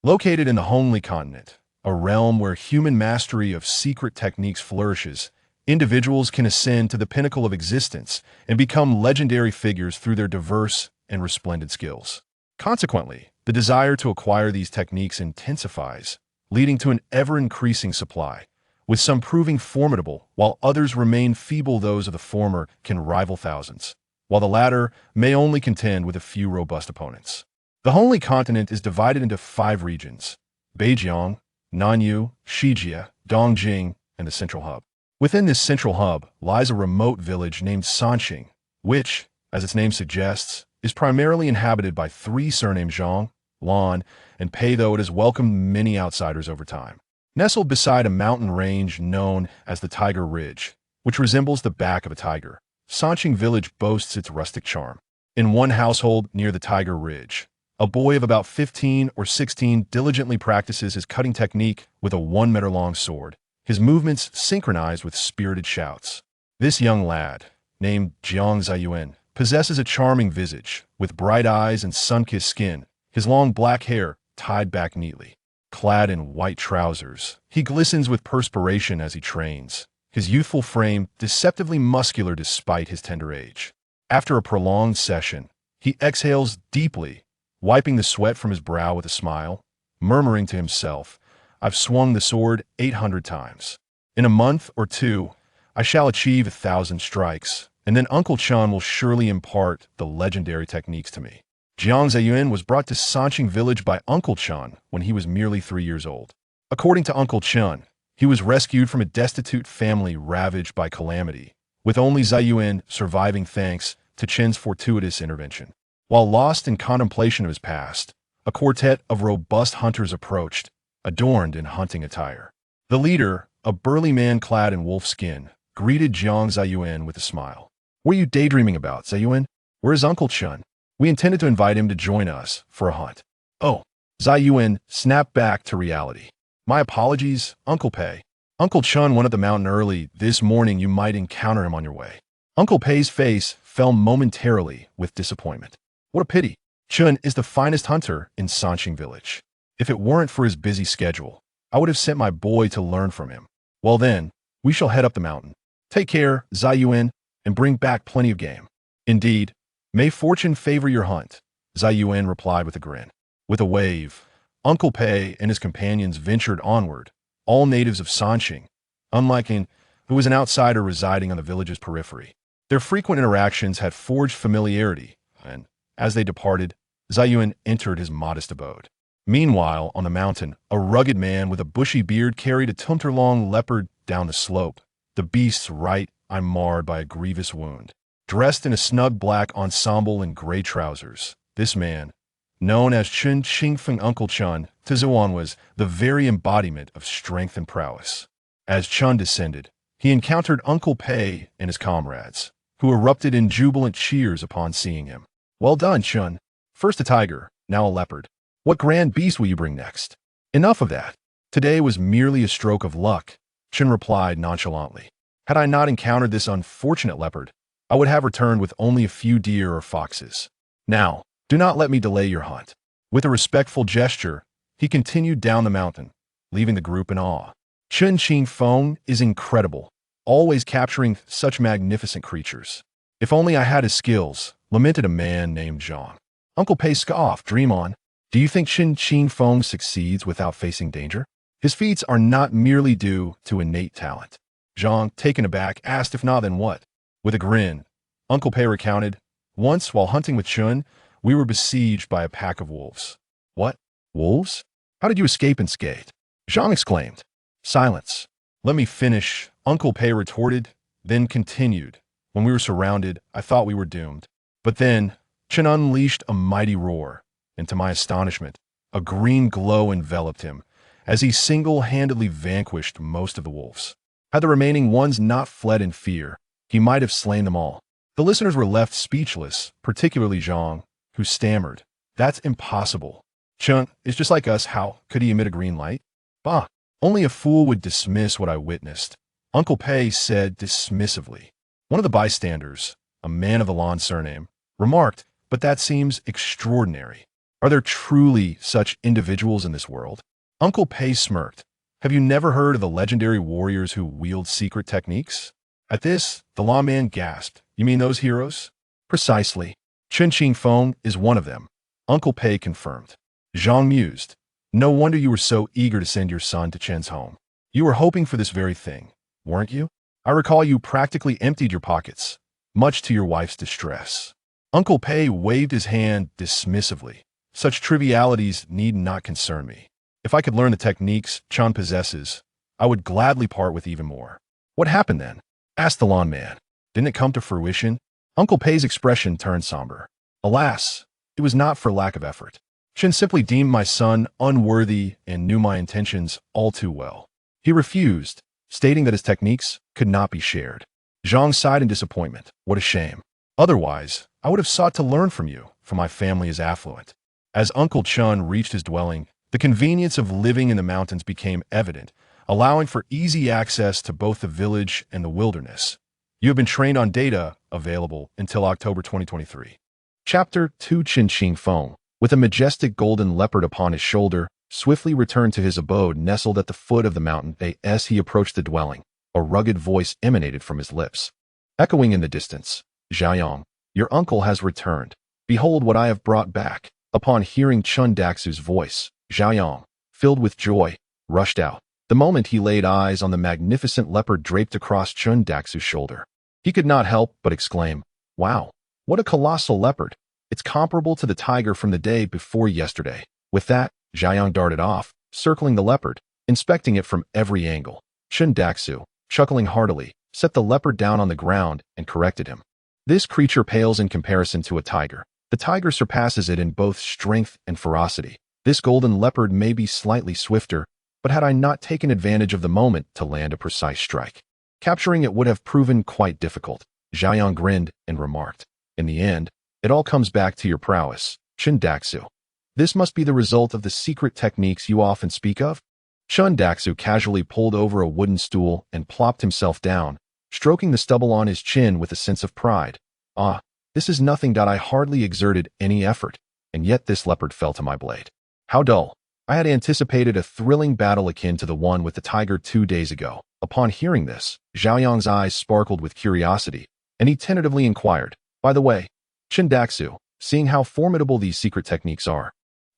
Located in the Homely continent, a realm where human mastery of secret techniques flourishes, individuals can ascend to the pinnacle of existence and become legendary figures through their diverse and resplendent skills. Consequently, the desire to acquire these techniques intensifies, leading to an ever-increasing supply, with some proving formidable, while others remain feeble. Those of the former can rival thousands, while the latter may only contend with a few robust opponents. The Homely continent is divided into 5 regions: Beijiang, Nanyu, Shijie, Dongjing, and the Central Hub. Within this central hub lies a remote village named Sanxing, which, as its name suggests, is primarily inhabited by 3 surnames Zhang, Lan, and Pei, though it has welcomed many outsiders over time. Nestled beside a mountain range known as the Tiger Ridge, which resembles the back of a tiger, Sanxing Village boasts its rustic charm. In one household near the Tiger Ridge, a boy of about 15 or 16 diligently practices his cutting technique with a 1-meter-long sword, his movements synchronized with spirited shouts. This young lad, named Jiang Zaiyuan, possesses a charming visage, with bright eyes and sun-kissed skin, his long black hair tied back neatly. Clad in white trousers, he glistens with perspiration as he trains, his youthful frame deceptively muscular despite his tender age. After a prolonged session, he exhales deeply, wiping the sweat from his brow with a smile, murmuring to himself, "I've swung the sword 800 times. In a month or 2, I shall achieve 1,000 strikes, and then Uncle Chen will surely impart the legendary techniques to me." Jiang Zaiyuan was brought to Sanxing Village by Uncle Chen when he was merely 3 years old. According to Uncle Chen, he was rescued from a destitute family ravaged by calamity, with only Zaiyuan surviving thanks to Chen's fortuitous intervention. While lost in contemplation of his past, a quartet of robust hunters approached, adorned in hunting attire. The leader, a burly man clad in wolf skin, greeted Jiang Zaiyuan with a smile. "What are you daydreaming about, Zaiyuan? Where is Uncle Chen? We intended to invite him to join us for a hunt." "Oh," Zaiyuan snapped back to reality. "My apologies, Uncle Pei. Uncle Chen went up the mountain early this morning. You might encounter him on your way." Uncle Pei's face fell momentarily with disappointment. "What a pity. Chen is the finest hunter in Sanxing Village. If it weren't for his busy schedule, I would have sent my boy to learn from him. Well then, we shall head up the mountain. Take care, Zaiyuan, and bring back plenty of game." "Indeed, may fortune favor your hunt," Zaiyuan replied with a grin. With a wave, Uncle Pei and his companions ventured onward, all natives of Sanxing, unlike Yin, who was an outsider residing on the village's periphery. Their frequent interactions had forged familiarity, and, as they departed, Zaiyuan entered his modest abode. Meanwhile, on the mountain, a rugged man with a bushy beard carried a tumtor-long leopard down the slope, the beast's right eye marred by a grievous wound. Dressed in a snug black ensemble and gray trousers, this man, known as Chen Qingfeng Uncle Chen, to Zaiyuan was the very embodiment of strength and prowess. As Chen descended, he encountered Uncle Pei and his comrades, who erupted in jubilant cheers upon seeing him. "Well done, Chen. First a tiger, now a leopard. What grand beast will you bring next?" "Enough of that. Today was merely a stroke of luck," Chen replied nonchalantly. "Had I not encountered this unfortunate leopard, I would have returned with only a few deer or foxes. Now, do not let me delay your hunt." With a respectful gesture, he continued down the mountain, leaving the group in awe. Chen Qingfeng is incredible, always capturing such magnificent creatures. "If only I had his skills," lamented a man named Zhang. Uncle Pei scoffed. "Dream on. Do you think Chen Qingfeng succeeds without facing danger? His feats are not merely due to innate talent." Zhang, taken aback, asked, "If not, then what?" With a grin, Uncle Pei recounted, "Once, while hunting with Chun, we were besieged by a pack of wolves." "What? Wolves? How did you escape unscathed?" Zhang exclaimed. "Silence. Let me finish," Uncle Pei retorted, then continued. "When we were surrounded, I thought we were doomed. But then, Chen unleashed a mighty roar, and to my astonishment, a green glow enveloped him, as he single-handedly vanquished most of the wolves. Had the remaining ones not fled in fear, he might have slain them all." The listeners were left speechless, particularly Zhang, who stammered, "That's impossible. Chen is just like us. How could he emit a green light?" "Bah, only a fool would dismiss what I witnessed," Uncle Pei said dismissively. One of the bystanders, a man of the Lan surname, remarked, "But that seems extraordinary. Are there truly such individuals in this world? Uncle Pei smirked. Have you never heard of the legendary warriors who wield secret techniques? At this, the lawman gasped. You mean those heroes? Precisely. Chen Qingfeng is one of them. Uncle Pei confirmed. Zhang mused. No wonder you were so eager to send your son to Chen's home. You were hoping for this very thing, weren't you? I recall you practically emptied your pockets, much to your wife's distress. Uncle Pei waved his hand dismissively. Such trivialities need not concern me. If I could learn the techniques Chen possesses, I would gladly part with even more. What happened then? Asked the lawn man. Didn't it come to fruition? Uncle Pei's expression turned somber. Alas, it was not for lack of effort. Chen simply deemed my son unworthy and knew my intentions all too well. He refused, stating that his techniques could not be shared. Zhang sighed in disappointment. What a shame. Otherwise, I would have sought to learn from you, for my family is affluent. As Uncle Chen reached his dwelling, the convenience of living in the mountains became evident, allowing for easy access to both the village and the wilderness. You have been trained on data available until October 2023. Chapter 2 Chen Qingfeng, with a majestic golden leopard upon his shoulder, swiftly returned to his abode nestled at the foot of the mountain. As he approached the dwelling, a rugged voice emanated from his lips. Echoing in the distance, Zaiyuan, your uncle has returned. Behold what I have brought back. Upon hearing Chen Daxu's voice, Zaiyuan, filled with joy, rushed out. The moment he laid eyes on the magnificent leopard draped across Chen Daxu's shoulder, he could not help but exclaim, Wow, what a colossal leopard! It's comparable to the tiger from the day before yesterday. With that, Zaiyuan darted off, circling the leopard, inspecting it from every angle. Chen Daxu, chuckling heartily, set the leopard down on the ground and corrected him. This creature pales in comparison to a tiger. The tiger surpasses it in both strength and ferocity. This golden leopard may be slightly swifter, but had I not taken advantage of the moment to land a precise strike, capturing it would have proven quite difficult. Zaiyuan grinned and remarked, In the end, it all comes back to your prowess, Chen Daxu. This must be the result of the secret techniques you often speak of? Chen Daxu casually pulled over a wooden stool and plopped himself down, stroking the stubble on his chin with a sense of pride. Ah, this is nothing. I hardly exerted any effort, and yet this leopard fell to my blade. How dull. I had anticipated a thrilling battle akin to the one with the tiger 2 days ago. Upon hearing this, Zhaoyang's eyes sparkled with curiosity, and he tentatively inquired, By the way, Chen Daxu, seeing how formidable these secret techniques are,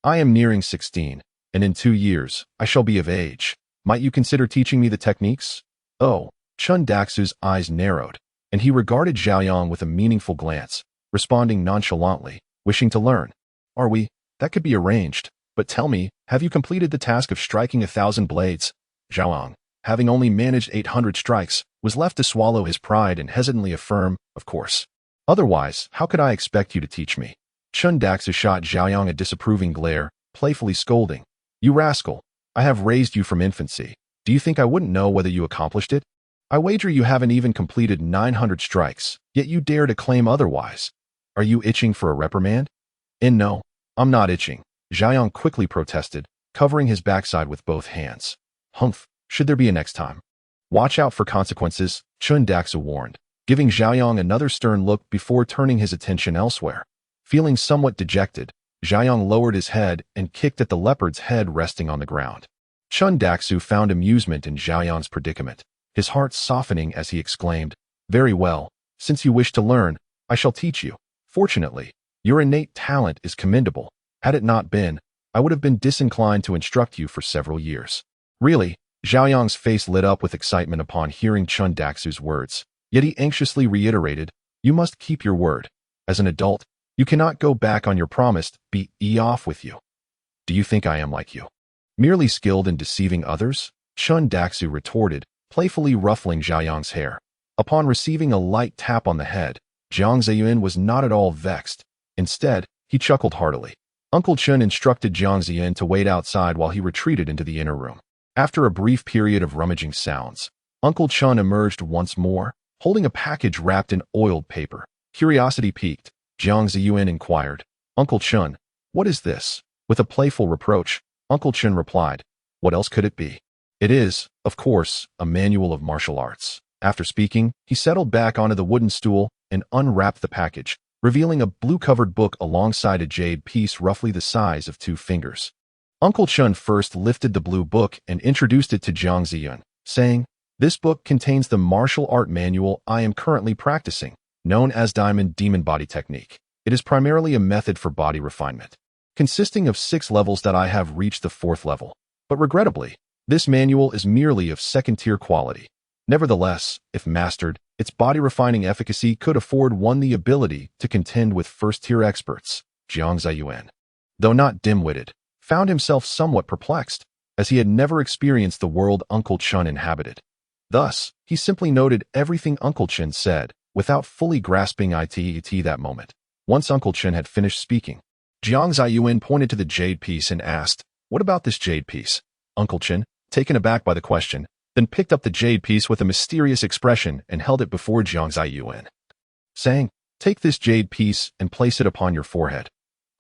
I am nearing 16, and in 2 years, I shall be of age. Might you consider teaching me the techniques? Oh, Chen Daxu's eyes narrowed, and he regarded Zhaoyang with a meaningful glance, responding nonchalantly, wishing to learn. Are we? That could be arranged. But tell me, have you completed the task of striking 1,000 blades? Zhaoyang, having only managed 800 strikes, was left to swallow his pride and hesitantly affirm, Of course. Otherwise, how could I expect you to teach me? Chen Daxu shot Zhaoyang a disapproving glare, playfully scolding. You rascal, I have raised you from infancy. Do you think I wouldn't know whether you accomplished it? I wager you haven't even completed 900 strikes, yet you dare to claim otherwise. Are you itching for a reprimand? And no, I'm not itching, Zhaoyang quickly protested, covering his backside with both hands. Humph, should there be a next time? Watch out for consequences, Chen Daxu warned, giving Zhaoyang another stern look before turning his attention elsewhere. Feeling somewhat dejected, Zhaoyang lowered his head and kicked at the leopard's head resting on the ground. Chen Daxu found amusement in Zhaoyang's predicament, his heart softening as he exclaimed, Very well, since you wish to learn, I shall teach you. Fortunately, your innate talent is commendable. Had it not been, I would have been disinclined to instruct you for several years. Really, Zhaoyang's face lit up with excitement upon hearing Chen Daxu's words, yet he anxiously reiterated, You must keep your word. As an adult, you cannot go back on your promise. Be off with you. Do you think I am like you? Merely skilled in deceiving others? Chen Daxu retorted, playfully ruffling Zhaoyang's hair. Upon receiving a light tap on the head, Jiang Zaiyuan was not at all vexed. Instead, he chuckled heartily. Uncle Chen instructed Jiang Zaiyuan to wait outside while he retreated into the inner room. After a brief period of rummaging sounds, Uncle Chen emerged once more, holding a package wrapped in oiled paper. Curiosity piqued, Jiang Zaiyuan inquired, Uncle Chen, what is this? With a playful reproach, Uncle Chen replied, What else could it be? It is, of course, a manual of martial arts. After speaking, he settled back onto the wooden stool and unwrapped the package, revealing a blue-covered book alongside a jade piece roughly the size of 2 fingers. Uncle Chen first lifted the blue book and introduced it to Jiang Zaiyuan, saying, "This book contains the martial art manual I am currently practicing, known as Diamond Demon Body Technique. It is primarily a method for body refinement, consisting of 6 levels that I have reached the 4th level. But regrettably, this manual is merely of second-tier quality. Nevertheless, if mastered, its body-refining efficacy could afford one the ability to contend with first-tier experts." Jiang Zaiyuan, though not dim-witted, found himself somewhat perplexed, as he had never experienced the world Uncle Chen inhabited. Thus, he simply noted everything Uncle Chen said, without fully grasping it that moment. Once Uncle Chen had finished speaking, Jiang Zaiyuan pointed to the jade piece and asked, "What about this jade piece?" Uncle Chen, taken aback by the question, then picked up the jade piece with a mysterious expression and held it before Jiang Zaiyuan, saying, "Take this jade piece and place it upon your forehead."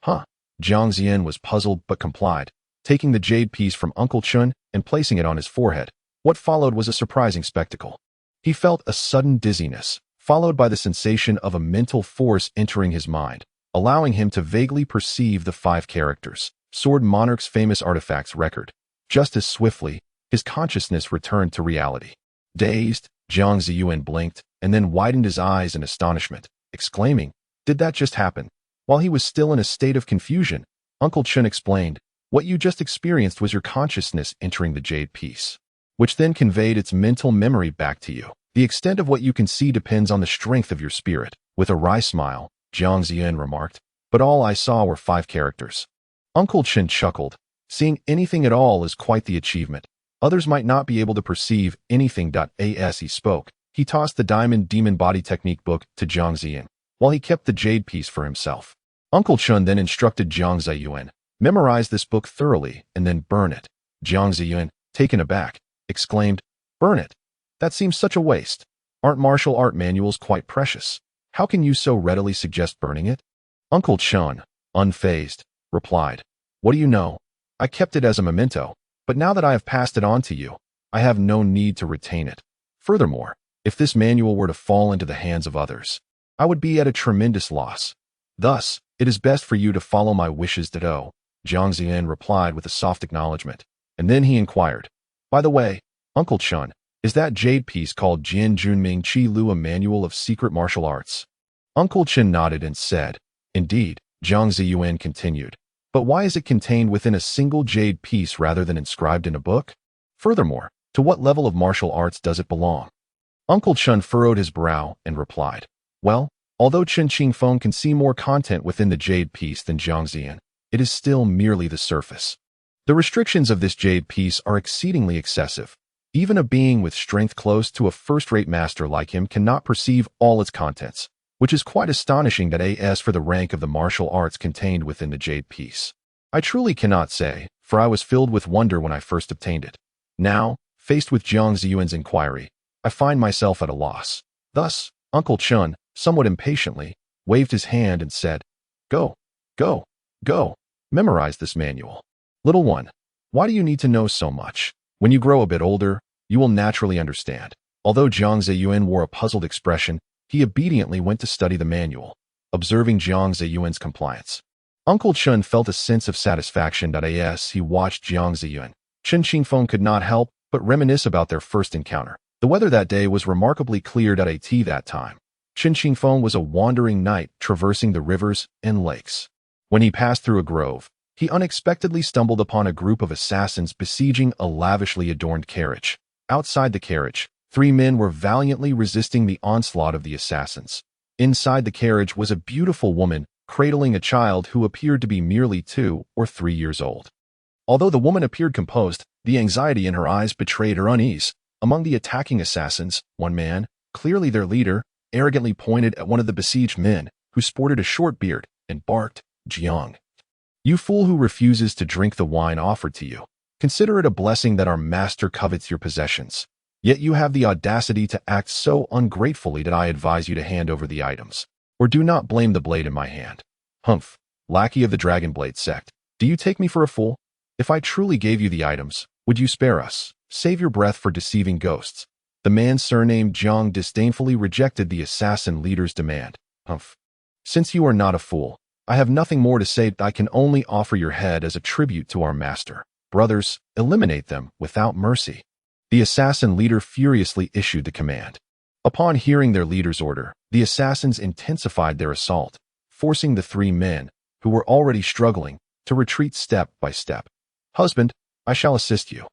Huh? Jiang Zaiyuan was puzzled but complied, taking the jade piece from Uncle Chen and placing it on his forehead. What followed was a surprising spectacle. He felt a sudden dizziness, followed by the sensation of a mental force entering his mind, allowing him to vaguely perceive the 5 characters, Sword Monarch's famous artifacts record. Just as swiftly, his consciousness returned to reality. Dazed, Jiang Zaiyuan blinked and then widened his eyes in astonishment, exclaiming, "Did that just happen?" While he was still in a state of confusion, Uncle Chen explained, "What you just experienced was your consciousness entering the jade piece, which then conveyed its mental memory back to you. The extent of what you can see depends on the strength of your spirit." With a wry smile, Jiang Zaiyuan remarked, "But all I saw were 5 characters." Uncle Chen chuckled. Seeing anything at all is quite the achievement. Others might not be able to perceive anything. As he spoke, he tossed the Diamond Demon Body Technique book to Jiang Zaiyuan, while he kept the jade piece for himself. Uncle Chen then instructed Jiang Zaiyuan, "Memorize this book thoroughly and then burn it." Jiang Zaiyuan, taken aback, exclaimed, "Burn it? That seems such a waste. Aren't martial art manuals quite precious? How can you so readily suggest burning it?" Uncle Chen, unfazed, replied, "What do you know? I kept it as a memento. But now that I have passed it on to you, I have no need to retain it. Furthermore, if this manual were to fall into the hands of others, I would be at a tremendous loss. Thus, it is best for you to follow my wishes." Jiang Zaiyuan replied with a soft acknowledgement, and then he inquired, "By the way, Uncle Chen, is that jade piece called Jian Junming Qi Lu a manual of secret martial arts?" Uncle Chen nodded and said, "Indeed." Jiang Zaiyuan continued, "But why is it contained within a single jade piece rather than inscribed in a book? Furthermore, to what level of martial arts does it belong?" Uncle Chen furrowed his brow and replied, "Well, although Chen Qingfeng can see more content within the jade piece than Jiang Zaiyuan, it is still merely the surface. The restrictions of this jade piece are exceedingly excessive. Even a being with strength close to a first-rate master like him cannot perceive all its contents, which is quite astonishing as for the rank of the martial arts contained within the jade piece. I truly cannot say, for I was filled with wonder when I first obtained it. Now, faced with Jiang Zaiyuan's inquiry, I find myself at a loss." Thus, Uncle Chen, somewhat impatiently, waved his hand and said, "Go, go, go, memorize this manual. Little one, why do you need to know so much? When you grow a bit older, you will naturally understand." Although Jiang Zaiyuan wore a puzzled expression, he obediently went to study the manual, observing Jiang Zaiyuan's compliance. Uncle Chen felt a sense of satisfaction as he watched Jiang Zaiyuan. Chen Qingfeng could not help but reminisce about their first encounter. The weather that day was remarkably clear at that time. Chen Qingfeng was a wandering knight traversing the rivers and lakes. When he passed through a grove, he unexpectedly stumbled upon a group of assassins besieging a lavishly adorned carriage. Outside the carriage, 3 men were valiantly resisting the onslaught of the assassins. Inside the carriage was a beautiful woman cradling a child who appeared to be merely 2 or 3 years old. Although the woman appeared composed, the anxiety in her eyes betrayed her unease. Among the attacking assassins, one man, clearly their leader, arrogantly pointed at one of the besieged men, who sported a short beard, and barked, "Jiang, you fool who refuses to drink the wine offered to you. Consider it a blessing that our master covets your possessions. Yet you have the audacity to act so ungratefully that I advise you to hand over the items, or do not blame the blade in my hand. Humph, lackey of the Dragon Blade sect, do you take me for a fool? If I truly gave you the items, would you spare us? Save your breath for deceiving ghosts." The man surnamed Jiang disdainfully rejected the assassin leader's demand. Humph. Since you are not a fool, I have nothing more to say. I can only offer your head as a tribute to our master. Brothers, eliminate them without mercy." The assassin leader furiously issued the command. Upon hearing their leader's order, the assassins intensified their assault, forcing the three men, who were already struggling, to retreat step by step. "Husband, I shall assist you."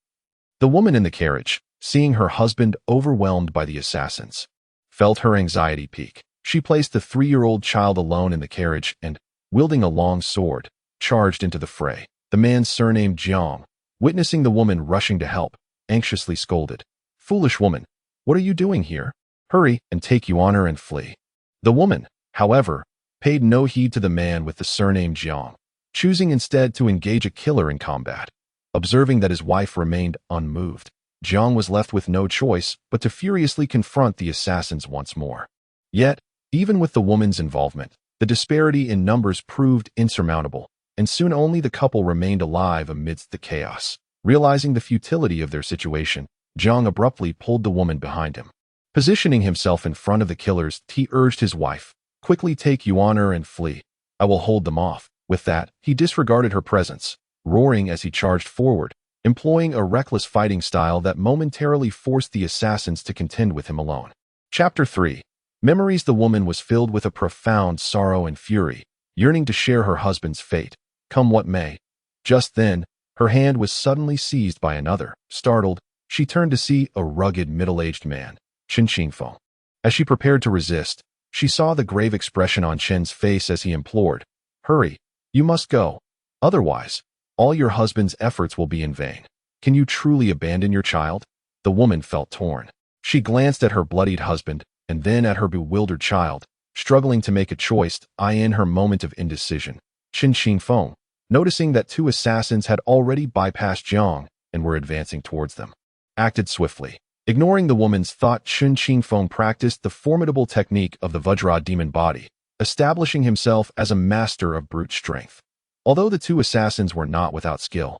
The woman in the carriage, seeing her husband overwhelmed by the assassins, felt her anxiety peak. She placed the 3-year-old child alone in the carriage and, wielding a long sword, charged into the fray. The man surnamed Jiang, witnessing the woman rushing to help, anxiously scolded, "Foolish woman, what are you doing here? Hurry and take your honor and flee." The woman, however, paid no heed to the man with the surname Jiang, choosing instead to engage a killer in combat. Observing that his wife remained unmoved, Jiang was left with no choice but to furiously confront the assassins once more. Yet, even with the woman's involvement, the disparity in numbers proved insurmountable, and soon only the couple remained alive amidst the chaos. Realizing the futility of their situation, Jiang abruptly pulled the woman behind him. Positioning himself in front of the killers, he urged his wife, "Quickly take your honor and flee. I will hold them off." With that, he disregarded her presence, roaring as he charged forward, employing a reckless fighting style that momentarily forced the assassins to contend with him alone. Chapter 3. Memories. The woman was filled with a profound sorrow and fury, yearning to share her husband's fate, come what may. Just then, her hand was suddenly seized by another. Startled, she turned to see a rugged middle-aged man, Chen Qingfeng. As she prepared to resist, she saw the grave expression on Chen's face as he implored, "Hurry, you must go. Otherwise, all your husband's efforts will be in vain. Can you truly abandon your child?" The woman felt torn. She glanced at her bloodied husband and then at her bewildered child, struggling to make a choice. In her moment of indecision, Chen Qingfeng, noticing that 2 assassins had already bypassed Jiang and were advancing towards them, acted swiftly. Ignoring the woman's thought, Chen Qingfeng practiced the formidable technique of the Vajra demon body, establishing himself as a master of brute strength. Although the 2 assassins were not without skill,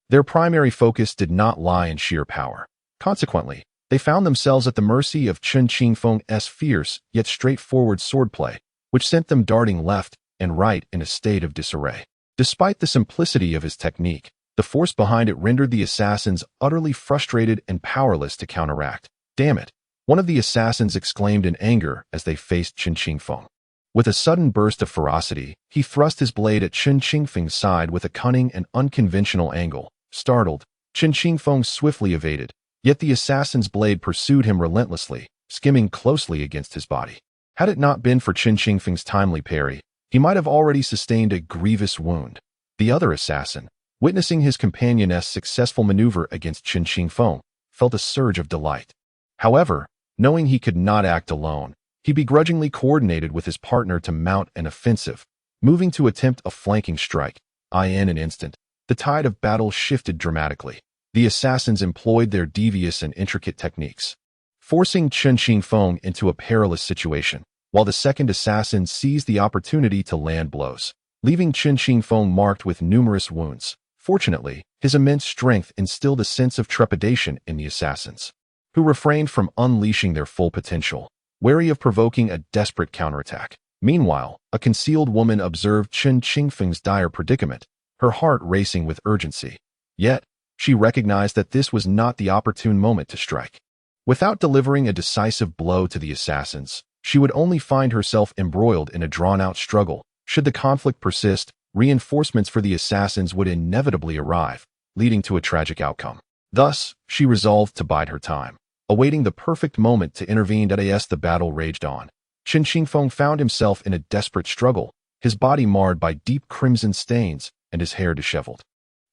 their primary focus did not lie in sheer power. Consequently, they found themselves at the mercy of Chen Qingfeng's fierce yet straightforward swordplay, which sent them darting left and right in a state of disarray. Despite the simplicity of his technique, the force behind it rendered the assassins utterly frustrated and powerless to counteract. "Damn it!" one of the assassins exclaimed in anger as they faced Chen Qingfeng. With a sudden burst of ferocity, he thrust his blade at Chen Qingfeng's side with a cunning and unconventional angle. Startled, Chen Qingfeng swiftly evaded, yet the assassin's blade pursued him relentlessly, skimming closely against his body. Had it not been for Chen Qingfeng's timely parry, he might have already sustained a grievous wound. The other assassin, witnessing his companion's successful maneuver against Chen Qingfeng, felt a surge of delight. However, knowing he could not act alone, he begrudgingly coordinated with his partner to mount an offensive, moving to attempt a flanking strike. In an instant, the tide of battle shifted dramatically. The assassins employed their devious and intricate techniques, forcing Chen Qingfeng into a perilous situation, while the second assassin seized the opportunity to land blows, leaving Chen Qingfeng marked with numerous wounds. Fortunately, his immense strength instilled a sense of trepidation in the assassins, who refrained from unleashing their full potential, wary of provoking a desperate counterattack. Meanwhile, a concealed woman observed Chen Qingfeng's dire predicament, her heart racing with urgency. Yet, she recognized that this was not the opportune moment to strike. Without delivering a decisive blow to the assassins, she would only find herself embroiled in a drawn-out struggle. Should the conflict persist, reinforcements for the assassins would inevitably arrive, leading to a tragic outcome. Thus, she resolved to bide her time, awaiting the perfect moment to intervene. As the battle raged on, Chen Qingfeng found himself in a desperate struggle, his body marred by deep crimson stains and his hair disheveled,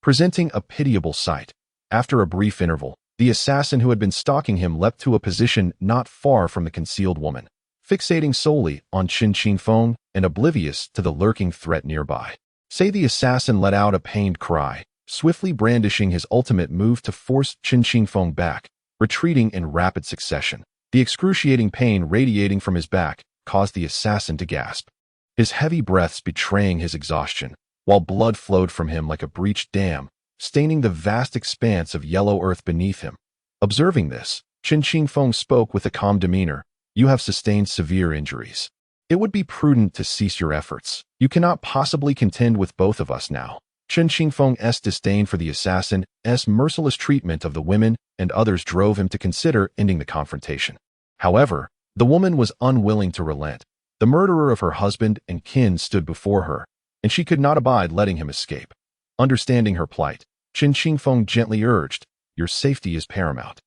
presenting a pitiable sight. After a brief interval, the assassin who had been stalking him leapt to a position not far from the concealed woman, fixating solely on Chen Qingfeng and oblivious to the lurking threat nearby. The assassin let out a pained cry, swiftly brandishing his ultimate move to force Chen Qingfeng back, retreating in rapid succession. The excruciating pain radiating from his back caused the assassin to gasp, his heavy breaths betraying his exhaustion, while blood flowed from him like a breached dam, staining the vast expanse of yellow earth beneath him. Observing this, Chen Qingfeng spoke with a calm demeanor, "You have sustained severe injuries. It would be prudent to cease your efforts. You cannot possibly contend with both of us now. Chen Xingfeng's disdain for the assassin's merciless treatment of the women and others drove him to consider ending the confrontation. However, the woman was unwilling to relent. The murderer of her husband and kin stood before her, and she could not abide letting him escape. Understanding her plight, Chen Xingfeng gently urged, "Your safety is paramount.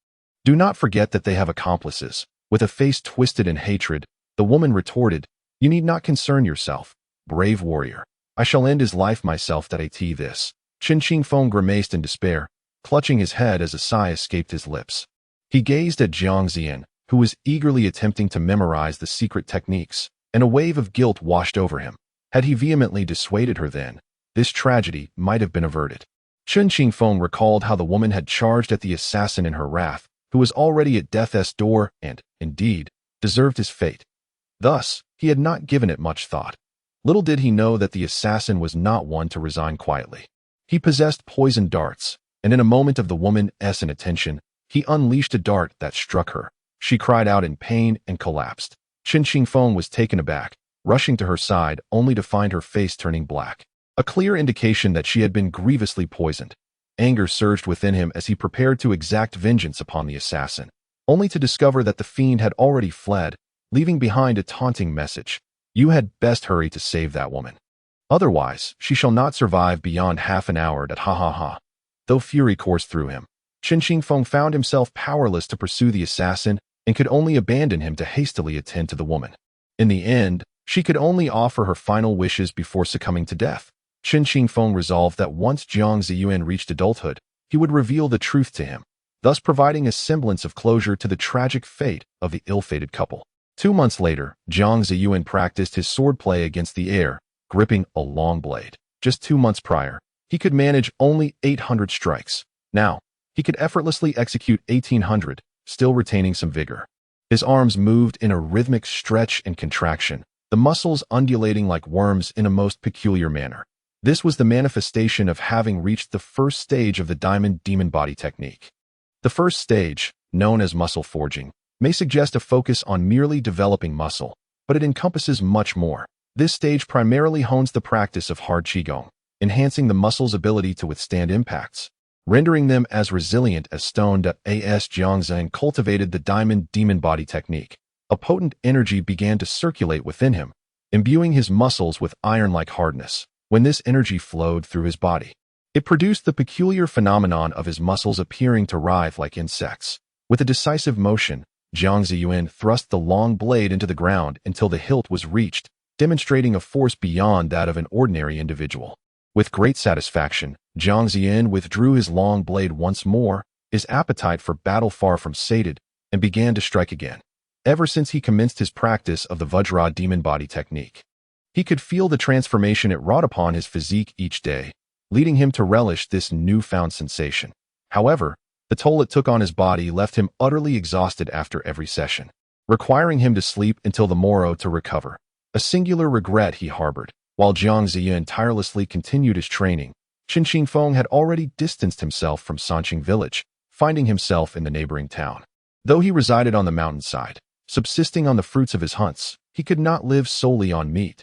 Do not forget that they have accomplices." With a face twisted in hatred, the woman retorted, "You need not concern yourself, brave warrior. I shall end his life myself that this." Chen Xingfeng grimaced in despair, clutching his head as a sigh escaped his lips. He gazed at Jiang Zaiyuan, who was eagerly attempting to memorize the secret techniques, and a wave of guilt washed over him. Had he vehemently dissuaded her then, this tragedy might have been averted. Chen Xingfeng recalled how the woman had charged at the assassin in her wrath, who was already at death's door and, indeed, deserved his fate. Thus, he had not given it much thought. Little did he know that the assassin was not one to resign quietly. He possessed poisoned darts, and in a moment of the woman's inattention, he unleashed a dart that struck her. She cried out in pain and collapsed. Chen Xingfeng was taken aback, rushing to her side only to find her face turning black, a clear indication that she had been grievously poisoned. Anger surged within him as he prepared to exact vengeance upon the assassin, only to discover that the fiend had already fled, leaving behind a taunting message. "You had best hurry to save that woman. Otherwise, she shall not survive beyond half an hour." Though fury coursed through him, Chen Xingfeng found himself powerless to pursue the assassin and could only abandon him to hastily attend to the woman. In the end, she could only offer her final wishes before succumbing to death. Chen Xingfeng resolved that once Jiang Zaiyuan reached adulthood, he would reveal the truth to him, thus providing a semblance of closure to the tragic fate of the ill-fated couple. 2 months later, Jiang Zaiyuan practiced his swordplay against the air, gripping a long blade. Just 2 months prior, he could manage only 800 strikes. Now, he could effortlessly execute 1,800, still retaining some vigor. His arms moved in a rhythmic stretch and contraction, the muscles undulating like worms in a most peculiar manner. This was the manifestation of having reached the first stage of the diamond demon body technique. The first stage, known as muscle forging, may suggest a focus on merely developing muscle, but it encompasses much more. This stage primarily hones the practice of hard qigong, enhancing the muscle's ability to withstand impacts, rendering them as resilient as stone. As Jiang Zaiyuan cultivated the diamond demon body technique, a potent energy began to circulate within him, imbuing his muscles with iron-like hardness. When this energy flowed through his body, it produced the peculiar phenomenon of his muscles appearing to writhe like insects. With a decisive motion, Jiang Zaiyuan thrust the long blade into the ground until the hilt was reached, demonstrating a force beyond that of an ordinary individual. With great satisfaction, Jiang Zaiyuan withdrew his long blade once more, his appetite for battle far from sated, and began to strike again. Ever since he commenced his practice of the Vajra demon body technique, he could feel the transformation it wrought upon his physique each day, leading him to relish this newfound sensation. However, the toll it took on his body left him utterly exhausted after every session, requiring him to sleep until the morrow to recover. A singular regret he harbored. While Jiang Zaiyuan tirelessly continued his training, Chen Xingfeng had already distanced himself from Sanxing Village, finding himself in the neighboring town. Though he resided on the mountainside, subsisting on the fruits of his hunts, he could not live solely on meat.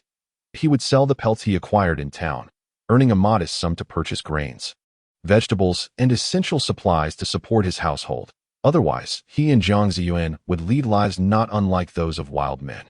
He would sell the pelts he acquired in town, earning a modest sum to purchase grains, vegetables, and essential supplies to support his household. Otherwise, he and Jiang Zaiyuan would lead lives not unlike those of wild men.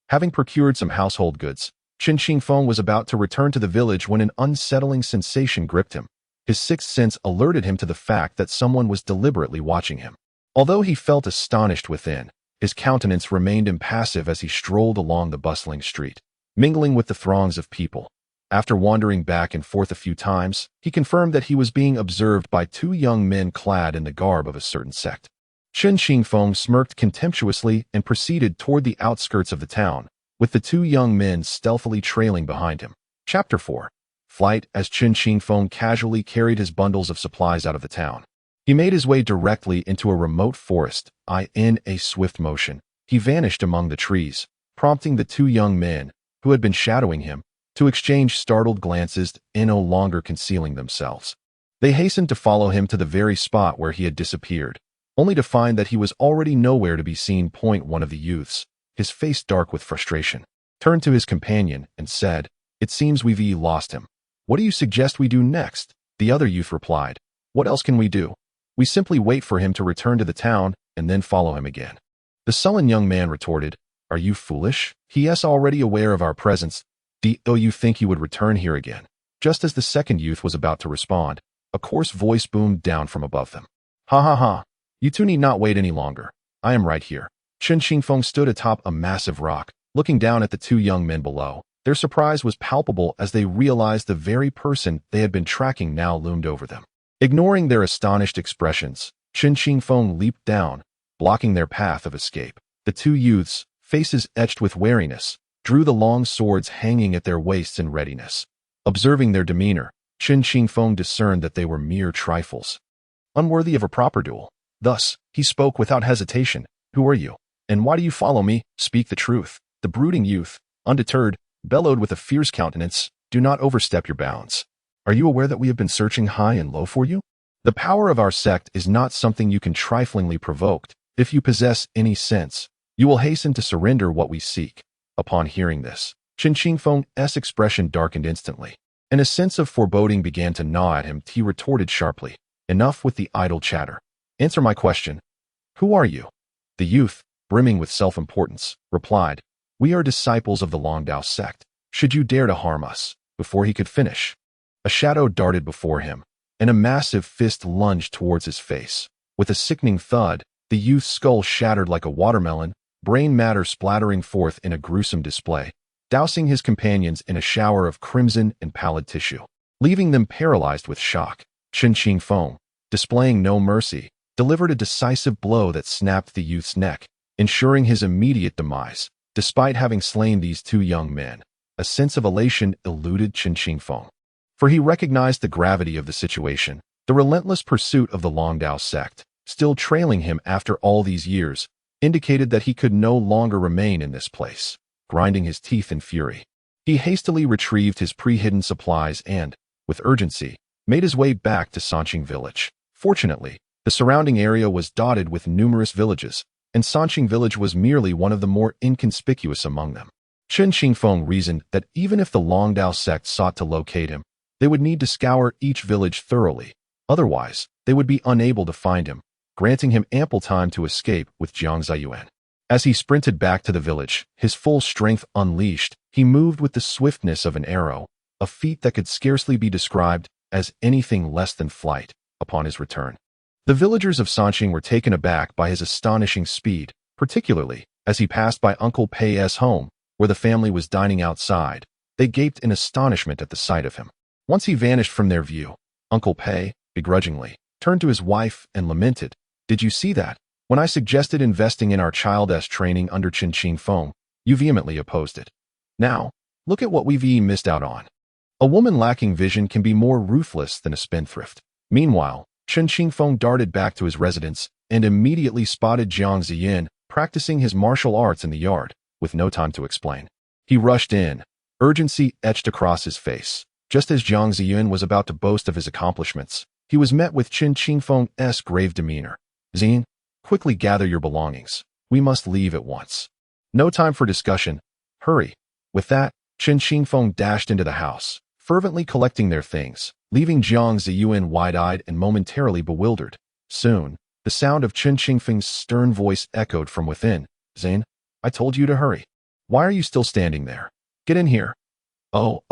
Having procured some household goods, Chen Xingfeng was about to return to the village when an unsettling sensation gripped him. His sixth sense alerted him to the fact that someone was deliberately watching him. Although he felt astonished within, his countenance remained impassive as he strolled along the bustling street, mingling with the throngs of people. After wandering back and forth a few times, he confirmed that he was being observed by 2 young men clad in the garb of a certain sect. Chen Xingfeng smirked contemptuously and proceeded toward the outskirts of the town, with the 2 young men stealthily trailing behind him. Chapter 4. Flight. As Chen Xingfeng casually carried his bundles of supplies out of the town, he made his way directly into a remote forest. In a swift motion, he vanished among the trees, prompting the 2 young men, who had been shadowing him, to exchange startled glances, no longer concealing themselves. They hastened to follow him to the very spot where he had disappeared, only to find that he was already nowhere to be seen. One of the youths, his face dark with frustration, turned to his companion and said, "It seems we've lost him. What do you suggest we do next?" The other youth replied, "What else can we do? We simply wait for him to return to the town and then follow him again." The sullen young man retorted, "Are you foolish? He is already aware of our presence. Do you think he would return here again?" Just as the second youth was about to respond, a coarse voice boomed down from above them. "Ha ha ha! You two need not wait any longer. I am right here." Chen Xingfeng stood atop a massive rock, looking down at the two young men below. Their surprise was palpable as they realized the very person they had been tracking now loomed over them. Ignoring their astonished expressions, Chen Xingfeng leaped down, blocking their path of escape. The two youths, faces etched with wariness, drew the long swords hanging at their waists in readiness. Observing their demeanor, Chen Xingfeng discerned that they were mere trifles, unworthy of a proper duel. Thus, he spoke without hesitation. "Who are you? And why do you follow me? Speak the truth." The brooding youth, undeterred, bellowed with a fierce countenance, "Do not overstep your bounds. Are you aware that we have been searching high and low for you? The power of our sect is not something you can triflingly provoke. If you possess any sense, you will hasten to surrender what we seek." Upon hearing this, Chen Xingfeng's expression darkened instantly, and a sense of foreboding began to gnaw at him. He retorted sharply, "Enough with the idle chatter. Answer my question. Who are you?" The youth, brimming with self-importance, replied, "We are disciples of the Longdao sect. Should you dare to harm us?" Before he could finish, a shadow darted before him, and a massive fist lunged towards his face. With a sickening thud, the youth's skull shattered like a watermelon, brain matter splattering forth in a gruesome display, dousing his companions in a shower of crimson and pallid tissue, leaving them paralyzed with shock. Chen Xingfeng, displaying no mercy, delivered a decisive blow that snapped the youth's neck, ensuring his immediate demise. Despite having slain these two young men, a sense of elation eluded Chen Xingfeng, for he recognized the gravity of the situation. The relentless pursuit of the Longdao sect, still trailing him after all these years, indicated that he could no longer remain in this place. Grinding his teeth in fury, he hastily retrieved his pre-hidden supplies and, with urgency, made his way back to Sanxing Village. Fortunately, the surrounding area was dotted with numerous villages, and Sanxing Village was merely one of the more inconspicuous among them. Chen Xingfeng reasoned that even if the Longdao sect sought to locate him, they would need to scour each village thoroughly. Otherwise, they would be unable to find him, granting him ample time to escape with Jiang Zaiyuan. As he sprinted back to the village, his full strength unleashed, he moved with the swiftness of an arrow, a feat that could scarcely be described as anything less than flight. Upon his return, the villagers of Sanxing were taken aback by his astonishing speed, particularly as he passed by Uncle Pei's home, where the family was dining outside. They gaped in astonishment at the sight of him. Once he vanished from their view, Uncle Pei, begrudgingly, turned to his wife and lamented, "Did you see that? When I suggested investing in our child's training under Chen Xingfeng, you vehemently opposed it. Now, look at what we've missed out on." A woman lacking vision can be more ruthless than a spendthrift. Meanwhile, Chen Xingfeng darted back to his residence and immediately spotted Jiang Zaiyuan practicing his martial arts in the yard. With no time to explain, he rushed in, urgency etched across his face. Just as Jiang Zaiyuan was about to boast of his accomplishments, he was met with Chen Xingfeng's grave demeanor. "Zine, quickly gather your belongings. We must leave at once." "No time for discussion. Hurry." With that, Chen Xingfeng dashed into the house, fervently collecting their things, leaving Jiang Zaiyuan wide-eyed and momentarily bewildered. Soon, the sound of Chen Xingfeng's stern voice echoed from within. "Zane, I told you to hurry. Why are you still standing there? Get in here." Oh.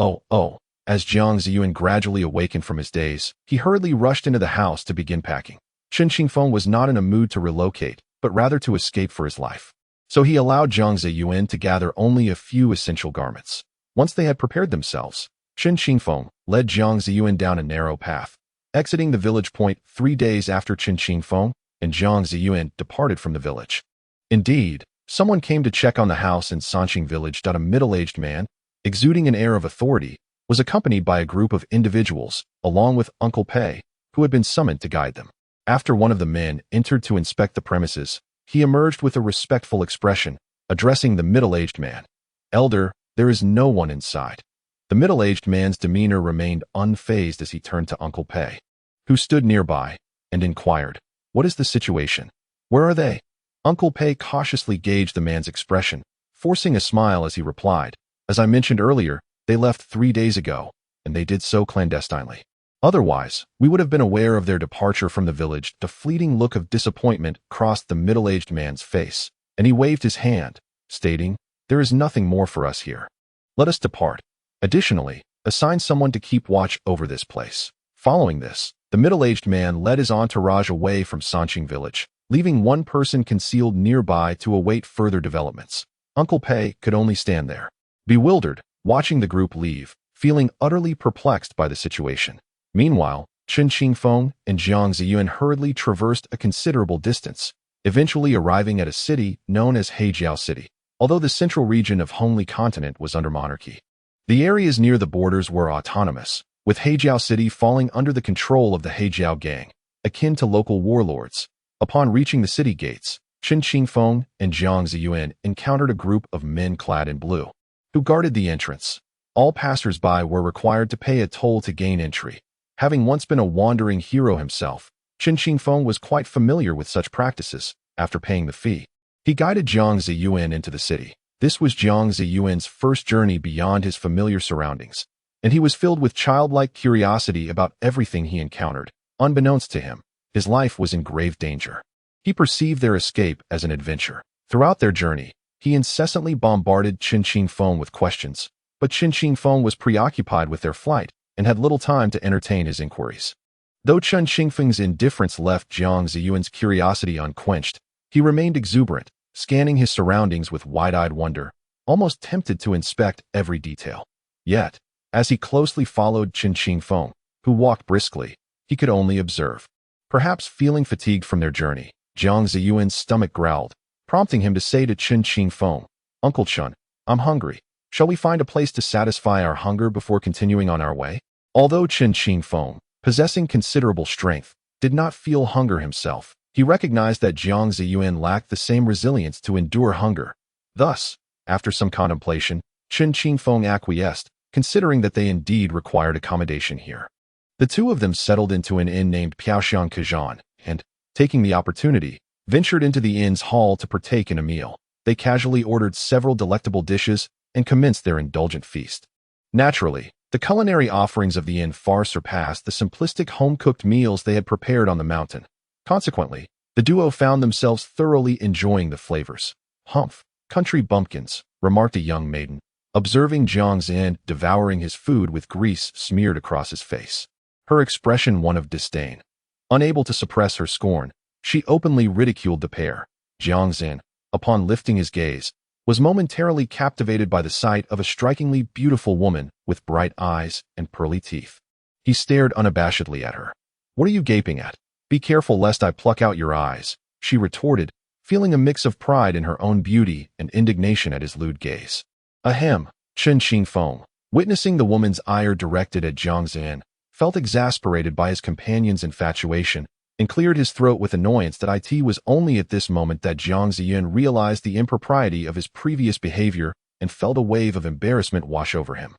As Jiang Zaiyuan gradually awakened from his daze, he hurriedly rushed into the house to begin packing. Chen Xingfeng was not in a mood to relocate, but rather to escape for his life. So he allowed Jiang Zaiyuan to gather only a few essential garments. Once they had prepared themselves, Chen Xingfeng led Jiang Zaiyuan down a narrow path, exiting the village point 3 days after Chen Xingfeng and Jiang Zaiyuan departed from the village. Indeed, someone came to check on the house in Sanxing Village. A middle-aged man, exuding an air of authority, was accompanied by a group of individuals, along with Uncle Pei, who had been summoned to guide them. After one of the men entered to inspect the premises, he emerged with a respectful expression, addressing the middle-aged man. "Elder, there is no one inside." The middle-aged man's demeanor remained unfazed as he turned to Uncle Pei, who stood nearby, and inquired, "What is the situation? Where are they?" Uncle Pei cautiously gauged the man's expression, forcing a smile as he replied, "As I mentioned earlier, they left 3 days ago, and they did so clandestinely. Otherwise, we would have been aware of their departure from the village." The fleeting look of disappointment crossed the middle-aged man's face, and he waved his hand, stating, "There is nothing more for us here. Let us depart. Additionally, assign someone to keep watch over this place." Following this, the middle-aged man led his entourage away from Sanxing Village, leaving one person concealed nearby to await further developments. Uncle Pei could only stand there, bewildered, watching the group leave, feeling utterly perplexed by the situation. Meanwhile, Chen Qingfeng and Jiang Zaiyuan hurriedly traversed a considerable distance, eventually arriving at a city known as Heijiao City. Although the central region of Hongli continent was under monarchy, the areas near the borders were autonomous, with Heijiao City falling under the control of the Heijiao gang, akin to local warlords. Upon reaching the city gates, Chen Qingfeng and Jiang Zaiyuan encountered a group of men clad in blue, who guarded the entrance. All passers-by were required to pay a toll to gain entry. Having once been a wandering hero himself, Chen Qingfeng was quite familiar with such practices. After paying the fee, he guided Jiang Zaiyuan into the city. This was Jiang Zaiyuan's first journey beyond his familiar surroundings, and he was filled with childlike curiosity about everything he encountered. Unbeknownst to him, his life was in grave danger. He perceived their escape as an adventure. Throughout their journey, he incessantly bombarded Chen Qingfeng with questions, but Chen Qingfeng was preoccupied with their flight and had little time to entertain his inquiries. Though Chen Qingfeng's indifference left Jiang Zaiyuan's curiosity unquenched, he remained exuberant, scanning his surroundings with wide-eyed wonder, almost tempted to inspect every detail. Yet, as he closely followed Chen Qingfeng, who walked briskly, he could only observe. Perhaps feeling fatigued from their journey, Jiang Zaiyuan's stomach growled, prompting him to say to Chen Qingfeng, "Uncle Chen, I'm hungry. Shall we find a place to satisfy our hunger before continuing on our way?" Although Chen Qingfeng, possessing considerable strength, did not feel hunger himself, he recognized that Jiang Zaiyuan lacked the same resilience to endure hunger. Thus, after some contemplation, Chen Qingfeng acquiesced, considering that they indeed required accommodation here. The two of them settled into an inn named Piaoxiang Kajan, and, taking the opportunity, ventured into the inn's hall to partake in a meal. They casually ordered several delectable dishes and commenced their indulgent feast. Naturally, the culinary offerings of the inn far surpassed the simplistic home-cooked meals they had prepared on the mountain. Consequently, the duo found themselves thoroughly enjoying the flavors. "Humph, country bumpkins," remarked a young maiden, observing Jiang Zaiyuan devouring his food with grease smeared across his face, her expression one of disdain. Unable to suppress her scorn, she openly ridiculed the pair. Jiang Zaiyuan, upon lifting his gaze, was momentarily captivated by the sight of a strikingly beautiful woman with bright eyes and pearly teeth. He stared unabashedly at her. "What are you gaping at? Be careful lest I pluck out your eyes," she retorted, feeling a mix of pride in her own beauty and indignation at his lewd gaze. Ahem, Chen Qingfeng, witnessing the woman's ire directed at Jiang Zaiyuan, felt exasperated by his companion's infatuation and cleared his throat with annoyance. That it was only at this moment that Jiang Zaiyuan realized the impropriety of his previous behavior and felt a wave of embarrassment wash over him.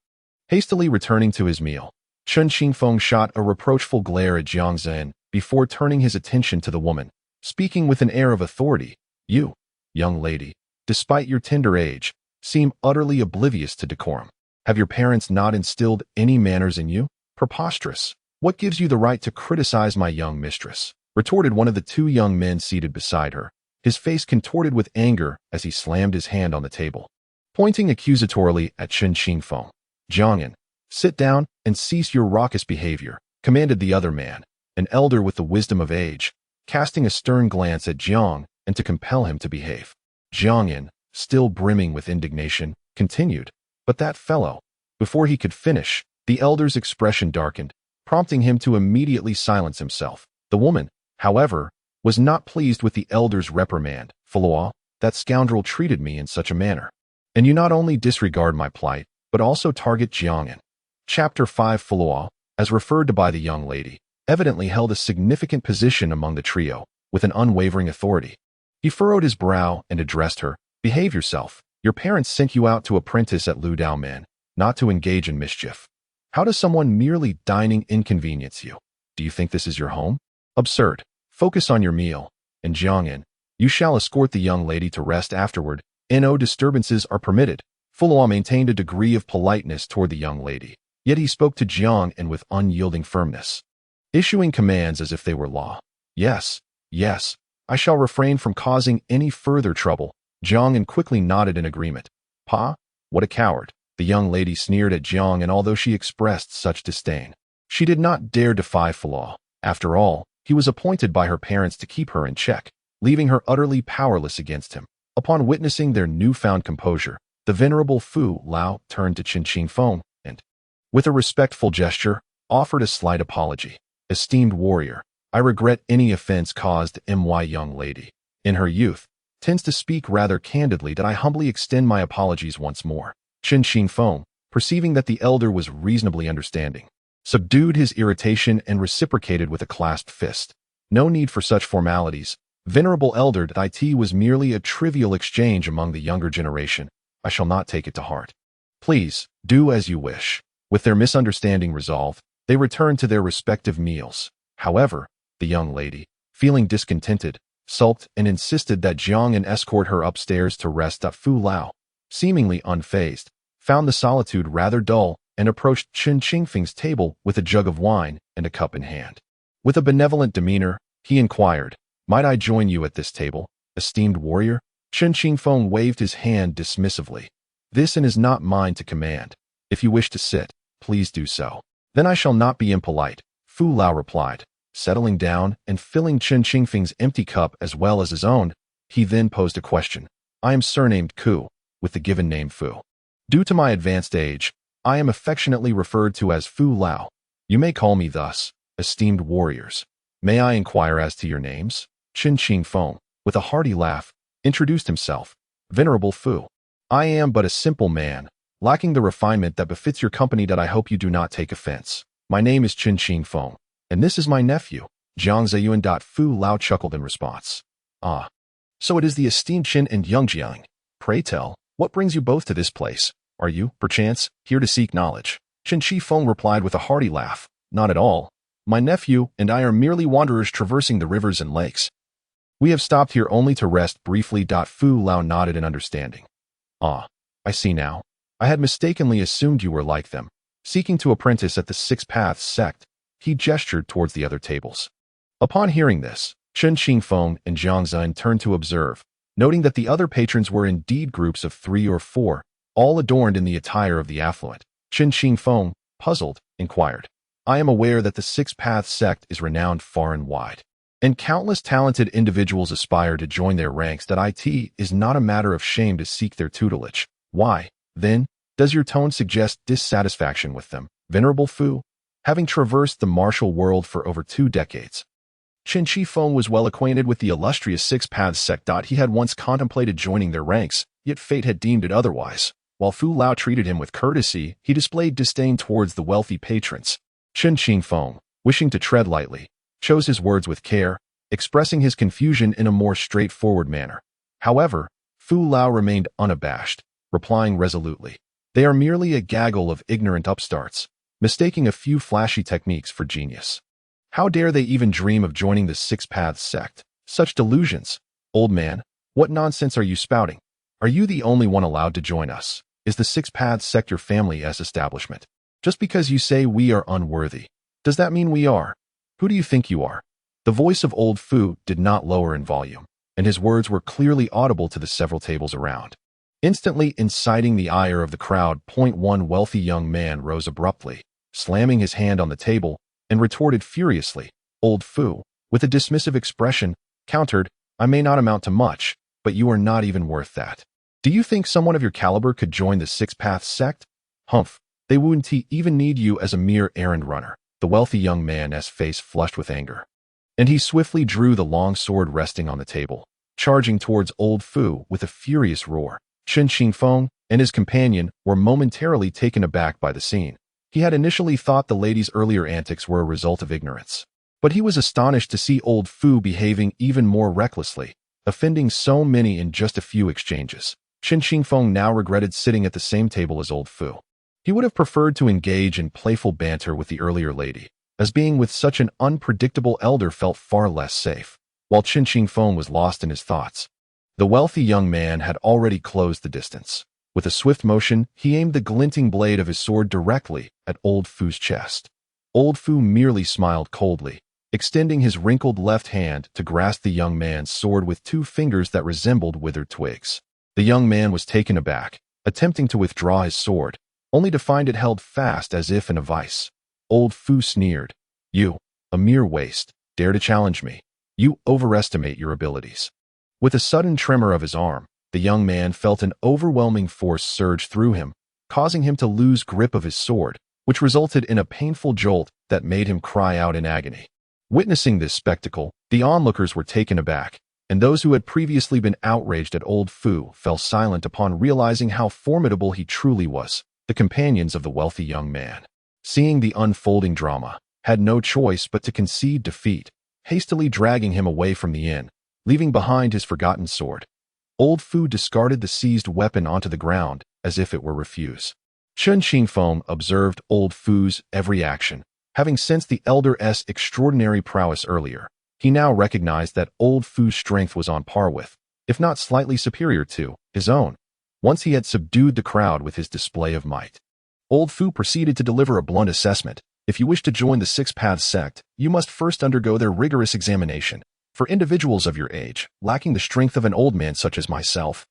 Hastily returning to his meal, Chen Qingfeng shot a reproachful glare at Jiang Zaiyuan before turning his attention to the woman, speaking with an air of authority. "You, young lady, despite your tender age, seem utterly oblivious to decorum. Have your parents not instilled any manners in you? Preposterous. What gives you the right to criticize my young mistress?" retorted one of the two young men seated beside her, his face contorted with anger as he slammed his hand on the table. Pointing accusatorily at Chen Qingfeng, "Jiangyan, sit down and cease your raucous behavior," commanded the other man, an elder with the wisdom of age, casting a stern glance at Jiang and to compel him to behave. Jiangyan, still brimming with indignation, continued, "But that fellow..." Before he could finish, the elder's expression darkened, prompting him to immediately silence himself. The woman, however, was not pleased with the elder's reprimand. "Falua, that scoundrel treated me in such a manner. And you not only disregard my plight, but also target Jiangyan." Chapter 5. Falua, as referred to by the young lady, evidently held a significant position among the trio, with an unwavering authority. He furrowed his brow and addressed her. "Behave yourself. Your parents sent you out to apprentice at Lu Dao Men, not to engage in mischief. How does someone merely dining inconvenience you? Do you think this is your home? Absurd. Focus on your meal, and Jiangyan, you shall escort the young lady to rest afterward. No disturbances are permitted. Fu Lao maintained a degree of politeness toward the young lady, yet he spoke to Jiang and with unyielding firmness, issuing commands as if they were law. Yes, yes, I shall refrain from causing any further trouble. Jiang and quickly nodded in agreement. Pa? What a coward. The young lady sneered at Jiang, and although she expressed such disdain, she did not dare defy Fu Lao. After all, he was appointed by her parents to keep her in check, leaving her utterly powerless against him. Upon witnessing their newfound composure, the venerable Fu Lao turned to Qin Shifeng and, with a respectful gesture, offered a slight apology. Esteemed warrior, I regret any offense caused my young lady. In her youth, tends to speak rather candidly. That I humbly extend my apologies once more. Qin Shifeng, perceiving that the elder was reasonably understanding, subdued his irritation and reciprocated with a clasped fist. No need for such formalities. Venerable elder, it was merely a trivial exchange among the younger generation. I shall not take it to heart. Please, do as you wish. With their misunderstanding resolved, they returned to their respective meals. However, the young lady, feeling discontented, sulked and insisted that Jiang and escort her upstairs to rest. Fu Lao, seemingly unfazed, found the solitude rather dull and approached Qin Shifeng's table with a jug of wine and a cup in hand. With a benevolent demeanor, he inquired, Might I join you at this table, esteemed warrior? Qin Shifeng waved his hand dismissively. This is not mine to command. If you wish to sit, please do so. Then I shall not be impolite, Fu Lao replied. Settling down and filling Qin Shifeng's empty cup as well as his own, he then posed a question. I am surnamed Ku, with the given name Fu. Due to my advanced age, I am affectionately referred to as Fu Lao. You may call me thus, esteemed warriors. May I inquire as to your names? Qin Shifeng, with a hearty laugh, introduced himself. Venerable Fu, I am but a simple man, lacking the refinement that befits your company. That I hope you do not take offense. My name is Qin Shifeng, and this is my nephew, Jiang Zaiyuan. Fu Lao chuckled in response. Ah, so it is the esteemed Qin and young Jiang. Pray tell, what brings you both to this place? Are you, perchance, here to seek knowledge? Qin Shifeng replied with a hearty laugh. Not at all. My nephew and I are merely wanderers traversing the rivers and lakes. We have stopped here only to rest briefly. Fu Lao nodded in understanding. Ah, I see now. I had mistakenly assumed you were like them, seeking to apprentice at the Six Paths sect. He gestured towards the other tables. Upon hearing this, Qin Shifeng and Jiang Zaiyuan turned to observe, noting that the other patrons were indeed groups of 3 or 4, all adorned in the attire of the affluent. Qin Shifeng, puzzled, inquired, I am aware that the Six Paths sect is renowned far and wide, and countless talented individuals aspire to join their ranks. That it is not a matter of shame to seek their tutelage. Why, then, does your tone suggest dissatisfaction with them, Venerable Fu? Having traversed the martial world for over 2 decades, Qin Shifeng was well acquainted with the illustrious Six Paths sect. He had once contemplated joining their ranks, yet fate had deemed it otherwise. While Fu Lao treated him with courtesy, he displayed disdain towards the wealthy patrons. Qin Shifeng, wishing to tread lightly, chose his words with care, expressing his confusion in a more straightforward manner. However, Fu Lao remained unabashed, replying resolutely, They are merely a gaggle of ignorant upstarts, mistaking a few flashy techniques for genius. How dare they even dream of joining the Six Paths sect? Such delusions. Old man, what nonsense are you spouting? Are you the only one allowed to join us? Is the Six Paths sect your family's establishment? Just because you say we are unworthy, does that mean we are? Who do you think you are? The voice of old Fu did not lower in volume, and his words were clearly audible to the several tables around. Instantly inciting the ire of the crowd, one wealthy young man rose abruptly, slamming his hand on the table, and retorted furiously. Old Fu, with a dismissive expression, countered, I may not amount to much, but you are not even worth that. Do you think someone of your caliber could join the Six Paths sect? Humph, they wouldn't even need you as a mere errand runner. The wealthy young man's face flushed with anger, and he swiftly drew the long sword resting on the table, charging towards old Fu with a furious roar. Qin Shifeng and his companion were momentarily taken aback by the scene. He had initially thought the lady's earlier antics were a result of ignorance, but he was astonished to see old Fu behaving even more recklessly, offending so many in just a few exchanges. Qin Shifeng now regretted sitting at the same table as old Fu. He would have preferred to engage in playful banter with the earlier lady, as being with such an unpredictable elder felt far less safe, while Qin Shifeng was lost in his thoughts. The wealthy young man had already closed the distance. With a swift motion, he aimed the glinting blade of his sword directly at Old Fu's chest. Old Fu merely smiled coldly, extending his wrinkled left hand to grasp the young man's sword with two fingers that resembled withered twigs. The young man was taken aback, attempting to withdraw his sword, only to find it held fast as if in a vice. Old Fu sneered. "You, a mere waste, dare to challenge me. You overestimate your abilities." With a sudden tremor of his arm, the young man felt an overwhelming force surge through him, causing him to lose grip of his sword, which resulted in a painful jolt that made him cry out in agony. Witnessing this spectacle, the onlookers were taken aback, and those who had previously been outraged at Old Fu fell silent upon realizing how formidable he truly was. The companions of the wealthy young man, seeing the unfolding drama, had no choice but to concede defeat, hastily dragging him away from the inn, leaving behind his forgotten sword. Old Fu discarded the seized weapon onto the ground as if it were refuse. Chen Qingfeng observed Old Fu's every action. Having sensed the elder's extraordinary prowess earlier, he now recognized that Old Fu's strength was on par with, if not slightly superior to, his own. Once he had subdued the crowd with his display of might, Old Fu proceeded to deliver a blunt assessment. If you wish to join the Six Paths sect, you must first undergo their rigorous examination. For individuals of your age, lacking the strength of an old man such as myself,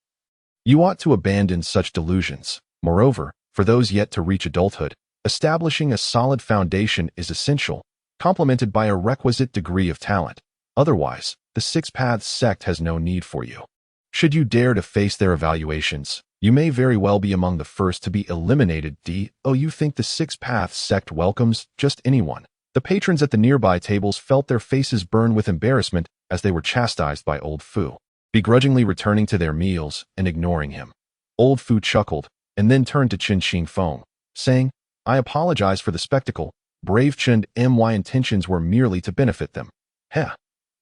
you ought to abandon such delusions. Moreover, for those yet to reach adulthood, establishing a solid foundation is essential, complemented by a requisite degree of talent. Otherwise, the Six Paths sect has no need for you. Should you dare to face their evaluations, you may very well be among the first to be eliminated. You think the Six Paths sect welcomes just anyone? The patrons at the nearby tables felt their faces burn with embarrassment as they were chastised by Old Fu, begrudgingly returning to their meals and ignoring him. Old Fu chuckled and then turned to Chen Qingfeng, saying, "I apologize for the spectacle. Brave Chen, my intentions were merely to benefit them." Heh.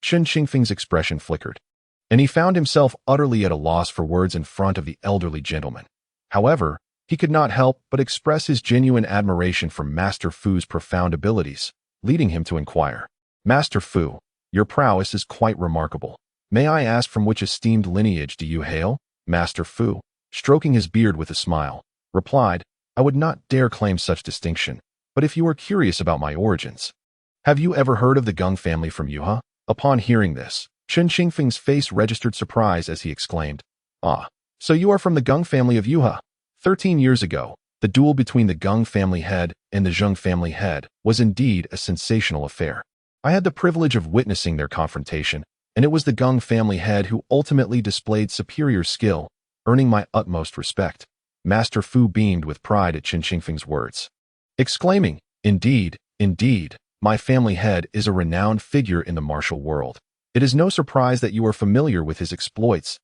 Chen Qingfeng's expression flickered, and he found himself utterly at a loss for words in front of the elderly gentleman. However, he could not help but express his genuine admiration for Master Fu's profound abilities, leading him to inquire, "Master Fu, your prowess is quite remarkable. May I ask from which esteemed lineage do you hail?" Master Fu, stroking his beard with a smile, replied, "I would not dare claim such distinction, but if you are curious about my origins, have you ever heard of the Gung family from Yuha?" Upon hearing this, Chen Qingfeng's face registered surprise as he exclaimed, "Ah, so you are from the Gung family of Yuha." 13 years ago, the duel between the Gung family head and the Zheng family head was indeed a sensational affair. I had the privilege of witnessing their confrontation, and it was the Gung family head who ultimately displayed superior skill, earning my utmost respect. Master Fu beamed with pride at Chen Qingfeng's words, exclaiming, "Indeed, indeed, my family head is a renowned figure in the martial world. It is no surprise that you are familiar with his exploits."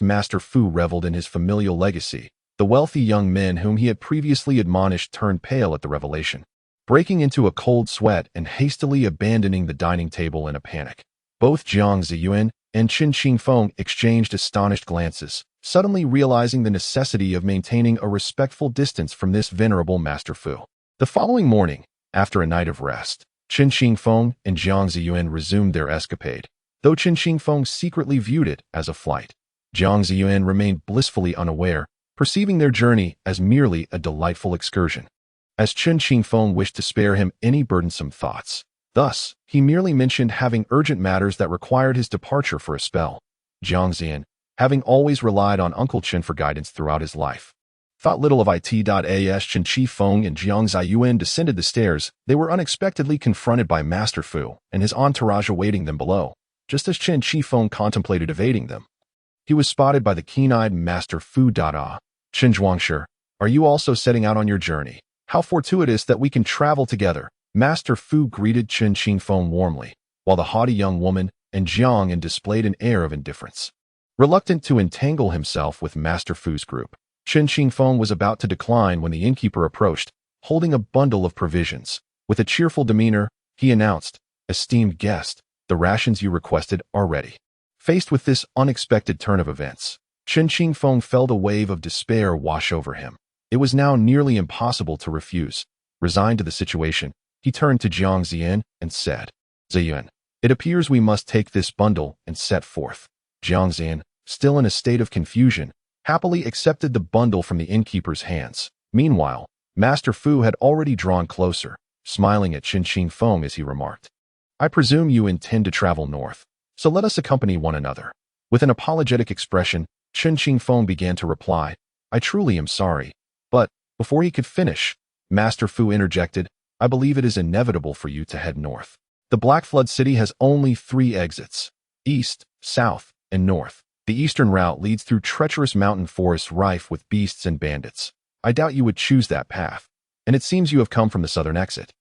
Master Fu reveled in his familial legacy. The wealthy young men whom he had previously admonished turned pale at the revelation, breaking into a cold sweat and hastily abandoning the dining table in a panic. Both Jiang Zaiyuan and Chen Qingfeng exchanged astonished glances, suddenly realizing the necessity of maintaining a respectful distance from this venerable Master Fu. The following morning, after a night of rest, Chen Qingfeng and Jiang Zaiyuan resumed their escapade, though Chen Qingfeng secretly viewed it as a flight. Jiang Zaiyuan remained blissfully unaware, perceiving their journey as merely a delightful excursion, as Chen Qingfeng wished to spare him any burdensome thoughts. Thus, he merely mentioned having urgent matters that required his departure for a spell. Jiang Zaiyuan, having always relied on Uncle Chen for guidance throughout his life, thought little of it. As Chen Qingfeng and Jiang Zaiyuan descended the stairs, they were unexpectedly confronted by Master Fu and his entourage awaiting them below. Just as Chen Qingfeng contemplated evading them, he was spotted by the keen-eyed Master Fu. Chen Zhuangshi, are you also setting out on your journey? How fortuitous that we can travel together." Master Fu greeted Chen Qingfeng warmly, while the haughty young woman and Jiang displayed an air of indifference. Reluctant to entangle himself with Master Fu's group, Chen Qingfeng was about to decline when the innkeeper approached, holding a bundle of provisions. With a cheerful demeanor, he announced, "Esteemed guest, the rations you requested are ready." Faced with this unexpected turn of events, Chen Qingfeng felt a wave of despair wash over him. It was now nearly impossible to refuse. Resigned to the situation, he turned to Jiang Zaiyuan and said, "Zaiyuan, it appears we must take this bundle and set forth." Jiang Zaiyuan, still in a state of confusion, happily accepted the bundle from the innkeeper's hands. Meanwhile, Master Fu had already drawn closer, smiling at Qin Shifeng as he remarked, "I presume you intend to travel north, so let us accompany one another." With an apologetic expression, Qin Shifeng began to reply, "I truly am sorry." But, before he could finish, Master Fu interjected, "I believe it is inevitable for you to head north. The Black Flood City has only 3 exits: east, south, and north. The eastern route leads through treacherous mountain forests rife with beasts and bandits. I doubt you would choose that path, and it seems you have come from the southern exit.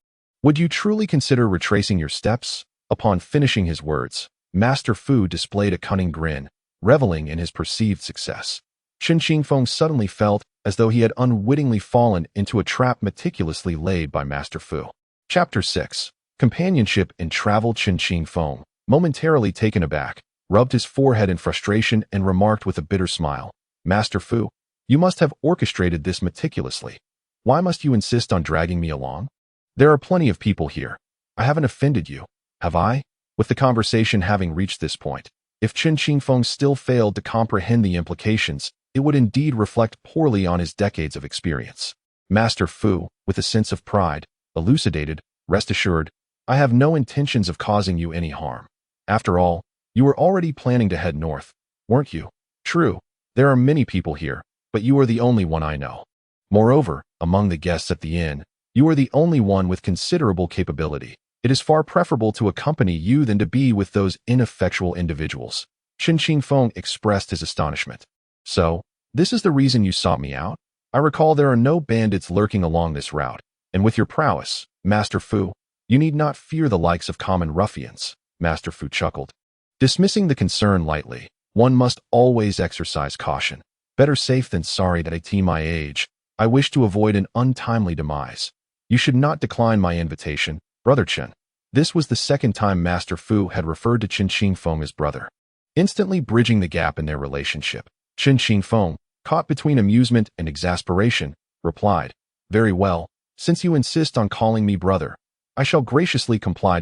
Would you truly consider retracing your steps?" Upon finishing his words, Master Fu displayed a cunning grin, reveling in his perceived success. Qin Shifeng suddenly felt as though he had unwittingly fallen into a trap meticulously laid by Master Fu. Chapter 6. Companionship in Travel. Qin Shifeng, momentarily taken aback, rubbed his forehead in frustration and remarked with a bitter smile, "Master Fu, you must have orchestrated this meticulously. Why must you insist on dragging me along? There are plenty of people here. I haven't offended you, have I?" With the conversation having reached this point, if Qin Shifeng still failed to comprehend the implications, it would indeed reflect poorly on his decades of experience. Master Fu, with a sense of pride, elucidated, "Rest assured, I have no intentions of causing you any harm. After all, you were already planning to head north, weren't you? True, there are many people here, but you are the only one I know. Moreover, among the guests at the inn, you are the only one with considerable capability. It is far preferable to accompany you than to be with those ineffectual individuals." Qin Shifeng expressed his astonishment. "So, this is the reason you sought me out? I recall there are no bandits lurking along this route, and with your prowess, Master Fu, you need not fear the likes of common ruffians." Master Fu chuckled. "Dismissing the concern lightly, one must always exercise caution. Better safe than sorry that at my age, I wish to avoid an untimely demise. You should not decline my invitation, Brother Chen." This was the second time Master Fu had referred to Qin Shifeng as brother. Instantly bridging the gap in their relationship, Qin Shifeng, caught between amusement and exasperation, replied, "Very well, since you insist on calling me brother, I shall graciously comply.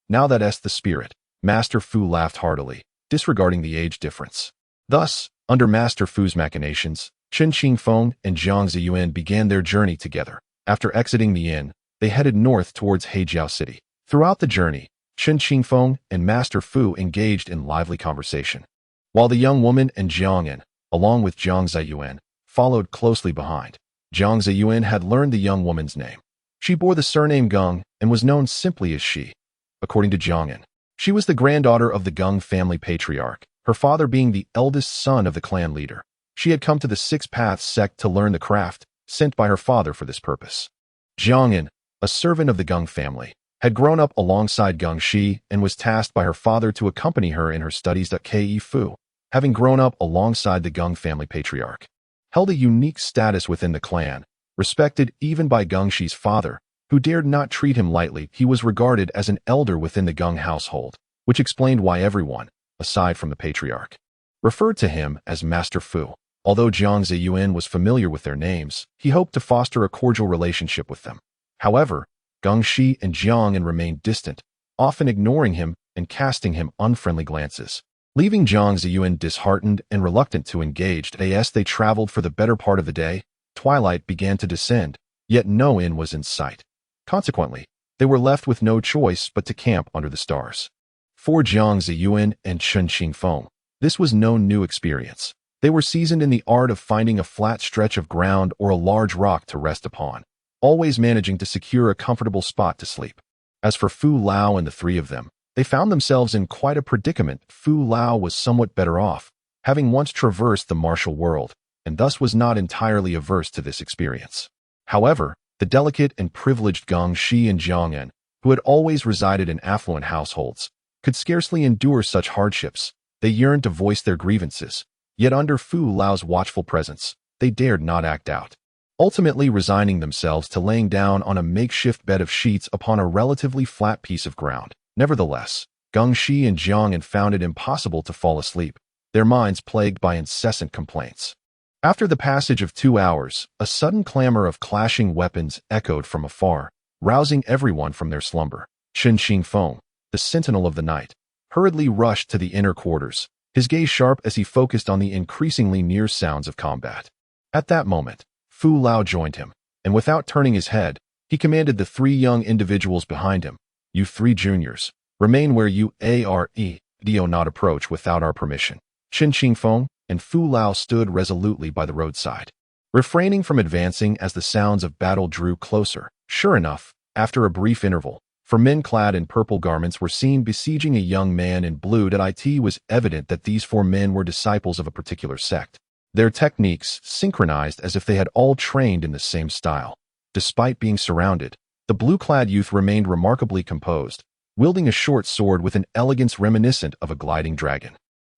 Now that's the spirit." Master Fu laughed heartily, disregarding the age difference. Thus, under Master Fu's machinations, Qin Shifeng and Jiang Zaiyuan began their journey together. After exiting the inn, they headed north towards Heijiao City. Throughout the journey, Qin Shifeng and Master Fu engaged in lively conversation, while the young woman and Jiang An, along with Jiang Zaiyuan, followed closely behind. Jiang Zaiyuan had learned the young woman's name. She bore the surname Geng and was known simply as She. According to Jiang An, she was the granddaughter of the Geng family patriarch, her father being the eldest son of the clan leader. She had come to the Six Paths sect to learn the craft, sent by her father for this purpose. Jiang An, a servant of the Geng family, had grown up alongside Geng Shi and was tasked by her father to accompany her in her studies at Ke Fu. Having grown up alongside the Geng family patriarch, held a unique status within the clan, respected even by Geng Shi's father, who dared not treat him lightly. He was regarded as an elder within the Geng household, which explained why everyone, aside from the patriarch, referred to him as Master Fu. Although Jiang Zaiyuan was familiar with their names, he hoped to foster a cordial relationship with them. However, Geng Shi and Jiang An remained distant, often ignoring him and casting him unfriendly glances. Leaving Jiang Zaiyuan disheartened and reluctant to engage, as they traveled for the better part of the day, twilight began to descend, yet no inn was in sight. Consequently, they were left with no choice but to camp under the stars. For Jiang Zaiyuan and Qin Shifeng, this was no new experience. They were seasoned in the art of finding a flat stretch of ground or a large rock to rest upon, always managing to secure a comfortable spot to sleep. As for Fu Lao and the three of them, they found themselves in quite a predicament. Fu Lao was somewhat better off, having once traversed the martial world, and thus was not entirely averse to this experience. However, the delicate and privileged Geng Shi and Jiang An, who had always resided in affluent households, could scarcely endure such hardships. They yearned to voice their grievances, yet under Fu Lao's watchful presence, they dared not act out, ultimately resigning themselves to laying down on a makeshift bed of sheets upon a relatively flat piece of ground. Nevertheless, Geng Shi and Jiang An found it impossible to fall asleep, their minds plagued by incessant complaints. After the passage of 2 hours, a sudden clamor of clashing weapons echoed from afar, rousing everyone from their slumber. Qin Shifeng, the sentinel of the night, hurriedly rushed to the inner quarters, his gaze sharp as he focused on the increasingly near sounds of combat. At that moment, Fu Lao joined him, and without turning his head, he commanded the three young individuals behind him, "You three juniors, remain where you are. Do not approach without our permission." Qin Qingfeng and Fu Lao stood resolutely by the roadside, refraining from advancing as the sounds of battle drew closer. Sure enough, after a brief interval, four men clad in purple garments were seen besieging a young man in blue. It was evident that these four men were disciples of a particular sect, their techniques synchronized as if they had all trained in the same style. Despite being surrounded, the blue-clad youth remained remarkably composed, wielding a short sword with an elegance reminiscent of a gliding dragon.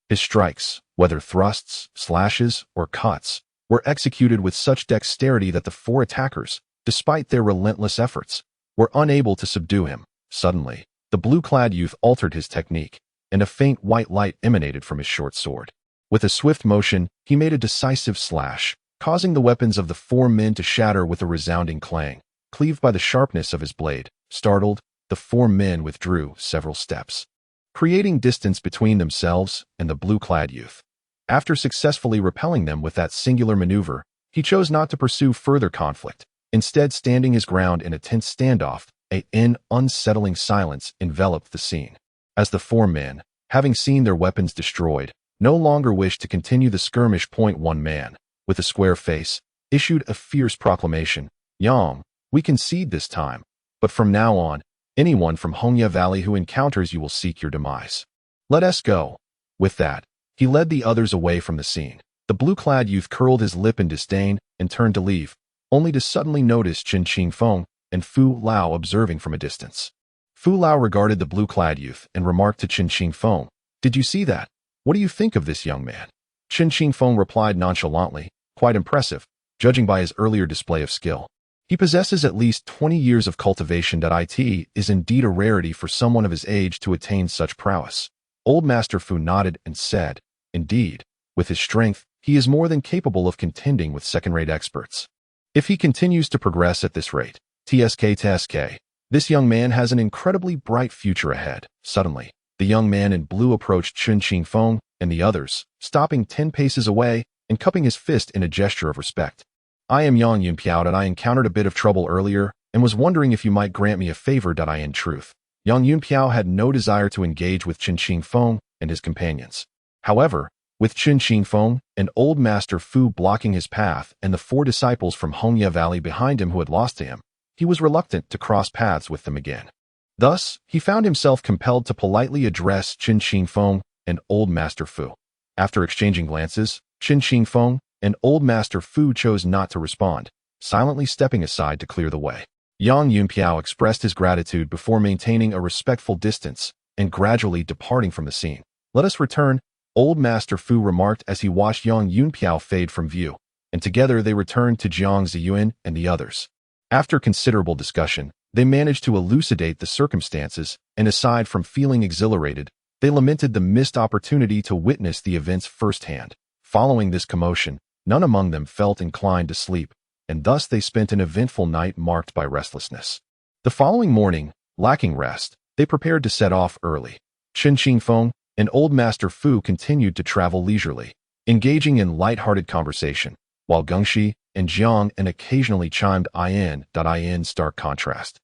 His strikes, whether thrusts, slashes, or cuts, were executed with such dexterity that the four attackers, despite their relentless efforts, were unable to subdue him. Suddenly, the blue-clad youth altered his technique, and a faint white light emanated from his short sword. With a swift motion, he made a decisive slash, causing the weapons of the four men to shatter with a resounding clang. Cleaved by the sharpness of his blade, startled, the four men withdrew several steps, creating distance between themselves and the blue-clad youth. After successfully repelling them with that singular maneuver, he chose not to pursue further conflict, instead standing his ground in a tense standoff. An unsettling silence enveloped the scene, as the four men, having seen their weapons destroyed, no longer wished to continue the skirmish. One man, with a square face, issued a fierce proclamation. "Yang, we concede this time, but from now on, anyone from Hongya Valley who encounters you will seek your demise. Let us go." With that, he led the others away from the scene. The blue-clad youth curled his lip in disdain and turned to leave, only to suddenly notice Qin Qingfeng and Fu Lao observing from a distance. Fu Lao regarded the blue-clad youth and remarked to Qin Qingfeng, "Did you see that? What do you think of this young man?" Qin Qingfeng replied nonchalantly, "Quite impressive, judging by his earlier display of skill. He possesses at least 20 years of cultivation. It is indeed a rarity for someone of his age to attain such prowess." Old Master Fu nodded and said, "Indeed, with his strength, he is more than capable of contending with second-rate experts. If he continues to progress at this rate, TSK, this young man has an incredibly bright future ahead." Suddenly, the young man in blue approached Qin Qingfeng and the others, stopping 10 paces away and cupping his fist in a gesture of respect. "I am Yang Yunpiao, and I encountered a bit of trouble earlier and was wondering if you might grant me a favor. In truth, Yang Yunpiao had no desire to engage with Qin Qingfeng and his companions. However, with Qin Qingfeng and Old Master Fu blocking his path and the four disciples from Hongya Valley behind him who had lost to him, he was reluctant to cross paths with them again. Thus, he found himself compelled to politely address Qin Qingfeng and Old Master Fu. After exchanging glances, Qin Qingfeng and Old Master Fu chose not to respond, silently stepping aside to clear the way. Yang Yunpiao expressed his gratitude before maintaining a respectful distance and gradually departing from the scene. "Let us return," Old Master Fu remarked as he watched Yang Yunpiao fade from view, and together they returned to Jiang Zaiyuan and the others. After considerable discussion, they managed to elucidate the circumstances, and aside from feeling exhilarated, they lamented the missed opportunity to witness the events firsthand. Following this commotion, none among them felt inclined to sleep, and thus they spent an eventful night marked by restlessness. The following morning, lacking rest, they prepared to set off early. Qin Qingfeng and Old Master Fu continued to travel leisurely, engaging in light-hearted conversation, while Gengshi and Jiang occasionally chimed in stark contrast.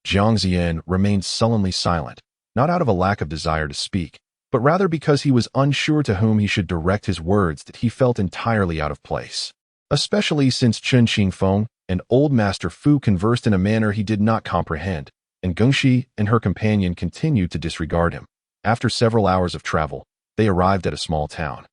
Jiang Zaiyuan remained sullenly silent, not out of a lack of desire to speak, but rather because he was unsure to whom he should direct his words that he felt entirely out of place, especially since Qin Qingfeng and Old Master Fu conversed in a manner he did not comprehend, and Gengshi and her companion continued to disregard him. After several hours of travel, they arrived at a small town,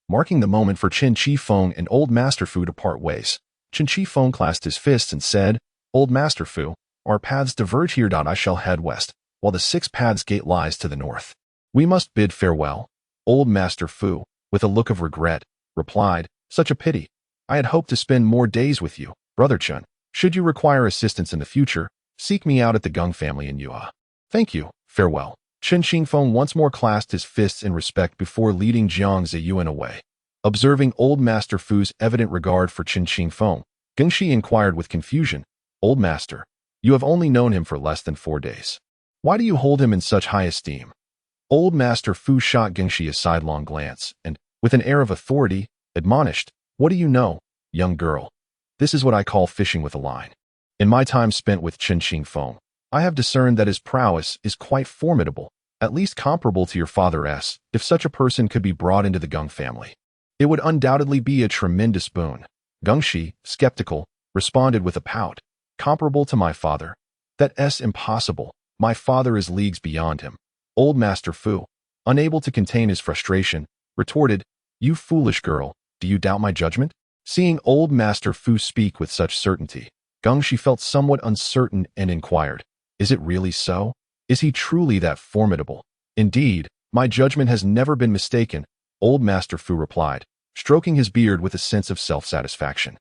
marking the moment for Qin Qingfeng and Old Master Fu to part ways. Qin Qingfeng clasped his fists and said, "Old Master Fu, our paths diverge here. I shall head west, while the 6 Paths Gate lies to the north. We must bid farewell." Old Master Fu, with a look of regret, replied, "Such a pity. I had hoped to spend more days with you, Brother Chen. Should you require assistance in the future, seek me out at the Gung family in Yua. Thank you, farewell." Qin Qingfeng once more clasped his fists in respect before leading Jiang Zaiyuan away. Observing Old Master Fu's evident regard for Qin Qingfeng, Gengshi inquired with confusion, "Old Master, you have only known him for less than 4 days. Why do you hold him in such high esteem?" Old Master Fu shot Gengshi a sidelong glance and, with an air of authority, admonished, "What do you know, young girl? This is what I call fishing with a line. In my time spent with Chen Qingfeng, I have discerned that his prowess is quite formidable, at least comparable to your father's, if such a person could be brought into the Gung family. It would undoubtedly be a tremendous boon." Gengshi, skeptical, responded with a pout, "Comparable to my father? That's impossible. My father is leagues beyond him." Old Master Fu, unable to contain his frustration, retorted, "You foolish girl, do you doubt my judgment?" Seeing Old Master Fu speak with such certainty, Gengshi felt somewhat uncertain and inquired, "Is it really so? Is he truly that formidable?" "Indeed, my judgment has never been mistaken," Old Master Fu replied, stroking his beard with a sense of self-satisfaction.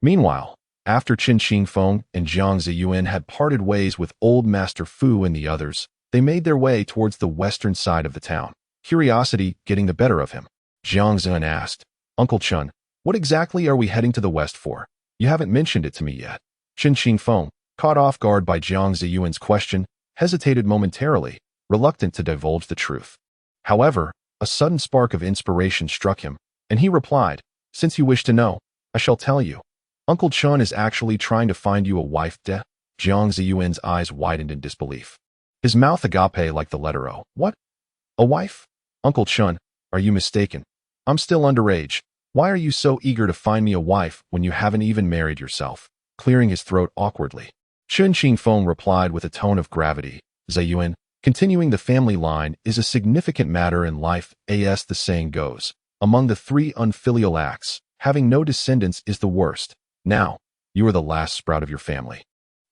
Meanwhile, after Chen Qingfeng and Jiang Zaiyuan had parted ways with Old Master Fu and the others, they made their way towards the western side of the town, curiosity getting the better of him. Jiang Zaiyuan asked, "Uncle Chen, what exactly are we heading to the west for? You haven't mentioned it to me yet." Chen Qingfeng, caught off guard by Jiang Zaiyuan's question, hesitated momentarily, reluctant to divulge the truth. However, a sudden spark of inspiration struck him, and he replied, "Since you wish to know, I shall tell you. Uncle Chen is actually trying to find you a wife." Jiang Zaiyuan's eyes widened in disbelief. His mouth agape like the letter O. "What? A wife? Uncle Chen, are you mistaken? I'm still underage. Why are you so eager to find me a wife when you haven't even married yourself?" Clearing his throat awkwardly, Chen Qingfeng replied with a tone of gravity, "Zaiyuan, continuing the family line is a significant matter in life, as the saying goes. Among the three unfilial acts, having no descendants is the worst. Now, you are the last sprout of your family.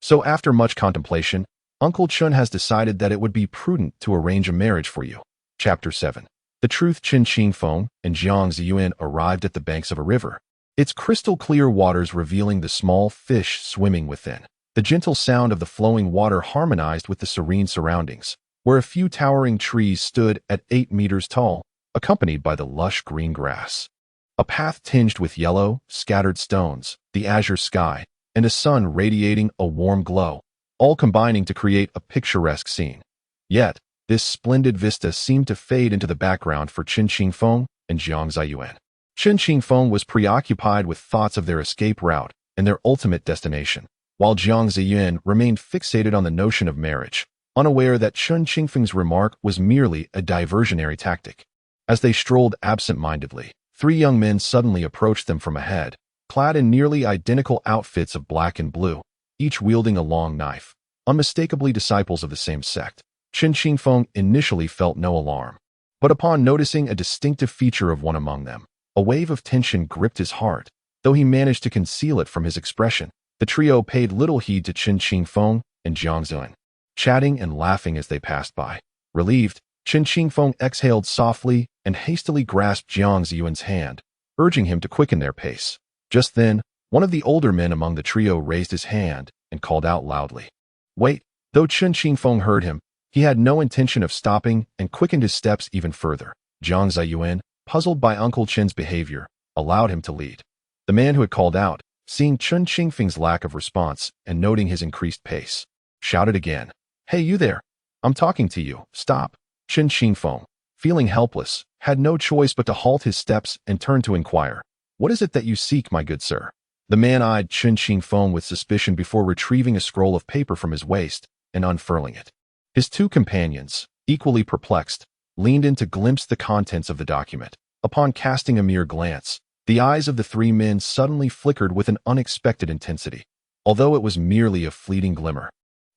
So after much contemplation, Uncle Chen has decided that it would be prudent to arrange a marriage for you." Chapter 7. The truth. Chen Qingfeng and Jiang Zaiyuan arrived at the banks of a river, its crystal-clear waters revealing the small fish swimming within. The gentle sound of the flowing water harmonized with the serene surroundings, where a few towering trees stood at 8 meters tall, accompanied by the lush green grass. A path tinged with yellow, scattered stones, the azure sky, and a sun radiating a warm glow, all combining to create a picturesque scene. Yet, this splendid vista seemed to fade into the background for Chen Qingfeng and Jiang Zaiyuan. Chen Qingfeng was preoccupied with thoughts of their escape route and their ultimate destination, while Jiang Zaiyuan remained fixated on the notion of marriage, unaware that Chen Qingfeng's remark was merely a diversionary tactic. As they strolled absent-mindedly, 3 young men suddenly approached them from ahead, clad in nearly identical outfits of black and blue, each wielding a long knife, unmistakably disciples of the same sect. Chen Qingfeng initially felt no alarm, but upon noticing a distinctive feature of one among them, a wave of tension gripped his heart. Though he managed to conceal it from his expression, the trio paid little heed to Chen Qingfeng and Jiang Zaiyuan, chatting and laughing as they passed by. Relieved, Chen Qingfeng exhaled softly and hastily grasped Jiang Zaiyuan's hand, urging him to quicken their pace. Just then, one of the older men among the trio raised his hand and called out loudly, "Wait!" Though Chen Qingfeng heard him, he had no intention of stopping and quickened his steps even further. Jiang Zaiyuan, puzzled by Uncle Chen's behavior, allowed him to lead. The man who had called out, seeing Chen Qingfeng's lack of response and noting his increased pace, shouted again, "Hey, you there! I'm talking to you, stop!" Chen Qingfeng, feeling helpless, had no choice but to halt his steps and turn to inquire, "What is it that you seek, my good sir?" The man eyed Chen Qingfeng with suspicion before retrieving a scroll of paper from his waist and unfurling it. His 2 companions, equally perplexed, leaned in to glimpse the contents of the document. Upon casting a mere glance, the eyes of the 3 men suddenly flickered with an unexpected intensity, although it was merely a fleeting glimmer.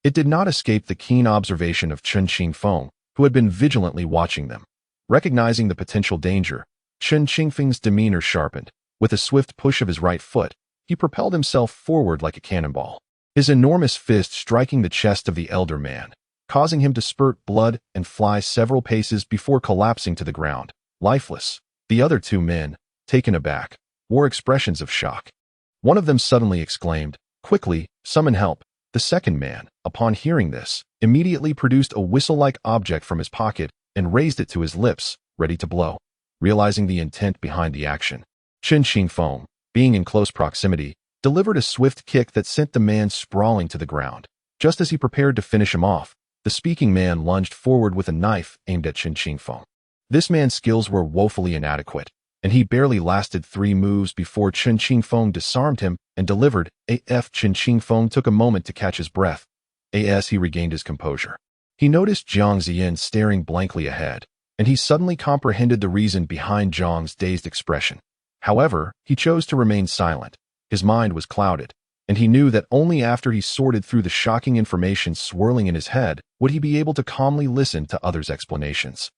It did not escape the keen observation of Chen Qingfeng, who had been vigilantly watching them. Recognizing the potential danger, Chen Qingfeng's demeanor sharpened. With a swift push of his right foot, he propelled himself forward like a cannonball, his enormous fist striking the chest of the elder man, causing him to spurt blood and fly several paces before collapsing to the ground, lifeless. The other 2 men, taken aback, wore expressions of shock. One of them suddenly exclaimed, "Quickly, summon help." The second man, upon hearing this, immediately produced a whistle-like object from his pocket and raised it to his lips, ready to blow. Realizing the intent behind the action, Chen Qingfeng, being in close proximity, delivered a swift kick that sent the man sprawling to the ground. Just as he prepared to finish him off, The speaking man lunged forward with a knife aimed at Chen Qingfeng. This man's skills were woefully inadequate, and he barely lasted 3 moves before Chen Qingfeng disarmed him and delivered AF. Chen Qingfeng took a moment to catch his breath. As he regained his composure, he noticed Jiang Zaiyuan staring blankly ahead, and he suddenly comprehended the reason behind Jiang's dazed expression. However, he chose to remain silent. His mind was clouded, and he knew that only after he sorted through the shocking information swirling in his head would he be able to calmly listen to others' explanations.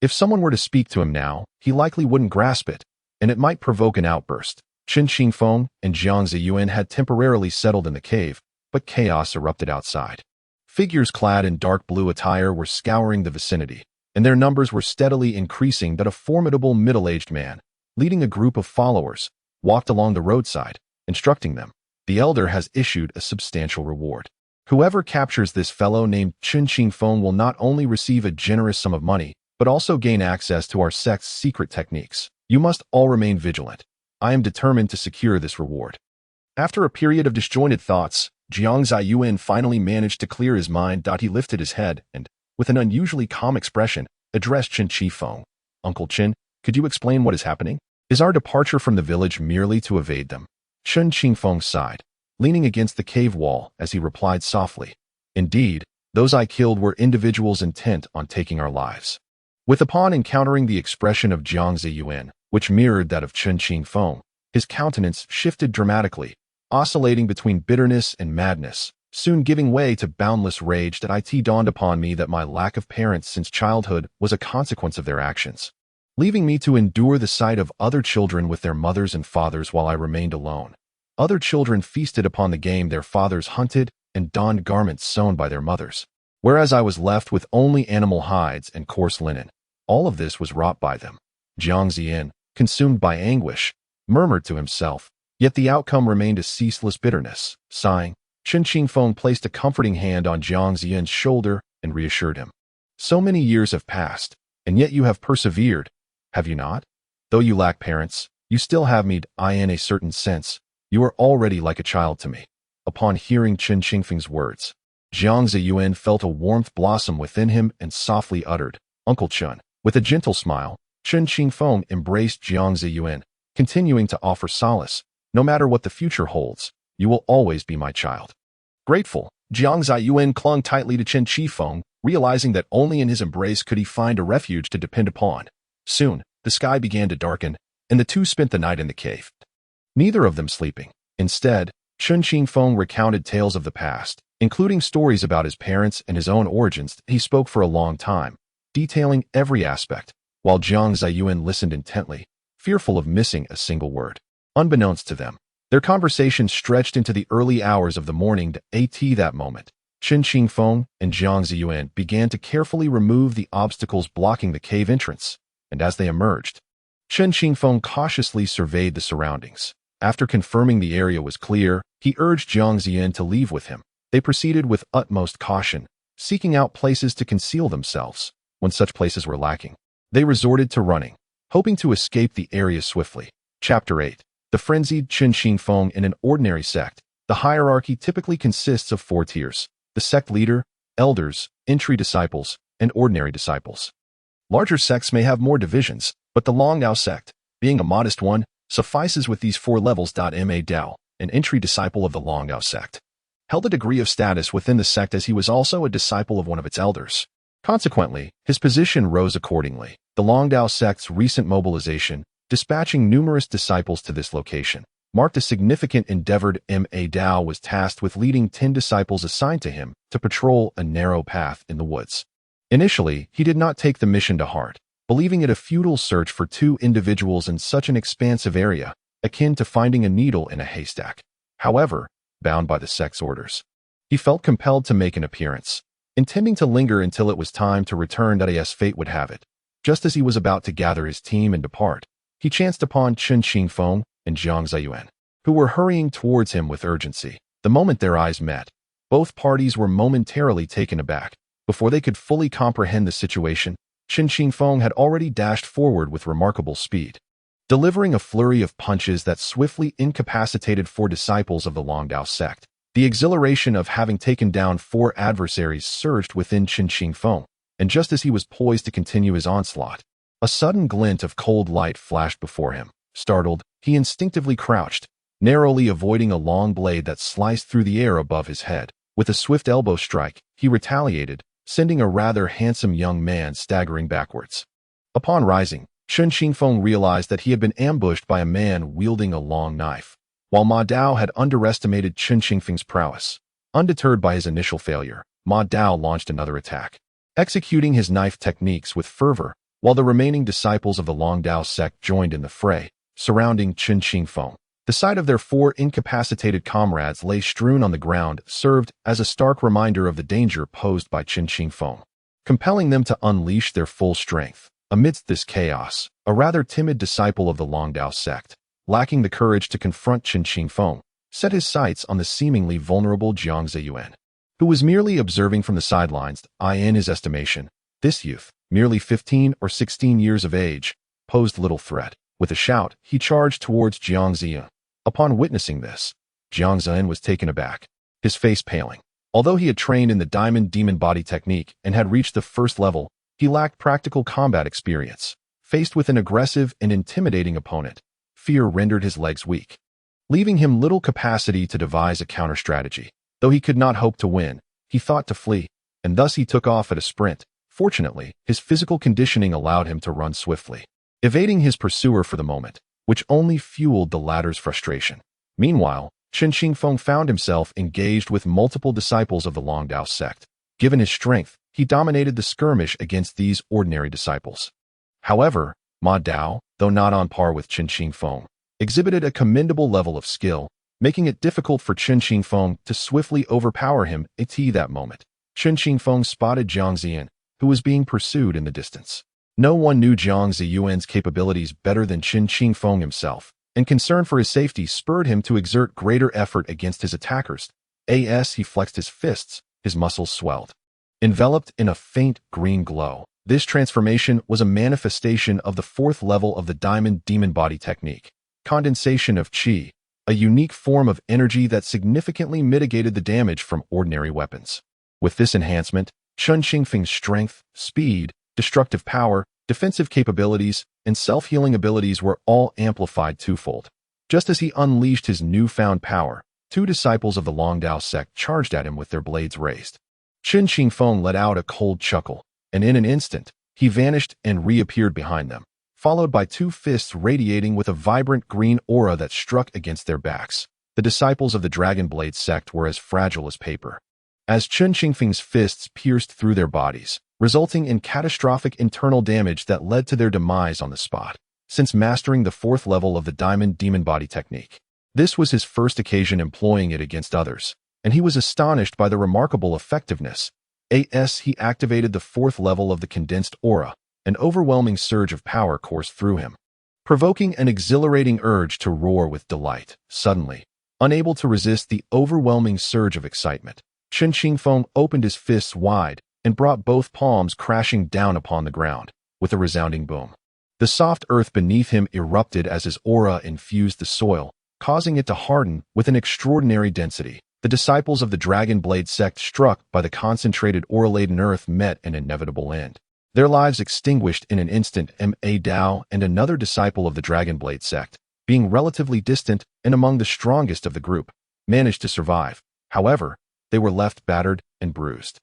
If someone were to speak to him now, he likely wouldn't grasp it, and it might provoke an outburst. Chen Qingfeng and Jiang Zaiyuan had temporarily settled in the cave, but chaos erupted outside. Figures clad in dark blue attire were scouring the vicinity, and their numbers were steadily increasing. That a formidable middle-aged man, leading a group of followers, walked along the roadside, instructing them. The elder has issued a substantial reward. Whoever captures this fellow named Chen Qingfeng will not only receive a generous sum of money, but also gain access to our sect's secret techniques. You must all remain vigilant. I am determined to secure this reward. After a period of disjointed thoughts, Jiang Zaiyuan finally managed to clear his mind. He lifted his head and, with an unusually calm expression, addressed Chen Qingfeng. Uncle Chen, could you explain what is happening? Is our departure from the village merely to evade them? Chen Qingfeng sighed, leaning against the cave wall as he replied softly. Indeed, those I killed were individuals intent on taking our lives. Upon encountering the expression of Jiang Zaiyuan, which mirrored that of Chen Qingfeng, his countenance shifted dramatically, oscillating between bitterness and madness, soon giving way to boundless rage. It dawned upon me that my lack of parents since childhood was a consequence of their actions, leaving me to endure the sight of other children with their mothers and fathers while I remained alone. Other children feasted upon the game their fathers hunted and donned garments sewn by their mothers, whereas I was left with only animal hides and coarse linen. All of this was wrought by them. Jiang Zaiyuan, consumed by anguish, murmured to himself, yet the outcome remained a ceaseless bitterness. Sighing, Chen Qingfeng placed a comforting hand on Jiang Zaiyuan's shoulder and reassured him. So many years have passed, and yet you have persevered, have you not? Though you lack parents, you still have me. In a certain sense, you are already like a child to me. Upon hearing Chen Qingfeng's words, Jiang Zaiyuan felt a warmth blossom within him and softly uttered, Uncle Chen. With a gentle smile, Chen Qingfeng embraced Jiang Zaiyuan, continuing to offer solace. No matter what the future holds, you will always be my child. Grateful, Jiang Zaiyuan clung tightly to Chen Qingfeng, realizing that only in his embrace could he find a refuge to depend upon. Soon, the sky began to darken, and the two spent the night in the cave, neither of them sleeping. Instead, Chen Qingfeng recounted tales of the past, including stories about his parents and his own origins. He spoke for a long time, detailing every aspect, while Jiang Zaiyuan listened intently, fearful of missing a single word. Unbeknownst to them, their conversation stretched into the early hours of the morning. At that moment, Chen Qingfeng and Jiang Zaiyuan began to carefully remove the obstacles blocking the cave entrance, and as they emerged, Chen Qingfeng cautiously surveyed the surroundings. After confirming the area was clear, he urged Jiang Zaiyuan to leave with him. They proceeded with utmost caution, seeking out places to conceal themselves. When such places were lacking, they resorted to running, hoping to escape the area swiftly. Chapter 8. The frenzied Chen Qingfeng in an ordinary sect. The hierarchy typically consists of 4 tiers: the sect leader, elders, entry disciples, and ordinary disciples. Larger sects may have more divisions, but the Longdao sect, being a modest one, suffices with these 4 levels. Ma Dao, an entry disciple of the Longdao sect, held a degree of status within the sect as he was also a disciple of one of its elders. Consequently, his position rose accordingly. The Longdao sect's recent mobilization, dispatching numerous disciples to this location, marked a significant endeavor. Ma Dao was tasked with leading 10 disciples assigned to him to patrol a narrow path in the woods. Initially, he did not take the mission to heart, believing it a futile search for 2 individuals in such an expansive area, akin to finding a needle in a haystack. However, bound by the sect's orders, he felt compelled to make an appearance, intending to linger until it was time to return. As fate would have it, just as he was about to gather his team and depart, he chanced upon Chen Qingfeng and Jiang Zaiyuan, who were hurrying towards him with urgency. The moment their eyes met, both parties were momentarily taken aback. Before they could fully comprehend the situation, Chen Qingfeng had already dashed forward with remarkable speed, delivering a flurry of punches that swiftly incapacitated 4 disciples of the Longdao sect. The exhilaration of having taken down 4 adversaries surged within Chen Xingfeng, and just as he was poised to continue his onslaught, a sudden glint of cold light flashed before him. Startled, he instinctively crouched, narrowly avoiding a long blade that sliced through the air above his head. With a swift elbow strike, he retaliated, sending a rather handsome young man staggering backwards. Upon rising, Chen Xingfeng realized that he had been ambushed by a man wielding a long knife. While Ma Dao had underestimated Chen Xingfeng's prowess, undeterred by his initial failure, Ma Dao launched another attack, executing his knife techniques with fervor, while the remaining disciples of the Long Dao sect joined in the fray, surrounding Chen Xingfeng. The sight of their 4 incapacitated comrades lay strewn on the ground served as a stark reminder of the danger posed by Chen Xingfeng, compelling them to unleash their full strength. Amidst this chaos, a rather timid disciple of the Long Dao sect, lacking the courage to confront Chen Xingfeng, set his sights on the seemingly vulnerable Jiang Zaiyuan, who was merely observing from the sidelines. In his estimation, this youth, merely 15 or 16 years of age, posed little threat. With a shout, he charged towards Jiang Zaiyuan. Upon witnessing this, Jiang Zaiyuan was taken aback, his face paling. Although he had trained in the Diamond Demon Body technique and had reached the 1st level, he lacked practical combat experience. Faced with an aggressive and intimidating opponent, fear rendered his legs weak, leaving him little capacity to devise a counter-strategy. Though he could not hope to win, he thought to flee, and thus he took off at a sprint. Fortunately, his physical conditioning allowed him to run swiftly, evading his pursuer for the moment, which only fueled the latter's frustration. Meanwhile, Chen Xingfeng found himself engaged with multiple disciples of the Long Dao sect. Given his strength, he dominated the skirmish against these ordinary disciples. However, Ma Dao, though not on par with Chen Xingfeng, exhibited a commendable level of skill, making it difficult for Chen Xingfeng to swiftly overpower him. At that moment, Chen Xingfeng spotted Jiang Zaiyuan, who was being pursued in the distance. No one knew Jiang Zaiyuan's capabilities better than Chen Xingfeng himself, and concern for his safety spurred him to exert greater effort against his attackers. As he flexed his fists, his muscles swelled, enveloped in a faint green glow. This transformation was a manifestation of the 4th level of the Diamond Demon Body technique, condensation of qi, a unique form of energy that significantly mitigated the damage from ordinary weapons. With this enhancement, Chen Xingfeng's strength, speed, destructive power, defensive capabilities, and self-healing abilities were all amplified twofold. Just as he unleashed his newfound power, 2 disciples of the Long Dao sect charged at him with their blades raised. Chen Xingfeng let out a cold chuckle, and in an instant, he vanished and reappeared behind them, followed by 2 fists radiating with a vibrant green aura that struck against their backs. The disciples of the Dragon Blade sect were as fragile as paper, as Chen Xingfeng's fists pierced through their bodies, resulting in catastrophic internal damage that led to their demise on the spot. Since mastering the 4th level of the Diamond Demon Body technique, this was his first occasion employing it against others, and he was astonished by the remarkable effectiveness. As he activated the 4th level of the condensed aura, an overwhelming surge of power coursed through him, provoking an exhilarating urge to roar with delight. Suddenly, unable to resist the overwhelming surge of excitement, Chen Xingfeng opened his fists wide and brought both palms crashing down upon the ground, with a resounding boom. The soft earth beneath him erupted as his aura infused the soil, causing it to harden with an extraordinary density. The disciples of the Dragon Blade sect, struck by the concentrated aura-laden earth, met an inevitable end. Their lives extinguished in an instant. Ma Dao and another disciple of the Dragon Blade sect, being relatively distant and among the strongest of the group, managed to survive. However, they were left battered and bruised.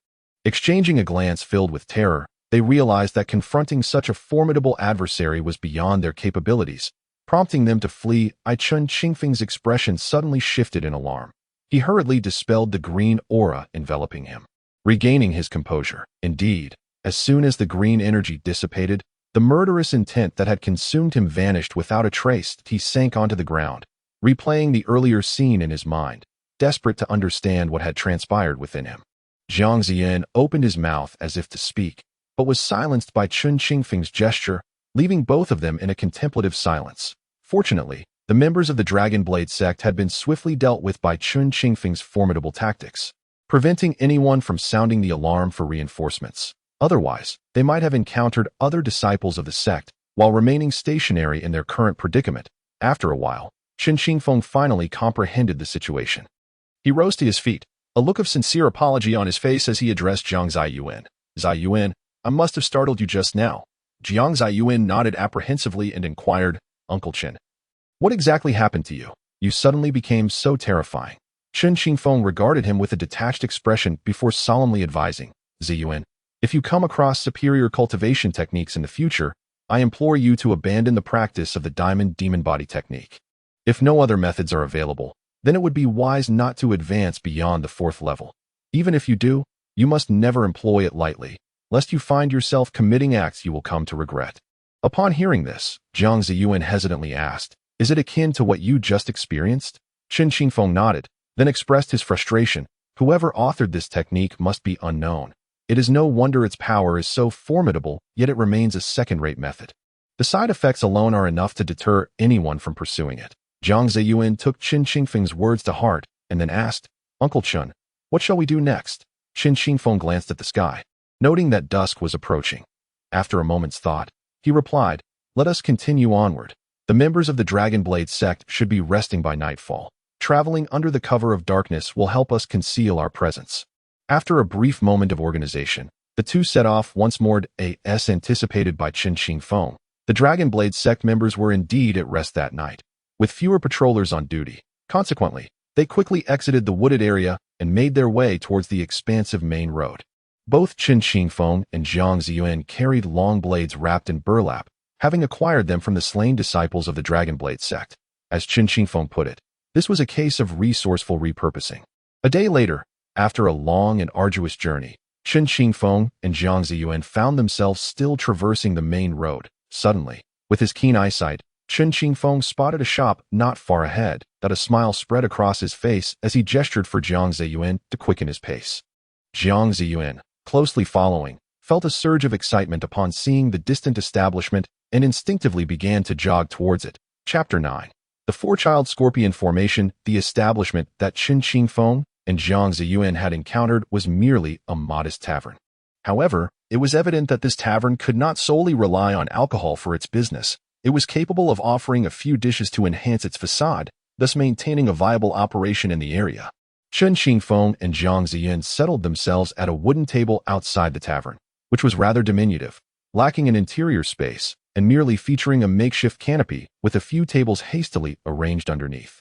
Exchanging a glance filled with terror, they realized that confronting such a formidable adversary was beyond their capabilities, prompting them to flee. Chen Xingfeng's expression suddenly shifted in alarm. He hurriedly dispelled the green aura enveloping him, regaining his composure. Indeed, as soon as the green energy dissipated, the murderous intent that had consumed him vanished without a trace. He sank onto the ground, replaying the earlier scene in his mind, desperate to understand what had transpired within him. Jiang Zaiyuan opened his mouth as if to speak, but was silenced by Chen Xingfeng's gesture, leaving both of them in a contemplative silence. Fortunately, the members of the Dragon Blade sect had been swiftly dealt with by Chen Xingfeng's formidable tactics, preventing anyone from sounding the alarm for reinforcements. Otherwise, they might have encountered other disciples of the sect while remaining stationary in their current predicament. After a while, Chen Xingfeng finally comprehended the situation. He rose to his feet, a look of sincere apology on his face as he addressed Jiang Zaiyuan. Zaiyuan, I must have startled you just now. Jiang Zaiyuan nodded apprehensively and inquired, Uncle Chen, what exactly happened to you? You suddenly became so terrifying. Chen Qingfeng regarded him with a detached expression before solemnly advising, Zaiyuan, if you come across superior cultivation techniques in the future, I implore you to abandon the practice of the diamond demon body technique. If no other methods are available, then it would be wise not to advance beyond the 4th level. Even if you do, you must never employ it lightly, lest you find yourself committing acts you will come to regret. Upon hearing this, Jiang Zaiyuan hesitantly asked, is it akin to what you just experienced? Chen Qingfeng nodded, then expressed his frustration. Whoever authored this technique must be unknown. It is no wonder its power is so formidable, yet it remains a second-rate method. The side effects alone are enough to deter anyone from pursuing it. Jiang Zaiyuan took Chen Qingfeng's words to heart and then asked, Uncle Chen, what shall we do next? Chen Qingfeng glanced at the sky, noting that dusk was approaching. After a moment's thought, he replied, let us continue onward. The members of the Dragon Blade sect should be resting by nightfall. Traveling under the cover of darkness will help us conceal our presence. After a brief moment of organization, the two set off once more as anticipated by Chen Qingfeng. The Dragon Blade sect members were indeed at rest that night, with fewer patrollers on duty. Consequently, they quickly exited the wooded area and made their way towards the expansive main road. Both Chen Qingfeng and Jiang Zaiyuan carried long blades wrapped in burlap, having acquired them from the slain disciples of the Dragon Blade sect. As Chen Qingfeng put it, this was a case of resourceful repurposing. A day later, after a long and arduous journey, Chen Qingfeng and Jiang Zaiyuan found themselves still traversing the main road. Suddenly, with his keen eyesight, Chen Qingfeng spotted a shop not far ahead, that a smile spread across his face as he gestured for Jiang Zaiyuan to quicken his pace. Jiang Zaiyuan, closely following, felt a surge of excitement upon seeing the distant establishment and instinctively began to jog towards it. Chapter 9. The four-child scorpion formation. The establishment that Chen Qingfeng and Jiang Zaiyuan had encountered was merely a modest tavern. However, it was evident that this tavern could not solely rely on alcohol for its business. It was capable of offering a few dishes to enhance its facade, thus maintaining a viable operation in the area. Chen Qingfeng and Jiang Zaiyuan settled themselves at a wooden table outside the tavern, which was rather diminutive, lacking an interior space, and merely featuring a makeshift canopy with a few tables hastily arranged underneath.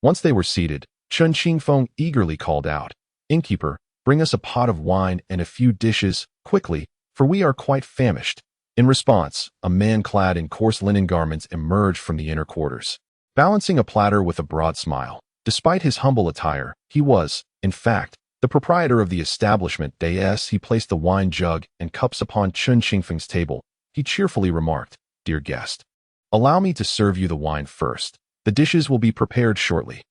Once they were seated, Chen Qingfeng eagerly called out, Innkeeper, bring us a pot of wine and a few dishes, quickly, for we are quite famished. In response, a man clad in coarse linen garments emerged from the inner quarters, balancing a platter with a broad smile. Despite his humble attire, he was, in fact, the proprietor of the establishment. As he placed the wine jug and cups upon Chen Qingfeng's table, he cheerfully remarked, Dear guest, allow me to serve you the wine first. The dishes will be prepared shortly.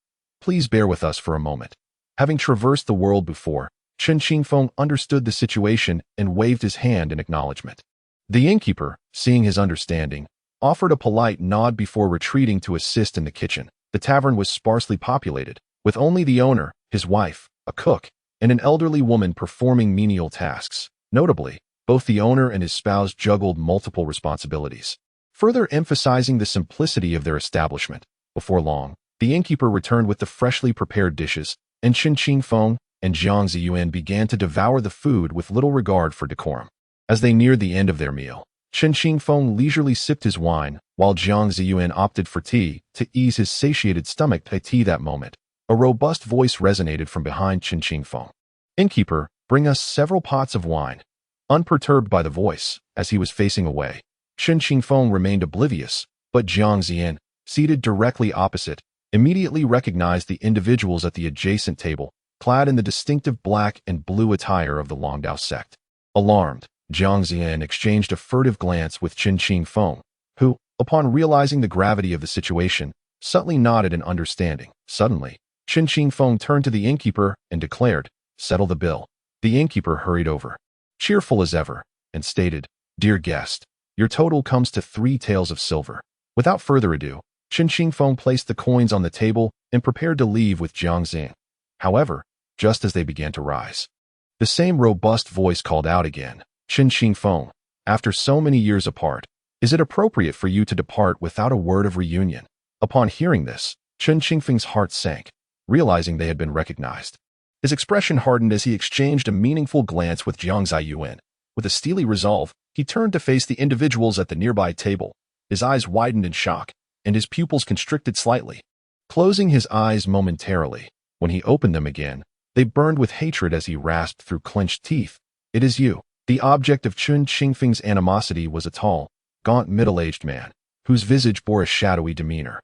Please bear with us for a moment. Having traversed the world before, Chen Qingfeng understood the situation and waved his hand in acknowledgement. The innkeeper, seeing his understanding, offered a polite nod before retreating to assist in the kitchen. The tavern was sparsely populated, with only the owner, his wife, a cook, and an elderly woman performing menial tasks. Notably, both the owner and his spouse juggled multiple responsibilities, further emphasizing the simplicity of their establishment. Before long, the innkeeper returned with the freshly prepared dishes, and Chen Qingfeng and Jiang Zaiyuan began to devour the food with little regard for decorum. As they neared the end of their meal, Chen Qingfeng leisurely sipped his wine, while Jiang Zaiyuan opted for tea to ease his satiated stomach. Tea that moment, a robust voice resonated from behind Chen Qingfeng. Innkeeper, bring us several pots of wine. Unperturbed by the voice, as he was facing away, Chen Qingfeng remained oblivious, but Jiang Zaiyuan, seated directly opposite, immediately recognized the individuals at the adjacent table, clad in the distinctive black and blue attire of the Longdao sect. Alarmed, Jiang Zaiyuan exchanged a furtive glance with Chen Qingfeng, who, upon realizing the gravity of the situation, subtly nodded in understanding. Suddenly, Chen Qingfeng turned to the innkeeper and declared, Settle the bill. The innkeeper hurried over, cheerful as ever, and stated, Dear guest, your total comes to 3 taels of silver. Without further ado, Chen Qingfeng placed the coins on the table and prepared to leave with Jiang Zaiyuan. However, just as they began to rise, the same robust voice called out again, Chen Qingfeng, after so many years apart, is it appropriate for you to depart without a word of reunion? Upon hearing this, Chen Qingfeng's heart sank. realizing they had been recognized. His expression hardened as he exchanged a meaningful glance with Jiang Zaiyuan. With a steely resolve, he turned to face the individuals at the nearby table. His eyes widened in shock, and his pupils constricted slightly. Closing his eyes momentarily, when he opened them again, they burned with hatred as he rasped through clenched teeth. "It is you." The object of Chen Qingfeng's animosity was a tall, gaunt middle-aged man, whose visage bore a shadowy demeanor.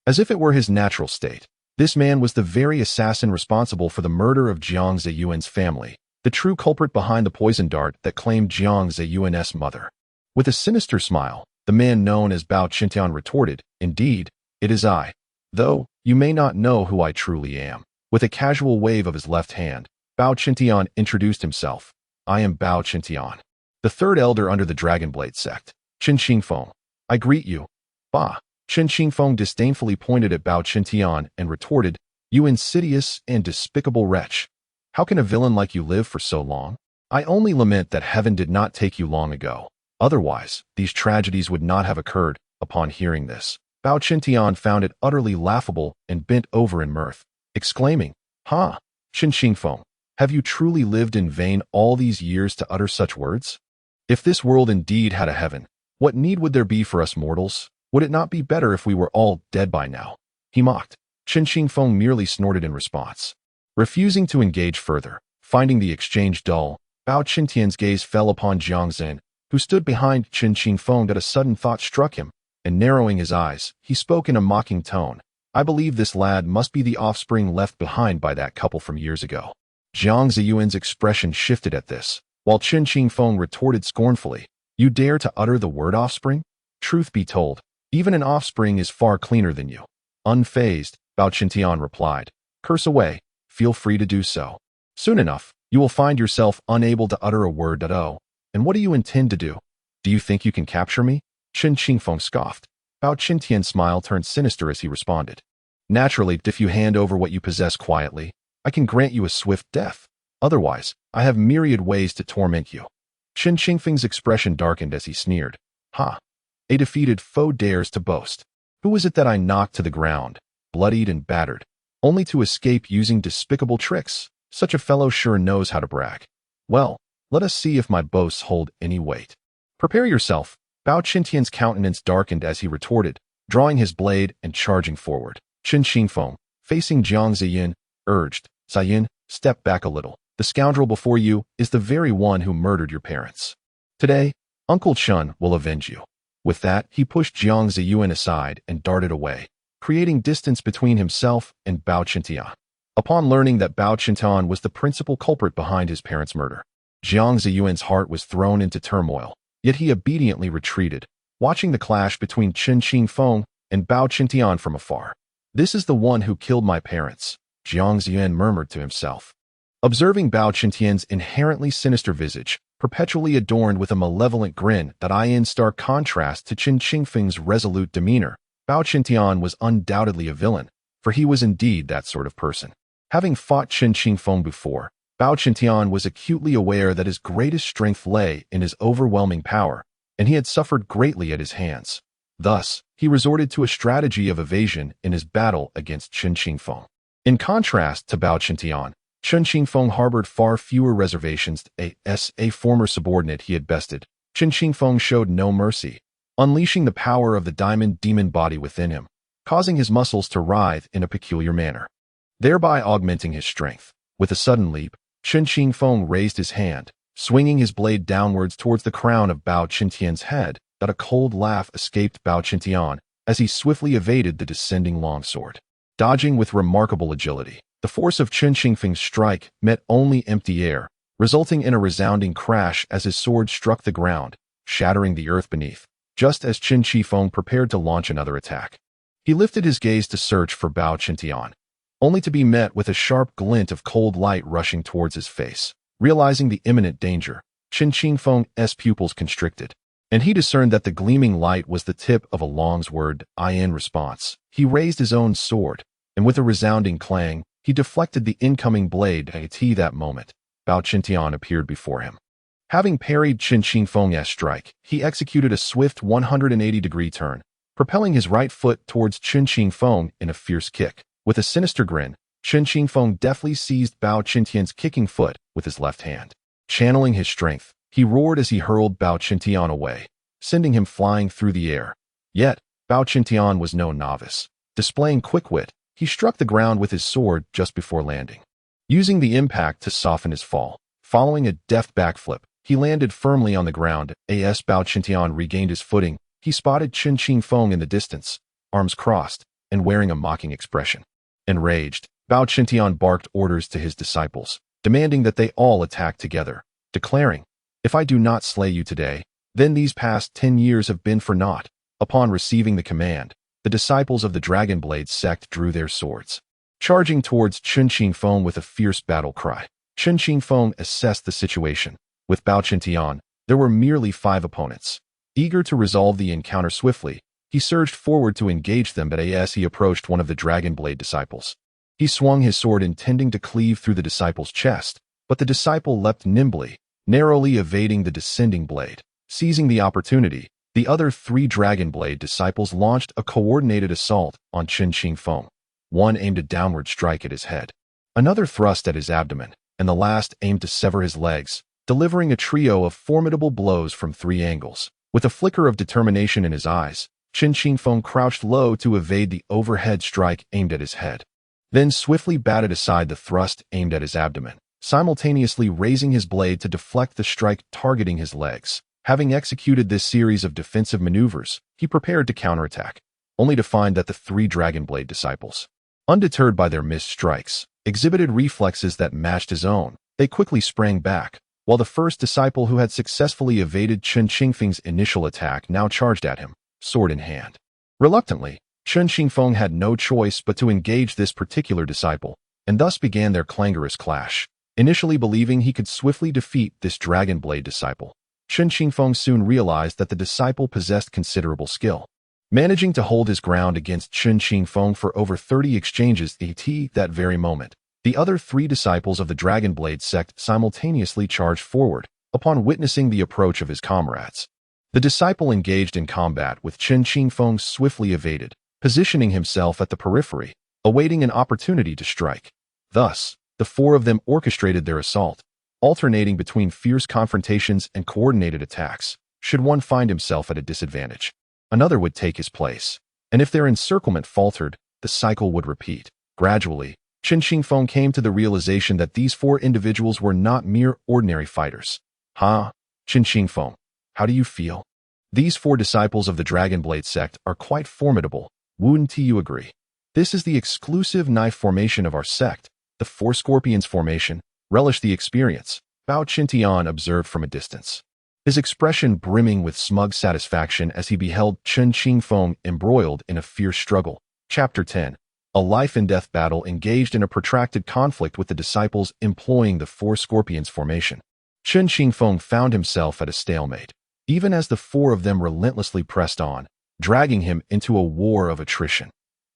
As if it were his natural state, this man was the very assassin responsible for the murder of Jiang Zaiyuan's family, the true culprit behind the poison dart that claimed Jiang Zaiyuan's mother. With a sinister smile, the man known as Bao Qintian retorted, "Indeed, it is I. Though, you may not know who I truly am." With a casual wave of his left hand, Bao Qintian introduced himself. "I am Bao Qintian, the third elder under the Dragonblade sect, Qin Xingfeng. I greet you." "Bah." Qin Xingfeng disdainfully pointed at Bao Qintian and retorted, "You insidious and despicable wretch. How can a villain like you live for so long? I only lament that heaven did not take you long ago. Otherwise, these tragedies would not have occurred." Upon hearing this, Bao Qintian found it utterly laughable and bent over in mirth, exclaiming, "Ha! Qin Xingfeng, have you truly lived in vain all these years to utter such words? If this world indeed had a heaven, what need would there be for us mortals? Would it not be better if we were all dead by now?" He mocked. Qin Xingfeng merely snorted in response. Refusing to engage further, finding the exchange dull, Bao Qintian's gaze fell upon Jiang Zaiyuan, who stood behind Qin Xingfeng. That a sudden thought struck him, and narrowing his eyes, he spoke in a mocking tone. "I believe this lad must be the offspring left behind by that couple from years ago." Jiang Zaiyuan's expression shifted at this, while Qin Xingfeng retorted scornfully, "You dare to utter the word offspring? Truth be told, even an offspring is far cleaner than you." Unfazed, Bao Qintian replied, "Curse away, feel free to do so. Soon enough, you will find yourself unable to utter a word at all. And what do you intend to do? Do you think you can capture me?" Qin Xingfeng scoffed. Bao Qintian's smile turned sinister as he responded, "Naturally, if you hand over what you possess quietly, I can grant you a swift death. Otherwise, I have myriad ways to torment you." Qin Xingfeng's expression darkened as he sneered, "Ha! A defeated foe dares to boast. Who is it that I knocked to the ground, bloodied and battered, only to escape using despicable tricks? Such a fellow sure knows how to brag. Well, let us see if my boasts hold any weight." "Prepare yourself." Bao Qintian's countenance darkened as he retorted, drawing his blade and charging forward. Qin Xingfeng, facing Jiang Zaiyuan, urged, "Zaiyuan, step back a little. The scoundrel before you is the very one who murdered your parents. Today, Uncle Chen will avenge you." With that, he pushed Jiang Zaiyuan aside and darted away, creating distance between himself and Bao Qintian. Upon learning that Bao Qintian was the principal culprit behind his parents' murder, Jiang Zaiyuan's heart was thrown into turmoil, yet he obediently retreated, watching the clash between Qin Xingfeng and Bao Qintian from afar. "This is the one who killed my parents," Jiang Zaiyuan murmured to himself. Observing Bao Qintian's inherently sinister visage, perpetually adorned with a malevolent grin that in stark contrast to Qin Xingfeng's resolute demeanor, Bao Qintian was undoubtedly a villain, for he was indeed that sort of person. Having fought Qin Xingfeng before, Bao Qintian was acutely aware that his greatest strength lay in his overwhelming power, and he had suffered greatly at his hands. Thus, he resorted to a strategy of evasion in his battle against Qin Xingfeng. In contrast to Bao Qintian, Qin Xingfeng harbored far fewer reservations as a former subordinate he had bested. Qin Xingfeng showed no mercy, unleashing the power of the diamond demon body within him, causing his muscles to writhe in a peculiar manner, thereby augmenting his strength. With a sudden leap, Qin Xingfeng raised his hand, swinging his blade downwards towards the crown of Bao Qintian's head. That a cold laugh escaped Bao Qintian as he swiftly evaded the descending longsword. Dodging with remarkable agility, the force of Qin Xingfeng's strike met only empty air, resulting in a resounding crash as his sword struck the ground, shattering the earth beneath, just as Qin Xingfeng prepared to launch another attack. He lifted his gaze to search for Bao Qintian, only to be met with a sharp glint of cold light rushing towards his face. Realizing the imminent danger, Qin Xingfeng's pupils constricted, and he discerned that the gleaming light was the tip of a longsword. In response, he raised his own sword, and with a resounding clang, he deflected the incoming blade. At that moment, Bao Qintian appeared before him. Having parried Qin Xingfeng's strike, he executed a swift 180-degree turn, propelling his right foot towards Qin Xingfeng in a fierce kick. With a sinister grin, Chen Qingfeng deftly seized Bao Qintian's kicking foot with his left hand. Channeling his strength, he roared as he hurled Bao Qintian away, sending him flying through the air. Yet, Bao Qintian was no novice. Displaying quick wit, he struck the ground with his sword just before landing. Using the impact to soften his fall, following a deft backflip, he landed firmly on the ground. As Bao Qintian regained his footing, he spotted Chen Qingfeng in the distance, arms crossed, and wearing a mocking expression. Enraged, Bao Qintian barked orders to his disciples, demanding that they all attack together, declaring, "If I do not slay you today, then these past 10 years have been for naught." Upon receiving the command, the disciples of the Dragon Blade sect drew their swords, charging towards Chen Qingfeng with a fierce battle cry. Chen Qingfeng assessed the situation. With Bao Qintian, there were merely 5 opponents. Eager to resolve the encounter swiftly, he surged forward to engage them, but as he approached one of the Dragon Blade disciples, he swung his sword intending to cleave through the disciple's chest, but the disciple leapt nimbly, narrowly evading the descending blade. Seizing the opportunity, the other 3 Dragon Blade disciples launched a coordinated assault on Chen Qingfeng. One aimed a downward strike at his head, another thrust at his abdomen, and the last aimed to sever his legs, delivering a trio of formidable blows from 3 angles. With a flicker of determination in his eyes, Chen Qingfeng crouched low to evade the overhead strike aimed at his head, then swiftly batted aside the thrust aimed at his abdomen, simultaneously raising his blade to deflect the strike targeting his legs. Having executed this series of defensive maneuvers, he prepared to counterattack, only to find that the 3 Dragon Blade disciples, undeterred by their missed strikes, exhibited reflexes that matched his own. They quickly sprang back, while the first disciple who had successfully evaded Chen Qingfeng's initial attack now charged at him, sword in hand. Reluctantly, Chen Qingfeng had no choice but to engage this particular disciple, and thus began their clangorous clash. Initially believing he could swiftly defeat this Dragon Blade disciple, Chen Qingfeng soon realized that the disciple possessed considerable skill. Managing to hold his ground against Chen Qingfeng for over 30 exchanges at that very moment, the other 3 disciples of the Dragon Blade sect simultaneously charged forward upon witnessing the approach of his comrades. The disciple engaged in combat with Chen Qingfeng swiftly evaded, positioning himself at the periphery, awaiting an opportunity to strike. Thus, the 4 of them orchestrated their assault, alternating between fierce confrontations and coordinated attacks. Should one find himself at a disadvantage, another would take his place, and if their encirclement faltered, the cycle would repeat. Gradually, Chen Qingfeng came to the realization that these 4 individuals were not mere ordinary fighters. Chen Qingfeng, how do you feel? These 4 disciples of the Dragon Blade sect are quite formidable, wouldn't you agree? This is the exclusive knife formation of our sect, the 4 Scorpions formation. Relish the experience, Bao Qintian observed from a distance, his expression brimming with smug satisfaction as he beheld Chen Qingfeng embroiled in a fierce struggle. Chapter 10. A life-and-death battle engaged in a protracted conflict with the disciples employing the 4 Scorpions formation. Chen Qingfeng found himself at a stalemate, even as the 4 of them relentlessly pressed on, dragging him into a war of attrition.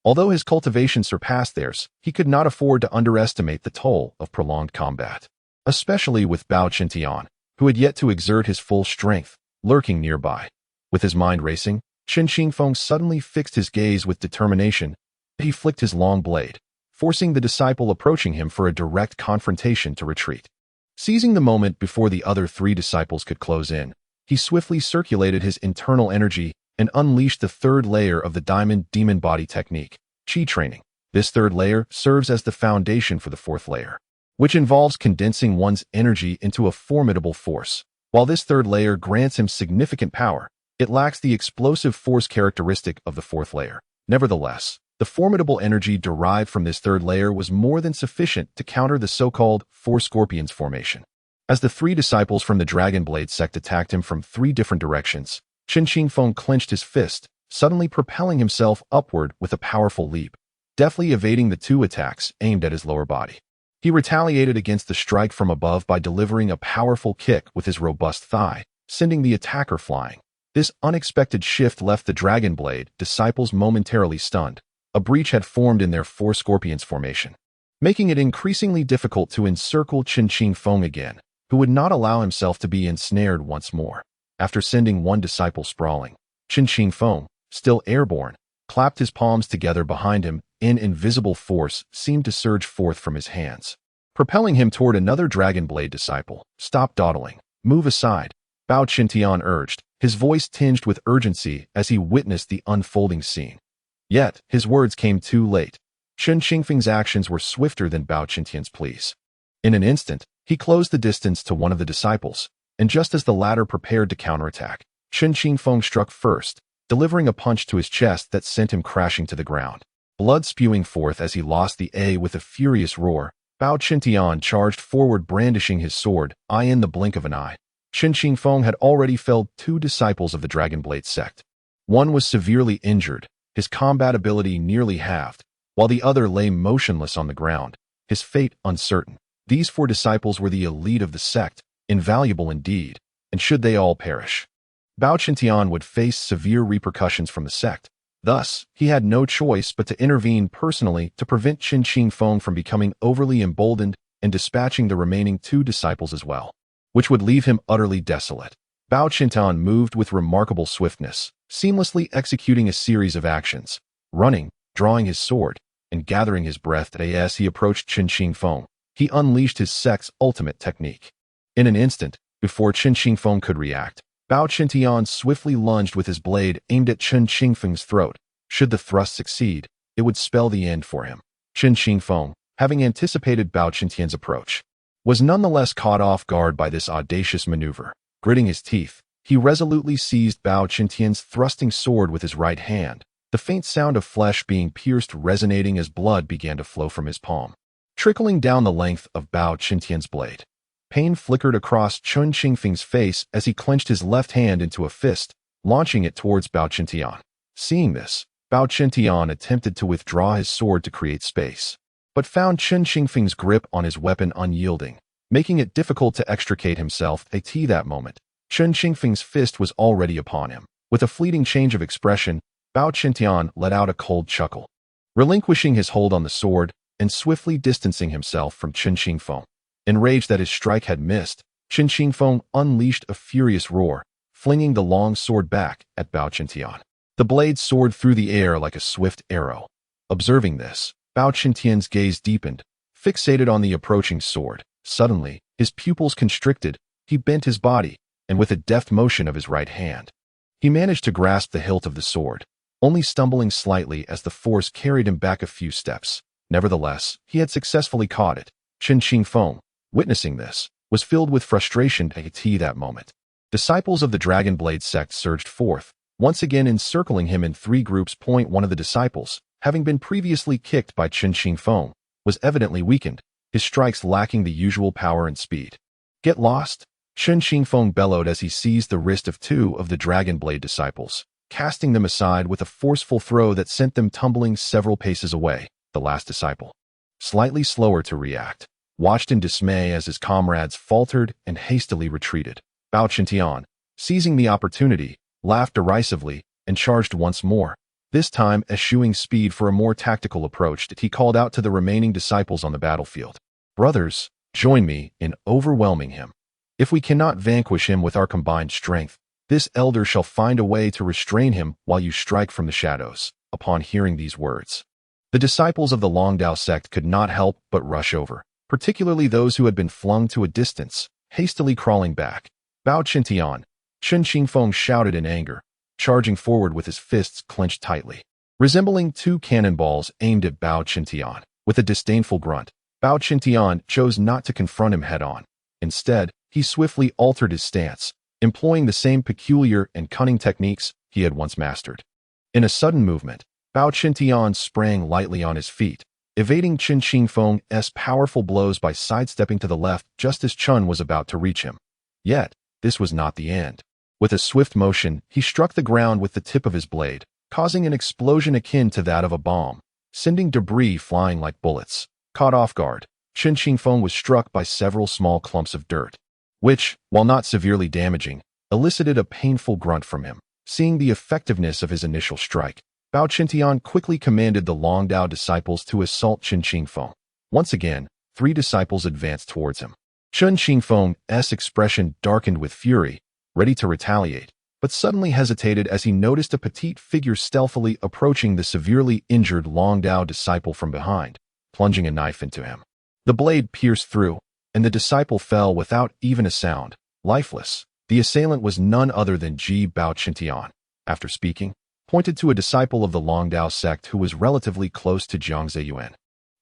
Although his cultivation surpassed theirs, he could not afford to underestimate the toll of prolonged combat, especially with Bao Qintian, who had yet to exert his full strength, lurking nearby. With his mind racing, Chen Qingfeng suddenly fixed his gaze with determination. He flicked his long blade, forcing the disciple approaching him for a direct confrontation to retreat. Seizing the moment before the other 3 disciples could close in, he swiftly circulated his internal energy and unleashed the 3rd layer of the Diamond Demon Body technique, Qi training. This 3rd layer serves as the foundation for the 4th layer, which involves condensing one's energy into a formidable force. While this 3rd layer grants him significant power, it lacks the explosive force characteristic of the 4th layer. Nevertheless, the formidable energy derived from this 3rd layer was more than sufficient to counter the so-called 4 Scorpions formation. As the 3 disciples from the Dragon Blade sect attacked him from 3 different directions, Chen Qingfeng clenched his fist, suddenly propelling himself upward with a powerful leap, deftly evading the 2 attacks aimed at his lower body. He retaliated against the strike from above by delivering a powerful kick with his robust thigh, sending the attacker flying. This unexpected shift left the Dragon Blade disciples momentarily stunned. A breach had formed in their 4 Scorpions formation, making it increasingly difficult to encircle Chen Qingfeng again, who would not allow himself to be ensnared once more. After sending 1 disciple sprawling, Chen Qingfeng, still airborne, clapped his palms together behind him an invisible force seemed to surge forth from his hands, propelling him toward another Dragon Blade disciple. "Stop dawdling. Move aside," Bao Qintian urged, his voice tinged with urgency as he witnessed the unfolding scene. Yet, his words came too late. Chen Qingfeng's actions were swifter than Bao Qintian's pleas. In an instant, he closed the distance to one of the disciples, and just as the latter prepared to counterattack, Chen Qingfeng struck first, delivering a punch to his chest that sent him crashing to the ground. Blood spewing forth as he lost the A with a furious roar, Bao Qintian charged forward brandishing his sword, in the blink of an eye. Chen Qingfeng had already felled 2 disciples of the Dragon Blade sect. One was severely injured, his combat ability nearly halved, while the other lay motionless on the ground, his fate uncertain. These 4 disciples were the elite of the sect, invaluable indeed, and should they all perish, Bao Qintian would face severe repercussions from the sect. Thus, he had no choice but to intervene personally to prevent Chen Qingfeng from becoming overly emboldened and dispatching the remaining 2 disciples as well, which would leave him utterly desolate. Bao Qintian moved with remarkable swiftness, seamlessly executing a series of actions, running, drawing his sword, and gathering his breath as he approached Chen Qingfeng. He unleashed his sect's ultimate technique. In an instant, before Chen Qingfeng could react, Bao Qintian swiftly lunged with his blade aimed at Chen Qingfeng's throat. Should the thrust succeed, it would spell the end for him. Chen Qingfeng, having anticipated Bao Qintian's approach, was nonetheless caught off guard by this audacious maneuver. Gritting his teeth, he resolutely seized Bao Qintian's thrusting sword with his right hand, the faint sound of flesh being pierced resonating as blood began to flow from his palm, trickling down the length of Bao Qintian's blade. Pain flickered across Chen Qingfeng's face as he clenched his left hand into a fist, launching it towards Bao Qintian. Seeing this, Bao Qintian attempted to withdraw his sword to create space, but found Chen Qingfeng's grip on his weapon unyielding, making it difficult to extricate himself. At that moment, Chen Qingfeng's fist was already upon him. With a fleeting change of expression, Bao Qintian let out a cold chuckle, relinquishing his hold on the sword and swiftly distancing himself from Chen Qingfeng. Enraged that his strike had missed, Chen Qingfeng unleashed a furious roar, flinging the long sword back at Bao Qintian. The blade soared through the air like a swift arrow. Observing this, Bao Qintian's gaze deepened, fixated on the approaching sword. Suddenly, his pupils constricted, he bent his body, and with a deft motion of his right hand, he managed to grasp the hilt of the sword, only stumbling slightly as the force carried him back a few steps. Nevertheless, he had successfully caught it. Chen Qingfeng, witnessing this, was filled with frustration at that moment. Disciples of the Dragon Blade sect surged forth, once again encircling him in 3 groups. One of the disciples, having been previously kicked by Chen Qingfeng, was evidently weakened, his strikes lacking the usual power and speed. "Get lost," Chen Qingfeng bellowed as he seized the wrist of 2 of the Dragon Blade disciples, casting them aside with a forceful throw that sent them tumbling several paces away. The last disciple, slightly slower to react, watched in dismay as his comrades faltered and hastily retreated. Bao Qintian, seizing the opportunity, laughed derisively and charged once more, this time eschewing speed for a more tactical approach. He called out to the remaining disciples on the battlefield. "Brothers, join me in overwhelming him. If we cannot vanquish him with our combined strength, this elder shall find a way to restrain him while you strike from the shadows." Upon hearing these words, the disciples of the Longdao sect could not help but rush over, particularly those who had been flung to a distance, hastily crawling back. "Bao Qintian," Chen Qingfeng shouted in anger, charging forward with his fists clenched tightly, resembling 2 cannonballs aimed at Bao Qintian. With a disdainful grunt, Bao Qintian chose not to confront him head-on. Instead, he swiftly altered his stance, employing the same peculiar and cunning techniques he had once mastered. In a sudden movement, Bao Qintian sprang lightly on his feet, evading Chen Qingfeng's powerful blows by sidestepping to the left just as Chen was about to reach him. Yet, this was not the end. With a swift motion, he struck the ground with the tip of his blade, causing an explosion akin to that of a bomb, sending debris flying like bullets. Caught off guard, Chen Qingfeng was struck by several small clumps of dirt, which, while not severely damaging, elicited a painful grunt from him. Seeing the effectiveness of his initial strike, Bao Qintian quickly commanded the Longdao disciples to assault Chen Qingfeng. Once again, 3 disciples advanced towards him. Chen Qingfeng's expression darkened with fury, ready to retaliate. but suddenly hesitated as he noticed a petite figure stealthily approaching the severely injured Long Dao disciple from behind, plunging a knife into him. The blade pierced through, and the disciple fell without even a sound, lifeless. The assailant was none other than Ji Bao Qintian. After speaking, pointed to a disciple of the Long Dao sect who was relatively close to Jiang Zaiyuan,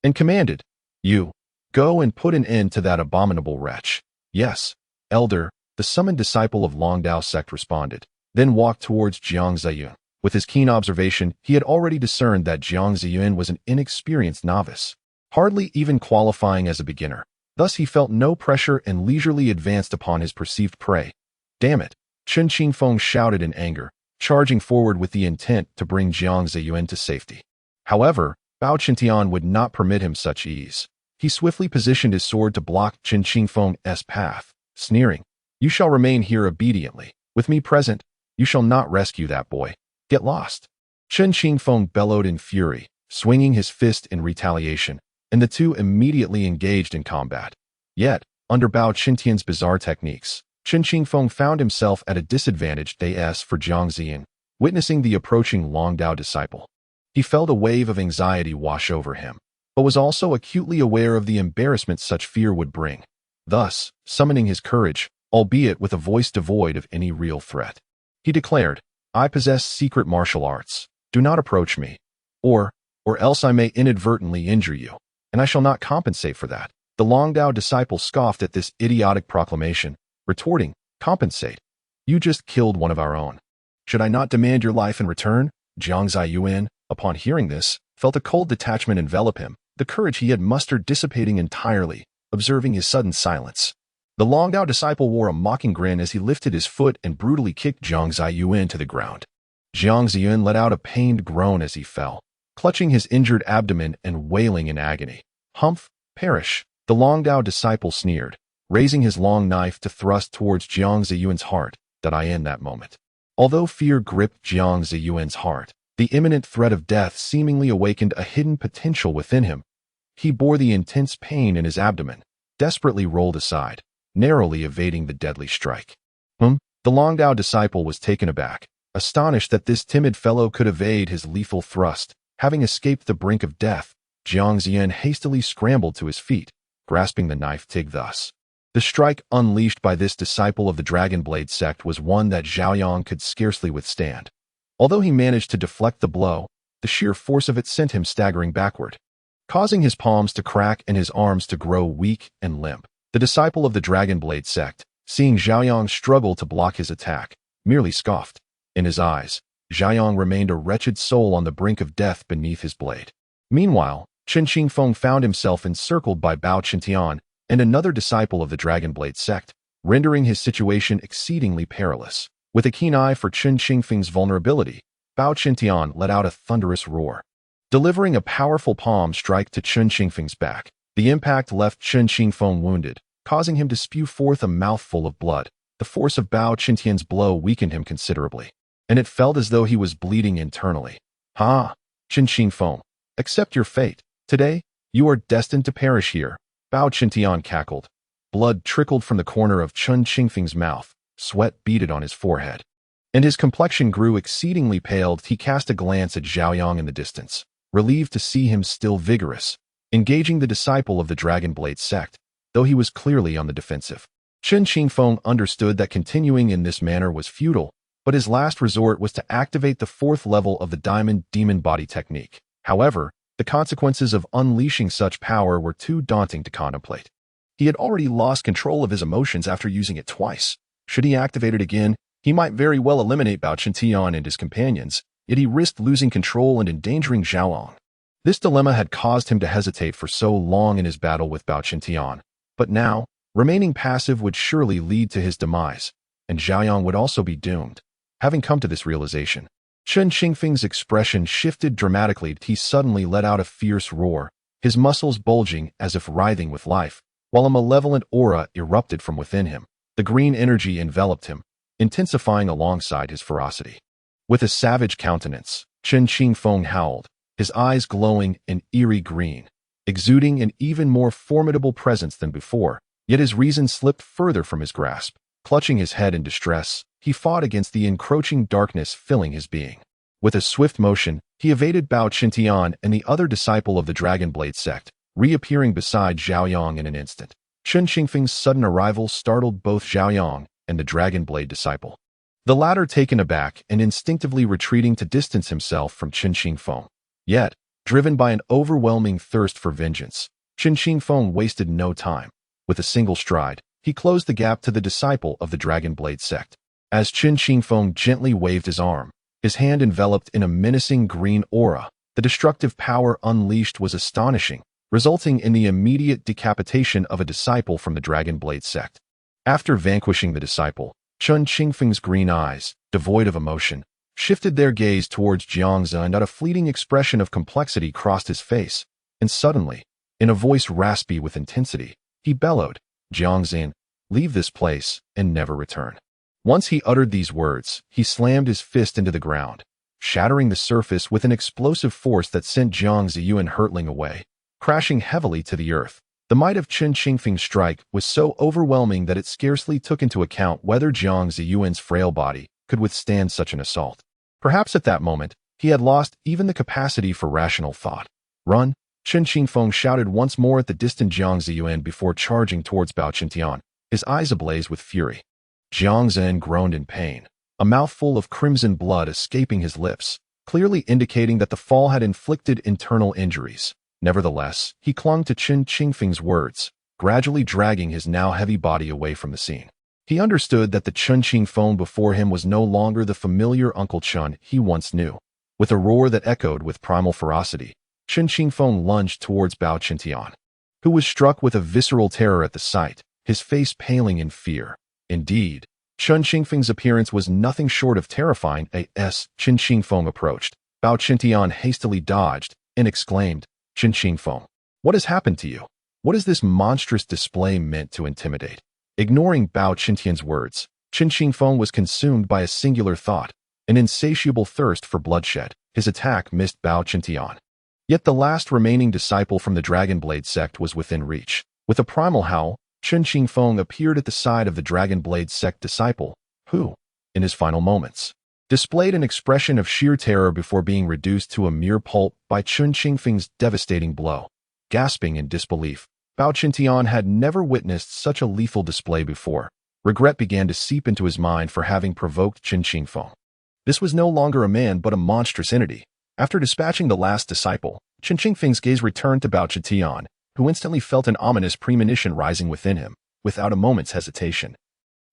and commanded, "You, go and put an end to that abominable wretch." "Yes, elder," the summoned disciple of Long Dao sect responded, then walked towards Jiang Zaiyuan. With his keen observation, he had already discerned that Jiang Zaiyuan was an inexperienced novice, hardly even qualifying as a beginner. Thus he felt no pressure and leisurely advanced upon his perceived prey. "Damn it!" Chen Qingfeng shouted in anger, charging forward with the intent to bring Jiang Zaiyuan to safety. However, Bao Qintian would not permit him such ease. He swiftly positioned his sword to block Chen Qingfeng's path, sneering, "You shall remain here obediently. With me present, you shall not rescue that boy. Get lost." Chen Qingfeng bellowed in fury, swinging his fist in retaliation, and the two immediately engaged in combat. Yet, under Bao Qintian's bizarre techniques, Chen Qingfeng found himself at a disadvantage for Jiang Zaiyuan, witnessing the approaching Long Dao disciple. He felt a wave of anxiety wash over him, but was also acutely aware of the embarrassment such fear would bring. Thus, summoning his courage, albeit with a voice devoid of any real threat, he declared, "I possess secret martial arts. Do not approach me, or else I may inadvertently injure you, and I shall not compensate for that." The Long Dao disciple scoffed at this idiotic proclamation, retorting, "Compensate? You just killed one of our own. Should I not demand your life in return?" Jiang Zaiyuan, upon hearing this, felt a cold detachment envelop him, the courage he had mustered dissipating entirely, observing his sudden silence. The Long Dao disciple wore a mocking grin as he lifted his foot and brutally kicked Jiang Zaiyuan to the ground. Jiang Zaiyuan let out a pained groan as he fell, clutching his injured abdomen and wailing in agony. "Humph, perish!" The Long Dao disciple sneered, raising his long knife to thrust towards Jiang Zaiyuan's heart. "Did I end that moment?" Although fear gripped Jiang Zaiyuan's heart, the imminent threat of death seemingly awakened a hidden potential within him. He bore the intense pain in his abdomen, desperately rolled aside, narrowly evading the deadly strike. The Long Dao disciple was taken aback, astonished that this timid fellow could evade his lethal thrust. Having escaped the brink of death, Jiang Zaiyuan hastily scrambled to his feet, grasping the knife tig thus. The strike unleashed by this disciple of the Dragon Blade sect was one that Zhaoyang could scarcely withstand. Although he managed to deflect the blow, the sheer force of it sent him staggering backward, causing his palms to crack and his arms to grow weak and limp. The disciple of the Dragon Blade sect, seeing Zhaoyang struggle to block his attack, merely scoffed. In his eyes, Zhaoyang remained a wretched soul on the brink of death beneath his blade. Meanwhile, Chen Qingfeng found himself encircled by Bao Qintian and another disciple of the Dragon Blade sect, rendering his situation exceedingly perilous. With a keen eye for Chen Qingfeng's vulnerability, Bao Qintian let out a thunderous roar, delivering a powerful palm strike to Chen Qingfeng's back. The impact left Chen Qingfeng wounded, causing him to spew forth a mouthful of blood. The force of Bao Qintian's blow weakened him considerably, and it felt as though he was bleeding internally. "Ha! Chen Qingfeng, accept your fate. Today, you are destined to perish here." Bao Qintian cackled. Blood trickled from the corner of Chen Qingfeng's mouth, sweat beaded on his forehead, and his complexion grew exceedingly pale. He cast a glance at Zhaoyang in the distance, relieved to see him still vigorous, engaging the disciple of the Dragon Blade sect, though he was clearly on the defensive. Chen Qingfeng understood that continuing in this manner was futile, but his last resort was to activate the fourth level of the Diamond Demon Body technique. However, the consequences of unleashing such power were too daunting to contemplate. He had already lost control of his emotions after using it twice. Should he activate it again, he might very well eliminate Bao Qintian and his companions, yet he risked losing control and endangering Zhaoyang. This dilemma had caused him to hesitate for so long in his battle with Bao Qintian, but now, remaining passive would surely lead to his demise, and Zhaoyang would also be doomed. Having come to this realization, Chen Qingfeng's expression shifted dramatically. He suddenly let out a fierce roar, his muscles bulging as if writhing with life, while a malevolent aura erupted from within him. The green energy enveloped him, intensifying alongside his ferocity. With a savage countenance, Chen Qingfeng howled, his eyes glowing an eerie green, exuding an even more formidable presence than before, yet his reason slipped further from his grasp. Clutching his head in distress, he fought against the encroaching darkness filling his being. With a swift motion, he evaded Bao Qintian and the other disciple of the Dragon Blade sect, reappearing beside Zhao Yang in an instant. Chen Qingfeng's sudden arrival startled both Zhao Yang and the Dragon Blade disciple. The latter taken aback and instinctively retreating to distance himself from Chen Qingfeng. Yet, driven by an overwhelming thirst for vengeance, Chen Qingfeng wasted no time. With a single stride, he closed the gap to the disciple of the Dragon Blade sect. As Chen Qingfeng gently waved his arm, his hand enveloped in a menacing green aura, the destructive power unleashed was astonishing, resulting in the immediate decapitation of a disciple from the Dragon Blade sect. After vanquishing the disciple, Chen Qingfeng's green eyes, devoid of emotion, shifted their gaze towards Jiang Zaiyuan, and a fleeting expression of complexity crossed his face, and suddenly, in a voice raspy with intensity, he bellowed, "Jiang Zaiyuan, leave this place and never return." Once he uttered these words, he slammed his fist into the ground, shattering the surface with an explosive force that sent Jiang Zaiyuan hurtling away, crashing heavily to the earth. The might of Chen Qingfeng's strike was so overwhelming that it scarcely took into account whether Jiang Zaiyuan's frail body could withstand such an assault. Perhaps at that moment, he had lost even the capacity for rational thought. "Run!" Chen Qingfeng shouted once more at the distant Jiang Zaiyuan before charging towards Bao Qintian, his eyes ablaze with fury. Jiang Zaiyuan groaned in pain, a mouthful of crimson blood escaping his lips, clearly indicating that the fall had inflicted internal injuries. Nevertheless, he clung to Chen Qingfeng's words, gradually dragging his now heavy body away from the scene. He understood that the Chen Qingfeng before him was no longer the familiar Uncle Chen he once knew. With a roar that echoed with primal ferocity, Chen Qingfeng lunged towards Bao Qintian, who was struck with a visceral terror at the sight, his face paling in fear. Indeed, Chen Qingfeng's appearance was nothing short of terrifying. As Chen Qingfeng approached, Bao Qintian hastily dodged and exclaimed, "Chen Qingfeng, what has happened to you? What is this monstrous display meant to intimidate?" Ignoring Bao Qintian's words, Chen Qingfeng was consumed by a singular thought, an insatiable thirst for bloodshed. His attack missed Bao Qintian. Yet the last remaining disciple from the Dragon Blade sect was within reach. With a primal howl, Chen Qingfeng appeared at the side of the Dragon Blade sect disciple, who, in his final moments, displayed an expression of sheer terror before being reduced to a mere pulp by Chen Qingfeng's devastating blow. Gasping in disbelief, Bao Qintian had never witnessed such a lethal display before. Regret began to seep into his mind for having provoked Chen Qingfeng. This was no longer a man but a monstrous entity. After dispatching the last disciple, Chen Qingfeng's gaze returned to Bao Qintian, who instantly felt an ominous premonition rising within him. Without a moment's hesitation,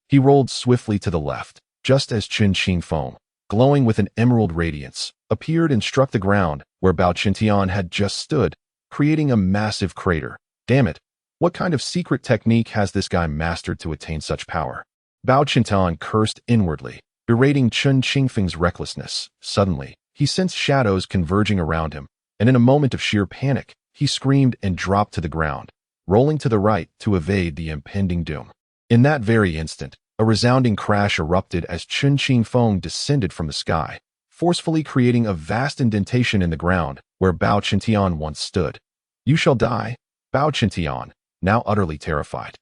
he rolled swiftly to the left, just as Chen Qingfeng, glowing with an emerald radiance, appeared and struck the ground where Bao Qintian had just stood, creating a massive crater. Damn it, what kind of secret technique has this guy mastered to attain such power? Bao Qintian cursed inwardly, berating Chen Qingfeng's recklessness. Suddenly, he sensed shadows converging around him, and in a moment of sheer panic, he screamed and dropped to the ground, rolling to the right to evade the impending doom. In that very instant, a resounding crash erupted as Chen Qingfeng descended from the sky, forcefully creating a vast indentation in the ground where Bao Qintian once stood. "You shall die." Bao Qintian, now utterly terrified,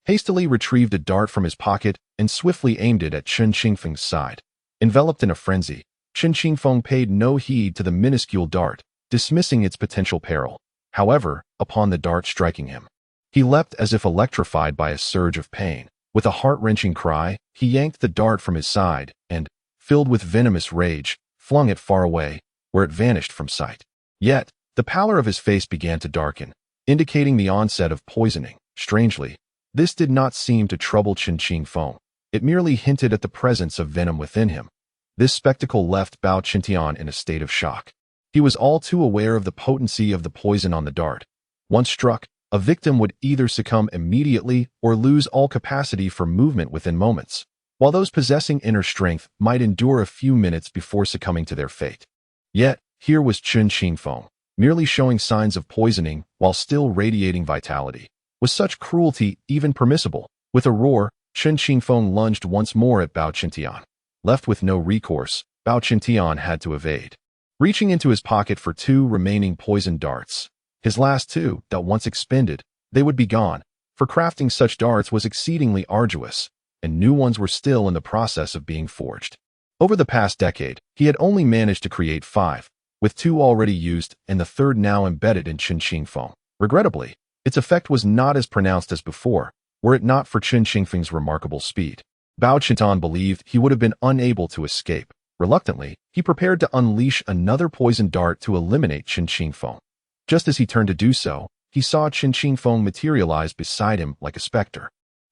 hastily retrieved a dart from his pocket and swiftly aimed it at Chen Qingfeng's side. Enveloped in a frenzy, Chen Qingfeng paid no heed to the minuscule dart, dismissing its potential peril. However, upon the dart striking him, he leapt as if electrified by a surge of pain. With a heart-wrenching cry, he yanked the dart from his side and, filled with venomous rage, flung it far away, where it vanished from sight. Yet, the pallor of his face began to darken, indicating the onset of poisoning. Strangely, this did not seem to trouble Chen Qingfeng. It merely hinted at the presence of venom within him. This spectacle left Bao Qintian in a state of shock. He was all too aware of the potency of the poison on the dart. Once struck, a victim would either succumb immediately or lose all capacity for movement within moments, while those possessing inner strength might endure a few minutes before succumbing to their fate. Yet, here was Chen Qingfeng, merely showing signs of poisoning while still radiating vitality. Was such cruelty even permissible? With a roar, Chen Qingfeng lunged once more at Bao Qintian. Left with no recourse, Bao Qintian had to evade. Reaching into his pocket for 2 remaining poison darts, his last 2, that once expended, they would be gone, for crafting such darts was exceedingly arduous. and new ones were still in the process of being forged. Over the past decade, he had only managed to create 5, with 2 already used and the third now embedded in Qin Xingfeng. Regrettably, its effect was not as pronounced as before, were it not for Qin Xingfeng's remarkable speed. Bao Chintian believed he would have been unable to escape. Reluctantly, he prepared to unleash another poison dart to eliminate Qin Xingfeng. Just as he turned to do so, he saw Qin Xingfeng materialize beside him like a specter.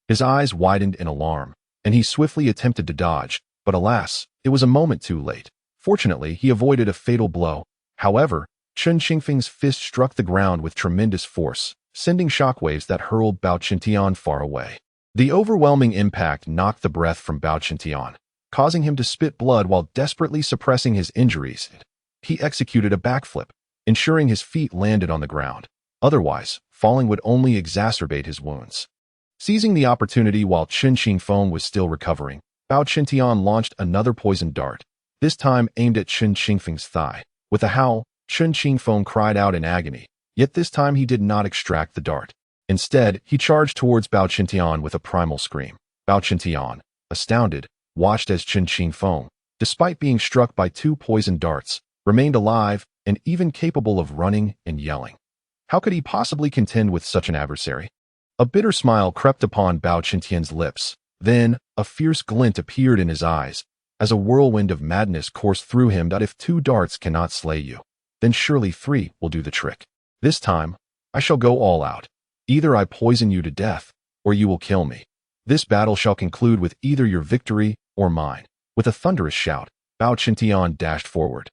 His eyes widened in alarm, and he swiftly attempted to dodge, but alas, it was a moment too late. Fortunately, he avoided a fatal blow. However, Qin Xingfeng's fist struck the ground with tremendous force, sending shockwaves that hurled Bao Chintian far away. The overwhelming impact knocked the breath from Bao Chintian, causing him to spit blood while desperately suppressing his injuries. He executed a backflip, ensuring his feet landed on the ground. Otherwise, falling would only exacerbate his wounds. Seizing the opportunity while Qin Xingfeng was still recovering, Bao Chintian launched another poison dart, this time aimed at Qin Xingfeng's thigh. With a howl, Qin Xingfeng cried out in agony, yet this time he did not extract the dart. Instead, he charged towards Bao Chintian with a primal scream. Bao Chintian, astounded, watched as Qin Xingfeng, despite being struck by 2 poison darts, remained alive and even capable of running and yelling. How could he possibly contend with such an adversary? A bitter smile crept upon Bao Chintian's lips. Then, a fierce glint appeared in his eyes, as a whirlwind of madness coursed through him. That if 2 darts cannot slay you, then surely 3 will do the trick. This time, I shall go all out. Either I poison you to death, or you will kill me. This battle shall conclude with either your victory or mine. With a thunderous shout, Bao Chintian dashed forward.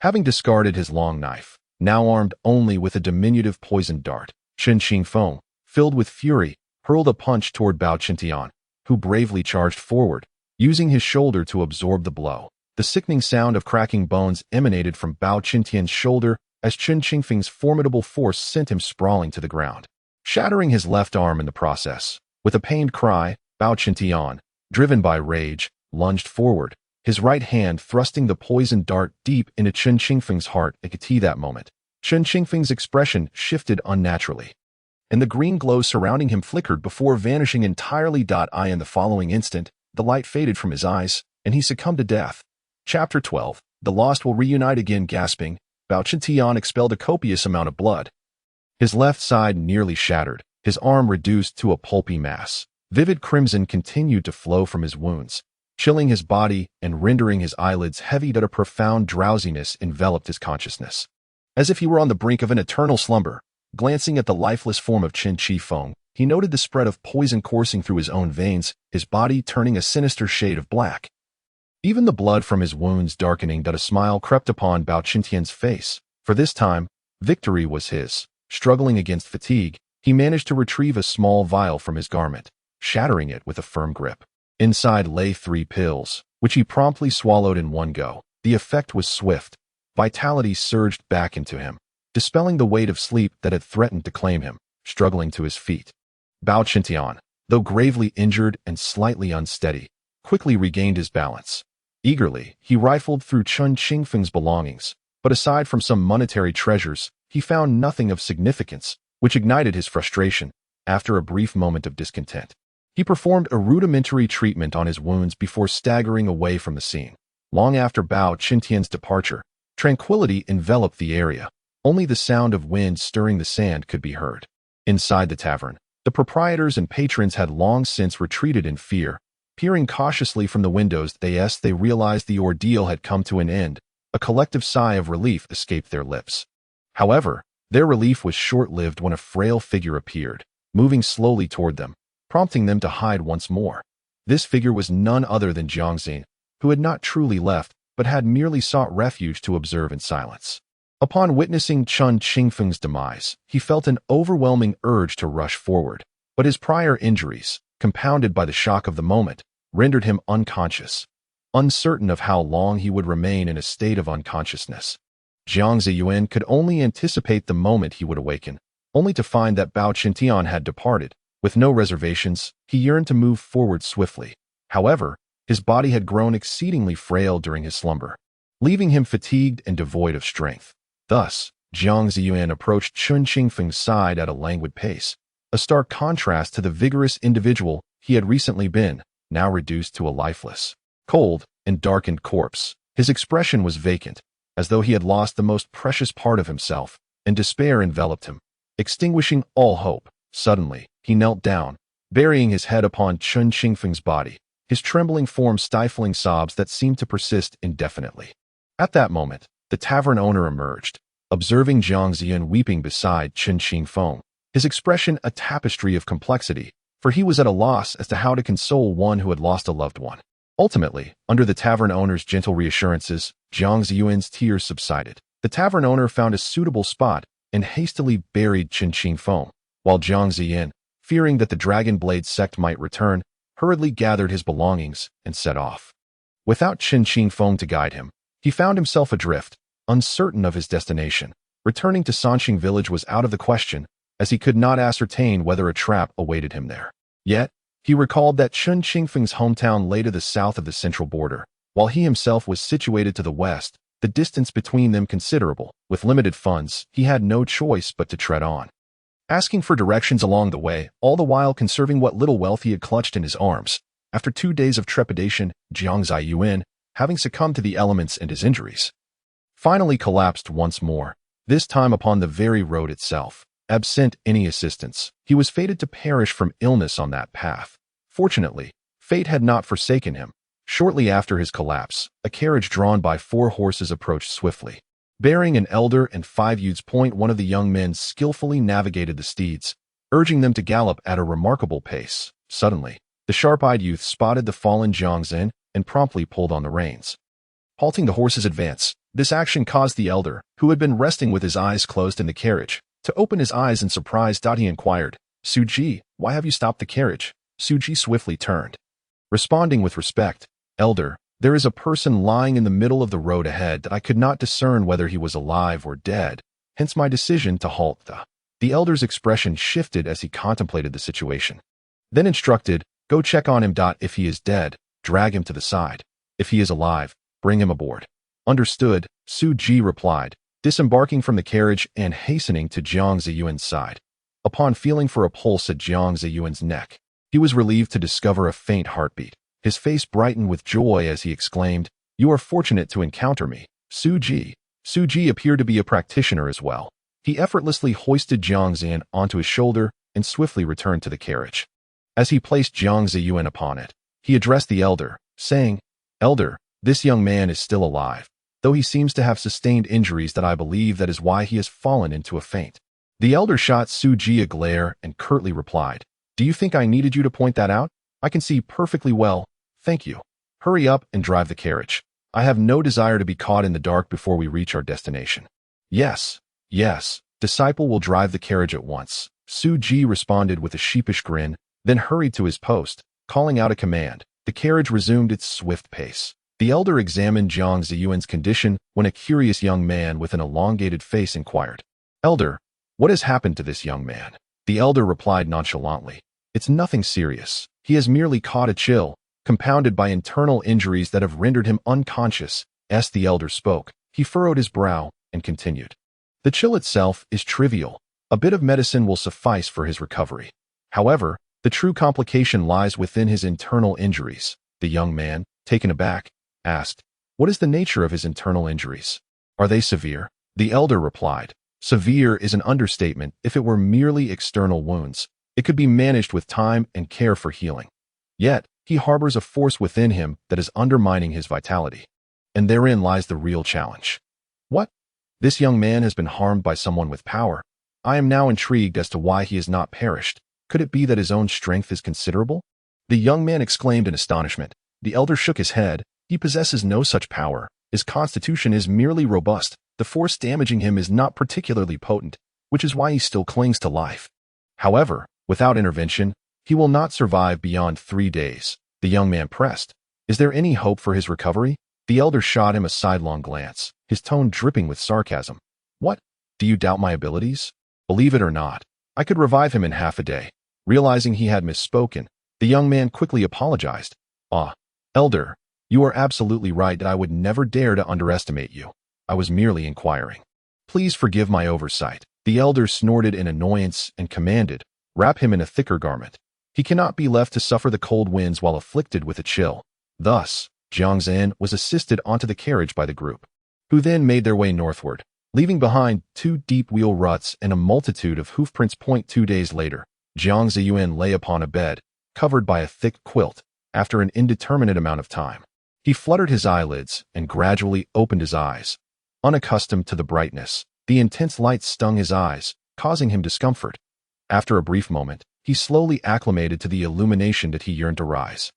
Having discarded his long knife, now armed only with a diminutive poison dart, Qin Xingfeng, filled with fury, hurled a punch toward Bao Chintian, who bravely charged forward, using his shoulder to absorb the blow. The sickening sound of cracking bones emanated from Bao Chintian's shoulder as Qin Xingfeng's formidable force sent him sprawling to the ground, shattering his left arm in the process. With a pained cry, Bao Chintian, driven by rage, lunged forward, his right hand thrusting the poison dart deep into Qin Xingfeng's heart. At that moment, Qin Xingfeng's expression shifted unnaturally, and the green glow surrounding him flickered before vanishing entirely. In the following instant, the light faded from his eyes, and he succumbed to death. Chapter 12. The Lost will reunite again. Gasping, Bao Chintian expelled a copious amount of blood. His left side nearly shattered, his arm reduced to a pulpy mass. Vivid crimson continued to flow from his wounds, chilling his body and rendering his eyelids heavy. A profound drowsiness enveloped his consciousness, as if he were on the brink of an eternal slumber. Glancing at the lifeless form of Qin Xingfeng, he noted the spread of poison coursing through his own veins, his body turning a sinister shade of black. Even the blood from his wounds darkening. A smile crept upon Bao Chintian's face, for this time, victory was his. Struggling against fatigue, he managed to retrieve a small vial from his garment, shattering it with a firm grip. Inside lay 3 pills, which he promptly swallowed in one go. The effect was swift. Vitality surged back into him, dispelling the weight of sleep that had threatened to claim him. Struggling to his feet, Bao Chintian, though gravely injured and slightly unsteady, quickly regained his balance. Eagerly, he rifled through Qin Xingfeng's belongings, but aside from some monetary treasures, he found nothing of significance, which ignited his frustration. After a brief moment of discontent, he performed a rudimentary treatment on his wounds before staggering away from the scene. Long after Bao Chintian's departure, tranquility enveloped the area. Only the sound of wind stirring the sand could be heard. Inside the tavern, the proprietors and patrons had long since retreated in fear. Peering cautiously from the windows, they realized the ordeal had come to an end. A collective sigh of relief escaped their lips. However, their relief was short-lived when a frail figure appeared, moving slowly toward them, prompting them to hide once more. This figure was none other than Jiang Zaiyuan, who had not truly left, but had merely sought refuge to observe in silence. Upon witnessing Qin Xingfeng's demise, he felt an overwhelming urge to rush forward, but his prior injuries, compounded by the shock of the moment, rendered him unconscious. Uncertain of how long he would remain in a state of unconsciousness, Jiang Zaiyuan could only anticipate the moment he would awaken, only to find that Bao Chintian had departed. With no reservations, he yearned to move forward swiftly. However, his body had grown exceedingly frail during his slumber, leaving him fatigued and devoid of strength. Thus, Jiang Zaiyuan approached Qin Xingfeng's side at a languid pace, a stark contrast to the vigorous individual he had recently been. now reduced to a lifeless, cold, and darkened corpse. His expression was vacant, as though he had lost the most precious part of himself, and despair enveloped him, extinguishing all hope. Suddenly, he knelt down, burying his head upon Chen Qingfeng's body, his trembling form stifling sobs that seemed to persist indefinitely. At that moment, the tavern owner emerged, observing Jiang Zaiyuan weeping beside Chen Qingfeng, his expression a tapestry of complexity, for he was at a loss as to how to console one who had lost a loved one. Ultimately, under the tavern owner's gentle reassurances, Jiang Zaiyuan's tears subsided. The tavern owner found a suitable spot and hastily buried Chen Qingfeng, while Jiang Zaiyuan, fearing that the Dragon Blade sect might return, hurriedly gathered his belongings and set off. Without Chen Qingfeng to guide him, he found himself adrift, uncertain of his destination. Returning to Sanxing Village was out of the question, as he could not ascertain whether a trap awaited him there. Yet, he recalled that Chen Qingfeng's hometown lay to the south of the central border, while he himself was situated to the west, the distance between them considerable. With limited funds, he had no choice but to tread on, asking for directions along the way, all the while conserving what little wealth he had clutched in his arms. After 2 days of trepidation, Jiang Zaiyuan, having succumbed to the elements and his injuries, finally collapsed once more, this time upon the very road itself. Absent any assistance, he was fated to perish from illness on that path. Fortunately, fate had not forsaken him. Shortly after his collapse, a carriage drawn by 4 horses approached swiftly. Bearing an elder and 5 youths, one of the young men skillfully navigated the steeds, urging them to gallop at a remarkable pace. Suddenly, the sharp-eyed youth spotted the fallen Jiang Zaiyuan and promptly pulled on the reins, halting the horse's advance. This action caused the elder, who had been resting with his eyes closed in the carriage, to open his eyes in surprise. He inquired, "Suji, why have you stopped the carriage?" Suji swiftly turned, responding with respect, "Elder, there is a person lying in the middle of the road ahead that I could not discern whether he was alive or dead, hence my decision to halt." The elder's expression shifted as he contemplated the situation. Then instructed, "Go check on him. If he is dead, drag him to the side. If he is alive, bring him aboard." "Understood," Suji replied, disembarking from the carriage and hastening to Jiang Zaiyuan's side. Upon feeling for a pulse at Jiang Zaiyuan's neck, he was relieved to discover a faint heartbeat. His face brightened with joy as he exclaimed, "You are fortunate to encounter me, Suji." Suji appeared to be a practitioner as well. He effortlessly hoisted Jiang Zaiyuan onto his shoulder and swiftly returned to the carriage. As he placed Jiang Zaiyuan upon it, he addressed the elder, saying, "Elder, this young man is still alive, though he seems to have sustained injuries that I believe that is why he has fallen into a faint." The elder shot Suji a glare and curtly replied, "Do you think I needed you to point that out? I can see perfectly well, thank you. Hurry up and drive the carriage. I have no desire to be caught in the dark before we reach our destination." Yes, disciple will drive the carriage at once," Suji responded with a sheepish grin, then hurried to his post, calling out a command. The carriage resumed its swift pace. The elder examined Jiang Zaiyuan's condition when a curious young man with an elongated face inquired, "Elder, what has happened to this young man?" The elder replied nonchalantly, "It's nothing serious. He has merely caught a chill, compounded by internal injuries that have rendered him unconscious." As the elder spoke, he furrowed his brow and continued, "The chill itself is trivial. A bit of medicine will suffice for his recovery. However, the true complication lies within his internal injuries." The young man, taken aback, asked, "What is the nature of his internal injuries? Are they severe?" The elder replied, "Severe is an understatement. If it were merely external wounds, it could be managed with time and care for healing. Yet, he harbors a force within him that is undermining his vitality. And therein lies the real challenge." "What? This young man has been harmed by someone with power. I am now intrigued as to why he has not perished. Could it be that his own strength is considerable?" The young man exclaimed in astonishment. The elder shook his head. "He possesses no such power. His constitution is merely robust. The force damaging him is not particularly potent, which is why he still clings to life. However, without intervention, he will not survive beyond 3 days." The young man pressed, "Is there any hope for his recovery?" The elder shot him a sidelong glance, his tone dripping with sarcasm. "What? Do you doubt my abilities? Believe it or not, I could revive him in half a day." Realizing he had misspoken, the young man quickly apologized. Elder, you are absolutely right that I would never dare to underestimate you. I was merely inquiring. Please forgive my oversight." The elder snorted in annoyance and commanded, "Wrap him in a thicker garment." He cannot be left to suffer the cold winds while afflicted with a chill. Thus, Jiang Zaiyuan was assisted onto the carriage by the group, who then made their way northward, leaving behind 2 deep wheel ruts and a multitude of hoofprints. 2 days later, Jiang Zaiyuan lay upon a bed, covered by a thick quilt, after an indeterminate amount of time. He fluttered his eyelids and gradually opened his eyes. Unaccustomed to the brightness, the intense light stung his eyes, causing him discomfort. After a brief moment, he slowly acclimated to the illumination that he yearned to rise,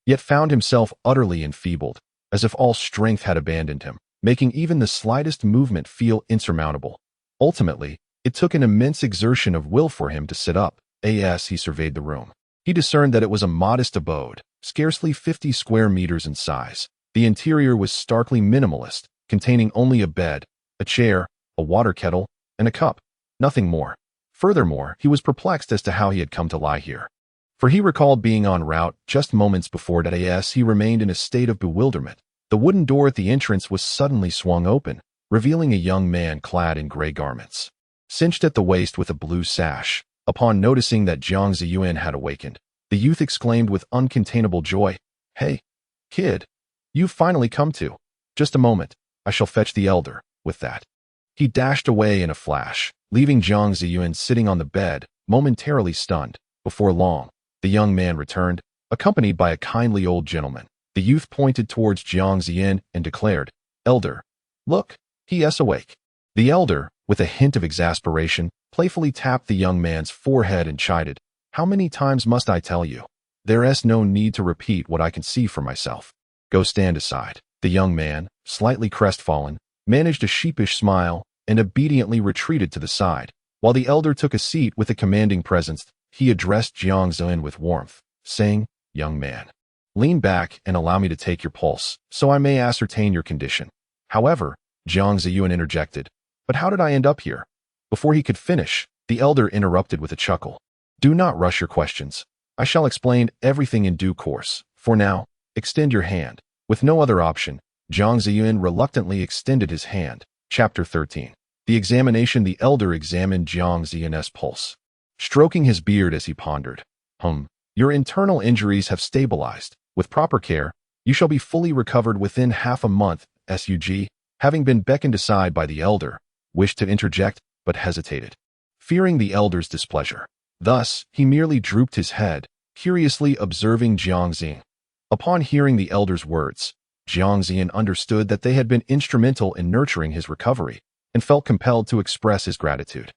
yet found himself utterly enfeebled, as if all strength had abandoned him, making even the slightest movement feel insurmountable. Ultimately, it took an immense exertion of will for him to sit up. As he surveyed the room, he discerned that it was a modest abode, scarcely 50 square meters in size. The interior was starkly minimalist, containing only a bed, a chair, a water kettle, and a cup. Nothing more. Furthermore, he was perplexed as to how he had come to lie here, for he recalled being en route just moments before that. As he remained in a state of bewilderment, the wooden door at the entrance was suddenly swung open, revealing a young man clad in gray garments, cinched at the waist with a blue sash. Upon noticing that Jiang Zaiyuan had awakened, the youth exclaimed with uncontainable joy, "Hey, kid, you've finally come to. Just a moment, I shall fetch the elder." With that, he dashed away in a flash, leaving Jiang Zaiyuan sitting on the bed, momentarily stunned. Before long, the young man returned, accompanied by a kindly old gentleman. The youth pointed towards Jiang Zaiyuan and declared, "Elder, look, he is awake." The elder, with a hint of exasperation, playfully tapped the young man's forehead and chided, "How many times must I tell you? There is no need to repeat what I can see for myself. Go stand aside." The young man, slightly crestfallen, managed a sheepish smile and obediently retreated to the side. While the elder took a seat with a commanding presence, he addressed Jiang Zaiyuan with warmth, saying, "Young man, lean back and allow me to take your pulse, so I may ascertain your condition." However, Jiang Zaiyuan interjected, "But how did I end up here?" Before he could finish, the elder interrupted with a chuckle. "Do not rush your questions. I shall explain everything in due course. For now, extend your hand." With no other option, Jiang Zaiyuan reluctantly extended his hand. Chapter 13. The examination. The elder examined Jiang Zaiyuan's pulse, stroking his beard as he pondered. Your internal injuries have stabilized. With proper care, you shall be fully recovered within half a month." Sug, having been beckoned aside by the elder, wished to interject, but hesitated, fearing the elder's displeasure. Thus, he merely drooped his head, curiously observing Jiang Zaiyuan. Upon hearing the elder's words, Jiang Zaiyuan understood that they had been instrumental in nurturing his recovery, and felt compelled to express his gratitude.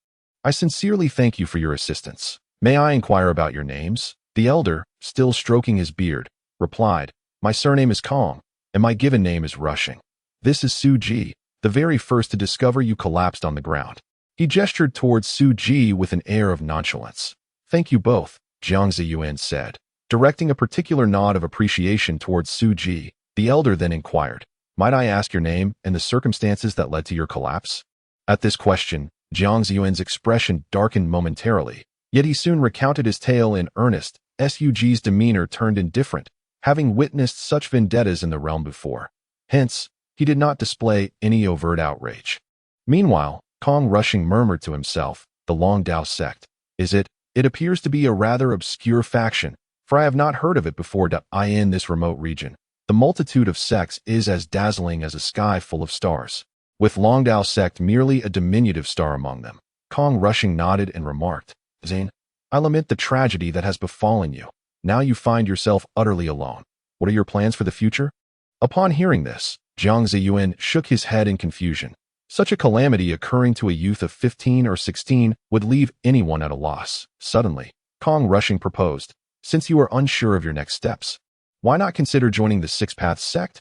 "I sincerely thank you for your assistance. May I inquire about your names?" The elder, still stroking his beard, replied, "My surname is Kong, and my given name is Rushing. This is Suji, the very first to discover you collapsed on the ground." He gestured towards Suji with an air of nonchalance. "Thank you both," Jiang Zaiyuan said, directing a particular nod of appreciation towards Suji. The elder then inquired, "Might I ask your name and the circumstances that led to your collapse?" At this question, Jiang Zaiyuan's expression darkened momentarily, yet he soon recounted his tale in earnest. Sug's demeanor turned indifferent, having witnessed such vendettas in the realm before. Hence, he did not display any overt outrage. Meanwhile, Kong Rushing murmured to himself, "The Long Dao sect. Is it? It appears to be a rather obscure faction, for I have not heard of it before. In this remote region, the multitude of sects is as dazzling as a sky full of stars, with Long Dao sect merely a diminutive star among them." Kong Rushing nodded and remarked, "Zain, I lament the tragedy that has befallen you. Now you find yourself utterly alone. What are your plans for the future?" Upon hearing this, Jiang Zaiyuan shook his head in confusion. Such a calamity occurring to a youth of 15 or 16 would leave anyone at a loss. Suddenly, Kong Rushing proposed, "Since you are unsure of your next steps, why not consider joining the Six Paths sect?"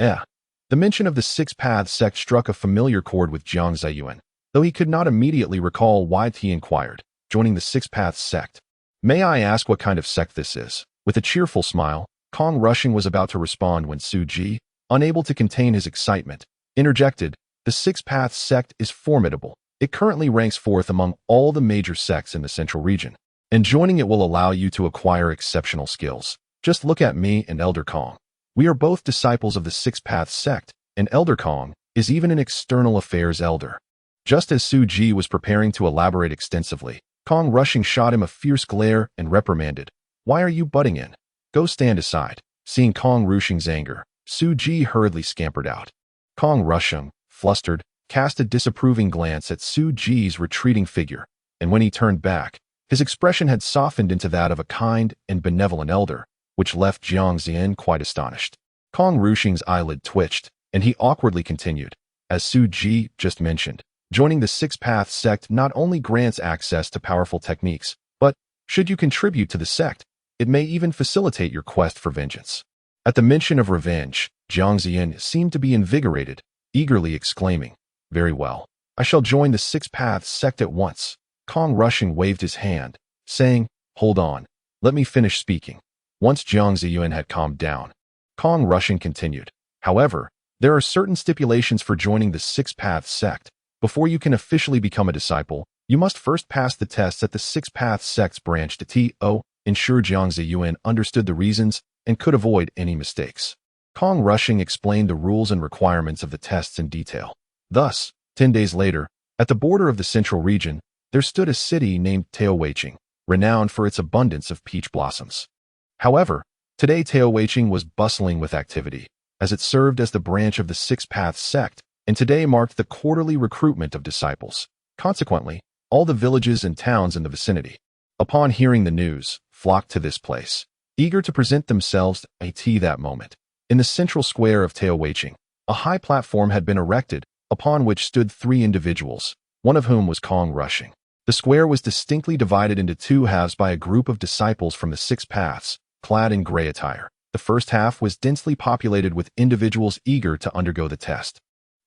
The mention of the Six Paths sect struck a familiar chord with Jiang Zaiyuan, though he could not immediately recall why. He inquired, "Joining the Six Paths sect? May I ask what kind of sect this is?" With a cheerful smile, Kong Rushing was about to respond when Suji, unable to contain his excitement, interjected, "The Six Paths sect is formidable. It currently ranks fourth among all the major sects in the central region, and joining it will allow you to acquire exceptional skills. Just look at me and Elder Kong. We are both disciples of the Six Paths sect, and Elder Kong is even an external affairs elder." Just as Suji was preparing to elaborate extensively, Kong Rushing shot him a fierce glare and reprimanded, Why are you butting in? Go stand aside. Seeing Kong Rushing's anger, Su Ji hurriedly scampered out. Kong Rushing, flustered, cast a disapproving glance at Su Ji's retreating figure, and when he turned back, his expression had softened into that of a kind and benevolent elder, which left Jiang Zaiyuan quite astonished. Kong Rushing's eyelid twitched, and he awkwardly continued, as Su Ji just mentioned, joining the Six Paths sect not only grants access to powerful techniques, but, should you contribute to the sect, it may even facilitate your quest for vengeance. At the mention of revenge, Jiang Zaiyuan seemed to be invigorated, eagerly exclaiming, "Very well. I shall join the Six Paths sect at once." Kong Rushing waved his hand, saying, "Hold on. Let me finish speaking." Once Jiang Zaiyuan had calmed down, Kong Rushing continued, "However, there are certain stipulations for joining the Six Paths sect. Before you can officially become a disciple, you must first pass the tests at the Six Paths sect's branch to T.O. ensure Jiang Zaiyuan understood the reasons and could avoid any mistakes. Kong Rushing explained the rules and requirements of the tests in detail. Thus, 10 days later, at the border of the central region, there stood a city named Teoweiqing, renowned for its abundance of peach blossoms. However, today Teoweiqing was bustling with activity, as it served as the branch of the Six Paths sect, and today marked the quarterly recruitment of disciples. Consequently, all the villages and towns in the vicinity, upon hearing the news, flocked to this place, eager to present themselves at that moment. In the central square of Teoweiqing, a high platform had been erected, upon which stood 3 individuals, one of whom was Kong Rushing. The square was distinctly divided into 2 halves by a group of disciples from the Six Paths, clad in gray attire. The first half was densely populated with individuals eager to undergo the test,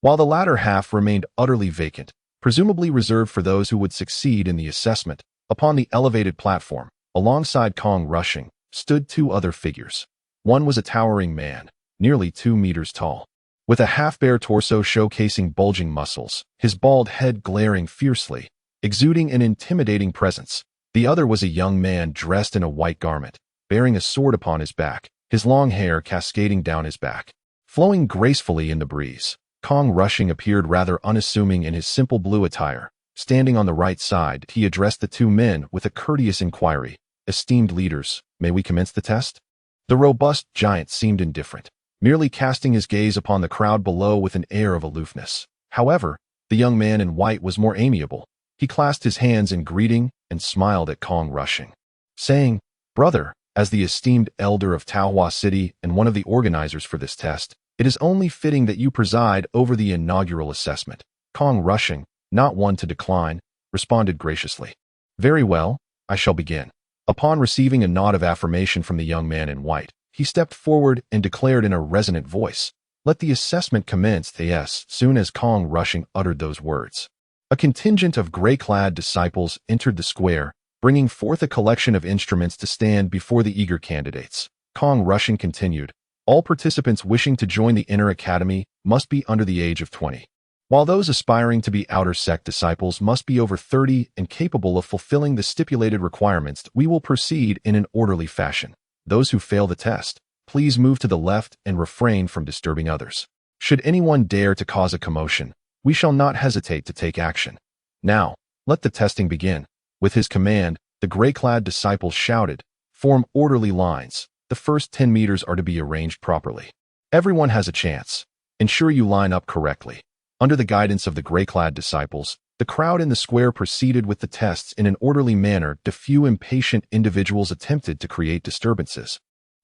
while the latter half remained utterly vacant, presumably reserved for those who would succeed in the assessment. Upon the elevated platform, alongside Kong Rushing, stood 2 other figures. One was a towering man, nearly 2 meters tall, with a half-bare torso showcasing bulging muscles, his bald head glaring fiercely, exuding an intimidating presence. The other was a young man dressed in a white garment, bearing a sword upon his back, his long hair cascading down his back, flowing gracefully in the breeze. Kong Rushing appeared rather unassuming in his simple blue attire. Standing on the right side, he addressed the 2 men with a courteous inquiry. "Esteemed leaders, may we commence the test?" The robust giant seemed indifferent, merely casting his gaze upon the crowd below with an air of aloofness. However, the young man in white was more amiable. He clasped his hands in greeting and smiled at Kong Rushing, saying, "Brother, as the esteemed elder of Taohua City and one of the organizers for this test, it is only fitting that you preside over the inaugural assessment." Kong Rushing, not one to decline, responded graciously, "Very well, I shall begin." Upon receiving a nod of affirmation from the young man in white, he stepped forward and declared in a resonant voice, "Let the assessment commence." As soon as Kong Rushing uttered those words, a contingent of gray-clad disciples entered the square, bringing forth a collection of instruments to stand before the eager candidates. Kong Rushing continued, "All participants wishing to join the inner academy must be under the age of 20. While those aspiring to be outer sect disciples must be over 30 and capable of fulfilling the stipulated requirements, we will proceed in an orderly fashion. Those who fail the test, please move to the left and refrain from disturbing others. Should anyone dare to cause a commotion, we shall not hesitate to take action. Now, let the testing begin." With his command, the gray-clad disciples shouted, "Form orderly lines. The first 10 meters are to be arranged properly. Everyone has a chance. Ensure you line up correctly." Under the guidance of the gray-clad disciples, the crowd in the square proceeded with the tests in an orderly manner. The few impatient individuals attempted to create disturbances,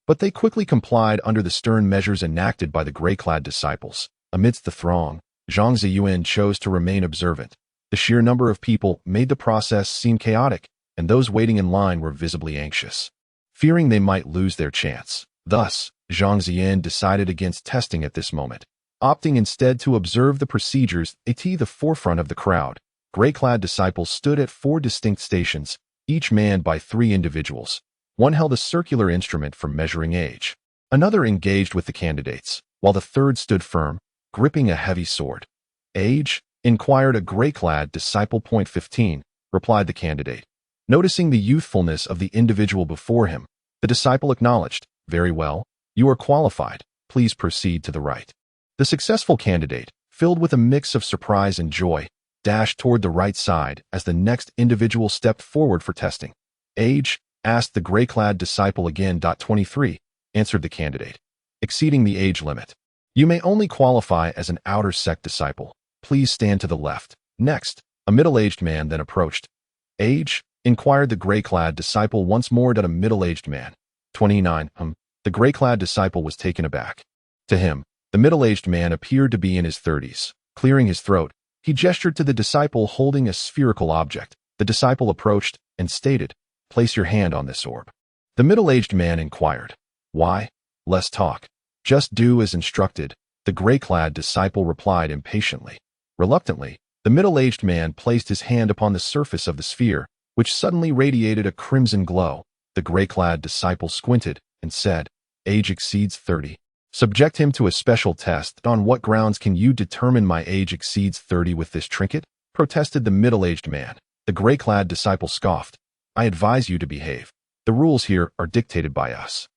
but they quickly complied under the stern measures enacted by the gray-clad disciples. Amidst the throng, Jiang Zaiyuan chose to remain observant. The sheer number of people made the process seem chaotic, and those waiting in line were visibly anxious, fearing they might lose their chance. Thus, Jiang Zaiyuan decided against testing at this moment, opting instead to observe the procedures at the forefront of the crowd. Gray-clad disciples stood at 4 distinct stations, each manned by 3 individuals. One held a circular instrument for measuring age. Another engaged with the candidates, while the third stood firm, gripping a heavy sword. "Age?" inquired a gray-clad disciple. "15, replied the candidate. Noticing the youthfulness of the individual before him, the disciple acknowledged, "Very well, you are qualified. Please proceed to the right." The successful candidate, filled with a mix of surprise and joy, dashed toward the right side as the next individual stepped forward for testing. "Age?" Asked the gray-clad disciple again. 23, answered the candidate. Exceeding the age limit. You may only qualify as an outer sect disciple. Please stand to the left. Next, a middle-aged man then approached. Age? Inquired the gray-clad disciple once more. A middle-aged man. 29. The gray-clad disciple was taken aback. To him, the middle-aged man appeared to be in his 30s. Clearing his throat, he gestured to the disciple holding a spherical object. The disciple approached and stated, "Place your hand on this orb." The middle-aged man inquired, "Why? Less talk. Just do as instructed," the gray-clad disciple replied impatiently. Reluctantly, the middle-aged man placed his hand upon the surface of the sphere, which suddenly radiated a crimson glow. The gray-clad disciple squinted and said, "Age exceeds 30. Subject him to a special test. On what grounds can you determine my age exceeds 30 with this trinket?" protested the middle-aged man. The gray-clad disciple scoffed. "I advise you to behave. The rules here are dictated by us.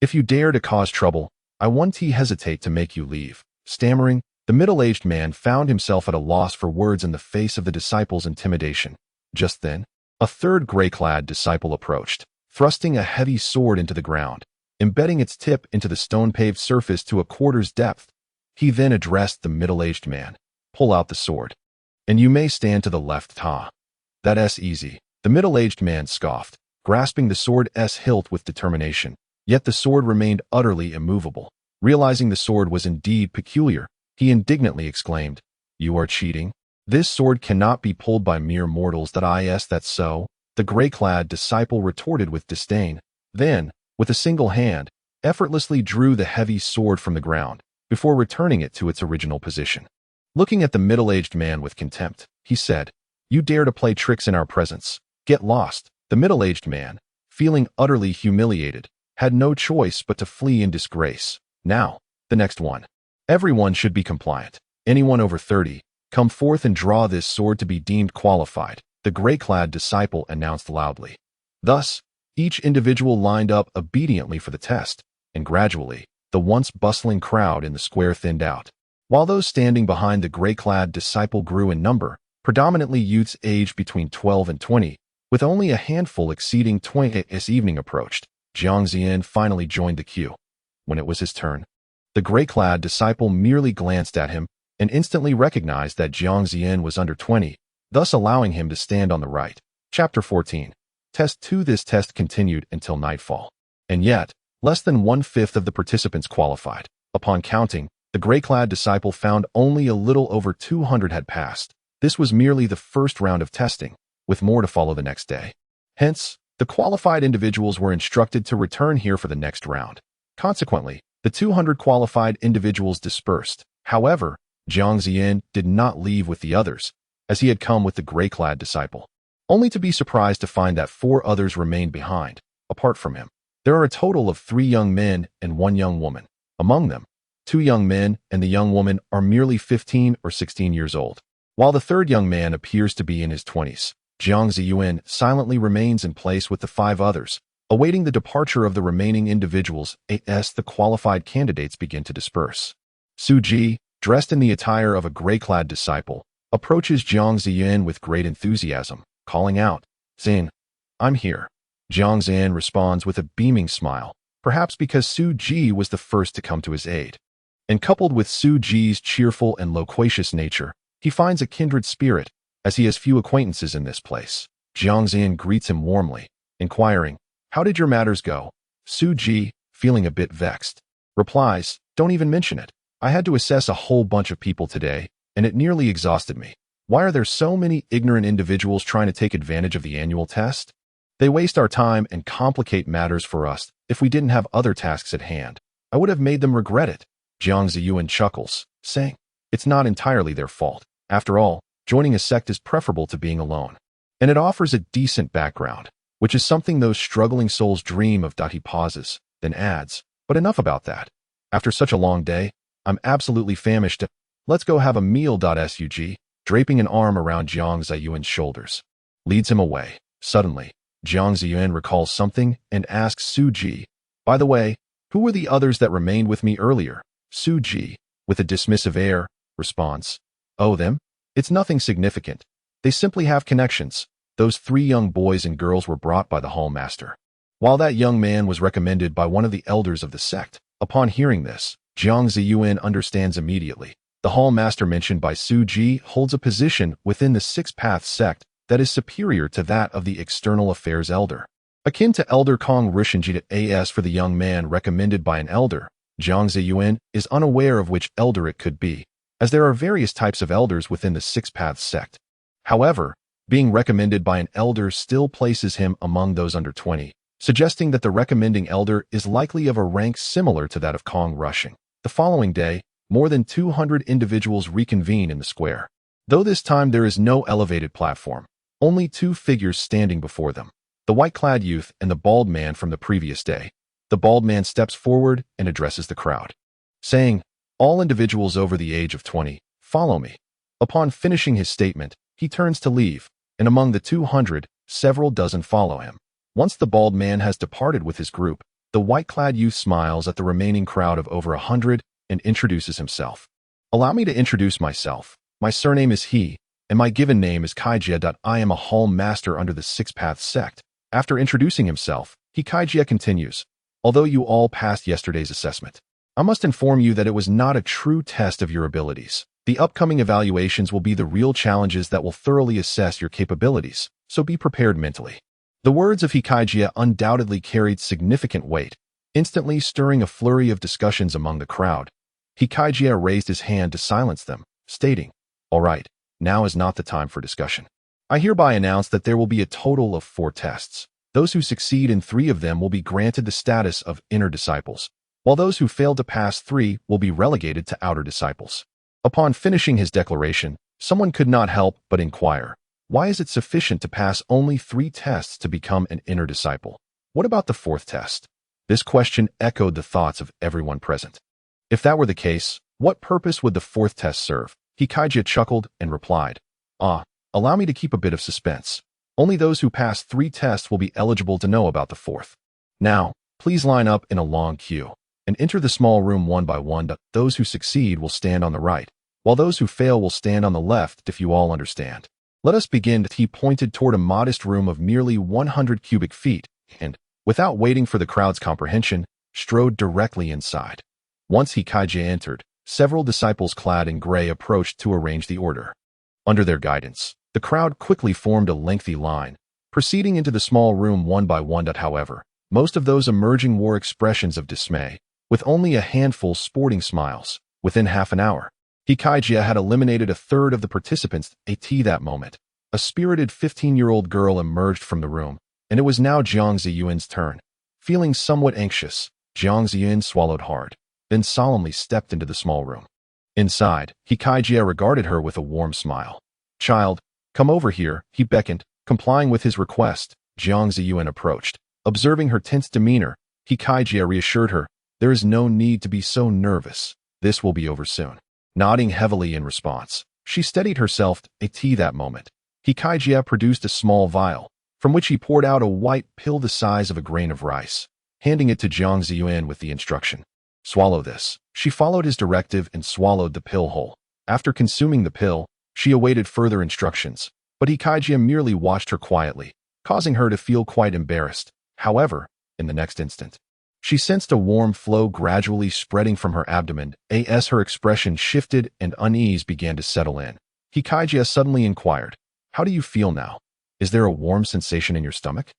If you dare to cause trouble, I won't hesitate to make you leave." Stammering, the middle-aged man found himself at a loss for words in the face of the disciple's intimidation. Just then, a third gray-clad disciple approached, thrusting a heavy sword into the ground, embedding its tip into the stone-paved surface to a quarter's depth. He then addressed the middle-aged man. "Pull out the sword. And you may stand to the left, ta. That's easy." The middle-aged man scoffed, grasping the sword's hilt with determination. Yet the sword remained utterly immovable. Realizing the sword was indeed peculiar, he indignantly exclaimed, "You are cheating. This sword cannot be pulled by mere mortals." That's so, the gray-clad disciple retorted with disdain. Then, with a single hand, effortlessly drew the heavy sword from the ground, before returning it to its original position. Looking at the middle-aged man with contempt, he said, "You dare to play tricks in our presence? Get lost." The middle-aged man, feeling utterly humiliated, had no choice but to flee in disgrace. Now, the next one. Everyone should be compliant. Anyone over 30, come forth and draw this sword to be deemed qualified, the gray-clad disciple announced loudly. Thus, each individual lined up obediently for the test, and gradually, the once bustling crowd in the square thinned out. While those standing behind the gray-clad disciple grew in number, predominantly youths aged between 12 and 20, with only a handful exceeding 20. As evening approached, Jiang Zaiyuan finally joined the queue. When it was his turn, the gray-clad disciple merely glanced at him and instantly recognized that Jiang Zaiyuan was under 20, thus allowing him to stand on the right. Chapter 14. Test 2. This test continued until nightfall. And yet, less than 1/5 of the participants qualified. Upon counting, the gray-clad disciple found only a little over 200 had passed. This was merely the first round of testing, with more to follow the next day. Hence, the qualified individuals were instructed to return here for the next round. Consequently, the 200 qualified individuals dispersed. However, Jiang Zaiyuan did not leave with the others, as he had come with the gray-clad disciple, only to be surprised to find that 4 others remained behind. Apart from him, there are a total of 3 young men and 1 young woman. Among them, 2 young men and the young woman are merely 15 or 16 years old, while the third young man appears to be in his 20s. Jiang Zaiyuan silently remains in place with the 5 others, awaiting the departure of the remaining individuals as the qualified candidates begin to disperse. Su Ji, dressed in the attire of a gray-clad disciple, approaches Jiang Zaiyuan with great enthusiasm, calling out, "Xin, I'm here." Jiang Zaiyuan responds with a beaming smile, perhaps because Su Ji was the first to come to his aid. And coupled with Su Ji's cheerful and loquacious nature, he finds a kindred spirit, as he has few acquaintances in this place. Jiang Zaiyuan greets him warmly, inquiring, "How did your matters go?" Su Ji, feeling a bit vexed, replies, "Don't even mention it. I had to assess a whole bunch of people today, and it nearly exhausted me. Why are there so many ignorant individuals trying to take advantage of the annual test? They waste our time and complicate matters for us. If we didn't have other tasks at hand, I would have made them regret it." Jiang Zaiyuan chuckles, saying, "It's not entirely their fault. After all, joining a sect is preferable to being alone, and it offers a decent background, which is something those struggling souls dream of." He pauses, then adds, "But enough about that. After such a long day, I'm absolutely famished. Let's go have a meal." Sug, draping an arm around Jiang Zaiyuan's shoulders, leads him away. Suddenly, Jiang Zaiyuan recalls something and asks Su Ji, "By the way, who were the others that remained with me earlier?" Su Ji, with a dismissive air, responds, "Oh, them? It's nothing significant. They simply have connections. Those 3 young boys and girls were brought by the hallmaster." while that young man was recommended by one of the elders of the sect. Upon hearing this, Jiang Zaiyuan understands immediately. The hall master mentioned by Su Ji holds a position within the six-path sect that is superior to that of the external affairs elder. Akin to Elder Kong Rishinjita as for the young man recommended by an elder, Jiang Zaiyuan is unaware of which elder it could be, as there are various types of elders within the six-path sect. However, being recommended by an elder still places him among those under 20, suggesting that the recommending elder is likely of a rank similar to that of Kong Rushing. The following day, more than 200 individuals reconvene in the square. Though this time there is no elevated platform, only two figures standing before them, the white-clad youth and the bald man from the previous day. The bald man steps forward and addresses the crowd, saying, "All individuals over the age of 20, follow me." Upon finishing his statement, he turns to leave, and among the 200, several dozen follow him. Once the bald man has departed with his group, the white-clad youth smiles at the remaining crowd of over 100 and introduces himself. "Allow me to introduce myself. My surname is He, and my given name is Kaijia. I am a hall master under the six-path sect." After introducing himself, Kaijia continues, "Although you all passed yesterday's assessment, I must inform you that it was not a true test of your abilities. The upcoming evaluations will be the real challenges that will thoroughly assess your capabilities, so be prepared mentally." The words of Hikaijia undoubtedly carried significant weight, instantly stirring a flurry of discussions among the crowd. Hikaijia raised his hand to silence them, stating, "All right, now is not the time for discussion. I hereby announce that there will be a total of 4 tests. Those who succeed in 3 of them will be granted the status of inner disciples, while those who fail to pass 3 will be relegated to outer disciples." Upon finishing his declaration, someone could not help but inquire, why is it sufficient to pass only 3 tests to become an inner disciple? What about the 4th test? This question echoed the thoughts of everyone present. If that were the case, what purpose would the 4th test serve? Hikaijia chuckled and replied, "Allow me to keep a bit of suspense. Only those who pass 3 tests will be eligible to know about the 4th. Now, please line up in a long queue and enter the small room one by one. Those who succeed will stand on the right, while those who fail will stand on the left, if you all understand. Let us begin." He pointed toward a modest room of merely 100 cubic feet and, without waiting for the crowd's comprehension, strode directly inside. Once Hikaijia entered, several disciples clad in gray approached to arrange the order. Under their guidance, the crowd quickly formed a lengthy line, proceeding into the small room one by one. However, most of those emerging wore expressions of dismay, with only a handful sporting smiles. Within half an hour, Hikaijia had eliminated a third of the participants. That moment, a spirited 15-year-old girl emerged from the room, and it was now Jiang Zaiyuan's turn. Feeling somewhat anxious, Jiang Zaiyuan swallowed hard, then solemnly stepped into the small room. Inside, Hikaijia regarded her with a warm smile. "Child, come over here," he beckoned. Complying with his request, Jiang Zaiyuan approached. Observing her tense demeanor, Hikaijia reassured her, "There is no need to be so nervous. This will be over soon." Nodding heavily in response, she steadied herself. That moment, Hikaijia produced a small vial, from which he poured out a white pill the size of a grain of rice, handing it to Jiang Zaiyuan with the instruction, "Swallow this." She followed his directive and swallowed the pill whole. After consuming the pill, she awaited further instructions, but Hikaijia merely watched her quietly, causing her to feel quite embarrassed. However, in the next instant, she sensed a warm flow gradually spreading from her abdomen. As her expression shifted and unease began to settle in, Hikaijia suddenly inquired, "How do you feel now? Is there a warm sensation in your stomach?"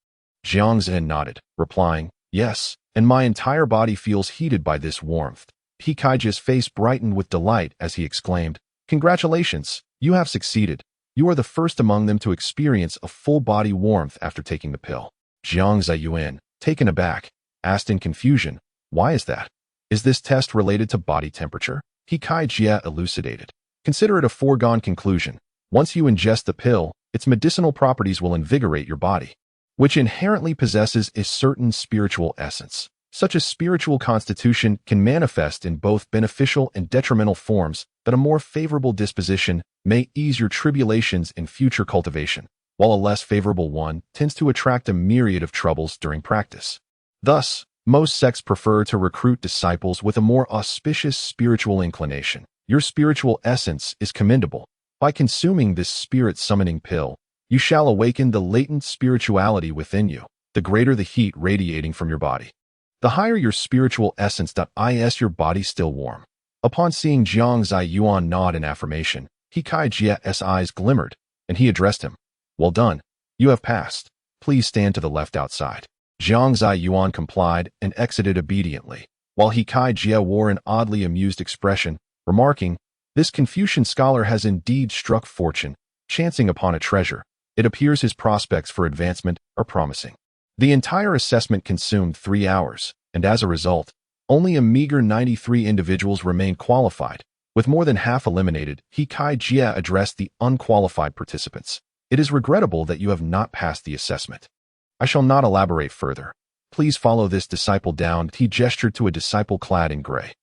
Jiang Zaiyuan nodded, replying, "Yes, and my entire body feels heated by this warmth." Hikaijia's face brightened with delight as he exclaimed, "Congratulations, you have succeeded. You are the first among them to experience a full-body warmth after taking the pill." Jiang Zaiyuan, taken aback, asked in confusion, "Why is that? Is this test related to body temperature?" Hikaijia elucidated, "Consider it a foregone conclusion. Once you ingest the pill, its medicinal properties will invigorate your body, which inherently possesses a certain spiritual essence. Such a spiritual constitution can manifest in both beneficial and detrimental forms. That a more favorable disposition may ease your tribulations in future cultivation, while a less favorable one tends to attract a myriad of troubles during practice. Thus, most sects prefer to recruit disciples with a more auspicious spiritual inclination. Your spiritual essence is commendable. By consuming this spirit-summoning pill, you shall awaken the latent spirituality within you, the greater the heat radiating from your body. The higher your spiritual essence. Is your body still warm? Upon seeing Jiang Zaiyuan nod in affirmation, Hikai Jie's eyes glimmered, and he addressed him. Well done. You have passed. Please stand to the left outside. Jiang Zaiyuan complied and exited obediently, while Hikai Jie wore an oddly amused expression, remarking, "This Confucian scholar has indeed struck fortune, chancing upon a treasure. It appears his prospects for advancement are promising." The entire assessment consumed 3 hours, and as a result, only a meager 93 individuals remained qualified. With more than half eliminated, Hikai Jie addressed the unqualified participants. It is regrettable that you have not passed the assessment. I shall not elaborate further. Please follow this disciple down. He gestured to a disciple clad in gray.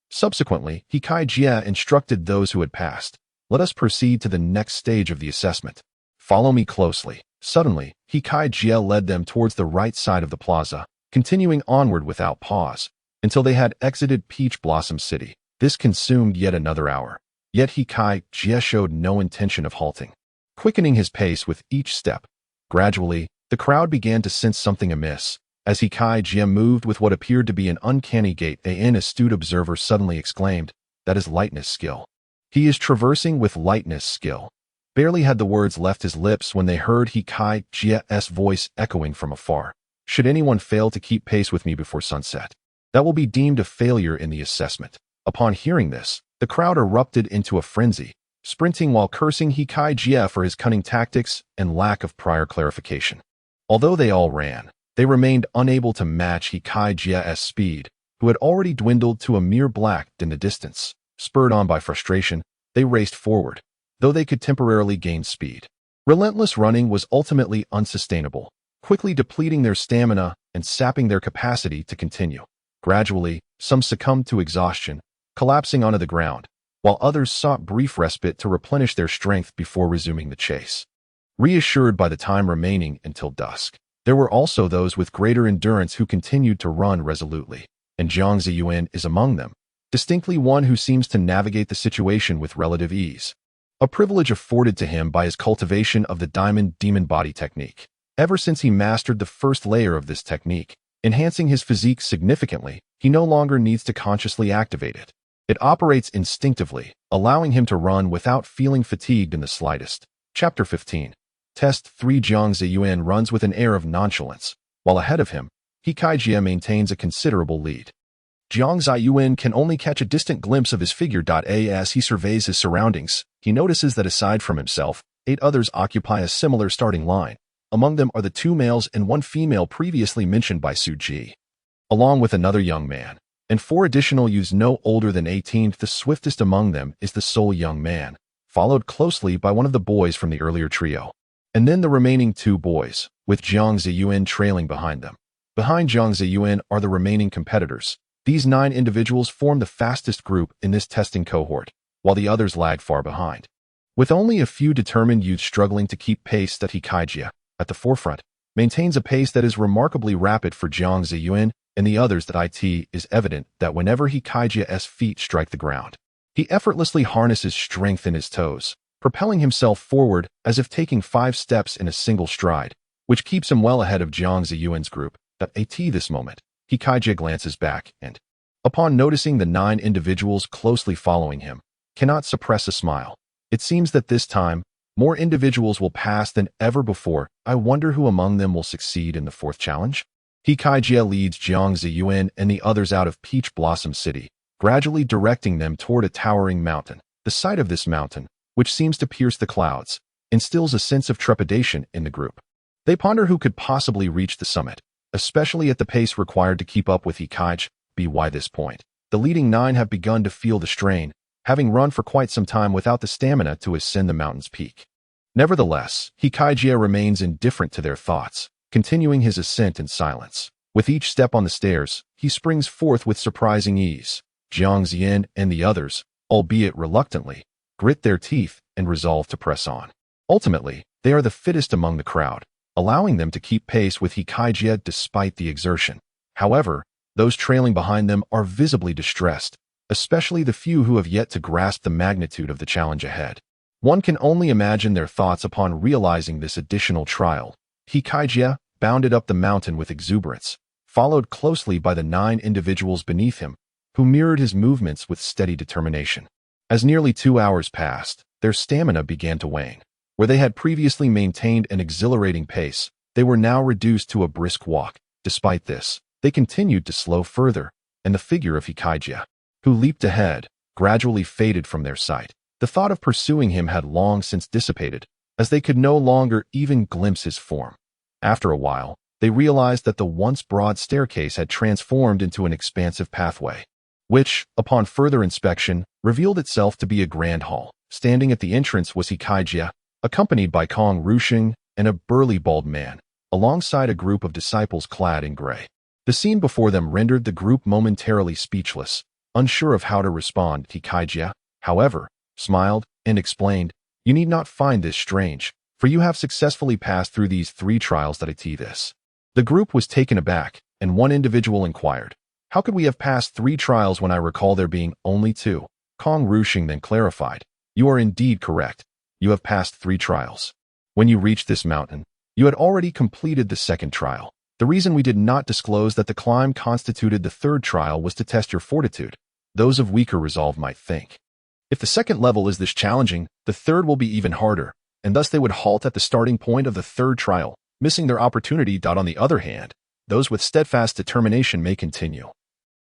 Subsequently, Hikai Jie instructed those who had passed. Let us proceed to the next stage of the assessment. Follow me closely. Suddenly, Hikai Jie led them towards the right side of the plaza, continuing onward without pause, until they had exited Peach Blossom City. This consumed yet another hour. Yet Hikai Jie showed no intention of halting, quickening his pace with each step. Gradually, the crowd began to sense something amiss. As Hikai Jie moved with what appeared to be an uncanny gait, an astute observer suddenly exclaimed, "That is lightness skill. He is traversing with lightness skill." Barely had the words left his lips when they heard Hikai Jie's voice echoing from afar. "Should anyone fail to keep pace with me before sunset, that will be deemed a failure in the assessment." Upon hearing this, the crowd erupted into a frenzy, sprinting while cursing Hikai Jie for his cunning tactics and lack of prior clarification. Although they all ran, they remained unable to match Hikai Jie's speed, who had already dwindled to a mere black in the distance. Spurred on by frustration, they raced forward, though they could temporarily gain speed. Relentless running was ultimately unsustainable, quickly depleting their stamina and sapping their capacity to continue. Gradually, some succumbed to exhaustion, collapsing onto the ground, while others sought brief respite to replenish their strength before resuming the chase. Reassured by the time remaining until dusk, there were also those with greater endurance who continued to run resolutely, and Jiang Zaiyuan is among them, distinctly one who seems to navigate the situation with relative ease, a privilege afforded to him by his cultivation of the diamond demon body technique. Ever since he mastered the first layer of this technique, enhancing his physique significantly, he no longer needs to consciously activate it. It operates instinctively, allowing him to run without feeling fatigued in the slightest. Chapter 15. Test 3. Jiang Zaiyuan runs with an air of nonchalance, while ahead of him, Hikai Jie maintains a considerable lead. Jiang Zaiyuan can only catch a distant glimpse of his figure. As he surveys his surroundings, he notices that aside from himself, 8 others occupy a similar starting line. Among them are the 2 males and 1 female previously mentioned by Su Ji, along with another young man, and 4 additional youths no older than 18. The swiftest among them is the sole young man, followed closely by one of the boys from the earlier trio, and then the remaining 2 boys, with Jiang Zaiyuan trailing behind them. Behind Jiang Zaiyuan are the remaining competitors. These 9 individuals form the fastest group in this testing cohort, while the others lag far behind. With only a few determined youths struggling to keep pace, that Hikai Jie, at the forefront, maintains a pace that is remarkably rapid for Jiang Zaiyuan and the others. It is evident that whenever Hikai Jie's feet strike the ground, he effortlessly harnesses strength in his toes, propelling himself forward as if taking 5 steps in a single stride, which keeps him well ahead of Jiang Zaiyuan's group. At this moment, Hikai Jie glances back and, upon noticing the 9 individuals closely following him, cannot suppress a smile. It seems that this time, more individuals will pass than ever before. I wonder who among them will succeed in the 4th challenge? Hikai Jie leads Jiang Zaiyuan and the others out of Peach Blossom City, gradually directing them toward a towering mountain. The sight of this mountain, which seems to pierce the clouds, instills a sense of trepidation in the group. They ponder who could possibly reach the summit, especially at the pace required to keep up with Hikai Jie. By this point, the leading 9 have begun to feel the strain, having run for quite some time without the stamina to ascend the mountain's peak. Nevertheless, Hikai Jie remains indifferent to their thoughts, continuing his ascent in silence. With each step on the stairs, he springs forth with surprising ease. Jiang Zaiyuan and the others, albeit reluctantly, grit their teeth and resolve to press on. Ultimately, they are the fittest among the crowd, allowing them to keep pace with Hikai Jie despite the exertion. However, those trailing behind them are visibly distressed, especially the few who have yet to grasp the magnitude of the challenge ahead. One can only imagine their thoughts upon realizing this additional trial. Hikai Jie, bounded up the mountain with exuberance, followed closely by the 9 individuals beneath him, who mirrored his movements with steady determination. As nearly 2 hours passed, their stamina began to wane. Where they had previously maintained an exhilarating pace, they were now reduced to a brisk walk. Despite this, they continued to slow further, and the figure of Hikaijia, who leaped ahead, gradually faded from their sight. The thought of pursuing him had long since dissipated, as they could no longer even glimpse his form. After a while, they realized that the once broad staircase had transformed into an expansive pathway, which, upon further inspection, revealed itself to be a grand hall. Standing at the entrance was Hikaijia, accompanied by Kong Rushing and a burly bald man, alongside a group of disciples clad in gray. The scene before them rendered the group momentarily speechless, unsure of how to respond. Hikaijia, however, smiled and explained, "You need not find this strange, for you have successfully passed through these 3 trials that I see this." The group was taken aback, and one individual inquired, "How could we have passed 3 trials when I recall there being only 2? Kong Rushing then clarified, "You are indeed correct. You have passed 3 trials. When you reached this mountain, you had already completed the 2nd trial. The reason we did not disclose that the climb constituted the 3rd trial was to test your fortitude. Those of weaker resolve might think, if the 2nd level is this challenging, the 3rd will be even harder, and thus they would halt at the starting point of the 3rd trial, missing their opportunity. On the other hand, those with steadfast determination may continue.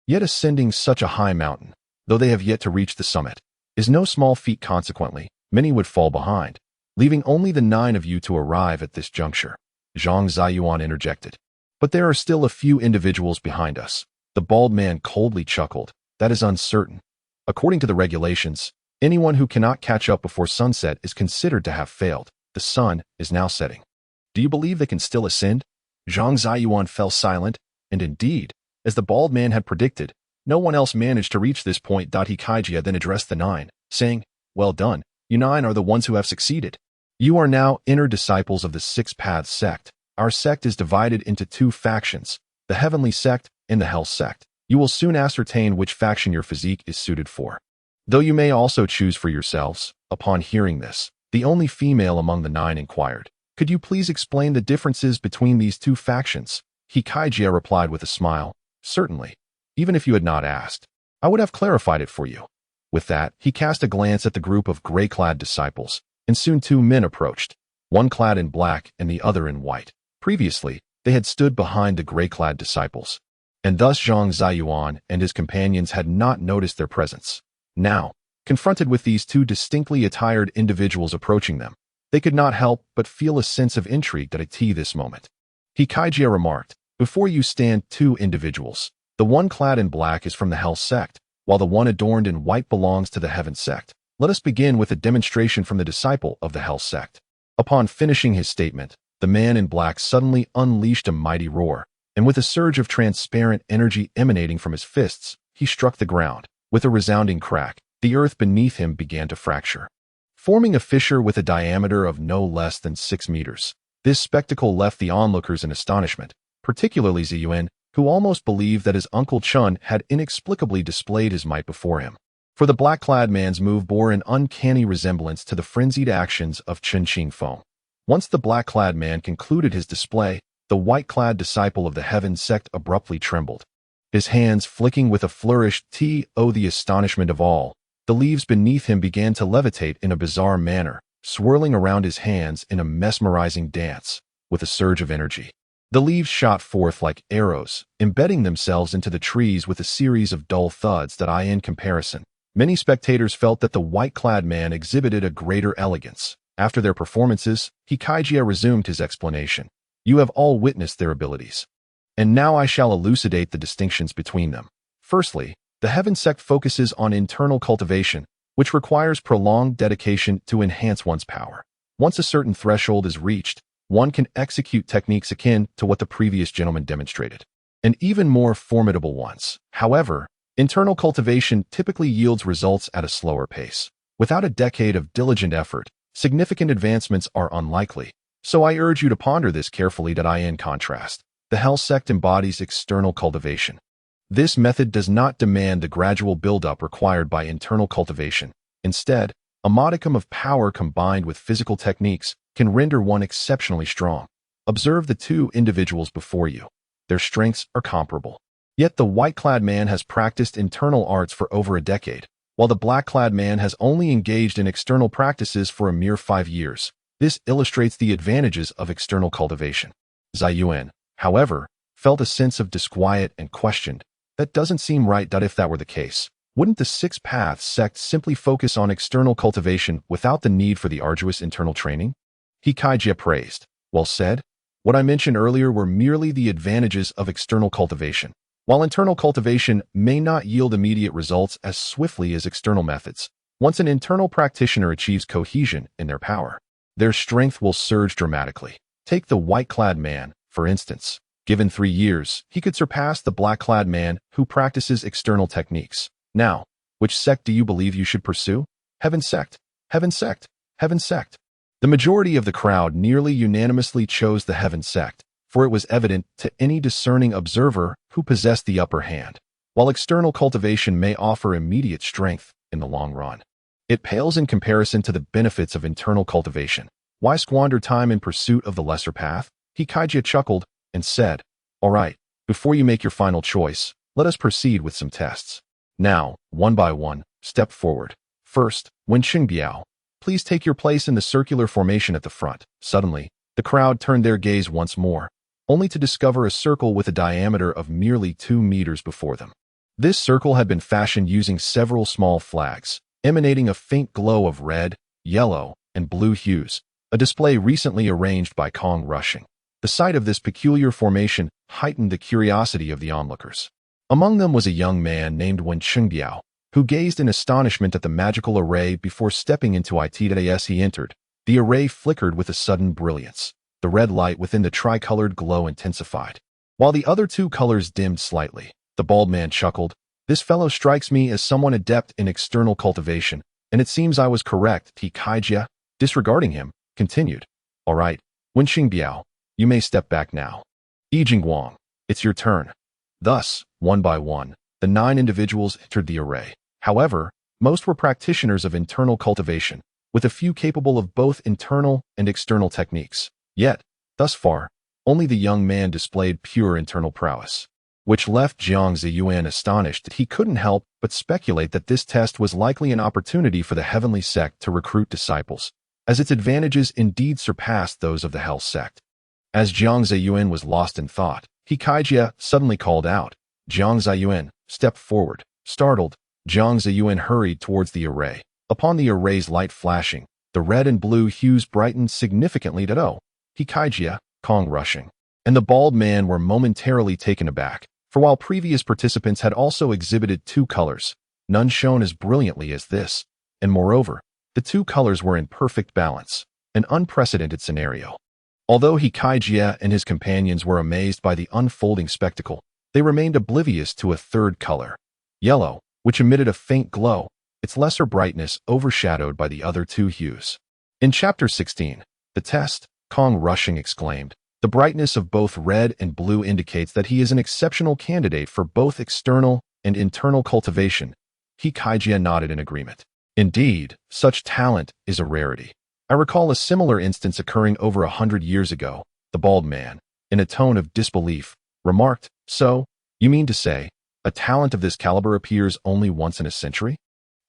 Yet ascending such a high mountain, though they have yet to reach the summit, is no small feat. Consequently, many would fall behind, leaving only the 9 of you to arrive at this juncture." Jiang Zaiyuan interjected. "But there are still a few individuals behind us." The bald man coldly chuckled. "That is uncertain. According to the regulations, anyone who cannot catch up before sunset is considered to have failed. The sun is now setting. Do you believe they can still ascend?" Jiang Zaiyuan fell silent, and indeed, as the bald man had predicted, no one else managed to reach this point. Hikaijia then addressed the 9, saying, "Well done. You 9 are the ones who have succeeded. You are now inner disciples of the 6 Paths sect. Our sect is divided into 2 factions, the Heavenly sect and the Hell sect. You will soon ascertain which faction your physique is suited for, though you may also choose for yourselves." Upon hearing this, the only female among the 9 inquired, "Could you please explain the differences between these 2 factions?" Hikaijia replied with a smile, "Certainly. Even if you had not asked, I would have clarified it for you." With that, he cast a glance at the group of gray-clad disciples, and soon 2 men approached, one clad in black and the other in white. Previously, they had stood behind the gray-clad disciples, and thus Jiang Zaiyuan and his companions had not noticed their presence. Now, confronted with these 2 distinctly attired individuals approaching them, they could not help but feel a sense of intrigue at this moment. Hikaijia remarked, "Before you stand 2 individuals. The one clad in black is from the Hell sect, while the one adorned in white belongs to the Heaven sect. Let us begin with a demonstration from the disciple of the Hell sect." Upon finishing his statement, the man in black suddenly unleashed a mighty roar, and with a surge of transparent energy emanating from his fists, he struck the ground. With a resounding crack, the earth beneath him began to fracture, forming a fissure with a diameter of no less than 6 meters. This spectacle left the onlookers in astonishment, particularly Zaiyuan, who almost believed that his Uncle Chen had inexplicably displayed his might before him. For the black-clad man's move bore an uncanny resemblance to the frenzied actions of Chen Qingfeng. Once the black-clad man concluded his display, the white-clad disciple of the Heaven sect abruptly trembled, his hands flicking with a flourish. The astonishment of all, the leaves beneath him began to levitate in a bizarre manner, swirling around his hands in a mesmerizing dance. With a surge of energy, the leaves shot forth like arrows, embedding themselves into the trees with a series of dull thuds. In comparison, many spectators felt that the white-clad man exhibited a greater elegance. After their performances, Hikaijia resumed his explanation. "You have all witnessed their abilities, and now I shall elucidate the distinctions between them. Firstly, the Heaven sect focuses on internal cultivation, which requires prolonged dedication to enhance one's power. Once a certain threshold is reached, one can execute techniques akin to what the previous gentleman demonstrated, and even more formidable ones. However, internal cultivation typically yields results at a slower pace. Without a decade of diligent effort, significant advancements are unlikely. So I urge you to ponder this carefully. In contrast, the Hell sect embodies external cultivation. This method does not demand the gradual buildup required by internal cultivation. Instead, a modicum of power combined with physical techniques can render one exceptionally strong. Observe the two individuals before you. Their strengths are comparable. Yet the white-clad man has practiced internal arts for over a decade, while the black-clad man has only engaged in external practices for a mere 5 years. This illustrates the advantages of external cultivation. Zaiyuan, however, felt a sense of disquiet and questioned, "That doesn't seem right. If that were the case, wouldn't the Six Paths sect simply focus on external cultivation without the need for the arduous internal training?" Jie praised. "Well said. What I mentioned earlier were merely the advantages of external cultivation. While internal cultivation may not yield immediate results as swiftly as external methods, once an internal practitioner achieves cohesion in their power, their strength will surge dramatically. Take the white-clad man, for instance. Given 3 years, he could surpass the black-clad man who practices external techniques. Now, which sect do you believe you should pursue? Heaven sect, heaven sect, heaven sect." The majority of the crowd nearly unanimously chose the heaven sect, for it was evident to any discerning observer who possessed the upper hand. While external cultivation may offer immediate strength in the long run, it pales in comparison to the benefits of internal cultivation. Why squander time in pursuit of the lesser path? Jie chuckled and said, "All right, before you make your final choice, let us proceed with some tests. Now, one by one, step forward. First, Wenqing Biao, please take your place in the circular formation at the front." Suddenly, the crowd turned their gaze once more, only to discover a circle with a diameter of merely 2 meters before them. This circle had been fashioned using several small flags, emanating a faint glow of red, yellow, and blue hues, a display recently arranged by Kong Rushing. The sight of this peculiar formation heightened the curiosity of the onlookers. Among them was a young man named Wenqing Biao, who gazed in astonishment at the magical array before stepping into it. As he entered, the array flickered with a sudden brilliance. The red light within the tricolored glow intensified, while the other 2 colors dimmed slightly. The bald man chuckled. "This fellow strikes me as someone adept in external cultivation, and it seems I was correct." Jie, disregarding him, continued, "All right, Wenqing Biao, you may step back now. Yijing Wang, it's your turn." Thus, one by one, the 9 individuals entered the array. However, most were practitioners of internal cultivation, with a few capable of both internal and external techniques. Yet, thus far, only the young man displayed pure internal prowess, which left Jiang Zaiyuan astonished. He couldn't help but speculate that this test was likely an opportunity for the heavenly sect to recruit disciples, as its advantages indeed surpassed those of the hell sect. As Jiang Zaiyuan was lost in thought, Jie suddenly called out, "Jiang Zaiyuan, step forward." Startled, Jiang Zaiyuan hurried towards the array. Upon the array's light flashing, the red and blue hues brightened significantly. Jie, Kong Rushing, and the bald man were momentarily taken aback, for while previous participants had also exhibited 2 colors, none shone as brilliantly as this, and moreover, the 2 colors were in perfect balance, an unprecedented scenario. Although Jie and his companions were amazed by the unfolding spectacle, they remained oblivious to a 3rd color, yellow, which emitted a faint glow, its lesser brightness overshadowed by the other 2 hues. In Chapter 16, the test, Kong Rushing exclaimed, "The brightness of both red and blue indicates that he is an exceptional candidate for both external and internal cultivation." Jie nodded in agreement. "Indeed, such talent is a rarity. I recall a similar instance occurring over 100 years ago." The bald man, in a tone of disbelief, remarked, "So, you mean to say, a talent of this caliber appears only once in a century?"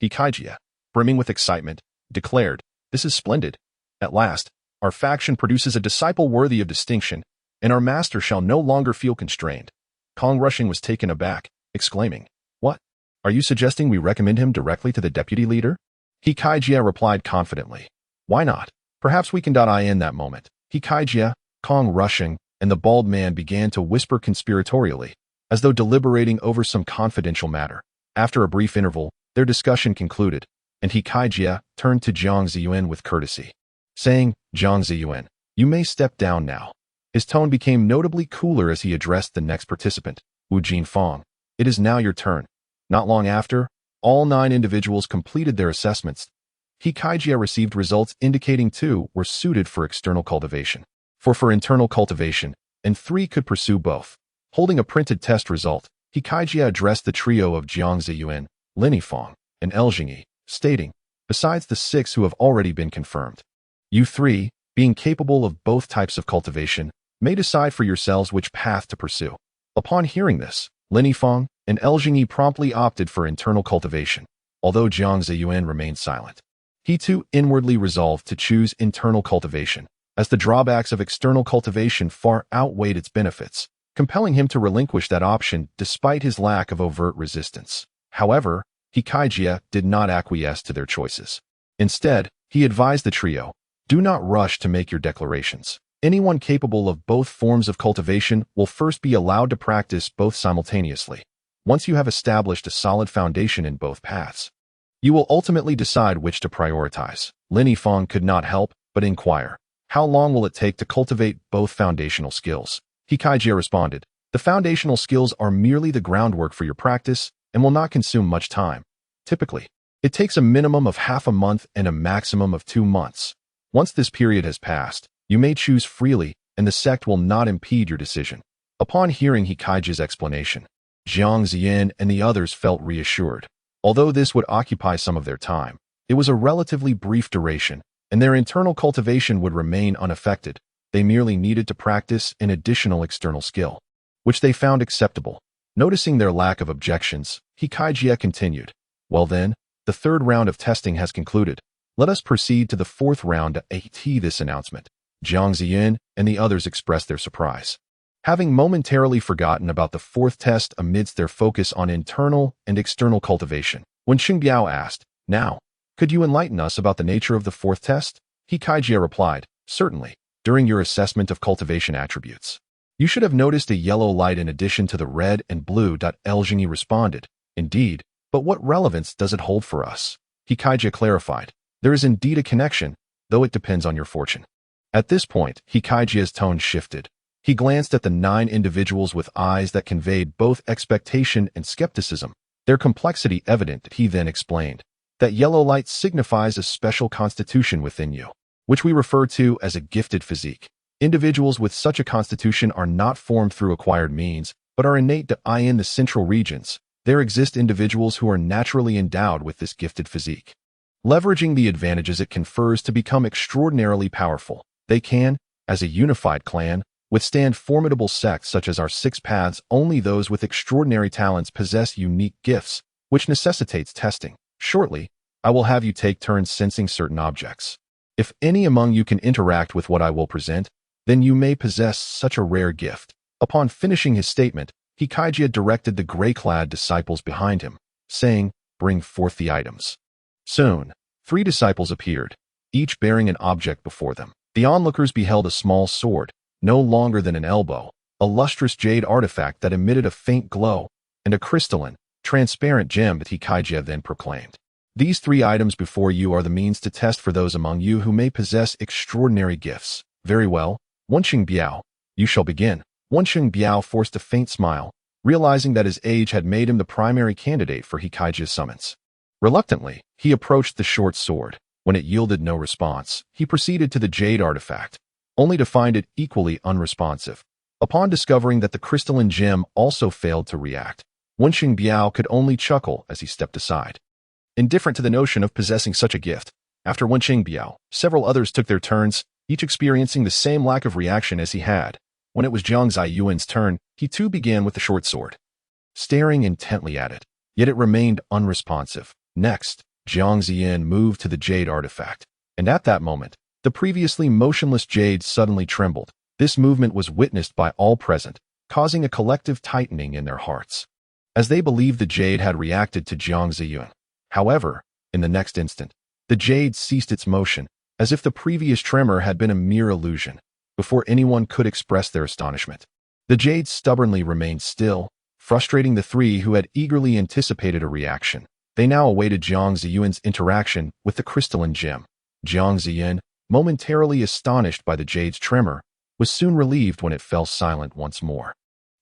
Jie, brimming with excitement, declared, "This is splendid. At last, our faction produces a disciple worthy of distinction, and our master shall no longer feel constrained." Kong Rushing was taken aback, exclaiming, "What? Are you suggesting we recommend him directly to the deputy leader?" Jie replied confidently, "Why not? Perhaps we can in that moment." Jie, Kong Rushing, and the bald man began to whisper conspiratorially, as though deliberating over some confidential matter. After a brief interval, their discussion concluded, and Jie turned to Jiang Zaiyuan with courtesy, saying, "Jiang Zaiyuan, you may step down now." His tone became notably cooler as he addressed the next participant, Wu Jinfang. "It is now your turn." Not long after, all 9 individuals completed their assessments. Jie received results indicating 2 were suited for external cultivation, 4 for internal cultivation, and 3 could pursue both. Holding a printed test result, Jie addressed the trio of Jiang Zaiyuan, Linifang, and Eljingyi, stating, "Besides the 6 who have already been confirmed, you 3, being capable of both types of cultivation, may decide for yourselves which path to pursue. Upon hearing this, Lin Yifeng and Jingyi promptly opted for internal cultivation, although Jiang Zaiyuan remained silent. He too inwardly resolved to choose internal cultivation, as the drawbacks of external cultivation far outweighed its benefits, compelling him to relinquish that option despite his lack of overt resistance. However, Jie did not acquiesce to their choices. Instead, he advised the trio, "Do not rush to make your declarations. Anyone capable of both forms of cultivation will first be allowed to practice both simultaneously. Once you have established a solid foundation in both paths, you will ultimately decide which to prioritize." Lin Yifeng could not help but inquire, "How long will it take to cultivate both foundational skills?" Jie responded, "The foundational skills are merely the groundwork for your practice and will not consume much time. Typically, it takes a minimum of half a month and a maximum of 2 months. Once this period has passed, you may choose freely, and the sect will not impede your decision." Upon hearing Jie's explanation, Jiang Zaiyuan and the others felt reassured. Although this would occupy some of their time, it was a relatively brief duration, and their internal cultivation would remain unaffected. They merely needed to practice an additional external skill, which they found acceptable. Noticing their lack of objections, Jie continued, "Well then, the third round of testing has concluded. Let us proceed to the fourth round to AT this announcement." Jiang Zaiyuan and the others expressed their surprise. Having momentarily forgotten about the fourth test amidst their focus on internal and external cultivation, when Xingbiao asked, "Now, could you enlighten us about the nature of the fourth test?" Jie replied, "Certainly. During your assessment of cultivation attributes, you should have noticed a yellow light in addition to the red and blue. Jingyi responded, "Indeed, but what relevance does it hold for us?" Jie clarified, "There is indeed a connection, though it depends on your fortune." At this point, Jie's tone shifted. He glanced at the 9 individuals with eyes that conveyed both expectation and skepticism, their complexity evident. He then explained, "That yellow light signifies a special constitution within you, which we refer to as a gifted physique. Individuals with such a constitution are not formed through acquired means, but are innate in the central regions. There exist individuals who are naturally endowed with this gifted physique, leveraging the advantages it confers to become extraordinarily powerful. They can, as a unified clan, withstand formidable sects such as our 6 paths. Only those with extraordinary talents possess unique gifts, which necessitates testing. Shortly, I will have you take turns sensing certain objects. If any among you can interact with what I will present, then you may possess such a rare gift." Upon finishing his statement, Jie directed the gray-clad disciples behind him, saying, "Bring forth the items." Soon, 3 disciples appeared, each bearing an object before them. The onlookers beheld a small sword, no longer than an elbow, a lustrous jade artifact that emitted a faint glow, and a crystalline, transparent gem that Jie then proclaimed, "These 3 items before you are the means to test for those among you who may possess extraordinary gifts." "Very well, Wenxing Biao, you shall begin." Wenxing Biao forced a faint smile, realizing that his age had made him the primary candidate for Jie's summons. Reluctantly, he approached the short sword. When it yielded no response, he proceeded to the jade artifact, only to find it equally unresponsive. Upon discovering that the crystalline gem also failed to react, Wenxing Biao could only chuckle as he stepped aside, indifferent to the notion of possessing such a gift. After Wenxing Biao, several others took their turns, each experiencing the same lack of reaction as he had. When it was Jiang Zaiyuan's turn, he too began with the short sword, staring intently at it, yet it remained unresponsive. Next, Jiang Zaiyuan moved to the jade artifact, and at that moment, the previously motionless jade suddenly trembled. This movement was witnessed by all present, causing a collective tightening in their hearts, as they believed the jade had reacted to Jiang Zaiyuan. However, in the next instant, the jade ceased its motion, as if the previous tremor had been a mere illusion. Before anyone could express their astonishment, the jade stubbornly remained still, frustrating the 3 who had eagerly anticipated a reaction. They now awaited Jiang Zaiyuan's interaction with the crystalline gem. Jiang Zaiyuan, momentarily astonished by the jade's tremor, was soon relieved when it fell silent once more.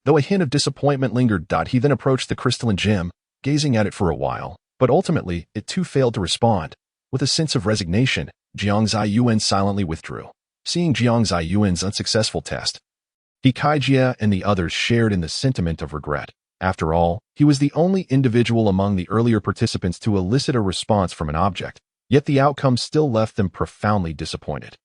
Though a hint of disappointment lingered, he then approached the crystalline gem, gazing at it for a while, but ultimately it too failed to respond. With a sense of resignation, Jiang Zaiyuan silently withdrew. Seeing Jiang Zaiyuan's unsuccessful test, Jie and the others shared in the sentiment of regret. After all, he was the only individual among the earlier participants to elicit a response from an object, yet the outcome still left them profoundly disappointed.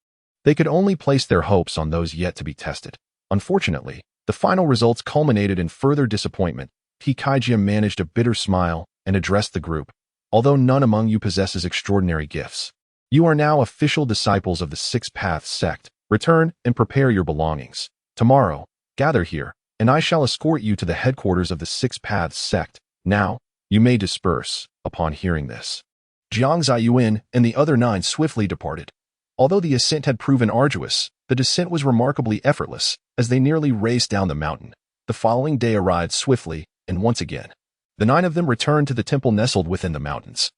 They could only place their hopes on those yet to be tested. Unfortunately, the final results culminated in further disappointment. Jia managed a bitter smile and addressed the group. Although none among you possesses extraordinary gifts, you are now official disciples of the Six Paths sect. Return and prepare your belongings. Tomorrow, gather here, and I shall escort you to the headquarters of the Six Paths sect. Now, you may disperse. Upon hearing this, Jiang Zaiyuan and the other 9 swiftly departed. Although the ascent had proven arduous, the descent was remarkably effortless as they nearly raced down the mountain. The following day arrived swiftly, and once again, the 9 of them returned to the temple nestled within the mountains,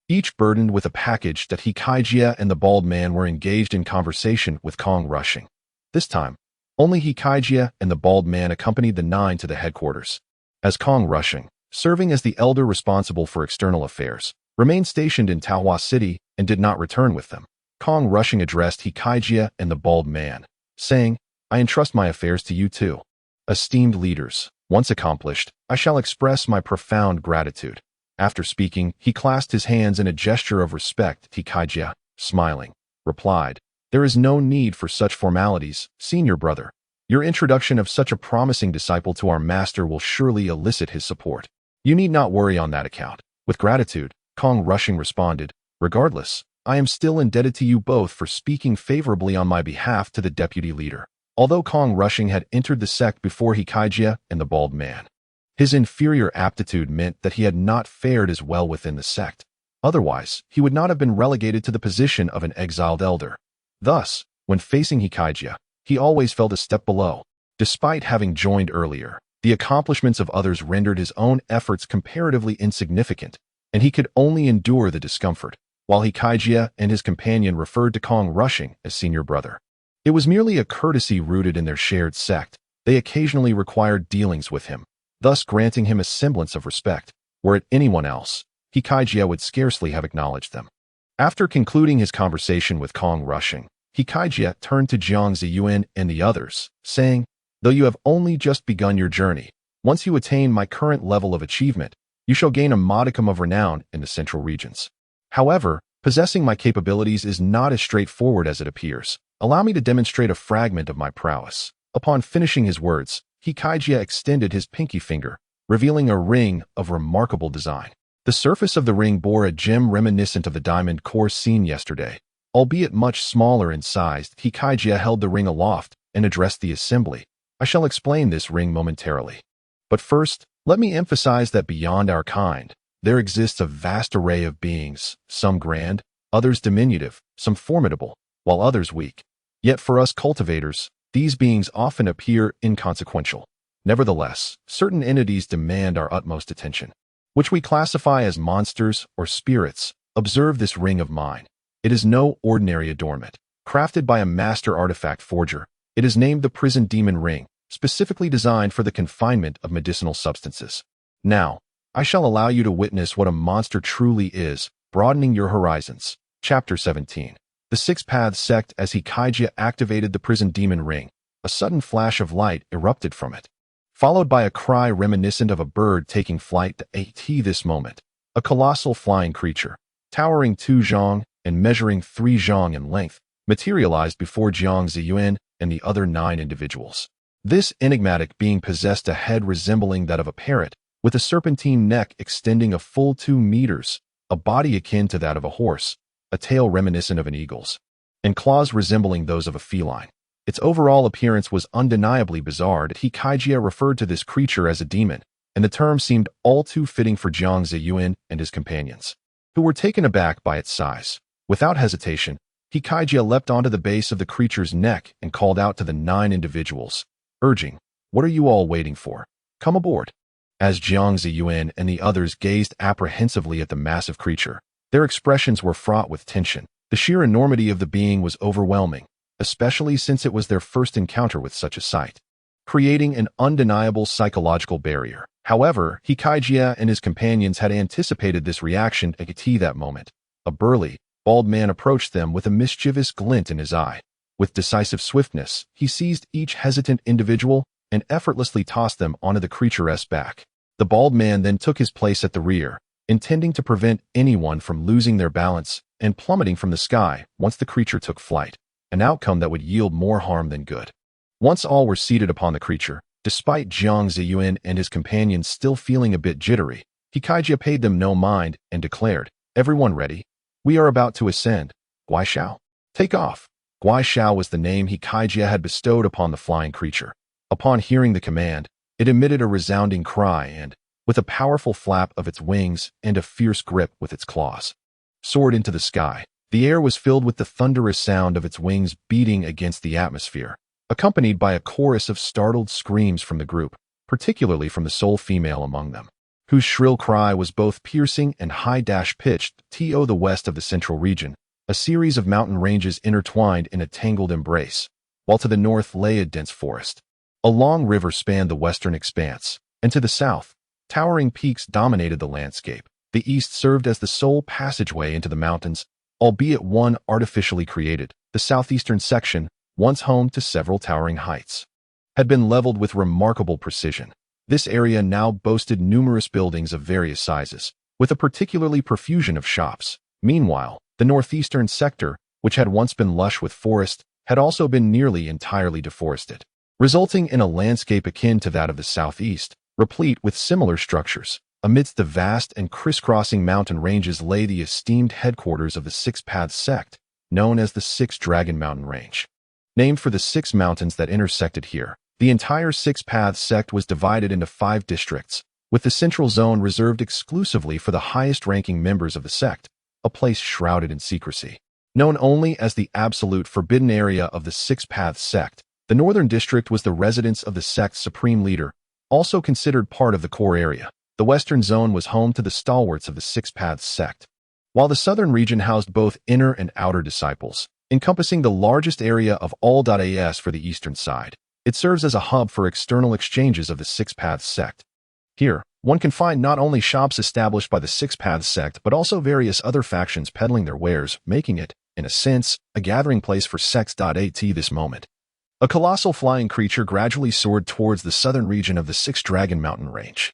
each burdened with a package that Jia and the bald man were engaged in conversation with Kong rushing. This time, only Jia and the bald man accompanied the 9 to the headquarters, as Kong rushing, serving as the elder responsible for external affairs, remained stationed in Taohua City and did not return with them. Kong rushing addressed Jia and the bald man, saying, I entrust my affairs to you too. Esteemed leaders, once accomplished, I shall express my profound gratitude. After speaking, he clasped his hands in a gesture of respect. Jia, smiling, replied, There is no need for such formalities, senior brother. Your introduction of such a promising disciple to our master will surely elicit his support. You need not worry on that account. With gratitude, Kong rushing responded, Regardless, I am still indebted to you both for speaking favorably on my behalf to the deputy leader. Although Kong rushing had entered the sect before Jia and the bald man, his inferior aptitude meant that he had not fared as well within the sect. Otherwise, he would not have been relegated to the position of an exiled elder. Thus, when facing Jia, he always felt a step below. Despite having joined earlier, the accomplishments of others rendered his own efforts comparatively insignificant, and he could only endure the discomfort, while Jia and his companion referred to Kong rushing as senior brother. It was merely a courtesy rooted in their shared sect. They occasionally required dealings with him, thus granting him a semblance of respect. Were it anyone else, Jia would scarcely have acknowledged them. After concluding his conversation with Kong rushing, Jia turned to Jiang Zaiyuan and the others, saying, Though you have only just begun your journey, once you attain my current level of achievement, you shall gain a modicum of renown in the central regions. However, possessing my capabilities is not as straightforward as it appears. Allow me to demonstrate a fragment of my prowess. Upon finishing his words, Jia extended his pinky finger, revealing a ring of remarkable design. The surface of the ring bore a gem reminiscent of the diamond core seen yesterday. Albeit much smaller in size, Jia held the ring aloft and addressed the assembly. I shall explain this ring momentarily. But first, let me emphasize that beyond our kind, there exists a vast array of beings, some grand, others diminutive, some formidable, while others weak. Yet for us cultivators, these beings often appear inconsequential. Nevertheless, certain entities demand our utmost attention, which we classify as monsters or spirits. Observe this ring of mine. It is no ordinary adornment. Crafted by a master artifact forger, it is named the Prison Demon Ring, specifically designed for the confinement of medicinal substances. Now, I shall allow you to witness what a monster truly is, broadening your horizons. Chapter 17. The Six Paths sect. As Jia activated the Prison Demon Ring, a sudden flash of light erupted from it, followed by a cry reminiscent of a bird taking flight. This moment, a colossal flying creature, towering 2 zhang and measuring 3 zhang in length, materialized before Jiang Zaiyuan and the other 9 individuals. This enigmatic being possessed a head resembling that of a parrot, with a serpentine neck extending a full 2 meters, a body akin to that of a horse, a tail reminiscent of an eagle's, and claws resembling those of a feline. Its overall appearance was undeniably bizarre. Jia referred to this creature as a demon, and the term seemed all too fitting for Jiang Zaiyuan and his companions, who were taken aback by its size. Without hesitation, Jia leapt onto the base of the creature's neck and called out to the 9 individuals, urging, What are you all waiting for? Come aboard. As Jiang Zaiyuan and the others gazed apprehensively at the massive creature, their expressions were fraught with tension. The sheer enormity of the being was overwhelming, especially since it was their first encounter with such a sight, creating an undeniable psychological barrier. However, Jia and his companions had anticipated this reaction. At that moment, a burly, bald man approached them with a mischievous glint in his eye. With decisive swiftness, he seized each hesitant individual and effortlessly tossed them onto the creature's back. The bald man then took his place at the rear, intending to prevent anyone from losing their balance and plummeting from the sky once the creature took flight, an outcome that would yield more harm than good. Once all were seated upon the creature, despite Jiang Zaiyuan and his companions still feeling a bit jittery, Hikaijia paid them no mind and declared, "Everyone ready? We are about to ascend. Guaishao, take off." Guaishao was the name Hikaijia had bestowed upon the flying creature. Upon hearing the command, it emitted a resounding cry and, with a powerful flap of its wings and a fierce grip with its claws, soared into the sky. The air was filled with the thunderous sound of its wings beating against the atmosphere, accompanied by a chorus of startled screams from the group, particularly from the sole female among them, whose shrill cry was both piercing and high-pitched. To the west of the central region, a series of mountain ranges intertwined in a tangled embrace, while to the north lay a dense forest. A long river spanned the western expanse, and to the south, towering peaks dominated the landscape. The east served as the sole passageway into the mountains, albeit one artificially created. The southeastern section, once home to several towering heights, had been leveled with remarkable precision. This area now boasted numerous buildings of various sizes, with a particularly profusion of shops. Meanwhile, the northeastern sector, which had once been lush with forest, had also been nearly entirely deforested, resulting in a landscape akin to that of the southeast, replete with similar structures. Amidst the vast and crisscrossing mountain ranges lay the esteemed headquarters of the Six Paths sect, known as the Six Dragon Mountain Range. Named for the six mountains that intersected here, the entire Six Paths sect was divided into 5 districts, with the central zone reserved exclusively for the highest-ranking members of the sect, a place shrouded in secrecy. Known only as the absolute forbidden area of the Six Paths sect, the northern district was the residence of the sect's supreme leader, also considered part of the core area. The western zone was home to the stalwarts of the Six Paths sect, while the southern region housed both inner and outer disciples, encompassing the largest area of all. As for the eastern side, it serves as a hub for external exchanges of the Six Paths sect. Here, one can find not only shops established by the Six Paths sect, but also various other factions peddling their wares, making it, in a sense, a gathering place for sects. At this moment, a colossal flying creature gradually soared towards the southern region of the Six Dragon Mountain Range,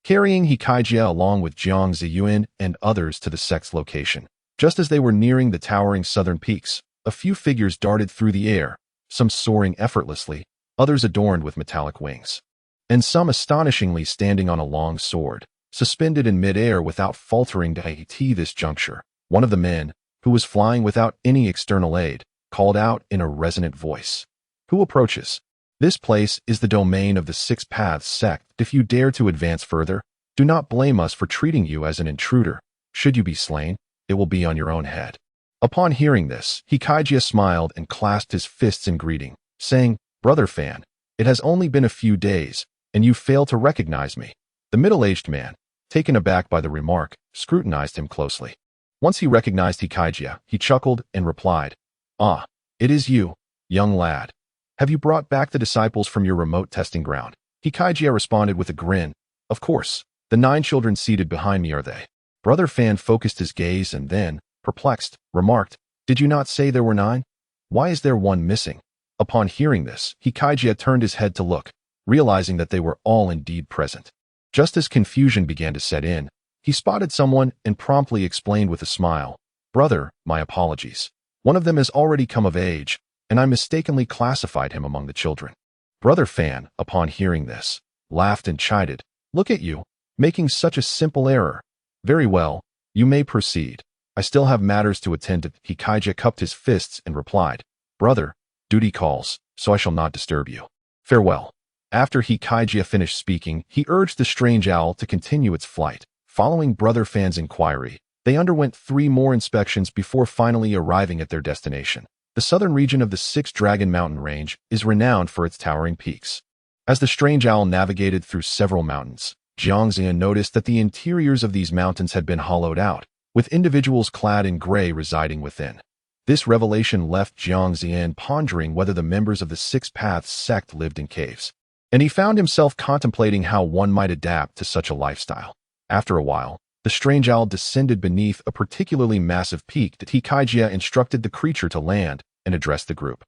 carrying Hikaijia along with Jiang Zaiyuan and others to the sect's location. Just as they were nearing the towering southern peaks, a few figures darted through the air, some soaring effortlessly, others adorned with metallic wings, and some astonishingly standing on a long sword, suspended in mid-air without faltering. At this juncture, one of the men, who was flying without any external aid, called out in a resonant voice, "Who approaches? This place is the domain of the Six Paths sect. If you dare to advance further, do not blame us for treating you as an intruder. Should you be slain, it will be on your own head." Upon hearing this, Hikaijia smiled and clasped his fists in greeting, saying, "Brother Fan, it has only been a few days, and you fail to recognize me." The middle-aged man, taken aback by the remark, scrutinized him closely. Once he recognized Hikaijia, he chuckled and replied, "Ah, it is you, young lad. Have you brought back the disciples from your remote testing ground?" Hikaijia responded with a grin, "Of course, the 9 children seated behind me are they." Brother Fan focused his gaze and then, perplexed, remarked, "Did you not say there were 9? Why is there one missing?" Upon hearing this, Hikaijia turned his head to look, realizing that they were all indeed present. Just as confusion began to set in, he spotted someone and promptly explained with a smile, "Brother, my apologies. One of them has already come of age, and I mistakenly classified him among the children." Brother Fan, upon hearing this, laughed and chided, "Look at you, making such a simple error. Very well, you may proceed. I still have matters to attend to." Hikaijia cupped his fists and replied, "Brother, duty calls, so I shall not disturb you. Farewell." After Hikaijia finished speaking, he urged the strange owl to continue its flight. Following Brother Fan's inquiry, they underwent 3 more inspections before finally arriving at their destination. The southern region of the Six Dragon Mountain Range is renowned for its towering peaks. As the strange owl navigated through several mountains, Jiang Zaiyuan noticed that the interiors of these mountains had been hollowed out, with individuals clad in gray residing within. This revelation left Jiang Zaiyuan pondering whether the members of the Six Paths sect lived in caves, and he found himself contemplating how one might adapt to such a lifestyle. After a while, the strange owl descended beneath a particularly massive peak that Hikaijia instructed the creature to land and address the group.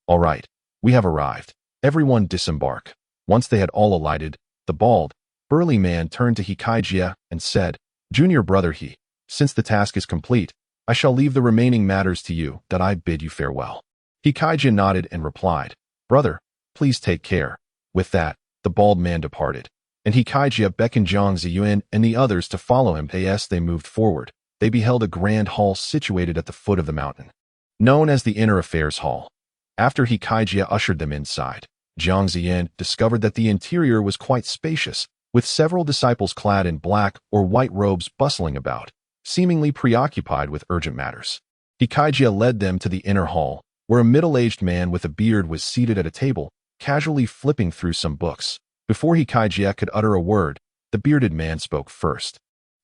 "All right, we have arrived. Everyone disembark." Once they had all alighted, the bald, burly man turned to Hikaijia and said, "Junior brother He, since the task is complete, I shall leave the remaining matters to you. That I bid you farewell." Hikaijia nodded and replied, "Brother, Please take care." With that, the bald man departed, and Hikaijia beckoned Jiang Zaiyuan and the others to follow him. As they moved forward, they beheld a grand hall situated at the foot of the mountain, known as the Inner Affairs Hall. After Hikaijia ushered them inside, Jiang Zaiyuan discovered that the interior was quite spacious, with several disciples clad in black or white robes bustling about, seemingly preoccupied with urgent matters. Hikaijia led them to the inner hall, where a middle-aged man with a beard was seated at a table, casually flipping through some books. Before Hikaijia could utter a word, the bearded man spoke first.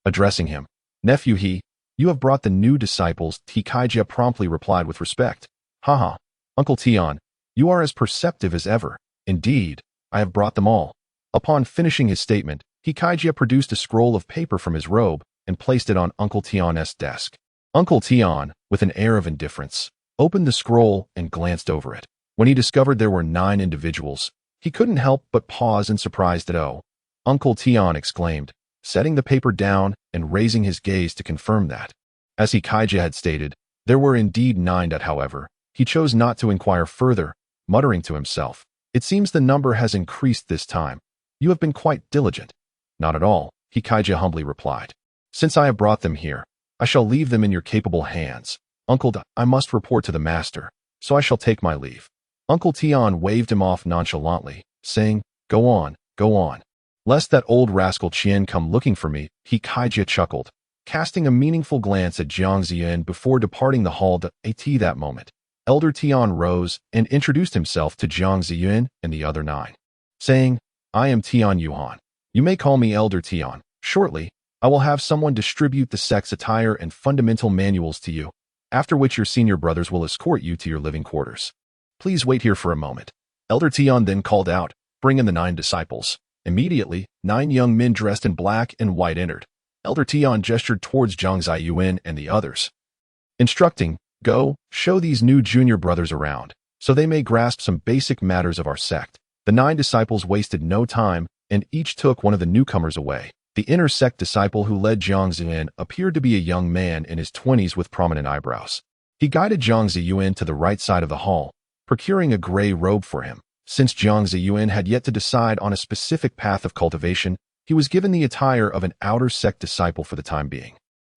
Addressing him, "Nephew He, you have brought the new disciples." Hikaijia promptly replied with respect, "Haha, Uncle Tian, you are as perceptive as ever. Indeed, I have brought them all." Upon finishing his statement, Hikaijia produced a scroll of paper from his robe and placed it on Uncle Tian's desk. Uncle Tian, with an air of indifference, opened the scroll and glanced over it. When he discovered there were 9 individuals, he couldn't help but pause in surprise. "Oh," Uncle Tian exclaimed, setting the paper down and raising his gaze to confirm that. As Hikaijia had stated, there were indeed 9. However, he chose not to inquire further, muttering to himself, "It seems the number has increased this time. You have been quite diligent." "Not at all," Hikaijia humbly replied. "Since I have brought them here, I shall leave them in your capable hands. Uncle, I must report to the master, so I shall take my leave." Uncle Tian waved him off nonchalantly, saying, Go on, go on. Lest that old rascal Qian come looking for me." Hikaijia chuckled, casting a meaningful glance at Jiang Zaiyuan before departing the hall. At that moment, Elder Tian rose and introduced himself to Jiang Zaiyuan and the other 9, saying, "I am Tian Yuhan. You may call me Elder Tian. Shortly, I will have someone distribute the sect's attire and fundamental manuals to you, after which your senior brothers will escort you to your living quarters. Please wait here for a moment." Elder Tian then called out, "Bring in the 9 disciples." Immediately, 9 young men dressed in black and white entered. Elder Tian gestured towards Jiang Zaiyuan and the others, instructing, "Go, show these new junior brothers around, so they may grasp some basic matters of our sect." The 9 disciples wasted no time, and each took one of the newcomers away. The inner sect disciple who led Jiang Zaiyuan appeared to be a young man in his 20s with prominent eyebrows. He guided Jiang Zaiyuan to the right side of the hall, procuring a gray robe for him. Since Jiang Zaiyuan had yet to decide on a specific path of cultivation, he was given the attire of an outer sect disciple for the time being,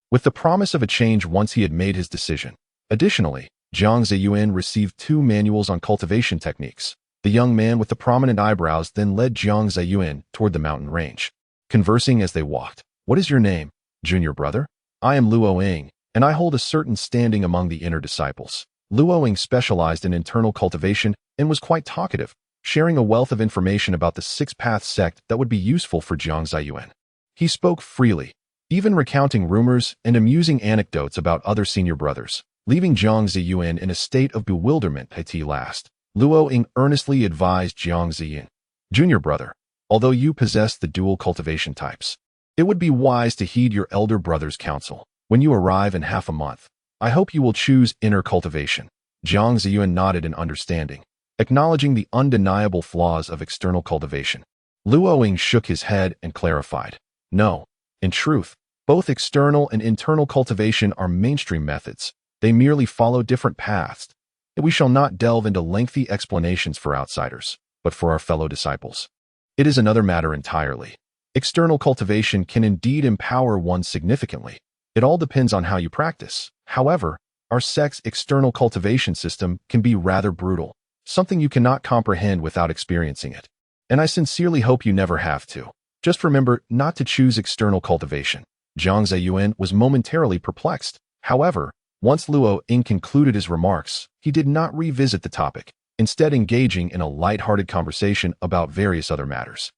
with the promise of a change once he had made his decision. Additionally, Jiang Zaiyuan received 2 manuals on cultivation techniques. The young man with the prominent eyebrows then led Jiang Zaiyuan toward the mountain range, conversing as they walked. "What is your name, junior brother?" "I am Luo Ying, and I hold a certain standing among the inner disciples." Luo Ying specialized in internal cultivation and was quite talkative, sharing a wealth of information about the 6-path sect that would be useful for Jiang Zaiyuan. He spoke freely, even recounting rumors and amusing anecdotes about other senior brothers, leaving Jiang Zaiyuan in a state of bewilderment. At last, Luo Ying earnestly advised Jiang Zaiyuan, "Junior brother, although you possess the dual cultivation types, it would be wise to heed your elder brother's counsel. When you arrive in half a month, I hope you will choose inner cultivation." Jiang Zaiyuan nodded in understanding, acknowledging the undeniable flaws of external cultivation. Luo Ying shook his head and clarified, "No, in truth, both external and internal cultivation are mainstream methods. They merely follow different paths. We shall not delve into lengthy explanations for outsiders, but for our fellow disciples, it is another matter entirely. External cultivation can indeed empower one significantly. It all depends on how you practice. However, our sect's external cultivation system can be rather brutal, something you cannot comprehend without experiencing it. And I sincerely hope you never have to. Just remember not to choose external cultivation." Jiang Zaiyuan was momentarily perplexed. However, once Luo Ying concluded his remarks, he did not revisit the topic, instead engaging in a light-hearted conversation about various other matters.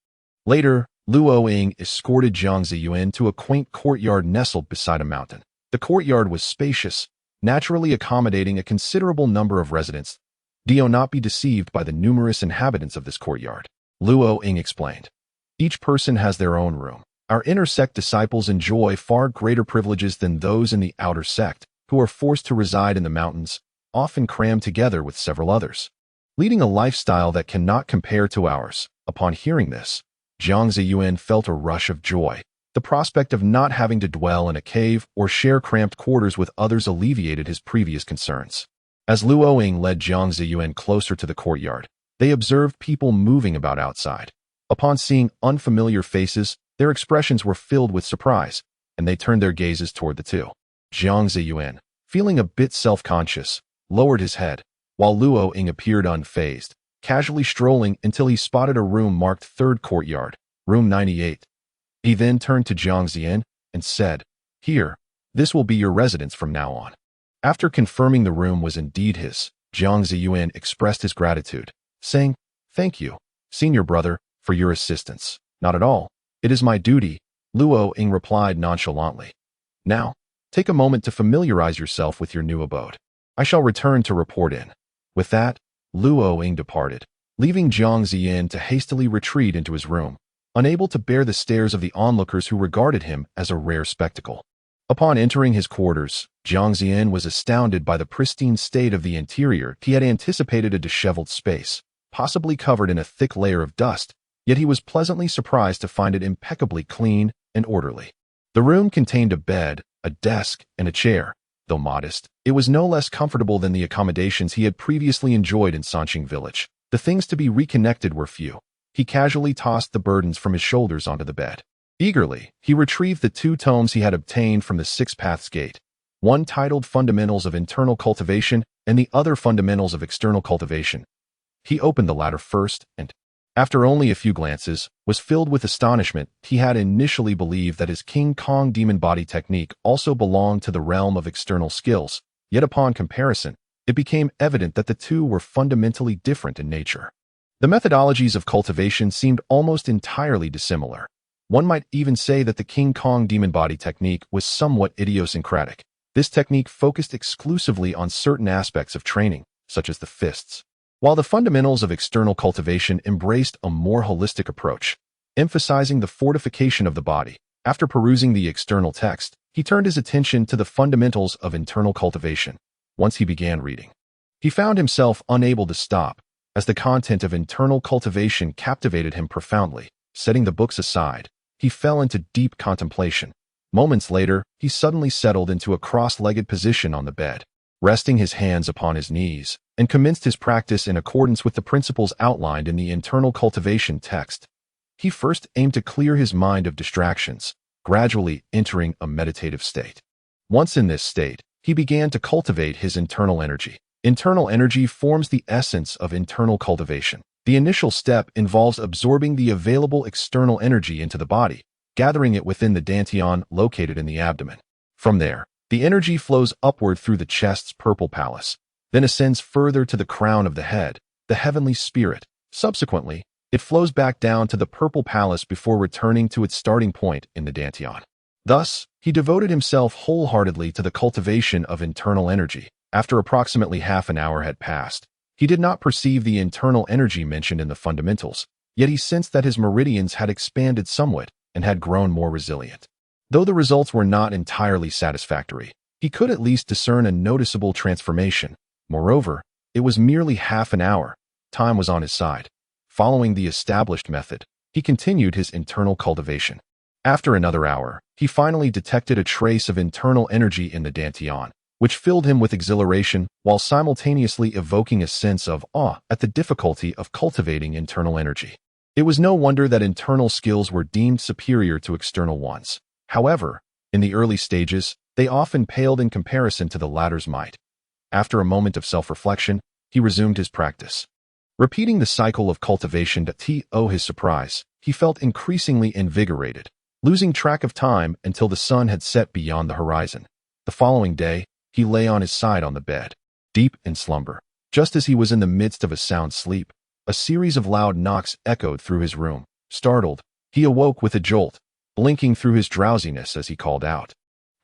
Later, Luo Ying escorted Jiang Zaiyuan to a quaint courtyard nestled beside a mountain. The courtyard was spacious, naturally accommodating a considerable number of residents. "Do not be deceived by the numerous inhabitants of this courtyard," Luo Ying explained. "Each person has their own room. Our inner sect disciples enjoy far greater privileges than those in the outer sect, who are forced to reside in the mountains, often crammed together with several others, leading a lifestyle that cannot compare to ours." Upon hearing this, Jiang Zaiyuan felt a rush of joy. The prospect of not having to dwell in a cave or share cramped quarters with others alleviated his previous concerns. As Luo Ying led Jiang Zaiyuan closer to the courtyard, They observed people moving about outside. Upon seeing unfamiliar faces, their expressions were filled with surprise, and they turned their gazes toward the two. Jiang Zaiyuan, feeling a bit self-conscious, lowered his head, while Luo Ying appeared unfazed, casually strolling until he spotted a room marked Third Courtyard, room 98. He then turned to Jiang Zaiyuan and said, "Here, this will be your residence from now on." After confirming the room was indeed his, Jiang Zaiyuan expressed his gratitude, saying, "Thank you, senior brother, for your assistance." "Not at all. It is my duty," Luo Ying replied nonchalantly. "Now, take a moment to familiarize yourself with your new abode. I shall return to report in." With that, Luo Ying departed, leaving Jiang Zaiyuan to hastily retreat into his room, unable to bear the stares of the onlookers who regarded him as a rare spectacle. Upon entering his quarters, Jiang Zaiyuan was astounded by the pristine state of the interior. He had anticipated a disheveled space, possibly covered in a thick layer of dust, yet he was pleasantly surprised to find it impeccably clean and orderly. The room contained a bed, a desk, and a chair. Though modest, it was no less comfortable than the accommodations he had previously enjoyed in Sanxing Village. The things to be reconnected were few. He casually tossed the burdens from his shoulders onto the bed. Eagerly, he retrieved the 2 tomes he had obtained from the Six Paths Gate, one titled Fundamentals of Internal Cultivation and the other Fundamentals of External Cultivation. He opened the latter first and, after only a few glances, was filled with astonishment. He had initially believed that his King Kong demon body technique also belonged to the realm of external skills, yet upon comparison, it became evident that the two were fundamentally different in nature. The methodologies of cultivation seemed almost entirely dissimilar. One might even say that the King Kong demon body technique was somewhat idiosyncratic. This technique focused exclusively on certain aspects of training, such as the fists, while the fundamentals of external cultivation embraced a more holistic approach, emphasizing the fortification of the body. After perusing the external text, he turned his attention to the fundamentals of internal cultivation. Once he began reading, he found himself unable to stop, as the content of internal cultivation captivated him profoundly. Setting the books aside, he fell into deep contemplation. Moments later, he suddenly settled into a cross-legged position on the bed, resting his hands upon his knees, and commenced his practice in accordance with the principles outlined in the internal cultivation text. He first aimed to clear his mind of distractions, gradually entering a meditative state. Once in this state, he began to cultivate his internal energy. Internal energy forms the essence of internal cultivation. The initial step involves absorbing the available external energy into the body, gathering it within the dantian located in the abdomen. From there, the energy flows upward through the chest's purple palace, then ascends further to the crown of the head, the heavenly spirit. Subsequently, it flows back down to the purple palace before returning to its starting point in the dantian. Thus, he devoted himself wholeheartedly to the cultivation of internal energy. After approximately half an hour had passed, he did not perceive the internal energy mentioned in the fundamentals, yet he sensed that his meridians had expanded somewhat and had grown more resilient. Though the results were not entirely satisfactory, he could at least discern a noticeable transformation. Moreover, it was merely half an hour. Time was on his side. Following the established method, he continued his internal cultivation. After another hour, he finally detected a trace of internal energy in the dantian, which filled him with exhilaration while simultaneously evoking a sense of awe at the difficulty of cultivating internal energy. It was no wonder that internal skills were deemed superior to external ones. However, in the early stages, they often paled in comparison to the latter's might. After a moment of self-reflection, he resumed his practice. Repeating the cycle of cultivation to his surprise, he felt increasingly invigorated, losing track of time until the sun had set beyond the horizon. The following day, he lay on his side on the bed, deep in slumber. Just as he was in the midst of a sound sleep, a series of loud knocks echoed through his room. Startled, he awoke with a jolt, blinking through his drowsiness as he called out,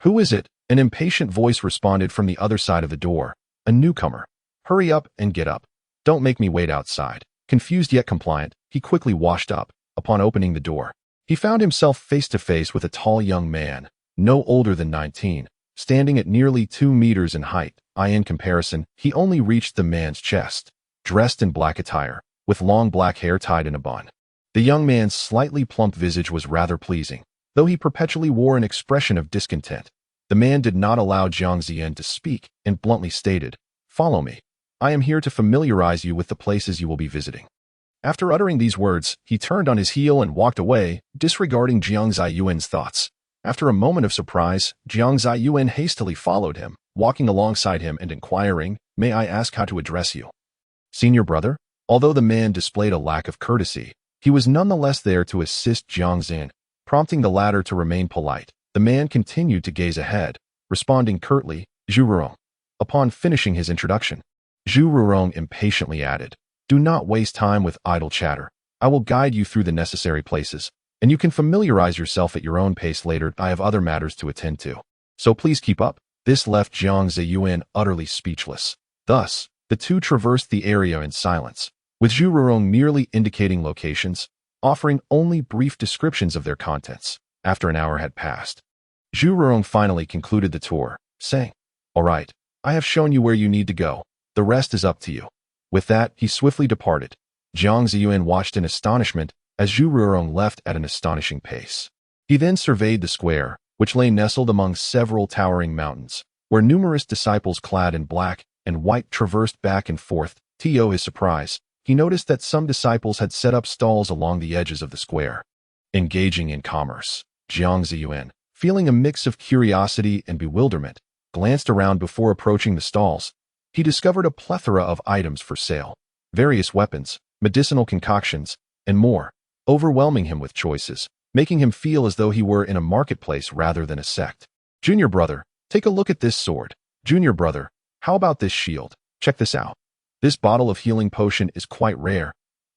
"Who is it?" An impatient voice responded from the other side of the door. "A newcomer. Hurry up and get up. Don't make me wait outside." Confused yet compliant, he quickly washed up. Upon opening the door, he found himself face to face with a tall young man, no older than 19, standing at nearly 2 meters in height. In comparison, he only reached the man's chest, dressed in black attire, with long black hair tied in a bun. The young man's slightly plump visage was rather pleasing, though he perpetually wore an expression of discontent. The man did not allow Jiang Zaiyuan to speak and bluntly stated, "Follow me." I am here to familiarize you with the places you will be visiting." After uttering these words, he turned on his heel and walked away, disregarding Jiang Zaiyuan's thoughts. After a moment of surprise, Jiang Zaiyuan hastily followed him, walking alongside him and inquiring, "May I ask how to address you?" "Senior brother?" Although the man displayed a lack of courtesy, he was nonetheless there to assist Jiang Zaiyuan, prompting the latter to remain polite. The man continued to gaze ahead, responding curtly, "Zhu Rurong." Upon finishing his introduction, Zhu Rurong impatiently added, "Do not waste time with idle chatter. I will guide you through the necessary places, and you can familiarize yourself at your own pace later. I have other matters to attend to. So please keep up." This left Jiang Zaiyuan utterly speechless. Thus, the two traversed the area in silence, with Zhu Rurong merely indicating locations, offering only brief descriptions of their contents. After an hour had passed, Zhu Rurong finally concluded the tour, saying, "All right, I have shown you where you need to go. The rest is up to you." With that, he swiftly departed. Jiang Zaiyuan watched in astonishment as Zhu Rurong left at an astonishing pace. He then surveyed the square, which lay nestled among several towering mountains, where numerous disciples clad in black and white traversed back and forth. To his surprise, he noticed that some disciples had set up stalls along the edges of the square. Engaging in commerce, Jiang Zaiyuan, feeling a mix of curiosity and bewilderment, glanced around before approaching the stalls. He discovered a plethora of items for sale, various weapons, medicinal concoctions, and more, overwhelming him with choices, making him feel as though he were in a marketplace rather than a sect. "Junior brother, take a look at this sword. Junior brother, how about this shield? Check this out. This bottle of healing potion is quite rare.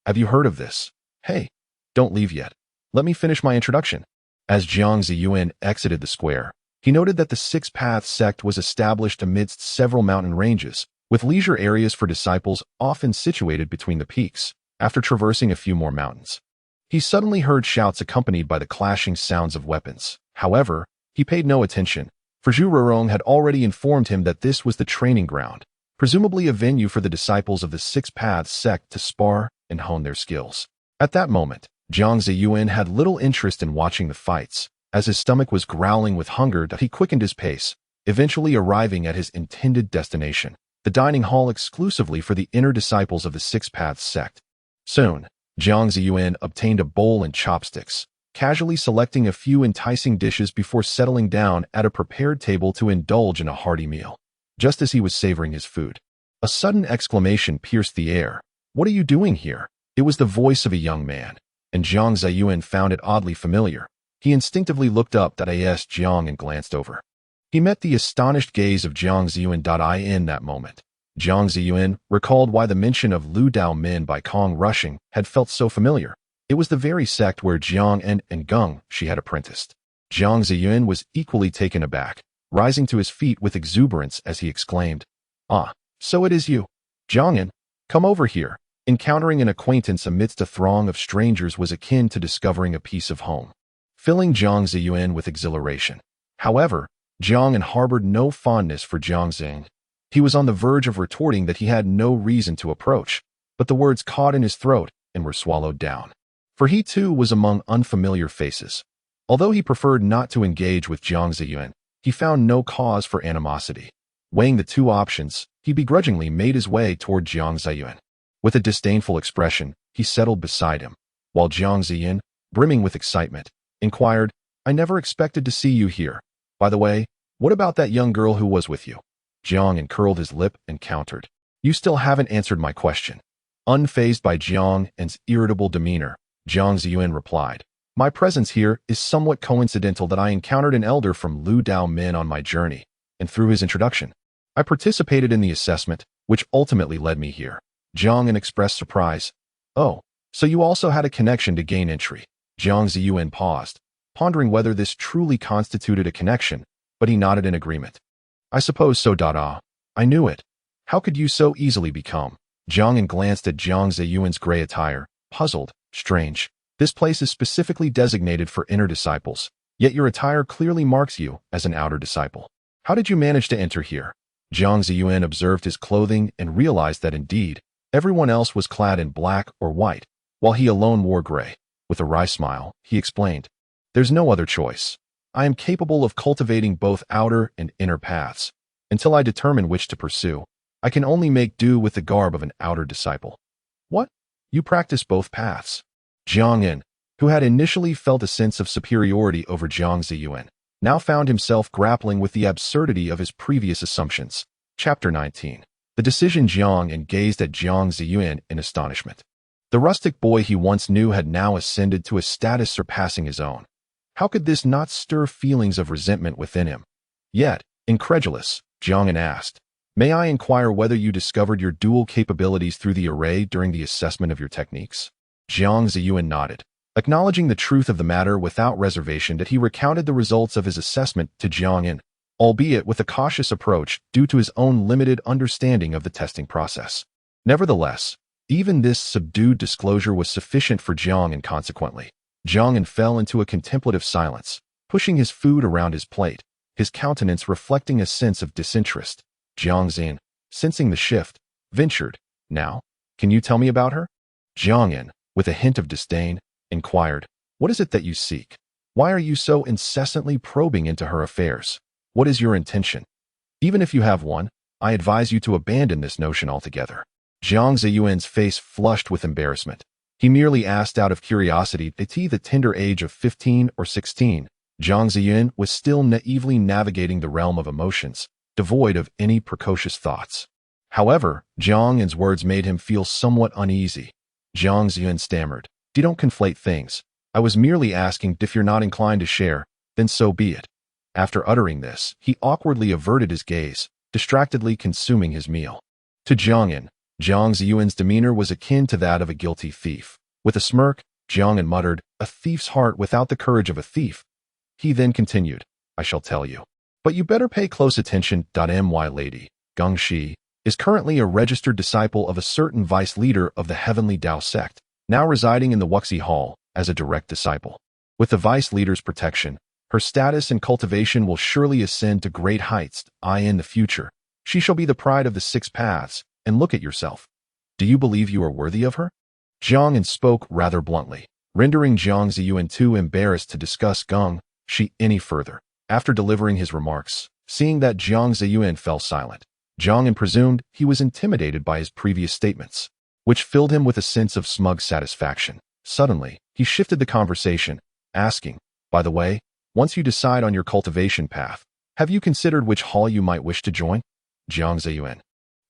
Have you heard of this? Hey, don't leave yet. Let me finish my introduction." As Jiang Zaiyuan exited the square, he noted that the Six Paths sect was established amidst several mountain ranges, with leisure areas for disciples often situated between the peaks. After traversing a few more mountains, he suddenly heard shouts accompanied by the clashing sounds of weapons. However, he paid no attention, for Zhu Rurong had already informed him that this was the training ground, presumably a venue for the disciples of the Six Paths sect to spar and hone their skills. At that moment, Jiang Zaiyuan had little interest in watching the fights, as his stomach was growling with hunger. He quickened his pace, eventually arriving at his intended destination, the dining hall exclusively for the inner disciples of the Six Paths sect. Soon, Jiang Zaiyuan obtained a bowl and chopsticks, casually selecting a few enticing dishes before settling down at a prepared table to indulge in a hearty meal. Just as he was savoring his food, a sudden exclamation pierced the air. "What are you doing here?" It was the voice of a young man, and Jiang Zaiyuan found it oddly familiar. He instinctively looked up at Jiang and glanced over. He met the astonished gaze of Jiang Zaiyuan. In that moment, Jiang Zaiyuan recalled why the mention of Lu Dao Min by Kong Rushing had felt so familiar. It was the very sect where Jiang and Geng she had apprenticed. Jiang Zaiyuan was equally taken aback, rising to his feet with exuberance as he exclaimed, "Ah, so it is you. Jiang'an, come over here." Encountering an acquaintance amidst a throng of strangers was akin to discovering a piece of home, filling Jiang Zaiyuan with exhilaration. However, Jiang harbored no fondness for Jiang Zaiyuan. He was on the verge of retorting that he had no reason to approach, but the words caught in his throat and were swallowed down. For he too was among unfamiliar faces. Although he preferred not to engage with Jiang Zaiyuan, he found no cause for animosity. Weighing the two options, he begrudgingly made his way toward Jiang Zaiyuan. With a disdainful expression, he settled beside him, while Jiang Zaiyuan, brimming with excitement, inquired, "I never expected to see you here. By the way, what about that young girl who was with you?" Jiang curled his lip and countered, "You still haven't answered my question." Unfazed by Jiang's irritable demeanor, Jiang Zaiyuan replied, "My presence here is somewhat coincidental that I encountered an elder from Lu Dao Min on my journey, and through his introduction, I participated in the assessment, which ultimately led me here." Jiang expressed surprise. "Oh, so you also had a connection to gain entry." Jiang Zaiyuan paused, pondering whether this truly constituted a connection, but he nodded in agreement. "I suppose so. I knew it. How could you so easily become?" Jiang glanced at Jiang Zaiyuan's gray attire, puzzled. "Strange. This place is specifically designated for inner disciples, yet your attire clearly marks you as an outer disciple. How did you manage to enter here?" Jiang Zaiyuan observed his clothing and realized that indeed, everyone else was clad in black or white, while he alone wore gray. With a wry smile, he explained, "There's no other choice. I am capable of cultivating both outer and inner paths. Until I determine which to pursue, I can only make do with the garb of an outer disciple. What? You practice both paths? Jiang Yin, who had initially felt a sense of superiority over Jiang Zaiyuan, now found himself grappling with the absurdity of his previous assumptions. Chapter 19. The decision. Jiang Yin gazed at Jiang Zaiyuan in astonishment. The rustic boy he once knew had now ascended to a status surpassing his own. How could this not stir feelings of resentment within him? Yet, incredulous, Jiang Yin asked, "May I inquire whether you discovered your dual capabilities through the array during the assessment of your techniques?" Jiang Zaiyuan nodded, acknowledging the truth of the matter without reservation that he recounted the results of his assessment to Jiang Yin, albeit with a cautious approach due to his own limited understanding of the testing process. Nevertheless, even this subdued disclosure was sufficient for Jiang Yin. Consequently, Jiang Yin fell into a contemplative silence, pushing his food around his plate, his countenance reflecting a sense of disinterest. Jiang Zaiyuan, sensing the shift, ventured, "Now, can you tell me about her?" Jiang Yin, with a hint of disdain, inquired, "What is it that you seek? Why are you so incessantly probing into her affairs? What is your intention? Even if you have one, I advise you to abandon this notion altogether." Jiang Zaiyuan's face flushed with embarrassment. He merely asked out of curiosity. At the tender age of 15 or 16, Jiang Zaiyuan was still naively navigating the realm of emotions, devoid of any precocious thoughts. However, Jiang Yin's words made him feel somewhat uneasy. Jiang Zaiyuan stammered, "Don't conflate things. I was merely asking if you're not inclined to share, then so be it." After uttering this, he awkwardly averted his gaze, distractedly consuming his meal. To Jiang Yin, Jiang Zaiyuan's demeanor was akin to that of a guilty thief. With a smirk, Jiang Yin muttered, "A thief's heart without the courage of a thief." He then continued, "I shall tell you. But you better pay close attention. My lady, Geng Shi, is currently a registered disciple of a certain vice leader of the Heavenly Tao sect, now residing in the Wuxi Hall as a direct disciple. With the vice leader's protection, her status and cultivation will surely ascend to great heights. In the future, she shall be the pride of the six paths, and look at yourself. Do you believe you are worthy of her?" Jiang Yin spoke rather bluntly, rendering Jiang Zaiyuan too embarrassed to discuss Geng Shi any further. After delivering his remarks, seeing that Jiang Zaiyuan fell silent, Jiang Yin presumed he was intimidated by his previous statements, which filled him with a sense of smug satisfaction. Suddenly, he shifted the conversation, asking, "By the way, once you decide on your cultivation path, have you considered which hall you might wish to join?" Jiang Zaiyuan,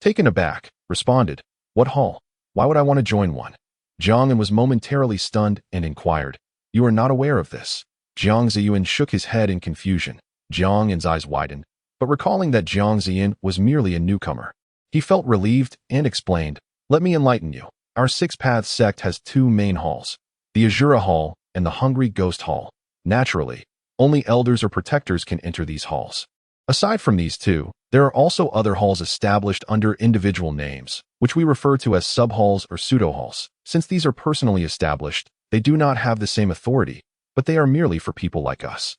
taken aback, responded, "What hall? Why would I want to join one?" Jiang Yin was momentarily stunned and inquired, "You are not aware of this?" Jiang Zaiyuan shook his head in confusion. Jiang Yin's eyes widened, but recalling that Jiang Zaiyuan was merely a newcomer, he felt relieved and explained, "Let me enlighten you. Our Six Paths sect has two main halls, the Azura Hall and the Hungry Ghost Hall. Naturally, only elders or protectors can enter these halls. Aside from these two, there are also other halls established under individual names, which we refer to as sub-halls or pseudo-halls. Since these are personally established, they do not have the same authority, but they are merely for people like us."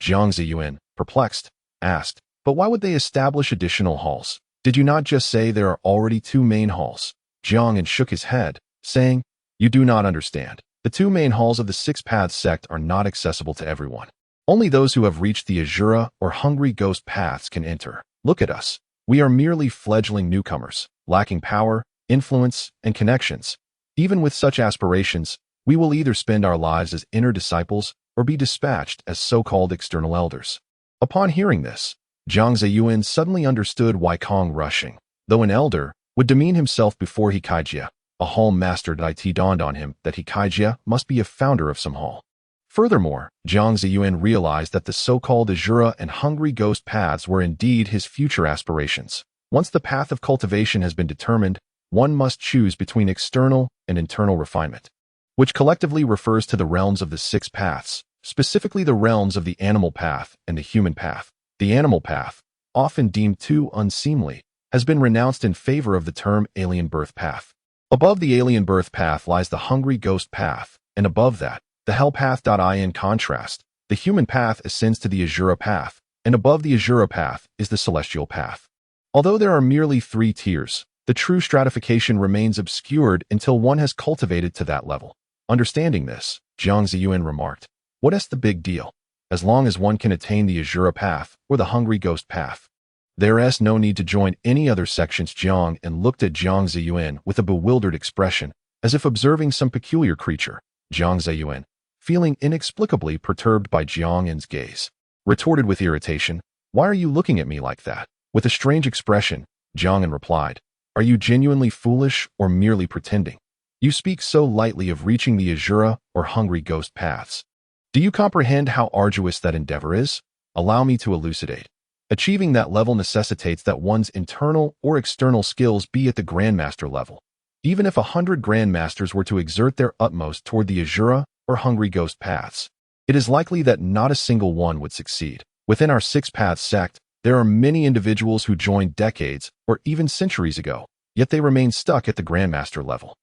Jiang Zaiyuan, perplexed, asked, "But why would they establish additional halls? Did you not just say there are already two main halls?" Jiang Yin shook his head, saying, "You do not understand. The two main halls of the Six Paths sect are not accessible to everyone. Only those who have reached the Azura or Hungry Ghost paths can enter. Look at us. We are merely fledgling newcomers, lacking power, influence, and connections. Even with such aspirations, we will either spend our lives as inner disciples or be dispatched as so-called external elders." Upon hearing this, Jiang Zaiyuan suddenly understood why Kong Rushing, though an elder, would demean himself before Hikaijia, a hall master. It dawned on him that Hikaijia must be a founder of some hall. Furthermore, Jiang Zaiyuan realized that the so-called Azura and Hungry Ghost paths were indeed his future aspirations. Once the path of cultivation has been determined, one must choose between external and internal refinement, which collectively refers to the realms of the six paths, specifically the realms of the animal path and the human path. The animal path, often deemed too unseemly, has been renounced in favor of the term alien birth path. Above the alien birth path lies the Hungry Ghost path, and above that, the hell path. In contrast, the human path ascends to the Azura path, and above the Azura path is the celestial path. Although there are merely three tiers, the true stratification remains obscured until one has cultivated to that level. Understanding this, Jiang Zaiyuan remarked, "What is the big deal? As long as one can attain the Azura path or the Hungry Ghost path, There's no need to join any other sections. Jiang and looked at Jiang Zaiyuan with a bewildered expression, as if observing some peculiar creature. Jiang Zaiyuan, feeling inexplicably perturbed by Jiang An's gaze, retorted with irritation, "Why are you looking at me like that?" With a strange expression, Jiang An replied, "Are you genuinely foolish or merely pretending? You speak so lightly of reaching the Azura or hungry ghost paths. Do you comprehend how arduous that endeavor is? Allow me to elucidate. Achieving that level necessitates that one's internal or external skills be at the Grandmaster level. Even if 100 Grandmasters were to exert their utmost toward the Azura or hungry ghost paths, it is likely that not a single one would succeed. Within our Six Paths sect, there are many individuals who joined decades or even centuries ago, yet they remain stuck at the Grandmaster level.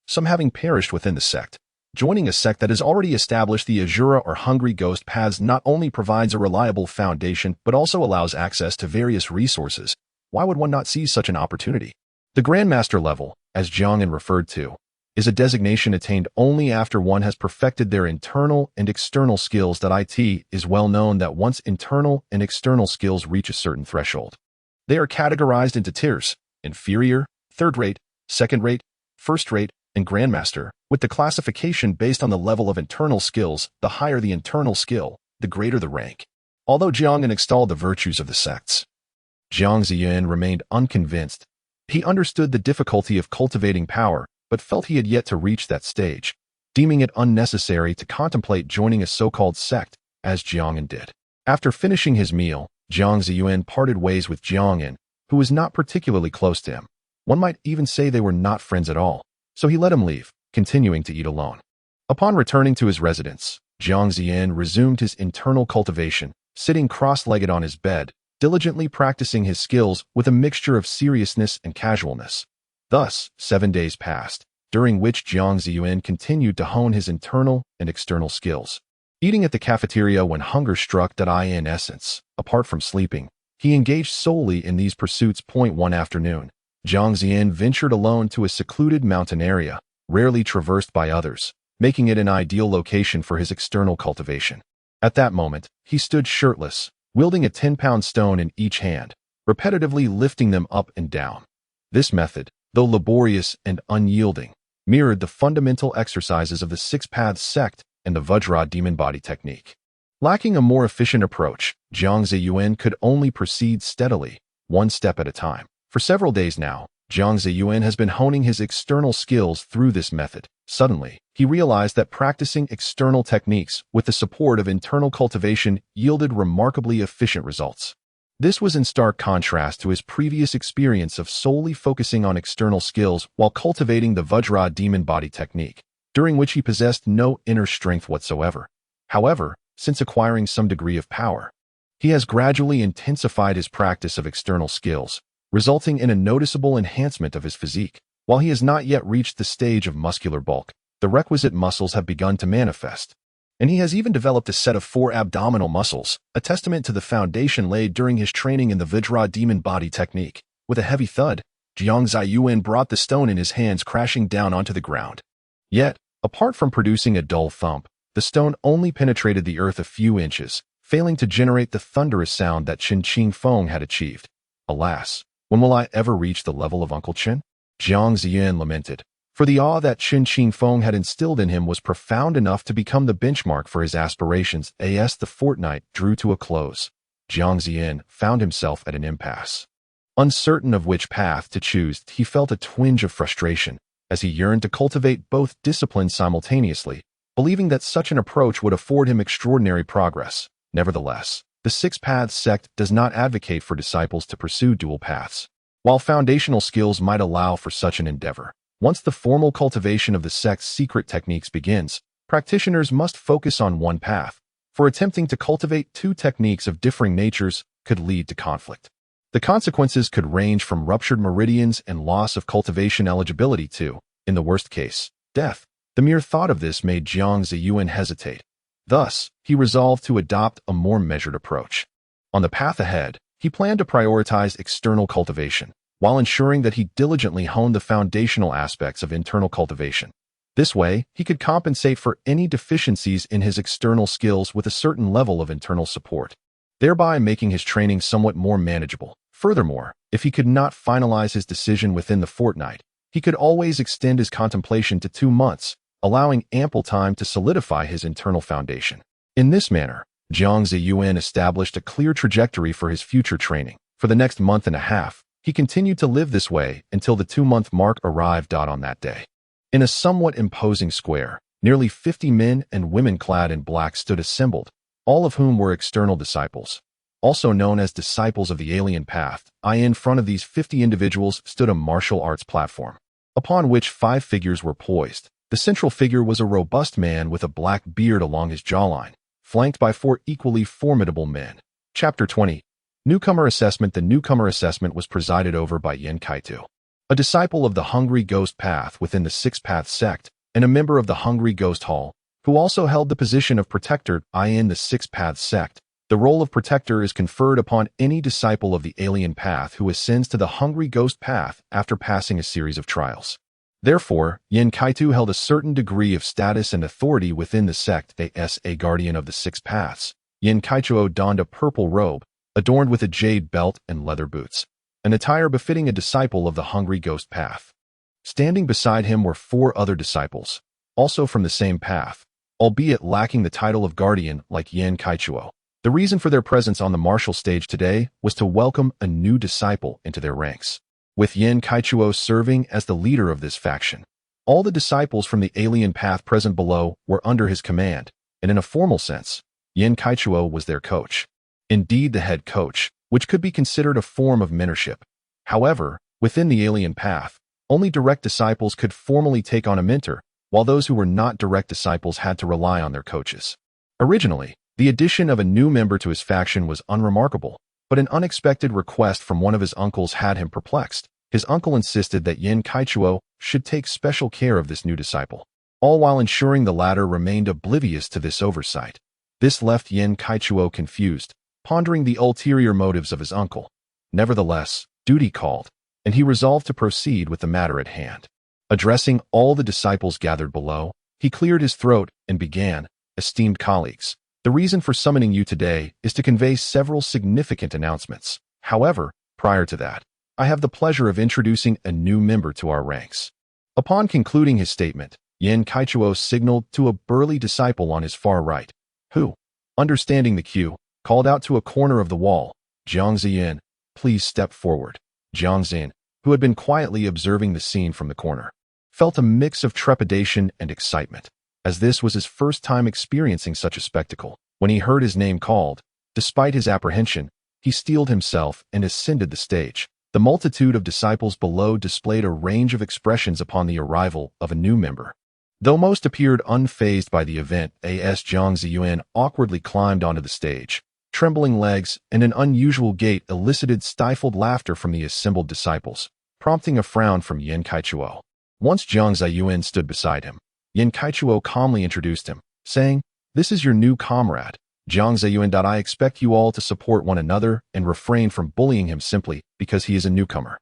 Some having perished within the sect. Joining a sect that has already established the Azura or hungry ghost paths not only provides a reliable foundation but also allows access to various resources. Why would one not seize such an opportunity? The Grandmaster level, as Jiang An referred to, is a designation attained only after one has perfected their internal and external skills. It is well known that once internal and external skills reach a certain threshold, they are categorized into tiers: inferior, third-rate, second-rate, first-rate, and Grandmaster, with the classification based on the level of internal skills. The higher the internal skill, the greater the rank. Although Jiang An extolled the virtues of the sects, Jiang Zaiyuan remained unconvinced. He understood the difficulty of cultivating power, but felt he had yet to reach that stage, deeming it unnecessary to contemplate joining a so-called sect, as Jiang An did. After finishing his meal, Jiang Zaiyuan parted ways with Jiang An, who was not particularly close to him. One might even say they were not friends at all, so he let him leave, continuing to eat alone. Upon returning to his residence, Jiang Zaiyuan resumed his internal cultivation, sitting cross-legged on his bed, diligently practicing his skills with a mixture of seriousness and casualness. Thus, 7 days passed, during which Jiang Zaiyuan continued to hone his internal and external skills. Eating at the cafeteria when hunger struck. In essence, apart from sleeping, he engaged solely in these pursuits. One afternoon, Jiang Zaiyuan ventured alone to a secluded mountain area, rarely traversed by others, making it an ideal location for his external cultivation. At that moment, he stood shirtless, wielding a 10-pound stone in each hand, repetitively lifting them up and down. This method, though laborious and unyielding, mirrored the fundamental exercises of the Six Paths sect and the Vajra demon body technique. Lacking a more efficient approach, Jiang Zaiyuan could only proceed steadily, one step at a time. For several days now, Jiang Zaiyuan has been honing his external skills through this method. Suddenly, he realized that practicing external techniques with the support of internal cultivation yielded remarkably efficient results. This was in stark contrast to his previous experience of solely focusing on external skills while cultivating the Vajra demon body technique, during which he possessed no inner strength whatsoever. However, since acquiring some degree of power, he has gradually intensified his practice of external skills, resulting in a noticeable enhancement of his physique. While he has not yet reached the stage of muscular bulk, the requisite muscles have begun to manifest, and he has even developed a set of 4 abdominal muscles, a testament to the foundation laid during his training in the Vajra demon body technique. With a heavy thud, Jiang Zaiyuan brought the stone in his hands crashing down onto the ground. Yet, apart from producing a dull thump, the stone only penetrated the earth a few inches, failing to generate the thunderous sound that Chen Qingfeng had achieved. Alas, when will I ever reach the level of Uncle Chen? Jiang Zaiyuan lamented, for the awe that Chen Qingfeng had instilled in him was profound enough to become the benchmark for his aspirations. As the fortnight drew to a close, Jiang Zaiyuan found himself at an impasse. Uncertain of which path to choose, he felt a twinge of frustration, as he yearned to cultivate both disciplines simultaneously, believing that such an approach would afford him extraordinary progress. Nevertheless, the Six Paths sect does not advocate for disciples to pursue dual paths. While foundational skills might allow for such an endeavor, once the formal cultivation of the sect's secret techniques begins, practitioners must focus on one path, for attempting to cultivate 2 techniques of differing natures could lead to conflict. The consequences could range from ruptured meridians and loss of cultivation eligibility to, in the worst case, death. The mere thought of this made Jiang Zaiyuan hesitate. Thus, he resolved to adopt a more measured approach. On the path ahead, he planned to prioritize external cultivation, while ensuring that he diligently honed the foundational aspects of internal cultivation. This way, he could compensate for any deficiencies in his external skills with a certain level of internal support, thereby making his training somewhat more manageable. Furthermore, if he could not finalize his decision within the fortnight, he could always extend his contemplation to 2 months, allowing ample time to solidify his internal foundation. In this manner, Jiang Zaiyuan established a clear trajectory for his future training. For the next month and a half, he continued to live this way until the 2-month mark arrived on that day. In a somewhat imposing square, nearly 50 men and women clad in black stood assembled, all of whom were external disciples, also known as disciples of the alien path. In front of these 50 individuals stood a martial arts platform, upon which 5 figures were poised. The central figure was a robust man with a black beard along his jawline, flanked by 4 equally formidable men. Chapter 20. Newcomer Assessment. The newcomer assessment was presided over by Yen Kaitu, a disciple of the Hungry Ghost Path within the Six Path sect, and a member of the Hungry Ghost Hall, who also held the position of protector in the Six Path sect. The role of protector is conferred upon any disciple of the alien path who ascends to the Hungry Ghost Path after passing a series of trials. Therefore, Yen Kaitu held a certain degree of status and authority within the sect as a guardian of the 6 paths. Yen Kaitu donned a purple robe, adorned with a jade belt and leather boots, an attire befitting a disciple of the Hungry Ghost Path. Standing beside him were 4 other disciples, also from the same path, albeit lacking the title of guardian like Yen Kaitu. The reason for their presence on the martial stage today was to welcome a new disciple into their ranks, with Yen Kaitu serving as the leader of this faction. All the disciples from the alien path present below were under his command, and in a formal sense, Yen Kaitu was their coach. Indeed, the head coach, which could be considered a form of mentorship. However, within the alien path, only direct disciples could formally take on a mentor, while those who were not direct disciples had to rely on their coaches. Originally, the addition of a new member to his faction was unremarkable, but an unexpected request from one of his uncles had him perplexed. His uncle insisted that Yen Kaitu should take special care of this new disciple, all while ensuring the latter remained oblivious to this oversight. This left Yen Kaitu confused, pondering the ulterior motives of his uncle. Nevertheless, duty called, and he resolved to proceed with the matter at hand. Addressing all the disciples gathered below, he cleared his throat and began, "Esteemed colleagues, the reason for summoning you today is to convey several significant announcements. However, prior to that, I have the pleasure of introducing a new member to our ranks." Upon concluding his statement, Yen Kaitu signaled to a burly disciple on his far right, who, understanding the cue, called out to a corner of the wall, "Jiang Zaiyuan, please step forward." Jiang Zaiyuan, who had been quietly observing the scene from the corner, felt a mix of trepidation and excitement, as this was his first time experiencing such a spectacle. When he heard his name called, despite his apprehension, he steeled himself and ascended the stage. The multitude of disciples below displayed a range of expressions upon the arrival of a new member. Though most appeared unfazed by the event, Jiang Zaiyuan awkwardly climbed onto the stage. Trembling legs and an unusual gait elicited stifled laughter from the assembled disciples, prompting a frown from Yen Kaitu. Once Jiang Zaiyuan stood beside him, Yen Kaitu calmly introduced him, saying, "This is your new comrade, Jiang Zaiyuan. I expect you all to support one another and refrain from bullying him simply because he is a newcomer.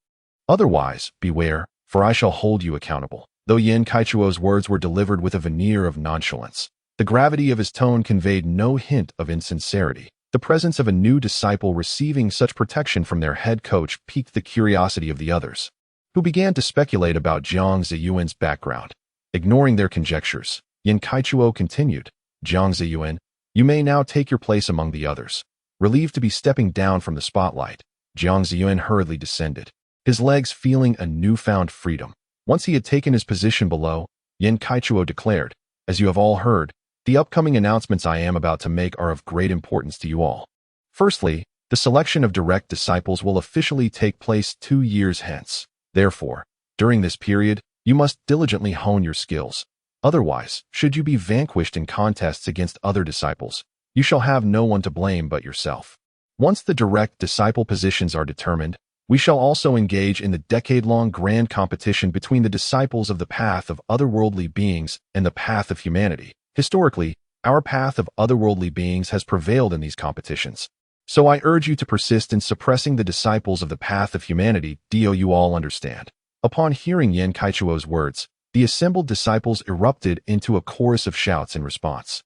Otherwise, beware, for I shall hold you accountable." Though Yen Kaituo's words were delivered with a veneer of nonchalance, the gravity of his tone conveyed no hint of insincerity. The presence of a new disciple receiving such protection from their head coach piqued the curiosity of the others, who began to speculate about Jiang Zaiyuan's background. Ignoring their conjectures, Yen Kaitu continued, "Jiang Zaiyuan, you may now take your place among the others." Relieved to be stepping down from the spotlight, Jiang Zaiyuan hurriedly descended, his legs feeling a newfound freedom. Once he had taken his position below, Yen Kaitu declared, "As you have all heard, the upcoming announcements I am about to make are of great importance to you all. Firstly, the selection of direct disciples will officially take place 2 years hence. Therefore, during this period, you must diligently hone your skills. Otherwise, should you be vanquished in contests against other disciples, you shall have no one to blame but yourself. Once the direct disciple positions are determined, we shall also engage in the decade-long grand competition between the disciples of the path of otherworldly beings and the path of humanity. Historically, our path of otherworldly beings has prevailed in these competitions. So I urge you to persist in suppressing the disciples of the path of humanity. Do you all understand?" Upon hearing Yen Kaituo's words, the assembled disciples erupted into a chorus of shouts in response.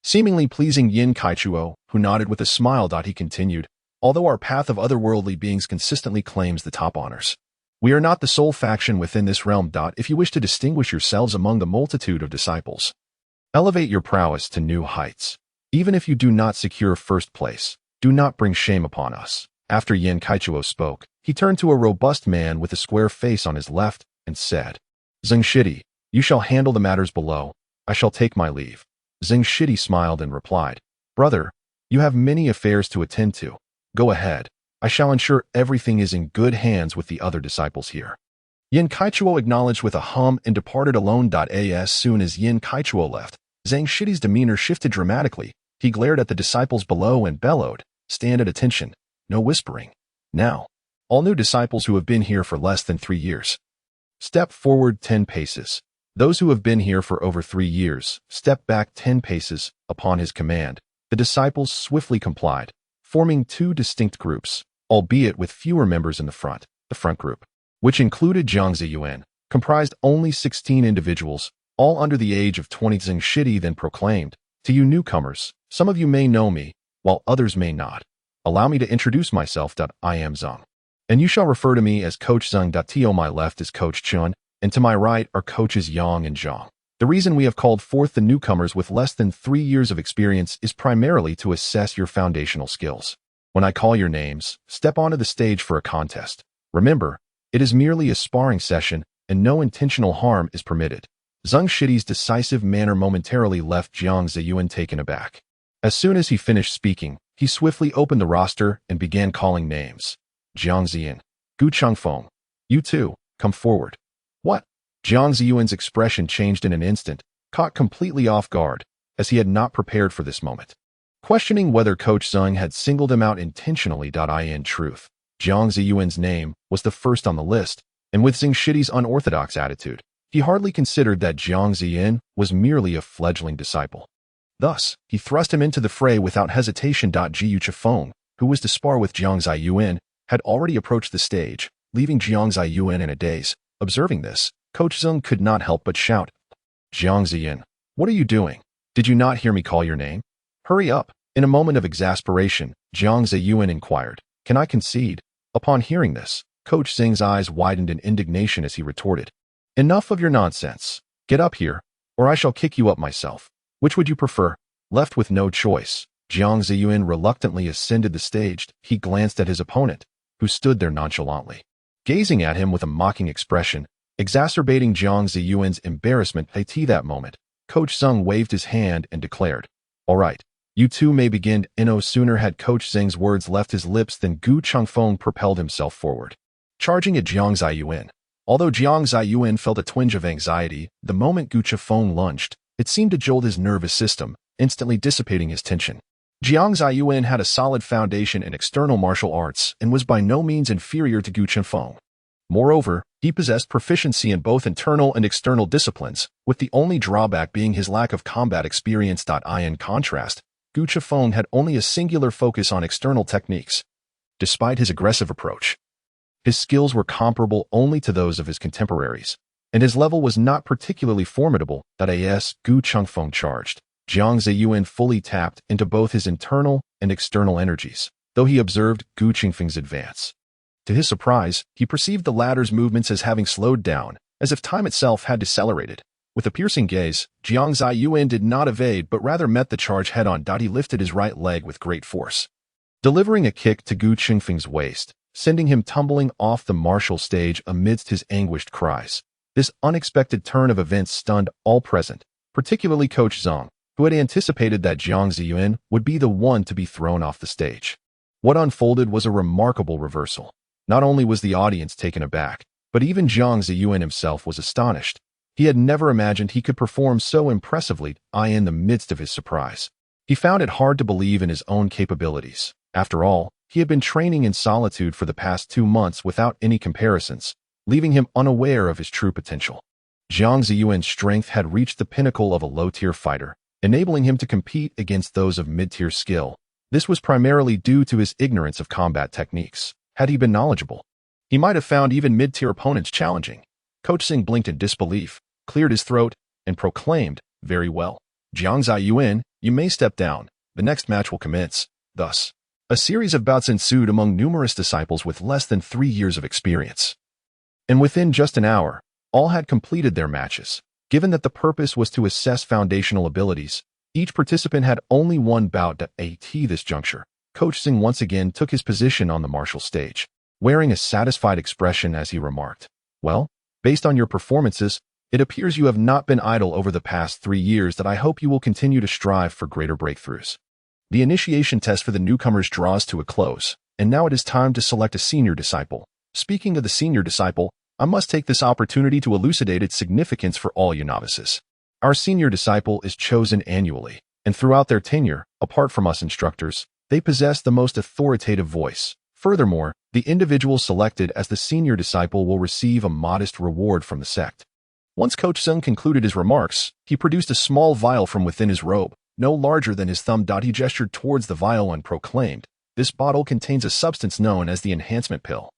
Seemingly pleasing Yen Kaitu, who nodded with a smile. He continued, although our path of otherworldly beings consistently claims the top honors. We are not the sole faction within this realm. If you wish to distinguish yourselves among the multitude of disciples, elevate your prowess to new heights. Even if you do not secure first place, do not bring shame upon us. After Yin Kaichuo spoke, he turned to a robust man with a square face on his left and said, Zheng Shidi, you shall handle the matters below. I shall take my leave. Zheng Shidi smiled and replied, Brother, you have many affairs to attend to. Go ahead. I shall ensure everything is in good hands with the other disciples here. Yin Kaichuo acknowledged with a hum and departed alone. As soon as Yin Kaichuo left, Zheng Shidi's demeanor shifted dramatically. He glared at the disciples below and bellowed, Stand at attention. No whispering. Now, all new disciples who have been here for less than 3 years, step forward 10 paces. Those who have been here for over 3 years, step back 10 paces. Upon his command, the disciples swiftly complied, forming 2 distinct groups, albeit with fewer members in the front. The front group, which included Jiang Zaiyuan, comprised only 16 individuals, all under the age of 20. Zheng Shidi then proclaimed, To you newcomers, some of you may know me, while others may not. Allow me to introduce myself. I am Zheng, and you shall refer to me as Coach Zheng. To my left is Coach Chen, and to my right are Coaches Yang and Zhang. The reason we have called forth the newcomers with less than 3 years of experience is primarily to assess your foundational skills. When I call your names, step onto the stage for a contest. Remember, it is merely a sparring session, and no intentional harm is permitted. Zheng Shidi's decisive manner momentarily left Jiang Zaiyuan taken aback. As soon as he finished speaking, he swiftly opened the roster and began calling names. Jiang Zaiyuan, Gu Changfeng, you too, come forward. What? Jiang Zaiyuan's expression changed in an instant, caught completely off guard, as he had not prepared for this moment. Questioning whether Coach Zheng had singled him out intentionally. In truth, Jiang Zaiyuan's name was the first on the list, and with Zheng Shidi's unorthodox attitude, he hardly considered that Jiang Zaiyuan was merely a fledgling disciple. Thus, he thrust him into the fray without hesitation. Jiu Chifeng, who was to spar with Jiang Zaiyuan, had already approached the stage, leaving Jiang Zaiyuan in a daze. Observing this, Coach Zheng could not help but shout, Jiang Zaiyuan, what are you doing? Did you not hear me call your name? Hurry up. In a moment of exasperation, Jiang Zaiyuan inquired, Can I concede? Upon hearing this, Coach Zheng's eyes widened in indignation as he retorted, Enough of your nonsense. Get up here, or I shall kick you up myself. Which would you prefer? Left with no choice, Jiang Zaiyuan reluctantly ascended the stage. He glanced at his opponent, who stood there nonchalantly, gazing at him with a mocking expression, exacerbating Jiang Zaiyuan's embarrassment. At that moment, Coach Zheng waved his hand and declared, All right, you two may begin. No sooner had Coach Zheng's words left his lips than Gu Changfeng propelled himself forward, charging at Jiang Zaiyuan. Although Jiang Zaiyuan felt a twinge of anxiety, the moment Gu Changfeng lunged, it seemed to jolt his nervous system, instantly dissipating his tension. Jiang Zaiyuan had a solid foundation in external martial arts and was by no means inferior to Gu Changfeng. Moreover, he possessed proficiency in both internal and external disciplines, with the only drawback being his lack of combat experience. In contrast, Gu Changfeng had only a singular focus on external techniques. Despite his aggressive approach, his skills were comparable only to those of his contemporaries, and his level was not particularly formidable. As Gu Changfeng charged, Jiang Zaiyuan fully tapped into both his internal and external energies, though he observed Gu Changfeng's advance. To his surprise, he perceived the latter's movements as having slowed down, as if time itself had decelerated. With a piercing gaze, Jiang Zaiyuan did not evade but rather met the charge head-on. He lifted his right leg with great force, delivering a kick to Gu Changfeng's waist, sending him tumbling off the martial stage amidst his anguished cries. This unexpected turn of events stunned all present, particularly Coach Zhang, who had anticipated that Jiang Zaiyuan would be the one to be thrown off the stage. What unfolded was a remarkable reversal. Not only was the audience taken aback, but even Jiang Zaiyuan himself was astonished. He had never imagined he could perform so impressively. In the midst of his surprise, he found it hard to believe in his own capabilities. After all, he had been training in solitude for the past 2 months without any comparisons, leaving him unaware of his true potential. Jiang Zaiyuan's strength had reached the pinnacle of a low-tier fighter, enabling him to compete against those of mid-tier skill. This was primarily due to his ignorance of combat techniques. Had he been knowledgeable, he might have found even mid-tier opponents challenging. Coach Zheng blinked in disbelief, cleared his throat, and proclaimed, Very well. Jiang Zaiyuan, you may step down. The next match will commence. Thus, A series of bouts ensued among numerous disciples with less than 3 years of experience. And within just an hour, all had completed their matches. Given that the purpose was to assess foundational abilities, each participant had only one bout at this juncture. Coach Zhang once again took his position on the martial stage, wearing a satisfied expression as he remarked, "Well, based on your performances, it appears you have not been idle over the past 3 years that I hope you will continue to strive for greater breakthroughs." The initiation test for the newcomers draws to a close, and now it is time to select a senior disciple. Speaking of the senior disciple, I must take this opportunity to elucidate its significance for all you novices. Our senior disciple is chosen annually, and throughout their tenure, apart from us instructors, they possess the most authoritative voice. Furthermore, the individual selected as the senior disciple will receive a modest reward from the sect. Once Coach Zhang concluded his remarks, he produced a small vial from within his robe, no larger than his thumb. He gestured towards the vial and proclaimed, "This bottle contains a substance known as the enhancement pill,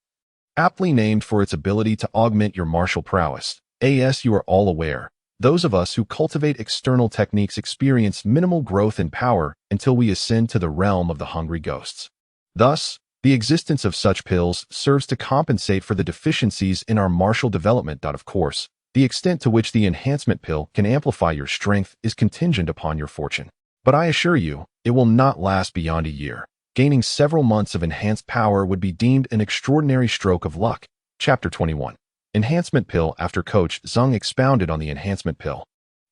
aptly named for its ability to augment your martial prowess. As you are all aware, those of us who cultivate external techniques experience minimal growth in power until we ascend to the realm of the hungry ghosts. Thus, the existence of such pills serves to compensate for the deficiencies in our martial development. Of course, the extent to which the enhancement pill can amplify your strength is contingent upon your fortune. But I assure you, it will not last beyond a year. Gaining several months of enhanced power would be deemed an extraordinary stroke of luck." Chapter 21. Enhancement Pill. After Coach Zhang expounded on the enhancement pill,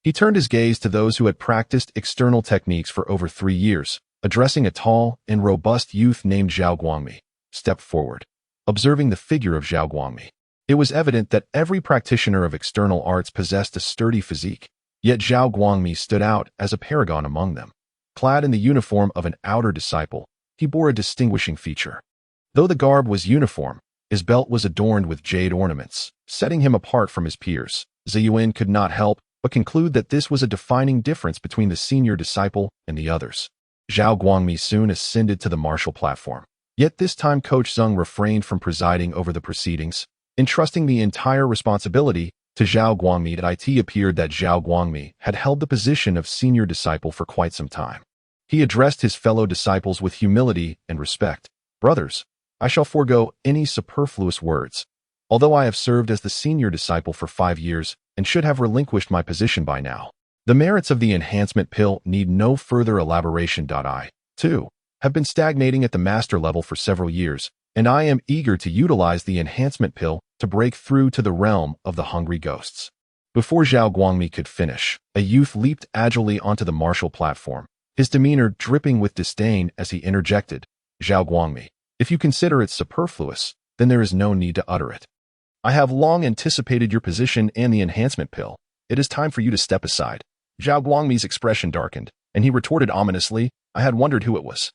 he turned his gaze to those who had practiced external techniques for over 3 years, addressing a tall and robust youth named Zhao Guangmi. Stepped forward. Observing the figure of Zhao Guangmi, it was evident that every practitioner of external arts possessed a sturdy physique, yet Zhao Guangmi stood out as a paragon among them. Clad in the uniform of an outer disciple, he bore a distinguishing feature. Though the garb was uniform, his belt was adorned with jade ornaments, setting him apart from his peers. Zaiyuan could not help but conclude that this was a defining difference between the senior disciple and the others. Zhao Guangmi soon ascended to the martial platform. Yet this time Coach Zhang refrained from presiding over the proceedings, entrusting the entire responsibility to Zhao Guangmi. It appeared that Zhao Guangmi had held the position of senior disciple for quite some time. He addressed his fellow disciples with humility and respect. "Brothers, I shall forego any superfluous words. Although I have served as the senior disciple for 5 years and should have relinquished my position by now, the merits of the enhancement pill need no further elaboration. I, too, have been stagnating at the master level for several years, and I am eager to utilize the enhancement pill to break through to the realm of the hungry ghosts." Before Zhao Guangmi could finish, a youth leaped agilely onto the martial platform, his demeanor dripping with disdain as he interjected, "Zhao Guangmi, if you consider it superfluous, then there is no need to utter it. I have long anticipated your position and the enhancement pill. It is time for you to step aside." Zhao Guangmi's expression darkened, and he retorted ominously, "I had wondered who it was.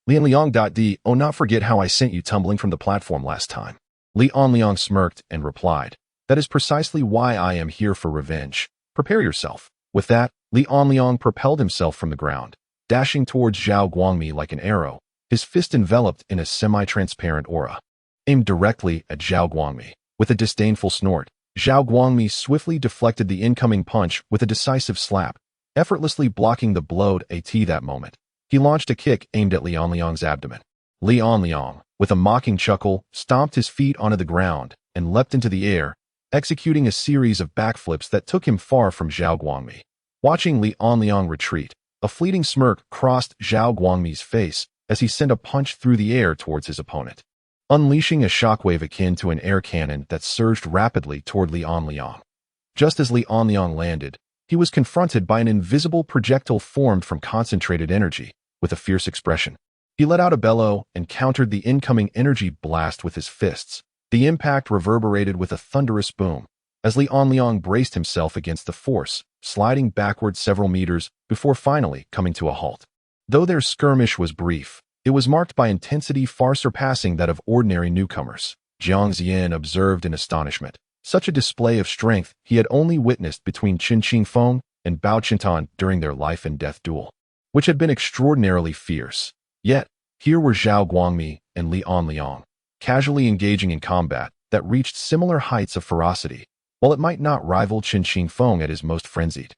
Liang. Oh, not forget how I sent you tumbling from the platform last time." Liang smirked and replied, "That is precisely why I am here, for revenge. Prepare yourself." With that, Liang propelled himself from the ground, dashing towards Zhao Guangmi like an arrow, his fist enveloped in a semi-transparent aura. Aimed directly at Zhao Guangmi. With a disdainful snort, Zhao Guangmi swiftly deflected the incoming punch with a decisive slap, effortlessly blocking the blow at that moment. He launched a kick aimed at Liang's abdomen. Liang, with a mocking chuckle, stomped his feet onto the ground and leapt into the air, executing a series of backflips that took him far from Zhao Guangmi. Watching Liang retreat, a fleeting smirk crossed Zhao Guangmi's face as he sent a punch through the air towards his opponent, unleashing a shockwave akin to an air cannon that surged rapidly toward Liang. Just as Liang landed, he was confronted by an invisible projectile formed from concentrated energy. With a fierce expression, he let out a bellow and countered the incoming energy blast with his fists. The impact reverberated with a thunderous boom, as Liang braced himself against the force, sliding backward several meters before finally coming to a halt. Though their skirmish was brief, it was marked by intensity far surpassing that of ordinary newcomers. Jiang Zaiyuan observed in astonishment. Such a display of strength he had only witnessed between Qin Qingfeng and Bao Qintan during their life and death duel, which had been extraordinarily fierce. Yet, here were Zhao Guangmi and Liang, casually engaging in combat that reached similar heights of ferocity. While it might not rival Qin Qingfeng at his most frenzied,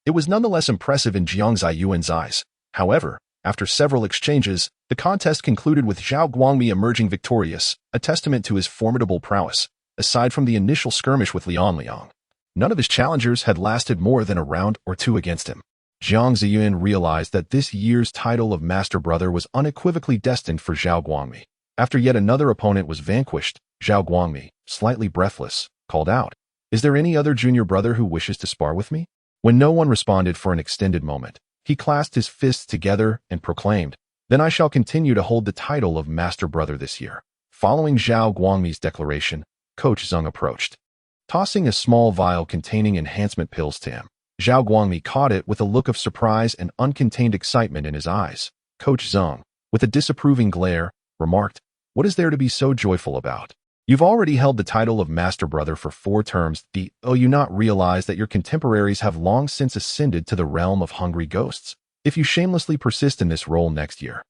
it was nonetheless impressive in Jiang Zaiyuan's eyes. However, After several exchanges, the contest concluded with Zhao Guangmi emerging victorious, a testament to his formidable prowess. Aside from the initial skirmish with Liang Liang, none of his challengers had lasted more than a round or two against him. Jiang Zaiyuan realized that this year's title of Master Brother was unequivocally destined for Zhao Guangmi. After yet another opponent was vanquished, Zhao Guangmi, slightly breathless, called out, "Is there any other junior brother who wishes to spar with me?" When no one responded for an extended moment, he clasped his fists together and proclaimed, "Then I shall continue to hold the title of Master Brother this year." Following Zhao Guangmi's declaration, Coach Zeng approached. Tossing a small vial containing enhancement pills to him, Zhao Guangmi caught it with a look of surprise and uncontained excitement in his eyes. Coach Zeng, with a disapproving glare, remarked, "What is there to be so joyful about? You've already held the title of Master Brother for 4 terms. Do you not realize that your contemporaries have long since ascended to the realm of hungry ghosts? If you shamelessly persist in this role next year,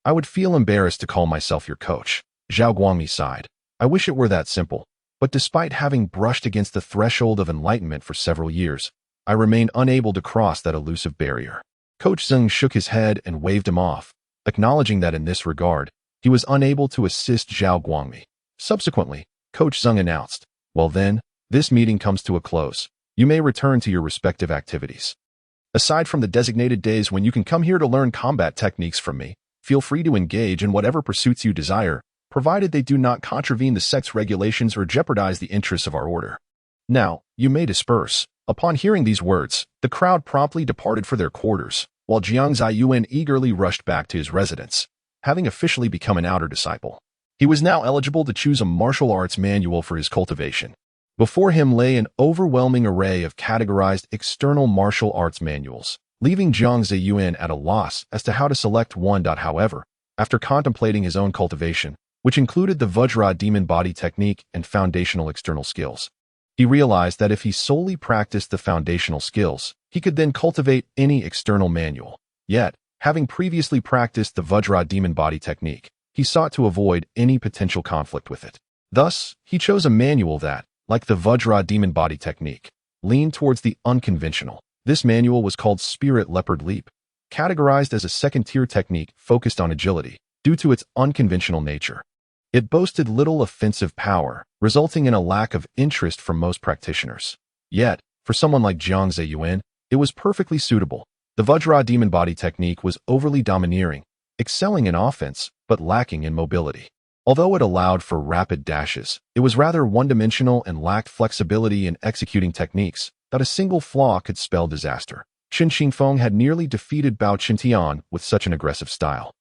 I would feel embarrassed to call myself your coach." Zhao Guangmi sighed. "I wish it were that simple. But despite having brushed against the threshold of enlightenment for several years, I remain unable to cross that elusive barrier." Coach Zeng shook his head and waved him off, acknowledging that in this regard, he was unable to assist Zhao Guangmi. Subsequently, Coach Zeng announced, "Well then, this meeting comes to a close. You may return to your respective activities. Aside from the designated days when you can come here to learn combat techniques from me, feel free to engage in whatever pursuits you desire, provided they do not contravene the sect's regulations or jeopardize the interests of our order. Now, you may disperse." Upon hearing these words, the crowd promptly departed for their quarters, while Jiang Zaiyuan eagerly rushed back to his residence. Having officially become an outer disciple, he was now eligible to choose a martial arts manual for his cultivation. Before him lay an overwhelming array of categorized external martial arts manuals, leaving Jiang Zaiyuan at a loss as to how to select one. However, after contemplating his own cultivation, which included the Vajra demon body technique and foundational external skills, he realized that if he solely practiced the foundational skills, he could then cultivate any external manual. Yet, having previously practiced the Vajra demon body technique, he sought to avoid any potential conflict with it. Thus, he chose a manual that, like the Vajra demon body technique, leaned towards the unconventional. This manual was called Spirit Leopard Leap, categorized as a second-tier technique focused on agility, due to its unconventional nature. It boasted little offensive power, resulting in a lack of interest from most practitioners. Yet, for someone like Jiang Zaiyuan, it was perfectly suitable. The Vajra demon body technique was overly domineering, excelling in offense, but lacking in mobility. Although it allowed for rapid dashes, it was rather one-dimensional and lacked flexibility in executing techniques that a single flaw could spell disaster. Chen Qingfeng had nearly defeated Bao Qintian with such an aggressive style.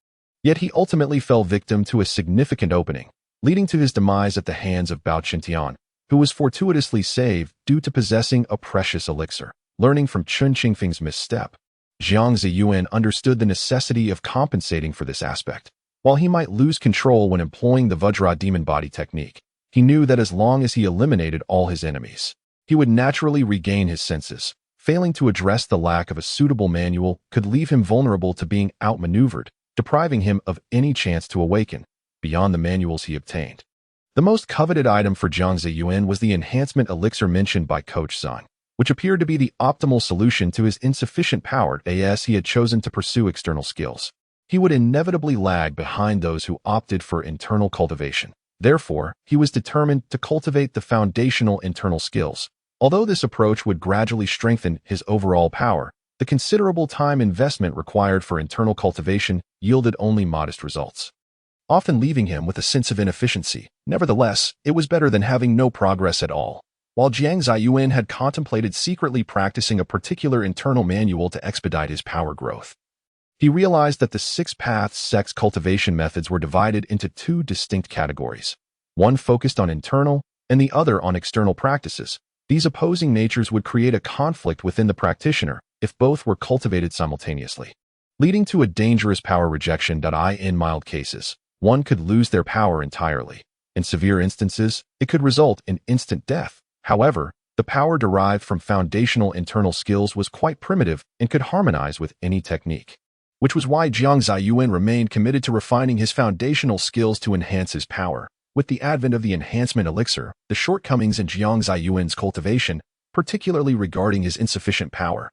Yet he ultimately fell victim to a significant opening, leading to his demise at the hands of Bao Qintian, who was fortuitously saved due to possessing a precious elixir. Learning from Chen Qingfeng's misstep, Jiang Zaiyuan understood the necessity of compensating for this aspect. While he might lose control when employing the Vajra demon body technique, he knew that as long as he eliminated all his enemies, he would naturally regain his senses. Failing to address the lack of a suitable manual could leave him vulnerable to being outmaneuvered, depriving him of any chance to awaken beyond the manuals he obtained. The most coveted item for Jiang Zaiyuan was the enhancement elixir mentioned by Coach Zeng, which appeared to be the optimal solution to his insufficient power as he had chosen to pursue external skills. He would inevitably lag behind those who opted for internal cultivation. Therefore, he was determined to cultivate the foundational internal skills. Although this approach would gradually strengthen his overall power, the considerable time investment required for internal cultivation yielded only modest results, often leaving him with a sense of inefficiency. Nevertheless, it was better than having no progress at all. While Jiang Zaiyuan had contemplated secretly practicing a particular internal manual to expedite his power growth, he realized that the 6-path sect's cultivation methods were divided into 2 distinct categories, one focused on internal and the other on external practices. These opposing natures would create a conflict within the practitioner if both were cultivated simultaneously, leading to a dangerous power rejection. In mild cases, one could lose their power entirely. In severe instances, it could result in instant death. However, the power derived from foundational internal skills was quite primitive and could harmonize with any technique, which was why Jiang Zaiyuan remained committed to refining his foundational skills to enhance his power. With the advent of the enhancement elixir, the shortcomings in Jiang Zaiyuan's cultivation, particularly regarding his insufficient power,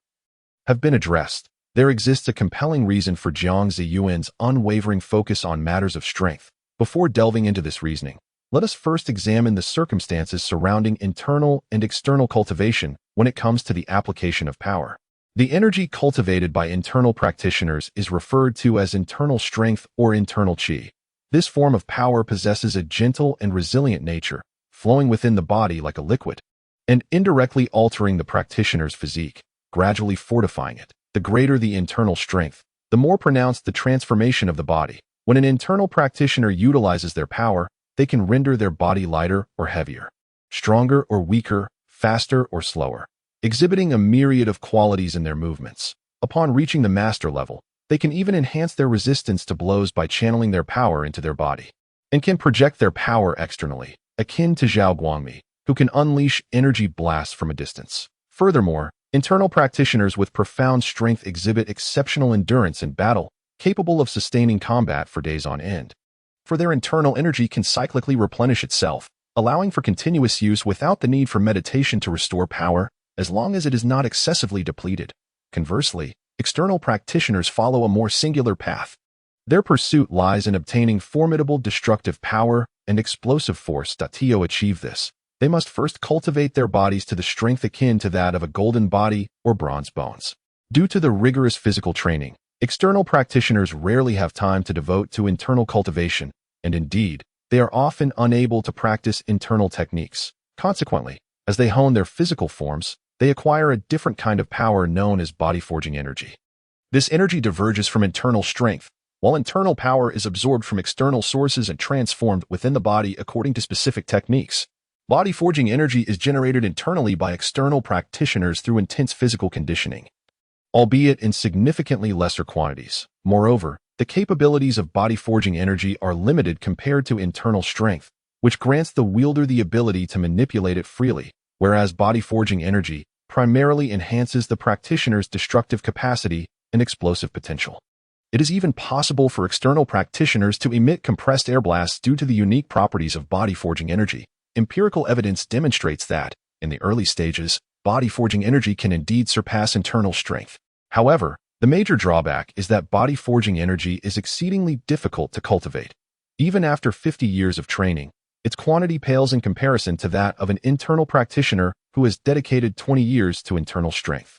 have been addressed. There exists a compelling reason for Jiang Zaiyuan's unwavering focus on matters of strength. Before delving into this reasoning, let us first examine the circumstances surrounding internal and external cultivation when it comes to the application of power. The energy cultivated by internal practitioners is referred to as internal strength or internal qi. This form of power possesses a gentle and resilient nature, flowing within the body like a liquid, and indirectly altering the practitioner's physique, gradually fortifying it. The greater the internal strength, the more pronounced the transformation of the body. When an internal practitioner utilizes their power, they can render their body lighter or heavier, stronger or weaker, faster or slower, exhibiting a myriad of qualities in their movements. Upon reaching the master level, they can even enhance their resistance to blows by channeling their power into their body, and can project their power externally, akin to Zhao Guangmi, who can unleash energy blasts from a distance. Furthermore, internal practitioners with profound strength exhibit exceptional endurance in battle, capable of sustaining combat for days on end. For their internal energy can cyclically replenish itself, allowing for continuous use without the need for meditation to restore power, as long as it is not excessively depleted. Conversely, external practitioners follow a more singular path. Their pursuit lies in obtaining formidable destructive power and explosive force. To achieve this, they must first cultivate their bodies to the strength akin to that of a golden body or bronze bones. Due to the rigorous physical training, external practitioners rarely have time to devote to internal cultivation, and indeed, they are often unable to practice internal techniques. Consequently, as they hone their physical forms, they acquire a different kind of power known as body-forging energy. This energy diverges from internal strength, while internal power is absorbed from external sources and transformed within the body according to specific techniques. Body-forging energy is generated internally by external practitioners through intense physical conditioning, albeit in significantly lesser quantities. Moreover, the capabilities of body-forging energy are limited compared to internal strength, which grants the wielder the ability to manipulate it freely, whereas body-forging energy primarily enhances the practitioner's destructive capacity and explosive potential. It is even possible for external practitioners to emit compressed air blasts due to the unique properties of body-forging energy. Empirical evidence demonstrates that, in the early stages, body-forging energy can indeed surpass internal strength. However, the major drawback is that body-forging energy is exceedingly difficult to cultivate. Even after 50 years of training, its quantity pales in comparison to that of an internal practitioner who has dedicated 20 years to internal strength.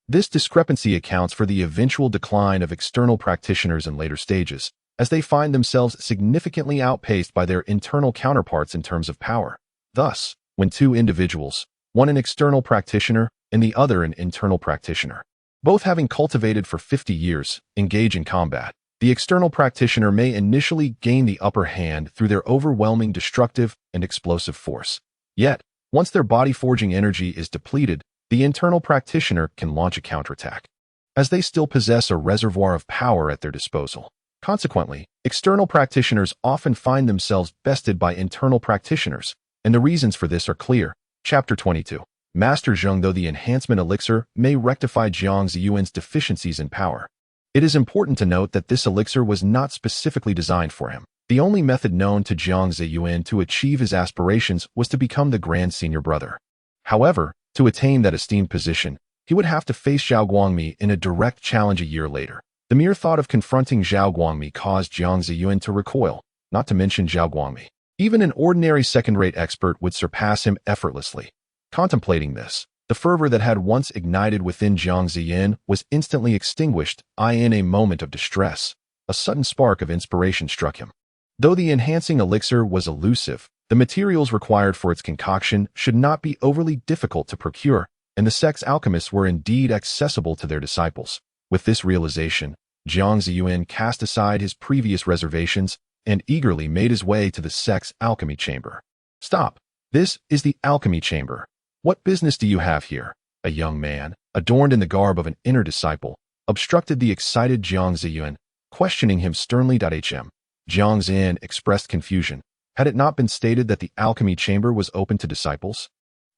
This discrepancy accounts for the eventual decline of external practitioners in later stages, as they find themselves significantly outpaced by their internal counterparts in terms of power. Thus, when two individuals, one an external practitioner and the other an internal practitioner, both having cultivated for 50 years, engage in combat, the external practitioner may initially gain the upper hand through their overwhelming destructive and explosive force. Yet, once their body-forging energy is depleted, the internal practitioner can launch a counterattack, as they still possess a reservoir of power at their disposal. Consequently, external practitioners often find themselves bested by internal practitioners, and the reasons for this are clear. Chapter 22. Master Zheng. Though the enhancement elixir may rectify Jiang Zaiyuan's deficiencies in power, it is important to note that this elixir was not specifically designed for him. The only method known to Jiang Zaiyuan to achieve his aspirations was to become the Grand Senior Brother. However, to attain that esteemed position, he would have to face Zhao Guangmi in a direct challenge a year later. The mere thought of confronting Zhao Guangmi caused Jiang Zaiyuan to recoil, not to mention Zhao Guangmi. Even an ordinary second-rate expert would surpass him effortlessly. Contemplating this, the fervor that had once ignited within Jiang Zaiyuan was instantly extinguished. In a moment of distress, a sudden spark of inspiration struck him. Though the enhancing elixir was elusive, the materials required for its concoction should not be overly difficult to procure, and the sect's alchemists were indeed accessible to their disciples. With this realization, Jiang Zaiyuan cast aside his previous reservations and eagerly made his way to the sect's alchemy chamber. "Stop! This is the alchemy chamber. What business do you have here?" A young man, adorned in the garb of an inner disciple, obstructed the excited Jiang Zaiyuan, questioning him sternly. Jiang Zaiyuan expressed confusion. Had it not been stated that the alchemy chamber was open to disciples?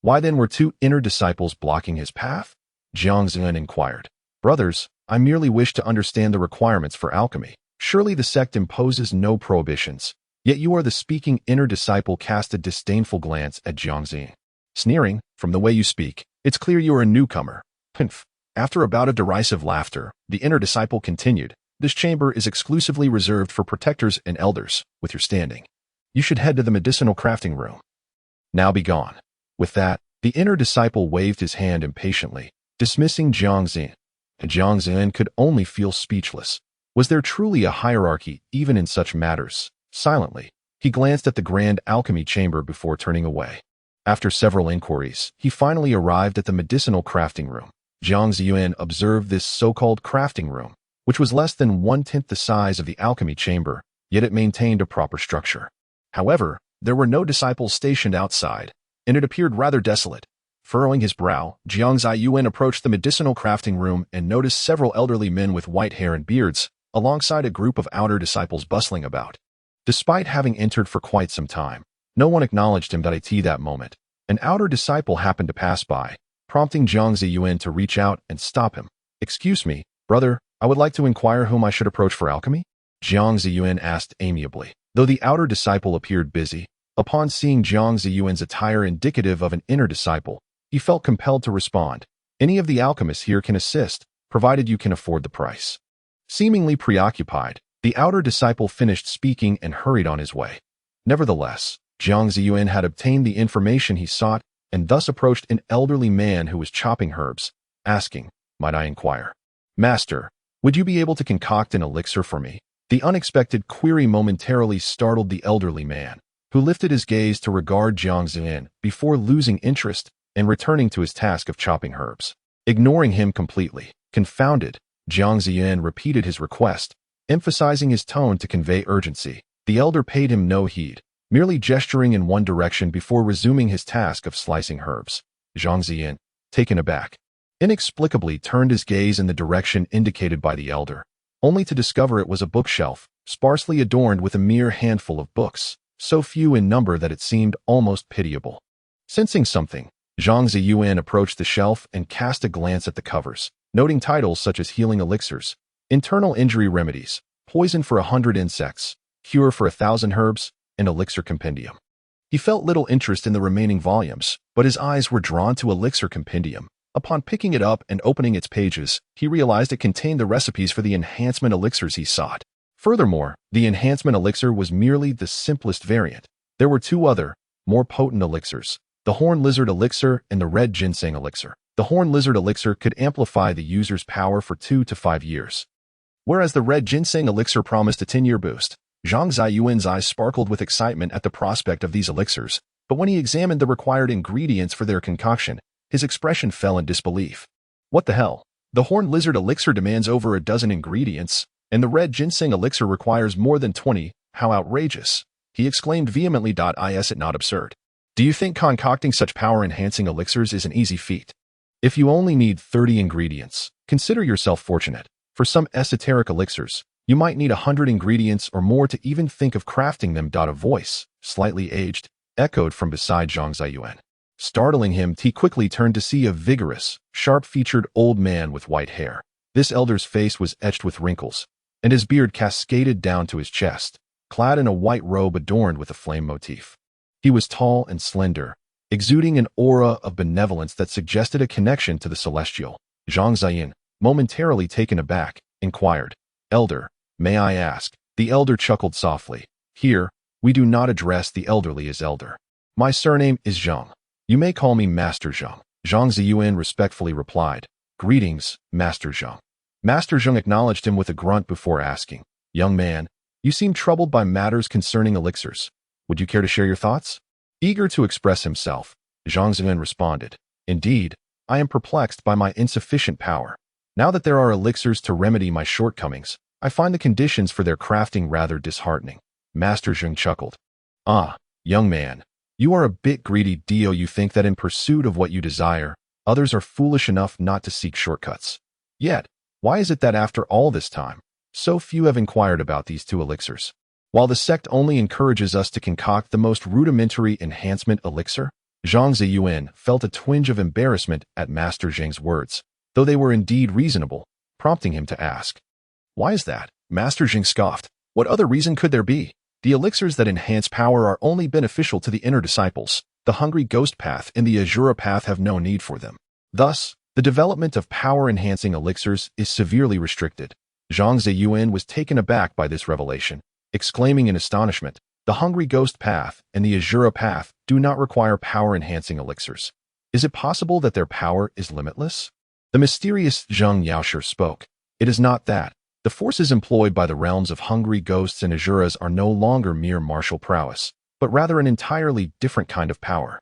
Why then were two inner disciples blocking his path? Jiang Zaiyuan inquired. "Brothers, I merely wish to understand the requirements for alchemy. Surely the sect imposes no prohibitions. Yet you are the speaking inner disciple." Cast a disdainful glance at Jiang Zaiyuan, sneering, "From the way you speak, it's clear you are a newcomer." "Humph, After a bout of derisive laughter, the inner disciple continued, "This chamber is exclusively reserved for protectors and elders, with your standing. You should head to the medicinal crafting room. Now be gone." With that, the inner disciple waved his hand impatiently, dismissing Jiang Zaiyuan. And Jiang Zaiyuan could only feel speechless. Was there truly a hierarchy even in such matters? Silently, he glanced at the grand alchemy chamber before turning away. After several inquiries, he finally arrived at the medicinal crafting room. Jiang Zaiyuan observed this so-called crafting room, which was less than one-tenth the size of the alchemy chamber, yet it maintained a proper structure. However, there were no disciples stationed outside, and it appeared rather desolate. Furrowing his brow, Jiang Zaiyuan approached the medicinal crafting room and noticed several elderly men with white hair and beards, alongside a group of outer disciples bustling about. Despite having entered for quite some time, no one acknowledged him at that moment. An outer disciple happened to pass by, prompting Jiang Zaiyuan to reach out and stop him. "Excuse me, brother, I would like to inquire whom I should approach for alchemy?" Jiang Zaiyuan asked amiably. Though the outer disciple appeared busy, upon seeing Jiang Zaiyuan's attire indicative of an inner disciple, he felt compelled to respond. "Any of the alchemists here can assist, provided you can afford the price." Seemingly preoccupied, the outer disciple finished speaking and hurried on his way. Nevertheless, Jiang Zaiyuan had obtained the information he sought and thus approached an elderly man who was chopping herbs, asking, "Might I inquire? Master, would you be able to concoct an elixir for me?" The unexpected query momentarily startled the elderly man, who lifted his gaze to regard Jiang Zaiyuan before losing interest and returning to his task of chopping herbs. Ignoring him completely, confounded, Jiang Zaiyuan repeated his request, emphasizing his tone to convey urgency. The elder paid him no heed, merely gesturing in one direction before resuming his task of slicing herbs. Jiang Zaiyuan, taken aback, inexplicably turned his gaze in the direction indicated by the elder, only to discover it was a bookshelf, sparsely adorned with a mere handful of books, so few in number that it seemed almost pitiable. Sensing something, Jiang Zaiyuan approached the shelf and cast a glance at the covers, noting titles such as healing elixirs, internal injury remedies, poison for 100 insects, cure for 1,000 herbs, and elixir compendium. He felt little interest in the remaining volumes, but his eyes were drawn to elixir compendium. Upon picking it up and opening its pages, he realized it contained the recipes for the enhancement elixirs he sought. Furthermore, the enhancement elixir was merely the simplest variant. There were two other, more potent elixirs, the horn lizard elixir and the red ginseng elixir. The horn lizard elixir could amplify the user's power for 2 to 5 years, whereas the red ginseng elixir promised a 10-year boost. Jiang Zaiyuan's eyes sparkled with excitement at the prospect of these elixirs, but when he examined the required ingredients for their concoction, his expression fell in disbelief. What the hell? The horn lizard elixir demands over a dozen ingredients, and the red ginseng elixir requires more than 20. How outrageous! He exclaimed vehemently. Is it not absurd? Do you think concocting such power-enhancing elixirs is an easy feat? If you only need 30 ingredients, consider yourself fortunate. For some esoteric elixirs, you might need 100 ingredients or more to even think of crafting them. A voice, slightly aged, echoed from beside Jiang Zaiyuan. Startling him, he quickly turned to see a vigorous, sharp-featured old man with white hair. This elder's face was etched with wrinkles, and his beard cascaded down to his chest, clad in a white robe adorned with a flame motif. He was tall and slender, exuding an aura of benevolence that suggested a connection to the celestial. Jiang Zaiyuan, momentarily taken aback, inquired, "Elder, may I ask?" The elder chuckled softly. "Here, we do not address the elderly as elder. My surname is Zhang. You may call me Master Zhang." Jiang Zaiyuan respectfully replied, "Greetings, Master Zhang." Master Zhang acknowledged him with a grunt before asking, "Young man, you seem troubled by matters concerning elixirs. Would you care to share your thoughts?" Eager to express himself, Jiang Zaiyuan responded, "Indeed, I am perplexed by my insufficient power. Now that there are elixirs to remedy my shortcomings, I find the conditions for their crafting rather disheartening." Master Zhang chuckled. "Ah, young man, you are a bit greedy. Do you think that in pursuit of what you desire, others are foolish enough not to seek shortcuts? Yet, why is it that after all this time, so few have inquired about these two elixirs? While the sect only encourages us to concoct the most rudimentary enhancement elixir?" Jiang Zaiyuan felt a twinge of embarrassment at Master Zhang's words, though they were indeed reasonable, prompting him to ask, "Why is that?" Master Zhang scoffed. "What other reason could there be? The elixirs that enhance power are only beneficial to the inner disciples. The hungry ghost path and the Azura path have no need for them. Thus, The development of power-enhancing elixirs is severely restricted. Jiang Zaiyuan was taken aback by this revelation, exclaiming in astonishment, "The Hungry Ghost Path and the Azura Path do not require power-enhancing elixirs. Is it possible that their power is limitless?" The mysterious Zheng Yaoshi spoke. "It is not that. The forces employed by the realms of hungry ghosts and Azuras are no longer mere martial prowess, but rather an entirely different kind of power.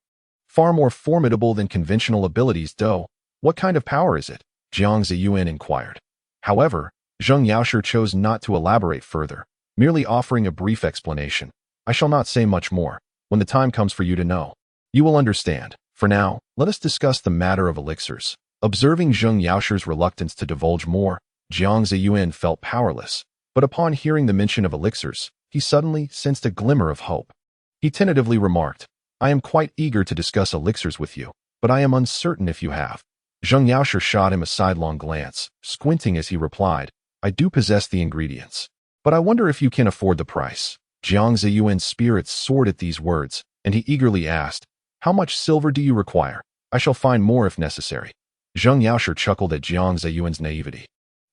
Far more formidable than conventional abilities, though. What kind of power is it?" Jiang Zaiyuan inquired. However, Zheng Yaoshi chose not to elaborate further, merely offering a brief explanation. "I shall not say much more. When the time comes for you to know, you will understand. For now, let us discuss the matter of elixirs." Observing Zheng Yaoshi's reluctance to divulge more, Jiang Zaiyuan felt powerless, but upon hearing the mention of elixirs, he suddenly sensed a glimmer of hope. He tentatively remarked, "I am quite eager to discuss elixirs with you, but I am uncertain if you have." Zheng Yaoshi shot him a sidelong glance, squinting as he replied, "I do possess the ingredients, but I wonder if you can afford the price." Jiang Zaiyuan's spirits soared at these words, and he eagerly asked, "How much silver do you require? I shall find more if necessary." Zheng Yaoshi chuckled at Jiang Zaiyuan's naivety,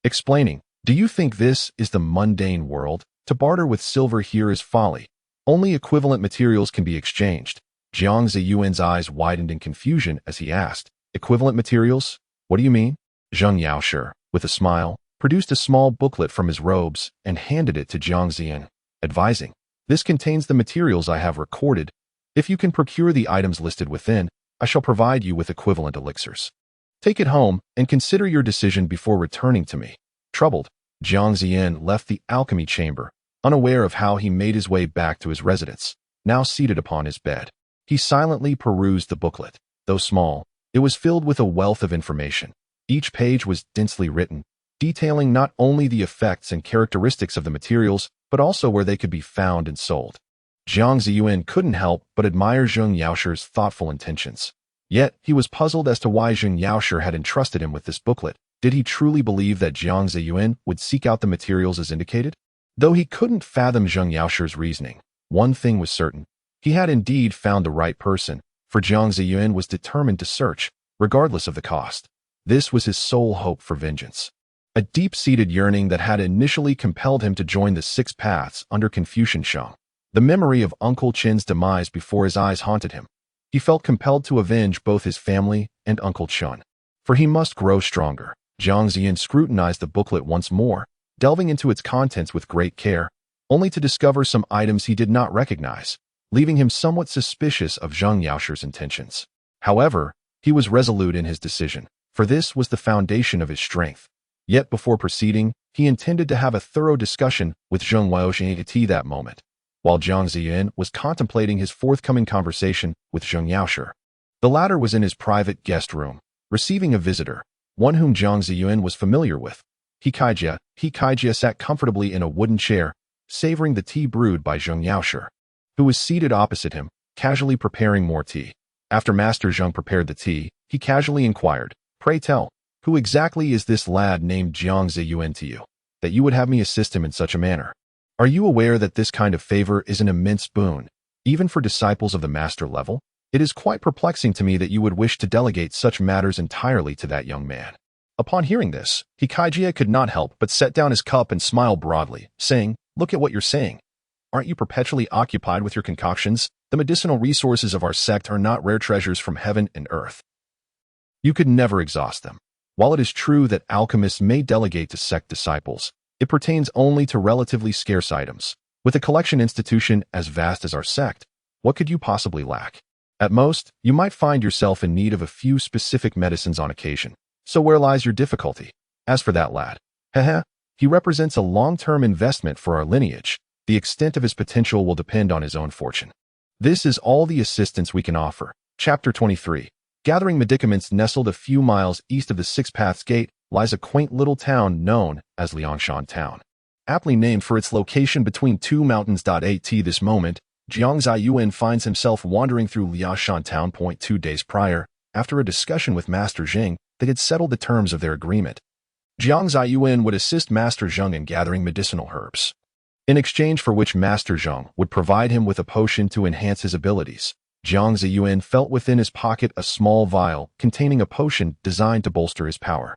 explaining, "Do you think this is the mundane world? To barter with silver here is folly. Only equivalent materials can be exchanged." Jiang Zaiyuan's eyes widened in confusion as he asked, "Equivalent materials? What do you mean?" Zheng Yaoshi, with a smile, produced a small booklet from his robes and handed it to Jiang Zaiyuan, advising, "This contains the materials I have recorded. If you can procure the items listed within, I shall provide you with equivalent elixirs. Take it home and consider your decision before returning to me." Troubled, Jiang Zaiyuan left the alchemy chamber, unaware of how he made his way back to his residence. Now seated upon his bed, he silently perused the booklet. Though small, it was filled with a wealth of information. Each page was densely written, detailing not only the effects and characteristics of the materials, but also where they could be found and sold. Jiang Zaiyuan couldn't help but admire Zheng Yaoshi's thoughtful intentions. Yet, he was puzzled as to why Zheng Yaoshi had entrusted him with this booklet. Did he truly believe that Jiang Zaiyuan would seek out the materials as indicated? Though he couldn't fathom Zheng Yaoshi's reasoning, one thing was certain. He had indeed found the right person, for Jiang Zaiyuan was determined to search, regardless of the cost. This was his sole hope for vengeance. A deep-seated yearning that had initially compelled him to join the Six Paths under Confucian Sheng. The memory of Uncle Chen's demise before his eyes haunted him. He felt compelled to avenge both his family and Uncle Chen, for he must grow stronger. Jiang Zaiyuan scrutinized the booklet once more, delving into its contents with great care, only to discover some items he did not recognize, leaving him somewhat suspicious of Zheng Yaoshi's intentions. However, he was resolute in his decision, for this was the foundation of his strength. Yet before proceeding, he intended to have a thorough discussion with Zheng Yaoshi at that moment, while Jiang Zaiyuan was contemplating his forthcoming conversation with Zheng Yaoshi. The latter was in his private guest room, receiving a visitor, one whom Jiang Zaiyuan was familiar with. He sat comfortably in a wooden chair, savoring the tea brewed by Zheng Yaoshi, who was seated opposite him, casually preparing more tea. After Master Zheng prepared the tea, he casually inquired, "Pray tell, who exactly is this lad named Jiang Zaiyuan to you, that you would have me assist him in such a manner? Are you aware that this kind of favor is an immense boon, even for disciples of the master level? It is quite perplexing to me that you would wish to delegate such matters entirely to that young man." Upon hearing this, Hikajia could not help but set down his cup and smile broadly, saying, "Look at what you're saying. Aren't you perpetually occupied with your concoctions? The medicinal resources of our sect are not rare treasures from heaven and earth. You could never exhaust them. While it is true that alchemists may delegate to sect disciples, it pertains only to relatively scarce items. With a collection institution as vast as our sect, what could you possibly lack? At most, you might find yourself in need of a few specific medicines on occasion. So where lies your difficulty? As for that lad, he represents a long-term investment for our lineage. The extent of his potential will depend on his own fortune. This is all the assistance we can offer." Chapter 23. Gathering medicaments. Nestled a few miles east of the Six Paths Gate lies a quaint little town known as Liangshan Town. Aptly named for its location between two mountains. At this moment, Jiang Zaiyuan finds himself wandering through Liangshan Town. 2 days prior, after a discussion with Master Zheng, they had settled the terms of their agreement. Jiang Zaiyuan would assist Master Zheng in gathering medicinal herbs, in exchange for which Master Zheng would provide him with a potion to enhance his abilities. Jiang Zaiyuan felt within his pocket a small vial containing a potion designed to bolster his power.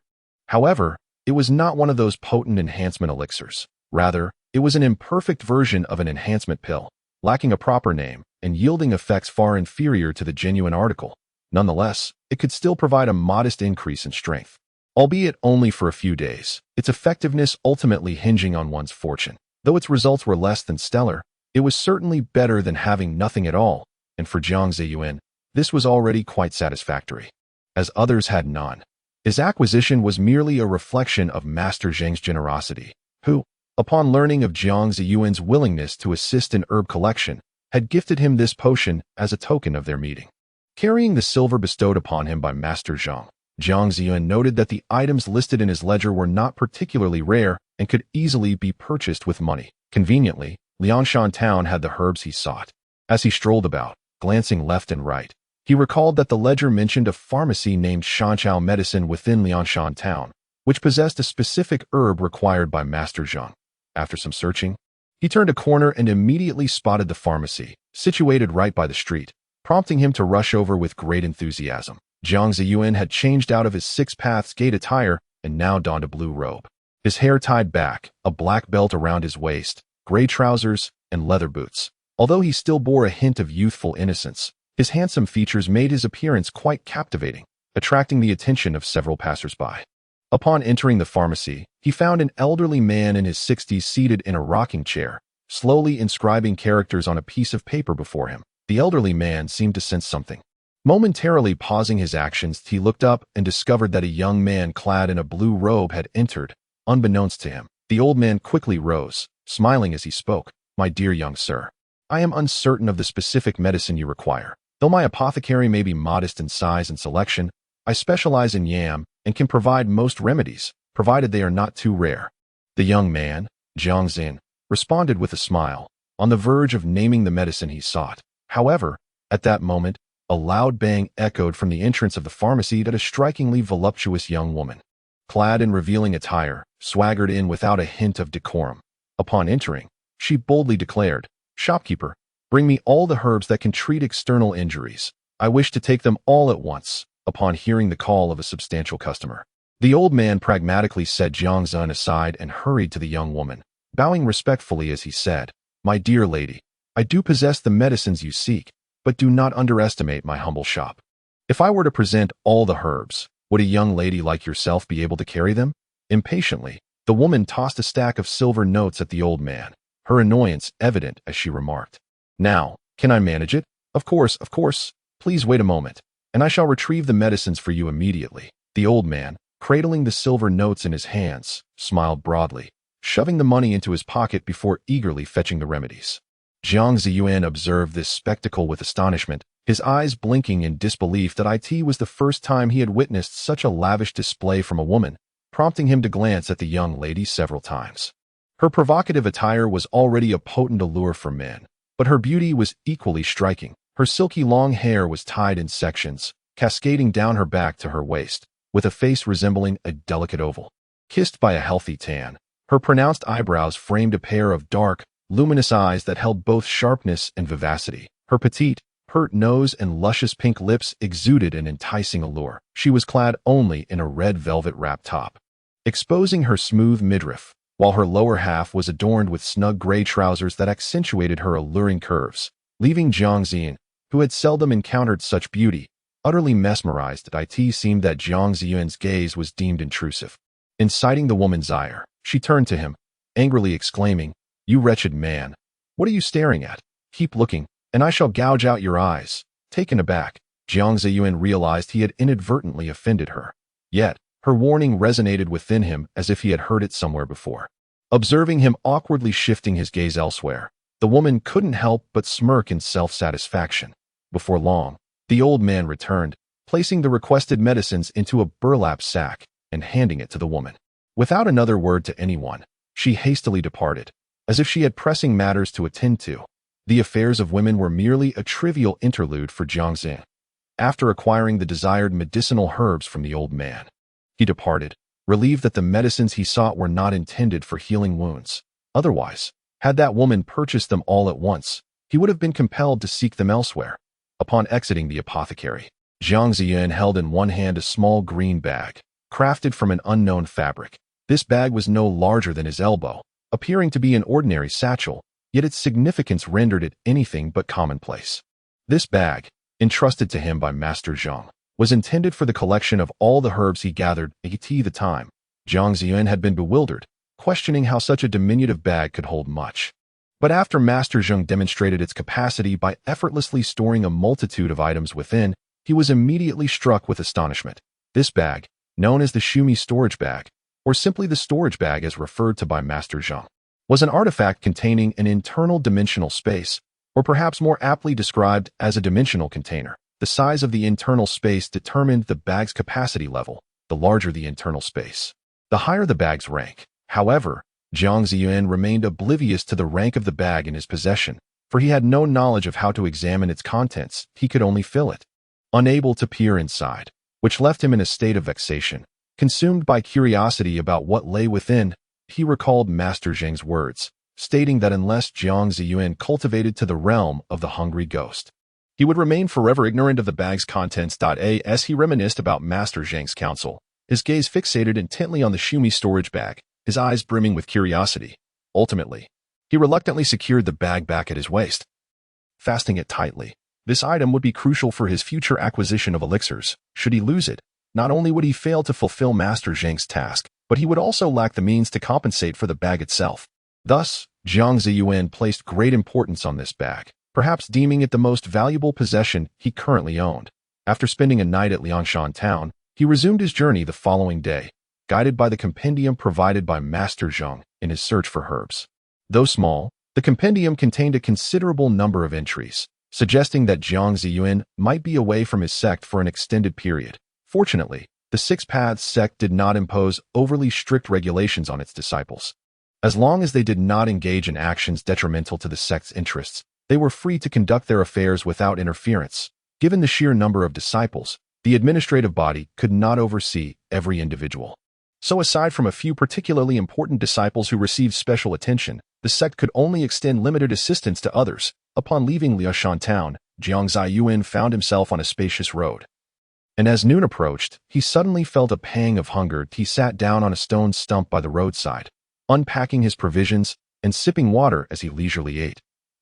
However, it was not one of those potent enhancement elixirs. Rather, it was an imperfect version of an enhancement pill, lacking a proper name and yielding effects far inferior to the genuine article. Nonetheless, it could still provide a modest increase in strength, albeit only for a few days, its effectiveness ultimately hinging on one's fortune. Though its results were less than stellar, it was certainly better than having nothing at all, and for Jiang Zaiyuan, this was already quite satisfactory. As others had none. His acquisition was merely a reflection of Master Zheng's generosity, who, upon learning of Jiang Zaiyuan's willingness to assist in herb collection, had gifted him this potion as a token of their meeting. Carrying the silver bestowed upon him by Master Zheng, Jiang Zaiyuan noted that the items listed in his ledger were not particularly rare and could easily be purchased with money. Conveniently, Lianshan town had the herbs he sought. As he strolled about, glancing left and right, he recalled that the ledger mentioned a pharmacy named Shanchao Medicine within Lianshan town, which possessed a specific herb required by Master Zheng. After some searching, he turned a corner and immediately spotted the pharmacy, situated right by the street, prompting him to rush over with great enthusiasm. Jiang Zaiyuan had changed out of his Six Paths Gate attire and now donned a blue robe. His hair tied back, a black belt around his waist, gray trousers, and leather boots. Although he still bore a hint of youthful innocence, his handsome features made his appearance quite captivating, attracting the attention of several passers-by. Upon entering the pharmacy, he found an elderly man in his 60s seated in a rocking chair, slowly inscribing characters on a piece of paper before him. The elderly man seemed to sense something. Momentarily pausing his actions, he looked up and discovered that a young man clad in a blue robe had entered, unbeknownst to him. The old man quickly rose, smiling as he spoke. "My dear young sir, I am uncertain of the specific medicine you require. Though my apothecary may be modest in size and selection, I specialize in yam and can provide most remedies, provided they are not too rare." The young man, Jiang Zaiyuan, responded with a smile, on the verge of naming the medicine he sought. However, at that moment, a loud bang echoed from the entrance of the pharmacy that a strikingly voluptuous young woman, clad in revealing attire, swaggered in without a hint of decorum. Upon entering, she boldly declared, "Shopkeeper, bring me all the herbs that can treat external injuries. I wish to take them all at once." Upon hearing the call of a substantial customer, the old man pragmatically set Jiang Zaiyuan aside and hurried to the young woman, bowing respectfully as he said, "My dear lady, I do possess the medicines you seek, but do not underestimate my humble shop. If I were to present all the herbs, would a young lady like yourself be able to carry them?" Impatiently, the woman tossed a stack of silver notes at the old man, her annoyance evident as she remarked, "Now, can I manage it?" Of course. Please wait a moment, and I shall retrieve the medicines for you immediately." The old man, cradling the silver notes in his hands, smiled broadly, shoving the money into his pocket before eagerly fetching the remedies. Jiang Zaiyuan observed this spectacle with astonishment, his eyes blinking in disbelief that it was the first time he had witnessed such a lavish display from a woman, prompting him to glance at the young lady several times. Her provocative attire was already a potent allure for men, but her beauty was equally striking. Her silky long hair was tied in sections, cascading down her back to her waist, with a face resembling a delicate oval, kissed by a healthy tan. Her pronounced eyebrows framed a pair of dark, luminous eyes that held both sharpness and vivacity. Her petite, pert nose and luscious pink lips exuded an enticing allure. She was clad only in a red velvet wrap top, exposing her smooth midriff, while her lower half was adorned with snug gray trousers that accentuated her alluring curves, leaving Jiang Zaiyuan, who had seldom encountered such beauty, utterly mesmerized. It seemed that Jiang Zaiyuan's gaze was deemed intrusive. Inciting the woman's ire, she turned to him, angrily exclaiming, "You wretched man, what are you staring at? Keep looking, and I shall gouge out your eyes." Taken aback, Jiang Zaiyuan realized he had inadvertently offended her. Yet, her warning resonated within him as if he had heard it somewhere before. Observing him awkwardly shifting his gaze elsewhere, the woman couldn't help but smirk in self-satisfaction. Before long, the old man returned, placing the requested medicines into a burlap sack and handing it to the woman. Without another word to anyone, she hastily departed, as if she had pressing matters to attend to. The affairs of women were merely a trivial interlude for Jiang Zaiyuan. After acquiring the desired medicinal herbs from the old man, he departed, relieved that the medicines he sought were not intended for healing wounds. Otherwise, had that woman purchased them all at once, he would have been compelled to seek them elsewhere. Upon exiting the apothecary, Jiang Zaiyuan held in one hand a small green bag, crafted from an unknown fabric. This bag was no larger than his elbow, appearing to be an ordinary satchel, yet its significance rendered it anything but commonplace. This bag, entrusted to him by Master Zhang, was intended for the collection of all the herbs he gathered at the time. Jiang Zaiyuan had been bewildered, questioning how such a diminutive bag could hold much. But after Master Zhang demonstrated its capacity by effortlessly storing a multitude of items within, he was immediately struck with astonishment. This bag, known as the Shumi storage bag, or simply the storage bag as referred to by Master Zhang, was an artifact containing an internal dimensional space, or perhaps more aptly described as a dimensional container. The size of the internal space determined the bag's capacity level, the larger the internal space, the higher the bag's rank. However, Jiang Zaiyuan remained oblivious to the rank of the bag in his possession, for he had no knowledge of how to examine its contents. He could only fill it, unable to peer inside, which left him in a state of vexation. Consumed by curiosity about what lay within, he recalled Master Zhang's words, stating that unless Jiang Zaiyuan cultivated to the realm of the hungry ghost, he would remain forever ignorant of the bag's contents. As he reminisced about Master Zhang's counsel, his gaze fixated intently on the Shumi storage bag, his eyes brimming with curiosity. Ultimately, he reluctantly secured the bag back at his waist, fastening it tightly. This item would be crucial for his future acquisition of elixirs. Should he lose it, not only would he fail to fulfill Master Zhang's task, but he would also lack the means to compensate for the bag itself. Thus, Jiang Zaiyuan placed great importance on this bag, perhaps deeming it the most valuable possession he currently owned. After spending a night at Liangshan town, he resumed his journey the following day, guided by the compendium provided by Master Zhang in his search for herbs. Though small, the compendium contained a considerable number of entries, suggesting that Jiang Zaiyuan might be away from his sect for an extended period. Fortunately, the Six Paths sect did not impose overly strict regulations on its disciples. As long as they did not engage in actions detrimental to the sect's interests, they were free to conduct their affairs without interference. Given the sheer number of disciples, the administrative body could not oversee every individual. So aside from a few particularly important disciples who received special attention, the sect could only extend limited assistance to others. Upon leaving Liangshan town, Jiang Zaiyuan found himself on a spacious road. And as noon approached, he suddenly felt a pang of hunger. He sat down on a stone stump by the roadside, unpacking his provisions and sipping water as he leisurely ate.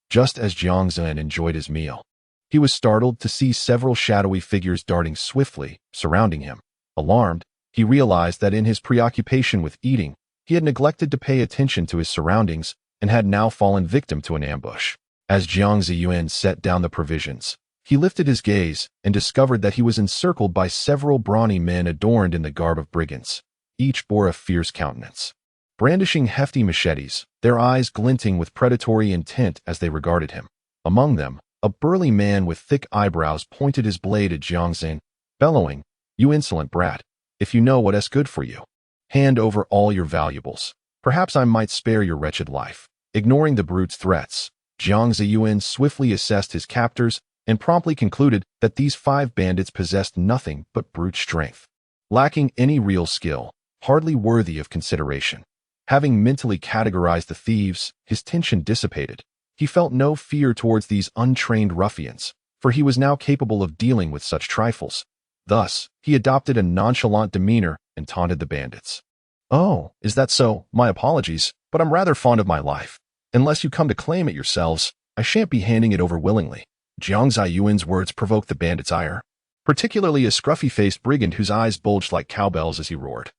Just as Jiang Zaiyuan enjoyed his meal, he was startled to see several shadowy figures darting swiftly, surrounding him. Alarmed, he realized that in his preoccupation with eating, he had neglected to pay attention to his surroundings and had now fallen victim to an ambush. As Jiang Zaiyuan set down the provisions, he lifted his gaze and discovered that he was encircled by several brawny men adorned in the garb of brigands. Each bore a fierce countenance, brandishing hefty machetes, their eyes glinting with predatory intent as they regarded him. Among them, a burly man with thick eyebrows pointed his blade at Jiang Zaiyuan, bellowing, "You insolent brat! If you know what's good for you, hand over all your valuables. Perhaps I might spare your wretched life." Ignoring the brute's threats, Jiang Zaiyuan swiftly assessed his captors and promptly concluded that these 5 bandits possessed nothing but brute strength, lacking any real skill, hardly worthy of consideration. Having mentally categorized the thieves, his tension dissipated. He felt no fear towards these untrained ruffians, for he was now capable of dealing with such trifles. Thus, he adopted a nonchalant demeanor and taunted the bandits. "Oh, is that so? My apologies, but I'm rather fond of my life. Unless you come to claim it yourselves, I shan't be handing it over willingly." Jiang Zaiyuan's words provoked the bandits' ire, particularly a scruffy-faced brigand whose eyes bulged like cowbells as he roared,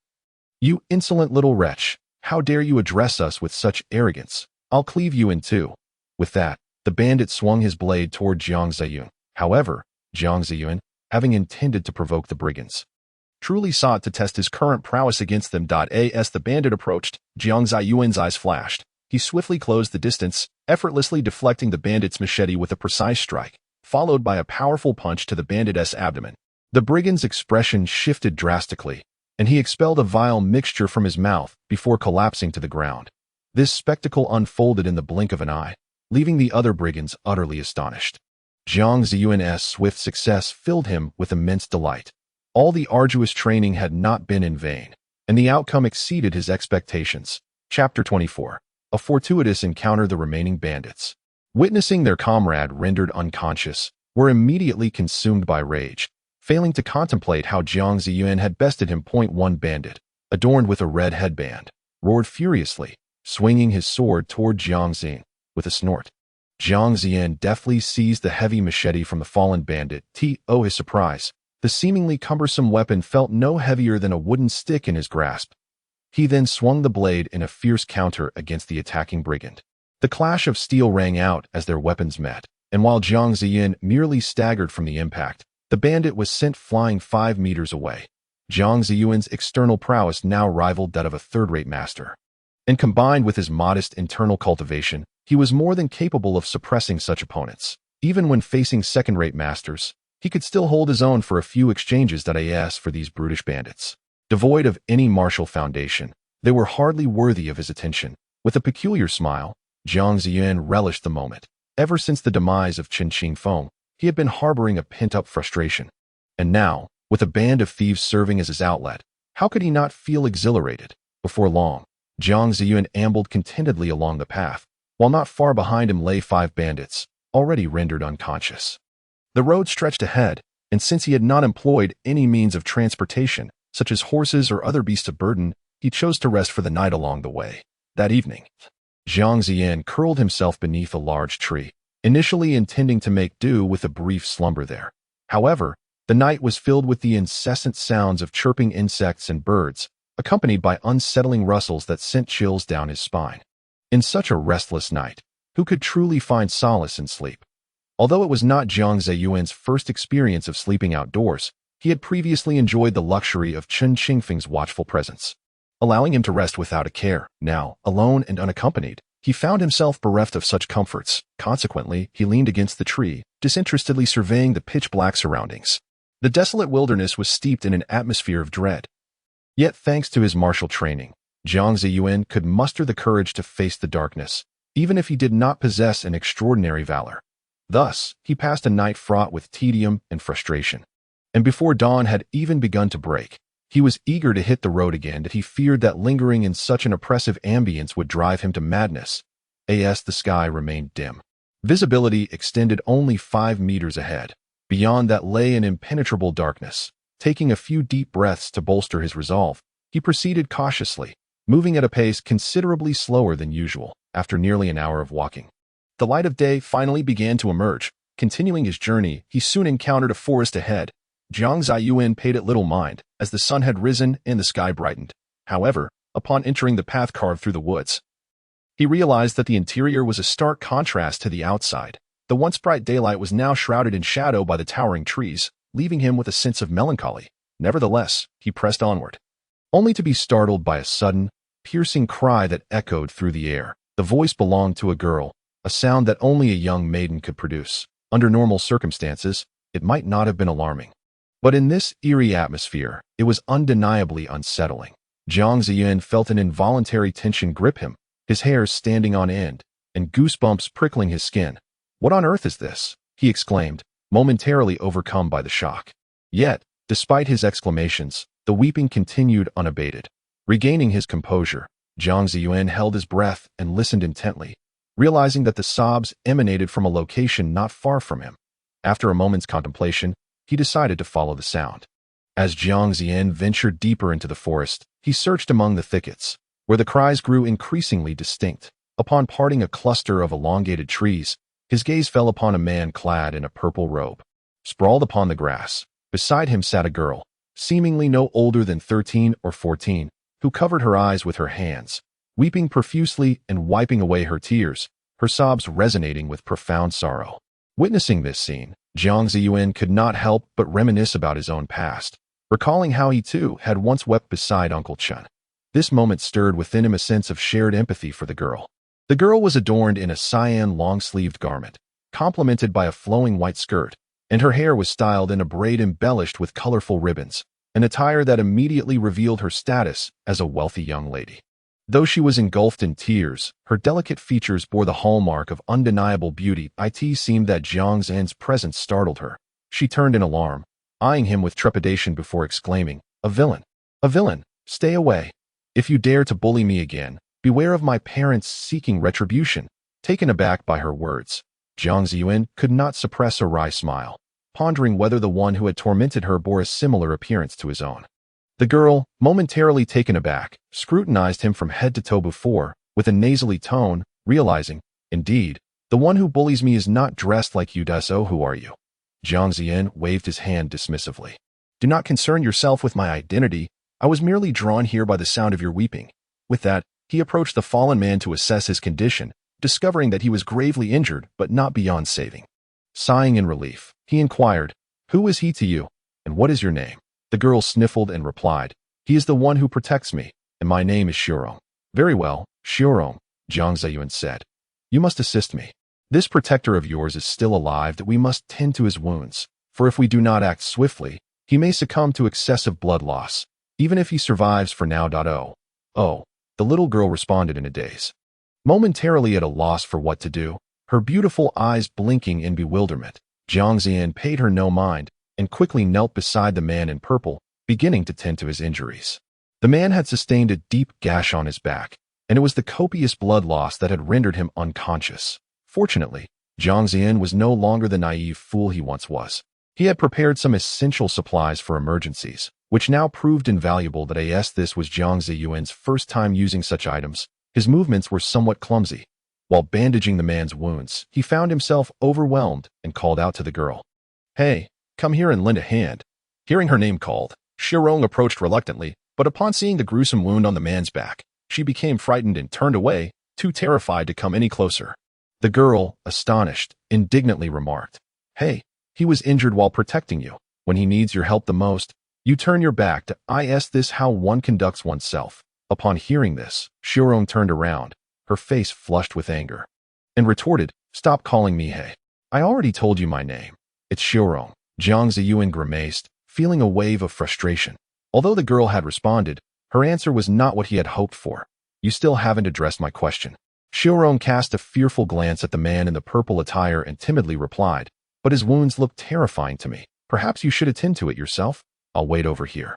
"You insolent little wretch! How dare you address us with such arrogance? I'll cleave you in two." With that, the bandit swung his blade toward Jiang Zaiyuan. However, Jiang Zaiyuan, having intended to provoke the brigands, truly sought to test his current prowess against them. As the bandit approached, Jiang Zaiyuan's eyes flashed. He swiftly closed the distance, effortlessly deflecting the bandit's machete with a precise strike, followed by a powerful punch to the bandit's abdomen. The brigand's expression shifted drastically, and he expelled a vile mixture from his mouth before collapsing to the ground. This spectacle unfolded in the blink of an eye, leaving the other brigands utterly astonished. Jiang Zaiyuan's swift success filled him with immense delight. All the arduous training had not been in vain, and the outcome exceeded his expectations. Chapter 24. A fortuitous encounter. The remaining bandits, witnessing their comrade rendered unconscious, were immediately consumed by rage, failing to contemplate how Jiang Zaiyuan had bested him. One bandit, adorned with a red headband, roared furiously, swinging his sword toward Jiang Zaiyuan with a snort. Jiang Zaiyuan deftly seized the heavy machete from the fallen bandit. To his surprise, the seemingly cumbersome weapon felt no heavier than a wooden stick in his grasp. He then swung the blade in a fierce counter against the attacking brigand. The clash of steel rang out as their weapons met, and while Jiang Zaiyuan merely staggered from the impact, the bandit was sent flying 5 meters away. Jiang Zaiyuan's external prowess now rivaled that of a third-rate master. And combined with his modest internal cultivation, he was more than capable of suppressing such opponents. Even when facing second-rate masters, he could still hold his own for a few exchanges. As for these brutish bandits, devoid of any martial foundation, they were hardly worthy of his attention. With a peculiar smile, Jiang Zaiyuan relished the moment. Ever since the demise of Chen Qingfeng, he had been harboring a pent-up frustration. And now, with a band of thieves serving as his outlet, how could he not feel exhilarated? Before long, Jiang Zaiyuan ambled contentedly along the path, while not far behind him lay 5 bandits, already rendered unconscious. The road stretched ahead, and since he had not employed any means of transportation, such as horses or other beasts of burden, he chose to rest for the night along the way. That evening, Jiang Zaiyuan curled himself beneath a large tree, initially intending to make do with a brief slumber there. However, the night was filled with the incessant sounds of chirping insects and birds, accompanied by unsettling rustles that sent chills down his spine. In such a restless night, who could truly find solace in sleep? Although it was not Jiang Zaiyuan's first experience of sleeping outdoors, he had previously enjoyed the luxury of Chen Qingfeng's watchful presence, allowing him to rest without a care. Now, alone and unaccompanied, he found himself bereft of such comforts. Consequently, he leaned against the tree, disinterestedly surveying the pitch-black surroundings. The desolate wilderness was steeped in an atmosphere of dread. Yet, thanks to his martial training, Jiang Zaiyuan could muster the courage to face the darkness, even if he did not possess an extraordinary valor. Thus, he passed a night fraught with tedium and frustration. And before dawn had even begun to break, he was eager to hit the road again. He feared that lingering in such an oppressive ambience would drive him to madness. The sky remained dim. Visibility extended only 5 meters ahead. Beyond that lay an impenetrable darkness. Taking a few deep breaths to bolster his resolve, he proceeded cautiously, moving at a pace considerably slower than usual. After nearly an hour of walking, the light of day finally began to emerge. Continuing his journey, he soon encountered a forest ahead. Jiang Zaiyuan paid it little mind, as the sun had risen and the sky brightened. However, upon entering the path carved through the woods, he realized that the interior was a stark contrast to the outside. The once bright daylight was now shrouded in shadow by the towering trees, leaving him with a sense of melancholy. Nevertheless, he pressed onward, only to be startled by a sudden, piercing cry that echoed through the air. The voice belonged to a girl, a sound that only a young maiden could produce. Under normal circumstances, it might not have been alarming. But in this eerie atmosphere, it was undeniably unsettling. Jiang Zaiyuan felt an involuntary tension grip him, his hairs standing on end, and goosebumps prickling his skin. "What on earth is this?" he exclaimed, momentarily overcome by the shock. Yet, despite his exclamations, the weeping continued unabated. Regaining his composure, Jiang Zaiyuan held his breath and listened intently, realizing that the sobs emanated from a location not far from him. After a moment's contemplation, he decided to follow the sound. As Jiang Zaiyuan ventured deeper into the forest, he searched among the thickets, where the cries grew increasingly distinct. Upon parting a cluster of elongated trees, his gaze fell upon a man clad in a purple robe. Sprawled upon the grass, beside him sat a girl, seemingly no older than 13 or 14, who covered her eyes with her hands, weeping profusely and wiping away her tears, her sobs resonating with profound sorrow. Witnessing this scene, Jiang Zaiyuan could not help but reminisce about his own past, recalling how he too had once wept beside Uncle Chen. This moment stirred within him a sense of shared empathy for the girl. The girl was adorned in a cyan long-sleeved garment, complemented by a flowing white skirt, and her hair was styled in a braid embellished with colorful ribbons, an attire that immediately revealed her status as a wealthy young lady. Though she was engulfed in tears, her delicate features bore the hallmark of undeniable beauty. It seemed that Jiang Zaiyuan's presence startled her. She turned in alarm, eyeing him with trepidation before exclaiming, "A villain! A villain! Stay away! If you dare to bully me again, beware of my parents seeking retribution." Taken aback by her words, Jiang Zaiyuan could not suppress a wry smile, pondering whether the one who had tormented her bore a similar appearance to his own. The girl, momentarily taken aback, scrutinized him from head to toe before, with a nasally tone, realizing, indeed, the one who bullies me is not dressed like you, so who are you? Jiang Zaiyuan waved his hand dismissively. Do not concern yourself with my identity. I was merely drawn here by the sound of your weeping. With that, he approached the fallen man to assess his condition, discovering that he was gravely injured but not beyond saving. Sighing in relief, he inquired, Who is he to you, and what is your name? The girl sniffled and replied, He is the one who protects me, and my name is Xiaorong. Very well, Xiaorong, Jiang Zaiyuan said. You must assist me. This protector of yours is still alive that we must tend to his wounds, for if we do not act swiftly, he may succumb to excessive blood loss, even if he survives for now. Oh, the little girl responded in a daze. Momentarily at a loss for what to do, her beautiful eyes blinking in bewilderment, Jiang Zaiyuan paid her no mind and quickly knelt beside the man in purple, beginning to tend to his injuries. The man had sustained a deep gash on his back, and it was the copious blood loss that had rendered him unconscious. Fortunately, Jiang Zaiyuan was no longer the naive fool he once was. He had prepared some essential supplies for emergencies, which now proved invaluable. This was Jiang Zaiyuan's first time using such items. His movements were somewhat clumsy. While bandaging the man's wounds, he found himself overwhelmed and called out to the girl. Hey, come here and lend a hand. Hearing her name called, Xiaorong approached reluctantly, but upon seeing the gruesome wound on the man's back, she became frightened and turned away, too terrified to come any closer. The girl, astonished, indignantly remarked, Hey, he was injured while protecting you. When he needs your help the most, you turn your back to this how one conducts oneself. Upon hearing this, Xiaorong turned around, her face flushed with anger, and retorted, Stop calling me Hey. I already told you my name. It's Xiaorong. Jiang Zaiyuan grimaced, feeling a wave of frustration. Although the girl had responded, her answer was not what he had hoped for. You still haven't addressed my question. Xiaorong cast a fearful glance at the man in the purple attire and timidly replied, But his wounds look terrifying to me. Perhaps you should attend to it yourself. I'll wait over here.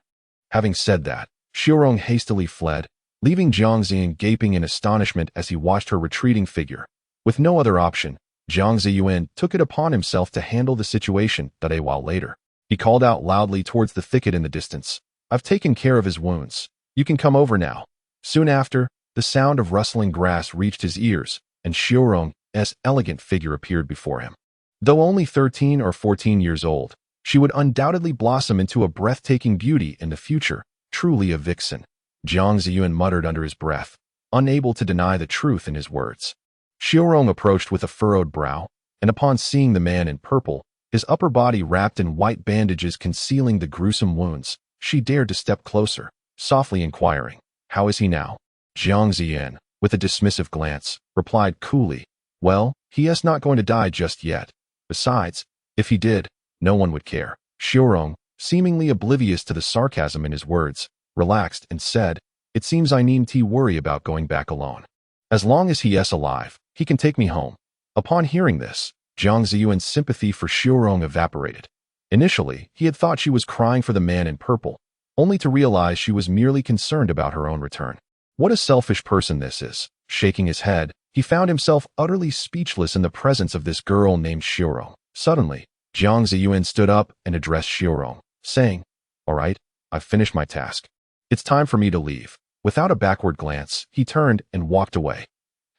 Having said that, Xiaorong hastily fled, leaving Jiang Zaiyuan gaping in astonishment as he watched her retreating figure. With no other option, Jiang Zaiyuan took it upon himself to handle the situation. A while later, he called out loudly towards the thicket in the distance, I've taken care of his wounds. You can come over now. Soon after, the sound of rustling grass reached his ears, and Xiaorong's elegant figure appeared before him. Though only 13 or 14 years old, she would undoubtedly blossom into a breathtaking beauty in the future, truly a vixen. Jiang Zaiyuan muttered under his breath, unable to deny the truth in his words. Xiaorong approached with a furrowed brow, and upon seeing the man in purple, his upper body wrapped in white bandages concealing the gruesome wounds, she dared to step closer, softly inquiring, How is he now? Jiang Zaiyuan, with a dismissive glance, replied coolly, Well, he is not going to die just yet. Besides, if he did, no one would care. Xiaorong, seemingly oblivious to the sarcasm in his words, relaxed and said, It seems I needn't worry about going back alone. As long as he is alive, he can take me home. Upon hearing this, Jiang Zaiyuan's sympathy for Xiaorong evaporated. Initially, he had thought she was crying for the man in purple, only to realize she was merely concerned about her own return. What a selfish person this is. Shaking his head, he found himself utterly speechless in the presence of this girl named Xiaorong. Suddenly, Jiang Zaiyuan stood up and addressed Xiaorong, saying, All right, I've finished my task. It's time for me to leave. Without a backward glance, he turned and walked away.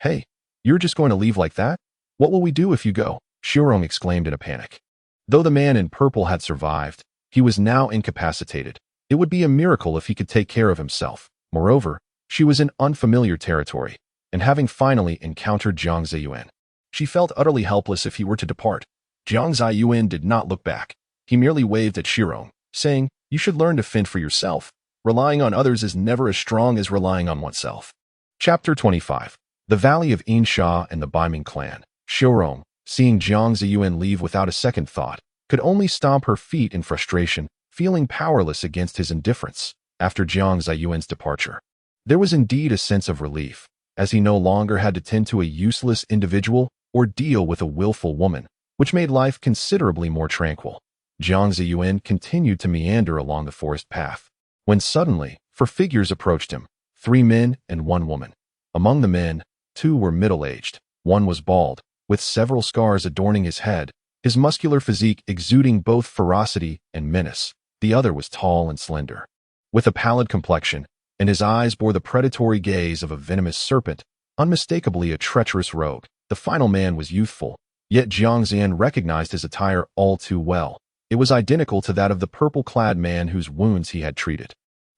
Hey, you're just going to leave like that? What will we do if you go? Xiaorong exclaimed in a panic. Though the man in purple had survived, he was now incapacitated. It would be a miracle if he could take care of himself. Moreover, she was in unfamiliar territory, and having finally encountered Jiang Zaiyuan, she felt utterly helpless if he were to depart. Jiang Zaiyuan did not look back. He merely waved at Xiaorong, saying, You should learn to fend for yourself. Relying on others is never as strong as relying on oneself. Chapter 25. The Valley of Yinsha and the Baiming clan. Xiaorong, seeing Jiang Zaiyuan leave without a second thought, could only stomp her feet in frustration, feeling powerless against his indifference. After Jiang Zaiyuan's departure, there was indeed a sense of relief, as he no longer had to tend to a useless individual or deal with a willful woman, which made life considerably more tranquil. Jiang Zaiyuan continued to meander along the forest path, when suddenly, 4 figures approached him, 3 men and 1 woman. Among the men, 2 were middle-aged, 1 was bald, with several scars adorning his head, his muscular physique exuding both ferocity and menace. The other was tall and slender, with a pallid complexion, and his eyes bore the predatory gaze of a venomous serpent, unmistakably a treacherous rogue. The final man was youthful, yet Jiang Zaiyuan recognized his attire all too well. It was identical to that of the purple-clad man whose wounds he had treated.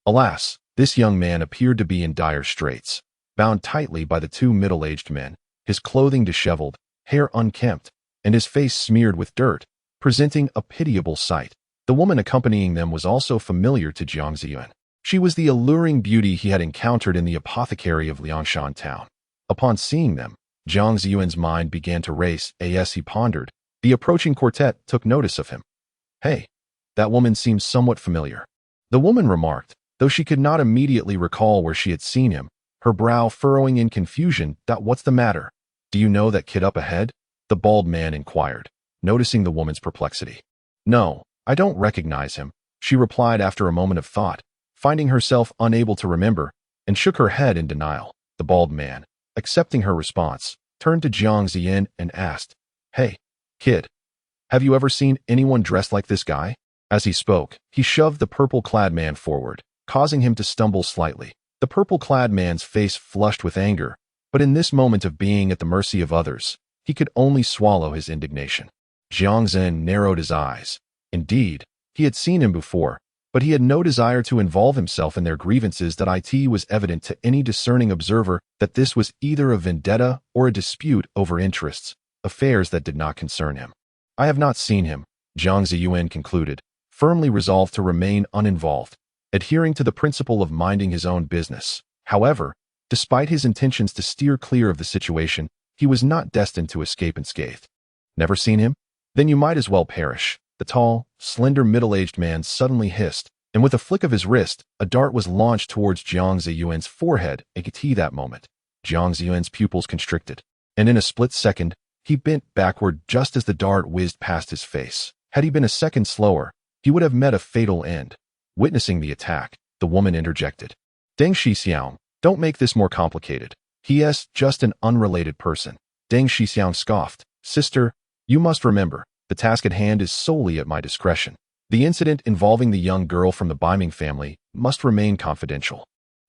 Alas, this young man appeared to be in dire straits, bound tightly by the two middle-aged men, his clothing disheveled, hair unkempt, and his face smeared with dirt, presenting a pitiable sight. The woman accompanying them was also familiar to Jiang Zaiyuan. She was the alluring beauty he had encountered in the apothecary of Liangshan town. Upon seeing them, Jiang Zaiyuan's mind began to race as he pondered. The approaching quartet took notice of him. "Hey, that woman seems somewhat familiar," the woman remarked, though she could not immediately recall where she had seen him, her brow furrowing in confusion. "What's the matter? Do you know that kid up ahead?" the bald man inquired, noticing the woman's perplexity. "No, I don't recognize him," she replied after a moment of thought, finding herself unable to remember, and shook her head in denial. The bald man, accepting her response, turned to Jiang Zaiyuan and asked, "Hey, kid, have you ever seen anyone dressed like this guy?" As he spoke, he shoved the purple-clad man forward, causing him to stumble slightly. The purple-clad man's face flushed with anger, but in this moment of being at the mercy of others, he could only swallow his indignation. Jiang Zaiyuan narrowed his eyes. Indeed, he had seen him before, but he had no desire to involve himself in their grievances. It was evident to any discerning observer that this was either a vendetta or a dispute over interests, affairs that did not concern him. "I have not seen him," Jiang Zaiyuan concluded, firmly resolved to remain uninvolved, adhering to the principle of minding his own business. However, despite his intentions to steer clear of the situation, he was not destined to escape unscathed. "Never seen him? Then you might as well perish," the tall, slender middle-aged man suddenly hissed, and with a flick of his wrist, a dart was launched towards Jiang Zaiyuan's forehead. At that moment, Jiang Zaiyuan's pupils constricted, and in a split second, he bent backward just as the dart whizzed past his face. Had he been a second slower, he would have met a fatal end. Witnessing the attack, the woman interjected, "Deng Shixiang, don't make this more complicated. He is just an unrelated person." Deng Shixiang scoffed, "Sister, you must remember, the task at hand is solely at my discretion. The incident involving the young girl from the Biming family must remain confidential.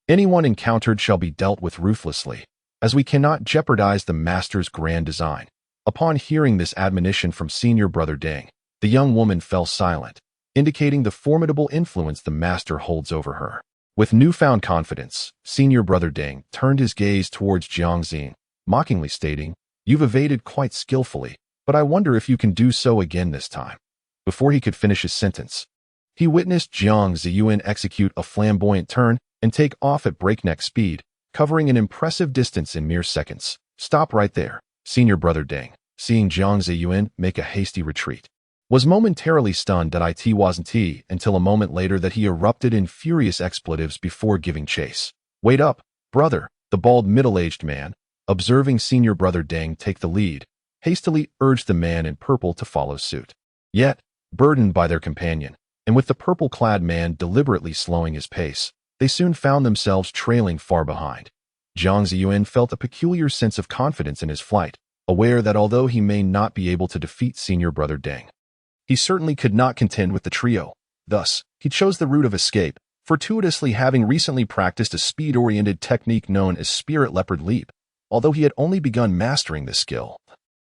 Anyone encountered shall be dealt with ruthlessly, as we cannot jeopardize the master's grand design." Upon hearing this admonition from senior brother Deng, the young woman fell silent, indicating the formidable influence the master holds over her. With newfound confidence, senior brother Deng turned his gaze towards Jiang Zaiyuan, mockingly stating, "You've evaded quite skillfully, but I wonder if you can do so again this time." Before he could finish his sentence, he witnessed Jiang Zaiyuan execute a flamboyant turn and take off at breakneck speed, covering an impressive distance in mere seconds. "Stop right there," senior brother Deng, seeing Jiang Zaiyuan make a hasty retreat, was momentarily stunned. It wasn't until a moment later that he erupted in furious expletives before giving chase. "Wait up, brother," the bald middle-aged man, observing senior brother Deng take the lead, hastily urged the man in purple to follow suit. Yet, burdened by their companion, and with the purple-clad man deliberately slowing his pace, they soon found themselves trailing far behind. Jiang Zaiyuan felt a peculiar sense of confidence in his flight, aware that although he may not be able to defeat senior brother Deng, he certainly could not contend with the trio. Thus, he chose the route of escape, fortuitously having recently practiced a speed-oriented technique known as Spirit Leopard Leap. Although he had only begun mastering this skill,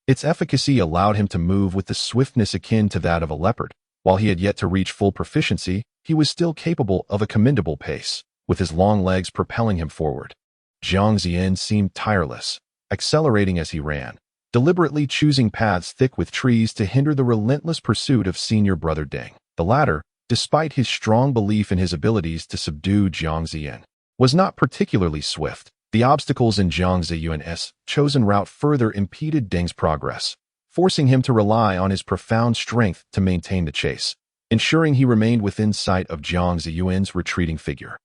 its efficacy allowed him to move with the swiftness akin to that of a leopard. While he had yet to reach full proficiency, he was still capable of a commendable pace, with his long legs propelling him forward. Jiang Zaiyuan seemed tireless, accelerating as he ran, deliberately choosing paths thick with trees to hinder the relentless pursuit of senior brother Deng. The latter, despite his strong belief in his abilities to subdue Jiang Zaiyuan, was not particularly swift. The obstacles in Jiang Zaiyuan's chosen route further impeded Deng's progress, forcing him to rely on his profound strength to maintain the chase, ensuring he remained within sight of Jiang Zaiyuan's retreating figure.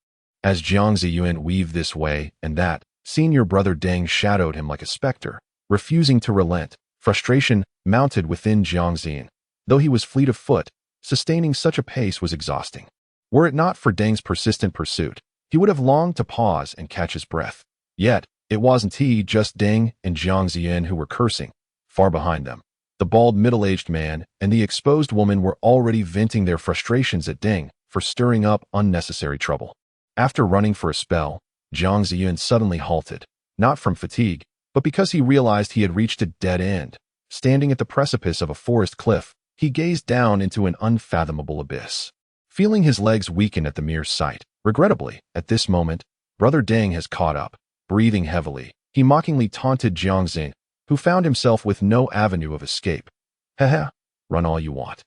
As Jiang Zaiyuan weaved this way and that, senior brother Deng shadowed him like a specter, refusing to relent. Frustration mounted within Jiang Zaiyuan. Though he was fleet of foot, sustaining such a pace was exhausting. Were it not for Deng's persistent pursuit, he would have longed to pause and catch his breath. Yet, it wasn't just Deng and Jiang Zaiyuan who were cursing, Far behind them, the bald middle-aged man and the exposed woman were already venting their frustrations at Deng for stirring up unnecessary trouble. After running for a spell, Jiang Zaiyuan suddenly halted, not from fatigue, but because he realized he had reached a dead end. Standing at the precipice of a forest cliff, he gazed down into an unfathomable abyss. Feeling his legs weaken at the mere sight, regrettably, at this moment, Brother Deng has caught up. Breathing heavily, he mockingly taunted Jiang Zaiyuan, who found himself with no avenue of escape. Haha, run all you want.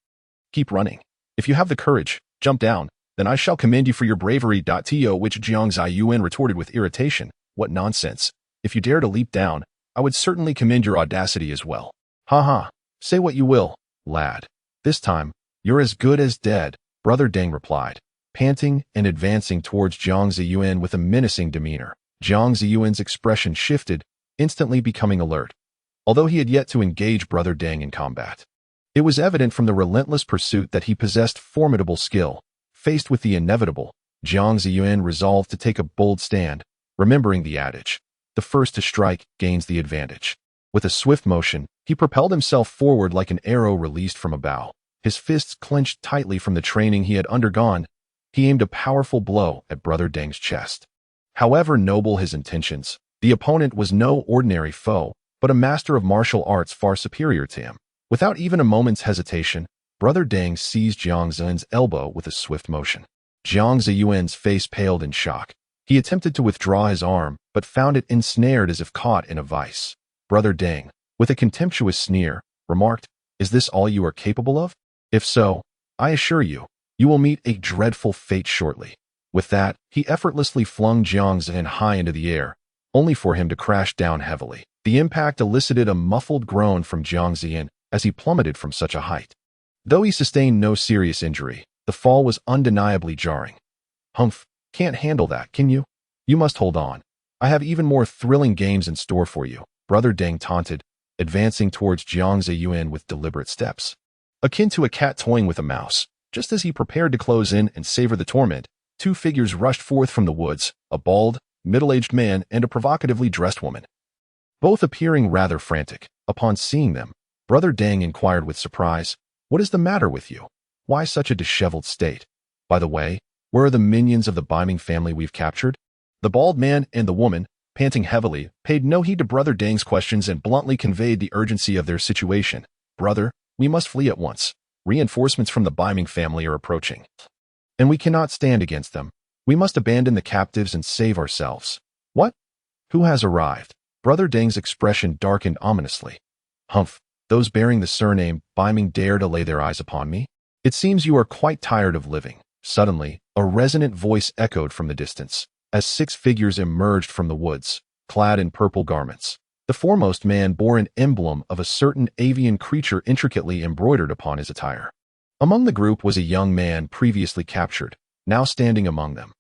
Keep running. If you have the courage, jump down, then I shall commend you for your bravery. To which Jiang Zaiyuan retorted with irritation, what nonsense. If you dare to leap down, I would certainly commend your audacity as well. Ha, say what you will, lad. This time, you're as good as dead, Brother Deng replied, panting and advancing towards Jiang Zaiyuan with a menacing demeanor. Jiang Zaiyuan's expression shifted, instantly becoming alert, although he had yet to engage Brother Deng in combat. It was evident from the relentless pursuit that he possessed formidable skill. Faced with the inevitable, Jiang Zaiyuan resolved to take a bold stand, remembering the adage, the first to strike gains the advantage. With a swift motion, he propelled himself forward like an arrow released from a bow. His fists clenched tightly from the training he had undergone. He aimed a powerful blow at Brother Deng's chest. However noble his intentions, the opponent was no ordinary foe, but a master of martial arts far superior to him. Without even a moment's hesitation, Brother Deng seized Jiang Zaiyuan's elbow with a swift motion. Jiang Zaiyuan's face paled in shock. He attempted to withdraw his arm, but found it ensnared as if caught in a vice. Brother Deng, with a contemptuous sneer, remarked, "Is this all you are capable of? If so, I assure you, you will meet a dreadful fate shortly." With that, he effortlessly flung Jiang Zaiyuan high into the air, only for him to crash down heavily. The impact elicited a muffled groan from Jiang Zaiyuan as he plummeted from such a height. Though he sustained no serious injury, the fall was undeniably jarring. "Humph, can't handle that, can you? You must hold on. I have even more thrilling games in store for you," Brother Deng taunted, advancing towards Jiang Zaiyuan with deliberate steps. Akin to a cat toying with a mouse, just as he prepared to close in and savor the torment, two figures rushed forth from the woods, a bald, middle-aged man and a provocatively dressed woman. Both appearing rather frantic. Upon seeing them, Brother Deng inquired with surprise, "What is the matter with you? Why such a disheveled state? By the way, where are the minions of the Biming family we've captured?" The bald man and the woman, panting heavily, paid no heed to Brother Deng's questions and bluntly conveyed the urgency of their situation. "Brother, we must flee at once. Reinforcements from the Biming family are approaching, and we cannot stand against them. We must abandon the captives and save ourselves." "What? Who has arrived?" Brother Deng's expression darkened ominously. "Humph, those bearing the surname Biming dare to lay their eyes upon me? It seems you are quite tired of living." Suddenly, a resonant voice echoed from the distance, as 6 figures emerged from the woods, clad in purple garments. The foremost man bore an emblem of a certain avian creature intricately embroidered upon his attire. Among the group was a young man previously captured, now standing among them.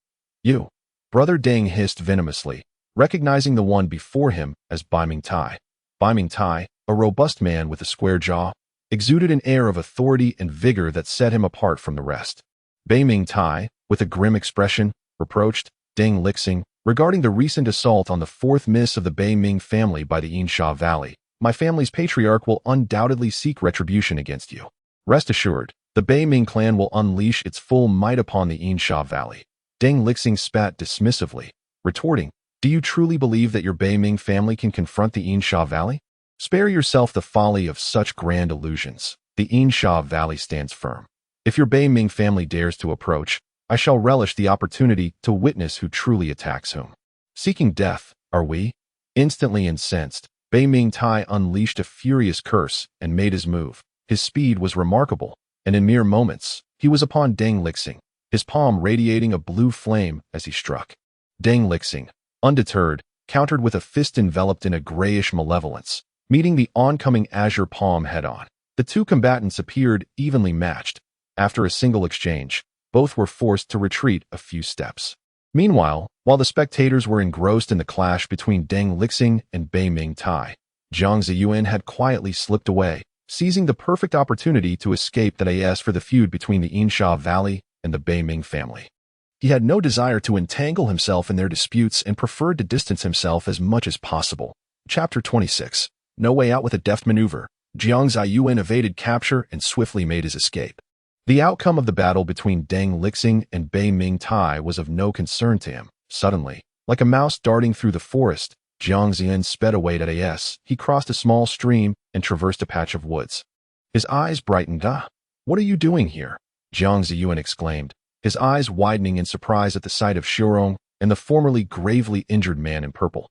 "You," Brother Deng hissed venomously, recognizing the one before him as Biming Tai. Biming Tai, a robust man with a square jaw, exuded an air of authority and vigor that set him apart from the rest. Biming Tai, with a grim expression, reproached Deng Lixing regarding the recent assault on the 4th miss of the Biming family by the Yinsha Valley. "My family's patriarch will undoubtedly seek retribution against you. Rest assured, the Biming clan will unleash its full might upon the Yinsha Valley." Deng Lixing spat dismissively, retorting, "Do you truly believe that your Biming family can confront the Yinsha Valley? Spare yourself the folly of such grand illusions. The Yinsha Valley stands firm. If your Biming family dares to approach, I shall relish the opportunity to witness who truly attacks whom. Seeking death, are we?" Instantly incensed, Biming Tai unleashed a furious curse and made his move. His speed was remarkable, and in mere moments, he was upon Deng Lixing, his palm radiating a blue flame as he struck. Deng Lixing, undeterred, countered with a fist enveloped in a grayish malevolence, meeting the oncoming azure palm head-on. The two combatants appeared evenly matched. After a single exchange, both were forced to retreat a few steps. Meanwhile, while the spectators were engrossed in the clash between Deng Lixing and Biming Tai, Jiang Zaiyuan had quietly slipped away, seizing the perfect opportunity to escape that AS for the feud between the Yinsha Valley and the Biming family. He had no desire to entangle himself in their disputes and preferred to distance himself as much as possible. Chapter 26. no way out with a deft maneuver. Jiang Zaiyuan evaded capture and swiftly made his escape. The outcome of the battle between Deng Lixing and Bei Mingtai was of no concern to him. Suddenly, like a mouse darting through the forest, Jiang Zaiyuan sped away at as he crossed a small stream and traversed a patch of woods. His eyes brightened. "Ah, what are you doing here?" Jiang Zaiyuan exclaimed, his eyes widening in surprise at the sight of Xiaorong and the formerly gravely injured man in purple.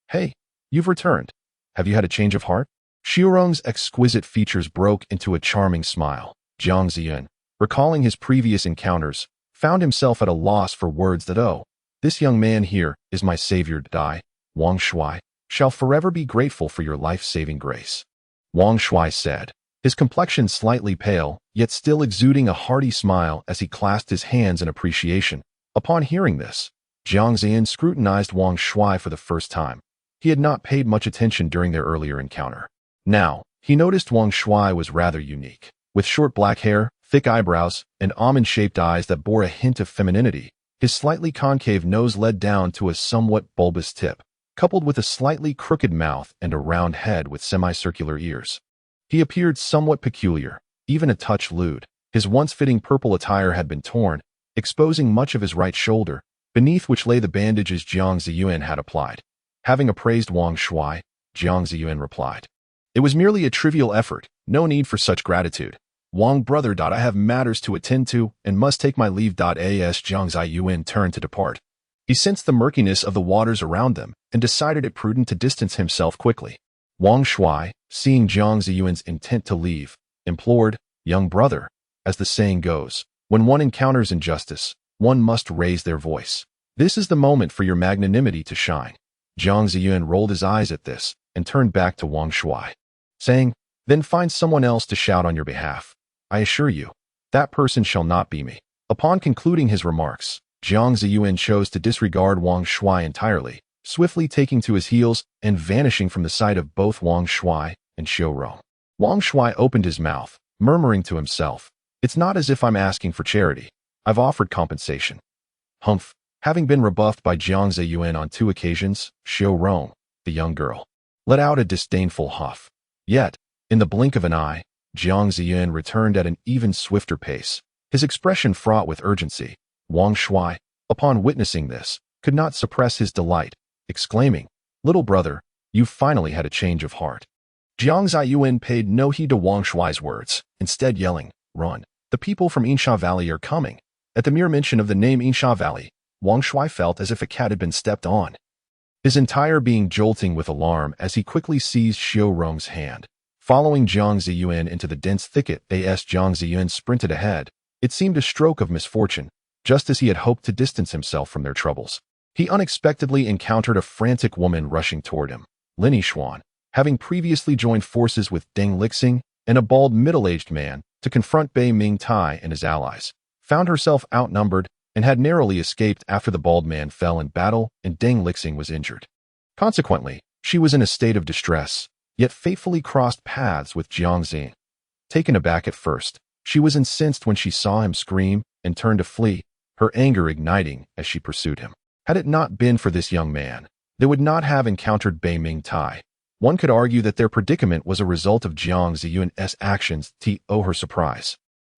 "Hey, you've returned. Have you had a change of heart?" Xiaorong's exquisite features broke into a charming smile. Jiang Zaiyuan, recalling his previous encounters, found himself at a loss for words that, "Oh, this young man here is my savior. Dai, Wang Shuai, shall forever be grateful for your life-saving grace." Wang Shuai said, his complexion slightly pale, yet still exuding a hearty smile as he clasped his hands in appreciation. Upon hearing this, Jiang Zaiyuan scrutinized Wang Shuai for the first time. He had not paid much attention during their earlier encounter. Now, he noticed Wang Shuai was rather unique. With short black hair, thick eyebrows, and almond-shaped eyes that bore a hint of femininity, his slightly concave nose led down to a somewhat bulbous tip, coupled with a slightly crooked mouth and a round head with semicircular ears. He appeared somewhat peculiar, even a touch lewd. His once-fitting purple attire had been torn, exposing much of his right shoulder, beneath which lay the bandages Jiang Zaiyuan had applied. Having appraised Wang Shuai, Jiang Zaiyuan replied, "It was merely a trivial effort, no need for such gratitude. Wang brother. I have matters to attend to and must take my leave. As Jiang Zaiyuan turned to depart, he sensed the murkiness of the waters around them and decided it prudent to distance himself quickly. Wang Shuai, seeing Jiang Zaiyuan's intent to leave, implored, "Young brother, as the saying goes, when one encounters injustice, one must raise their voice. This is the moment for your magnanimity to shine." Jiang Zaiyuan rolled his eyes at this and turned back to Wang Shuai, saying, "Then find someone else to shout on your behalf. I assure you, that person shall not be me." Upon concluding his remarks, Jiang Zaiyuan chose to disregard Wang Shuai entirely, swiftly taking to his heels and vanishing from the sight of both Wang Shuai and Xiaorong. Wang Shuai opened his mouth, murmuring to himself, "It's not as if I'm asking for charity. I've offered compensation." Humph. Having been rebuffed by Jiang Zaiyuan on 2 occasions, Xiaorong, the young girl, let out a disdainful huff. Yet, in the blink of an eye, Jiang Zaiyuan returned at an even swifter pace, his expression fraught with urgency. Wang Shuai, upon witnessing this, could not suppress his delight, exclaiming, "Little brother, you've finally had a change of heart." Jiang Zaiyuan paid no heed to Wang Shuai's words, instead yelling, "Run! The people from Yinsha Valley are coming." At the mere mention of the name Yinsha Valley, Wang Shuai felt as if a cat had been stepped on, his entire being jolting with alarm as he quickly seized Xiaorong's hand. Following Jiang Zaiyuan into the dense thicket, Jiang Zaiyuan sprinted ahead. It seemed a stroke of misfortune, just as he had hoped to distance himself from their troubles. He unexpectedly encountered a frantic woman rushing toward him. Lin Yishuan, having previously joined forces with Deng Lixing and a bald middle-aged man to confront Bei Mingtai and his allies, found herself outnumbered and had narrowly escaped after the bald man fell in battle and Deng Lixing was injured. Consequently, she was in a state of distress, yet faithfully crossed paths with Jiang Zaiyuan. Taken aback at first, she was incensed when she saw him scream and turned to flee, her anger igniting as she pursued him. Had it not been for this young man, they would not have encountered Bei Mingtai. One could argue that their predicament was a result of Jiang Zaiyuan's actions to her surprise.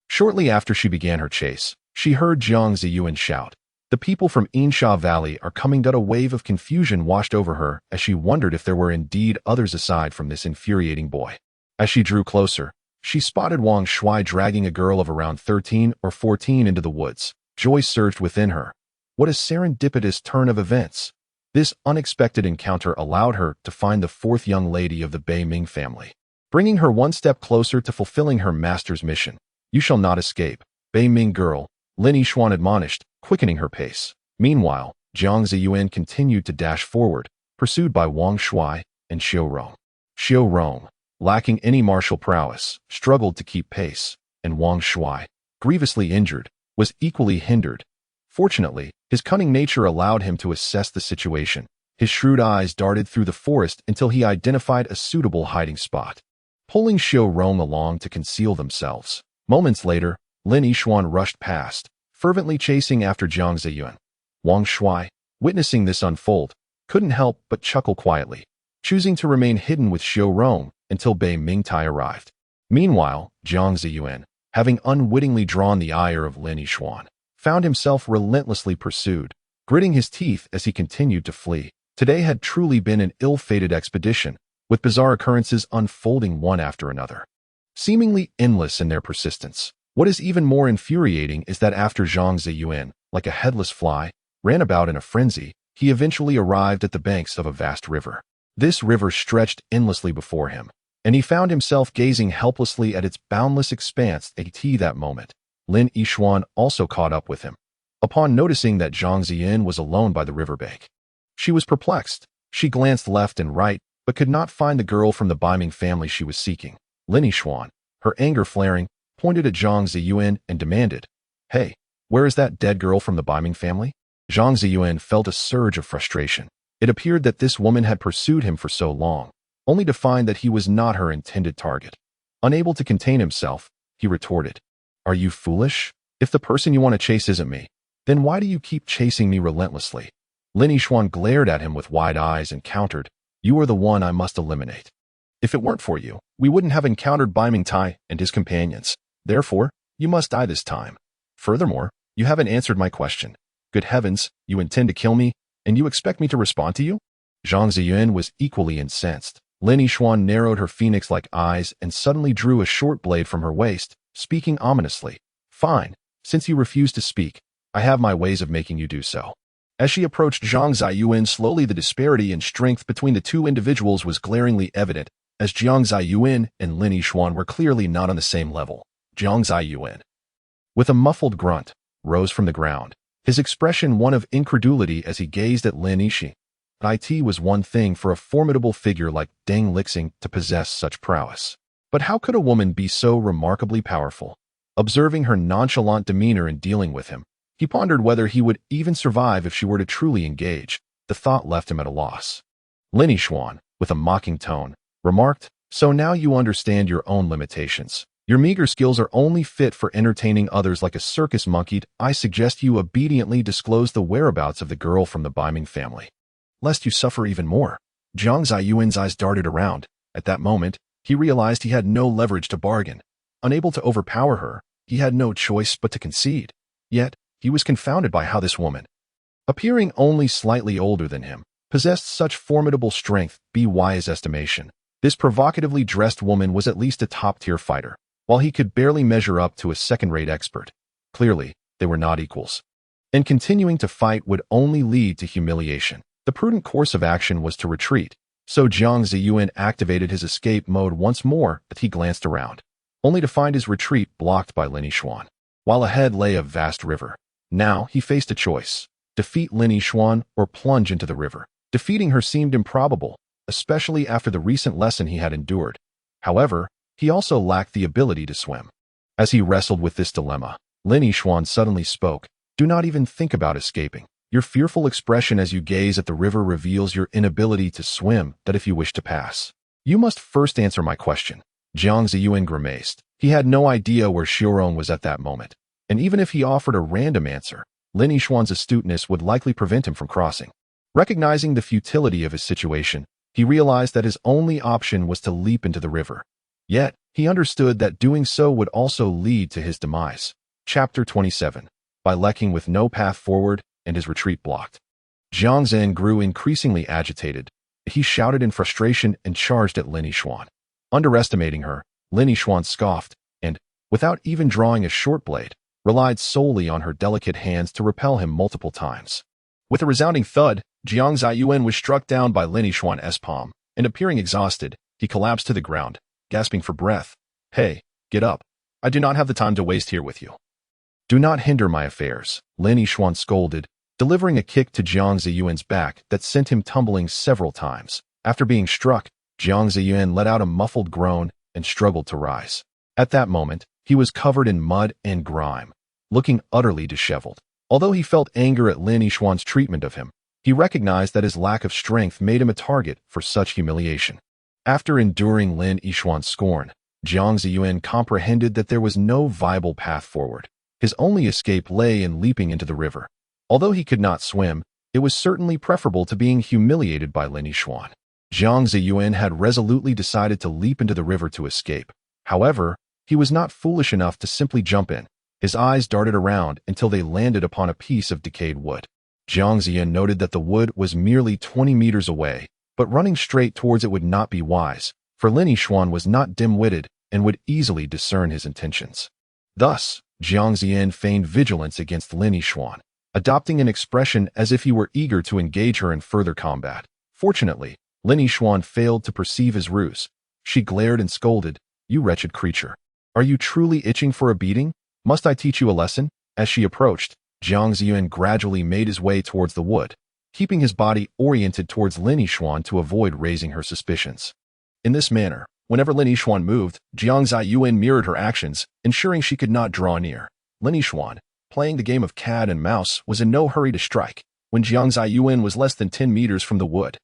Shortly after she began her chase, she heard Jiang Zaiyuan shout, "The people from Yinsha Valley are coming." A wave of confusion washed over her as she wondered if there were indeed others aside from this infuriating boy. As she drew closer, she spotted Wang Shuai dragging a girl of around 13 or 14 into the woods. Joy surged within her. What a serendipitous turn of events! This unexpected encounter allowed her to find the 4th young lady of the Bei Ming family, bringing her one step closer to fulfilling her master's mission. "You shall not escape, Bei Ming girl," Lin Yishuan admonished, quickening her pace. Meanwhile, Jiang Zaiyuan continued to dash forward, pursued by Wang Shuai and Xiaorong. Xiaorong, lacking any martial prowess, struggled to keep pace, and Wang Shuai, grievously injured, was equally hindered. Fortunately, his cunning nature allowed him to assess the situation. His shrewd eyes darted through the forest until he identified a suitable hiding spot, pulling Xiaorong along to conceal themselves. Moments later, Lin Yishuan rushed past, fervently chasing after Jiang Zaiyuan. Wang Shuai, witnessing this unfold, couldn't help but chuckle quietly. choosing to remain hidden with Xiu Rong until Bei Mingtai arrived. Meanwhile, Jiang Zaiyuan, having unwittingly drawn the ire of Lin Yixuan, found himself relentlessly pursued, gritting his teeth as he continued to flee. Today had truly been an ill-fated expedition, with bizarre occurrences unfolding one after another, seemingly endless in their persistence. What is even more infuriating is that after Jiang Zaiyuan, like a headless fly, ran about in a frenzy, he eventually arrived at the banks of a vast river. This river stretched endlessly before him, and he found himself gazing helplessly at its boundless expanse. At that moment, Lin Yixuan also caught up with him. Upon noticing that Jiang Zaiyuan was alone by the riverbank, she was perplexed. She glanced left and right, but could not find the girl from the Biming family she was seeking. Lin Yixuan, her anger flaring, pointed at Jiang Zaiyuan and demanded, "Hey, where is that dead girl from the Biming family?" Jiang Zaiyuan felt a surge of frustration. It appeared that this woman had pursued him for so long, only to find that he was not her intended target. Unable to contain himself, he retorted, "Are you foolish? If the person you want to chase isn't me, then why do you keep chasing me relentlessly?" Lin Yixuan glared at him with wide eyes and countered, "You are the one I must eliminate. If it weren't for you, we wouldn't have encountered Bai Mingtai and his companions. Therefore, you must die this time. Furthermore, you haven't answered my question. Good heavens, you intend to kill me, and you expect me to respond to you?" Jiang Zaiyuan was equally incensed. Lin Yixuan narrowed her phoenix-like eyes and suddenly drew a short blade from her waist, speaking ominously. "Fine, since you refuse to speak, I have my ways of making you do so." As she approached Jiang Zaiyuan slowly, the disparity in strength between the two individuals was glaringly evident, as Jiang Zaiyuan and Lin Yixuan were clearly not on the same level. Jiang Zaiyuan, with a muffled grunt, rose from the ground, his expression one of incredulity as he gazed at Lin Yixi. It was one thing for a formidable figure like Deng Lixing to possess such prowess. But how could a woman be so remarkably powerful? Observing her nonchalant demeanor in dealing with him, he pondered whether he would even survive if she were to truly engage. The thought left him at a loss. Lin Yixuan, with a mocking tone, remarked, "So now you understand your own limitations. Your meager skills are only fit for entertaining others like a circus monkey. I suggest you obediently disclose the whereabouts of the girl from the Biming family, lest you suffer even more." Jiang Zaiyuan's eyes darted around. At that moment, he realized he had no leverage to bargain. Unable to overpower her, he had no choice but to concede. Yet, he was confounded by how this woman, appearing only slightly older than him, possessed such formidable strength. By his estimation, this provocatively dressed woman was at least a top-tier fighter, while he could barely measure up to a second-rate expert. Clearly, they were not equals, and continuing to fight would only lead to humiliation. The prudent course of action was to retreat, so Jiang Zaiyuan activated his escape mode once more. But he glanced around, only to find his retreat blocked by Lin Yixuan, while ahead lay a vast river. Now he faced a choice: defeat Lin Yixuan or plunge into the river. Defeating her seemed improbable, especially after the recent lesson he had endured. However, he also lacked the ability to swim. As he wrestled with this dilemma, Lin Yixuan suddenly spoke, "Do not even think about escaping. Your fearful expression as you gaze at the river reveals your inability to swim. That if you wish to pass, you must first answer my question." Jiang Zaiyuan grimaced. He had no idea where Xiurong was at that moment, and even if he offered a random answer, Lin Yixuan's astuteness would likely prevent him from crossing. Recognizing the futility of his situation, he realized that his only option was to leap into the river. Yet, he understood that doing so would also lead to his demise. Chapter 27. By lacking with no path forward and his retreat blocked, Jiang Zhen grew increasingly agitated. He shouted in frustration and charged at Lin Yixuan. Underestimating her, Lin Yixuan scoffed and, without even drawing a short blade, relied solely on her delicate hands to repel him multiple times. With a resounding thud, Jiang Zaiyuan was struck down by Lin Yixuan's palm, and appearing exhausted, he collapsed to the ground, gasping for breath. "Hey, get up. I do not have the time to waste here with you." "Do not hinder my affairs," Lin Yixuan scolded, delivering a kick to Jiang Zaiyuan's back that sent him tumbling several times. After being struck, Jiang Zaiyuan let out a muffled groan and struggled to rise. At that moment, he was covered in mud and grime, looking utterly disheveled. Although he felt anger at Lin Yixuan's treatment of him, he recognized that his lack of strength made him a target for such humiliation. After enduring Lin Yixuan's scorn, Jiang Zaiyuan comprehended that there was no viable path forward. His only escape lay in leaping into the river. Although he could not swim, it was certainly preferable to being humiliated by Lin Yixuan. Jiang Zaiyuan had resolutely decided to leap into the river to escape. However, he was not foolish enough to simply jump in. His eyes darted around until they landed upon a piece of decayed wood. Jiang Zaiyuan noted that the wood was merely 20 meters away, but running straight towards it would not be wise, for Lin Yixuan was not dim-witted and would easily discern his intentions. Thus, Jiang Zaiyuan feigned vigilance against Lin Yixuan, adopting an expression as if he were eager to engage her in further combat. Fortunately, Lin Yixuan failed to perceive his ruse. She glared and scolded, "You wretched creature. Are you truly itching for a beating? Must I teach you a lesson?" As she approached, Jiang Zaiyuan gradually made his way towards the wood, keeping his body oriented towards Lin Yixuan to avoid raising her suspicions. In this manner, whenever Lin Yixuan moved, Jiang Zaiyuan mirrored her actions, ensuring she could not draw near. Lin Yixuan, playing the game of cat and mouse, was in no hurry to strike. When Jiang Zaiyuan was less than 10 meters from the wood,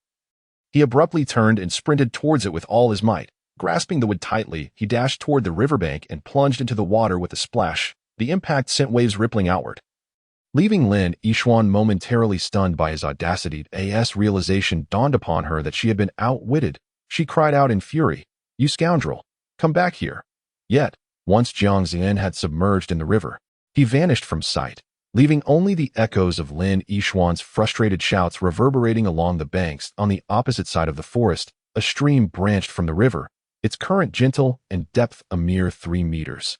he abruptly turned and sprinted towards it with all his might. Grasping the wood tightly, he dashed toward the riverbank and plunged into the water with a splash. The impact sent waves rippling outward, leaving Lin Yixuan momentarily stunned by his audacity. As realization dawned upon her that she had been outwitted, she cried out in fury, "You scoundrel! Come back here!" Yet, once Jiang Zaiyuan had submerged in the river, he vanished from sight, leaving only the echoes of Lin Yixuan's frustrated shouts reverberating along the banks. On the opposite side of the forest, a stream branched from the river, its current gentle and depth a mere 3 meters,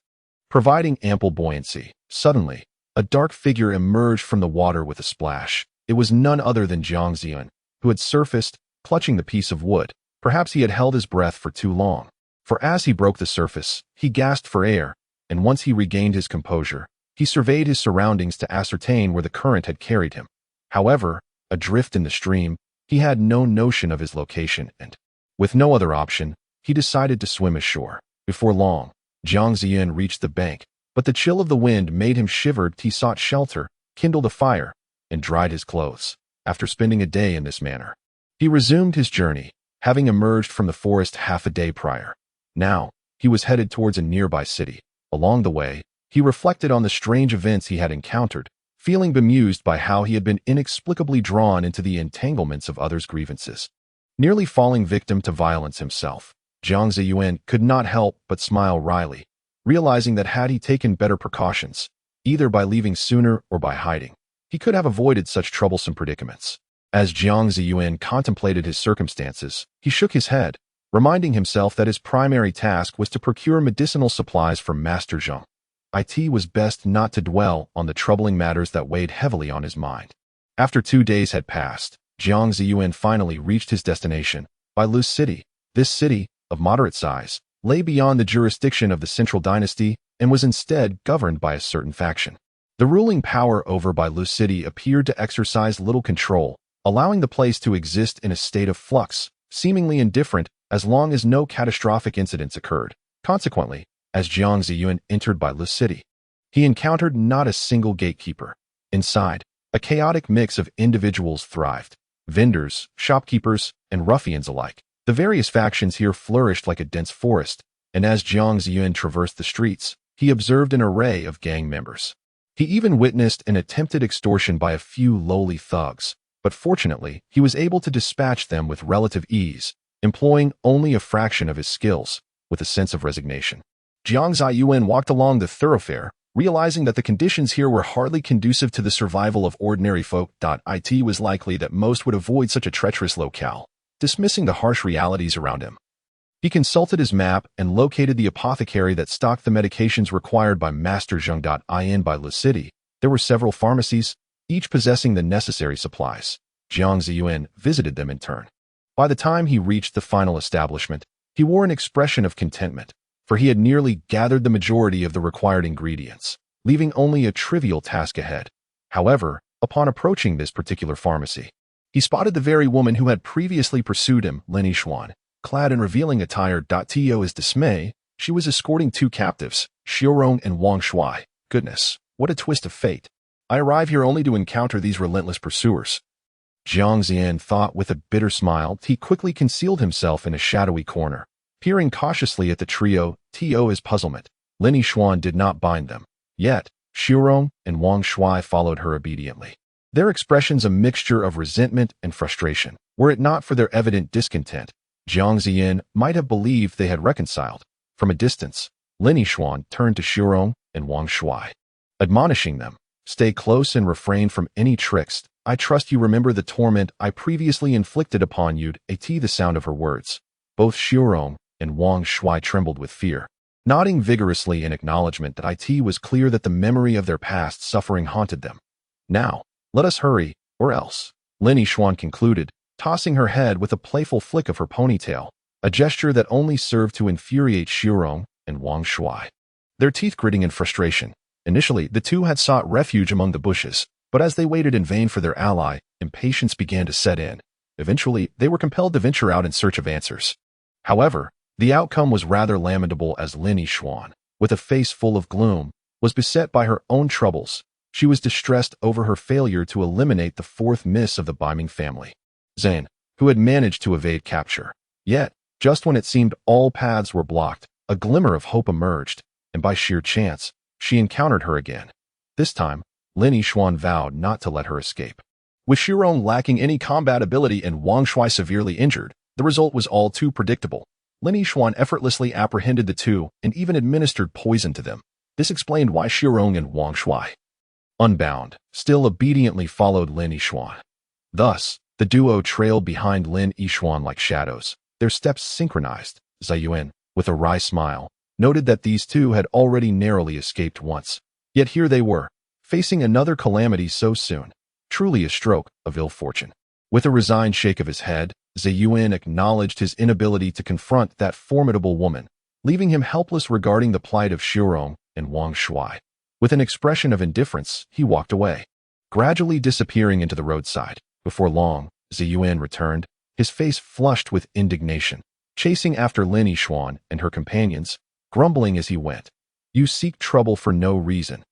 providing ample buoyancy. Suddenly, a dark figure emerged from the water with a splash. It was none other than Jiang Zaiyuan, who had surfaced, clutching the piece of wood. Perhaps he had held his breath for too long, for as he broke the surface, he gasped for air, and once he regained his composure, he surveyed his surroundings to ascertain where the current had carried him. However, adrift in the stream, he had no notion of his location and, with no other option, he decided to swim ashore. Before long, Jiang Zaiyuan reached the bank, but the chill of the wind made him shiver. He sought shelter, kindled a fire, and dried his clothes. After spending a day in this manner, he resumed his journey, having emerged from the forest half a day prior. Now, he was headed towards a nearby city. Along the way, he reflected on the strange events he had encountered, feeling bemused by how he had been inexplicably drawn into the entanglements of others' grievances. Nearly falling victim to violence himself, Jiang Zaiyuan could not help but smile wryly, realizing that had he taken better precautions, either by leaving sooner or by hiding, he could have avoided such troublesome predicaments. As Jiang Zaiyuan contemplated his circumstances, he shook his head, reminding himself that his primary task was to procure medicinal supplies from Master Zheng. It was best not to dwell on the troubling matters that weighed heavily on his mind. After 2 days had passed, Jiang Zaiyuan finally reached his destination, Bailu City. This city, of moderate size, lay beyond the jurisdiction of the central dynasty and was instead governed by a certain faction. The ruling power over Bailu City appeared to exercise little control, allowing the place to exist in a state of flux, seemingly indifferent as long as no catastrophic incidents occurred. Consequently, as Jiang Zaiyuan entered Bailu City, he encountered not a single gatekeeper. Inside, a chaotic mix of individuals thrived, vendors, shopkeepers, and ruffians alike. The various factions here flourished like a dense forest, and as Jiang Zaiyuan traversed the streets, he observed an array of gang members. He even witnessed an attempted extortion by a few lowly thugs, but fortunately, he was able to dispatch them with relative ease, employing only a fraction of his skills, with a sense of resignation. Jiang Zaiyuan walked along the thoroughfare, realizing that the conditions here were hardly conducive to the survival of ordinary folk. It was likely that most would avoid such a treacherous locale, dismissing the harsh realities around him. He consulted his map and located the apothecary that stocked the medications required by Master Zheng. In Bailu City, there were several pharmacies, each possessing the necessary supplies. Jiang Zaiyuan visited them in turn. By the time he reached the final establishment, he wore an expression of contentment, for he had nearly gathered the majority of the required ingredients, leaving only a trivial task ahead. However, upon approaching this particular pharmacy, he spotted the very woman who had previously pursued him, Lin Yixuan. Clad in revealing attire. To his dismay, she was escorting 2 captives, Xiaorong and Wang Shuai. Goodness, what a twist of fate. I arrive here only to encounter these relentless pursuers. Jiang Zaiyuan thought with a bitter smile. He quickly concealed himself in a shadowy corner, peering cautiously at the trio. To his puzzlement, Lin Yixuan did not bind them. Yet, Xiaorong and Wang Shuai followed her obediently, their expressions a mixture of resentment and frustration. Were it not for their evident discontent, Jiang Zaiyuan might have believed they had reconciled. From a distance, Lin Yixuan turned to Shirong and Wang Shuai, admonishing them, "Stay close and refrain from any tricks. I trust you remember the torment I previously inflicted upon you." At the sound of her words, both Shirong and Wang Shuai trembled with fear, nodding vigorously in acknowledgement that it was clear that the memory of their past suffering haunted them. "Now, let us hurry, or else," Lin Yixuan concluded, tossing her head with a playful flick of her ponytail, a gesture that only served to infuriate Shirong and Wang Shuai, their teeth gritting in frustration. Initially, the two had sought refuge among the bushes, but as they waited in vain for their ally, impatience began to set in. Eventually, they were compelled to venture out in search of answers. However, the outcome was rather lamentable as Lin Yixuan, with a face full of gloom, was beset by her own troubles. She was distressed over her failure to eliminate the fourth miss of the Biming family, Zane, who had managed to evade capture. Yet, just when it seemed all paths were blocked, a glimmer of hope emerged, and by sheer chance, she encountered her again. This time, Lin Yixuan vowed not to let her escape. With Shirong lacking any combat ability and Wang Shuai severely injured, the result was all too predictable. Lin Yixuan effortlessly apprehended the two and even administered poison to them. This explained why Shirong and Wang Shuai, unbound, still obediently followed Lin Yixuan. Thus, the duo trailed behind Lin Yixuan like shadows, their steps synchronized. Zaiyuan, with a wry smile, noted that these two had already narrowly escaped once. Yet here they were, facing another calamity so soon. Truly a stroke of ill fortune. With a resigned shake of his head, Zaiyuan acknowledged his inability to confront that formidable woman, leaving him helpless regarding the plight of Shirong and Wang Shuai. With an expression of indifference, he walked away, gradually disappearing into the roadside. Before long, Zaiyuan returned, his face flushed with indignation, chasing after Lin Yixuan and her companions, grumbling as he went. "You seek trouble for no reason.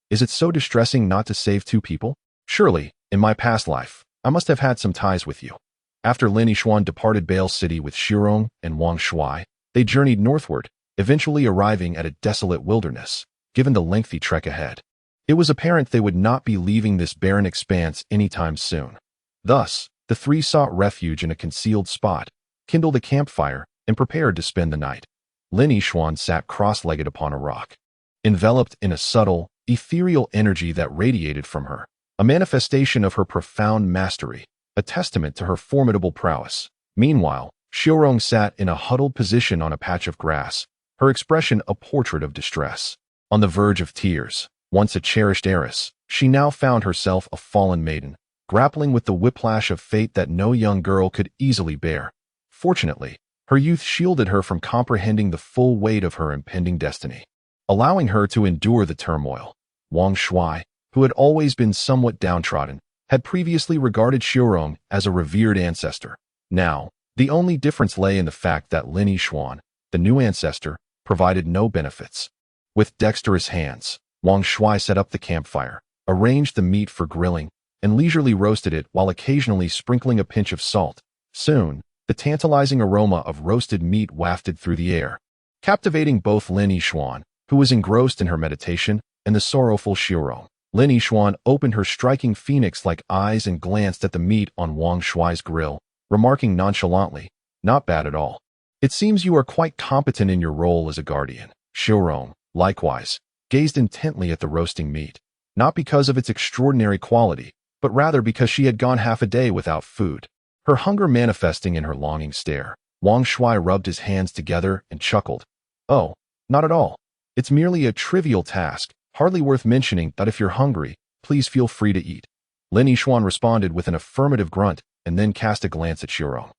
Is it so distressing not to save two people? Surely, in my past life, I must have had some ties with you." After Lin Yixuan departed Bale City with Shirong and Wang Shuai, they journeyed northward, eventually arriving at a desolate wilderness, given the lengthy trek ahead. It was apparent they would not be leaving this barren expanse anytime soon. Thus, the three sought refuge in a concealed spot, kindled a campfire, and prepared to spend the night. Lin Yixuan sat cross-legged upon a rock, enveloped in a subtle, ethereal energy that radiated from her, a manifestation of her profound mastery, a testament to her formidable prowess. Meanwhile, Shirong sat in a huddled position on a patch of grass, her expression a portrait of distress. On the verge of tears, once a cherished heiress, she now found herself a fallen maiden, grappling with the whiplash of fate that no young girl could easily bear. Fortunately, her youth shielded her from comprehending the full weight of her impending destiny, allowing her to endure the turmoil. Wang Shuai, who had always been somewhat downtrodden, had previously regarded Shirong as a revered ancestor. Now, the only difference lay in the fact that Lin Yixuan, the new ancestor, provided no benefits. With dexterous hands, Wang Shuai set up the campfire, arranged the meat for grilling, and leisurely roasted it while occasionally sprinkling a pinch of salt. Soon, the tantalizing aroma of roasted meat wafted through the air, captivating both Lin Yixuan, who was engrossed in her meditation, and the sorrowful Shirong. Lin Yixuan opened her striking phoenix-like eyes and glanced at the meat on Wang Shuai's grill, remarking nonchalantly, "Not bad at all. It seems you are quite competent in your role as a guardian." Shirong, likewise, gazed intently at the roasting meat, not because of its extraordinary quality, but rather because she had gone half a day without food, her hunger manifesting in her longing stare. Wang Shuai rubbed his hands together and chuckled. "Oh, not at all. It's merely a trivial task, hardly worth mentioning that if you're hungry, please feel free to eat." Lin Yixuan responded with an affirmative grunt and then cast a glance at Shirong,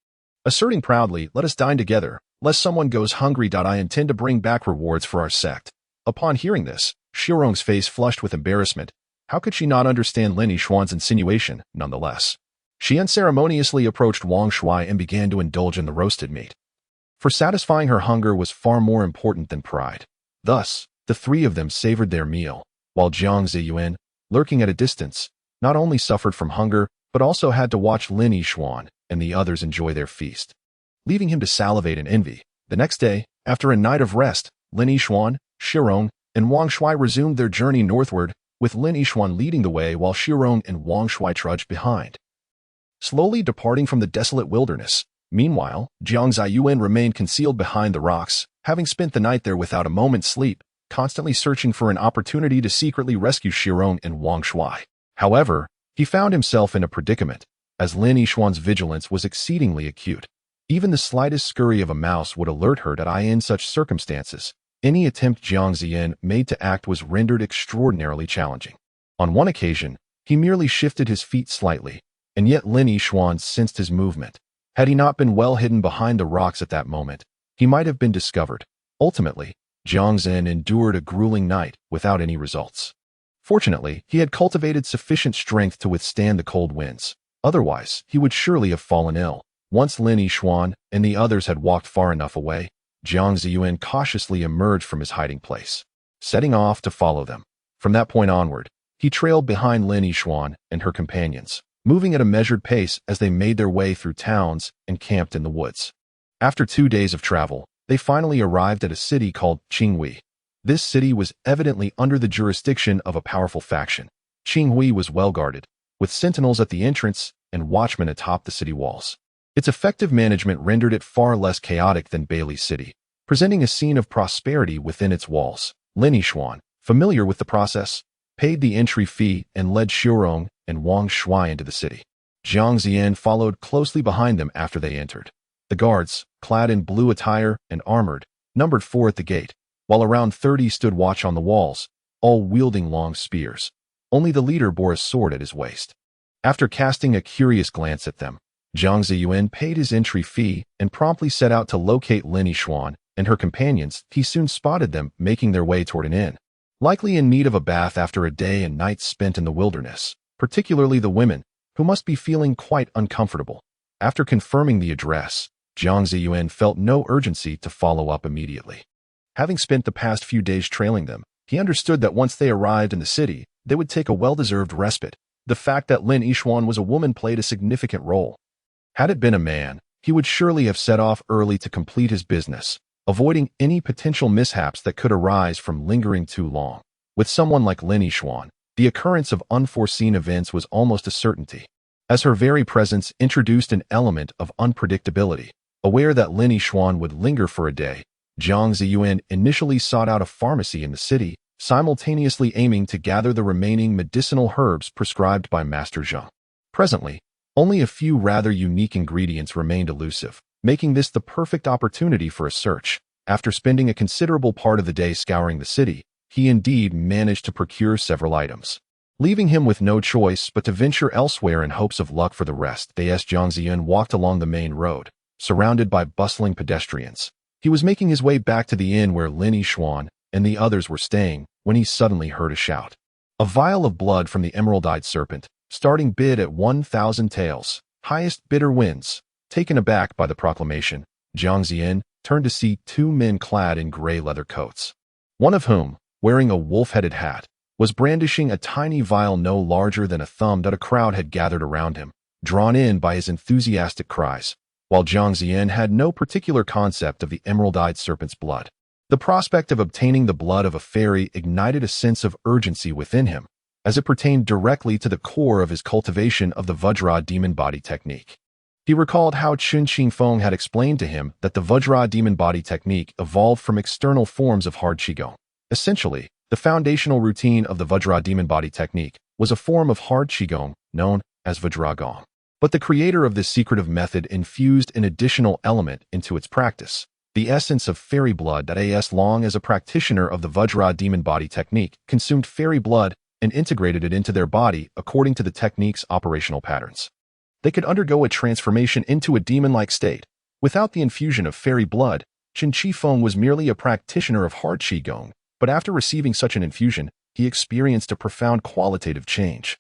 asserting proudly, "Let us dine together, lest someone goes hungry. I intend to bring back rewards for our sect." Upon hearing this, Shirong's face flushed with embarrassment. How could she not understand Lin Yixuan's insinuation, nonetheless? She unceremoniously approached Wang Shuai and began to indulge in the roasted meat. For satisfying her hunger was far more important than pride. Thus, the three of them savored their meal, while Jiang Zaiyuan, lurking at a distance, not only suffered from hunger, but also had to watch Lin Yixuan and the others enjoy their feast, leaving him to salivate in envy. The next day, after a night of rest, Lin Yixuan, Shirong, and Wang Shuai resumed their journey northward, with Lin Yixuan leading the way while Shirong and Wang Shuai trudged behind. slowly departing from the desolate wilderness. Meanwhile, Jiang Zaiyuan remained concealed behind the rocks, having spent the night there without a moment's sleep, constantly searching for an opportunity to secretly rescue Shirong and Wang Shuai. However, he found himself in a predicament, as Lin Yishuan's vigilance was exceedingly acute. Even the slightest scurry of a mouse would alert her that in such circumstances, any attempt Jiang Zaiyuan made to act was rendered extraordinarily challenging. On one occasion, he merely shifted his feet slightly, and yet Lin Yishuan sensed his movement. Had he not been well hidden behind the rocks at that moment, he might have been discovered. Ultimately, Jiang Zaiyuan endured a grueling night without any results. Fortunately, he had cultivated sufficient strength to withstand the cold winds. Otherwise, he would surely have fallen ill. Once Lin Yishuan and the others had walked far enough away, Jiang Zaiyuan cautiously emerged from his hiding place, setting off to follow them. From that point onward, he trailed behind Lin Yishuan and her companions, moving at a measured pace as they made their way through towns and camped in the woods. After 2 days of travel, they finally arrived at a city called Qinghui. This city was evidently under the jurisdiction of a powerful faction. Qinghui was well guarded, with sentinels at the entrance and watchmen atop the city walls. Its effective management rendered it far less chaotic than Bailey City, presenting a scene of prosperity within its walls. Lin Yishuan, familiar with the process, paid the entry fee and led Shirong and Wang Shuai into the city. Jiang Zaiyuan followed closely behind them after they entered. The guards, clad in blue attire and armored, numbered 4 at the gate, while around 30 stood watch on the walls, all wielding long spears. Only the leader bore a sword at his waist. After casting a curious glance at them, Jiang Zaiyuan paid his entry fee and promptly set out to locate Lin Yishuan and her companions. He soon spotted them making their way toward an inn, likely in need of a bath after a day and night spent in the wilderness, particularly the women, who must be feeling quite uncomfortable. After confirming the address, Jiang Zaiyuan felt no urgency to follow up immediately. Having spent the past few days trailing them, he understood that once they arrived in the city, they would take a well-deserved respite. The fact that Lin Yishuan was a woman played a significant role. Had it been a man, he would surely have set off early to complete his business, avoiding any potential mishaps that could arise from lingering too long. With someone like Lin Yishuan, the occurrence of unforeseen events was almost a certainty, as her very presence introduced an element of unpredictability. Aware that Lin Yishuan would linger for a day, Jiang Zaiyuan initially sought out a pharmacy in the city, simultaneously aiming to gather the remaining medicinal herbs prescribed by Master Zheng. Presently, only a few rather unique ingredients remained elusive, making this the perfect opportunity for a search. After spending a considerable part of the day scouring the city, he indeed managed to procure several items, leaving him with no choice but to venture elsewhere in hopes of luck for the rest. Jiang Zaiyuan walked along the main road, surrounded by bustling pedestrians. He was making his way back to the inn where Lin Yishuan and the others were staying when he suddenly heard a shout. A vial of blood from the emerald-eyed serpent, starting bid at 1,000 taels, highest bidder wins. Taken aback by the proclamation, Jiang Zaiyuan turned to see 2 men clad in gray leather coats. One of whom, wearing a wolf-headed hat, was brandishing a tiny vial no larger than a thumb that a crowd had gathered around him, drawn in by his enthusiastic cries, while Jiang Zaiyuan had no particular concept of the emerald-eyed serpent's blood. The prospect of obtaining the blood of a fairy ignited a sense of urgency within him, as it pertained directly to the core of his cultivation of the Vajra demon body technique. He recalled how Chun Qingfeng had explained to him that the Vajra demon body technique evolved from external forms of hard Qigong. Essentially, the foundational routine of the Vajra demon body technique was a form of hard Qigong known as Vajra Gong. But the creator of this secretive method infused an additional element into its practice, the essence of fairy blood. As long as a practitioner of the Vajra demon body technique consumed fairy blood and integrated it into their body according to the technique's operational patterns, they could undergo a transformation into a demon-like state. Without the infusion of fairy blood, Chen Qifeng was merely a practitioner of hard Qigong, but after receiving such an infusion, he experienced a profound qualitative change,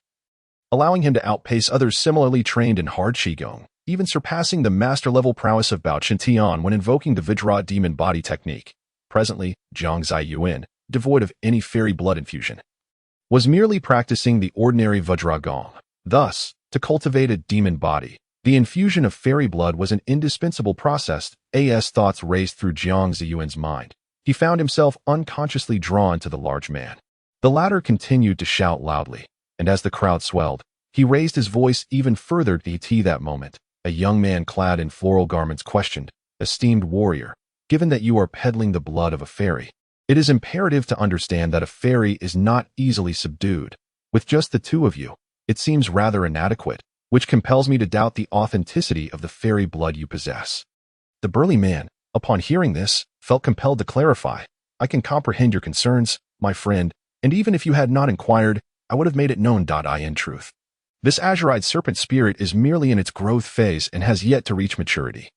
allowing him to outpace others similarly trained in hard Qigong, even surpassing the master-level prowess of Bao Chintian when invoking the Vajra demon body technique. Presently, Jiang Zaiyuan, devoid of any fairy blood infusion, was merely practicing the ordinary Vajra Gong. Thus, to cultivate a demon body, the infusion of fairy blood was an indispensable process. As thoughts raced through Jiang Zaiyuan's mind, he found himself unconsciously drawn to the large man. The latter continued to shout loudly, and as the crowd swelled, He raised his voice even further to that moment. A young man clad in floral garments questioned, "Esteemed warrior, given that you are peddling the blood of a fairy, it is imperative to understand that a fairy is not easily subdued. With just the two of you, it seems rather inadequate, which compels me to doubt the authenticity of the fairy blood you possess." The burly man, upon hearing this, felt compelled to clarify, "I can comprehend your concerns, my friend, and even if you had not inquired, I would have made it known. In truth, this azurite serpent spirit is merely in its growth phase and has yet to reach maturity.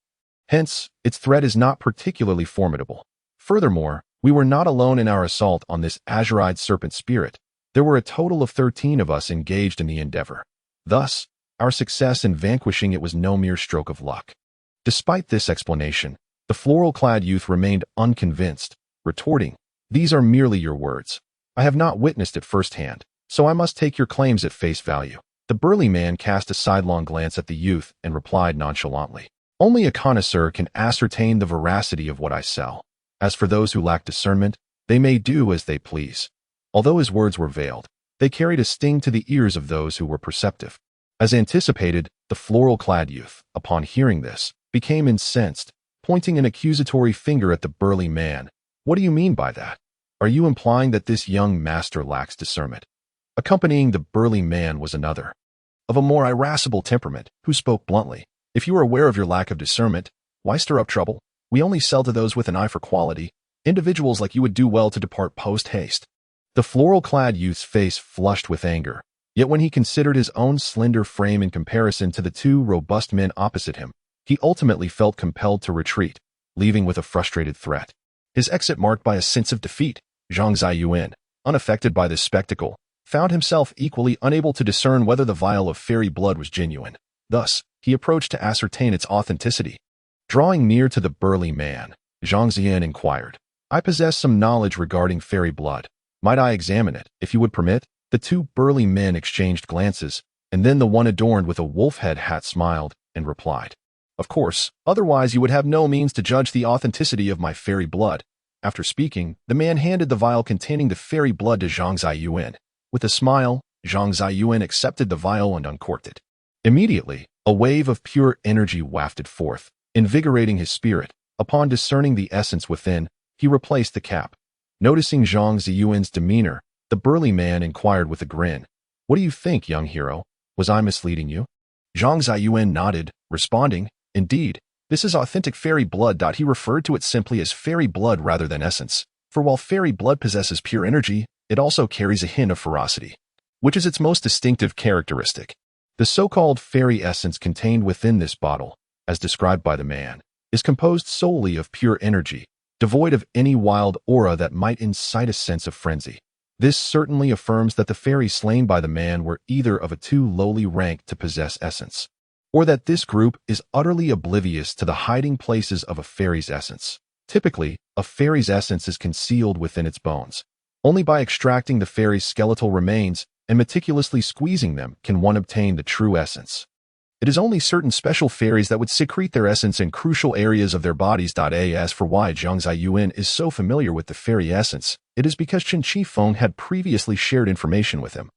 Hence, its threat is not particularly formidable. Furthermore, we were not alone in our assault on this azurite serpent spirit. There were a total of 13 of us engaged in the endeavor. Thus, our success in vanquishing it was no mere stroke of luck." Despite this explanation, the floral-clad youth remained unconvinced, retorting, "These are merely your words. I have not witnessed it firsthand, so I must take your claims at face value." The burly man cast a sidelong glance at the youth and replied nonchalantly, "Only a connoisseur can ascertain the veracity of what I sell. As for those who lack discernment, they may do as they please." Although his words were veiled, they carried a sting to the ears of those who were perceptive. As anticipated, the floral-clad youth, upon hearing this, became incensed, pointing an accusatory finger at the burly man. "What do you mean by that? Are you implying that this young master lacks discernment?" Accompanying the burly man was another, of a more irascible temperament, who spoke bluntly, "If you are aware of your lack of discernment, why stir up trouble? We only sell to those with an eye for quality. Individuals like you would do well to depart post-haste." The floral-clad youth's face flushed with anger, yet when he considered his own slender frame in comparison to the two robust men opposite him, he ultimately felt compelled to retreat, leaving with a frustrated threat. His exit marked by a sense of defeat, Jiang Zaiyuan, unaffected by this spectacle, found himself equally unable to discern whether the vial of fairy blood was genuine. Thus, he approached to ascertain its authenticity. Drawing near to the burly man, Jiang Zaiyuan inquired, "I possess some knowledge regarding fairy blood. Might I examine it, if you would permit?" The two burly men exchanged glances, and then the one adorned with a wolf head hat smiled and replied, "Of course, otherwise you would have no means to judge the authenticity of my fairy blood." After speaking, the man handed the vial containing the fairy blood to Jiang Zaiyuan. With a smile, Jiang Zaiyuan accepted the vial and uncorked it. Immediately, a wave of pure energy wafted forth, invigorating his spirit. Upon discerning the essence within, he replaced the cap. Noticing Jiang Zaiyuan's demeanor, the burly man inquired with a grin, "What do you think, young hero? Was I misleading you?" Jiang Zaiyuan nodded, responding, "Indeed, this is authentic fairy blood." He referred to it simply as fairy blood rather than essence, for while fairy blood possesses pure energy, it also carries a hint of ferocity, which is its most distinctive characteristic. The so-called fairy essence contained within this bottle, as described by the man, is composed solely of pure energy, devoid of any wild aura that might incite a sense of frenzy. This certainly affirms that the fairies slain by the man were either of a too lowly rank to possess essence, or that this group is utterly oblivious to the hiding places of a fairy's essence. Typically, a fairy's essence is concealed within its bones. Only by extracting the fairy's skeletal remains and meticulously squeezing them can one obtain the true essence. It is only certain special fairies that would secrete their essence in crucial areas of their bodies. As for why Jiang Zaiyuan is so familiar with the fairy essence, it is because Chen Qifeng had previously shared information with him,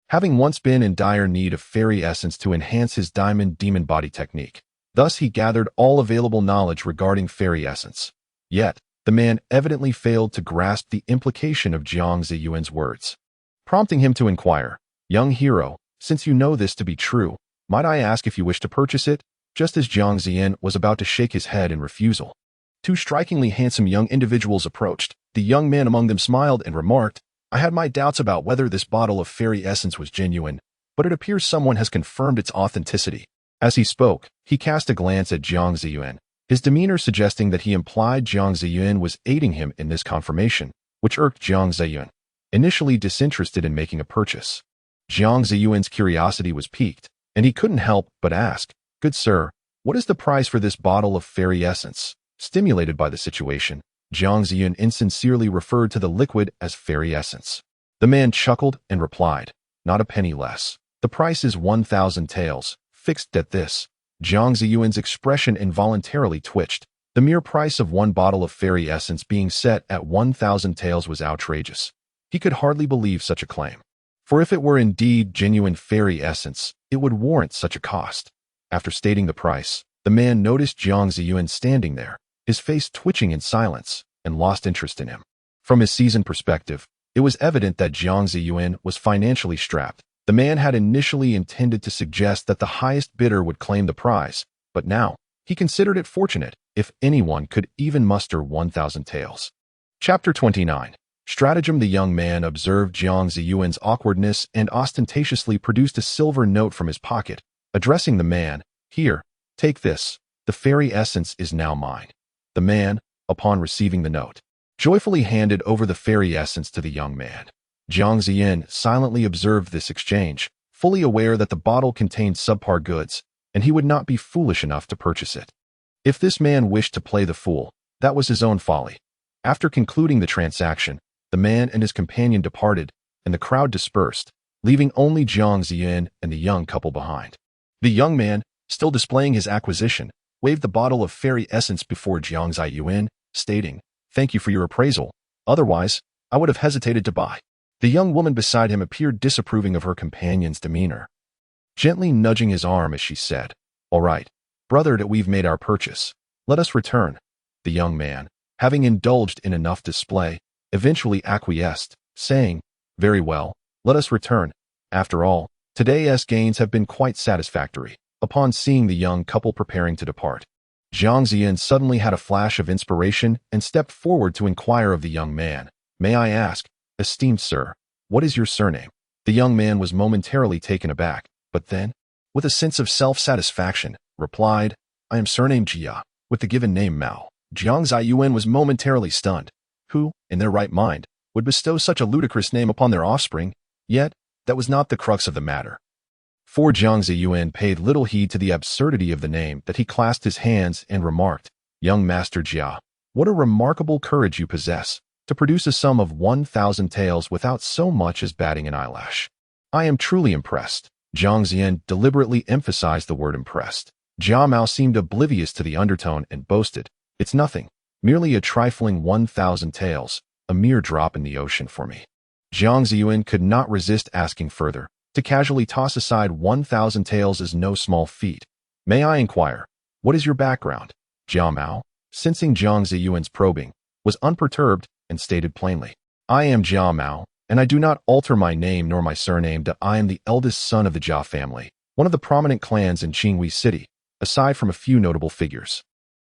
having once been in dire need of fairy essence to enhance his diamond demon body technique. Thus he gathered all available knowledge regarding fairy essence. Yet, the man evidently failed to grasp the implication of Jiang Zaiyuan's words, prompting him to inquire, "Young hero, since you know this to be true, might I ask if you wish to purchase it?" Just as Jiang Zaiyuan was about to shake his head in refusal, two strikingly handsome young individuals approached. The young man among them smiled and remarked, "I had my doubts about whether this bottle of fairy essence was genuine, but it appears someone has confirmed its authenticity." As he spoke, he cast a glance at Jiang Zaiyuan, his demeanor suggesting that he implied Jiang Zaiyuan was aiding him in this confirmation, which irked Jiang Zaiyuan, initially disinterested in making a purchase. Jiang Zaiyuan's curiosity was piqued, and he couldn't help but ask, "Good sir, what is the price for this bottle of fairy essence?" Stimulated by the situation, Jiang Zaiyuan insincerely referred to the liquid as fairy essence. The man chuckled and replied, "Not a penny less. The price is 1,000 taels." Fixed at this, Jiang Zaiyuan's expression involuntarily twitched. The mere price of one bottle of fairy essence being set at 1,000 taels was outrageous. He could hardly believe such a claim. For if it were indeed genuine fairy essence, it would warrant such a cost. After stating the price, the man noticed Jiang Zaiyuan standing there, his face twitching in silence, and lost interest in him. From his seasoned perspective, it was evident that Jiang Zaiyuan was financially strapped. The man had initially intended to suggest that the highest bidder would claim the prize, but now, he considered it fortunate if anyone could even muster 1,000 taels. Chapter 29. Stratagem. The young man observed Jiang Zaiyuan's awkwardness and ostentatiously produced a silver note from his pocket, addressing the man, "Here, take this. The fairy essence is now mine." The man, upon receiving the note, joyfully handed over the fairy essence to the young man. Jiang Zaiyuan silently observed this exchange, fully aware that the bottle contained subpar goods, and he would not be foolish enough to purchase it. If this man wished to play the fool, that was his own folly. After concluding the transaction, the man and his companion departed, and the crowd dispersed, leaving only Jiang Zaiyuan and the young couple behind. The young man, still displaying his acquisition, waved the bottle of fairy essence before Jiang Zaiyuan, stating, "Thank you for your appraisal. Otherwise, I would have hesitated to buy." The young woman beside him appeared disapproving of her companion's demeanor, gently nudging his arm as she said, "All right, brother, that we've made our purchase. Let us return." The young man, having indulged in enough display, eventually acquiesced, saying, "Very well, let us return. After all, today's gains have been quite satisfactory." Upon seeing the young couple preparing to depart, Jiang Zaiyuan suddenly had a flash of inspiration and stepped forward to inquire of the young man, "May I ask, esteemed sir, what is your surname?" The young man was momentarily taken aback, but then, with a sense of self-satisfaction, replied, "I am surnamed Jia, with the given name Mao." Jiang Zaiyuan was momentarily stunned. Who, in their right mind, would bestow such a ludicrous name upon their offspring? Yet, that was not the crux of the matter. For Jiang Zaiyuan paid little heed to the absurdity of the name that he clasped his hands and remarked, "Young Master Jia, what a remarkable courage you possess, to produce a sum of 1,000 taels without so much as batting an eyelash. I am truly impressed." Jiang Zaiyuan deliberately emphasized the word impressed. Jia Mao seemed oblivious to the undertone and boasted, "It's nothing, merely a trifling 1,000 taels, a mere drop in the ocean for me." Jiang Zaiyuan could not resist asking further. To casually toss aside 1,000 taels is no small feat. "May I inquire, what is your background?" Jia Mao, sensing Jiang Zaiyuan's probing, was unperturbed and stated plainly, "I am Jia Mao, and I do not alter my name nor my surname. I am the eldest son of the Jia family, one of the prominent clans in Qinghui City, aside from a few notable figures.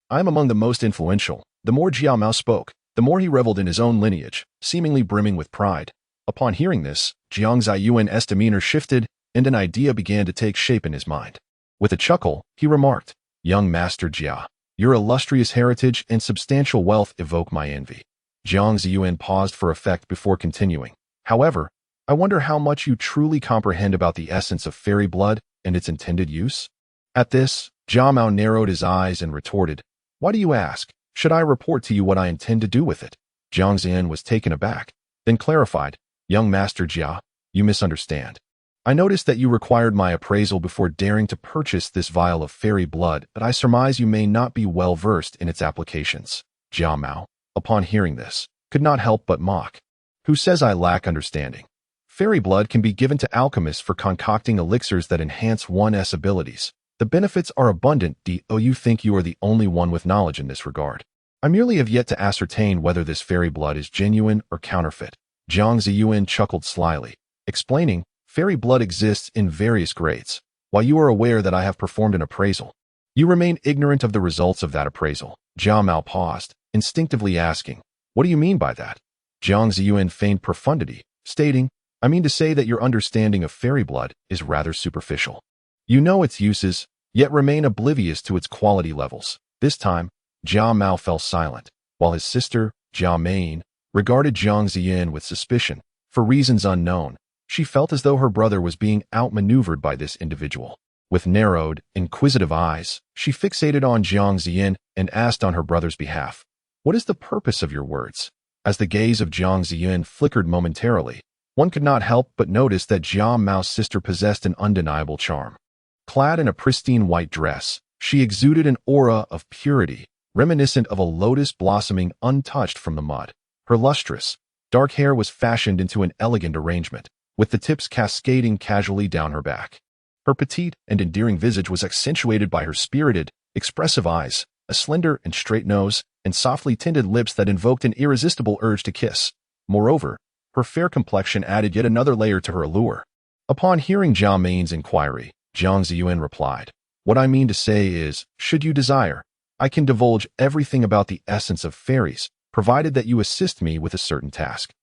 I am among the most influential." The more Jia Mao spoke, the more he reveled in his own lineage, seemingly brimming with pride. Upon hearing this, Jiang Zaiyuan's demeanor shifted, and an idea began to take shape in his mind. With a chuckle, he remarked, "Young Master Jia, your illustrious heritage and substantial wealth evoke my envy." Jiang Zaiyuan paused for effect before continuing. "However, I wonder how much you truly comprehend about the essence of fairy blood and its intended use?" At this, Jia Mao narrowed his eyes and retorted, "Why do you ask? Should I report to you what I intend to do with it?" Jiang Zaiyuan was taken aback, then clarified, "Young Master Jia, you misunderstand. I noticed that you required my appraisal before daring to purchase this vial of fairy blood, but I surmise you may not be well versed in its applications." Jia Mao, upon hearing this, could not help but mock. "Who says I lack understanding? Fairy blood can be given to alchemists for concocting elixirs that enhance one's abilities. The benefits are abundant. You think you are the only one with knowledge in this regard. I merely have yet to ascertain whether this fairy blood is genuine or counterfeit." Jiang Zaiyuan chuckled slyly, explaining, "Fairy blood exists in various grades. While you are aware that I have performed an appraisal, you remain ignorant of the results of that appraisal." Jia Mao paused, instinctively asking, "What do you mean by that?" Jiang Zaiyuan feigned profundity, stating, "I mean to say that your understanding of fairy blood is rather superficial. You know its uses, yet remain oblivious to its quality levels." This time, Jia Mao fell silent, while his sister, Jia Mein, regarded Jiang Zaiyuan with suspicion. For reasons unknown, she felt as though her brother was being outmaneuvered by this individual. With narrowed, inquisitive eyes, she fixated on Jiang Zaiyuan and asked on her brother's behalf, "What is the purpose of your words?" As the gaze of Jiang Zaiyuan flickered momentarily, one could not help but notice that Jia Mao's sister possessed an undeniable charm. Clad in a pristine white dress, she exuded an aura of purity, reminiscent of a lotus blossoming untouched from the mud. Her lustrous, dark hair was fashioned into an elegant arrangement, with the tips cascading casually down her back. Her petite and endearing visage was accentuated by her spirited, expressive eyes, a slender and straight nose, and softly tinted lips that invoked an irresistible urge to kiss. Moreover, her fair complexion added yet another layer to her allure. Upon hearing Jiang Main's inquiry, Jiang Zaiyuan replied, "What I mean to say is, should you desire, I can divulge everything about the essence of fairies, provided that you assist me with a certain task."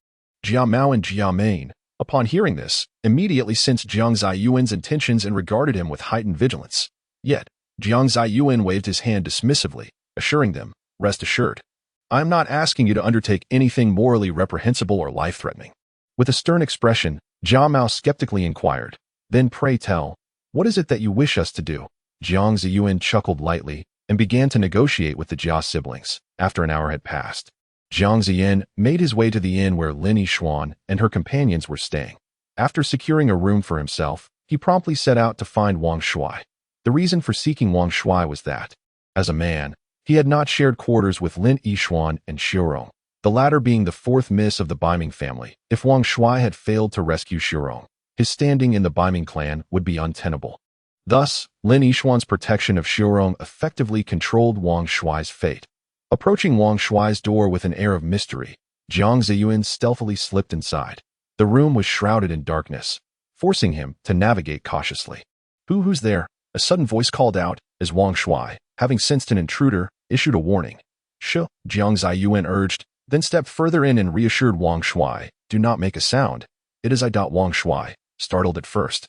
Jiang Mao and Jiang Main, upon hearing this, immediately sensed Jiang Zaiyuan's intentions and regarded him with heightened vigilance. Yet, Jiang Zaiyuan waved his hand dismissively, assuring them, "Rest assured, I am not asking you to undertake anything morally reprehensible or life-threatening." With a stern expression, Jiang Mao skeptically inquired, "Then pray tell, what is it that you wish us to do?" Jiang Zaiyuan chuckled lightly and began to negotiate with the Jia siblings. After an hour had passed, Jiang Ziyan made his way to the inn where Lin Yishuan and her companions were staying. After securing a room for himself, he promptly set out to find Wang Shuai. The reason for seeking Wang Shuai was that, as a man, he had not shared quarters with Lin Yishuan and Shirong, the latter being the fourth miss of the Baiming family. If Wang Shuai had failed to rescue Shirong, his standing in the Baiming clan would be untenable. Thus, Lin Yishuan's protection of Shirong effectively controlled Wang Shuai's fate. Approaching Wang Shuai's door with an air of mystery, Jiang Zaiyuan stealthily slipped inside. The room was shrouded in darkness, forcing him to navigate cautiously. Who's there?" a sudden voice called out, as Wang Shuai, having sensed an intruder, issued a warning. "Shh," Jiang Zaiyuan urged, then stepped further in and reassured Wang Shuai, "Do not make a sound. It is I." Wang Shuai, startled at first,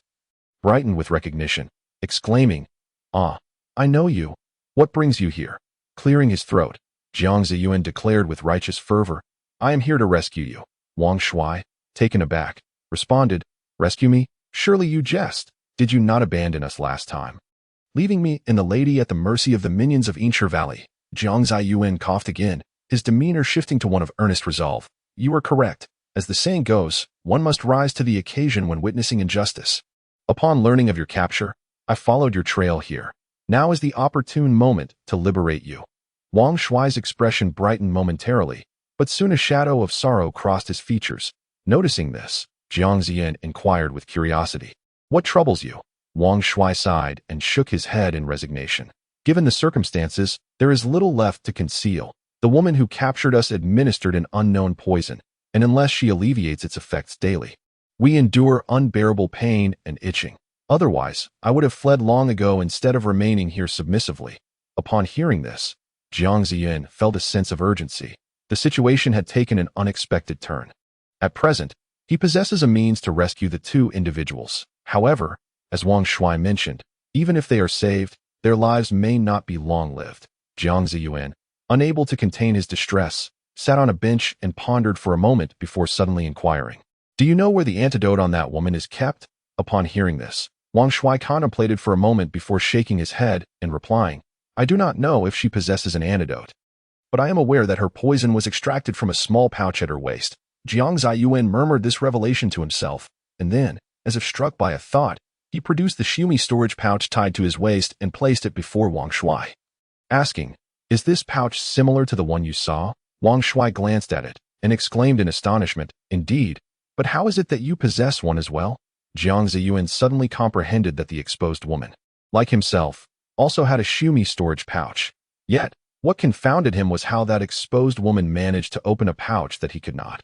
brightened with recognition, exclaiming, "Ah, I know you. What brings you here?" Clearing his throat, Jiang Zaiyuan declared with righteous fervor, "I am here to rescue you." Wang Shuai, taken aback, responded, "Rescue me? Surely you jest. Did you not abandon us last time, leaving me and the lady at the mercy of the minions of Yisheng Valley?" Jiang Zaiyuan coughed again, his demeanor shifting to one of earnest resolve. "You are correct. As the saying goes, one must rise to the occasion when witnessing injustice. Upon learning of your capture, I followed your trail here. Now is the opportune moment to liberate you." Wang Shuai's expression brightened momentarily, but soon a shadow of sorrow crossed his features. Noticing this, Jiang Ziyan inquired with curiosity, "What troubles you?" Wang Shuai sighed and shook his head in resignation. "Given the circumstances, there is little left to conceal. The woman who captured us administered an unknown poison, and unless she alleviates its effects daily, we endure unbearable pain and itching. Otherwise, I would have fled long ago instead of remaining here submissively." Upon hearing this, Jiang Ziyan felt a sense of urgency. The situation had taken an unexpected turn. At present, he possesses a means to rescue the two individuals. However, as Wang Shuai mentioned, even if they are saved, their lives may not be long-lived. Jiang Zaiyuan, unable to contain his distress, sat on a bench and pondered for a moment before suddenly inquiring, "Do you know where the antidote on that woman is kept?" Upon hearing this, Wang Shuai contemplated for a moment before shaking his head and replying, "I do not know if she possesses an antidote, but I am aware that her poison was extracted from a small pouch at her waist." Jiang Zaiyuan murmured this revelation to himself, and then, as if struck by a thought, he produced the Xiumi storage pouch tied to his waist and placed it before Wang Shuai, asking, "Is this pouch similar to the one you saw?" Wang Shuai glanced at it and exclaimed in astonishment, "Indeed, but how is it that you possess one as well?" Jiang Zaiyuan suddenly comprehended that the exposed woman, like himself, also had a Xiumi storage pouch. Yet, what confounded him was how that exposed woman managed to open a pouch that he could not.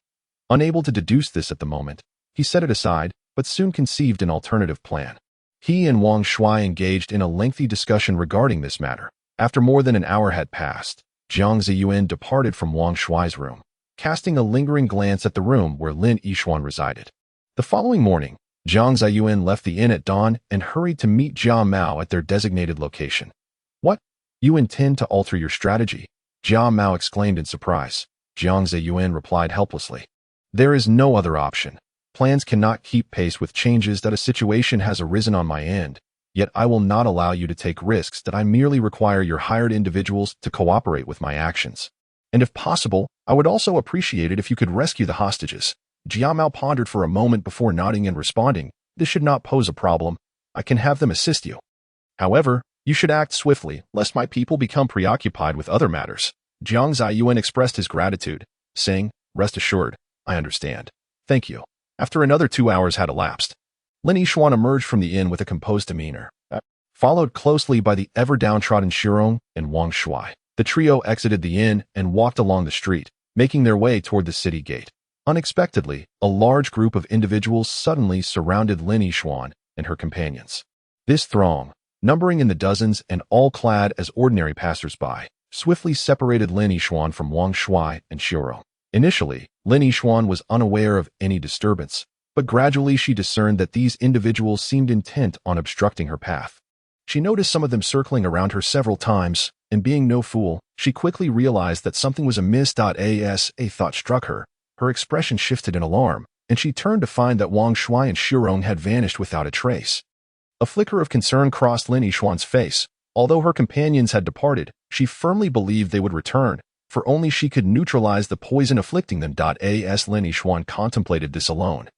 Unable to deduce this at the moment, he set it aside, but soon conceived an alternative plan. He and Wang Shuai engaged in a lengthy discussion regarding this matter. After more than an hour had passed, Jiang Zaiyuan departed from Wang Shuai's room, casting a lingering glance at the room where Lin Yishuan resided. The following morning, Jiang Zaiyuan left the inn at dawn and hurried to meet Jia Mao at their designated location. "What? You intend to alter your strategy?" Jia Mao exclaimed in surprise. Jiang Zaiyuan replied helplessly, "There is no other option. Plans cannot keep pace with changes that a situation has arisen on my end, yet I will not allow you to take risks that I merely require your hired individuals to cooperate with my actions. And if possible, I would also appreciate it if you could rescue the hostages." Jia Mao pondered for a moment before nodding and responding, "This should not pose a problem. I can have them assist you. However, you should act swiftly, lest my people become preoccupied with other matters." Jiang Zaiyuan expressed his gratitude, saying, "Rest assured, I understand. Thank you." After another 2 hours had elapsed, Lin Yishuan emerged from the inn with a composed demeanor, followed closely by the ever-downtrodden Shirong and Wang Shuai. The trio exited the inn and walked along the street, making their way toward the city gate. Unexpectedly, a large group of individuals suddenly surrounded Lin Yishuan and her companions. This throng, numbering in the dozens and all clad as ordinary passers-by, swiftly separated Lin Yishuan from Wang Shuai and Shirong. Initially, Lin Yishuan was unaware of any disturbance, but gradually she discerned that these individuals seemed intent on obstructing her path. She noticed some of them circling around her several times, and being no fool, she quickly realized that something was amiss. As a thought struck her, her expression shifted in alarm, and she turned to find that Wang Shuai and Shirong had vanished without a trace. A flicker of concern crossed Lin Yishuan's face. Although her companions had departed, she firmly believed they would return, for only she could neutralize the poison afflicting them. As Lin Yishuan contemplated this alone,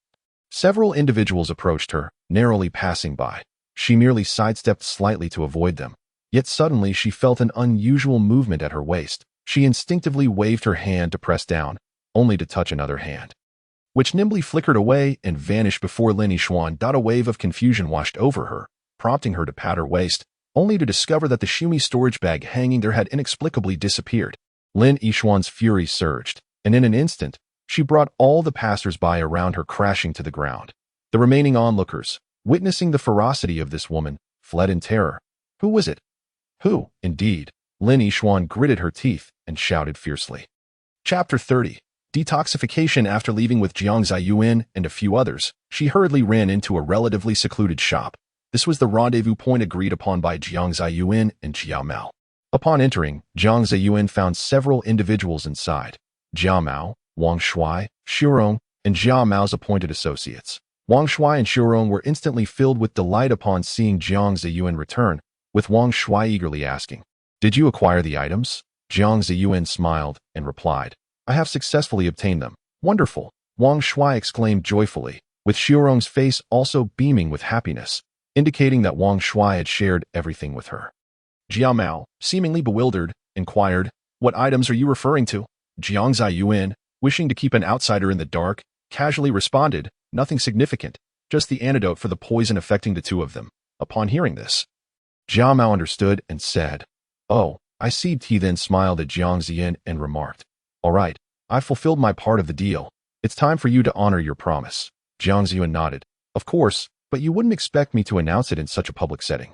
several individuals approached her, narrowly passing by. She merely sidestepped slightly to avoid them. Yet suddenly she felt an unusual movement at her waist. She instinctively waved her hand to press down, only to touch another hand, which nimbly flickered away and vanished before Lin Yishuan. A wave of confusion washed over her, prompting her to pat her waist, only to discover that the Shumi storage bag hanging there had inexplicably disappeared. Lin Yishuan's fury surged, and in an instant, she brought all the passers-by around her crashing to the ground. The remaining onlookers, witnessing the ferocity of this woman, fled in terror. Who was it? Who, indeed? Lin Yishuan gritted her teeth and shouted fiercely. Chapter 30. Detoxification. After leaving with Jiang Zaiyuan and a few others, she hurriedly ran into a relatively secluded shop. This was the rendezvous point agreed upon by Jiang Zaiyuan and Jia Mao. Upon entering, Jiang Zaiyuan found several individuals inside: Jia Mao, Wang Shuai, Shirong, and Jia Mao's appointed associates. Wang Shuai and Shirong were instantly filled with delight upon seeing Jiang Zaiyuan return, with Wang Shuai eagerly asking, "Did you acquire the items?" Jiang Zaiyuan smiled and replied, "I have successfully obtained them." "Wonderful!" Wang Shuai exclaimed joyfully, with Shirong's face also beaming with happiness, indicating that Wang Shuai had shared everything with her. Jia Mao, seemingly bewildered, inquired, "What items are you referring to?" Jiang Zaiyuan, wishing to keep an outsider in the dark, casually responded, "Nothing significant, just the antidote for the poison affecting the two of them." Upon hearing this, Jia Mao understood and said, "Oh, I see." He then smiled at Jiang Zaiyuan and remarked, "All right, I've fulfilled my part of the deal. It's time for you to honor your promise." Jiang Zaiyuan nodded. "Of course, but you wouldn't expect me to announce it in such a public setting,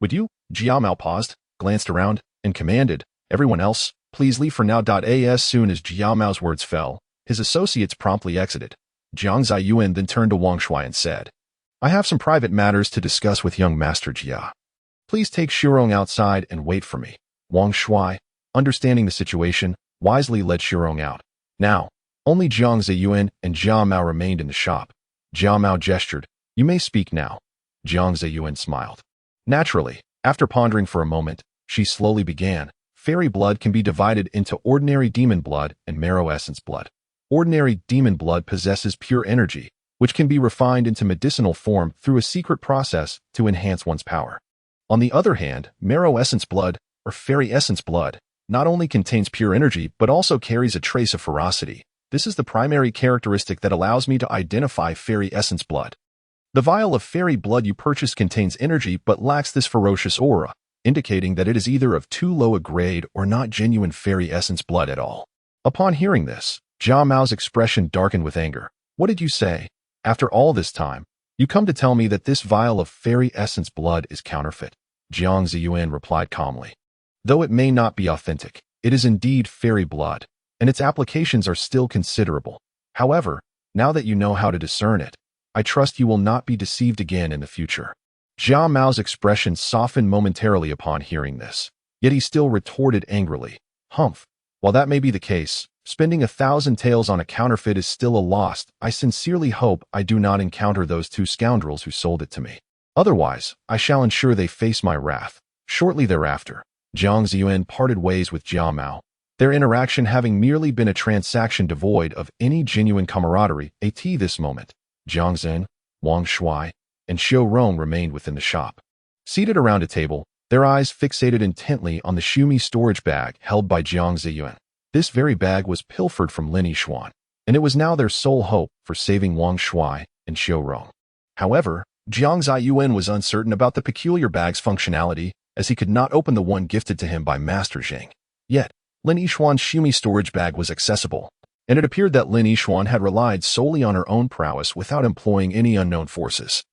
would you?" Jia Mao paused, glanced around, and commanded, "Everyone else, please leave for now." As soon as Jia Mao's words fell, his associates promptly exited. Jiang Zaiyuan then turned to Wang Shuai and said, "I have some private matters to discuss with young Master Jia. Please take Shirong outside and wait for me." Wang Shuai, understanding the situation, wisely led Shirong out. Now, only Jiang Zaiyuan and Jia Mao remained in the shop. Jia Mao gestured, "You may speak now." Jiang Zaiyuan smiled. Naturally, after pondering for a moment, she slowly began. Fairy blood can be divided into ordinary demon blood and marrow essence blood. Ordinary demon blood possesses pure energy, which can be refined into medicinal form through a secret process to enhance one's power. On the other hand, marrow essence blood, or fairy essence blood, not only contains pure energy but also carries a trace of ferocity. This is the primary characteristic that allows me to identify fairy essence blood. The vial of fairy blood you purchased contains energy but lacks this ferocious aura, indicating that it is either of too low a grade or not genuine fairy essence blood at all. Upon hearing this, Jia Mao's expression darkened with anger. "What did you say? After all this time, you come to tell me that this vial of fairy essence blood is counterfeit?" Jiang Zaiyuan replied calmly, "Though it may not be authentic, it is indeed fairy blood, and its applications are still considerable. However, now that you know how to discern it, I trust you will not be deceived again in the future." Jia Mao's expression softened momentarily upon hearing this, yet he still retorted angrily, "Humph, while that may be the case, spending 1,000 taels on a counterfeit is still a loss. I sincerely hope I do not encounter those two scoundrels who sold it to me. Otherwise, I shall ensure they face my wrath." Shortly thereafter, Jiang Zaiyuan parted ways with Jia Mao, their interaction having merely been a transaction devoid of any genuine camaraderie. At this moment, Jiang Zhen, Wang Shuai, and Xiu Rong remained within the shop. Seated around a table, their eyes fixated intently on the Shumi storage bag held by Jiang Zaiyuan. This very bag was pilfered from Lin Yishuan, and it was now their sole hope for saving Wang Shuai and Xiu Rong. However, Jiang Zaiyuan was uncertain about the peculiar bag's functionality, as he could not open the one gifted to him by Master Zheng. Yet, Lin Yishuan's Xumi storage bag was accessible, and it appeared that Lin Yishuan had relied solely on her own prowess without employing any unknown forces.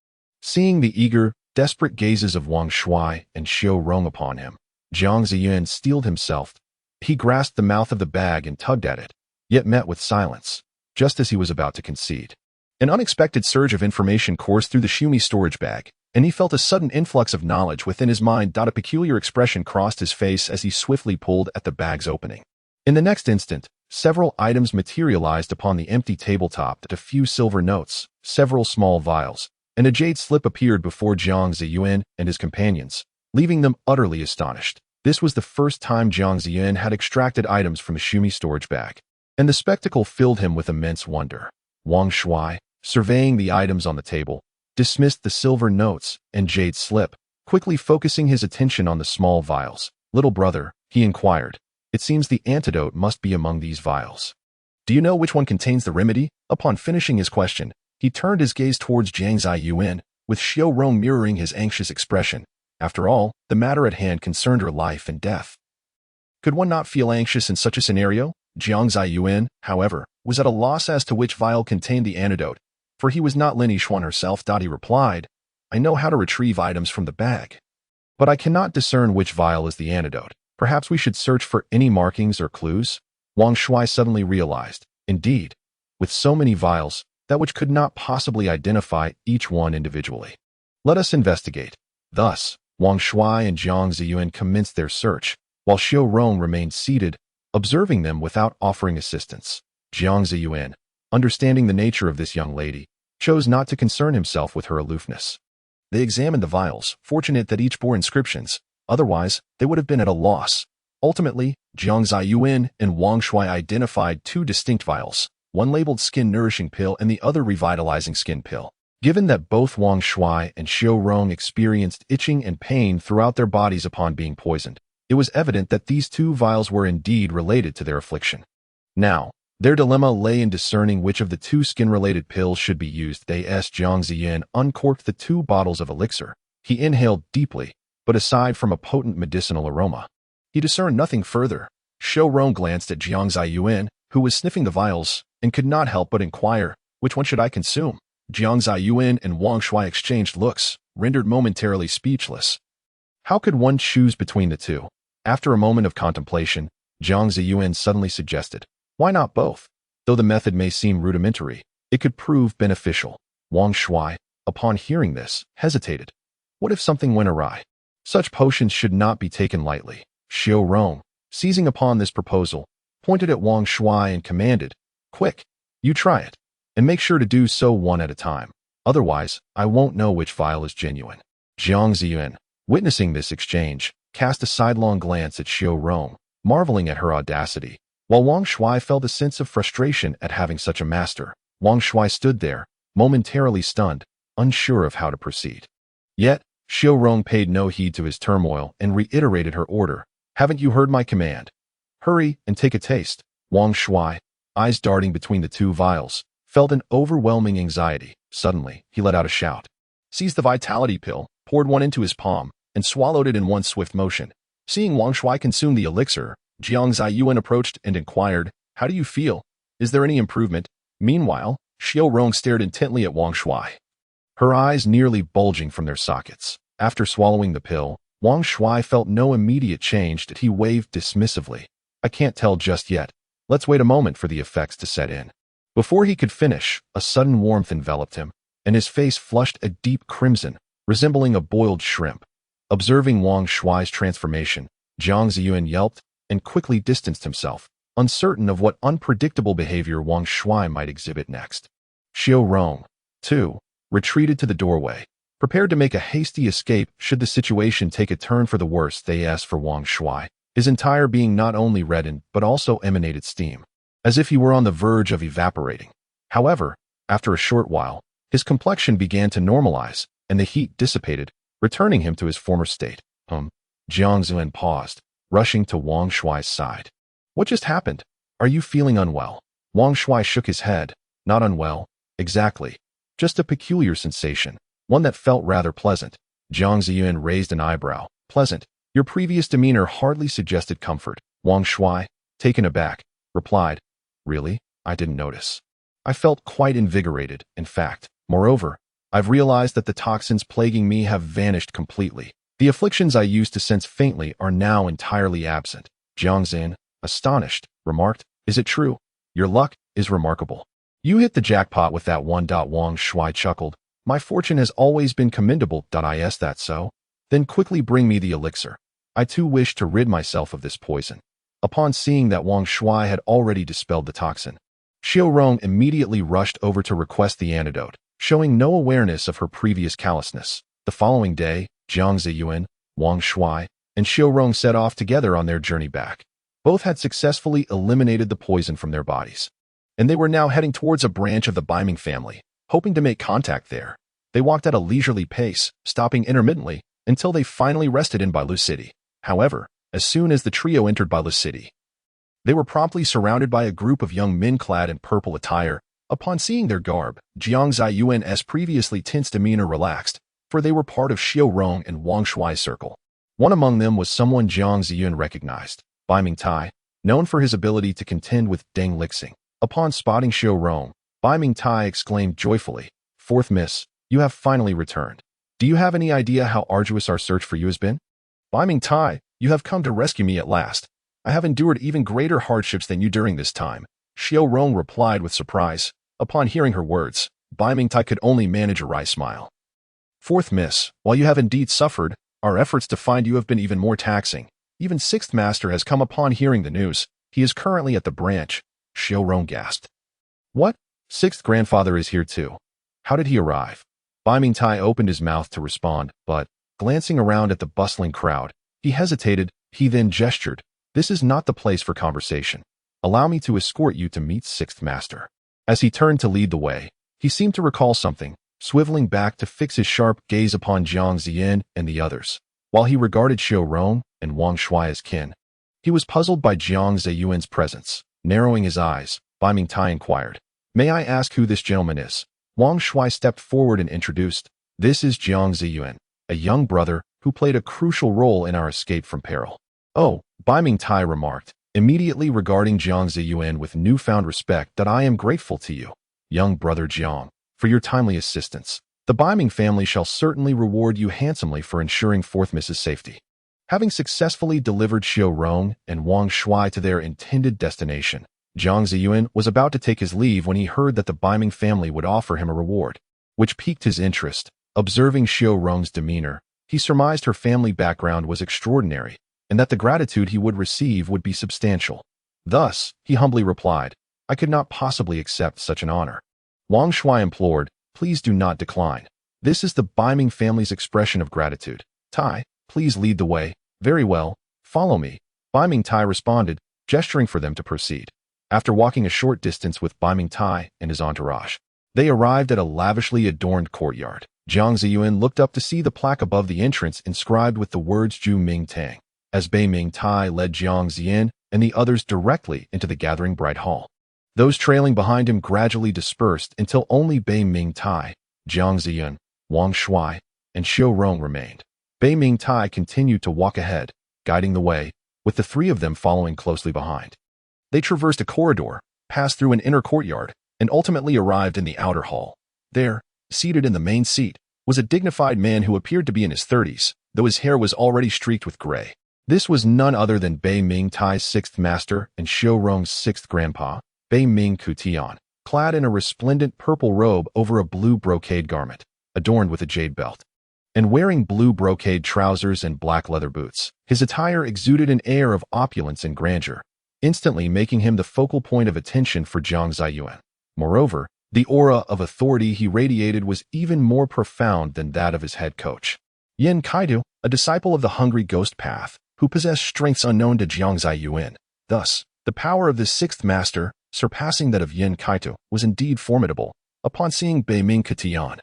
Seeing the eager, desperate gazes of Wang Shuai and Xiu Rong upon him, Jiang Zaiyuan steeled himself. He grasped the mouth of the bag and tugged at it, yet met with silence, just as he was about to concede. An unexpected surge of information coursed through the Xumi storage bag, and he felt a sudden influx of knowledge within his mind. A peculiar expression crossed his face as he swiftly pulled at the bag's opening. In the next instant, several items materialized upon the empty tabletop. A few silver notes, several small vials, and a jade slip appeared before Jiang Zaiyuan and his companions, leaving them utterly astonished. This was the first time Jiang Zaiyuan had extracted items from the Xumi storage bag, and the spectacle filled him with immense wonder. Wang Shuai, surveying the items on the table, dismissed the silver notes and jade slip, quickly focusing his attention on the small vials. "Little brother," he inquired, "it seems the antidote must be among these vials. Do you know which one contains the remedy?" Upon finishing his question, he turned his gaze towards Jiang Zaiyuan, with Xiu Rong mirroring his anxious expression. After all, the matter at hand concerned her life and death. Could one not feel anxious in such a scenario? Jiang Zaiyuan, however, was at a loss as to which vial contained the antidote, for he was not Lin Yishuan herself. He replied, "I know how to retrieve items from the bag, but I cannot discern which vial is the antidote. Perhaps we should search for any markings or clues?" Wang Shuai suddenly realized, indeed, with so many vials, that which could not possibly identify each one individually. "Let us investigate." Thus, Wang Shuai and Jiang Zaiyuan commenced their search, while Xiu Rong remained seated, observing them without offering assistance. Jiang Zaiyuan, understanding the nature of this young lady, chose not to concern himself with her aloofness. They examined the vials, fortunate that each bore inscriptions, otherwise they would have been at a loss. Ultimately, Jiang Zaiyuan and Wang Shuai identified two distinct vials, one labeled Skin Nourishing Pill and the other Revitalizing Skin Pill. Given that both Wang Shuai and Xiu Rong experienced itching and pain throughout their bodies upon being poisoned, it was evident that these two vials were indeed related to their affliction. Now, their dilemma lay in discerning which of the two skin-related pills should be used. Jiang Zaiyuan uncorked the two bottles of elixir. He inhaled deeply, but aside from a potent medicinal aroma, he discerned nothing further. Xiu Rong glanced at Jiang Zaiyuan, who was sniffing the vials, and could not help but inquire, "Which one should I consume?" Jiang Zaiyuan and Wang Shuai exchanged looks, rendered momentarily speechless. How could one choose between the two? After a moment of contemplation, Jiang Zaiyuan suddenly suggested, "Why not both? Though the method may seem rudimentary, it could prove beneficial." Wang Shuai, upon hearing this, hesitated. What if something went awry? Such potions should not be taken lightly. Xiu Rong, seizing upon this proposal, pointed at Wang Shuai and commanded, "Quick, you try it, and make sure to do so one at a time. Otherwise, I won't know which vial is genuine." Jiang Zaiyuan, witnessing this exchange, cast a sidelong glance at Xiu Rong, marveling at her audacity, while Wang Shuai felt a sense of frustration at having such a master. Wang Shuai stood there, momentarily stunned, unsure of how to proceed. Yet, Xiu Rong paid no heed to his turmoil and reiterated her order, "Haven't you heard my command? Hurry and take a taste." Wang Shuai, eyes darting between the two vials, felt an overwhelming anxiety. Suddenly, he let out a shout, seized the vitality pill, poured one into his palm, and swallowed it in one swift motion. Seeing Wang Shuai consume the elixir, Jiang Zaiyuan approached and inquired, "How do you feel? Is there any improvement?" Meanwhile, Xiu Rong stared intently at Wang Shuai, her eyes nearly bulging from their sockets. After swallowing the pill, Wang Shuai felt no immediate change. He waved dismissively, "I can't tell just yet. Let's wait a moment for the effects to set in." Before he could finish, a sudden warmth enveloped him, and his face flushed a deep crimson, resembling a boiled shrimp. Observing Wang Shuai's transformation, Jiang Zaiyuan yelped and quickly distanced himself, uncertain of what unpredictable behavior Wang Shuai might exhibit next. Xiu Rong, too, retreated to the doorway, prepared to make a hasty escape should the situation take a turn for the worse. As for Wang Shuai, his entire being not only reddened but also emanated steam, as if he were on the verge of evaporating. However, after a short while, his complexion began to normalize, and the heat dissipated, returning him to his former state. Jiang Zaiyuan paused, rushing to Wang Shuai's side. "What just happened? Are you feeling unwell?" Wang Shuai shook his head. Not unwell. Exactly. Just a peculiar sensation, one that felt rather pleasant. Jiang Zaiyuan raised an eyebrow. Pleasant. Your previous demeanor hardly suggested comfort. Wang Shuai, taken aback, replied, Really? I didn't notice. I felt quite invigorated, in fact. Moreover, I've realized that the toxins plaguing me have vanished completely. The afflictions I used to sense faintly are now entirely absent. Jiang Zaiyuan, astonished, remarked, Is it true? Your luck is remarkable. You hit the jackpot with that one. Wang Shuai chuckled. My fortune has always been commendable. Is that so? Then quickly bring me the elixir. I too wish to rid myself of this poison. Upon seeing that Wang Shuai had already dispelled the toxin, Xiao Rong immediately rushed over to request the antidote, showing no awareness of her previous callousness. The following day, Jiang Zaiyuan, Wang Shuai, and Xiao Rong set off together on their journey back. Both had successfully eliminated the poison from their bodies, and they were now heading towards a branch of the Biming family, hoping to make contact there. They walked at a leisurely pace, stopping intermittently, until they finally rested in Bailu City. However, as soon as the trio entered Bailu City, they were promptly surrounded by a group of young men clad in purple attire. Upon seeing their garb, Jiang Zaiyuan's previously tense demeanor relaxed, for they were part of Xiao Rong and Wang Shuai's circle. One among them was someone Jiang Zaiyuan recognized, Bai Mingtai, known for his ability to contend with Deng Lixing. Upon spotting Xiao Rong, Bai Mingtai exclaimed joyfully, Fourth miss, you have finally returned. Do you have any idea how arduous our search for you has been? Bai Mingtai, you have come to rescue me at last. I have endured even greater hardships than you during this time. Xiao Rong replied with surprise. Upon hearing her words, Bai Mingtai could only manage a wry smile. Fourth miss, while you have indeed suffered, our efforts to find you have been even more taxing. Even Sixth Master has come upon hearing the news. He is currently at the branch. Xiao Rong gasped. What? Sixth grandfather is here too. How did he arrive? Bai Mingtai opened his mouth to respond, but, glancing around at the bustling crowd, he hesitated. He then gestured. This is not the place for conversation. Allow me to escort you to meet Sixth Master. As he turned to lead the way, he seemed to recall something, swiveling back to fix his sharp gaze upon Jiang Zaiyuan and the others. While he regarded Xiao Rong and Wang Shuai as kin, he was puzzled by Jiang Zaiyuan's presence. Narrowing his eyes, Bai Mingtai inquired, May I ask who this gentleman is? Wang Shuai stepped forward and introduced, This is Jiang Zaiyuan, a young brother who played a crucial role in our escape from peril. Oh, Bai Mingtai remarked, immediately regarding Jiang Zaiyuan with newfound respect, that I am grateful to you, young brother Jiang, for your timely assistance. The Biming family shall certainly reward you handsomely for ensuring Fourth Miss's safety. Having successfully delivered Xiao Rong and Wang Shuai to their intended destination, Jiang Zaiyuan was about to take his leave when he heard that the Biming family would offer him a reward, which piqued his interest. Observing Xiao Rong's demeanor, he surmised her family background was extraordinary, and that the gratitude he would receive would be substantial. Thus, he humbly replied, I could not possibly accept such an honor. Wang Shuai implored, Please do not decline. This is the Biming family's expression of gratitude. Tai, please lead the way. Very well, follow me. Bai Mingtai responded, gesturing for them to proceed. After walking a short distance with Bai Mingtai and his entourage, they arrived at a lavishly adorned courtyard. Jiang Zaiyuan looked up to see the plaque above the entrance inscribed with the words Ju Ming Tang, as Bai Mingtai led Jiang Zaiyuan and the others directly into the gathering bright hall. Those trailing behind him gradually dispersed until only Bai Mingtai, Jiang Zaiyuan, Wang Shuai, and Xiao Rong remained. Bai Mingtai continued to walk ahead, guiding the way, with the three of them following closely behind. They traversed a corridor, passed through an inner courtyard, and ultimately arrived in the outer hall. There, seated in the main seat, was a dignified man who appeared to be in his 30s, though his hair was already streaked with gray. This was none other than Bai Mingtai's sixth master and Xiao Rong's sixth grandpa, Bai Ming Tian, clad in a resplendent purple robe over a blue brocade garment, adorned with a jade belt, and wearing blue brocade trousers and black leather boots. His attire exuded an air of opulence and grandeur, instantly making him the focal point of attention for Jiang Zaiyuan. Moreover, the aura of authority he radiated was even more profound than that of his head coach, Yin Kaidu, a disciple of the Hungry Ghost Path, who possessed strengths unknown to Jiang Zaiyuan. Thus, the power of this sixth master, surpassing that of Yin Kaidu, was indeed formidable. Upon seeing Bai Ming Tian,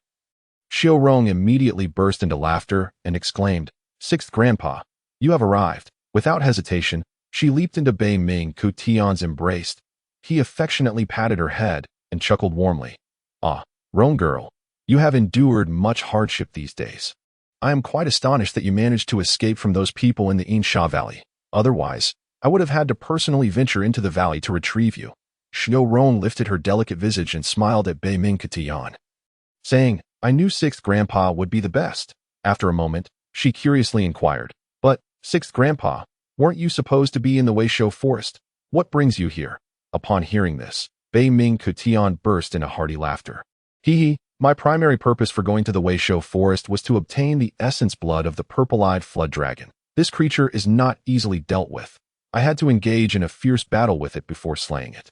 Xiao Rong immediately burst into laughter and exclaimed, Sixth Grandpa, you have arrived. Without hesitation, she leaped into Bai Ming Tian's embrace He affectionately patted her head and chuckled warmly. Ah, Rong girl, you have endured much hardship these days. I am quite astonished that you managed to escape from those people in the Insha Valley. Otherwise, I would have had to personally venture into the valley to retrieve you. Xiao Rong lifted her delicate visage and smiled at Bei Ming Katian, saying, I knew Sixth Grandpa would be the best. After a moment, she curiously inquired, but, Sixth Grandpa, weren't you supposed to be in the Weishou Forest? What brings you here? Upon hearing this, Bei Ming Katian burst into hearty laughter. Hee, my primary purpose for going to the Weishou Forest was to obtain the essence blood of the purple-eyed flood dragon. This creature is not easily dealt with. I had to engage in a fierce battle with it before slaying it.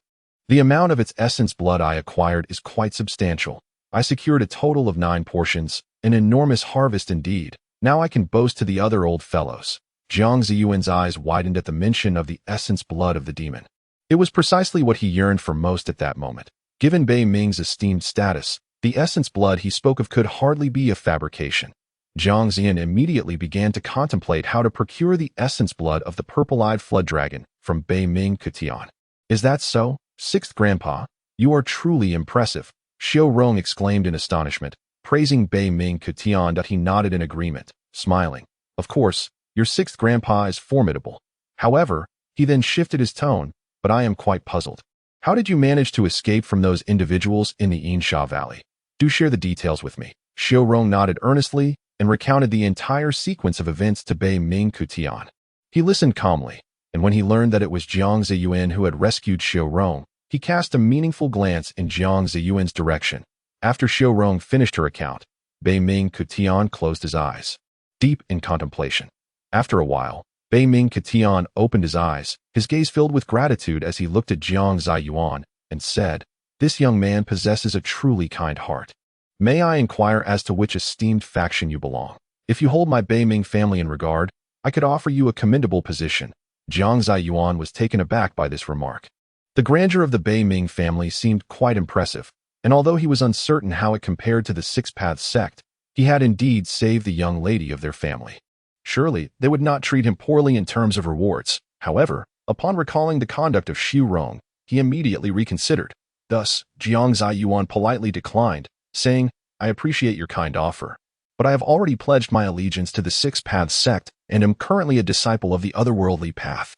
The amount of its essence blood I acquired is quite substantial. I secured a total of 9 portions, an enormous harvest indeed. Now I can boast to the other old fellows. Jiang Zaiyuan's eyes widened at the mention of the essence blood of the demon. It was precisely what he yearned for most at that moment. Given Bei Ming's esteemed status, the essence blood he spoke of could hardly be a fabrication. Jiang Zaiyuan immediately began to contemplate how to procure the essence blood of the purple-eyed flood dragon from Bei Ming Katian. Is that so? Sixth Grandpa, you are truly impressive, Xiao Rong exclaimed in astonishment, praising Bei Ming Katian that he nodded in agreement, smiling. Of course, your Sixth Grandpa is formidable. However, he then shifted his tone, but I am quite puzzled. How did you manage to escape from those individuals in the Insha Valley? Do share the details with me. Xiao Rong nodded earnestly and recounted the entire sequence of events to Bei Ming Katian. He listened calmly, and when he learned that it was Jiang Zaiyuan who had rescued Xiao Rong, he cast a meaningful glance in Jiang Zaiyuan's direction. After Xiao Rong finished her account, Bei Ming Katian closed his eyes, deep in contemplation. After a while, Bei Ming Katian opened his eyes, his gaze filled with gratitude as he looked at Jiang Zaiyuan, and said, This young man possesses a truly kind heart. May I inquire as to which esteemed faction you belong? If you hold my Bei Ming family in regard, I could offer you a commendable position. Jiang Zaiyuan was taken aback by this remark. The grandeur of the Bei Ming family seemed quite impressive, and although he was uncertain how it compared to the Six Paths sect, he had indeed saved the young lady of their family. Surely, they would not treat him poorly in terms of rewards. However, upon recalling the conduct of Xiu Rong, he immediately reconsidered. Thus, Jiang Zaiyuan politely declined, saying, I appreciate your kind offer, but I have already pledged my allegiance to the Six Paths sect and am currently a disciple of the otherworldly path.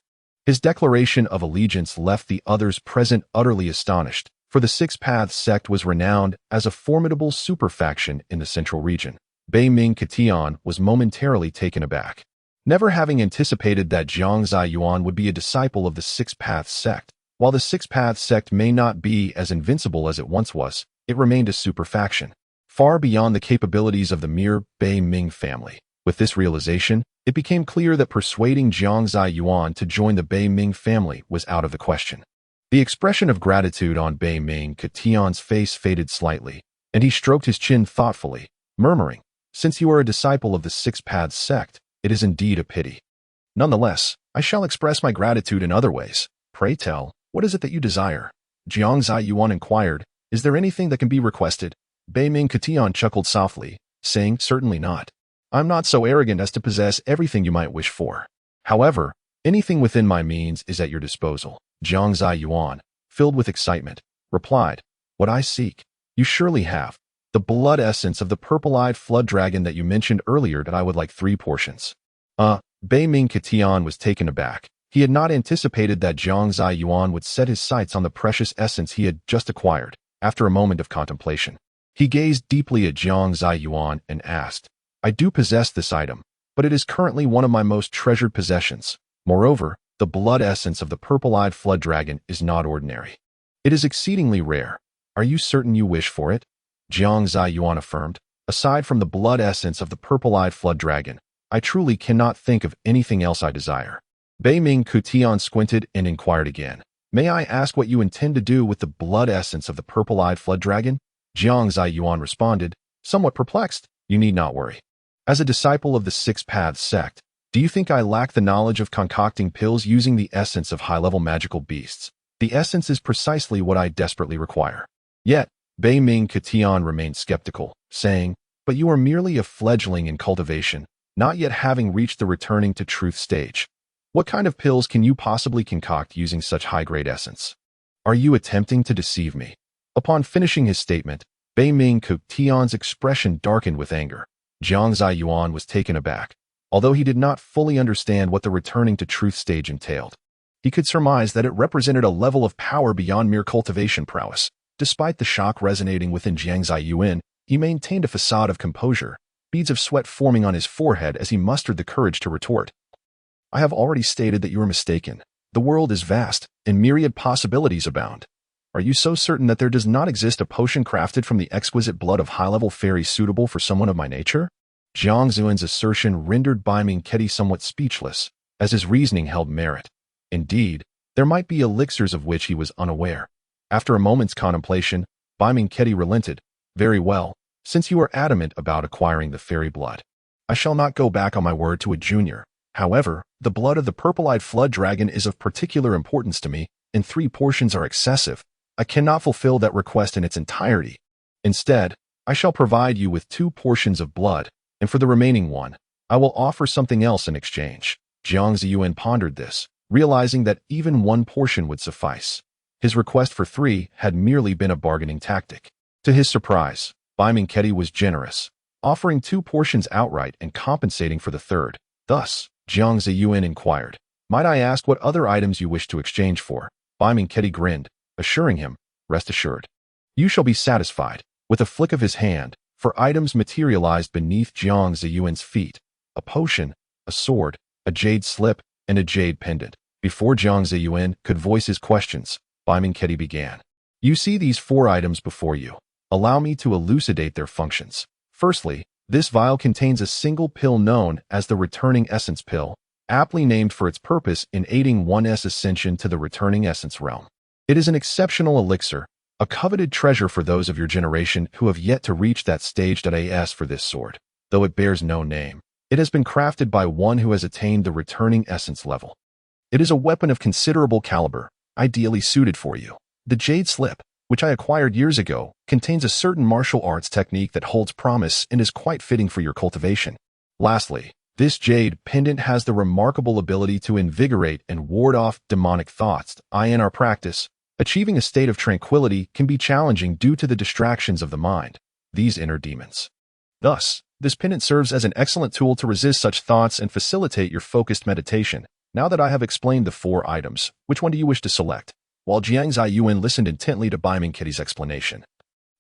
His declaration of allegiance left the others present utterly astonished, for the Six Paths sect was renowned as a formidable superfaction in the central region. Bei Ming Katian was momentarily taken aback. Never having anticipated that Jiang Zaiyuan would be a disciple of the Six Paths sect, while the Six Paths sect may not be as invincible as it once was, it remained a superfaction, far beyond the capabilities of the mere Bei Ming family. With this realization, it became clear that persuading Jiang Zaiyuan to join the Bei Ming family was out of the question. The expression of gratitude on Bei Ming Katian's face faded slightly, and he stroked his chin thoughtfully, murmuring, Since you are a disciple of the Six Paths sect, it is indeed a pity. Nonetheless, I shall express my gratitude in other ways. Pray tell, what is it that you desire? Jiang Zaiyuan inquired, Is there anything that can be requested? Bei Ming Katian chuckled softly, saying, Certainly not. I'm not so arrogant as to possess everything you might wish for. However, anything within my means is at your disposal. Jiang Zaiyuan, filled with excitement, replied, What I seek, you surely have. The blood essence of the purple-eyed flood dragon that you mentioned earlier that I would like 3 portions. Bei Ming Katian was taken aback. He had not anticipated that Jiang Zaiyuan would set his sights on the precious essence he had just acquired. After a moment of contemplation, he gazed deeply at Jiang Zaiyuan and asked, I do possess this item, but it is currently one of my most treasured possessions. Moreover, the blood essence of the purple-eyed flood dragon is not ordinary. It is exceedingly rare. Are you certain you wish for it? Jiang Zaiyuan affirmed, Aside from the blood essence of the purple-eyed flood dragon, I truly cannot think of anything else I desire. Bei Ming Katian squinted and inquired again, May I ask what you intend to do with the blood essence of the purple-eyed flood dragon? Jiang Zaiyuan responded, somewhat perplexed, You need not worry. As a disciple of the Six Paths sect, do you think I lack the knowledge of concocting pills using the essence of high-level magical beasts? The essence is precisely what I desperately require. Yet, Bei Ming Katian remained skeptical, saying, But you are merely a fledgling in cultivation, not yet having reached the returning to truth stage. What kind of pills can you possibly concoct using such high-grade essence? Are you attempting to deceive me? Upon finishing his statement, Bei Ming Tian's expression darkened with anger. Jiang Zaiyuan was taken aback, although he did not fully understand what the returning to truth stage entailed. He could surmise that it represented a level of power beyond mere cultivation prowess. Despite the shock resonating within Jiang Zaiyuan, he maintained a facade of composure, beads of sweat forming on his forehead as he mustered the courage to retort. I have already stated that you are mistaken. The world is vast, and myriad possibilities abound. Are you so certain that there does not exist a potion crafted from the exquisite blood of high-level fairies suitable for someone of my nature? Jiang Zaiyuan's assertion rendered Bai Mingketi somewhat speechless, as his reasoning held merit. Indeed, there might be elixirs of which he was unaware. After a moment's contemplation, Bai Mingketi relented. Very well, since you are adamant about acquiring the fairy blood, I shall not go back on my word to a junior. However, the blood of the purple-eyed flood dragon is of particular importance to me, and 3 portions are excessive. I cannot fulfill that request in its entirety. Instead, I shall provide you with 2 portions of blood, and for the remaining one, I will offer something else in exchange. Jiang Zaiyuan pondered this, realizing that even 1 portion would suffice. His request for 3 had merely been a bargaining tactic. To his surprise, Bai Mingketi was generous, offering 2 portions outright and compensating for the 3rd. Thus, Jiang Zaiyuan inquired, "Might I ask what other items you wish to exchange for?" Bai Mingketi grinned, assuring him, "Rest assured. You shall be satisfied." With a flick of his hand, 4 items materialized beneath Jiang Zaiyuan's feet: a potion, a sword, a jade slip, and a jade pendant. Before Jiang Zaiyuan could voice his questions, Bai Mingketi began. "You see these 4 items before you. Allow me to elucidate their functions. Firstly, this vial contains a single pill known as the Returning Essence Pill, aptly named for its purpose in aiding one's ascension to the Returning Essence realm. It is an exceptional elixir, a coveted treasure for those of your generation who have yet to reach that stage. As for this sword, though it bears no name, it has been crafted by one who has attained the Returning Essence level. It is a weapon of considerable caliber, ideally suited for you. The Jade Slip, which I acquired years ago, contains a certain martial arts technique that holds promise and is quite fitting for your cultivation. Lastly, this jade pendant has the remarkable ability to invigorate and ward off demonic thoughts. In our practice, achieving a state of tranquility can be challenging due to the distractions of the mind, these inner demons. Thus, this pendant serves as an excellent tool to resist such thoughts and facilitate your focused meditation. Now that I have explained the 4 items, which one do you wish to select?" While Jiang Zaiyuan listened intently to Bai Mingketi's explanation,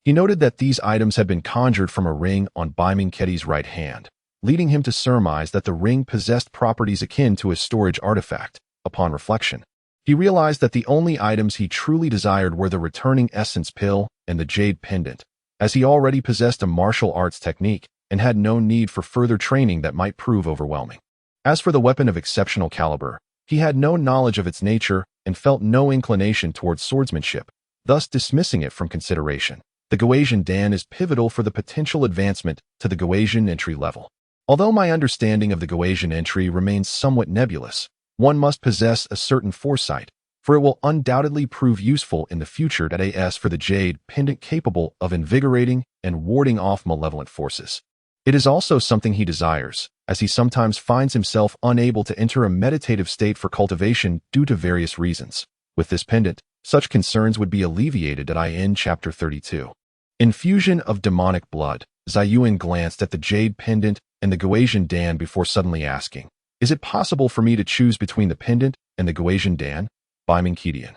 he noted that these items had been conjured from a ring on Bai Mingketi's right hand, leading him to surmise that the ring possessed properties akin to a storage artifact. Upon reflection, he realized that the only items he truly desired were the Returning Essence Pill and the Jade Pendant, as he already possessed a martial arts technique and had no need for further training that might prove overwhelming. As for the weapon of exceptional caliber, he had no knowledge of its nature and felt no inclination towards swordsmanship, thus dismissing it from consideration. The Gauasian Dan is pivotal for the potential advancement to the Gauasian entry level. Although my understanding of the Gauasian entry remains somewhat nebulous, one must possess a certain foresight, for it will undoubtedly prove useful in the future. As for the Jade Pendant, capable of invigorating and warding off malevolent forces, it is also something he desires, as he sometimes finds himself unable to enter a meditative state for cultivation due to various reasons. With this pendant, such concerns would be alleviated. In Chapter 32. Infusion of Demonic Blood, Zaiyuan glanced at the Jade Pendant and the Gauasian Dan before suddenly asking, "Is it possible for me to choose between the pendant and the Gauasian Dan?" Bai Mingketi,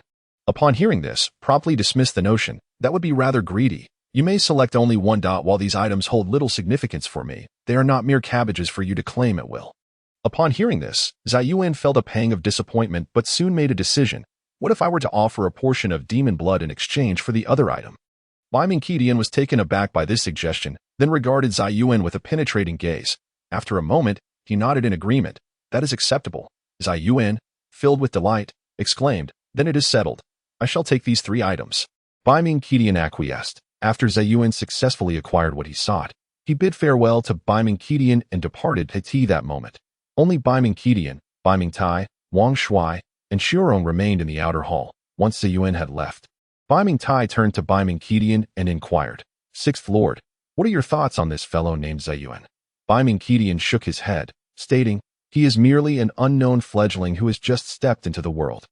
upon hearing this, promptly dismissed the notion. "That would be rather greedy. You may select only one. While these items hold little significance for me, they are not mere cabbages for you to claim at will." Upon hearing this, Zaiyuan felt a pang of disappointment but soon made a decision. What if I were to offer a portion of demon blood in exchange for the other item? Bai Mingketi was taken aback by this suggestion, then regarded Zaiyuan with a penetrating gaze. After a moment, he nodded in agreement. "That is acceptable." Zaiyuan, filled with delight, exclaimed, "Then it is settled. I shall take these 3 items." Bai Mingketi acquiesced. After Zaiyuan successfully acquired what he sought, he bid farewell to Bai Mingketi and departed Haiti that moment. Only Bai Mingketi, Bai Mingtai, Wang Shui, and Shurong remained in the outer hall. Once Zaiyuan had left, Bai Mingtai turned to Bai Mingketi and inquired, "Sixth Lord, what are your thoughts on this fellow named Zaiyuan?" Bai Mingketi shook his head, stating, "He is merely an unknown fledgling who has just stepped into the world.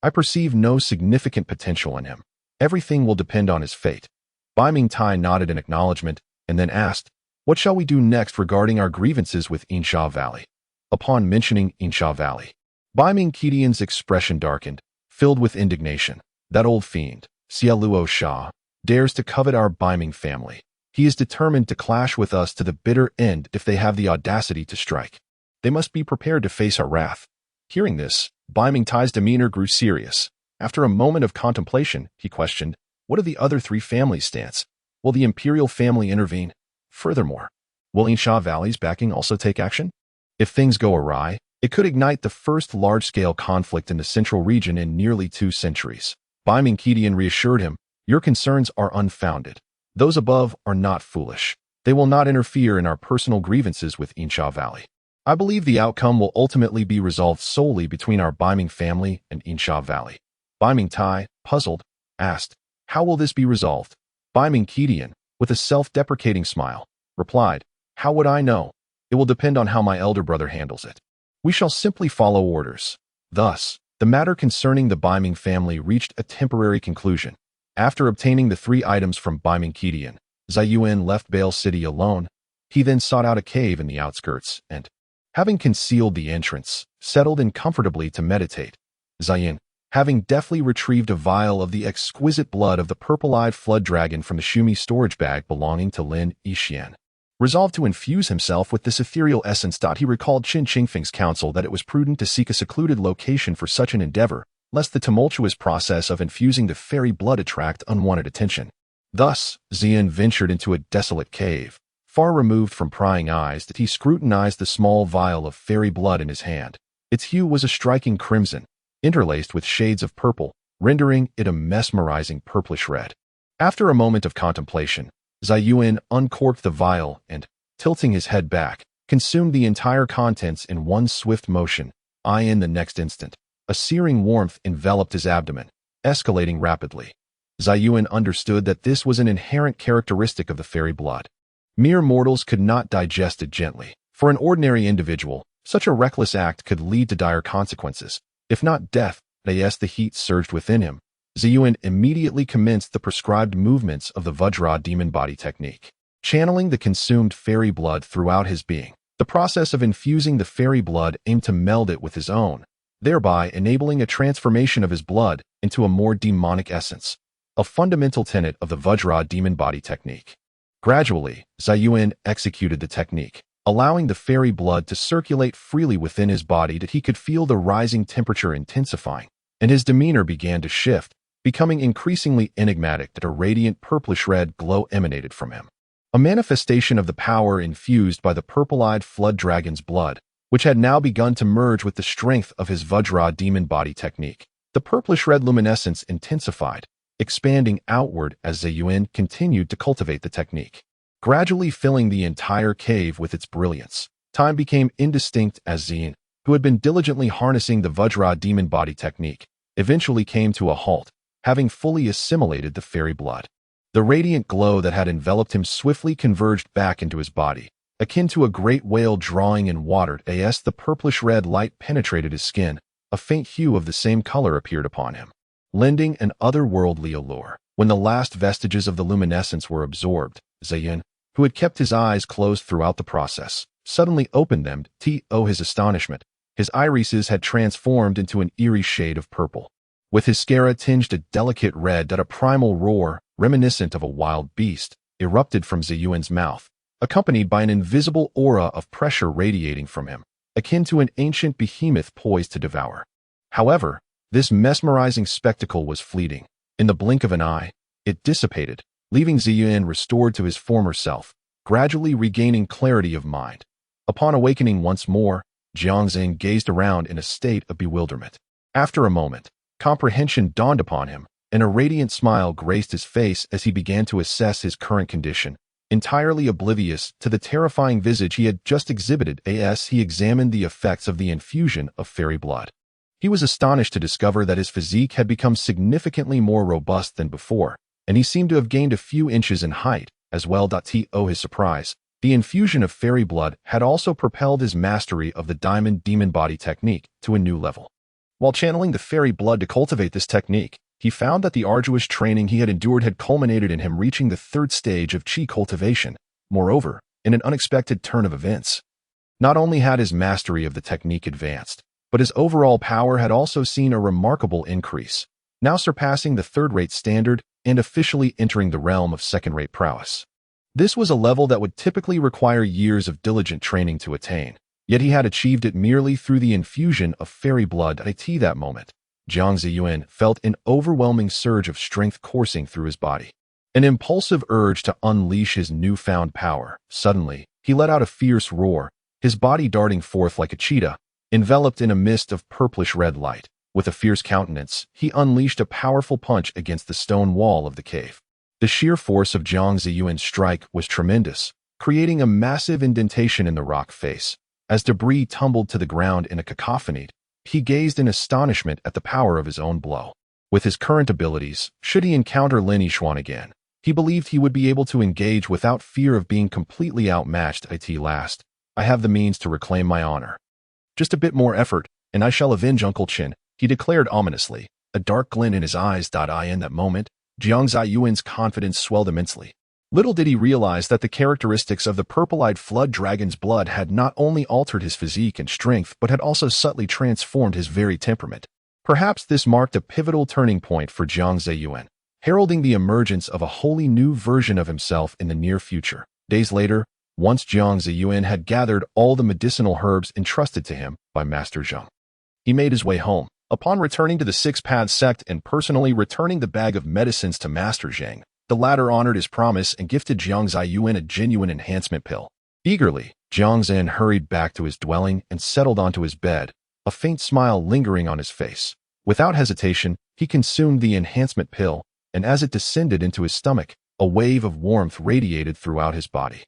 I perceive no significant potential in him. Everything will depend on his fate. Bai Mingtai nodded in acknowledgement and then asked, "What shall we do next regarding our grievances with Yinsha Valley?" Upon mentioning Yinsha Valley, Bai Mingqidian's expression darkened, filled with indignation. That old fiend, Xia Sha, dares to covet our Baiming family. He is determined to clash with us to the bitter end if they have the audacity to strike. They must be prepared to face our wrath. Hearing this, Bai Mingtai's demeanor grew serious. After a moment of contemplation, he questioned, "What are the other three families' stance? Will the imperial family intervene? Furthermore, will Yinsha Valley's backing also take action? If things go awry, it could ignite the first large-scale conflict in the central region in nearly 2 centuries. Bai Mingqidian reassured him, "Your concerns are unfounded. Those above are not foolish. They will not interfere in our personal grievances with Yinsha Valley. I believe the outcome will ultimately be resolved solely between our Baiming family and Yinsha Valley." Bai Mingtai, puzzled, asked, "How will this be resolved?" Bai Mingqidian, with a self-deprecating smile, replied, "How would I know? It will depend on how my elder brother handles it. We shall simply follow orders." Thus, the matter concerning the Baiming family reached a temporary conclusion. After obtaining the 3 items from Bai Mingqidian, Zaiyuan left Bale City alone. He then sought out a cave in the outskirts and, having concealed the entrance, settled in comfortably to meditate. Zaiyuan, having deftly retrieved a vial of the exquisite blood of the purple-eyed flood dragon from the Shumi storage bag belonging to Lin Yixian, resolved to infuse himself with this ethereal essence. He recalled Qin Qingfeng's counsel that it was prudent to seek a secluded location for such an endeavor, lest the tumultuous process of infusing the fairy blood attract unwanted attention. Thus, Zian ventured into a desolate cave. Far removed from prying eyes, that he scrutinized the small vial of fairy blood in his hand. Its hue was a striking crimson, interlaced with shades of purple, rendering it a mesmerizing purplish red. After a moment of contemplation, Zaiyuan uncorked the vial and, tilting his head back, consumed the entire contents in one swift motion. In the next instant, a searing warmth enveloped his abdomen, escalating rapidly. Zaiyuan understood that this was an inherent characteristic of the fairy blood. Mere mortals could not digest it gently. For an ordinary individual, such a reckless act could lead to dire consequences, if not death. As the heat surged within him, Zaiyuan immediately commenced the prescribed movements of the Vajra demon body technique, channeling the consumed fairy blood throughout his being. The process of infusing the fairy blood aimed to meld it with his own, thereby enabling a transformation of his blood into a more demonic essence, a fundamental tenet of the Vajra demon body technique. Gradually, Zaiyuan executed the technique, allowing the fairy blood to circulate freely within his body. That he could feel the rising temperature intensifying, and his demeanor began to shift, becoming increasingly enigmatic. That a radiant purplish-red glow emanated from him, a manifestation of the power infused by the purple-eyed flood dragon's blood, which had now begun to merge with the strength of his Vajra demon body technique. The purplish-red luminescence intensified, expanding outward as Zaiyuan continued to cultivate the technique, gradually filling the entire cave with its brilliance. Time became indistinct as Zaiyuan, who had been diligently harnessing the Vajra demon body technique, eventually came to a halt, having fully assimilated the fairy blood. The radiant glow that had enveloped him swiftly converged back into his body, akin to a great whale drawing in water. As the purplish-red light penetrated his skin, a faint hue of the same color appeared upon him, lending an otherworldly allure. When the last vestiges of the luminescence were absorbed, Zaiyuan, who had kept his eyes closed throughout the process, suddenly opened them. To his astonishment, his irises had transformed into an eerie shade of purple, with his sclera tinged a delicate red. That a primal roar, reminiscent of a wild beast, erupted from Zaiyuan's mouth, accompanied by an invisible aura of pressure radiating from him, akin to an ancient behemoth poised to devour. However, this mesmerizing spectacle was fleeting. In the blink of an eye, it dissipated, leaving Zaiyuan restored to his former self, gradually regaining clarity of mind. Upon awakening once more, Jiang Zaiyuan gazed around in a state of bewilderment. After a moment, comprehension dawned upon him, and a radiant smile graced his face as he began to assess his current condition, entirely oblivious to the terrifying visage he had just exhibited as he examined the effects of the infusion of fairy blood. He was astonished to discover that his physique had become significantly more robust than before, and he seemed to have gained a few inches in height as well. To his surprise, the infusion of fairy blood had also propelled his mastery of the diamond demon body technique to a new level. While channeling the fairy blood to cultivate this technique, he found that the arduous training he had endured had culminated in him reaching the third stage of qi cultivation. Moreover, in an unexpected turn of events, not only had his mastery of the technique advanced, but his overall power had also seen a remarkable increase, now surpassing the third-rate standard and officially entering the realm of second-rate prowess. This was a level that would typically require years of diligent training to attain, yet he had achieved it merely through the infusion of fairy blood at that moment. Jiang Zaiyuan felt an overwhelming surge of strength coursing through his body, an impulsive urge to unleash his newfound power. Suddenly, he let out a fierce roar, his body darting forth like a cheetah, enveloped in a mist of purplish-red light. With a fierce countenance, he unleashed a powerful punch against the stone wall of the cave. The sheer force of Jiang Zaiyuan's strike was tremendous, creating a massive indentation in the rock face. As debris tumbled to the ground in a cacophony, he gazed in astonishment at the power of his own blow. With his current abilities, should he encounter Lin Yishuan again, he believed he would be able to engage without fear of being completely outmatched. At last, I have the means to reclaim my honor. Just a bit more effort, and I shall avenge Uncle Chen, he declared ominously, a dark glint in his eyes. In that moment, Jiang Zaiyuan's confidence swelled immensely. Little did he realize that the characteristics of the purple-eyed flood dragon's blood had not only altered his physique and strength but had also subtly transformed his very temperament. Perhaps this marked a pivotal turning point for Jiang Zaiyuan, heralding the emergence of a wholly new version of himself in the near future. Days later, once Jiang Zaiyuan had gathered all the medicinal herbs entrusted to him by Master Zheng, he made his way home. Upon returning to the Six Paths sect and personally returning the bag of medicines to Master Zheng, the latter honored his promise and gifted Jiang Zaiyuan a genuine enhancement pill. Eagerly, Jiang Zaiyuan hurried back to his dwelling and settled onto his bed, a faint smile lingering on his face. Without hesitation, he consumed the enhancement pill, and as it descended into his stomach, a wave of warmth radiated throughout his body.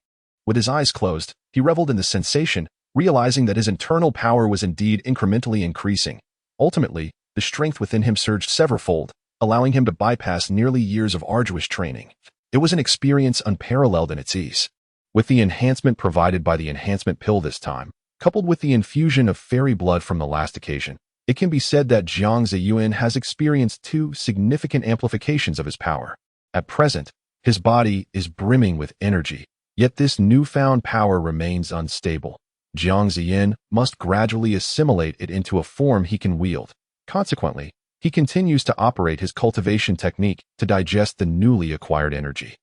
With his eyes closed, he reveled in the sensation, realizing that his internal power was indeed incrementally increasing. Ultimately, the strength within him surged severalfold, allowing him to bypass nearly years of arduous training. It was an experience unparalleled in its ease. With the enhancement provided by the enhancement pill this time, coupled with the infusion of fairy blood from the last occasion, it can be said that Jiang Zaiyuan has experienced two significant amplifications of his power. At present, his body is brimming with energy, yet this newfound power remains unstable. Jiang Zaiyuan must gradually assimilate it into a form he can wield. Consequently, he continues to operate his cultivation technique to digest the newly acquired energy.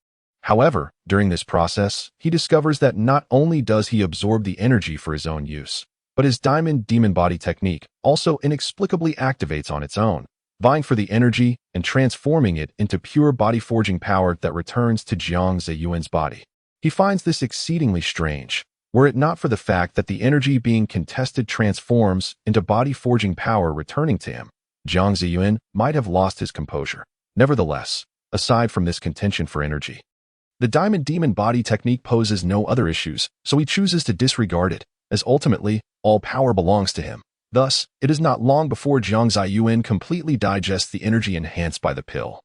However, during this process, he discovers that not only does he absorb the energy for his own use, but his diamond demon body technique also inexplicably activates on its own, vying for the energy and transforming it into pure body-forging power that returns to Jiang Zaiyuan's body. He finds this exceedingly strange. Were it not for the fact that the energy being contested transforms into body-forging power returning to him, Jiang Zaiyuan might have lost his composure. Nevertheless, aside from this contention for energy, the diamond demon body technique poses no other issues, so he chooses to disregard it, as ultimately, all power belongs to him. Thus, it is not long before Jiang Zaiyuan completely digests the energy enhanced by the pill,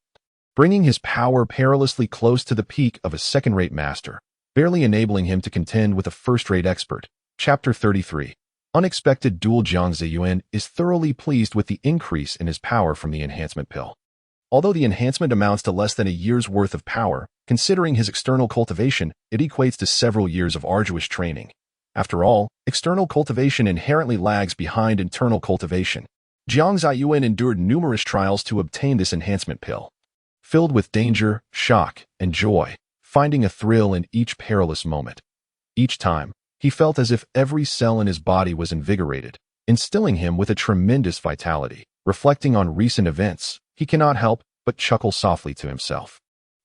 bringing his power perilously close to the peak of a second-rate master, barely enabling him to contend with a first-rate expert. Chapter 33. Unexpected duel. Jiang Zaiyuan is thoroughly pleased with the increase in his power from the enhancement pill. Although the enhancement amounts to less than a year's worth of power, considering his external cultivation, it equates to several years of arduous training. After all, external cultivation inherently lags behind internal cultivation. Jiang Zaiyuan endured numerous trials to obtain this enhancement pill. Filled with danger, shock, and joy, finding a thrill in each perilous moment. Each time, he felt as if every cell in his body was invigorated, instilling him with a tremendous vitality. Reflecting on recent events, he cannot help but chuckle softly to himself.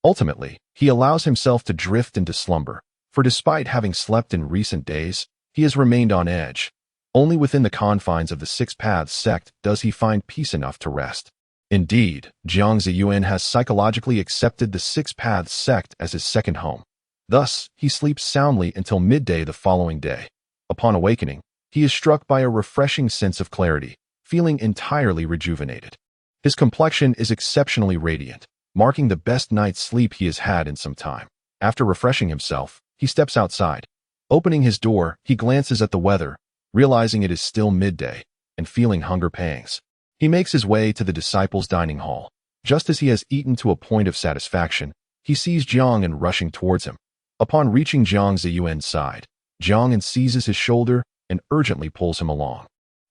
Ultimately, he allows himself to drift into slumber, for despite having slept in recent days, he has remained on edge. Only within the confines of the Six Paths sect does he find peace enough to rest. Indeed, Jiang Zaiyuan has psychologically accepted the Six Paths sect as his second home. Thus, he sleeps soundly until midday the following day. Upon awakening, he is struck by a refreshing sense of clarity, feeling entirely rejuvenated. His complexion is exceptionally radiant, marking the best night's sleep he has had in some time. After refreshing himself, he steps outside. Opening his door, he glances at the weather, realizing it is still midday, and feeling hunger pangs. He makes his way to the disciples' dining hall. Just as he has eaten to a point of satisfaction, he sees Jiang Zaiyuan rushing towards him. Upon reaching Jiang Zaiyuan's side, Jiang Zaiyuan seizes his shoulder and urgently pulls him along,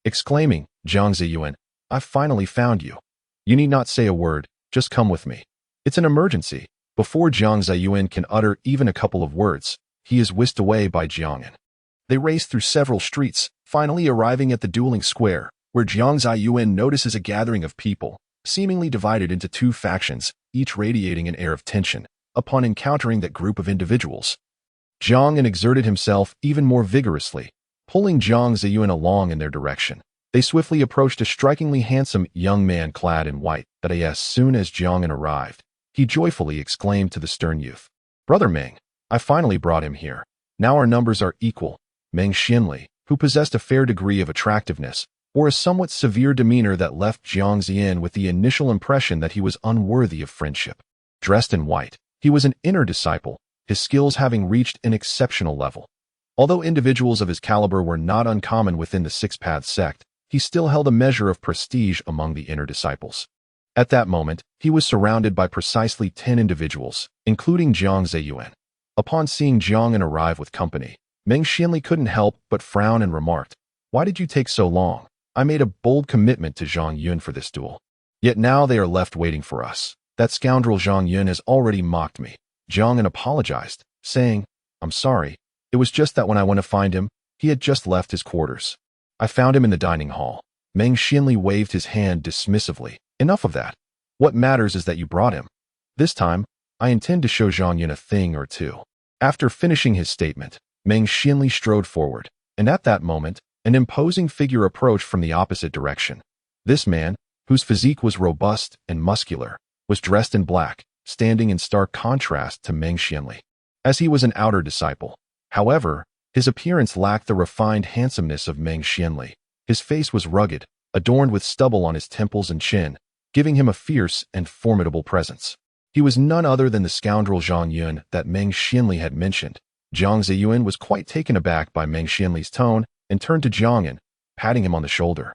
exclaiming, "Jiang Zaiyuan, I've finally found you. You need not say a word, just come with me. It's an emergency." Before Jiang Zaiyuan can utter even a couple of words, he is whisked away by Jiang Zaiyuan. They race through several streets, finally arriving at the dueling square, where Jiang Zaiyuan notices a gathering of people, seemingly divided into two factions, each radiating an air of tension. Upon encountering that group of individuals, Jiang Zaiyuan exerted himself even more vigorously, pulling Jiang Zaiyuan along in their direction. They swiftly approached a strikingly handsome young man clad in white, that as soon as Jiang Zaiyuan arrived, he joyfully exclaimed to the stern youth, "Brother Meng, I finally brought him here. Now our numbers are equal." Meng Xianli, who possessed a fair degree of attractiveness, or a somewhat severe demeanor that left Jiang Zaiyuan with the initial impression that he was unworthy of friendship. Dressed in white, he was an inner disciple, his skills having reached an exceptional level. Although individuals of his caliber were not uncommon within the Six Paths sect, he still held a measure of prestige among the inner disciples. At that moment, he was surrounded by precisely 10 individuals, including Jiang Zaiyuan. Upon seeing Jiang Zaiyuan arrive with company, Meng Xianli couldn't help but frown and remarked, "Why did you take so long? I made a bold commitment to Zhang Yun for this duel. Yet now they are left waiting for us. That scoundrel Zhang Yun has already mocked me." Jiang Zaiyuan apologized, saying, "I'm sorry. It was just that when I went to find him, he had just left his quarters. I found him in the dining hall." Meng Xianli waved his hand dismissively. "Enough of that. What matters is that you brought him. This time, I intend to show Zhang Yun a thing or two." After finishing his statement, Meng Xianli strode forward, and at that moment, an imposing figure approached from the opposite direction. This man, whose physique was robust and muscular, was dressed in black, standing in stark contrast to Meng Xianli, as he was an outer disciple. However, his appearance lacked the refined handsomeness of Meng Xianli. His face was rugged, adorned with stubble on his temples and chin, giving him a fierce and formidable presence. He was none other than the scoundrel Zhang Yun that Meng Xianli had mentioned. Jiang Zaiyuan was quite taken aback by Meng Xianli's tone and turned to Jiang Zaiyuan, patting him on the shoulder.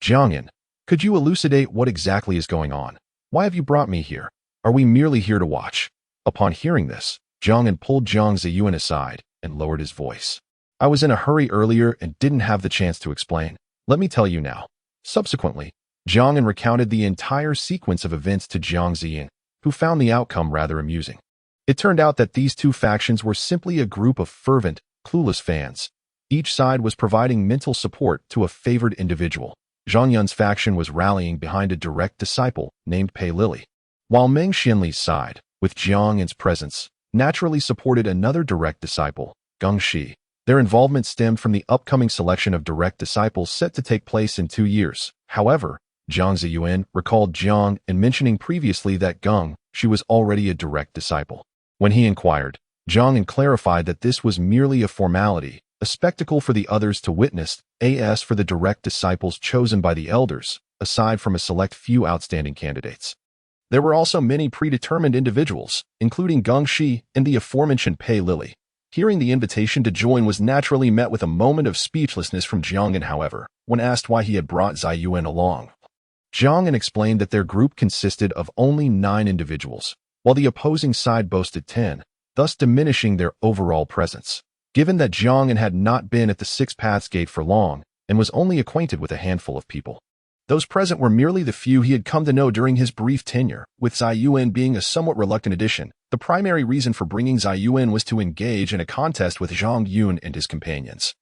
"Jiang Zaiyuan, could you elucidate what exactly is going on? Why have you brought me here? Are we merely here to watch?" Upon hearing this, Jiang Zaiyuan pulled Jiang Zaiyuan aside and lowered his voice. "I was in a hurry earlier and didn't have the chance to explain. Let me tell you now." Subsequently, Jiang Zaiyuan recounted the entire sequence of events to Jiang Zaiyuan, who found the outcome rather amusing. It turned out that these two factions were simply a group of fervent, clueless fans. Each side was providing mental support to a favored individual. Zhang Yun's faction was rallying behind a direct disciple named Pei Lily, while Meng Xianli's side, with Jiang Zaiyuan's presence, naturally supported another direct disciple, Geng Shi. Their involvement stemmed from the upcoming selection of direct disciples set to take place in 2 years. However, Jiang Zaiyuan recalled Jiang and mentioning previously that Geng Shi was already a direct disciple. When he inquired, Jiang Zaiyuan clarified that this was merely a formality, a spectacle for the others to witness, as for the direct disciples chosen by the elders, aside from a select few outstanding candidates. There were also many predetermined individuals, including Geng Shi and the aforementioned Pei Lily. Hearing the invitation to join was naturally met with a moment of speechlessness from Jiang Zaiyuan, however, when asked why he had brought Zaiyuan along. Jiang Zaiyuan explained that their group consisted of only 9 individuals, while the opposing side boasted 10, thus diminishing their overall presence. Given that Jiang Zaiyuan had not been at the Six Paths Gate for long and was only acquainted with a handful of people, those present were merely the few he had come to know during his brief tenure, with Zaiyuan being a somewhat reluctant addition. The primary reason for bringing Zaiyuan was to engage in a contest with Zhang Yun and his companions,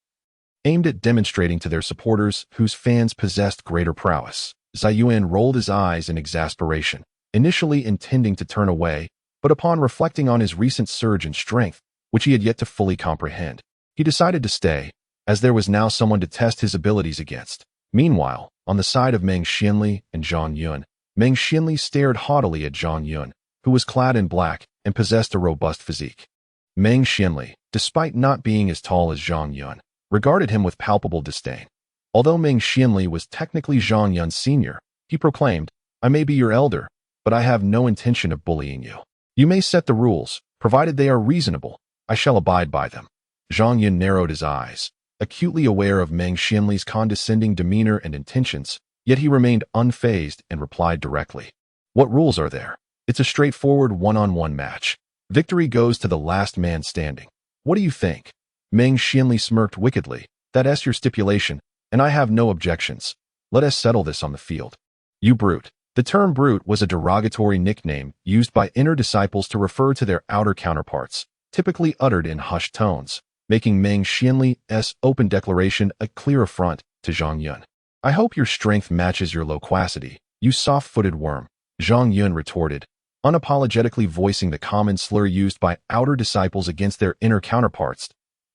aimed at demonstrating to their supporters whose fans possessed greater prowess. Zaiyuan rolled his eyes in exasperation, initially intending to turn away, but upon reflecting on his recent surge in strength, which he had yet to fully comprehend, he decided to stay, as there was now someone to test his abilities against. Meanwhile, on the side of Meng Xianli and Zhang Yun, Meng Xianli stared haughtily at Zhang Yun, who was clad in black and possessed a robust physique. Meng Xianli, despite not being as tall as Zhang Yun, regarded him with palpable disdain. Although Meng Xianli was technically Zhang Yun's senior, he proclaimed, "I may be your elder, but I have no intention of bullying you. You may set the rules, provided they are reasonable. I shall abide by them." Zhang Yun narrowed his eyes, acutely aware of Meng Xianli's condescending demeanor and intentions, Yet he remained unfazed and replied directly. What rules are there? It's a straightforward one-on-one match. Victory goes to the last man standing. What do you think? Meng Xianli smirked wickedly. That's your stipulation, and I have no objections. Let us settle this on the field. You brute. The term brute was a derogatory nickname used by inner disciples to refer to their outer counterparts, typically uttered in hushed tones, making Meng Xianli's open declaration a clear affront to Zhang Yun. I hope your strength matches your loquacity, you soft-footed worm, Zhang Yun retorted, unapologetically voicing the common slur used by outer disciples against their inner counterparts.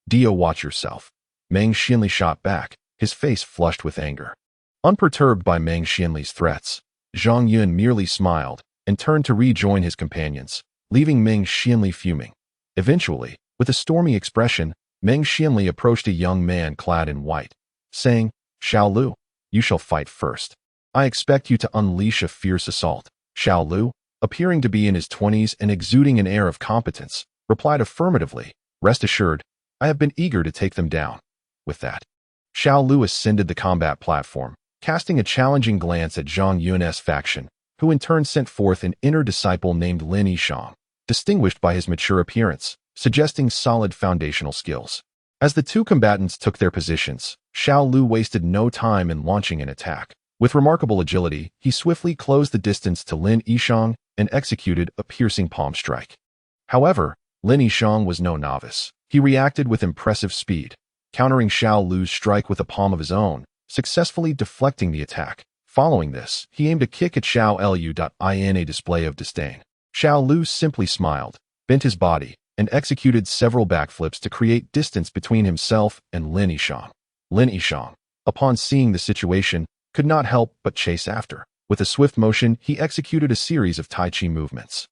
Dio, watch yourself. Meng Xianli shot back, his face flushed with anger. Unperturbed by Meng Xianli's threats, Zhang Yun merely smiled and turned to rejoin his companions, leaving Meng Xianli fuming. Eventually, with a stormy expression, Meng Xianli approached a young man clad in white, saying, Xiao Lu, you shall fight first. I expect you to unleash a fierce assault. Xiao Lu, appearing to be in his 20s and exuding an air of competence, replied affirmatively. Rest assured, I have been eager to take them down. With that, Xiao Lu ascended the combat platform, casting a challenging glance at Zhang Yun's faction, who in turn sent forth an inner disciple named Lin Yisheng, distinguished by his mature appearance, suggesting solid foundational skills. As the two combatants took their positions, Xiao Lu wasted no time in launching an attack. With remarkable agility, he swiftly closed the distance to Lin Yisheng and executed a piercing palm strike. However, Lin Yisheng was no novice. He reacted with impressive speed, countering Xiao Lu's strike with a palm of his own, successfully deflecting the attack. Following this, he aimed a kick at Xiao Lu in a display of disdain. Xiao Lu simply smiled, bent his body, and executed several backflips to create distance between himself and Lin Yisheng. Lin Yisheng, upon seeing the situation, could not help but chase after. With a swift motion, he executed a series of Tai Chi movements,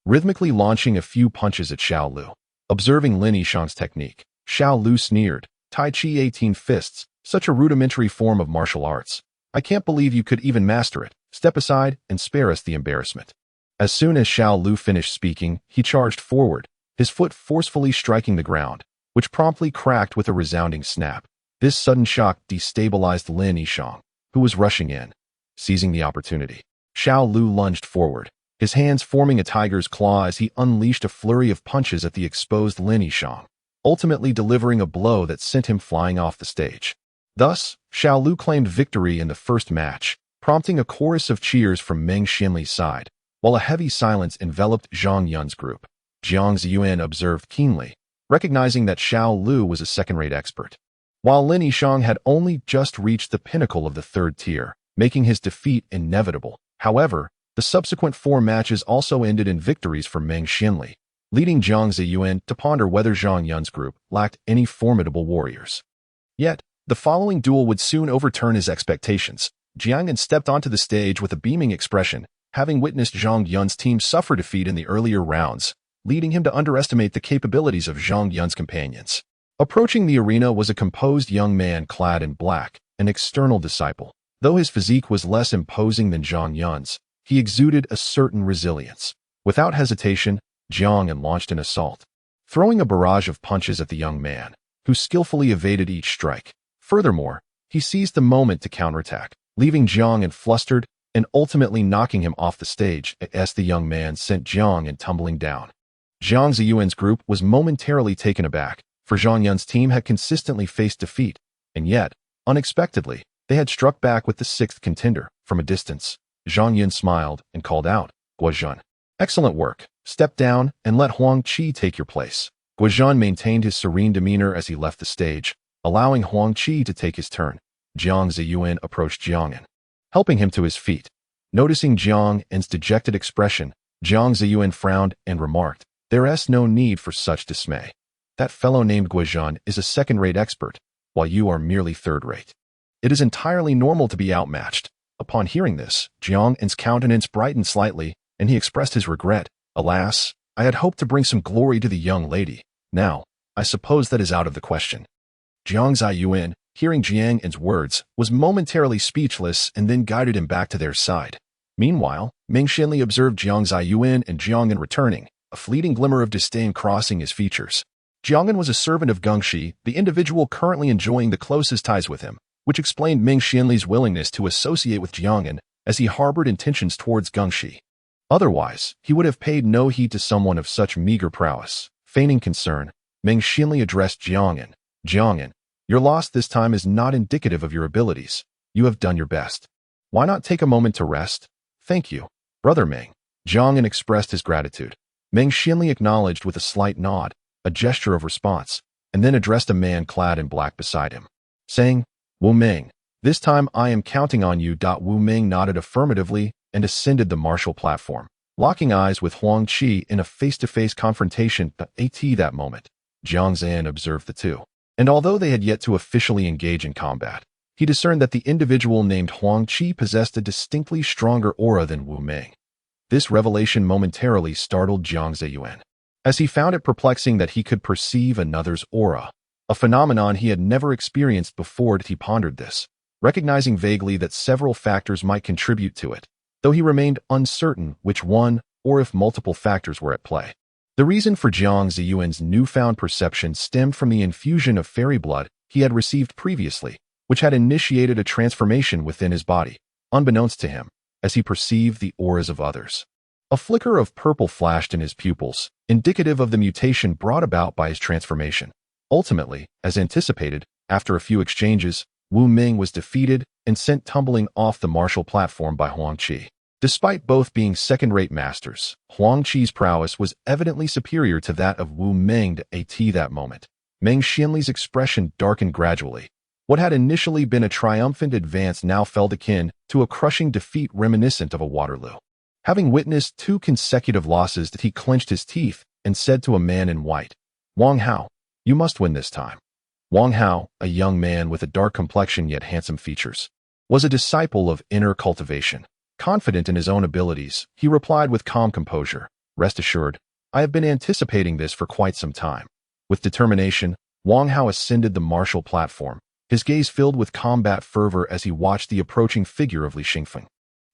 rhythmically launching a few punches at Xiao Lu. Observing Lin Yisheng's technique, Xiao Lu sneered, Tai Chi 18 fists, such a rudimentary form of martial arts. I can't believe you could even master it. Step aside and spare us the embarrassment. As soon as Xiao Lu finished speaking, he charged forward, his foot forcefully striking the ground, which promptly cracked with a resounding snap. This sudden shock destabilized Lin Yisheng, who was rushing in. Seizing the opportunity, Xiao Lu lunged forward, his hands forming a tiger's claw as he unleashed a flurry of punches at the exposed Lin Yisheng, ultimately delivering a blow that sent him flying off the stage. Thus, Xiao Lu claimed victory in the first match, prompting a chorus of cheers from Meng Xianli's side, while a heavy silence enveloped Zhang Yun's group. Jiang Zaiyuan observed keenly, recognizing that Xiao Lu was a second-rate expert, while Lin Yisheng had only just reached the pinnacle of the third tier, making his defeat inevitable. However, the subsequent 4 matches also ended in victories for Meng Xianli, leading Jiang Zaiyuan to ponder whether Zhang Yun's group lacked any formidable warriors. Yet, the following duel would soon overturn his expectations. Jiang Yun stepped onto the stage with a beaming expression, having witnessed Zhang Yun's team suffer defeat in the earlier rounds, leading him to underestimate the capabilities of Zhang Yun's companions. Approaching the arena was a composed young man clad in black, an external disciple. Though his physique was less imposing than Zhang Yun's, he exuded a certain resilience. Without hesitation, Jiang Yun launched an assault, throwing a barrage of punches at the young man, who skillfully evaded each strike. Furthermore, he seized the moment to counterattack, leaving Jiang Yun flustered and ultimately knocking him off the stage as the young man sent Jiang Yun tumbling down. Jiang Zaiyuan's group was momentarily taken aback, for Zhang Yun's team had consistently faced defeat, and yet, unexpectedly, they had struck back with the 6th contender. From a distance, Zhang Yun smiled and called out, Guozhen. Excellent work. Step down and let Huang Qi take your place. Guozhen maintained his serene demeanor as he left the stage, allowing Huang Qi to take his turn. Jiang Zaiyuan approached Jiang Yun, helping him to his feet. Noticing Jiang Yun's dejected expression, Jiang Zaiyuan frowned and remarked, There's no need for such dismay. That fellow named Guozhen is a second-rate expert, while you are merely third-rate. It is entirely normal to be outmatched. Upon hearing this, Jiang Yun's countenance brightened slightly, and he expressed his regret. Alas, I had hoped to bring some glory to the young lady. Now, I suppose that is out of the question. Jiang Zaiyuan, hearing Jiang Yun's words, was momentarily speechless and then guided him back to their side. Meanwhile, Meng Xianli observed Jiang Zaiyuan and Jiang Yun returning, a fleeting glimmer of disdain crossing his features. Jiang Yun was a servant of Gengshi, the individual currently enjoying the closest ties with him, which explained Ming Xianli's willingness to associate with Jiang as he harbored intentions towards Gengshi. Otherwise, he would have paid no heed to someone of such meager prowess. Feigning concern, Ming Xianli addressed Jiang. Jiang, your loss this time is not indicative of your abilities. You have done your best. Why not take a moment to rest? Thank you, Brother Ming. Jiang expressed his gratitude. Ming Xianli acknowledged with a slight nod, a gesture of response, and then addressed a man clad in black beside him, saying, Wu Ming, this time I am counting on you. Wu Ming nodded affirmatively and ascended the martial platform, locking eyes with Huang Qi in a face-to-face confrontation. At that moment, Jiang Zaiyuan observed the two, and although they had yet to officially engage in combat, he discerned that the individual named Huang Qi possessed a distinctly stronger aura than Wu Ming. This revelation momentarily startled Jiang Zaiyuan, as he found it perplexing that he could perceive another's aura, a phenomenon he had never experienced before. He pondered this, recognizing vaguely that several factors might contribute to it, though he remained uncertain which one or if multiple factors were at play. The reason for Jiang Zaiyuan's newfound perception stemmed from the infusion of fairy blood he had received previously, which had initiated a transformation within his body, unbeknownst to him, as he perceived the auras of others. A flicker of purple flashed in his pupils, indicative of the mutation brought about by his transformation. Ultimately, as anticipated, after a few exchanges, Wu Ming was defeated and sent tumbling off the martial platform by Huang Qi. Despite both being second-rate masters, Huang Qi's prowess was evidently superior to that of Wu Ming. At that moment, Ming Xianli's expression darkened gradually. What had initially been a triumphant advance now felt akin to a crushing defeat reminiscent of a Waterloo. Having witnessed 2 consecutive losses, he clenched his teeth and said to a man in white, Wang Hao, you must win this time. Wang Hao, a young man with a dark complexion yet handsome features, was a disciple of inner cultivation. Confident in his own abilities, he replied with calm composure, Rest assured, I have been anticipating this for quite some time. With determination, Wang Hao ascended the martial platform, his gaze filled with combat fervor as he watched the approaching figure of Li Xingfeng.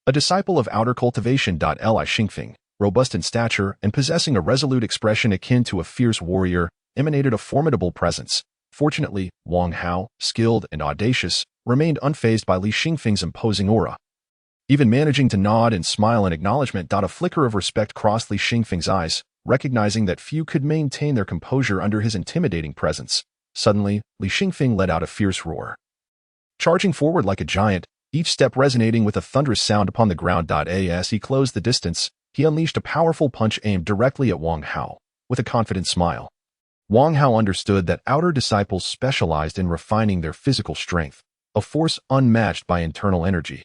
A disciple of outer cultivation. Li Xingfeng, robust in stature and possessing a resolute expression akin to a fierce warrior, emanated a formidable presence. Fortunately, Wang Hao, skilled and audacious, remained unfazed by Li Xingfeng's imposing aura, even managing to nod and smile in acknowledgement. A flicker of respect crossed Li Xingfeng's eyes, recognizing that few could maintain their composure under his intimidating presence. Suddenly, Li Xingfeng let out a fierce roar, charging forward like a giant, each step resonating with a thunderous sound upon the ground. As he closed the distance, he unleashed a powerful punch aimed directly at Wang Hao, with a confident smile. Wang Hao understood that outer disciples specialized in refining their physical strength, a force unmatched by internal energy.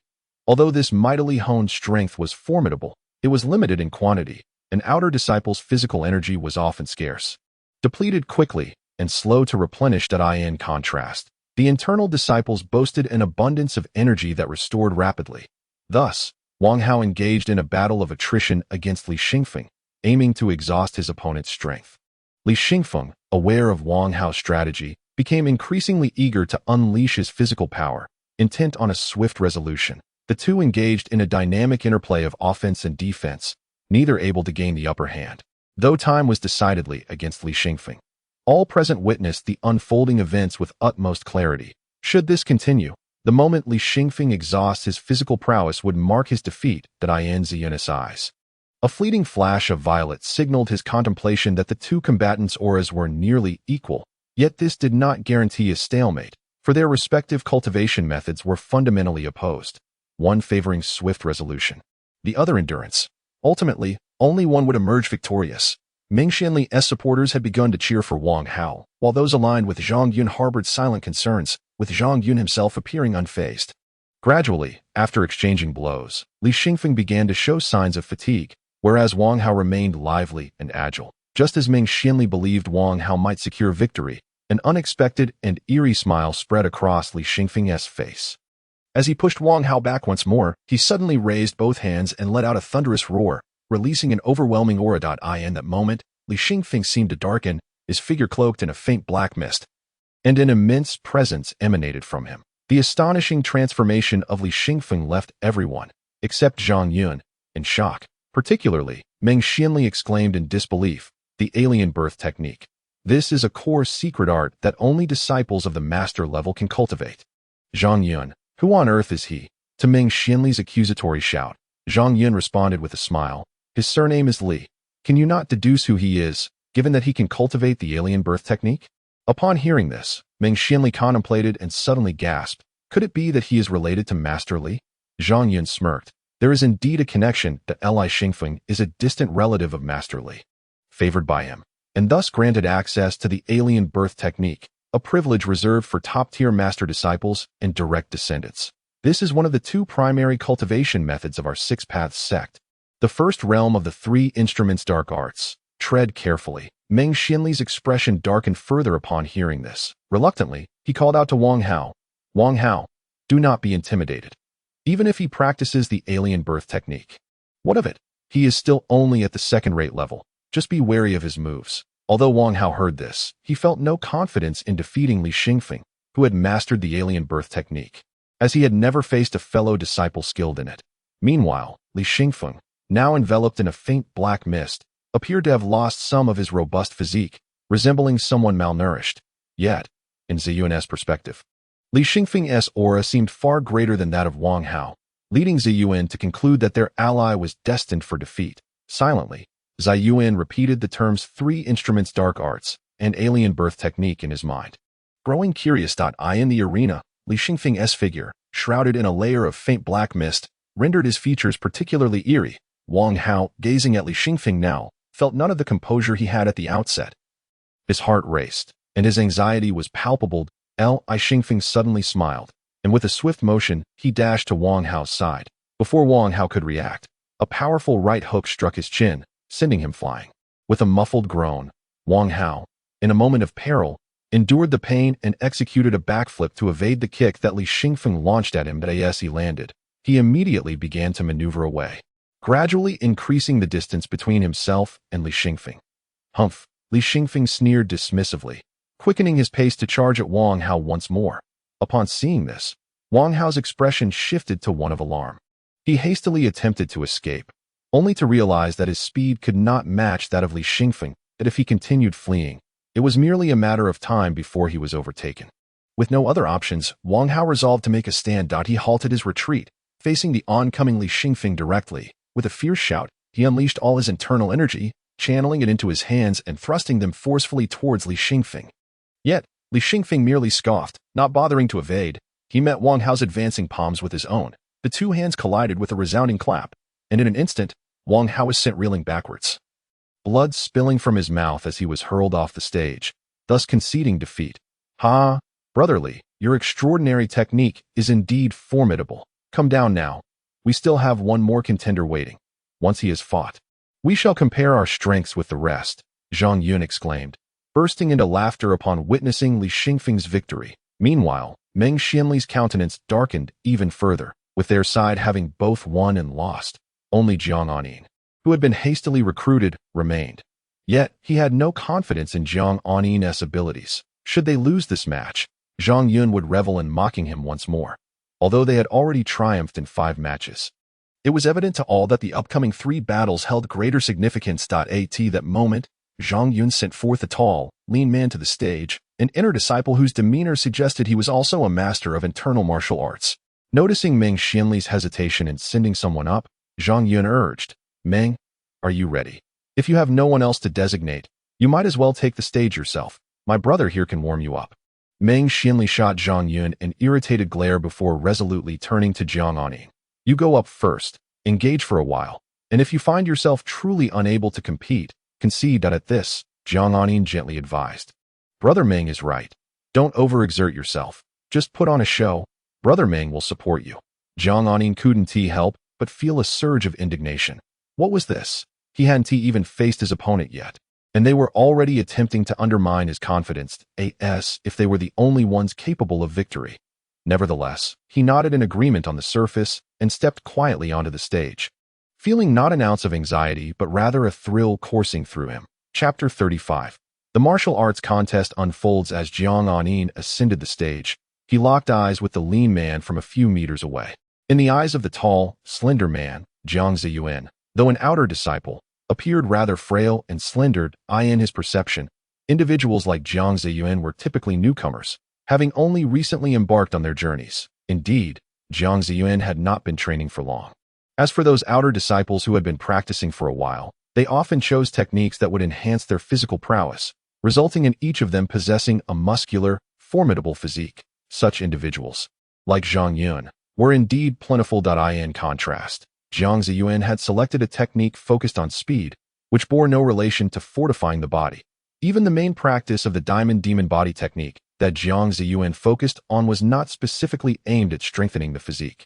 Although this mightily honed strength was formidable, it was limited in quantity, and outer disciples' physical energy was often scarce, depleted quickly, and slow to replenish. In contrast, the internal disciples boasted an abundance of energy that restored rapidly. Thus, Wang Hao engaged in a battle of attrition against Li Xingfeng, aiming to exhaust his opponent's strength. Li Xingfeng, aware of Wang Hao's strategy, became increasingly eager to unleash his physical power, intent on a swift resolution. The two engaged in a dynamic interplay of offense and defense, neither able to gain the upper hand, though time was decidedly against Li Xingfeng. All present witnessed the unfolding events with utmost clarity. Should this continue, the moment Li Xingfeng exhausts his physical prowess would mark his defeat. In Zaiyuan's eyes, a fleeting flash of violet signaled his contemplation that the two combatants' auras were nearly equal, yet this did not guarantee a stalemate, for their respective cultivation methods were fundamentally opposed, one favoring swift resolution, the other endurance. Ultimately, only one would emerge victorious. Ming Xianli's supporters had begun to cheer for Wang Hao, while those aligned with Zhang Yun harbored silent concerns, with Zhang Yun himself appearing unfazed. Gradually, after exchanging blows, Li Xingfeng began to show signs of fatigue, whereas Wang Hao remained lively and agile. Just as Ming Xianli believed Wang Hao might secure victory, an unexpected and eerie smile spread across Li Xingfeng's face. As he pushed Wang Hao back once more, he suddenly raised both hands and let out a thunderous roar, releasing an overwhelming aura. In that moment, Li Xingfeng seemed to darken, his figure cloaked in a faint black mist, and an immense presence emanated from him. The astonishing transformation of Li Xingfeng left everyone, except Zhang Yun, in shock. Particularly, Ming Xianli exclaimed in disbelief, the alien birth technique. This is a core secret art that only disciples of the master level can cultivate. Zhang Yun, who on earth is he? To Meng Xianli's accusatory shout, Zhang Yun responded with a smile. His surname is Li. Can you not deduce who he is, given that he can cultivate the alien birth technique? Upon hearing this, Meng Xianli contemplated and suddenly gasped. Could it be that he is related to Master Li? Zhang Yun smirked. There is indeed a connection that Li Xingfeng is a distant relative of Master Li, favored by him, and thus granted access to the alien birth technique, a privilege reserved for top-tier master disciples and direct descendants. This is one of the two primary cultivation methods of our Six Paths sect. The first realm of the three instruments dark arts. Tread carefully. Meng Xianli's expression darkened further upon hearing this. Reluctantly, he called out to Wang Hao. Wang Hao, do not be intimidated. Even if he practices the alien birth technique. What of it? He is still only at the second-rate level. Just be wary of his moves. Although Wang Hao heard this, he felt no confidence in defeating Li Xingfeng, who had mastered the alien birth technique, as he had never faced a fellow disciple skilled in it. Meanwhile, Li Xingfeng, now enveloped in a faint black mist, appeared to have lost some of his robust physique, resembling someone malnourished. Yet, in Zaiyuan's perspective, Li Xingfeng's aura seemed far greater than that of Wang Hao, leading Zaiyuan to conclude that their ally was destined for defeat. Silently, Zaiyuan repeated the terms three instruments dark arts and alien birth technique in his mind. Growing curious, in the arena, Li Xingfeng's figure, shrouded in a layer of faint black mist, rendered his features particularly eerie. Wang Hao, gazing at Li Xingfeng now, felt none of the composure he had at the outset. His heart raced, and his anxiety was palpable. Li Xingfeng suddenly smiled, and with a swift motion, he dashed to Wang Hao's side. Before Wang Hao could react, a powerful right hook struck his chin, sending him flying. With a muffled groan, Wang Hao, in a moment of peril, endured the pain and executed a backflip to evade the kick that Li Xingfeng launched at him. But as he landed, he immediately began to maneuver away, gradually increasing the distance between himself and Li Xingfeng. Humph! Li Xingfeng sneered dismissively, quickening his pace to charge at Wang Hao once more. Upon seeing this, Wang Hao's expression shifted to one of alarm. He hastily attempted to escape, only to realize that his speed could not match that of Li Xingfeng, that if he continued fleeing, it was merely a matter of time before he was overtaken. With no other options, Wang Hao resolved to make a stand. He halted his retreat, facing the oncoming Li Xingfeng directly. With a fierce shout, he unleashed all his internal energy, channeling it into his hands and thrusting them forcefully towards Li Xingfeng. Yet, Li Xingfeng merely scoffed, not bothering to evade. He met Wang Hao's advancing palms with his own. The two hands collided with a resounding clap, and in an instant, Wang Hao was sent reeling backwards, blood spilling from his mouth as he was hurled off the stage, thus conceding defeat. Ha! Brother Li, your extraordinary technique is indeed formidable. Come down now. We still have one more contender waiting. Once he has fought, we shall compare our strengths with the rest, Zhang Yun exclaimed, bursting into laughter upon witnessing Li Xingfeng's victory. Meanwhile, Meng Xianli's countenance darkened even further, with their side having both won and lost. Only Jiang Zaiyuan, who had been hastily recruited, remained. Yet, he had no confidence in Jiang Zaiyuan's abilities. Should they lose this match, Zhang Yun would revel in mocking him once more, although they had already triumphed in 5 matches. It was evident to all that the upcoming 3 battles held greater significance. At that moment, Zhang Yun sent forth a tall, lean man to the stage, an inner disciple whose demeanor suggested he was also a master of internal martial arts. Noticing Meng Xianli's hesitation in sending someone up, Zhang Yun urged, Meng, are you ready? If you have no one else to designate, you might as well take the stage yourself. My brother here can warm you up. Meng Xianli shot Zhang Yun an irritated glare before resolutely turning to Jiang Zaiyuan. You go up first, engage for a while, and if you find yourself truly unable to compete, concede. At this, Jiang Zaiyuan gently advised. Brother Meng is right. Don't overexert yourself. Just put on a show. Brother Meng will support you. Jiang Zaiyuan couldn't help but feel a surge of indignation. What was this? He hadn't even faced his opponent yet, and they were already attempting to undermine his confidence, as if they were the only ones capable of victory. Nevertheless, he nodded in agreement on the surface and stepped quietly onto the stage, feeling not an ounce of anxiety but rather a thrill coursing through him. Chapter 35. The martial arts contest unfolds as Jiang Zaiyuan ascended the stage. He locked eyes with the lean man from a few meters away. In the eyes of the tall, slender man, Jiang Zaiyuan, though an outer disciple, appeared rather frail and slender. In his perception, individuals like Jiang Zaiyuan were typically newcomers. having only recently embarked on their journeys. Indeed, Jiang Zaiyuan had not been training for long. As for those outer disciples who had been practicing for a while, they often chose techniques that would enhance their physical prowess, resulting in each of them possessing a muscular, formidable physique. Such individuals, like Zhang Yun, were indeed plentiful. In contrast, Jiang Zaiyuan had selected a technique focused on speed, which bore no relation to fortifying the body. Even the main practice of the Diamond Demon Body technique that Jiang Zaiyuan focused on was not specifically aimed at strengthening the physique.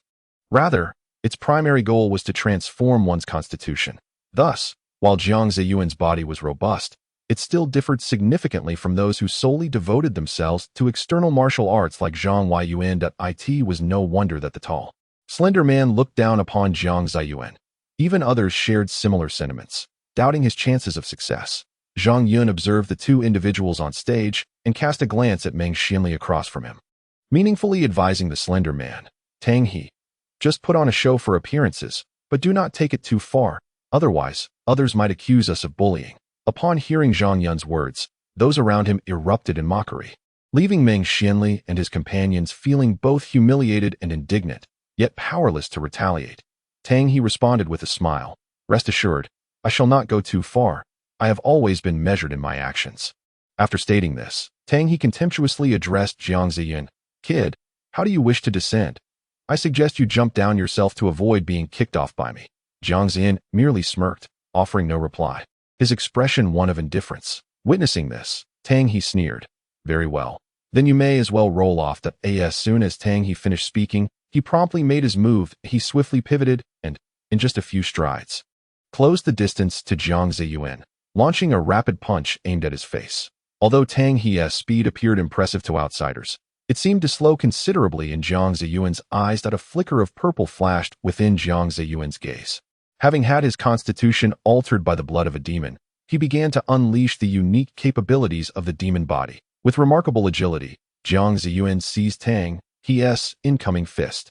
Rather, its primary goal was to transform one's constitution. Thus, while Jiang Zaiyuan's body was robust, it still differed significantly from those who solely devoted themselves to external martial arts like Zhang Zaiyuan. It was no wonder that the tall, slender man looked down upon Jiang Zaiyuan. Even others shared similar sentiments, doubting his chances of success. Zhang Yun observed the two individuals on stage and cast a glance at Meng Xianli across from him, meaningfully advising the slender man, "Tang He, just put on a show for appearances, but do not take it too far, otherwise, others might accuse us of bullying." Upon hearing Zhang Yun's words, those around him erupted in mockery, leaving Meng Xianli and his companions feeling both humiliated and indignant, yet powerless to retaliate. Tang He responded with a smile, "Rest assured, I shall not go too far. I have always been measured in my actions." After stating this, Tang He contemptuously addressed Jiang Zaiyuan, "Kid, how do you wish to descend? I suggest you jump down yourself to avoid being kicked off by me." Jiang Zaiyuan merely smirked, offering no reply, his expression one of indifference. Witnessing this, Tang He sneered, "Very well. Then you may as well roll off." As soon as Tang He finished speaking, he promptly made his move. He swiftly pivoted and, in just a few strides, closed the distance to Jiang Zaiyuan, launching a rapid punch aimed at his face. Although Tang He's speed appeared impressive to outsiders, it seemed to slow considerably in Jiang Zaiyuan's eyes. A flicker of purple flashed within Jiang Zaiyuan's gaze. Having had his constitution altered by the blood of a demon, he began to unleash the unique capabilities of the demon body. With remarkable agility, Jiang Zaiyuan seized Tang He's incoming fist,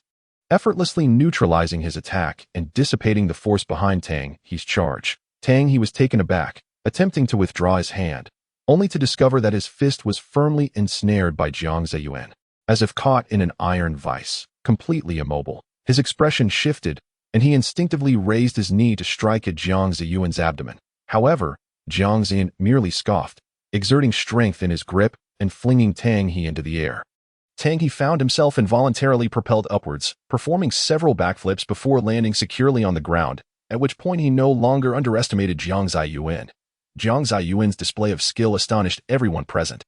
effortlessly neutralizing his attack and dissipating the force behind Tang He's charge. Tang He was taken aback, attempting to withdraw his hand, only to discover that his fist was firmly ensnared by Jiang Zaiyuan. As if caught in an iron vice, completely immobile, his expression shifted, and he instinctively raised his knee to strike at Jiang Zaiyuan's abdomen. However, Jiang Zaiyuan merely scoffed, exerting strength in his grip and flinging Tang He into the air. Tang He found himself involuntarily propelled upwards, performing several backflips before landing securely on the ground, at which point he no longer underestimated Jiang Zaiyuan. Jiang Zaiyuan's display of skill astonished everyone present.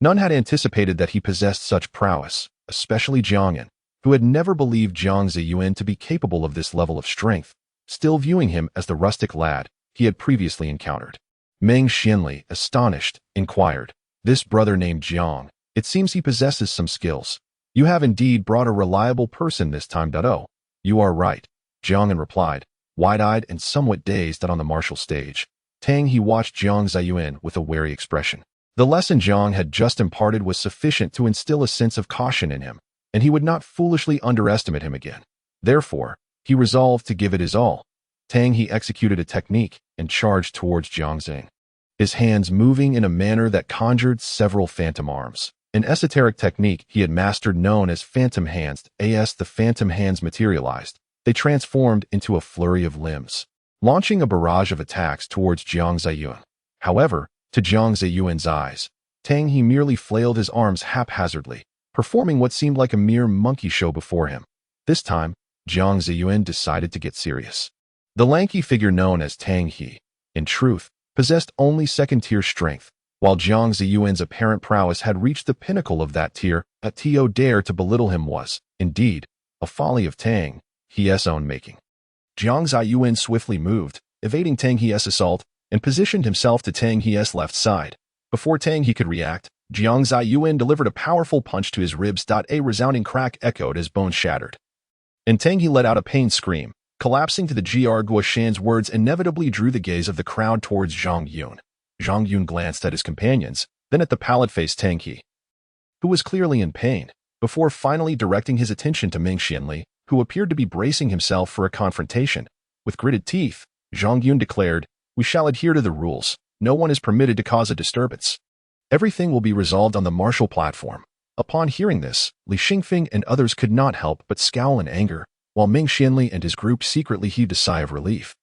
None had anticipated that he possessed such prowess, especially Jiang Yan, who had never believed Jiang Zaiyuan to be capable of this level of strength, still viewing him as the rustic lad he had previously encountered. Meng Xianli, astonished, inquired, "This brother named Jiang, it seems he possesses some skills. You have indeed brought a reliable person this time." "Oh, you are right," Jiang Yan replied, wide-eyed and somewhat dazed. On the martial stage, Tang He watched Jiang Zaiyuan with a wary expression. The lesson Jiang had just imparted was sufficient to instill a sense of caution in him, and he would not foolishly underestimate him again. Therefore, he resolved to give it his all. Tang He executed a technique and charged towards Jiang Zaiyuan, his hands moving in a manner that conjured several phantom arms. An esoteric technique he had mastered known as phantom hands. As the phantom hands materialized, they transformed into a flurry of limbs, launching a barrage of attacks towards Jiang Zaiyuan. However, to Jiang Zaiyuan's eyes, Tang He merely flailed his arms haphazardly, performing what seemed like a mere monkey show before him. This time, Jiang Zaiyuan decided to get serious. The lanky figure known as Tang He, in truth, possessed only second-tier strength, while Jiang Zaiyuan's apparent prowess had reached the pinnacle of that tier. To dare to belittle him was, indeed, a folly of Tang He's own making. Jiang Zaiyuan swiftly moved, evading Tang He's assault, and positioned himself to Tang He's left side. Before Tang He could react, Jiang Zaiyuan delivered a powerful punch to his ribs. A resounding crack echoed as bones shattered, and Tang He let out a pained scream. Collapsing to the Gr Guoshan's words inevitably drew the gaze of the crowd towards Zhang Yun. Zhang Yun glanced at his companions, then at the pallid-faced Tang He, who was clearly in pain, before finally directing his attention to Meng Xianli, who appeared to be bracing himself for a confrontation. With gritted teeth, Zhang Yun declared, "We shall adhere to the rules. No one is permitted to cause a disturbance. Everything will be resolved on the martial platform." Upon hearing this, Li Xingfeng and others could not help but scowl in anger, while Meng Xianli and his group secretly heaved a sigh of relief.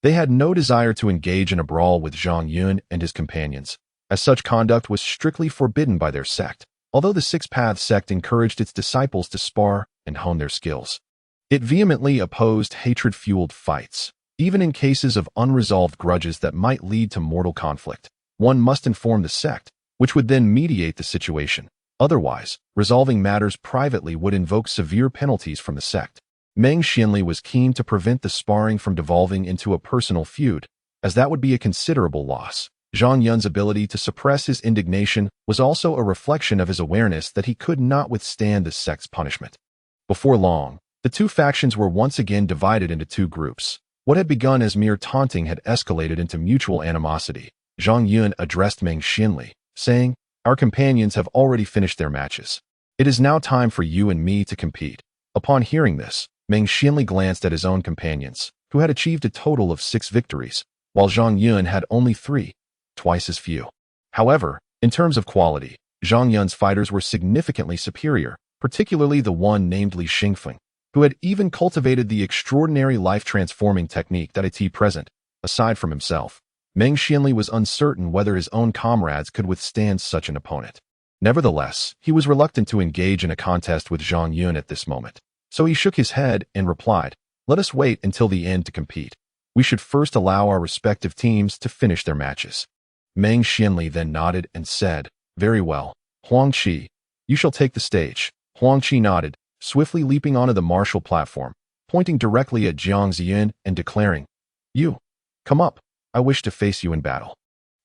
They had no desire to engage in a brawl with Jiang Zaiyuan and his companions, as such conduct was strictly forbidden by their sect, although the Six Paths sect encouraged its disciples to spar and hone their skills. It vehemently opposed hatred-fueled fights, even in cases of unresolved grudges that might lead to mortal conflict. One must inform the sect, which would then mediate the situation. Otherwise, resolving matters privately would invoke severe penalties from the sect. Meng Xianli was keen to prevent the sparring from devolving into a personal feud, as that would be a considerable loss. Zhang Yun's ability to suppress his indignation was also a reflection of his awareness that he could not withstand the sect's punishment. Before long, the two factions were once again divided into two groups. What had begun as mere taunting had escalated into mutual animosity. Zhang Yun addressed Meng Xianli, saying, "Our companions have already finished their matches. It is now time for you and me to compete." Upon hearing this, Meng Xianli glanced at his own companions, who had achieved a total of 6 victories, while Zhang Yun had only 3, twice as few. However, in terms of quality, Zhang Yun's fighters were significantly superior, particularly the one named Li Xingfeng, who had even cultivated the extraordinary life-transforming technique that is present. Aside from himself, Meng Xianli was uncertain whether his own comrades could withstand such an opponent. Nevertheless, he was reluctant to engage in a contest with Zhang Yun at this moment. So he shook his head and replied, "Let us wait until the end to compete. We should first allow our respective teams to finish their matches." Meng Xianli then nodded and said, "Very well, Huang Qi, you shall take the stage." Huang Qi nodded, swiftly leaping onto the martial platform, pointing directly at Jiang Zaiyuan and declaring, "You, come up. I wish to face you in battle."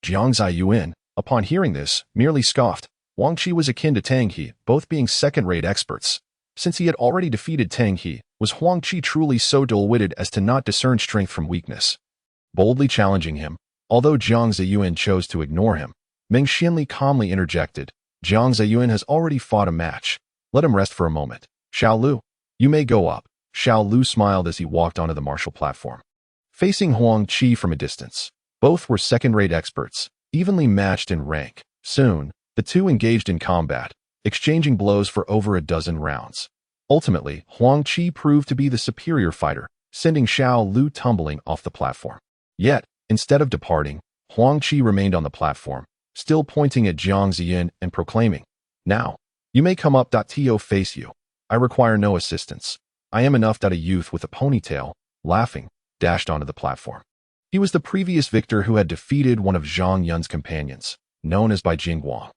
Jiang Zaiyuan, upon hearing this, merely scoffed. Huang Qi was akin to Tang He, both being second-rate experts. Since he had already defeated Tang He, was Huang Qi truly so dull-witted as to not discern strength from weakness? Boldly challenging him, although Jiang Zaiyuan chose to ignore him, Meng Xianli calmly interjected, "Jiang Zaiyuan has already fought a match. Let him rest for a moment. Xiao Lu, you may go up." Xiao Lu smiled as he walked onto the martial platform. Facing Huang Qi from a distance, both were second-rate experts, evenly matched in rank. Soon, the two engaged in combat, exchanging blows for over a dozen rounds. Ultimately, Huang Qi proved to be the superior fighter, sending Xiao Lu tumbling off the platform. Yet, instead of departing, Huang Qi remained on the platform, still pointing at Jiang Zaiyuan and proclaiming, "Now, you may come up. To face you. I require no assistance. I am enough." A youth with a ponytail, laughing, dashed onto the platform. He was the previous victor who had defeated one of Zhang Yun's companions, known as by Jingguang.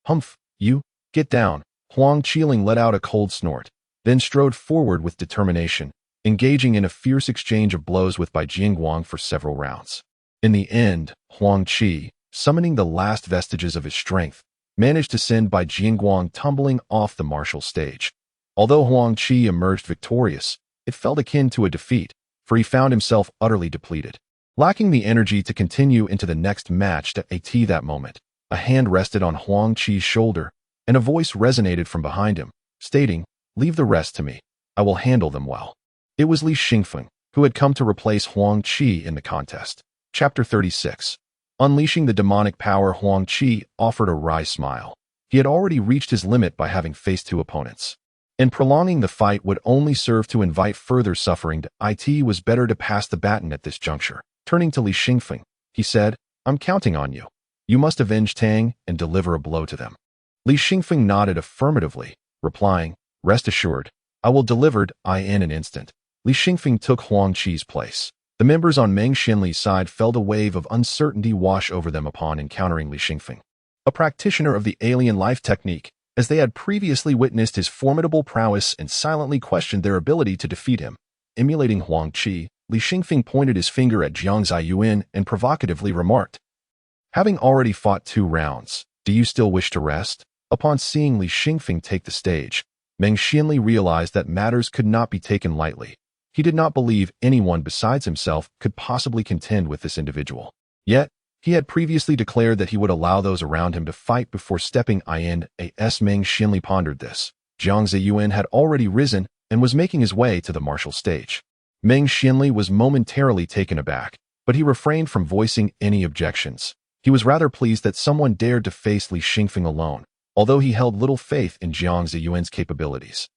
"Humph, you, get down." Huang Qiling let out a cold snort, then strode forward with determination, engaging in a fierce exchange of blows with Bai Jingguang for several rounds. In the end, Huang Qi, summoning the last vestiges of his strength, managed to send Bai Jingguang tumbling off the martial stage. Although Huang Qi emerged victorious, it felt akin to a defeat, for he found himself utterly depleted. Lacking the energy to continue into the next match at that moment, a hand rested on Huang Qi's shoulder, and a voice resonated from behind him, stating, "Leave the rest to me. I will handle them well." It was Li Xingfeng, who had come to replace Huang Qi in the contest. Chapter 36. Unleashing the demonic power. Huang Qi offered a wry smile. He had already reached his limit by having faced 2 opponents, and prolonging the fight would only serve to invite further suffering. It was better to pass the baton at this juncture. Turning to Li Xingfeng, he said, "I'm counting on you. You must avenge Tang and deliver a blow to them." Li Xingfeng nodded affirmatively, replying, "Rest assured, I will deliver in an instant." Li Xingfeng took Huang Qi's place. The members on Meng Xianli's side felt a wave of uncertainty wash over them upon encountering Li Xingfeng, a practitioner of the alien life technique, as they had previously witnessed his formidable prowess and silently questioned their ability to defeat him. Emulating Huang Qi, Li Xingfeng pointed his finger at Jiang Zaiyuan and provocatively remarked, "Having already fought 2 rounds, do you still wish to rest?" Upon seeing Li Xingfeng take the stage, Meng Xianli realized that matters could not be taken lightly. He did not believe anyone besides himself could possibly contend with this individual. Yet, he had previously declared that he would allow those around him to fight before stepping in. Meng Xianli pondered this. Jiang Zaiyuan had already risen and was making his way to the martial stage. Meng Xianli was momentarily taken aback, but he refrained from voicing any objections. He was rather pleased that someone dared to face Li Xingfeng alone. although he held little faith in Jiang Zaiyuan's capabilities.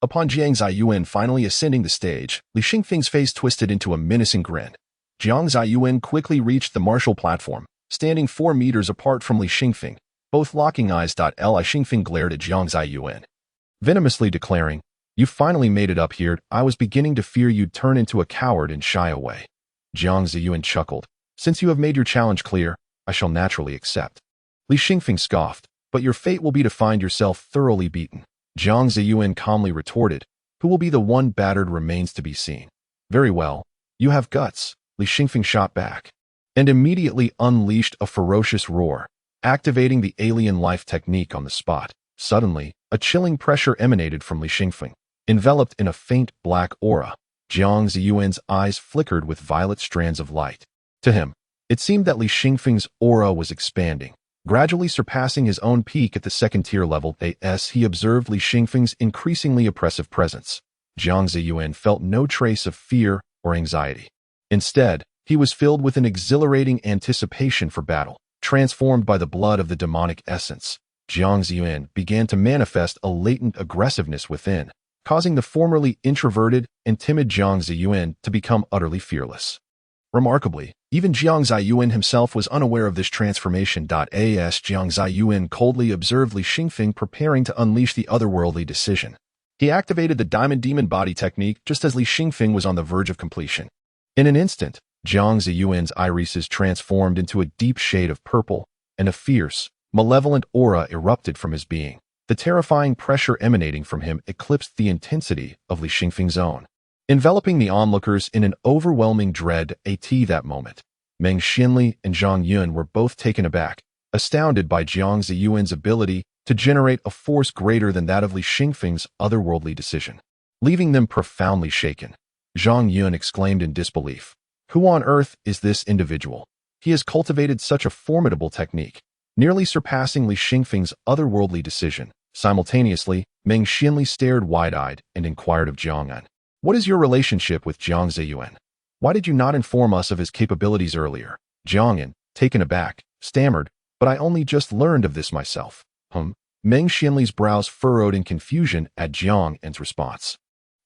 Upon Jiang Zaiyuan finally ascending the stage, Li Xingfeng's face twisted into a menacing grin. Jiang Zaiyuan quickly reached the martial platform, standing 4 meters apart from Li Xingfeng, both locking eyes. Li Xingfeng glared at Jiang Zaiyuan, venomously declaring, "You finally made it up here. I was beginning to fear you'd turn into a coward and shy away." Jiang Zaiyuan chuckled. "Since you have made your challenge clear, I shall naturally accept." Li Xingfeng scoffed, "But your fate will be to find yourself thoroughly beaten." Jiang Zaiyuan calmly retorted, "Who will be the one battered remains to be seen." "Very well, you have guts," Li Xingfeng shot back, and immediately unleashed a ferocious roar, activating the alien life technique on the spot. Suddenly, a chilling pressure emanated from Li Xingfeng, enveloped in a faint black aura. Jiang Zaiyuan's eyes flickered with violet strands of light. To him, it seemed that Li Xingfeng's aura was expanding, gradually surpassing his own peak at the second-tier level. As he observed Li Xingfeng's increasingly oppressive presence, Jiang Zaiyuan felt no trace of fear or anxiety. Instead, he was filled with an exhilarating anticipation for battle. Transformed by the blood of the demonic essence, Jiang Zaiyuan began to manifest a latent aggressiveness within, causing the formerly introverted and timid Jiang Zaiyuan to become utterly fearless. Remarkably, even Jiang Zaiyuan himself was unaware of this transformation. As Jiang Zaiyuan coldly observed Li Xingfeng preparing to unleash the otherworldly decision, he activated the Diamond Demon Body technique just as Li Xingfeng was on the verge of completion. In an instant, Jiang Zaiyuan's irises transformed into a deep shade of purple, and a fierce, malevolent aura erupted from his being. The terrifying pressure emanating from him eclipsed the intensity of Li Xingfeng's own, enveloping the onlookers in an overwhelming dread. At that moment, Meng Xinli and Zhang Yun were both taken aback, astounded by Jiang Zaiyuan's ability to generate a force greater than that of Li Xingfeng's otherworldly decision. Leaving them profoundly shaken, Zhang Yun exclaimed in disbelief, "Who on earth is this individual? He has cultivated such a formidable technique, nearly surpassing Li Xingfeng's otherworldly decision." Simultaneously, Meng Xinli stared wide-eyed and inquired of Jiang An, "What is your relationship with Jiang Zaiyuan? Why did you not inform us of his capabilities earlier?" Jiang An, taken aback, stammered, "But I only just learned of this myself." Meng Xinli's brows furrowed in confusion at Jiang An's response.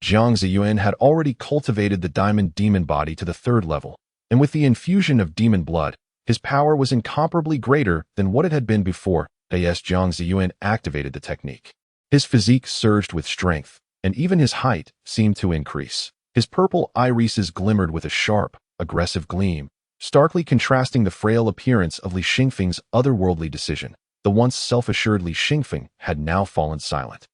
Jiang Zaiyuan had already cultivated the Diamond Demon Body to the 3rd level, and with the infusion of demon blood, his power was incomparably greater than what it had been before. As Jiang Zaiyuan activated the technique, his physique surged with strength, and even his height seemed to increase. His purple irises glimmered with a sharp, aggressive gleam, starkly contrasting the frail appearance of Li Xingfeng's otherworldly decision. The once self-assured Li Xingfeng had now fallen silent,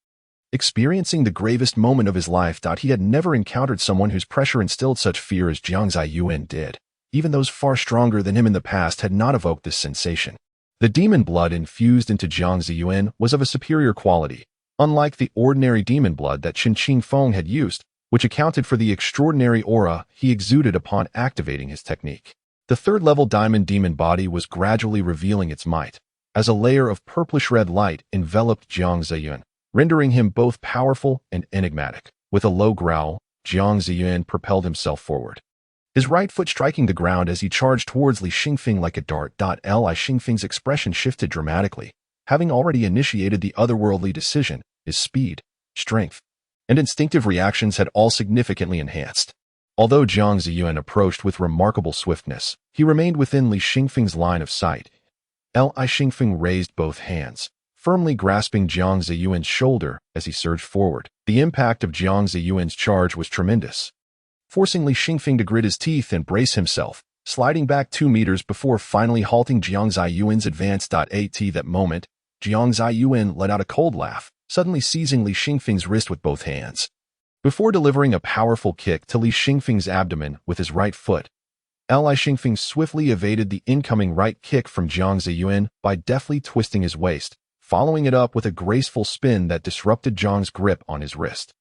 experiencing the gravest moment of his life. He had never encountered someone whose pressure instilled such fear as Jiang Zaiyuan did. Even those far stronger than him in the past had not evoked this sensation. The demon blood infused into Jiang Zaiyuan was of a superior quality, unlike the ordinary demon blood that Chen Qingfeng had used, which accounted for the extraordinary aura he exuded upon activating his technique. The 3rd-level Diamond Demon Body was gradually revealing its might, as a layer of purplish-red light enveloped Jiang Zaiyuan, rendering him both powerful and enigmatic. With a low growl, Jiang Zaiyuan propelled himself forward, his right foot striking the ground as he charged towards Li Xingfeng like a dart. Li Xingfeng's expression shifted dramatically. Having already initiated the otherworldly decision, his speed, strength, and instinctive reactions had all significantly enhanced. Although Jiang Zaiyuan approached with remarkable swiftness, he remained within Li Xingfeng's line of sight. Li Xingfeng raised both hands, firmly grasping Jiang Zaiyuan's shoulder as he surged forward. The impact of Jiang Zaiyuan's charge was tremendous, forcing Li Xingfeng to grit his teeth and brace himself, sliding back 2 meters before finally halting Jiang Zaiyuan's advance. At that moment, Jiang Zaiyuan let out a cold laugh, suddenly seizing Li Xingfeng's wrist with both hands. Before delivering a powerful kick to Li Xingfeng's abdomen with his right foot, Li Xingfeng swiftly evaded the incoming right kick from Jiang Zaiyuan by deftly twisting his waist, following it up with a graceful spin that disrupted Jiang's grip on his wrist.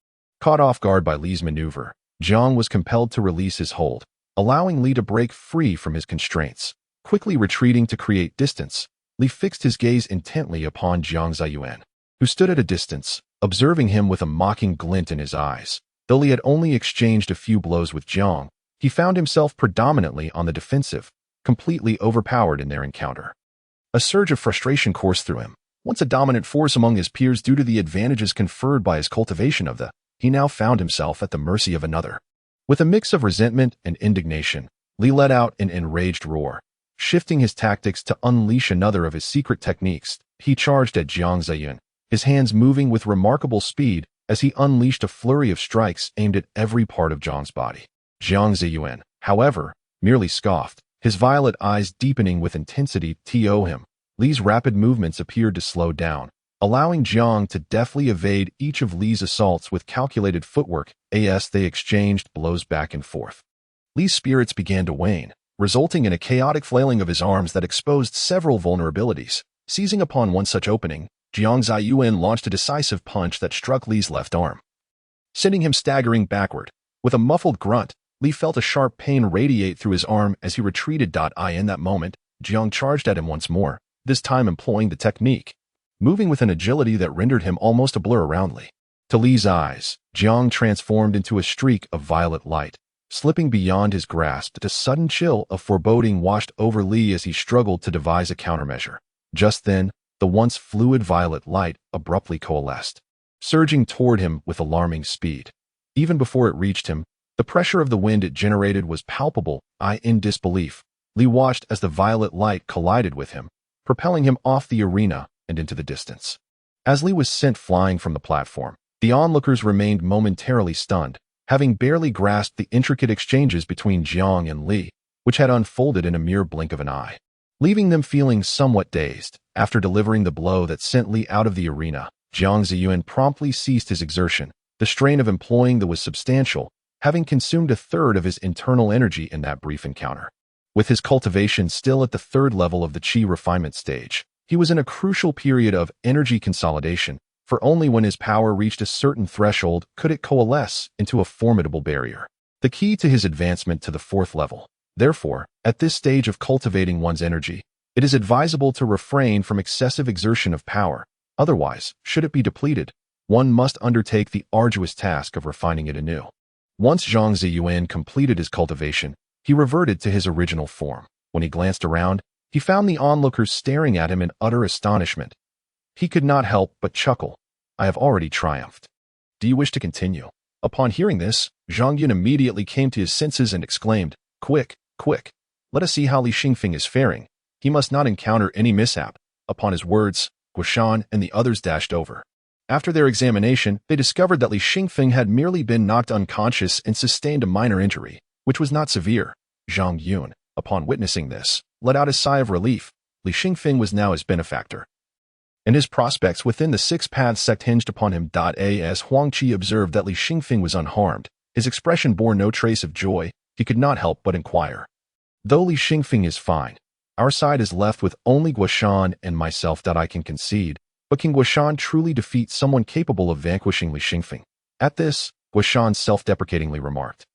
Caught off guard by Li's maneuver, Jiang was compelled to release his hold, allowing Li to break free from his constraints. Quickly retreating to create distance, Li fixed his gaze intently upon Jiang Zaiyuan, who stood at a distance, observing him with a mocking glint in his eyes. Though Li had only exchanged a few blows with Jiang, he found himself predominantly on the defensive, completely overpowered in their encounter. A surge of frustration coursed through him. Once a dominant force among his peers due to the advantages conferred by his cultivation of the, he now found himself at the mercy of another. With a mix of resentment and indignation, Li let out an enraged roar. Shifting his tactics to unleash another of his secret techniques, he charged at Jiang Zaiyuan, his hands moving with remarkable speed as he unleashed a flurry of strikes aimed at every part of Jiang's body. Jiang Zaiyuan, however, merely scoffed, his violet eyes deepening with intensity to him. Li's rapid movements appeared to slow down, allowing Jiang to deftly evade each of Li's assaults with calculated footwork as they exchanged blows back and forth. Li's spirits began to wane, resulting in a chaotic flailing of his arms that exposed several vulnerabilities. Seizing upon one such opening, Jiang Zaiyuan launched a decisive punch that struck Li's left arm, sending him staggering backward. With a muffled grunt, Li felt a sharp pain radiate through his arm as he retreated. In that moment, Jiang charged at him once more, this time employing the technique, moving with an agility that rendered him almost a blur around Li. To Li's eyes, Jiang transformed into a streak of violet light, slipping beyond his grasp. A sudden chill of foreboding washed over Li as he struggled to devise a countermeasure. Just then, the once fluid violet light abruptly coalesced, surging toward him with alarming speed. Even before it reached him, the pressure of the wind it generated was palpable. In disbelief, Li watched as the violet light collided with him, propelling him off the arena and into the distance. As Li was sent flying from the platform, the onlookers remained momentarily stunned, having barely grasped the intricate exchanges between Jiang and Li, which had unfolded in a mere blink of an eye. Leaving them feeling somewhat dazed, after delivering the blow that sent Li out of the arena, Jiang Zaiyuan promptly ceased his exertion. The strain of employing the was substantial, having consumed a third of his internal energy in that brief encounter. With his cultivation still at the third level of the qi refinement stage, he was in a crucial period of energy consolidation, for only when his power reached a certain threshold could it coalesce into a formidable barrier. The key to his advancement to the fourth level. Therefore, at this stage of cultivating one's energy, it is advisable to refrain from excessive exertion of power. Otherwise, should it be depleted, one must undertake the arduous task of refining it anew. Once Jiang Zaiyuan completed his cultivation, he reverted to his original form. When he glanced around, he found the onlookers staring at him in utter astonishment. He could not help but chuckle. I have already triumphed. Do you wish to continue? Upon hearing this, Zhang Yun immediately came to his senses and exclaimed, Quick, quick, let us see how Li Xingfeng is faring. He must not encounter any mishap. Upon his words, Guoshan and the others dashed over. After their examination, they discovered that Li Xingfeng had merely been knocked unconscious and sustained a minor injury, which was not severe. Zhang Yun, upon witnessing this, let out a sigh of relief. Li Xingfeng was now his benefactor, and his prospects within the Six Paths sect hinged upon him. As Huang Qi observed that Li Xingfeng was unharmed, his expression bore no trace of joy. He could not help but inquire, Though Li Xingfeng is fine, our side is left with only Guoshan and myself. I can concede, but can Guoshan truly defeat someone capable of vanquishing Li Xingfeng? At this, Guoshan self-deprecatingly remarked,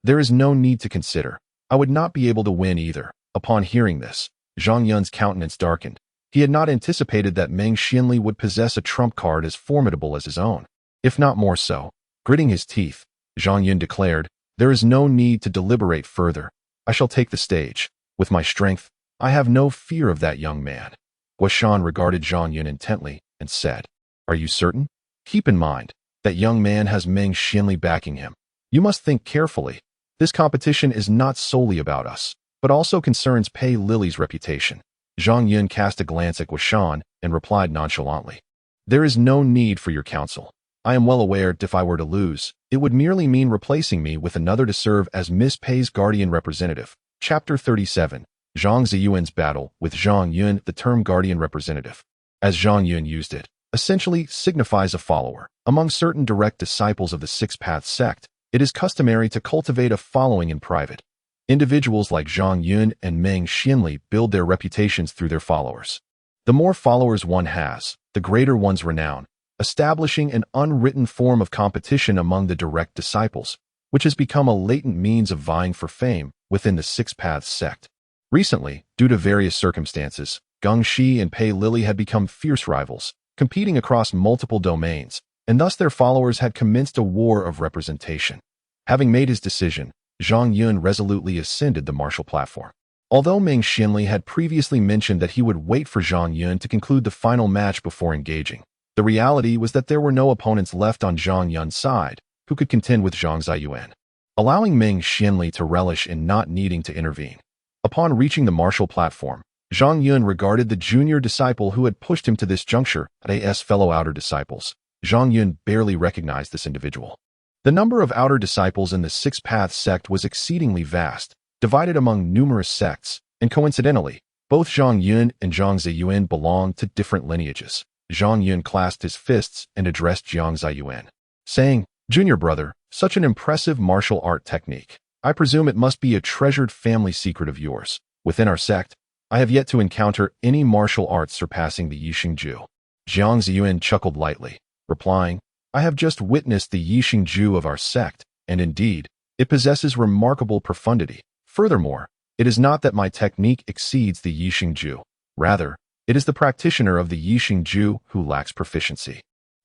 There is no need to consider. I would not be able to win either. Upon hearing this, Zhang Yun's countenance darkened. He had not anticipated that Meng Xianli would possess a trump card as formidable as his own, if not more so. Gritting his teeth, Zhang Yun declared, There is no need to deliberate further. I shall take the stage. With my strength, I have no fear of that young man. Guoshan regarded Zhang Yun intently and said, Are you certain? Keep in mind, that young man has Meng Xianli backing him. You must think carefully. This competition is not solely about us, but also concerns Pei Lily's reputation. Zhang Yun cast a glance at Guoshan and replied nonchalantly, There is no need for your counsel. I am well aware that if I were to lose, it would merely mean replacing me with another to serve as Miss Pei's guardian representative. Chapter 37. Zhang Zaiyuan's battle with Zhang Yun. The term guardian representative, as Zhang Yun used it, essentially signifies a follower. Among certain direct disciples of the Six Paths sect, it is customary to cultivate a following in private. Individuals like Zhang Yun and Meng Xianli build their reputations through their followers. The more followers one has, the greater one's renown, establishing an unwritten form of competition among the direct disciples, which has become a latent means of vying for fame within the Six Paths sect. Recently, due to various circumstances, Geng Shi and Pei Lily had become fierce rivals, competing across multiple domains, and thus their followers had commenced a war of representation. Having made his decision, Zhang Yun resolutely ascended the martial platform. Although Ming Xinli had previously mentioned that he would wait for Zhang Yun to conclude the final match before engaging, the reality was that there were no opponents left on Zhang Yun's side who could contend with Jiang Zaiyuan, allowing Ming Xinli to relish in not needing to intervene. Upon reaching the martial platform, Zhang Yun regarded the junior disciple who had pushed him to this juncture as fellow outer disciples. Zhang Yun barely recognized this individual. The number of outer disciples in the Six Paths sect was exceedingly vast, divided among numerous sects, and coincidentally, both Zhang Yun and Jiang Zaiyuan belonged to different lineages. Zhang Yun clasped his fists and addressed Jiang Zaiyuan, saying, "Junior brother, such an impressive martial art technique. I presume it must be a treasured family secret of yours. Within our sect, I have yet to encounter any martial arts surpassing the Yisheng Jue." Jiang Zaiyuan chuckled lightly, replying, "I have just witnessed the Yisheng Jue of our sect, and indeed, it possesses remarkable profundity. Furthermore, it is not that my technique exceeds the Yisheng Jue. Rather, it is the practitioner of the Yisheng Jue who lacks proficiency.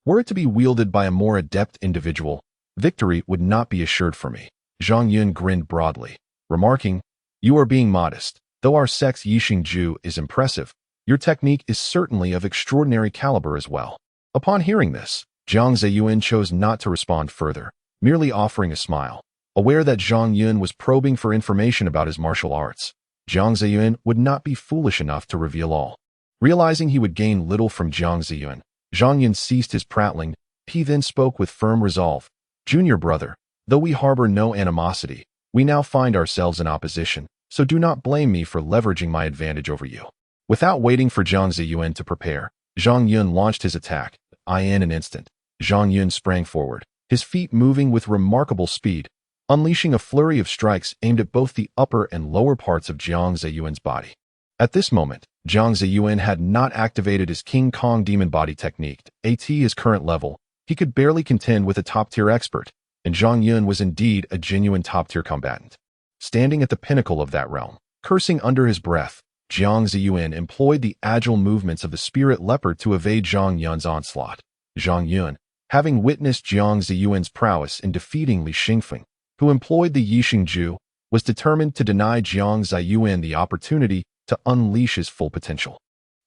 Were it to be wielded by a more adept individual, victory would not be assured for me." Zhang Yun grinned broadly, remarking, "You are being modest. Though our sect's Yisheng Jue is impressive, your technique is certainly of extraordinary caliber as well." Upon hearing this, Jiang Zaiyuan chose not to respond further, merely offering a smile. Aware that Zhang Yun was probing for information about his martial arts, Jiang Zaiyuan would not be foolish enough to reveal all. Realizing he would gain little from Jiang Zaiyuan, Zhang Yun ceased his prattling. He then spoke with firm resolve, "Junior brother, though we harbor no animosity, we now find ourselves in opposition, so do not blame me for leveraging my advantage over you." Without waiting for Jiang Zaiyuan to prepare, Zhang Yun launched his attack. In an instant, Zhang Yun sprang forward, his feet moving with remarkable speed, unleashing a flurry of strikes aimed at both the upper and lower parts of Jiang Zaiyuan's body. At this moment, Jiang Zaiyuan had not activated his King Kong demon body technique. At his current level, he could barely contend with a top-tier expert, and Zhang Yun was indeed a genuine top-tier combatant. Standing at the pinnacle of that realm, cursing under his breath, Jiang Zaiyuan employed the agile movements of the spirit leopard to evade Zhang Yun's onslaught. Zhang Yun, having witnessed Jiang Zaiyuan's prowess in defeating Li Xingfeng, who employed the Yisheng Jue, was determined to deny Jiang Zaiyuan the opportunity to unleash his full potential.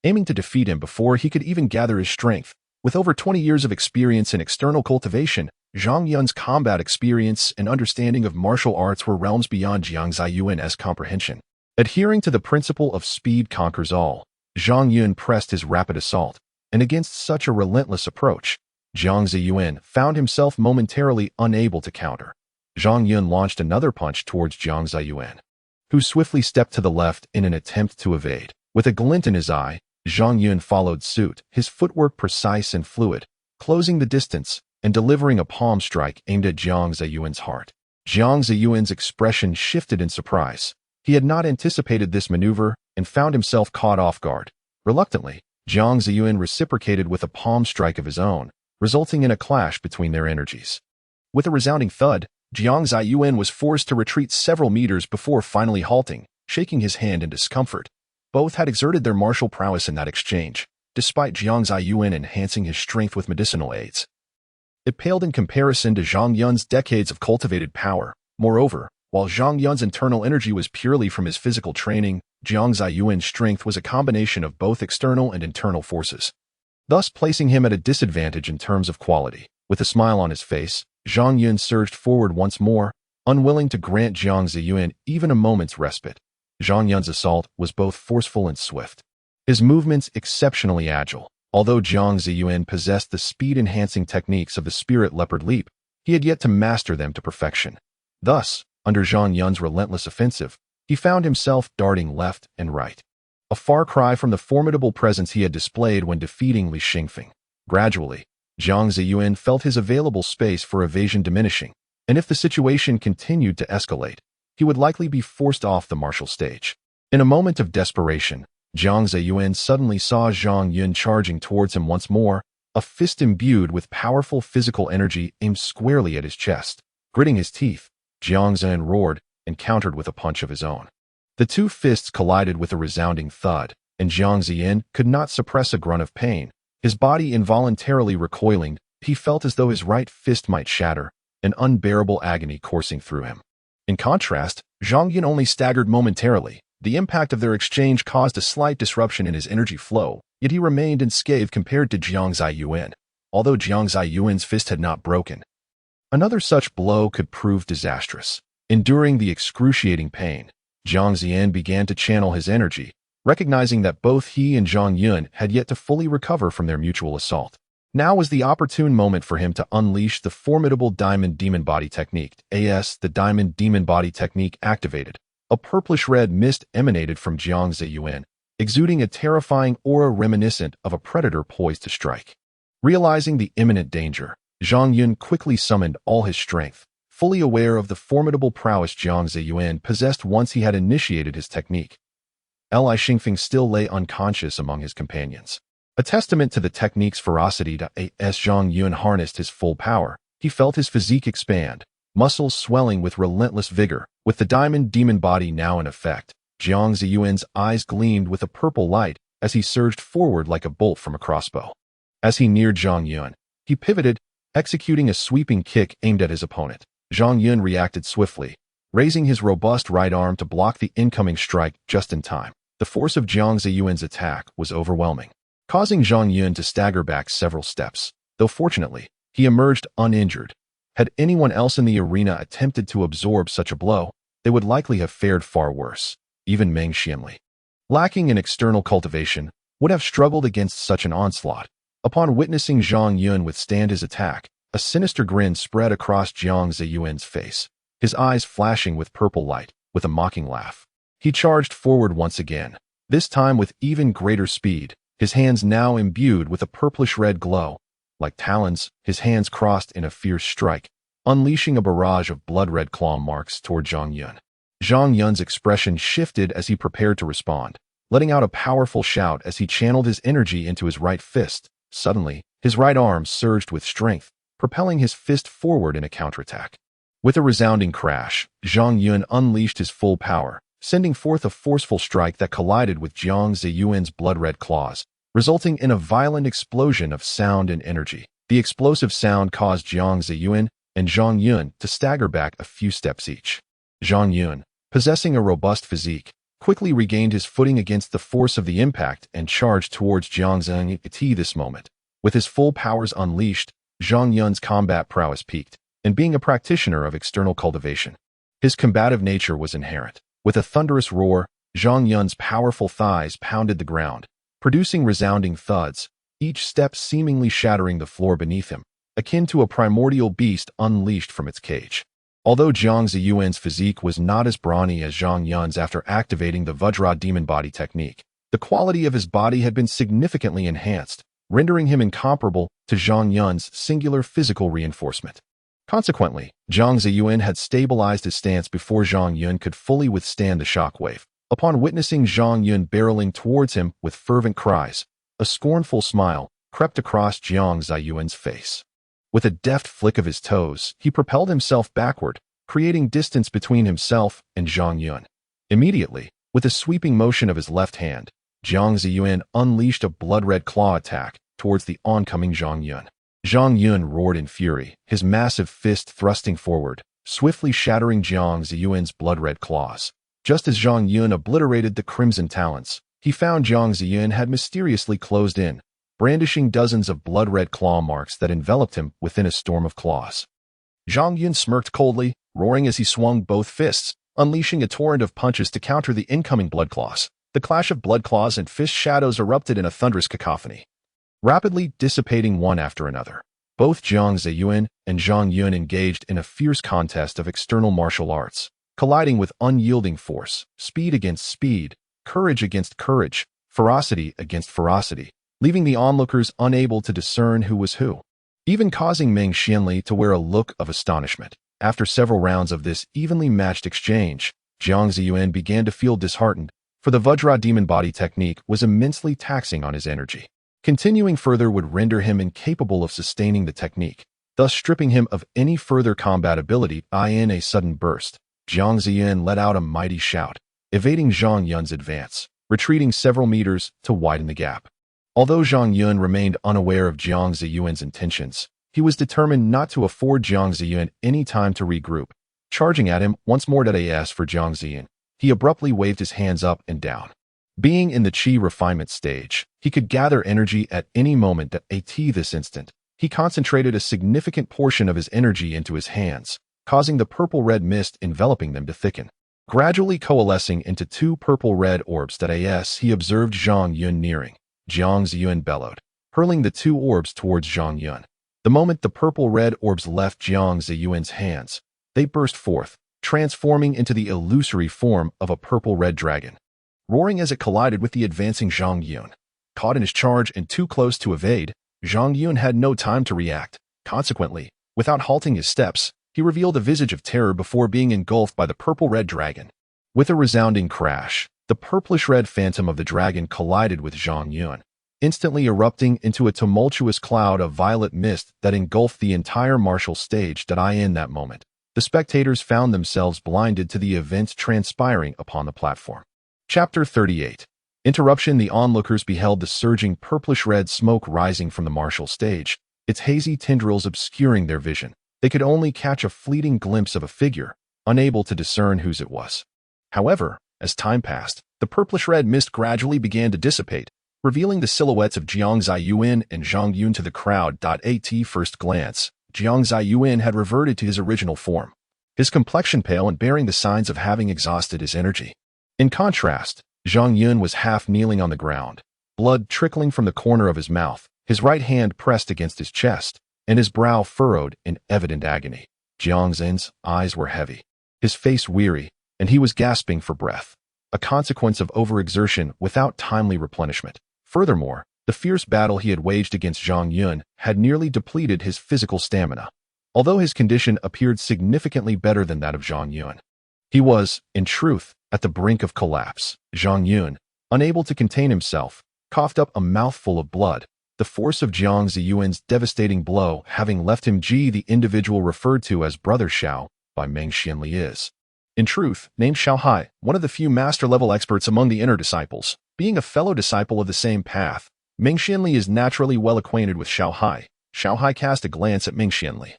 Aiming to defeat him before he could even gather his strength, with over 20 years of experience in external cultivation, Zhang Yun's combat experience and understanding of martial arts were realms beyond Jiang Zaiyuan's comprehension. Adhering to the principle of speed conquers all, Zhang Yun pressed his rapid assault, and against such a relentless approach, Jiang Zaiyuan found himself momentarily unable to counter. Zhang Yun launched another punch towards Jiang Zaiyuan, who swiftly stepped to the left in an attempt to evade. With a glint in his eye, Zhang Yun followed suit, his footwork precise and fluid, closing the distance and delivering a palm strike aimed at Jiang Zaiyuan's heart. Jiang Zaiyuan's expression shifted in surprise. He had not anticipated this maneuver and found himself caught off guard. Reluctantly, Jiang Zaiyuan reciprocated with a palm strike of his own, resulting in a clash between their energies. With a resounding thud, Jiang Zaiyuan was forced to retreat several meters before finally halting, shaking his hand in discomfort. Both had exerted their martial prowess in that exchange, despite Jiang Zaiyuan enhancing his strength with medicinal aids. It paled in comparison to Zhang Yun's decades of cultivated power. Moreover, while Zhang Yun's internal energy was purely from his physical training, Jiang Zaiyuan's strength was a combination of both external and internal forces, thus placing him at a disadvantage in terms of quality. With a smile on his face, Zhang Yun surged forward once more, unwilling to grant Jiang Zaiyuan even a moment's respite. Zhang Yun's assault was both forceful and swift, his movements exceptionally agile. Although Jiang Zaiyuan possessed the speed-enhancing techniques of the spirit leopard leap, he had yet to master them to perfection. Thus, under Zhang Yun's relentless offensive, he found himself darting left and right, a far cry from the formidable presence he had displayed when defeating Li Xingfeng. Gradually, Jiang Zaiyuan felt his available space for evasion diminishing, and if the situation continued to escalate, he would likely be forced off the martial stage. In a moment of desperation, Jiang Zaiyuan suddenly saw Zhang Yun charging towards him once more, a fist imbued with powerful physical energy aimed squarely at his chest. Gritting his teeth, Jiang Zaiyuan roared and countered with a punch of his own. The two fists collided with a resounding thud, and Jiang Zaiyuan could not suppress a grunt of pain. His body involuntarily recoiling, he felt as though his right fist might shatter, an unbearable agony coursing through him. In contrast, Zhang Yun only staggered momentarily, The impact of their exchange caused a slight disruption in his energy flow, yet he remained unscathed compared to Jiang Zaiyuan, although Jiang Zaiyuan's fist had not broken. Another such blow could prove disastrous. Enduring the excruciating pain, Jiang Ziyan began to channel his energy, recognizing that both he and Zhang Yun had yet to fully recover from their mutual assault. Now was the opportune moment for him to unleash the formidable Diamond Demon Body Technique. The Diamond Demon Body Technique activated. A purplish-red mist emanated from Jiang Zaiyuan, exuding a terrifying aura reminiscent of a predator poised to strike. Realizing the imminent danger, Zhang Yun quickly summoned all his strength, fully aware of the formidable prowess Jiang Zaiyuan possessed once he had initiated his technique. Li Xingfeng still lay unconscious among his companions. A testament to the technique's ferocity, as Zhang Yun harnessed his full power, he felt his physique expand, muscles swelling with relentless vigor. With the Diamond Demon Body now in effect, Jiang Zaiyuan's eyes gleamed with a purple light as he surged forward like a bolt from a crossbow. As he neared Zhang Yun, he pivoted, executing a sweeping kick aimed at his opponent. Zhang Yun reacted swiftly, raising his robust right arm to block the incoming strike just in time. The force of Jiang Zaiyuan's attack was overwhelming, causing Zhang Yun to stagger back several steps, though fortunately, he emerged uninjured. Had anyone else in the arena attempted to absorb such a blow, they would likely have fared far worse. Even Meng Xianli, lacking in external cultivation, would have struggled against such an onslaught. Upon witnessing Zhang Yun withstand his attack, a sinister grin spread across Jiang Zaiyuan's face, his eyes flashing with purple light. With a mocking laugh, he charged forward once again, this time with even greater speed, his hands now imbued with a purplish-red glow. Like talons, his hands crossed in a fierce strike, unleashing a barrage of blood-red claw marks toward Zhang Yun. Zhang Yun's expression shifted as he prepared to respond, letting out a powerful shout as he channeled his energy into his right fist. Suddenly, his right arm surged with strength, propelling his fist forward in a counterattack. With a resounding crash, Zhang Yun unleashed his full power, sending forth a forceful strike that collided with Jiang Zaiyuan's blood-red claws, resulting in a violent explosion of sound and energy. The explosive sound caused Jiang Zaiyuan and Zhang Yun to stagger back a few steps each. Zhang Yun, possessing a robust physique, quickly regained his footing against the force of the impact and charged towards Jiang Zaiyuan. This moment, with his full powers unleashed, Zhang Yun's combat prowess peaked, and being a practitioner of external cultivation, his combative nature was inherent. With a thunderous roar, Zhang Yun's powerful thighs pounded the ground, producing resounding thuds, each step seemingly shattering the floor beneath him, akin to a primordial beast unleashed from its cage. Although Jiang Zaiyuan's physique was not as brawny as Zhang Yun's after activating the Vajra Demon Body Technique, the quality of his body had been significantly enhanced, rendering him incomparable to Zhang Yun's singular physical reinforcement. Consequently, Jiang Zaiyuan had stabilized his stance before Zhang Yun could fully withstand the shockwave. Upon witnessing Zhang Yun barreling towards him with fervent cries, a scornful smile crept across Jiang Zaiyuan's face. With a deft flick of his toes, he propelled himself backward, creating distance between himself and Zhang Yun. Immediately, with a sweeping motion of his left hand, Jiang Zaiyuan unleashed a blood-red claw attack towards the oncoming Zhang Yun. Zhang Yun roared in fury, his massive fist thrusting forward, swiftly shattering Jiang Zaiyuan's blood-red claws. Just as Zhang Yun obliterated the crimson talons, he found Jiang Zaiyuan had mysteriously closed in, brandishing dozens of blood-red claw marks that enveloped him within a storm of claws. Zhang Yun smirked coldly, roaring as he swung both fists, unleashing a torrent of punches to counter the incoming blood claws. The clash of blood claws and fist shadows erupted in a thunderous cacophony, rapidly dissipating one after another. Both Jiang Zaiyuan and Zhang Yun engaged in a fierce contest of external martial arts, colliding with unyielding force, speed against speed, courage against courage, ferocity against ferocity, leaving the onlookers unable to discern who was who, even causing Meng Xianli to wear a look of astonishment. After several rounds of this evenly matched exchange, Jiang Zaiyuan began to feel disheartened, for the Vajra Demon Body Technique was immensely taxing on his energy. Continuing further would render him incapable of sustaining the technique, thus stripping him of any further combat ability. In a sudden burst, Jiang Zaiyuan let out a mighty shout, evading Zhang Yun's advance, retreating several meters to widen the gap. Although Zhang Yun remained unaware of Jiang Zaiyuan's intentions, he was determined not to afford Jiang Zaiyuan any time to regroup. Charging at him once more. As for Jiang Zaiyuan, he abruptly waved his hands up and down. Being in the chi refinement stage, he could gather energy at any moment. This instant, he concentrated a significant portion of his energy into his hands, causing the purple-red mist enveloping them to thicken. Gradually coalescing into two purple-red orbs. He observed Zhang Yun nearing. Jiang Zaiyuan bellowed, hurling the two orbs towards Zhang Yun. The moment the purple-red orbs left Jiang Zaiyuan's hands, they burst forth, transforming into the illusory form of a purple-red dragon. Roaring as it collided with the advancing Zhang Yun. Caught in his charge and too close to evade, Zhang Yun had no time to react. Consequently, without halting his steps, he revealed a visage of terror before being engulfed by the purple-red dragon. With a resounding crash, the purplish-red phantom of the dragon collided with Zhang Yun, instantly erupting into a tumultuous cloud of violet mist that engulfed the entire martial stage. In that moment, the spectators found themselves blinded to the events transpiring upon the platform. Chapter 38. Interruption. The onlookers beheld the surging purplish-red smoke rising from the martial stage, its hazy tendrils obscuring their vision. They could only catch a fleeting glimpse of a figure, unable to discern whose it was. However, as time passed, the purplish-red mist gradually began to dissipate, revealing the silhouettes of Jiang Zaiyuan and Zhang Yun to the crowd. At first glance, Jiang Zaiyuan had reverted to his original form, his complexion pale and bearing the signs of having exhausted his energy. In contrast, Zhang Yun was half kneeling on the ground, blood trickling from the corner of his mouth, his right hand pressed against his chest, and his brow furrowed in evident agony. Jiang Zaiyuan's eyes were heavy, his face weary, and he was gasping for breath, a consequence of overexertion without timely replenishment. Furthermore, the fierce battle he had waged against Zhang Yun had nearly depleted his physical stamina. Although his condition appeared significantly better than that of Zhang Yun, he was, in truth, at the brink of collapse. Zhang Yun, unable to contain himself, coughed up a mouthful of blood, the force of Jiang Zaiyuan's devastating blow having left him. The individual referred to as Brother Xiao by Meng Xianli is, in truth, named Xiao Hai, one of the few master-level experts among the inner disciples. Being a fellow disciple of the same path, Meng Xianli is naturally well acquainted with Xiao Hai. Xiao Hai cast a glance at Meng Xianli.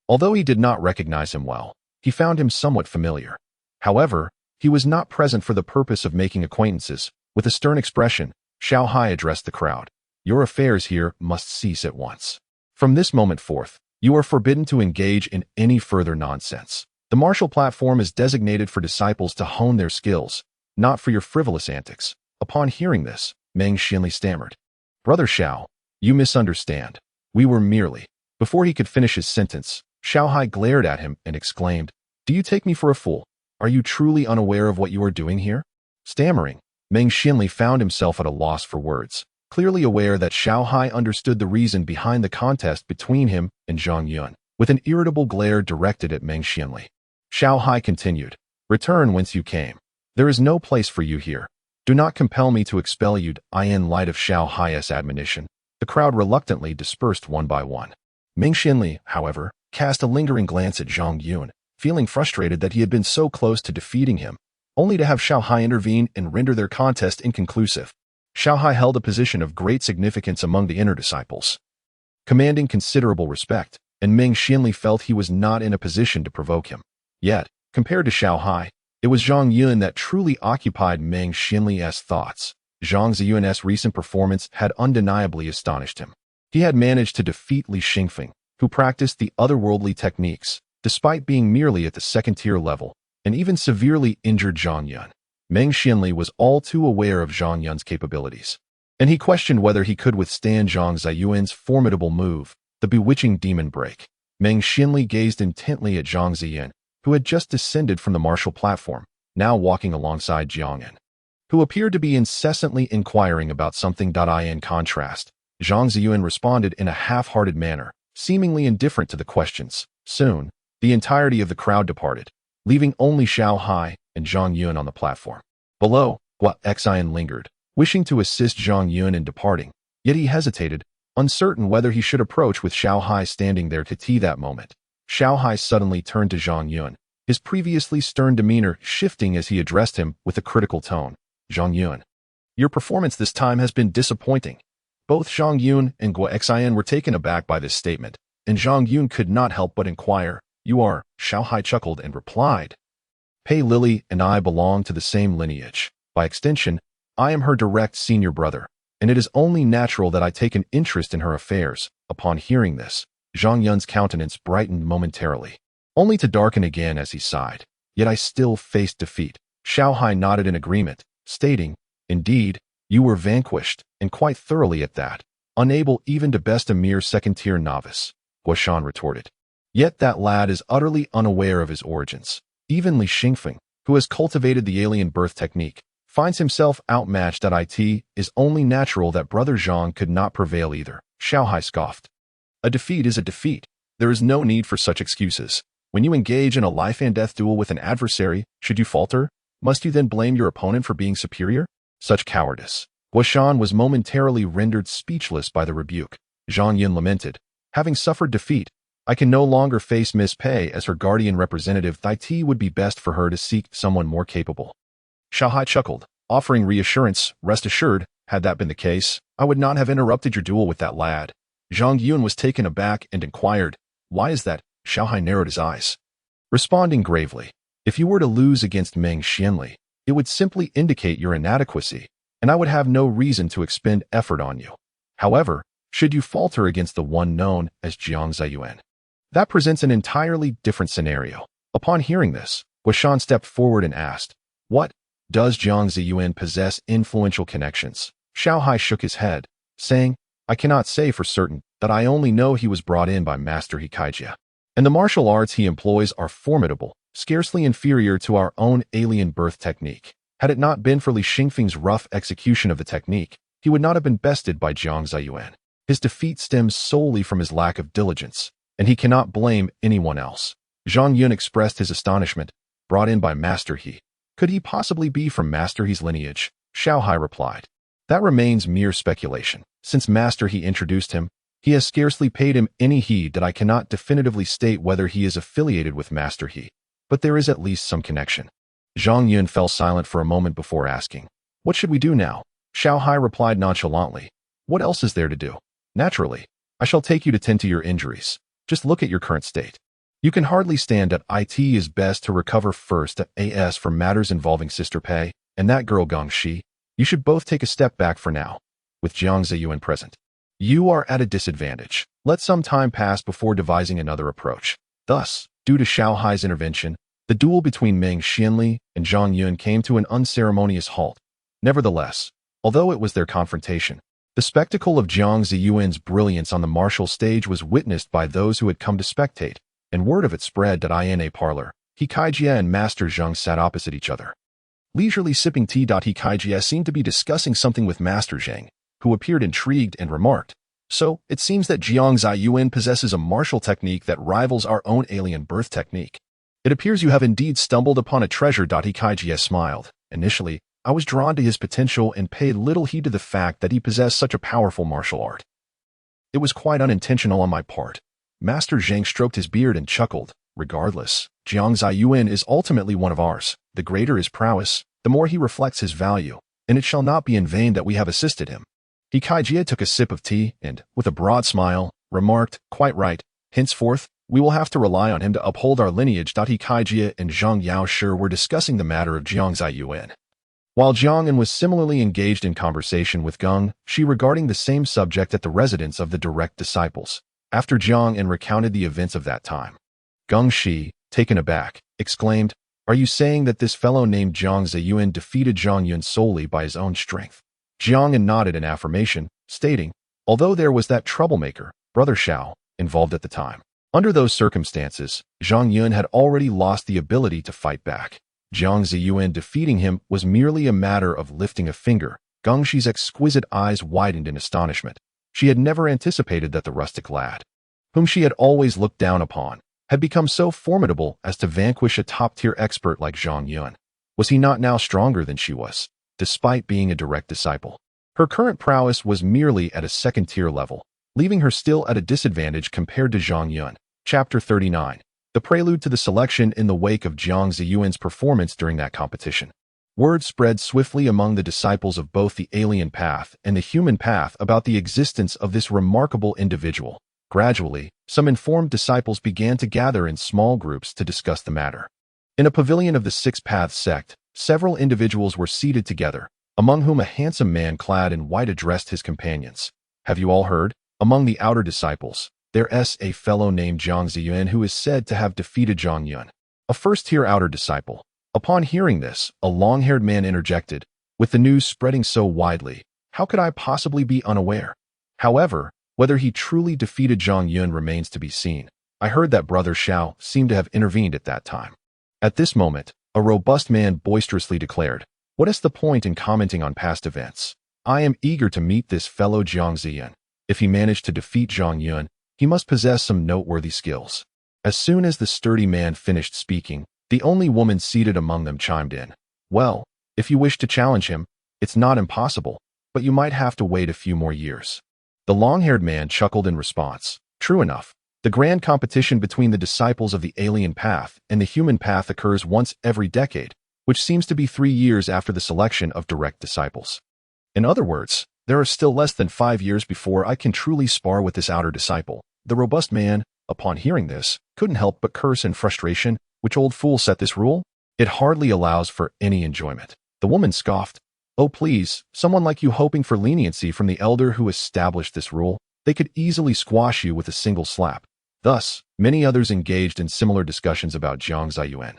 Although he did not recognize him well, he found him somewhat familiar. However, he was not present for the purpose of making acquaintances. With a stern expression, Xiao Hai addressed the crowd. Your affairs here must cease at once. From this moment forth, you are forbidden to engage in any further nonsense. The martial platform is designated for disciples to hone their skills, not for your frivolous antics. Upon hearing this, Meng Xianli stammered. Brother Xiao, you misunderstand. We were merely... Before he could finish his sentence, Xiao Hai glared at him and exclaimed, Do you take me for a fool? Are you truly unaware of what you are doing here? Stammering, Meng Xianli found himself at a loss for words, clearly aware that Xiao Hai understood the reason behind the contest between him and Zhang Yun. With an irritable glare directed at Meng Xianli, Xiao Hai continued, Return whence you came. There is no place for you here. Do not compel me to expel you. In light of Xiao Hai's admonition, the crowd reluctantly dispersed one by one. Meng Xianli, however, cast a lingering glance at Zhang Yun, feeling frustrated that he had been so close to defeating him, only to have Xiao Hai intervene and render their contest inconclusive. Xiao Hai held a position of great significance among the inner disciples, commanding considerable respect, and Meng Xianli felt he was not in a position to provoke him. Yet, compared to Xiao Hai, it was Zhang Yun that truly occupied Meng Xianli's thoughts. Jiang Zaiyuan's recent performance had undeniably astonished him. He had managed to defeat Li Xingfeng, who practiced the otherworldly techniques, despite being merely at the second-tier level, and even severely injured Zhang Yun. Meng Xianli was all too aware of Zhang Yun's capabilities, and he questioned whether he could withstand Jiang Zaiyuan's formidable move, the bewitching demon break. Meng Xianli gazed intently at Jiang Zaiyuan, who had just descended from the martial platform, now walking alongside Jiang Yun, who appeared to be incessantly inquiring about something. In contrast, Jiang Zaiyuan responded in a half-hearted manner, seemingly indifferent to the questions. Soon, the entirety of the crowd departed, leaving only Xiao Hai and Zhang Yun on the platform. Below, Xian lingered, wishing to assist Zhang Yun in departing, yet he hesitated, uncertain whether he should approach with Xiao Hai standing there to tea that moment. Xiao Hai suddenly turned to Zhang Yun, his previously stern demeanor shifting as he addressed him with a critical tone. Zhang Yun, your performance this time has been disappointing. Both Zhang Yun and Xian were taken aback by this statement, and Zhang Yun could not help but inquire, You are? Xiao Hai chuckled and replied, Pei Lily and I belong to the same lineage. By extension, I am her direct senior brother, and it is only natural that I take an interest in her affairs. Upon hearing this, Zhang Yun's countenance brightened momentarily, only to darken again as he sighed. Yet I still faced defeat. Xiao Hai nodded in agreement, stating, "Indeed, you were vanquished, and quite thoroughly at that, unable even to best a mere second-tier novice," Guoshan retorted. Yet that lad is utterly unaware of his origins. Even Li Xingfeng, who has cultivated the alien birth technique, finds himself outmatched at it. Is only natural that Brother Zhang could not prevail either. Xiao Hai scoffed. A defeat is a defeat. There is no need for such excuses. When you engage in a life-and-death duel with an adversary, should you falter, must you then blame your opponent for being superior? Such cowardice. Guoshan was momentarily rendered speechless by the rebuke. Zhang Yun lamented, "Having suffered defeat, I can no longer face Miss Pei as her guardian representative. It would be best for her to seek someone more capable." Xiao Hai chuckled, offering reassurance. "Rest assured, had that been the case, I would not have interrupted your duel with that lad." Zhang Yun was taken aback and inquired, "Why is that?" Xiao Hai narrowed his eyes, responding gravely, "If you were to lose against Meng Xianli, it would simply indicate your inadequacy, and I would have no reason to expend effort on you. However, should you falter against the one known as Jiang Zaiyuan, that presents an entirely different scenario." Upon hearing this, Guoshan stepped forward and asked, "What? Does Jiang Zaiyuan possess influential connections?" Xiao Hai shook his head, saying, "I cannot say for certain, that I only know he was brought in by Master Hikaijia, and the martial arts he employs are formidable, scarcely inferior to our own alien birth technique. Had it not been for Li Xingfeng's rough execution of the technique, he would not have been bested by Jiang Zaiyuan. His defeat stems solely from his lack of diligence, and he cannot blame anyone else." Zhang Yun expressed his astonishment. "Brought in by Master He. Could he possibly be from Master He's lineage?" Xiao Hai replied, "That remains mere speculation. Since Master He introduced him, he has scarcely paid him any heed that I cannot definitively state whether he is affiliated with Master He, but there is at least some connection." Zhang Yun fell silent for a moment before asking, "What should we do now?" Xiao Hai replied nonchalantly, "What else is there to do? Naturally, I shall take you to tend to your injuries. Just look at your current state. You can hardly stand at it. Is best to recover first as for matters involving Sister Pei and that girl Gong Shi. You should both take a step back for now. With Jiang Zaiyuan present, you are at a disadvantage. Let some time pass before devising another approach." Thus, due to Xiao Hai's intervention, the duel between Meng Xianli and Zhang Yun came to an unceremonious halt. Nevertheless, although it was their confrontation, the spectacle of Jiang Zaiyuan's brilliance on the martial stage was witnessed by those who had come to spectate, and word of it spread that in a parlor, Hikaijia and Master Zhang sat opposite each other, leisurely sipping tea. Hikaijia seemed to be discussing something with Master Zhang, who appeared intrigued and remarked, "So, it seems that Jiang Zaiyuan possesses a martial technique that rivals our own alien birth technique. It appears you have indeed stumbled upon a treasure." Hikaijia smiled. "Initially, I was drawn to his potential and paid little heed to the fact that he possessed such a powerful martial art. It was quite unintentional on my part." Master Zhang stroked his beard and chuckled. "Regardless, Jiang Zaiyuan is ultimately one of ours. The greater his prowess, the more he reflects his value, and it shall not be in vain that we have assisted him." Hikaijia took a sip of tea and, with a broad smile, remarked, "Quite right. Henceforth, we will have to rely on him to uphold our lineage." Hikaijia and Zhang Yaoshi were discussing the matter of Jiang Zaiyuan, while Jiang An was similarly engaged in conversation with Geng Shi regarding the same subject at the residence of the direct disciples. After Jiang An recounted the events of that time, Geng Shi, taken aback, exclaimed, "Are you saying that this fellow named Jiang Zaiyuan defeated Zhang Yun solely by his own strength?" Jiang An nodded in affirmation, stating, "Although there was that troublemaker, Brother Xiao, involved at the time. Under those circumstances, Zhang Yun had already lost the ability to fight back. Jiang Zaiyuan defeating him was merely a matter of lifting a finger." Geng Shi's exquisite eyes widened in astonishment. She had never anticipated that the rustic lad, whom she had always looked down upon, had become so formidable as to vanquish a top-tier expert like Zhang Yun. Was he not now stronger than she was, despite being a direct disciple? Her current prowess was merely at a second-tier level, leaving her still at a disadvantage compared to Zhang Yun. Chapter 39. The prelude to the selection in the wake of Jiang Zaiyuan's performance during that competition. Word spread swiftly among the disciples of both the alien path and the human path about the existence of this remarkable individual. Gradually, some informed disciples began to gather in small groups to discuss the matter. In a pavilion of the Six Paths sect, several individuals were seated together, among whom a handsome man clad in white addressed his companions. Have you all heard? Among the outer disciples, there's a fellow named Jiang Zaiyuan who is said to have defeated Jiang Yun, a first-tier outer disciple. Upon hearing this, a long-haired man interjected, with the news spreading so widely, how could I possibly be unaware? However, whether he truly defeated Jiang Yun remains to be seen. I heard that Brother Xiao seemed to have intervened at that time. At this moment, a robust man boisterously declared, what is the point in commenting on past events? I am eager to meet this fellow Jiang Zaiyuan. If he managed to defeat Jiang Yun, he must possess some noteworthy skills. As soon as the sturdy man finished speaking, the only woman seated among them chimed in. Well, if you wish to challenge him, it's not impossible, but you might have to wait a few more years. The long-haired man chuckled in response. True enough, the grand competition between the disciples of the alien path and the human path occurs once every decade, which seems to be 3 years after the selection of direct disciples. In other words, there are still less than 5 years before I can truly spar with this outer disciple. The robust man, upon hearing this, couldn't help but curse in frustration. Which old fool set this rule? It hardly allows for any enjoyment. The woman scoffed. Oh please, someone like you hoping for leniency from the elder who established this rule? They could easily squash you with a single slap. Thus, many others engaged in similar discussions about Jiang Zaiyuan.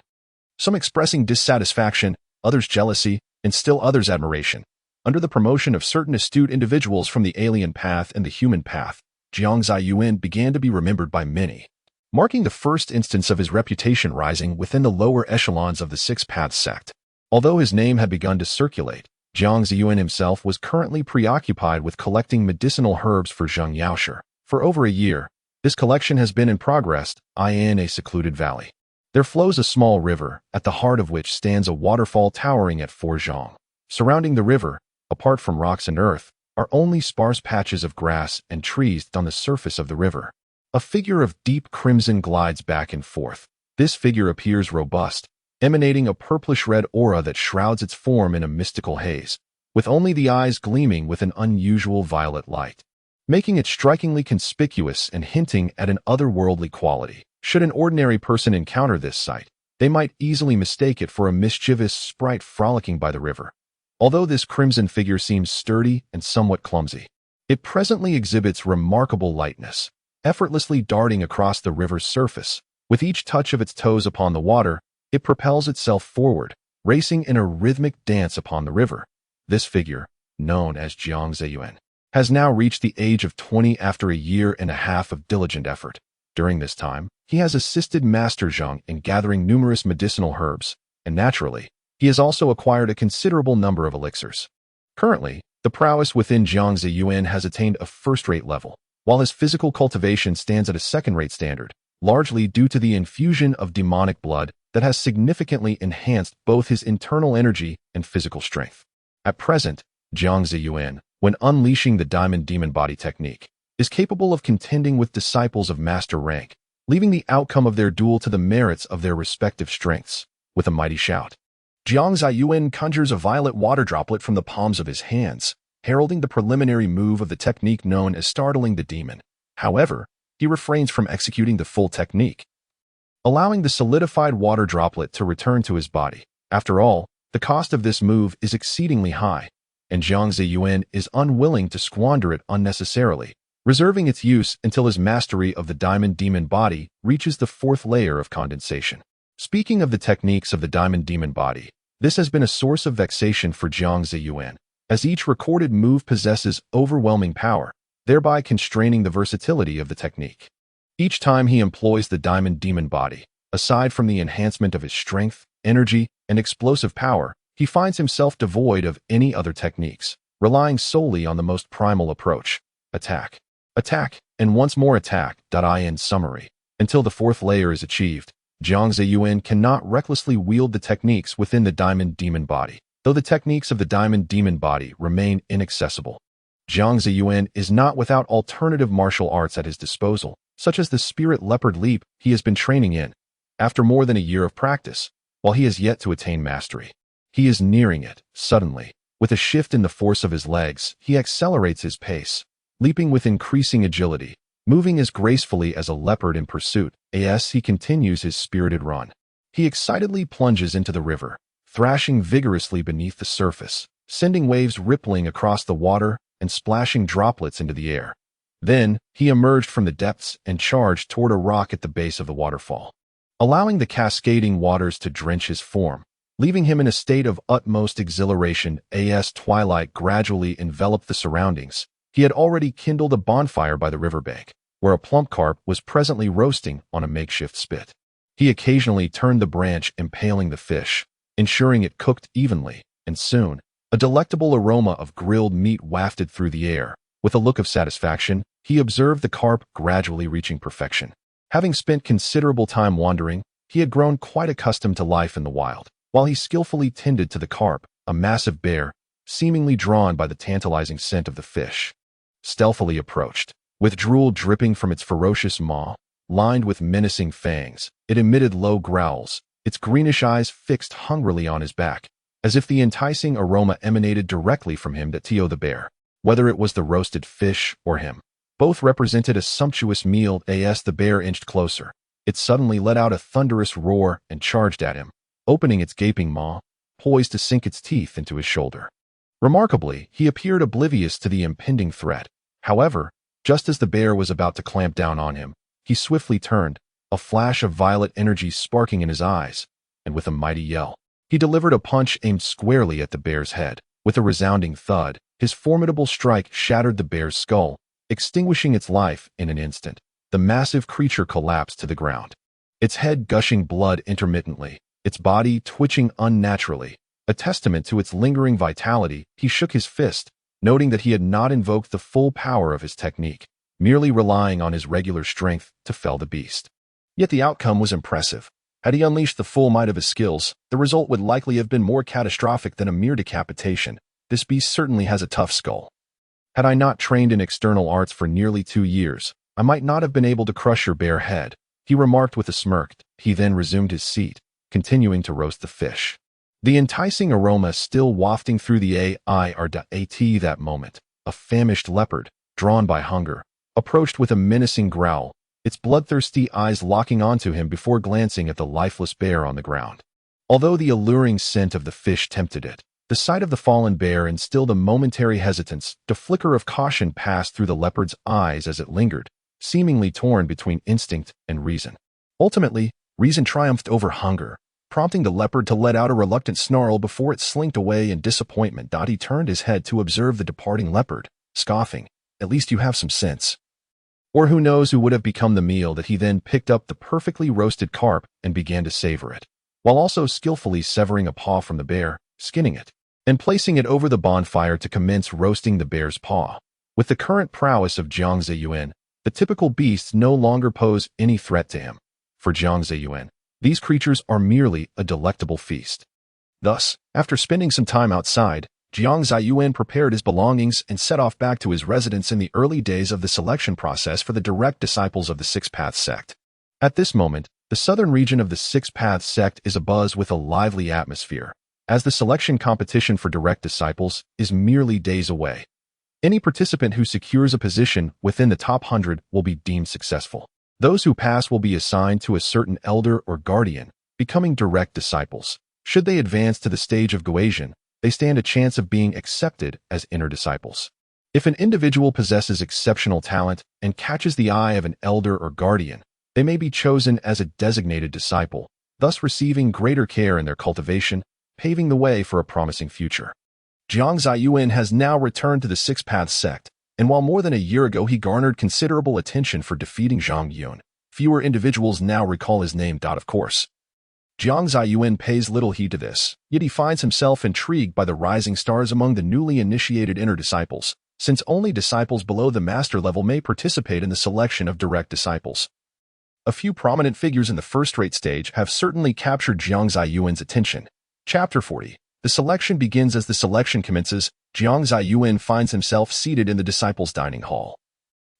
Some expressing dissatisfaction, others jealousy, and still others admiration. Under the promotion of certain astute individuals from the alien path and the human path, Jiang Zaiyuan began to be remembered by many, marking the first instance of his reputation rising within the lower echelons of the Six Paths sect. Although his name had begun to circulate, Jiang Zaiyuan himself was currently preoccupied with collecting medicinal herbs for Zheng Yaoshe. For over a year, this collection has been in progress in a secluded valley. There flows a small river, at the heart of which stands a waterfall towering at 4 zhong. Surrounding the river, apart from rocks and earth, are only sparse patches of grass and trees on the surface of the river. A figure of deep crimson glides back and forth. This figure appears robust, emanating a purplish-red aura that shrouds its form in a mystical haze, with only the eyes gleaming with an unusual violet light, making it strikingly conspicuous and hinting at an otherworldly quality. Should an ordinary person encounter this sight, they might easily mistake it for a mischievous sprite frolicking by the river. Although this crimson figure seems sturdy and somewhat clumsy, it presently exhibits remarkable lightness, effortlessly darting across the river's surface. With each touch of its toes upon the water, it propels itself forward, racing in a rhythmic dance upon the river. This figure, known as Jiang Zaiyuan, has now reached the age of 20 after a year and a half of diligent effort. During this time, he has assisted Master Zheng in gathering numerous medicinal herbs, and naturally, he has also acquired a considerable number of elixirs. Currently, the prowess within Jiang Zaiyuan has attained a first-rate level, while his physical cultivation stands at a second-rate standard, largely due to the infusion of demonic blood that has significantly enhanced both his internal energy and physical strength. At present, Jiang Zaiyuan, when unleashing the Diamond Demon Body technique, is capable of contending with disciples of master rank, leaving the outcome of their duel to the merits of their respective strengths. With a mighty shout, Jiang Zaiyuan conjures a violet water droplet from the palms of his hands, heralding the preliminary move of the technique known as startling the demon. However, he refrains from executing the full technique, allowing the solidified water droplet to return to his body. After all, the cost of this move is exceedingly high, and Jiang Zaiyuan is unwilling to squander it unnecessarily, reserving its use until his mastery of the Diamond Demon Body reaches the 4th layer of condensation. Speaking of the techniques of the Diamond Demon Body, this has been a source of vexation for Jiang Zaiyuan, as each recorded move possesses overwhelming power, thereby constraining the versatility of the technique. Each time he employs the Diamond Demon Body, aside from the enhancement of his strength, energy, and explosive power, he finds himself devoid of any other techniques, relying solely on the most primal approach: attack, attack, and once more attack. In summary, until the 4th layer is achieved, Jiang Zaiyuan cannot recklessly wield the techniques within the Diamond Demon Body, though the techniques of the Diamond Demon Body remain inaccessible. Jiang Zaiyuan is not without alternative martial arts at his disposal, such as the Spirit Leopard Leap he has been training in. After more than a year of practice, while he has yet to attain mastery, he is nearing it. Suddenly, with a shift in the force of his legs, he accelerates his pace, leaping with increasing agility, moving as gracefully as a leopard in pursuit. As he continues his spirited run, He excitedly plunges into the river, thrashing vigorously beneath the surface, sending waves rippling across the water and splashing droplets into the air. Then, he emerged from the depths and charged toward a rock at the base of the waterfall, allowing the cascading waters to drench his form, leaving him in a state of utmost exhilaration. As twilight gradually enveloped the surroundings, he had already kindled a bonfire by the riverbank, where a plump carp was presently roasting on a makeshift spit. He occasionally turned the branch, impaling the fish, ensuring it cooked evenly, and soon, a delectable aroma of grilled meat wafted through the air. With a look of satisfaction, he observed the carp gradually reaching perfection. Having spent considerable time wandering, he had grown quite accustomed to life in the wild. While he skillfully tended to the carp, a massive bear, seemingly drawn by the tantalizing scent of the fish, stealthily approached. With drool dripping from its ferocious maw, lined with menacing fangs, it emitted low growls, its greenish eyes fixed hungrily on his back, as if the enticing aroma emanated directly from him. Tio the bear. Whether it was the roasted fish or him, both represented a sumptuous meal. As the bear inched closer, it suddenly let out a thunderous roar and charged at him, opening its gaping maw, poised to sink its teeth into his shoulder. Remarkably, he appeared oblivious to the impending threat. However, just as the bear was about to clamp down on him, he swiftly turned, a flash of violet energy sparking in his eyes, and with a mighty yell, he delivered a punch aimed squarely at the bear's head. With a resounding thud, his formidable strike shattered the bear's skull, extinguishing its life in an instant. The massive creature collapsed to the ground, its head gushing blood intermittently, its body twitching unnaturally. A testament to its lingering vitality, he shook his fist, noting that he had not invoked the full power of his technique, merely relying on his regular strength to fell the beast. Yet the outcome was impressive. Had he unleashed the full might of his skills, the result would likely have been more catastrophic than a mere decapitation. This beast certainly has a tough skull. Had I not trained in external arts for nearly 2 years, I might not have been able to crush your bare head, he remarked with a smirk. He then resumed his seat, continuing to roast the fish, the enticing aroma still wafting through the air. That moment, a famished leopard, drawn by hunger, approached with a menacing growl, its bloodthirsty eyes locking onto him before glancing at the lifeless bear on the ground. Although the alluring scent of the fish tempted it, the sight of the fallen bear instilled a momentary hesitance. A flicker of caution passed through the leopard's eyes as it lingered, seemingly torn between instinct and reason. Ultimately, reason triumphed over hunger, prompting the leopard to let out a reluctant snarl before it slinked away in disappointment. He turned his head to observe the departing leopard, scoffing, "At least you have some sense." Or who knows who would have become the meal. That he then picked up the perfectly roasted carp and began to savor it, while also skillfully severing a paw from the bear, skinning it, and placing it over the bonfire to commence roasting the bear's paw. With the current prowess of Jiang Zaiyuan, the typical beasts no longer pose any threat to him. For Jiang Zaiyuan, these creatures are merely a delectable feast. Thus, after spending some time outside, Jiang Zaiyuan prepared his belongings and set off back to his residence in the early days of the selection process for the direct disciples of the Six Paths sect. At this moment, the southern region of the Six Paths sect is abuzz with a lively atmosphere, as the selection competition for direct disciples is merely days away. Any participant who secures a position within the top 100 will be deemed successful. Those who pass will be assigned to a certain elder or guardian, becoming direct disciples. Should they advance to the stage of Goasian, they stand a chance of being accepted as inner disciples. If an individual possesses exceptional talent and catches the eye of an elder or guardian, they may be chosen as a designated disciple, thus receiving greater care in their cultivation, paving the way for a promising future. Jiang Zaiyuan has now returned to the Six Paths sect, and while more than a year ago he garnered considerable attention for defeating Zhang Yun, fewer individuals now recall his name. Of course, Jiang Zaiyuan pays little heed to this, yet he finds himself intrigued by the rising stars among the newly initiated inner disciples, since only disciples below the master level may participate in the selection of direct disciples. A few prominent figures in the first-rate stage have certainly captured Jiang Zaiyuan's attention. Chapter 40. The selection begins. As the selection commences, Jiang Zaiyuan finds himself seated in the disciples' dining hall,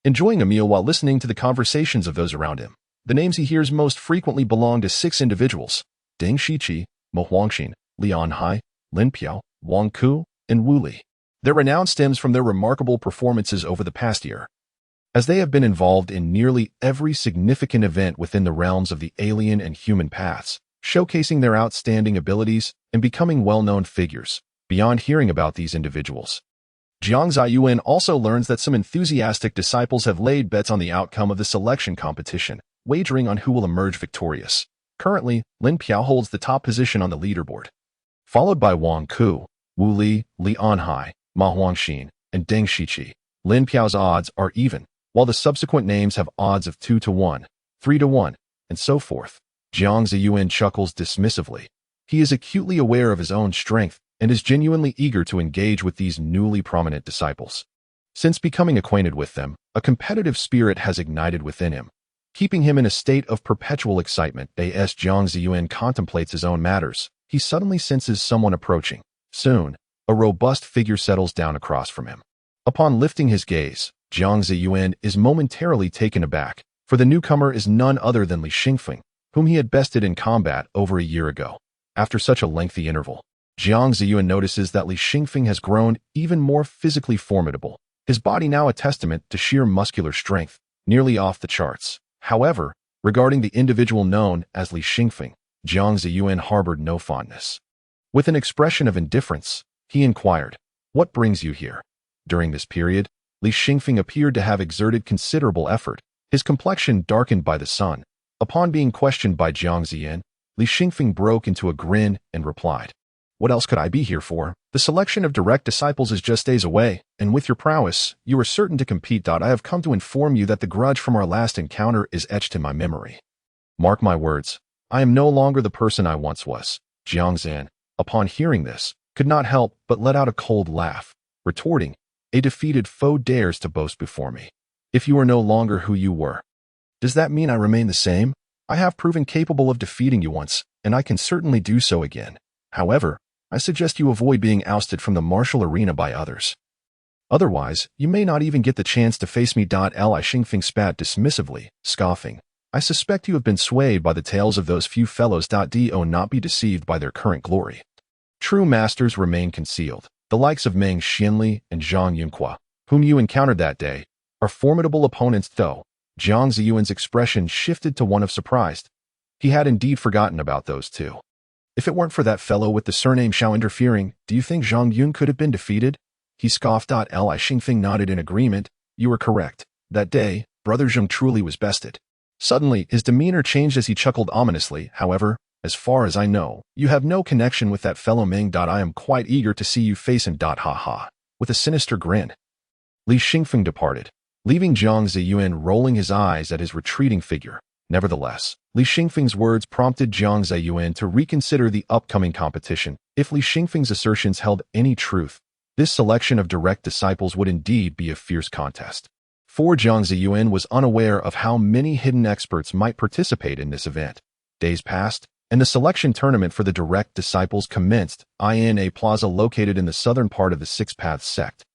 enjoying a meal while listening to the conversations of those around him. The names he hears most frequently belong to 6 individuals: Deng Shiqi, Mo Huangxin, Lian Hai, Lin Piao, Wang Ku, and Wu Li. Their renown stems from their remarkable performances over the past year, as they have been involved in nearly every significant event within the realms of the alien and human paths. showcasing their outstanding abilities and becoming well-known figures. Beyond hearing about these individuals, Jiang Zaiyuan also learns that some enthusiastic disciples have laid bets on the outcome of the selection competition, wagering on who will emerge victorious. Currently, Lin Piao holds the top position on the leaderboard, followed by Wang Ku, Wu Li, Li Anhai, Ma Huangxin, and Deng Shiqi. Lin Piao's odds are even, while the subsequent names have odds of 2 to 1, 3 to 1, and so forth. Jiang Zaiyuan chuckles dismissively. He is acutely aware of his own strength and is genuinely eager to engage with these newly prominent disciples. Since becoming acquainted with them, a competitive spirit has ignited within him, keeping him in a state of perpetual excitement. As Jiang Zaiyuan contemplates his own matters, he suddenly senses someone approaching. Soon, a robust figure settles down across from him. Upon lifting his gaze, Jiang Zaiyuan is momentarily taken aback, for the newcomer is none other than Li Xingfeng, whom he had bested in combat over a year ago. After such a lengthy interval, Jiang Zaiyuan notices that Li Xingfeng has grown even more physically formidable, his body now a testament to sheer muscular strength, nearly off the charts. However, regarding the individual known as Li Xingfeng, Jiang Zaiyuan harbored no fondness. With an expression of indifference, he inquired, "What brings you here?" During this period, Li Xingfeng appeared to have exerted considerable effort, his complexion darkened by the sun. Upon being questioned by Jiang Zaiyuan, Li Xingfeng broke into a grin and replied, "What else could I be here for? The selection of direct disciples is just days away, and with your prowess, you are certain to compete. I have come to inform you that the grudge from our last encounter is etched in my memory. Mark my words, I am no longer the person I once was." Jiang Zaiyuan, upon hearing this, could not help but let out a cold laugh, retorting, "A defeated foe dares to boast before me. If you are no longer who you were, does that mean I remain the same? I have proven capable of defeating you once, and I can certainly do so again. However, I suggest you avoid being ousted from the martial arena by others. Otherwise, you may not even get the chance to face me." Li Xingfeng spat dismissively, scoffing, "I suspect you have been swayed by the tales of those few fellows. Do not be deceived by their current glory. True masters remain concealed. The likes of Meng Xianli and Zhang Yunhua, whom you encountered that day, are formidable opponents." Though Jiang Zaiyuan's expression shifted to one of surprise. He had indeed forgotten about those two. "If it weren't for that fellow with the surname Xiao interfering, do you think Zhang Yun could have been defeated?" He scoffed. Li Xingfeng nodded in agreement. "You were correct. That day, Brother Zheng truly was bested." Suddenly, his demeanor changed as he chuckled ominously. "However, as far as I know, you have no connection with that fellow Meng. I am quite eager to see you face him. Ha ha." With a sinister grin, Li Xingfeng departed, leaving Jiang Zaiyuan rolling his eyes at his retreating figure. Nevertheless, Li Xingfeng's words prompted Jiang Zaiyuan to reconsider the upcoming competition. If Li Xingfeng's assertions held any truth, this selection of direct disciples would indeed be a fierce contest. For Jiang Zaiyuan was unaware of how many hidden experts might participate in this event. Days passed, and the selection tournament for the direct disciples commenced in a plaza located in the southern part of the Six Paths sect.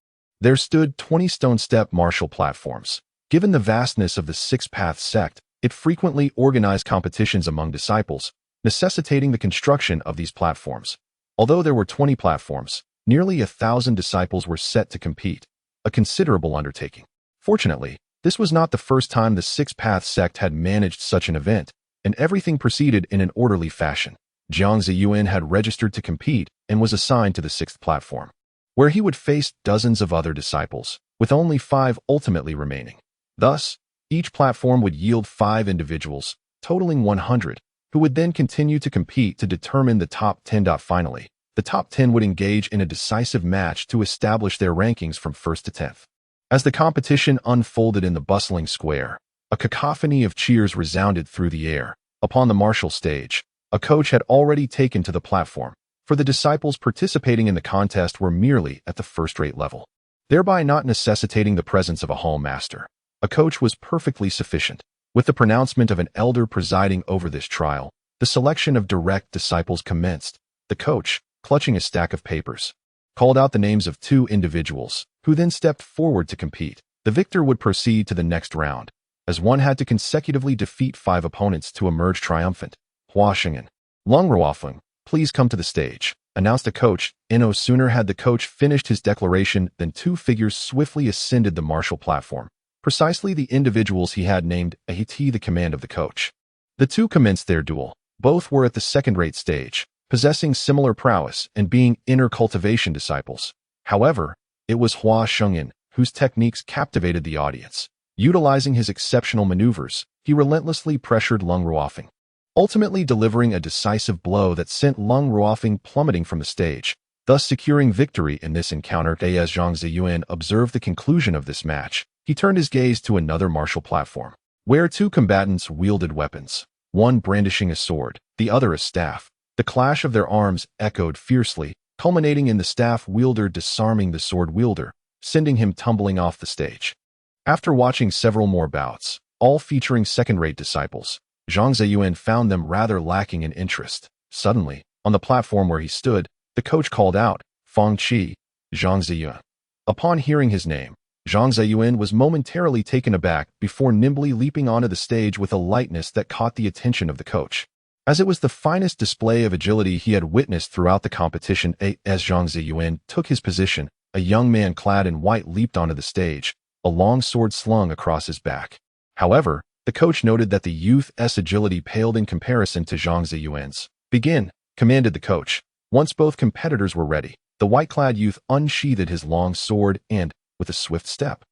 There stood 20 stone-step martial platforms. Given the vastness of the Six Paths sect, it frequently organized competitions among disciples, necessitating the construction of these platforms. Although there were 20 platforms, nearly 1,000 disciples were set to compete, a considerable undertaking. Fortunately, this was not the first time the Six Paths sect had managed such an event, and everything proceeded in an orderly fashion. Jiang Zaiyuan had registered to compete and was assigned to the sixth platform, where he would face dozens of other disciples, with only 5 ultimately remaining. Thus, each platform would yield 5 individuals, totaling 100, who would then continue to compete to determine the top 10. Finally, the top 10 would engage in a decisive match to establish their rankings from 1st to 10th. As the competition unfolded in the bustling square, a cacophony of cheers resounded through the air. Upon the martial stage, a coach had already taken to the platform, for the disciples participating in the contest were merely at the first-rate level, thereby not necessitating the presence of a hall master. A coach was perfectly sufficient. With the pronouncement of an elder presiding over this trial, the selection of direct disciples commenced. The coach, clutching a stack of papers, called out the names of 2 individuals, who then stepped forward to compete. The victor would proceed to the next round, as one had to consecutively defeat 5 opponents to emerge triumphant. "Hua Xing'an, Lung Ruofeng, please come to the stage," announced a coach. No sooner had the coach finished his declaration than 2 figures swiftly ascended the martial platform, precisely the individuals he had named. The command of the coach. The 2 commenced their duel. Both were at the second-rate stage, possessing similar prowess and being inner cultivation disciples. However, it was Hua Shengyan whose techniques captivated the audience. Utilizing his exceptional maneuvers, he relentlessly pressured Lung Ruofeng, ultimately delivering a decisive blow that sent Lung Ruofeng plummeting from the stage, thus securing victory in this encounter. As Jiang Zaiyuan observed the conclusion of this match, he turned his gaze to another martial platform, where two combatants wielded weapons, one brandishing a sword, the other a staff. The clash of their arms echoed fiercely, culminating in the staff wielder disarming the sword wielder, sending him tumbling off the stage. After watching several more bouts, all featuring second-rate disciples, Jiang Zaiyuan found them rather lacking in interest. Suddenly, on the platform where he stood, the coach called out, "Feng Qi, Jiang Zaiyuan." Upon hearing his name, Jiang Zaiyuan was momentarily taken aback before nimbly leaping onto the stage with a lightness that caught the attention of the coach. As it was the finest display of agility he had witnessed throughout the competition. As Jiang Zaiyuan took his position, a young man clad in white leaped onto the stage, a long sword slung across his back. However, the coach noted that the youth's agility paled in comparison to Jiang Zaiyuan's. "Begin," commanded the coach. Once both competitors were ready, the white-clad youth unsheathed his long sword and, with a swift step,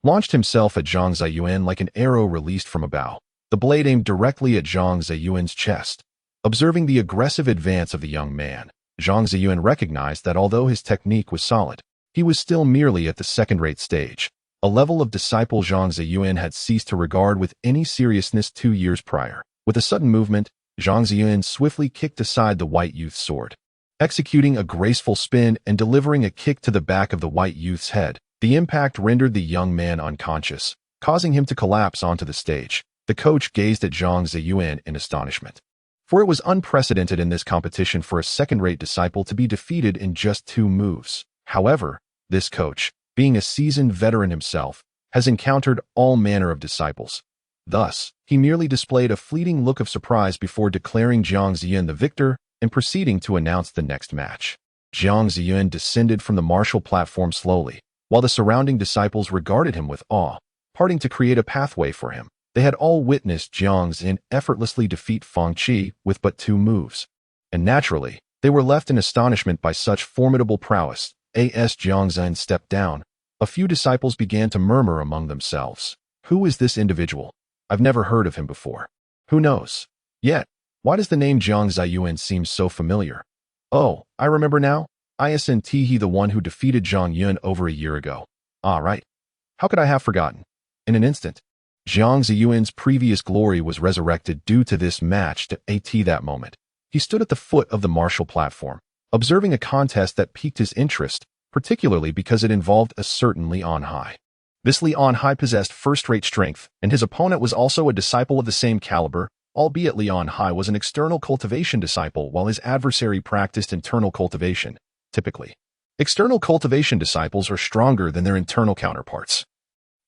launched himself at Jiang Zaiyuan like an arrow released from a bow. The blade aimed directly at Jiang Zaiyuan's chest. Observing the aggressive advance of the young man, Jiang Zaiyuan recognized that although his technique was solid, he was still merely at the second-rate stage, a level of disciple Jiang Zaiyuan had ceased to regard with any seriousness 2 years prior. With a sudden movement, Jiang Zaiyuan swiftly kicked aside the white youth's sword. Executing a graceful spin and delivering a kick to the back of the white youth's head, the impact rendered the young man unconscious, causing him to collapse onto the stage. The coach gazed at Jiang Zaiyuan in astonishment, for it was unprecedented in this competition for a second-rate disciple to be defeated in just 2 moves. However, this coach, being a seasoned veteran himself, has encountered all manner of disciples. Thus, he merely displayed a fleeting look of surprise before declaring Jiang Zaiyuan the victor and proceeding to announce the next match. Jiang Zaiyuan descended from the martial platform slowly, while the surrounding disciples regarded him with awe, parting to create a pathway for him. They had all witnessed Jiang Zaiyuan effortlessly defeat Feng Qi with but 2 moves, and naturally, they were left in astonishment by such formidable prowess. As Jiang Zaiyuan stepped down, a few disciples began to murmur among themselves. "Who is this individual? I've never heard of him before. Who knows? Yet, why does the name Jiang Zaiyuan seem so familiar? Oh, I remember now. Isn't he the one who defeated Zhang Yun over a year ago? Ah, right. How could I have forgotten?" In an instant, Jiang Zaiyuan's previous glory was resurrected due to this match. That moment, he stood at the foot of the martial platform, observing a contest that piqued his interest, particularly because it involved a certain Li Anhai. This Li Anhai possessed first-rate strength, and his opponent was also a disciple of the same caliber, albeit Li Anhai was an external cultivation disciple while his adversary practiced internal cultivation. Typically, external cultivation disciples are stronger than their internal counterparts.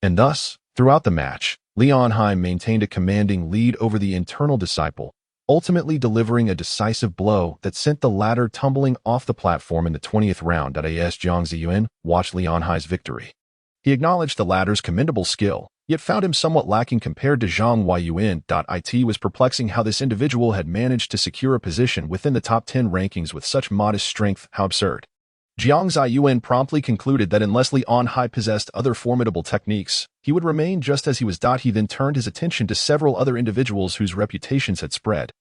And thus, throughout the match, Li Anhai maintained a commanding lead over the internal disciple, ultimately delivering a decisive blow that sent the latter tumbling off the platform in the 20th round. As Jiang Zaiyuan watched Li Anhai's victory, he acknowledged the latter's commendable skill, yet found him somewhat lacking compared to Zhang Zaiyuan. It was perplexing how this individual had managed to secure a position within the top 10 rankings with such modest strength. How absurd. Jiang Zaiyuan promptly concluded that unless Li Anhai possessed other formidable techniques, he would remain just as he was. He then turned his attention to several other individuals whose reputations had spread.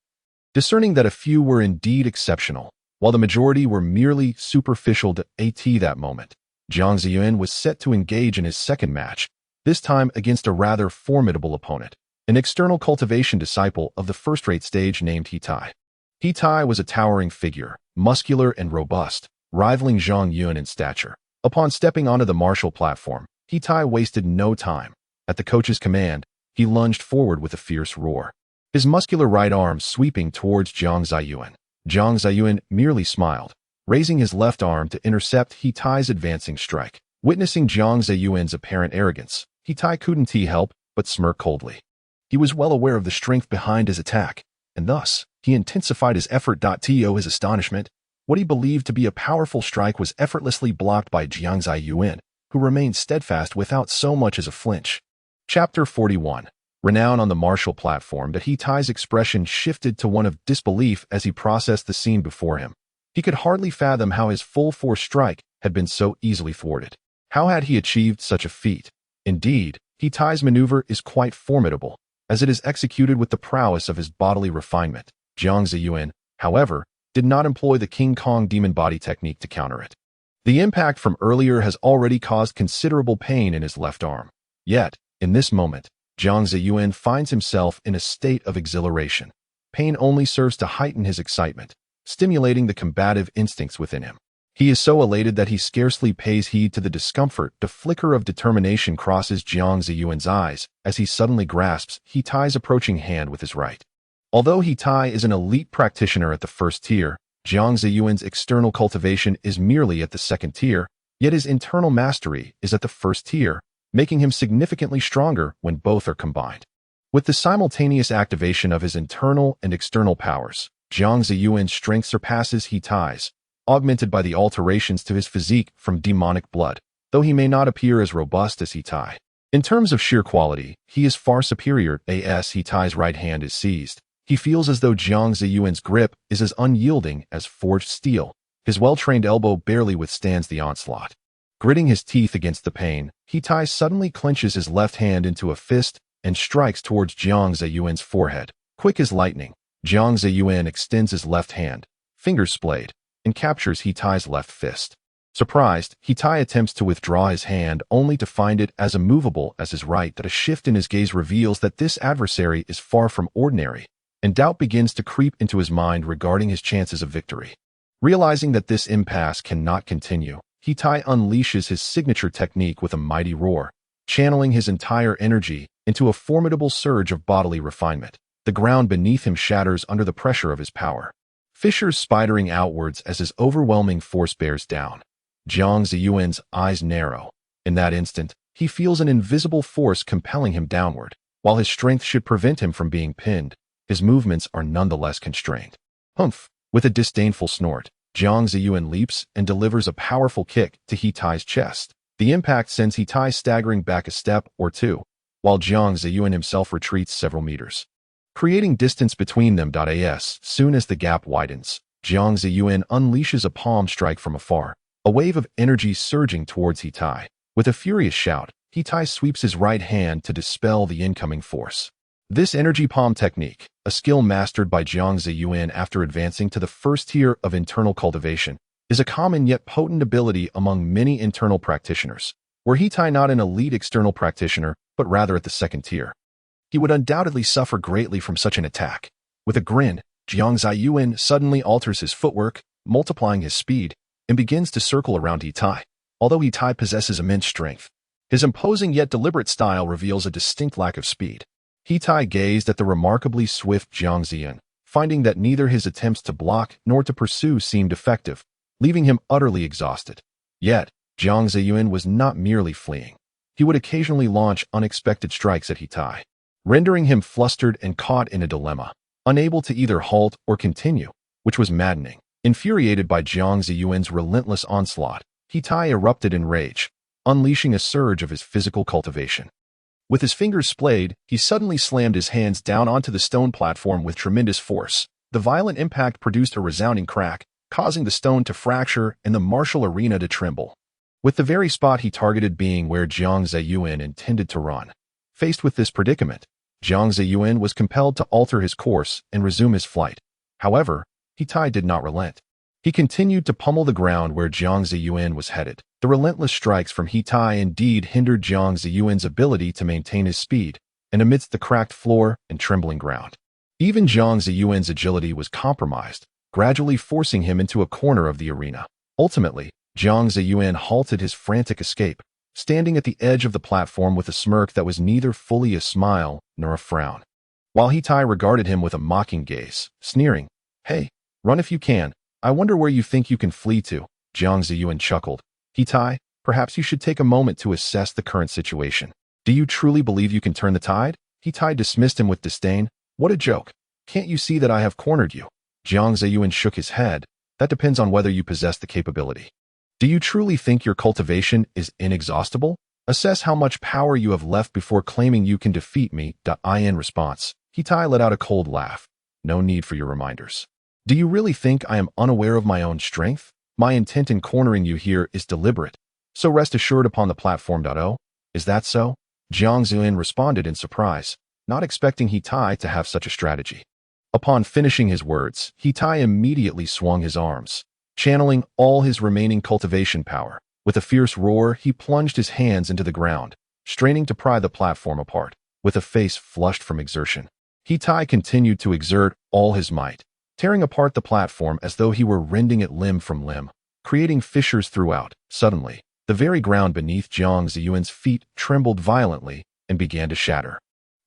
Discerning that a few were indeed exceptional, while the majority were merely superficial. That moment, Jiang Zaiyuan was set to engage in his second match, this time against a rather formidable opponent, an external cultivation disciple of the first-rate stage named He Tai. He Tai was a towering figure, muscular and robust, rivaling Zhang Yun in stature. Upon stepping onto the martial platform, He Tai wasted no time. At the coach's command, he lunged forward with a fierce roar, his muscular right arm sweeping towards Jiang Zaiyuan. Jiang Zaiyuan merely smiled, raising his left arm to intercept He Tai's advancing strike. Witnessing Jiang Zaiyuan's apparent arrogance, He Tai couldn't help but smirk coldly. He was well aware of the strength behind his attack, and thus, he intensified his effort. To his astonishment, what he believed to be a powerful strike was effortlessly blocked by Jiang Zaiyuan, who remained steadfast without so much as a flinch. Chapter 41. Renowned on the martial platform, that He Tai's expression shifted to one of disbelief as he processed the scene before him. He could hardly fathom how his full-force strike had been so easily thwarted. How had he achieved such a feat? Indeed, He Tai's maneuver is quite formidable, as it is executed with the prowess of his bodily refinement. Jiang Zaiyuan, however, did not employ the King Kong demon body technique to counter it. The impact from earlier has already caused considerable pain in his left arm. Yet, in this moment, Jiang Zaiyuan finds himself in a state of exhilaration. Pain only serves to heighten his excitement, stimulating the combative instincts within him. He is so elated that he scarcely pays heed to the discomfort. The flicker of determination crosses Jiang Zaiyuan's eyes as he suddenly grasps He Tai's approaching hand with his right. Although He Tai is an elite practitioner at the first tier, Jiang Zaiyuan's external cultivation is merely at the second tier, yet his internal mastery is at the first tier, making him significantly stronger when both are combined. With the simultaneous activation of his internal and external powers, Jiang Zaiyuan's strength surpasses He Tai's, augmented by the alterations to his physique from demonic blood, though he may not appear as robust as He Tai. In terms of sheer quality, he is far superior. As He Tai's right hand is seized, he feels as though Jiang Zaiyuan's grip is as unyielding as forged steel. His well-trained elbow barely withstands the onslaught. Gritting his teeth against the pain, He Tai suddenly clenches his left hand into a fist and strikes towards Jiang Zaiyuan's forehead. Quick as lightning, Jiang Zaiyuan extends his left hand, fingers splayed, and captures He Tai's left fist. Surprised, He Tai attempts to withdraw his hand only to find it as immovable as his right. That a shift in his gaze reveals that this adversary is far from ordinary, and doubt begins to creep into his mind regarding his chances of victory. Realizing that this impasse cannot continue, He Tai unleashes his signature technique with a mighty roar, channeling his entire energy into a formidable surge of bodily refinement. The ground beneath him shatters under the pressure of his power, fissures spidering outwards as his overwhelming force bears down. Jiang Zaiyuan's eyes narrow. In that instant, he feels an invisible force compelling him downward. While his strength should prevent him from being pinned, his movements are nonetheless constrained. Humph! With a disdainful snort, Jiang Zaiyuan leaps and delivers a powerful kick to He Tai's chest. The impact sends He Tai staggering back a step or two, while Jiang Zaiyuan himself retreats several meters, creating distance between them. As soon as the gap widens, Jiang Zaiyuan unleashes a palm strike from afar, a wave of energy surging towards He Tai. With a furious shout, He Tai sweeps his right hand to dispel the incoming force. This energy palm technique, a skill mastered by Jiang Zaiyuan after advancing to the first tier of internal cultivation, is a common yet potent ability among many internal practitioners, were He Tai not an elite external practitioner, but rather at the second tier. He would undoubtedly suffer greatly from such an attack. With a grin, Jiang Zaiyuan suddenly alters his footwork, multiplying his speed, and begins to circle around He Tai. Although He Tai possesses immense strength, his imposing yet deliberate style reveals a distinct lack of speed. He Tai gazed at the remarkably swift Jiang Zaiyuan, finding that neither his attempts to block nor to pursue seemed effective, leaving him utterly exhausted. Yet, Jiang Zaiyuan was not merely fleeing. He would occasionally launch unexpected strikes at He Tai, rendering him flustered and caught in a dilemma, unable to either halt or continue, which was maddening. Infuriated by Jiang Zaiyuan's relentless onslaught, He Tai erupted in rage, unleashing a surge of his physical cultivation. With his fingers splayed, he suddenly slammed his hands down onto the stone platform with tremendous force. The violent impact produced a resounding crack, causing the stone to fracture and the martial arena to tremble, with the very spot he targeted being where Jiang Zaiyuan intended to run. Faced with this predicament, Jiang Zaiyuan was compelled to alter his course and resume his flight. However, He Tai did not relent. He continued to pummel the ground where Jiang Zaiyuan was headed. The relentless strikes from He Tai indeed hindered Jiang Zaiyuan's ability to maintain his speed, and amidst the cracked floor and trembling ground, even Jiang Zaiyuan's agility was compromised, gradually forcing him into a corner of the arena. Ultimately, Jiang Zaiyuan halted his frantic escape, standing at the edge of the platform with a smirk that was neither fully a smile nor a frown, while He Tai regarded him with a mocking gaze, sneering, "Hey, run if you can. I wonder where you think you can flee to." Jiang Zaiyuan chuckled. "He Tai, perhaps you should take a moment to assess the current situation. Do you truly believe you can turn the tide?" He Tai dismissed him with disdain. "What a joke. Can't you see that I have cornered you?" Jiang Zaiyuan shook his head. "That depends on whether you possess the capability. Do you truly think your cultivation is inexhaustible?" Assess how much power you have left before claiming you can defeat me. In response, Hitai let out a cold laugh. No need for your reminders. Do you really think I am unaware of my own strength? My intent in cornering you here is deliberate. So rest assured upon the platform. Is that so? Jiang Zaiyuan responded in surprise, not expecting Hitai to have such a strategy. Upon finishing his words, Hitai immediately swung his arms, channeling all his remaining cultivation power. With a fierce roar, he plunged his hands into the ground, straining to pry the platform apart. With a face flushed from exertion, Hitai continued to exert all his might, tearing apart the platform as though he were rending it limb from limb, creating fissures throughout. Suddenly, the very ground beneath Jiang Zaiyuan's feet trembled violently and began to shatter.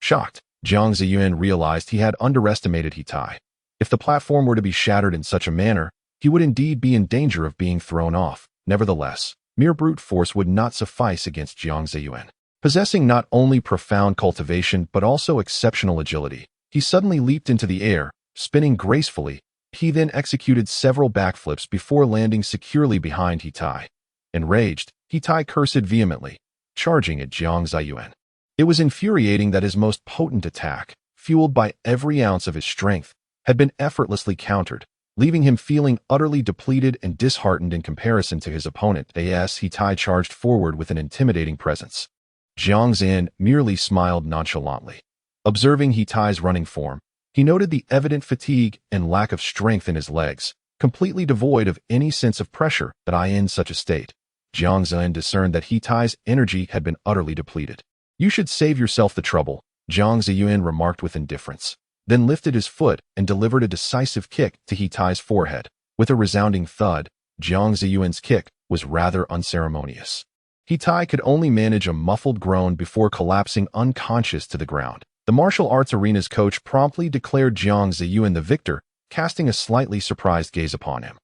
Shocked, Jiang Zaiyuan realized he had underestimated Hitai. If the platform were to be shattered in such a manner, he would indeed be in danger of being thrown off. Nevertheless, mere brute force would not suffice against Jiang Zaiyuan. Possessing not only profound cultivation but also exceptional agility, he suddenly leaped into the air, spinning gracefully. He then executed several backflips before landing securely behind Hitai. Enraged, Hitai cursed vehemently, charging at Jiang Zaiyuan. It was infuriating that his most potent attack, fueled by every ounce of his strength, had been effortlessly countered, leaving him feeling utterly depleted and disheartened in comparison to his opponent. Hitai charged forward with an intimidating presence. Jiang Zaiyuan merely smiled nonchalantly. Observing Hitai's running form, he noted the evident fatigue and lack of strength in his legs, completely devoid of any sense of pressure. In such a state, Jiang Zaiyuan discerned that Hitai's energy had been utterly depleted. You should save yourself the trouble, Jiang Zaiyuan remarked with indifference, then lifted his foot and delivered a decisive kick to Hitai's forehead. With a resounding thud, Jiang Zaiyuan's kick was rather unceremonious. Hitai could only manage a muffled groan before collapsing unconscious to the ground. The martial arts arena's coach promptly declared Jiang Zaiyuan the victor, casting a slightly surprised gaze upon him.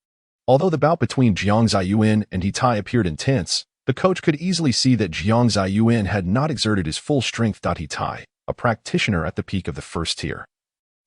Although the bout between Jiang Zaiyuan and Hitai appeared intense, the coach could easily see that Jiang Zaiyuan had not exerted his full strength. Hitai, a practitioner at the peak of the first tier,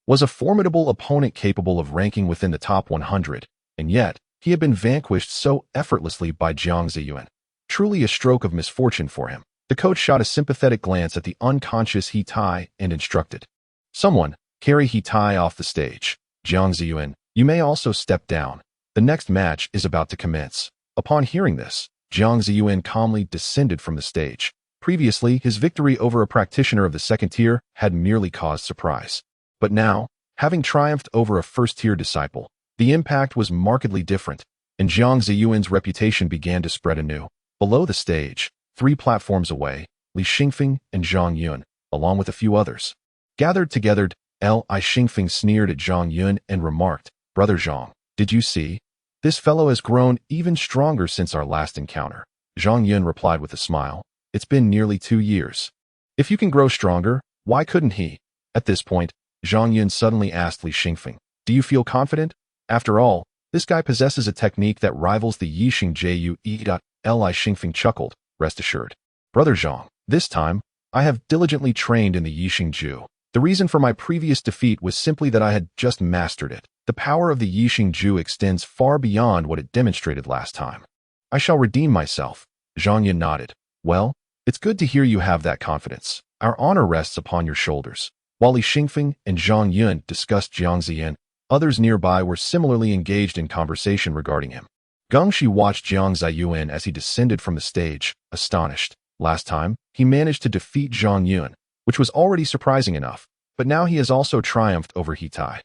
was a formidable opponent capable of ranking within the top 100, and yet he had been vanquished so effortlessly by Jiang Zaiyuan. Truly a stroke of misfortune for him. The coach shot a sympathetic glance at the unconscious Hitai and instructed, "Someone, carry Hitai off the stage. Jiang Zaiyuan, you may also step down. The next match is about to commence." Upon hearing this, Jiang Zaiyuan calmly descended from the stage. Previously, his victory over a practitioner of the second tier had merely caused surprise. But now, having triumphed over a first-tier disciple, the impact was markedly different, and Jiang Zaiyuan's reputation began to spread anew. Below the stage, 3 platforms away, Li Xingfeng and Zhang Yun, along with a few others, gathered together. Li Xingfeng sneered at Zhang Yun and remarked, "Brother Zhang, did you see? This fellow has grown even stronger since our last encounter." Zhang Yun replied with a smile, "It's been nearly 2 years. If you can grow stronger, why couldn't he?" At this point, Zhang Yun suddenly asked Li Xingfeng, "Do you feel confident? After all, this guy possesses a technique that rivals the Yisheng Jue." Li Xingfeng chuckled, "Rest assured, Brother Zhang, this time, I have diligently trained in the Yisheng Jue. The reason for my previous defeat was simply that I had just mastered it. The power of the Yisheng Jue extends far beyond what it demonstrated last time. I shall redeem myself." Zhang Yun nodded. "Well, it's good to hear you have that confidence. Our honor rests upon your shoulders." While Li Xingfeng and Zhang Yun discussed Jiang Zaiyuan, others nearby were similarly engaged in conversation regarding him. Gengshi watched Jiang Zaiyuan as he descended from the stage, astonished. Last time, he managed to defeat Zhang Yun, which was already surprising enough, but now he has also triumphed over Hitai.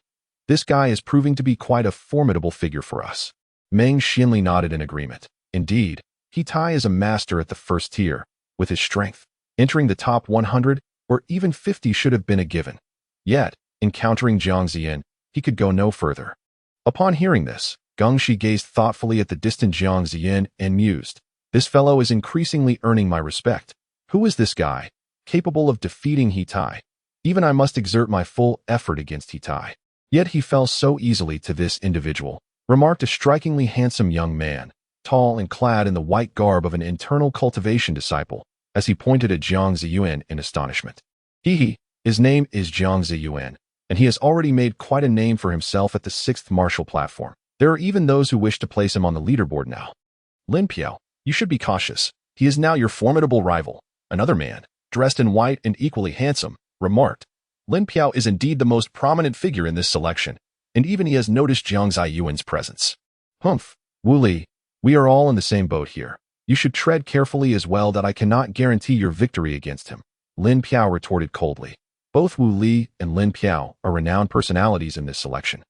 This guy is proving to be quite a formidable figure for us. Meng Xinli nodded in agreement. Indeed, Hitai is a master at the first tier. With his strength, entering the top 100 or even 50 should have been a given. Yet, encountering Jiang Zaiyuan, he could go no further. Upon hearing this, Gengshi gazed thoughtfully at the distant Jiang Zaiyuan and mused, "This fellow is increasingly earning my respect. Who is this guy, capable of defeating Hitai? Even I must exert my full effort against Hitai." Yet he fell so easily to this individual, remarked a strikingly handsome young man, tall and clad in the white garb of an internal cultivation disciple, as he pointed at Jiang Zaiyuan in astonishment. His name is Jiang Zaiyuan, and he has already made quite a name for himself at the 6th martial platform. There are even those who wish to place him on the leaderboard now. Lin Piao, you should be cautious. He is now your formidable rival. Another man, dressed in white and equally handsome, remarked. Lin Piao is indeed the most prominent figure in this selection, and even he has noticed Jiang Zaiyuan's presence. Humph, Wu Li, we are all in the same boat here. You should tread carefully as well that I cannot guarantee your victory against him. Lin Piao retorted coldly. Both Wu Li and Lin Piao are renowned personalities in this selection,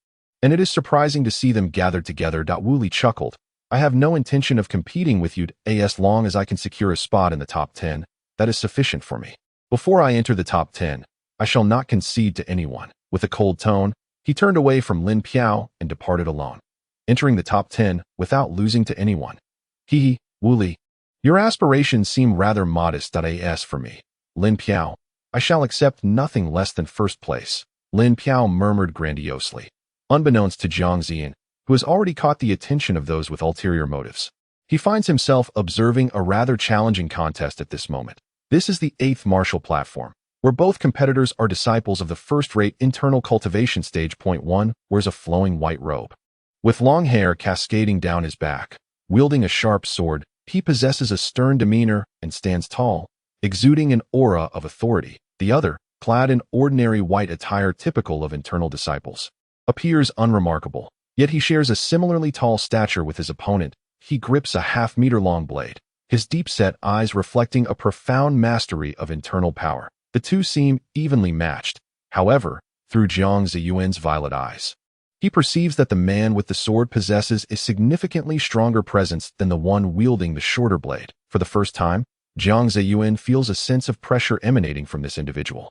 and it is surprising to see them gathered together. Wu Li chuckled. I have no intention of competing with you as long as I can secure a spot in the top 10. That is sufficient for me. Before I enter the top 10, I shall not concede to anyone. With a cold tone, he turned away from Lin Piao and departed alone, entering the top 10 without losing to anyone. Hee, Wu Li, your aspirations seem rather modest. As for me, Lin Piao, I shall accept nothing less than first place. Lin Piao murmured grandiosely, unbeknownst to Jiang Zaiyuan, who has already caught the attention of those with ulterior motives. He finds himself observing a rather challenging contest at this moment. This is the 8th martial platform, where both competitors are disciples of the first-rate internal cultivation stage. Point 1 wears a flowing white robe, with long hair cascading down his back. Wielding a sharp sword, he possesses a stern demeanor and stands tall, exuding an aura of authority. The other, clad in ordinary white attire typical of internal disciples, appears unremarkable, yet he shares a similarly tall stature with his opponent. He grips a half-meter-long blade, his deep-set eyes reflecting a profound mastery of internal power. The two seem evenly matched. However, through Jiang Zaiyuan's violet eyes, he perceives that the man with the sword possesses a significantly stronger presence than the one wielding the shorter blade. For the first time, Jiang Zaiyuan feels a sense of pressure emanating from this individual,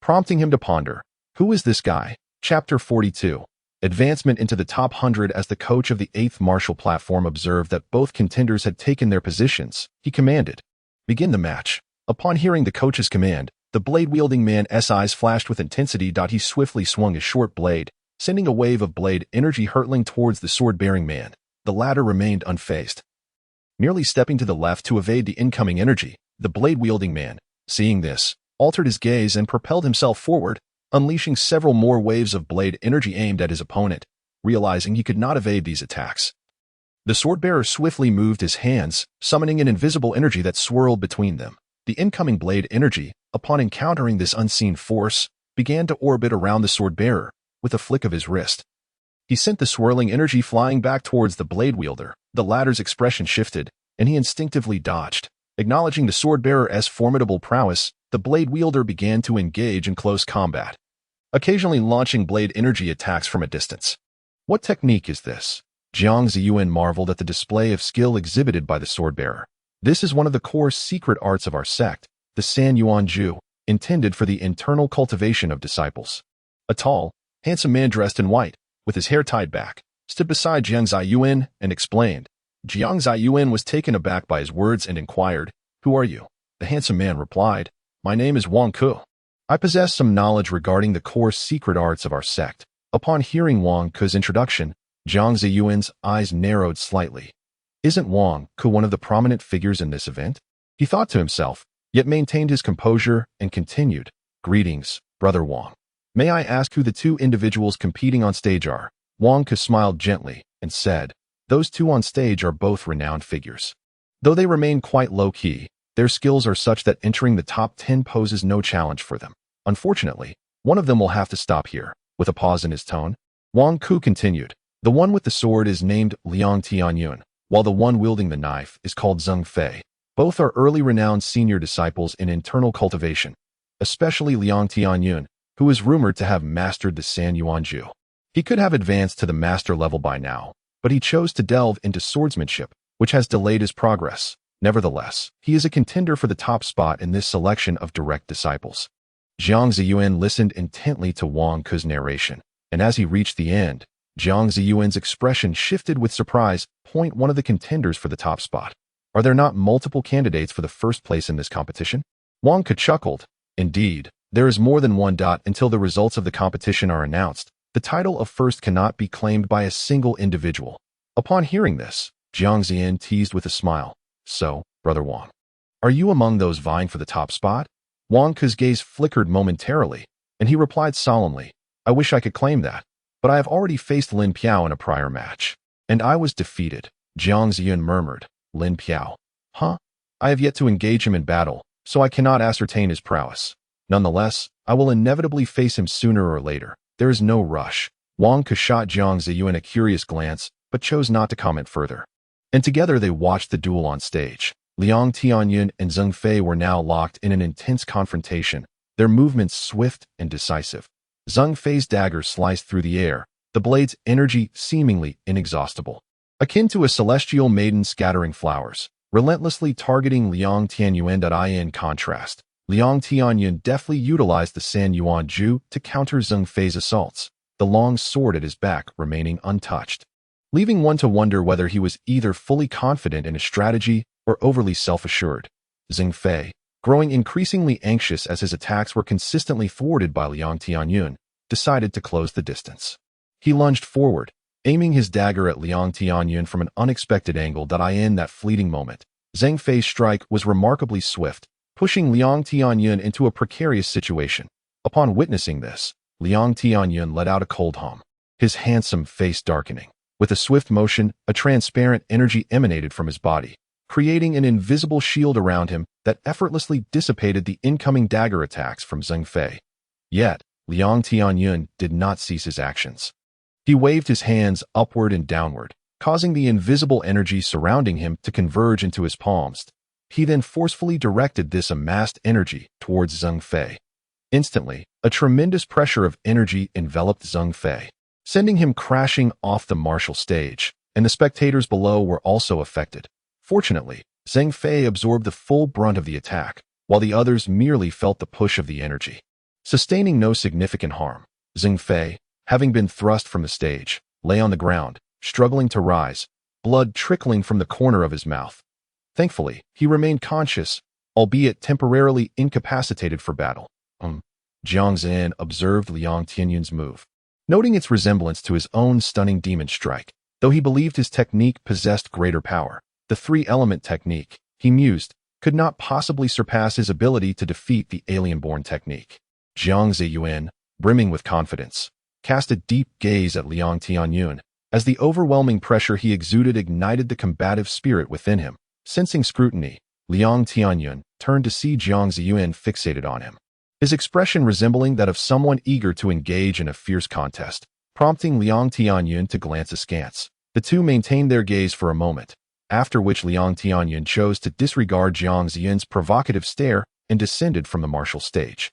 prompting him to ponder, who is this guy? Chapter 42. Advancement into the top 100. As the coach of the 8th martial platform observed that both contenders had taken their positions, he commanded, begin the match. Upon hearing the coach's command, the blade-wielding man's eyes flashed with intensity. He swiftly swung his short blade, sending a wave of blade energy hurtling towards the sword-bearing man. The latter remained unfazed, merely stepping to the left to evade the incoming energy. The blade-wielding man, seeing this, altered his gaze and propelled himself forward, unleashing several more waves of blade energy aimed at his opponent. Realizing he could not evade these attacks, the sword-bearer swiftly moved his hands, summoning an invisible energy that swirled between them. The incoming blade energy, upon encountering this unseen force, began to orbit around the sword-bearer. With a flick of his wrist, he sent the swirling energy flying back towards the blade wielder. The latter's expression shifted, and he instinctively dodged. Acknowledging the sword-bearer's formidable prowess, the blade wielder began to engage in close combat, occasionally launching blade energy attacks from a distance. What technique is this? Jiang Zaiyuan marveled at the display of skill exhibited by the sword-bearer. This is one of the core secret arts of our sect, the Sanyuan Ju, intended for the internal cultivation of disciples. A tall, handsome man dressed in white, with his hair tied back, stood beside Jiang Zaiyuan and explained. Jiang Zaiyuan was taken aback by his words and inquired, "Who are you?" The handsome man replied, "My name is Wang Ke. I possess some knowledge regarding the core secret arts of our sect." Upon hearing Wang Ke's introduction, Jiang Zaiyuan's eyes narrowed slightly. Isn't Wang Ke one of the prominent figures in this event? He thought to himself, yet maintained his composure and continued, "Greetings, Brother Wang. May I ask who the two individuals competing on stage are?" Wang Ke smiled gently and said, "Those two on stage are both renowned figures. Though they remain quite low-key, their skills are such that entering the top 10 poses no challenge for them. Unfortunately, one of them will have to stop here." With a pause in his tone, Wang Ke continued, "The one with the sword is named Liang Tianyun, while the one wielding the knife is called Zheng Fei. Both are early renowned senior disciples in internal cultivation, especially Liang Tianyun, who is rumored to have mastered the Sanyuan Ju. He could have advanced to the master level by now, but he chose to delve into swordsmanship, which has delayed his progress. Nevertheless, he is a contender for the top spot in this selection of direct disciples." Jiang Zaiyuan listened intently to Wang Ke's narration, and as he reached the end, Jiang Zaiyuan's expression shifted with surprise. Point one of the contenders for the top spot. Are there not multiple candidates for the first place in this competition? Wang Ke chuckled. Indeed, there is more than one. Until the results of the competition are announced, the title of first cannot be claimed by a single individual. Upon hearing this, Jiang Zaiyuan teased with a smile. So, Brother Wang, are you among those vying for the top spot? Wang Ke's gaze flickered momentarily, and he replied solemnly, "I wish I could claim that, but I have already faced Lin Piao in a prior match, and I was defeated." Jiang Zaiyuan murmured, "Lin Piao? Huh? I have yet to engage him in battle, so I cannot ascertain his prowess. Nonetheless, I will inevitably face him sooner or later. There is no rush. Wang Ke shot Jiang Zaiyuan a curious glance, but chose not to comment further. And together they watched the duel on stage. Liang Tianyun and Zheng Fei were now locked in an intense confrontation, their movements swift and decisive. Zheng Fei's dagger sliced through the air, the blade's energy seemingly inexhaustible. Akin to a celestial maiden scattering flowers, relentlessly targeting Liang Tianyuan. In contrast, Liang Tianyun deftly utilized the San Yuan Ju to counter Zheng Fei's assaults, the long sword at his back remaining untouched, leaving one to wonder whether he was either fully confident in his strategy or overly self-assured. Zheng Fei, growing increasingly anxious as his attacks were consistently thwarted by Liang Tianyun, decided to close the distance. He lunged forward, aiming his dagger at Liang Tianyun from an unexpected angle. In that fleeting moment, Zheng Fei's strike was remarkably swift, pushing Liang Tianyun into a precarious situation. Upon witnessing this, Liang Tianyun let out a cold hum, his handsome face darkening. With a swift motion, a transparent energy emanated from his body, creating an invisible shield around him that effortlessly dissipated the incoming dagger attacks from Zheng Fei. Yet, Liang Tianyun did not cease his actions. He waved his hands upward and downward, causing the invisible energy surrounding him to converge into his palms. He then forcefully directed this amassed energy towards Zheng Fei. Instantly, a tremendous pressure of energy enveloped Zheng Fei, sending him crashing off the martial stage, and the spectators below were also affected. Fortunately, Zheng Fei absorbed the full brunt of the attack, while the others merely felt the push of the energy. Sustaining no significant harm, Zheng Fei, having been thrust from the stage, lay on the ground, struggling to rise, blood trickling from the corner of his mouth. Thankfully, he remained conscious, albeit temporarily incapacitated for battle. Jiang Zaiyuan observed Liang Tianyun's move, noting its resemblance to his own stunning demon strike. Though he believed his technique possessed greater power, the three-element technique, he mused, could not possibly surpass his ability to defeat the alien-born technique. Jiang Zaiyuan, brimming with confidence, cast a deep gaze at Liang Tianyun, as the overwhelming pressure he exuded ignited the combative spirit within him. Sensing scrutiny, Liang Tianyun turned to see Jiang Zaiyuan fixated on him, his expression resembling that of someone eager to engage in a fierce contest, prompting Liang Tianyun to glance askance. The two maintained their gaze for a moment, after which Liang Tianyun chose to disregard Jiang Zaiyuan's provocative stare and descended from the martial stage.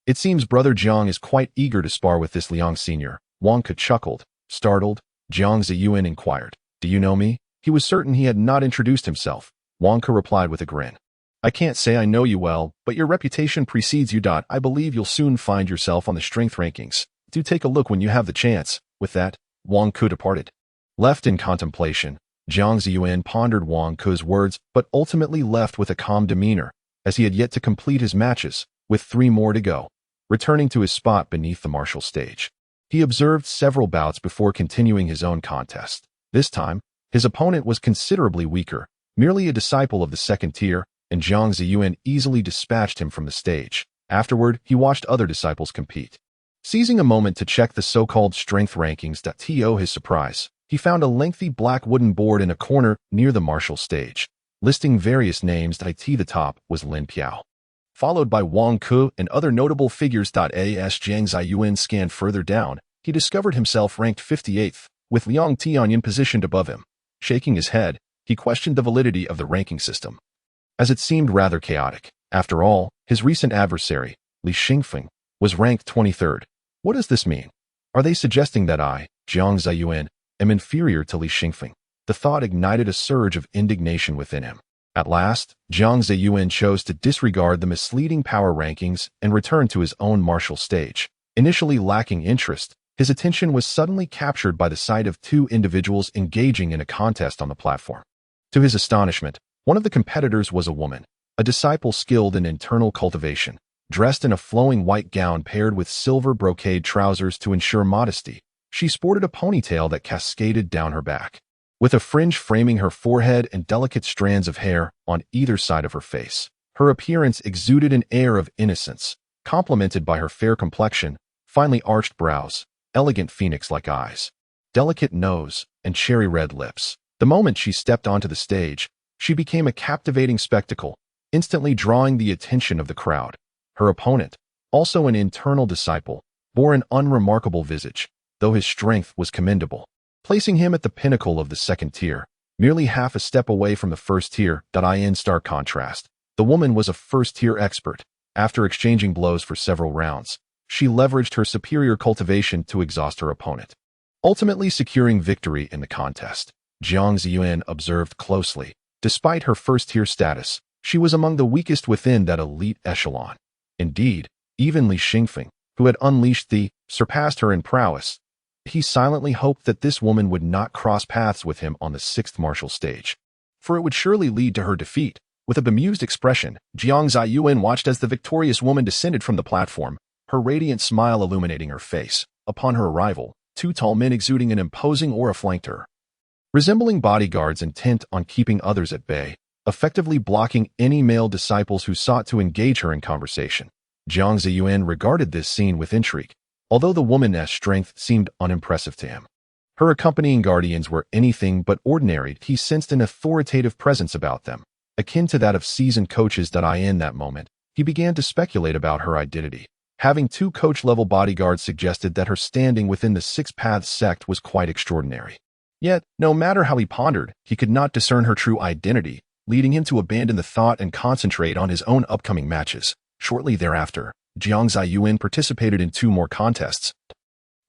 It seems Brother Jiang is quite eager to spar with this Liang Senior. Wang Ke chuckled. Startled, Jiang Zaiyuan inquired, "Do you know me?" He was certain he had not introduced himself. Wang Ke replied with a grin. "I can't say I know you well, but your reputation precedes you. I believe you'll soon find yourself on the strength rankings. Do take a look when you have the chance." With that, Wang Ke departed. Left in contemplation, Jiang Zaiyuan pondered Wang Ke's words, but ultimately left with a calm demeanor, as he had yet to complete his matches, with 3 more to go. Returning to his spot beneath the martial stage, he observed several bouts before continuing his own contest. This time, his opponent was considerably weaker, merely a disciple of the second tier, and Jiang Zaiyuan easily dispatched him from the stage. Afterward, he watched other disciples compete. Seizing a moment to check the so-called strength rankings. To his surprise, he found a lengthy black wooden board in a corner near the martial stage, listing various names. The top was Lin Piao, followed by Wang Ke and other notable figures. As Jiang Zaiyuan scanned further down, he discovered himself ranked 58th, with Liang Tianyun positioned above him. Shaking his head, he questioned the validity of the ranking system, as it seemed rather chaotic. After all, his recent adversary, Li Xingfeng, was ranked 23rd. What does this mean? Are they suggesting that I, Jiang Zaiyuan, am inferior to Li Xingfeng? The thought ignited a surge of indignation within him. At last, Jiang Zaiyuan chose to disregard the misleading power rankings and return to his own martial stage. Initially lacking interest, his attention was suddenly captured by the sight of 2 individuals engaging in a contest on the platform. To his astonishment, one of the competitors was a woman, a disciple skilled in internal cultivation, dressed in a flowing white gown paired with silver brocade trousers to ensure modesty. She sported a ponytail that cascaded down her back, with a fringe framing her forehead and delicate strands of hair on either side of her face. Her appearance exuded an air of innocence, complemented by her fair complexion, finely arched brows, elegant phoenix-like eyes, delicate nose, and cherry-red lips. The moment she stepped onto the stage, She became a captivating spectacle, instantly drawing the attention of the crowd. Her opponent, also an internal disciple, bore an unremarkable visage, though his strength was commendable, placing him at the pinnacle of the second tier, merely half a step away from the first tier. In stark contrast, the woman was a first-tier expert. After exchanging blows for several rounds, she leveraged her superior cultivation to exhaust her opponent, ultimately securing victory in the contest. Jiang Zaiyuan observed closely. Despite her first-tier status, she was among the weakest within that elite echelon. Indeed, even Li Xingfeng, who had unleashed surpassed her in prowess. He silently hoped that this woman would not cross paths with him on the sixth martial stage, for it would surely lead to her defeat. With a bemused expression, Jiang Zaiyuan watched as the victorious woman descended from the platform, her radiant smile illuminating her face. Upon her arrival, two tall men exuding an imposing aura flanked her, resembling bodyguards intent on keeping others at bay, effectively blocking any male disciples who sought to engage her in conversation. Jiang Zaiyuan regarded this scene with intrigue, although the woman's strength seemed unimpressive to him. Her accompanying guardians were anything but ordinary. He sensed an authoritative presence about them, akin to that of seasoned coaches. In that moment, he began to speculate about her identity. Having two coach-level bodyguards suggested that her standing within the Six Paths sect was quite extraordinary. Yet, no matter how he pondered, he could not discern her true identity, leading him to abandon the thought and concentrate on his own upcoming matches. Shortly thereafter, Jiang Zaiyuan participated in two more contests,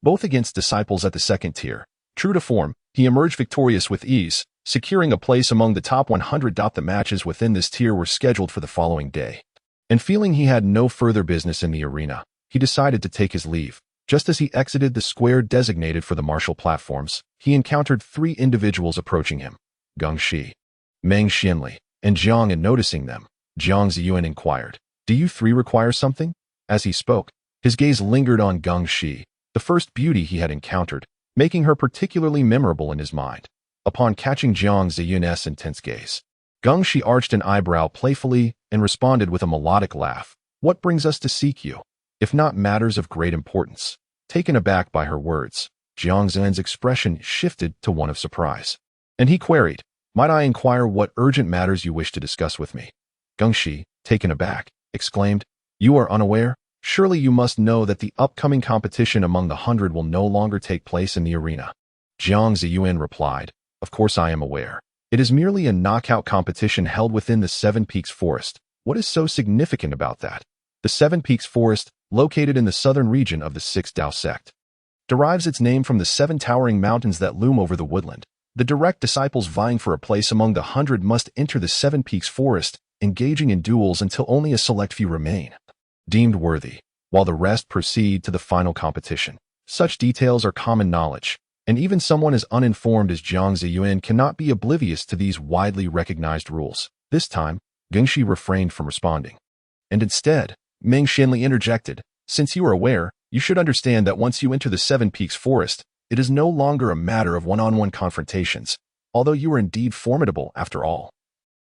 both against disciples at the second tier. True to form, he emerged victorious with ease, securing a place among the top 100. The matches within this tier were scheduled for the following day, and feeling he had no further business in the arena, he decided to take his leave. Just as he exited the square designated for the martial platforms, he encountered three individuals approaching him: Geng Shi, Meng Xianli, and Jiang. And noticing them, Jiang Zaiyuan inquired, "Do you three require something?" As he spoke, his gaze lingered on Geng Shi, the first beauty he had encountered, making her particularly memorable in his mind. Upon catching Jiang Zaiyuan's intense gaze, Geng Shi arched an eyebrow playfully and responded with a melodic laugh. "What brings us to seek you, if not matters of great importance?" Taken aback by her words, Jiang Zaiyuan's expression shifted to one of surprise, and he queried, "Might I inquire what urgent matters you wish to discuss with me?" Geng Shi, taken aback, exclaimed, "You are unaware? Surely you must know that the upcoming competition among the 100 will no longer take place in the arena." Jiang Zaiyuan replied, "Of course I am aware. It is merely a knockout competition held within the Seven Peaks Forest. What is so significant about that?" The Seven Peaks Forest, located in the southern region of the Sixth Dao sect, derives its name from the seven towering mountains that loom over the woodland. The direct disciples vying for a place among the 100 must enter the Seven Peaks Forest, engaging in duels until only a select few remain, deemed worthy, while the rest proceed to the final competition. Such details are common knowledge, and even someone as uninformed as Jiang Zaiyuan cannot be oblivious to these widely recognized rules. This time, Geng Shi refrained from responding, and instead, Meng Xianli interjected, "Since you are aware, you should understand that once you enter the Seven Peaks Forest, it is no longer a matter of one-on-one confrontations, although you are indeed formidable after all.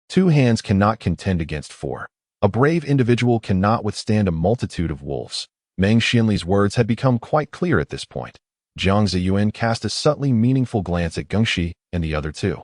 Two hands cannot contend against four. A brave individual cannot withstand a multitude of wolves." Meng Xianli's words had become quite clear at this point. Jiang Zaiyuan cast a subtly meaningful glance at Geng Shi and the other two,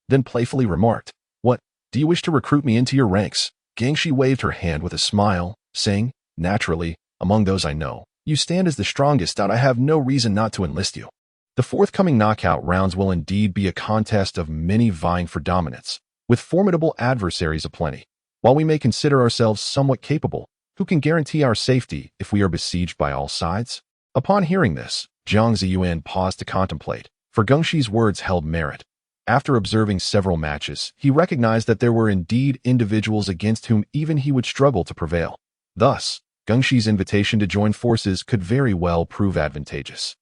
then playfully remarked, "What, do you wish to recruit me into your ranks?" Geng Shi waved her hand with a smile, saying, "Naturally, among those I know, you stand as the strongest. I have no reason not to enlist you." The forthcoming knockout rounds will indeed be a contest of many vying for dominance, with formidable adversaries aplenty. While we may consider ourselves somewhat capable, who can guarantee our safety if we are besieged by all sides? Upon hearing this, Jiang Zaiyuan paused to contemplate, for Geng Shi's words held merit. After observing several matches, he recognized that there were indeed individuals against whom even he would struggle to prevail. Thus, Geng Shi's invitation to join forces could very well prove advantageous.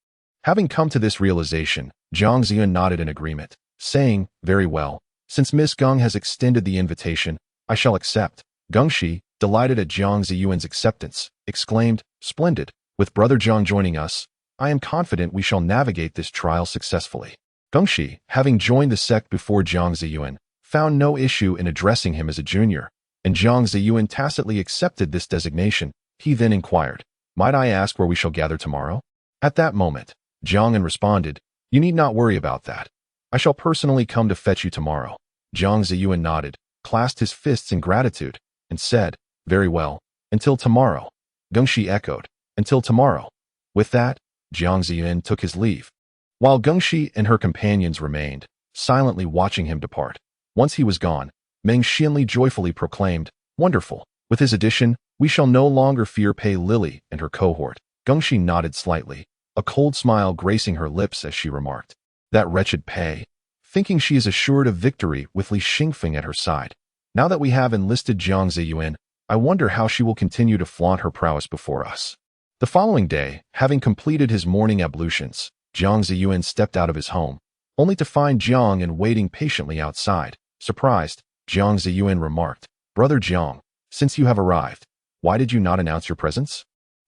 Having come to this realization, Jiang Zaiyuan nodded in agreement, saying, "Very well. Since Miss Geng has extended the invitation, I shall accept." Geng Shi, delighted at Jiang Zaiyuan's acceptance, exclaimed, "Splendid. With Brother Jiang joining us, I am confident we shall navigate this trial successfully." Geng Shi, having joined the sect before Jiang Zaiyuan, found no issue in addressing him as a junior, and Jiang Zaiyuan tacitly accepted this designation. He then inquired, "Might I ask where we shall gather tomorrow?" At that moment, Jiang responded, "You need not worry about that. I shall personally come to fetch you tomorrow." Jiang Zaiyuan nodded, clasped his fists in gratitude, and said, "Very well. Until tomorrow." Gengshi echoed, "Until tomorrow." With that, Jiang Zaiyuan took his leave, while Gengshi and her companions remained, silently watching him depart. Once he was gone, Meng Xianli joyfully proclaimed, "Wonderful. With his addition, we shall no longer fear Pei Lily and her cohort." Gengshi nodded slightly, a cold smile gracing her lips as she remarked, "That wretched Pei," thinking she is assured of victory with Li Xingfeng at her side. "Now that we have enlisted Jiang Zaiyuan, I wonder how she will continue to flaunt her prowess before us." The following day, having completed his morning ablutions, Jiang Zaiyuan stepped out of his home, only to find Jiang and waiting patiently outside. Surprised, Jiang Zaiyuan remarked, "Brother Jiang, since you have arrived, why did you not announce your presence?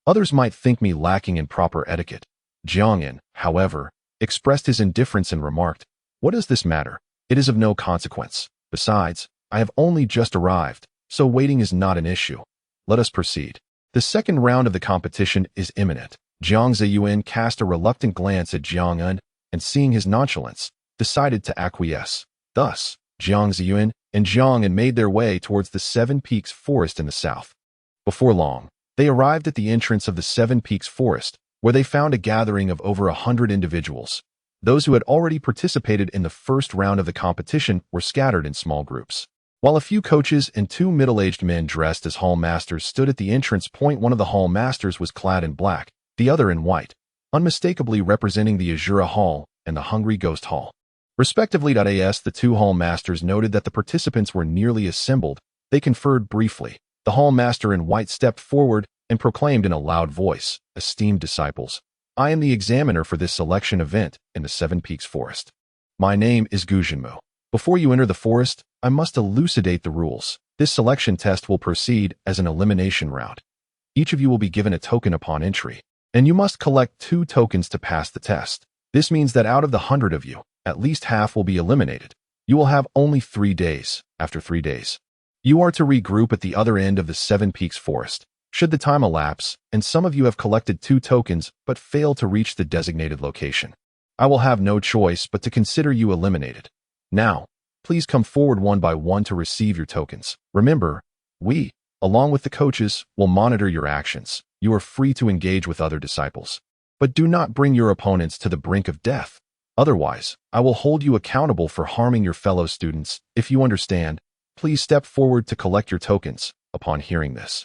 Others might think me lacking in proper etiquette." Jiang, however, expressed his indifference and remarked, "What does this matter? It is of no consequence. Besides, I have only just arrived, so waiting is not an issue. Let us proceed. The second round of the competition is imminent." Jiang Zaiyuan cast a reluctant glance at Jiang En, and seeing his nonchalance, decided to acquiesce. Thus, Jiang Zaiyuan and Jiang En made their way towards the Seven Peaks Forest in the south. Before long, they arrived at the entrance of the Seven Peaks Forest, where they found a gathering of over 100 individuals. Those who had already participated in the first round of the competition were scattered in small groups, while a few coaches and two middle-aged men dressed as hall masters stood at the entrance point. One of the hall masters was clad in black, the other in white, unmistakably representing the Azura Hall and the Hungry Ghost Hall, respectively. As the two hall masters noted that the participants were nearly assembled, they conferred briefly. The hall master in white stepped forward and proclaimed in a loud voice, "Esteemed disciples, I am the examiner for this selection event in the Seven Peaks Forest. My name is Gu Zhenmu. Before you enter the forest, I must elucidate the rules. This selection test will proceed as an elimination round. Each of you will be given a token upon entry, and you must collect 2 tokens to pass the test. This means that out of the 100 of you, at least half will be eliminated. You will have only 3 days. After 3 days, you are to regroup at the other end of the Seven Peaks Forest. Should the time elapse, and some of you have collected 2 tokens but fail to reach the designated location, I will have no choice but to consider you eliminated. Now, please come forward one by one to receive your tokens. Remember, we, along with the coaches, will monitor your actions. You are free to engage with other disciples, but do not bring your opponents to the brink of death. Otherwise, I will hold you accountable for harming your fellow students. If you understand, please step forward to collect your tokens." Upon hearing this,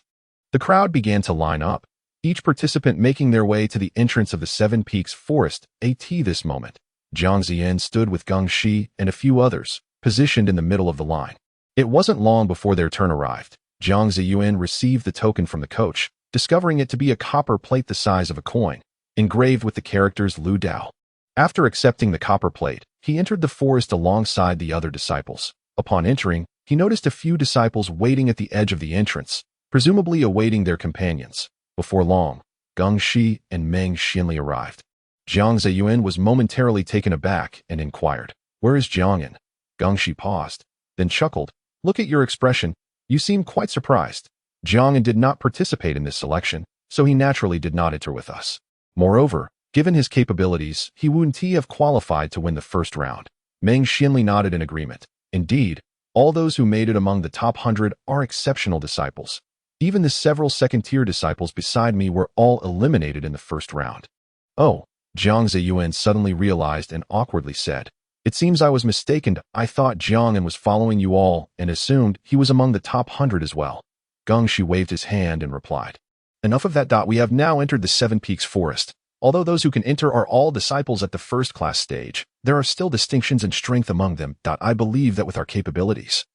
the crowd began to line up, each participant making their way to the entrance of the Seven Peaks Forest. At this moment, Jiang Ziyan stood with Geng Shi and a few others, positioned in the middle of the line. It wasn't long before their turn arrived. Jiang Zaiyuan received the token from the coach, discovering it to be a copper plate the size of a coin, engraved with the characters Lu Dao. After accepting the copper plate, he entered the forest alongside the other disciples. Upon entering, he noticed a few disciples waiting at the edge of the entrance, presumably awaiting their companions. Before long, Geng Shi and Meng Xianli arrived. Jiang Zaiyuan was momentarily taken aback and inquired, "Where is Jiang?" Geng Shi paused, then chuckled, "Look at your expression. You seem quite surprised. Jiang did not participate in this selection, so he naturally did not enter with us. Moreover, given his capabilities, he wouldn't have qualified to win the first round." Meng Xianli nodded in agreement. Indeed, all those who made it among the top 100 are exceptional disciples. Even the several second-tier disciples beside me were all eliminated in the first round. "Oh," Jiang Zaiyuan suddenly realized and awkwardly said, "It seems I was mistaken. I thought Jiang was following you all and assumed he was among the top 100 as well." Geng Shi waved his hand and replied, "Enough of that. We have now entered the Seven Peaks Forest. Although those who can enter are all disciples at the first-class stage, there are still distinctions in strength among them. I believe that with our capabilities,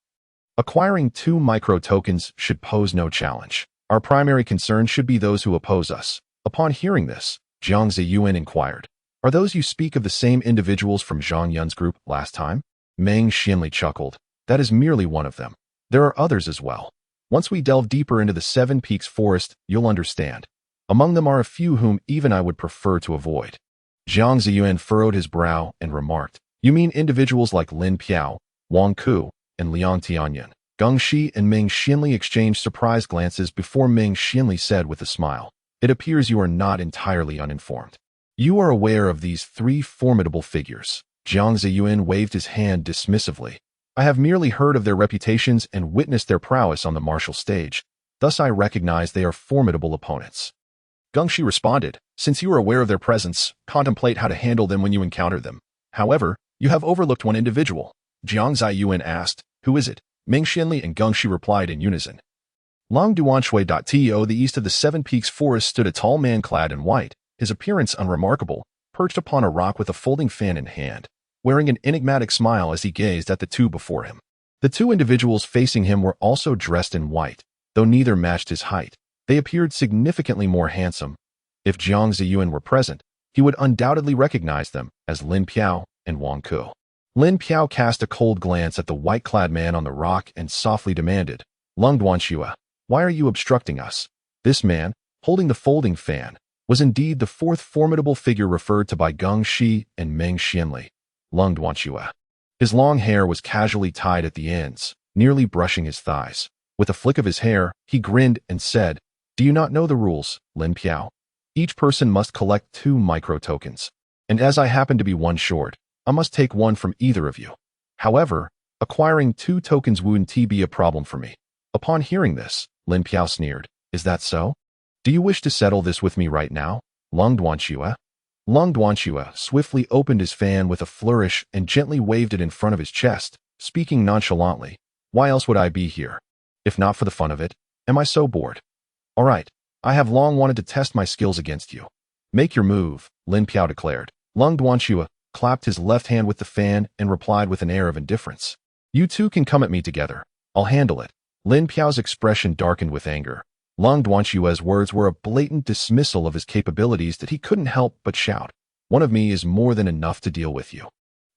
acquiring 2 micro-tokens should pose no challenge. Our primary concern should be those who oppose us." Upon hearing this, Jiang Zaiyuan inquired, "Are those you speak of the same individuals from Zhang Yun's group last time?" Meng Xianli chuckled, "That is merely one of them. There are others as well. Once we delve deeper into the Seven Peaks Forest, you'll understand. Among them are a few whom even I would prefer to avoid." Jiang Zaiyuan furrowed his brow and remarked, "You mean individuals like Lin Piao, Wang Ku, and Liang Tianyan?" Geng Shi and Meng Xianli exchanged surprised glances before Meng Xianli said with a smile, "It appears you are not entirely uninformed. You are aware of these 3 formidable figures." Jiang Zaiyuan waved his hand dismissively. I have merely heard of their reputations and witnessed their prowess on the martial stage. Thus I recognize they are formidable opponents. Gengshi responded, since you are aware of their presence, contemplate how to handle them when you encounter them. However, you have overlooked one individual. Jiang Zaiyuan asked, who is it? Ming Xianli and Gengshi replied in unison. Long Duanshui.to the east of the Seven Peaks forest stood a tall man clad in white, his appearance unremarkable, perched upon a rock with a folding fan in hand, wearing an enigmatic smile as he gazed at the two before him. The two individuals facing him were also dressed in white, though neither matched his height. They appeared significantly more handsome. If Jiang Zaiyuan were present, he would undoubtedly recognize them as Lin Piao and Wang Ku. Lin Piao cast a cold glance at the white-clad man on the rock and softly demanded, Lung Duanxue, why are you obstructing us? This man, holding the folding fan, was indeed the fourth formidable figure referred to by Gengshi and Ming Xianli, Lung Duanxue. His long hair was casually tied at the ends, nearly brushing his thighs. With a flick of his hair, he grinned and said, do you not know the rules, Lin Piao? Each person must collect 2 micro-tokens, and as I happen to be one short, I must take one from either of you. However, acquiring 2 tokens wouldn't be a problem for me. Upon hearing this, Lin Piao sneered, is that so? Do you wish to settle this with me right now, Lung Duanxue? Lung Duanxue swiftly opened his fan with a flourish and gently waved it in front of his chest, speaking nonchalantly, why else would I be here? If not for the fun of it, am I so bored? All right, I have long wanted to test my skills against you. Make your move, Lin Piao declared. Lung Duanxue clapped his left hand with the fan and replied with an air of indifference. You two can come at me together. I'll handle it. Lin Piao's expression darkened with anger. Lung Duanxue's words were a blatant dismissal of his capabilities that he couldn't help but shout. One of me is more than enough to deal with you.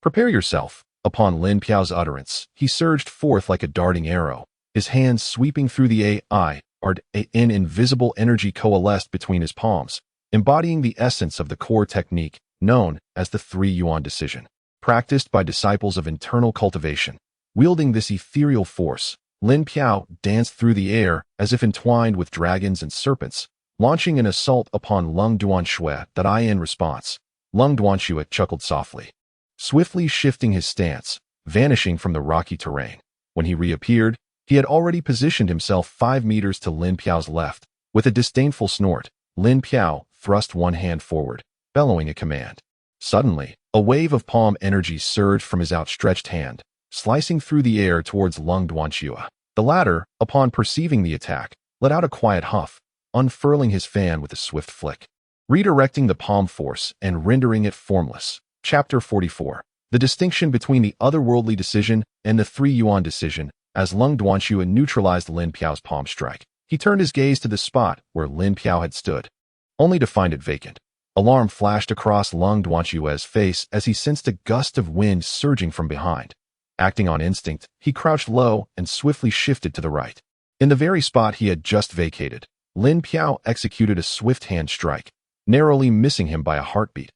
Prepare yourself. Upon Lin Piao's utterance, he surged forth like a darting arrow, his hands sweeping through the an invisible energy coalesced between his palms, embodying the essence of the core technique known as the 3-yuan decision. Practiced by disciples of internal cultivation, wielding this ethereal force, Lin Piao danced through the air as if entwined with dragons and serpents, launching an assault upon Lung Duanxue that in response. Lung Duanxue chuckled softly, swiftly shifting his stance, vanishing from the rocky terrain. When he reappeared, he had already positioned himself 5 meters to Lin Piao's left. With a disdainful snort, Lin Piao thrust one hand forward, bellowing a command. Suddenly, a wave of palm energy surged from his outstretched hand, slicing through the air towards Lung Duanxue. The latter, upon perceiving the attack, let out a quiet huff, unfurling his fan with a swift flick, redirecting the palm force and rendering it formless. Chapter 44. The distinction between the otherworldly decision and the 3-yuan decision. As Lung Duanxue neutralized Lin Piao's palm strike, he turned his gaze to the spot where Lin Piao had stood, only to find it vacant. Alarm flashed across Lung Duanxue's face as he sensed a gust of wind surging from behind. Acting on instinct, he crouched low and swiftly shifted to the right. In the very spot he had just vacated, Lin Piao executed a swift hand strike, narrowly missing him by a heartbeat.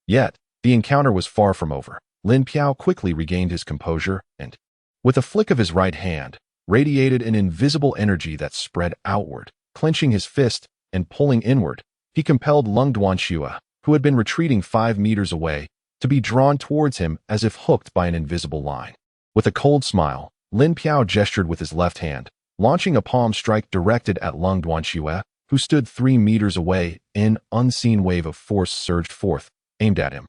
Yet, the encounter was far from over. Lin Piao quickly regained his composure and, with a flick of his right hand, radiated an invisible energy that spread outward. Clenching his fist and pulling inward, he compelled Lung Duanxue, who had been retreating 5 meters away, to be drawn towards him as if hooked by an invisible line. With a cold smile, Lin Piao gestured with his left hand, launching a palm strike directed at Lung Duanxue, who stood 3 meters away. An unseen wave of force surged forth, aimed at him.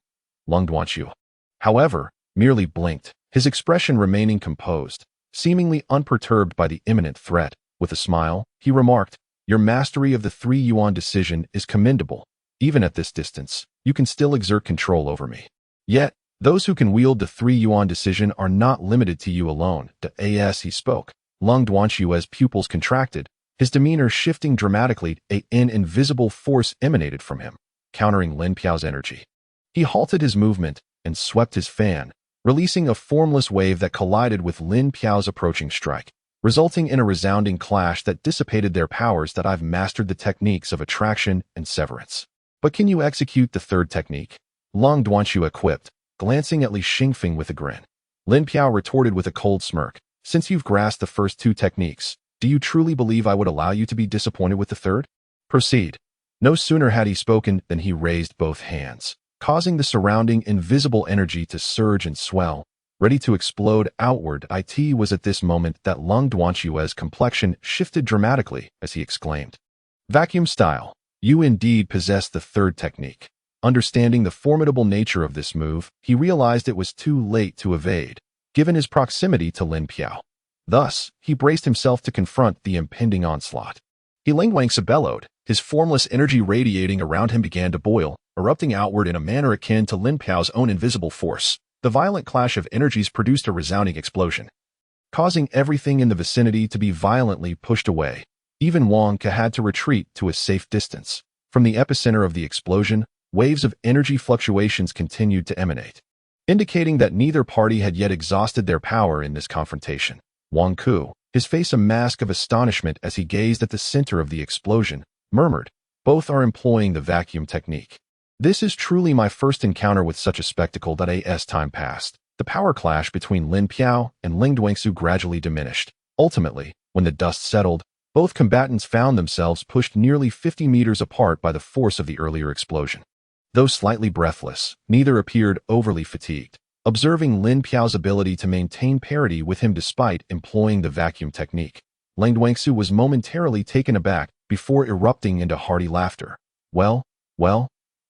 Lung Duanxue, however, merely blinked, his expression remaining composed, seemingly unperturbed by the imminent threat. With a smile, he remarked, your mastery of the 3-yuan decision is commendable. Even at this distance, you can still exert control over me. Yet, those who can wield the 3-yuan decision are not limited to you alone. As he spoke, Lung Duanxue's pupils contracted, his demeanor shifting dramatically. An invisible force emanated from him, countering Lin Piao's energy. He halted his movement and swept his fan, releasing a formless wave that collided with Lin Piao's approaching strike, resulting in a resounding clash that dissipated their powers. I've mastered the techniques of attraction and severance. But can you execute the third technique? Lung Duanxue quipped, glancing at Li Xingfeng with a grin. Lin Piao retorted with a cold smirk, since you've grasped the first 2 techniques, do you truly believe I would allow you to be disappointed with the third? Proceed. No sooner had he spoken than he raised both hands, causing the surrounding invisible energy to surge and swell. ready to explode outward. It was at this moment that Lung Duanquo's complexion shifted dramatically as he exclaimed, "Vacuum style, you indeed possess the third technique." Understanding the formidable nature of this move, he realized it was too late to evade, given his proximity to Lin Piao. Thus, he braced himself to confront the impending onslaught. Ling Wangsu bellowed, his formless energy radiating around him began to boil, erupting outward in a manner akin to Lin Piao's own invisible force. The violent clash of energies produced a resounding explosion, causing everything in the vicinity to be violently pushed away. Even Wang Ke had to retreat to a safe distance. From the epicenter of the explosion, waves of energy fluctuations continued to emanate, indicating that neither party had yet exhausted their power in this confrontation. Wang Ke, his face a mask of astonishment as he gazed at the center of the explosion, murmured, "Both are employing the vacuum technique. This is truly my first encounter with such a spectacle." As time passed, the power clash between Lin Piao and Ling Duanxu gradually diminished. Ultimately, when the dust settled, both combatants found themselves pushed nearly 50 meters apart by the force of the earlier explosion. Though slightly breathless, neither appeared overly fatigued. Observing Lin Piao's ability to maintain parity with him despite employing the vacuum technique, Ling Duanxu was momentarily taken aback before erupting into hearty laughter. Well,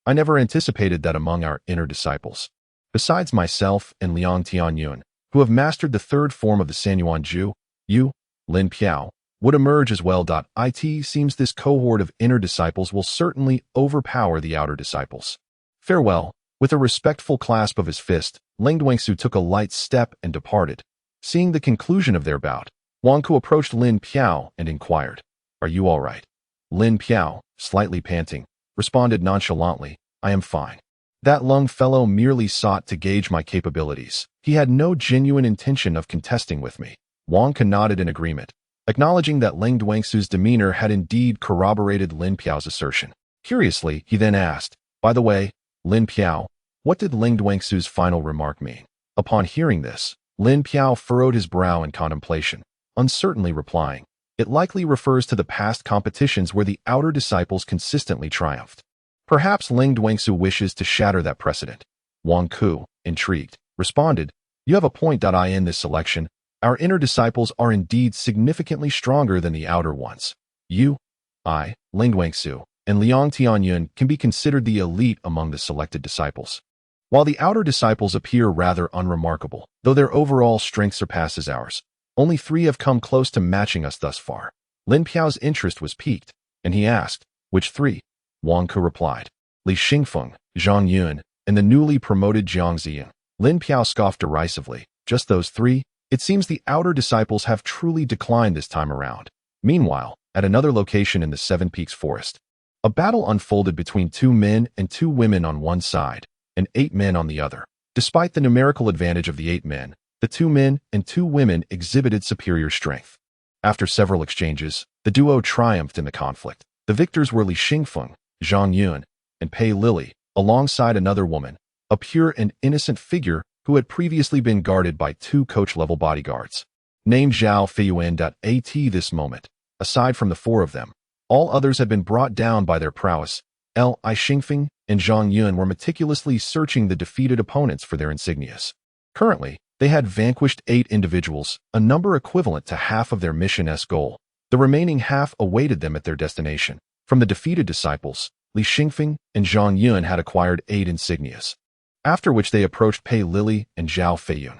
I never anticipated that among our inner disciples, besides myself and Liang Tianyuan, who have mastered the third form of the Sanyuan Ju, you, Lin Piao, would emerge as well. It seems this cohort of inner disciples will certainly overpower the outer disciples. Farewell." With a respectful clasp of his fist, Ling Duanxu took a light step and departed. Seeing the conclusion of their bout, Wang Ke approached Lin Piao and inquired, "Are you all right?" Lin Piao, slightly panting, responded nonchalantly, "I am fine. That Lung fellow merely sought to gauge my capabilities. He had no genuine intention of contesting with me." Wang Ke nodded in agreement, acknowledging that Ling Duanxu's demeanor had indeed corroborated Lin Piao's assertion. Curiously, he then asked, "By the way, Lin Piao, what did Ling Duanxu's final remark mean?" Upon hearing this, Lin Piao furrowed his brow in contemplation, uncertainly replying, "It likely refers to the past competitions where the outer disciples consistently triumphed. Perhaps Ling Duanxu wishes to shatter that precedent." Wang Ke, intrigued, responded, "You have a point. In this selection, our inner disciples are indeed significantly stronger than the outer ones. You, I, Ling Duanxu, and Liang Tianyuan can be considered the elite among the selected disciples. While the outer disciples appear rather unremarkable, though their overall strength surpasses ours, only 3 have come close to matching us thus far." Lin Piao's interest was piqued, and he asked, "Which 3? Wang Ke replied, "Li Xingfeng, Zhang Yun, and the newly promoted Jiang Zaiyuan." Lin Piao scoffed derisively, "Just those 3? It seems the outer disciples have truly declined this time around." Meanwhile, at another location in the Seven Peaks Forest, a battle unfolded between 2 men and 2 women on one side, and 8 men on the other. Despite the numerical advantage of the 8 men, the 2 men and 2 women exhibited superior strength. After several exchanges, the duo triumphed in the conflict. The victors were Li Xingfeng, Zhang Yun, and Pei Lili, alongside another woman, a pure and innocent figure who had previously been guarded by 2 coach-level bodyguards. Named Zhao Feiyuan. At this moment, aside from the 4 of them, all others had been brought down by their prowess. Li Xingfeng and Zhang Yun were meticulously searching the defeated opponents for their insignias. Currently, they had vanquished 8 individuals, a number equivalent to half of their mission's goal. The remaining half awaited them at their destination. From the defeated disciples, Li Xingfeng and Zhang Yun had acquired 8 insignias, after which they approached Pei Lili and Zhao Feiyun.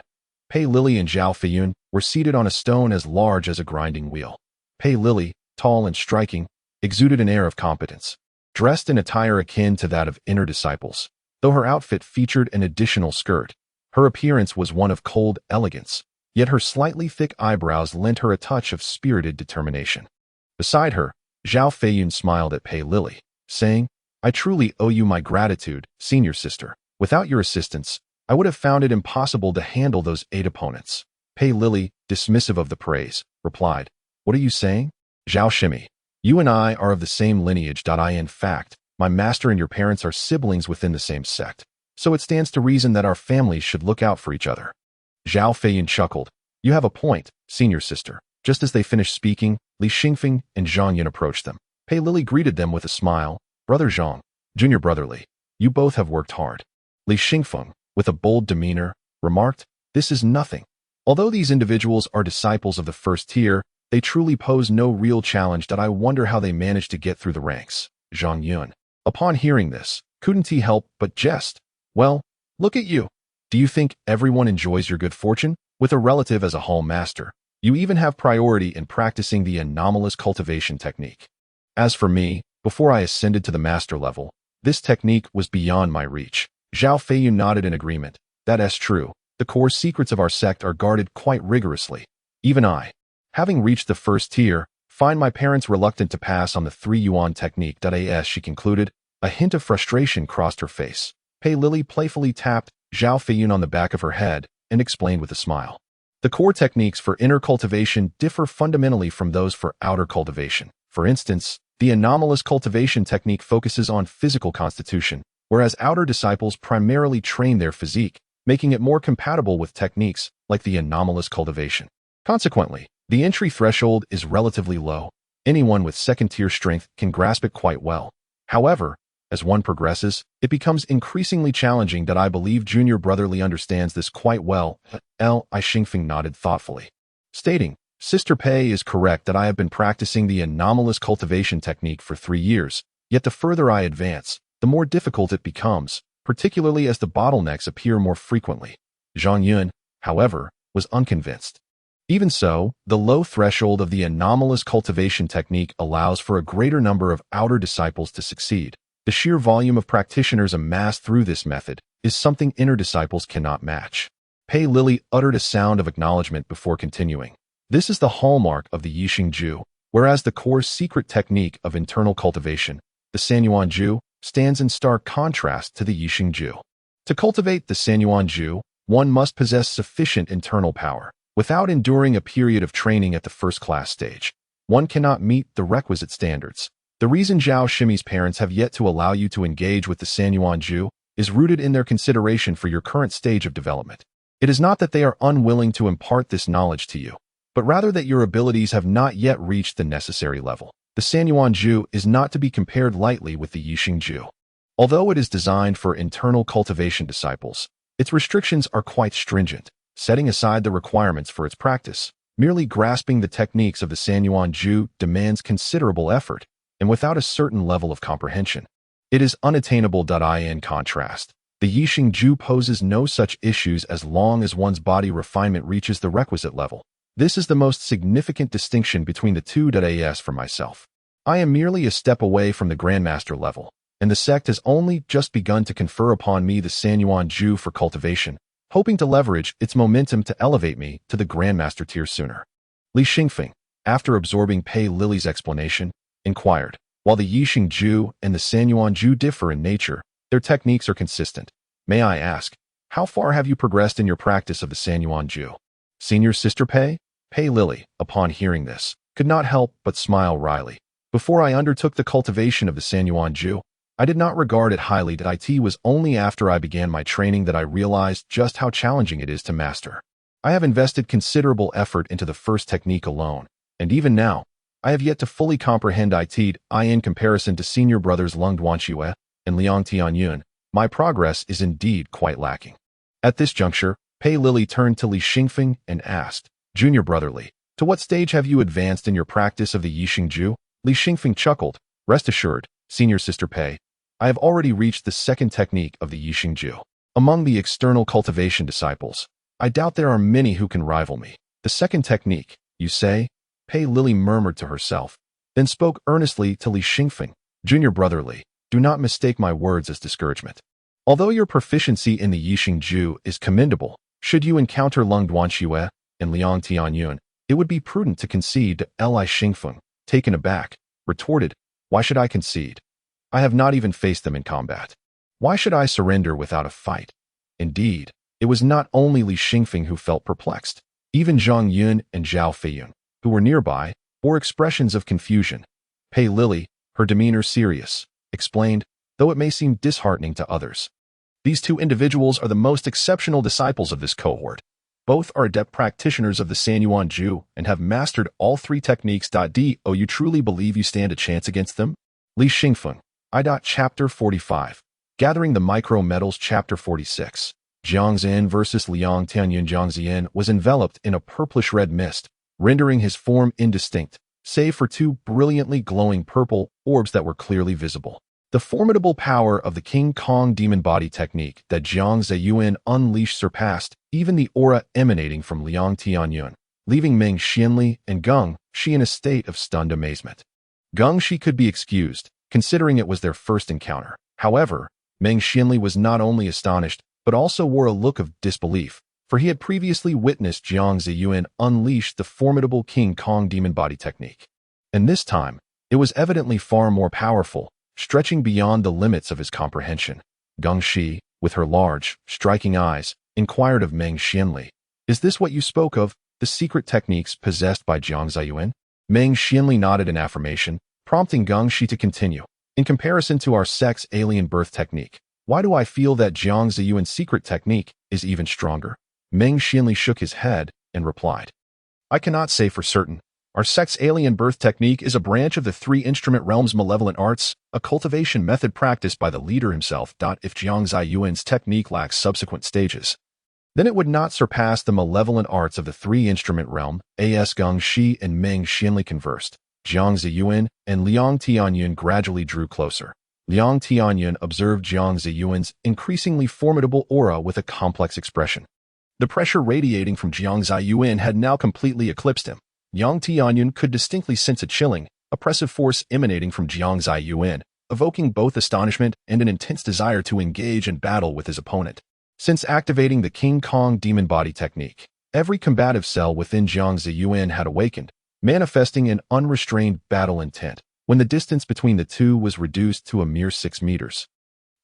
Pei Lili and Zhao Feiyun were seated on a stone as large as a grinding wheel. Pei Lili, tall and striking, exuded an air of competence. Dressed in attire akin to that of inner disciples, though her outfit featured an additional skirt, her appearance was one of cold elegance, yet her slightly thick eyebrows lent her a touch of spirited determination. Beside her, Zhao Feiyun smiled at Pei Lili, saying, "I truly owe you my gratitude, senior sister. Without your assistance, I would have found it impossible to handle those 8 opponents." Pei Lili, dismissive of the praise, replied, "What are you saying? Zhao Shimi, you and I are of the same lineage. In fact, my master and your parents are siblings within the same sect, so it stands to reason that our families should look out for each other." Zhao Feiyun chuckled, "You have a point, senior sister." Just as they finished speaking, Li Xingfeng and Zhang Yun approached them. Pei Lili greeted them with a smile. "Brother Zhang, junior brother Li, you both have worked hard." Li Xingfeng, with a bold demeanor, remarked, This is nothing. Although these individuals are disciples of the first tier, they truly pose no real challenge that I wonder how they managed to get through the ranks. Jiang Zaiyuan. Upon hearing this, couldn't he help but jest? Well, look at you. Do you think everyone enjoys your good fortune? With a relative as a hall master, you even have priority in practicing the anomalous cultivation technique. As for me, before I ascended to the master level, this technique was beyond my reach. Zhao Feiyu nodded in agreement. That is true. The core secrets of our sect are guarded quite rigorously. Even I, having reached the first tier, find my parents reluctant to pass on the 3 yuan technique. As she concluded, a hint of frustration crossed her face. Pei Lili playfully tapped Zhao Feiyun on the back of her head and explained with a smile. The core techniques for inner cultivation differ fundamentally from those for outer cultivation. For instance, the anomalous cultivation technique focuses on physical constitution, whereas outer disciples primarily train their physique, making it more compatible with techniques like the anomalous cultivation. Consequently, the entry threshold is relatively low. Anyone with second-tier strength can grasp it quite well. However, as one progresses, it becomes increasingly challenging. That I believe junior brother Li understands this quite well. Xingfeng nodded thoughtfully, stating, Sister Pei is correct that I have been practicing the anomalous cultivation technique for 3 years, yet the further I advance, the more difficult it becomes, particularly as the bottlenecks appear more frequently. Zhang Yun, however, was unconvinced. Even so, the low threshold of the anomalous cultivation technique allows for a greater number of outer disciples to succeed. The sheer volume of practitioners amassed through this method is something inner disciples cannot match. Pei Lili uttered a sound of acknowledgement before continuing. This is the hallmark of the Yisheng Jue, whereas the core secret technique of internal cultivation, the Sanyuan Jue, stands in stark contrast to the Yisheng Jue. To cultivate the Sanyuan Jue, one must possess sufficient internal power. Without enduring a period of training at the first-class stage, one cannot meet the requisite standards. The reason Zhao Shimi's parents have yet to allow you to engage with the Sanyuan Jue is rooted in their consideration for your current stage of development. It is not that they are unwilling to impart this knowledge to you, but rather that your abilities have not yet reached the necessary level. The Sanyuan Jue is not to be compared lightly with the Yisheng Jue. Although it is designed for internal cultivation disciples, its restrictions are quite stringent. Setting aside the requirements for its practice, merely grasping the techniques of the Sanyuan Jue demands considerable effort, and without a certain level of comprehension, it is unattainable. In contrast, the Yisheng Jue poses no such issues as long as one's body refinement reaches the requisite level. This is the most significant distinction between the two. As for myself, I am merely a step away from the Grandmaster level, and the sect has only just begun to confer upon me the Sanyuan Jue for cultivation, hoping to leverage its momentum to elevate me to the Grandmaster tier sooner. Li Xingfeng, after absorbing Pei Lili's explanation, inquired, while the Yisheng Jue and the Sanyuan Jue differ in nature, their techniques are consistent. May I ask, how far have you progressed in your practice of the Sanyuan Jue? Senior Sister Pei? Pei Lili, upon hearing this, could not help but smile wryly. Before I undertook the cultivation of the Sanyuan Jue, I did not regard it highly. It was only after I began my training that I realized just how challenging it is to master. I have invested considerable effort into the first technique alone, and even now, I have yet to fully comprehend it. In comparison to senior brothers Lung Duanxue and Liang Tianyun, my progress is indeed quite lacking. At this juncture, Pei Lili turned to Li Xingfeng and asked, Junior brother Li, to what stage have you advanced in your practice of the Yisheng Jue? Li Xingfeng chuckled. Rest assured, Senior Sister Pei, I have already reached the second technique of the Yisheng Jue. Among the external cultivation disciples, I doubt there are many who can rival me. The second technique, you say? Pei Lili murmured to herself, then spoke earnestly to Li Xingfeng. Junior brother Li, do not mistake my words as discouragement. Although your proficiency in the Yisheng Jue is commendable, should you encounter Lung Duanxue and Liang Tianyun, it would be prudent to concede. Li Xingfeng, taken aback, retorted, Why should I concede? I have not even faced them in combat. Why should I surrender without a fight? Indeed, it was not only Li Xingfeng who felt perplexed. Even Zhang Yun and Zhao Feiyun, who were nearby, bore expressions of confusion. Pei Lili, her demeanor serious, explained, though it may seem disheartening to others. These two individuals are the most exceptional disciples of this cohort. Both are adept practitioners of the Sanyuan Jue and have mastered all 3 techniques. Do you truly believe you stand a chance against them? Li Xingfeng, Chapter 45. Gathering the Micro Metals. Chapter 46. Jiang Zaiyuan versus Liang Tianyun. Jiang Zaiyuan was enveloped in a purplish-red mist, rendering his form indistinct, save for two brilliantly glowing purple orbs that were clearly visible. The formidable power of the King Kong demon body technique that Jiang Zaiyuan unleashed surpassed even the aura emanating from Liang Tianyun, leaving Meng Xianli and Geng Shi in a state of stunned amazement. Geng Shi could be excused, considering it was their first encounter. However, Meng Xianli was not only astonished, but also wore a look of disbelief, for he had previously witnessed Jiang Zaiyuan unleash the formidable King Kong demon body technique. And this time, it was evidently far more powerful, stretching beyond the limits of his comprehension. Geng Shi, with her large, striking eyes, inquired of Meng Xianli, "Is this what you spoke of, the secret techniques possessed by Jiang Zaiyuan?" Meng Xianli nodded in affirmation, prompting Geng Shi to continue. "In comparison to our sect's alien birth technique, why do I feel that Jiang Zaiyuan's secret technique is even stronger?" Meng Xianli shook his head and replied, "I cannot say for certain. Our sect's alien birth technique is a branch of the three-instrument realm's malevolent arts, a cultivation method practiced by the leader himself. If Jiang Zaiyuan's technique lacks subsequent stages, then it would not surpass the malevolent arts of the three-instrument realm." As Geng Shi and Meng Xianli conversed, Jiang Zaiyuan and Liang Tianyun gradually drew closer. Liang Tianyun observed Jiang Zaiyuan's increasingly formidable aura with a complex expression. The pressure radiating from Jiang Zaiyuan had now completely eclipsed him. Liang Tianyun could distinctly sense a chilling, oppressive force emanating from Jiang Zaiyuan, evoking both astonishment and an intense desire to engage in battle with his opponent. Since activating the King Kong demon body technique, every combative cell within Jiang Zaiyuan had awakened, manifesting an unrestrained battle intent, when the distance between the two was reduced to a mere 6 meters.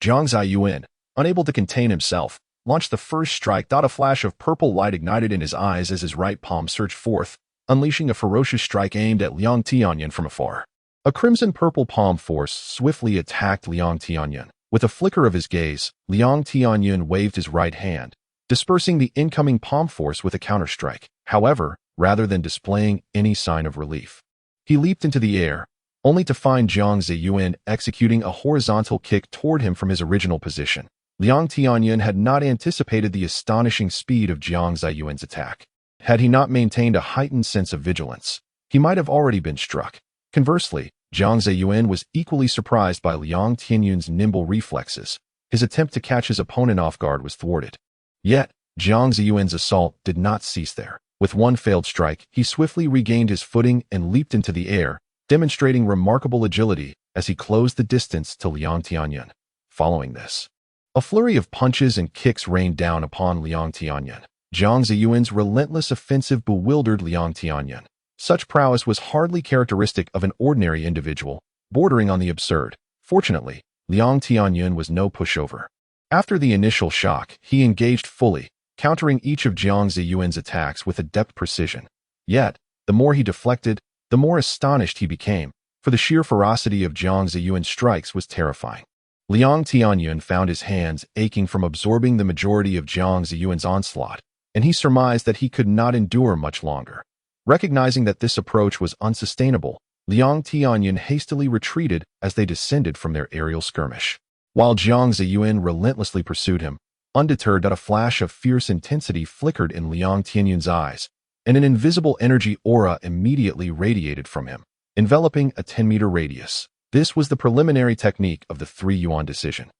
Jiang Zaiyuan, unable to contain himself, launched the first strike. A flash of purple light ignited in his eyes as his right palm surged forth, unleashing a ferocious strike aimed at Liang Tianyun from afar. A crimson-purple palm force swiftly attacked Liang Tianyun. With a flicker of his gaze, Liang Tianyun waved his right hand, dispersing the incoming palm force with a counterstrike. However, rather than displaying any sign of relief, he leaped into the air, only to find Jiang Zaiyuan executing a horizontal kick toward him from his original position. Liang Tianyun had not anticipated the astonishing speed of Jiang Zaiyuan's attack. Had he not maintained a heightened sense of vigilance, he might have already been struck. Conversely, Jiang Zaiyuan was equally surprised by Liang Tianyun's nimble reflexes. His attempt to catch his opponent off guard was thwarted. Yet, Jiang Zaiyuan's assault did not cease there. With one failed strike, he swiftly regained his footing and leaped into the air, demonstrating remarkable agility as he closed the distance to Liang Tianyun. Following this, a flurry of punches and kicks rained down upon Liang Tianyun. Jiang Zaiyuan's relentless offensive bewildered Liang Tianyun. Such prowess was hardly characteristic of an ordinary individual, bordering on the absurd. Fortunately, Liang Tianyun was no pushover. After the initial shock, he engaged fully, countering each of Jiang Zaiyuan's attacks with adept precision. Yet, the more he deflected, the more astonished he became, for the sheer ferocity of Jiang Zaiyuan's strikes was terrifying. Liang Tianyun found his hands aching from absorbing the majority of Jiang Zaiyuan's onslaught, and he surmised that he could not endure much longer. Recognizing that this approach was unsustainable, Liang Tianyun hastily retreated as they descended from their aerial skirmish. While Jiang Zaiyuan relentlessly pursued him, undeterred, a flash of fierce intensity flickered in Liang Tianyun's eyes, and an invisible energy aura immediately radiated from him, enveloping a 10-meter radius. This was the preliminary technique of the 3-yuan decision.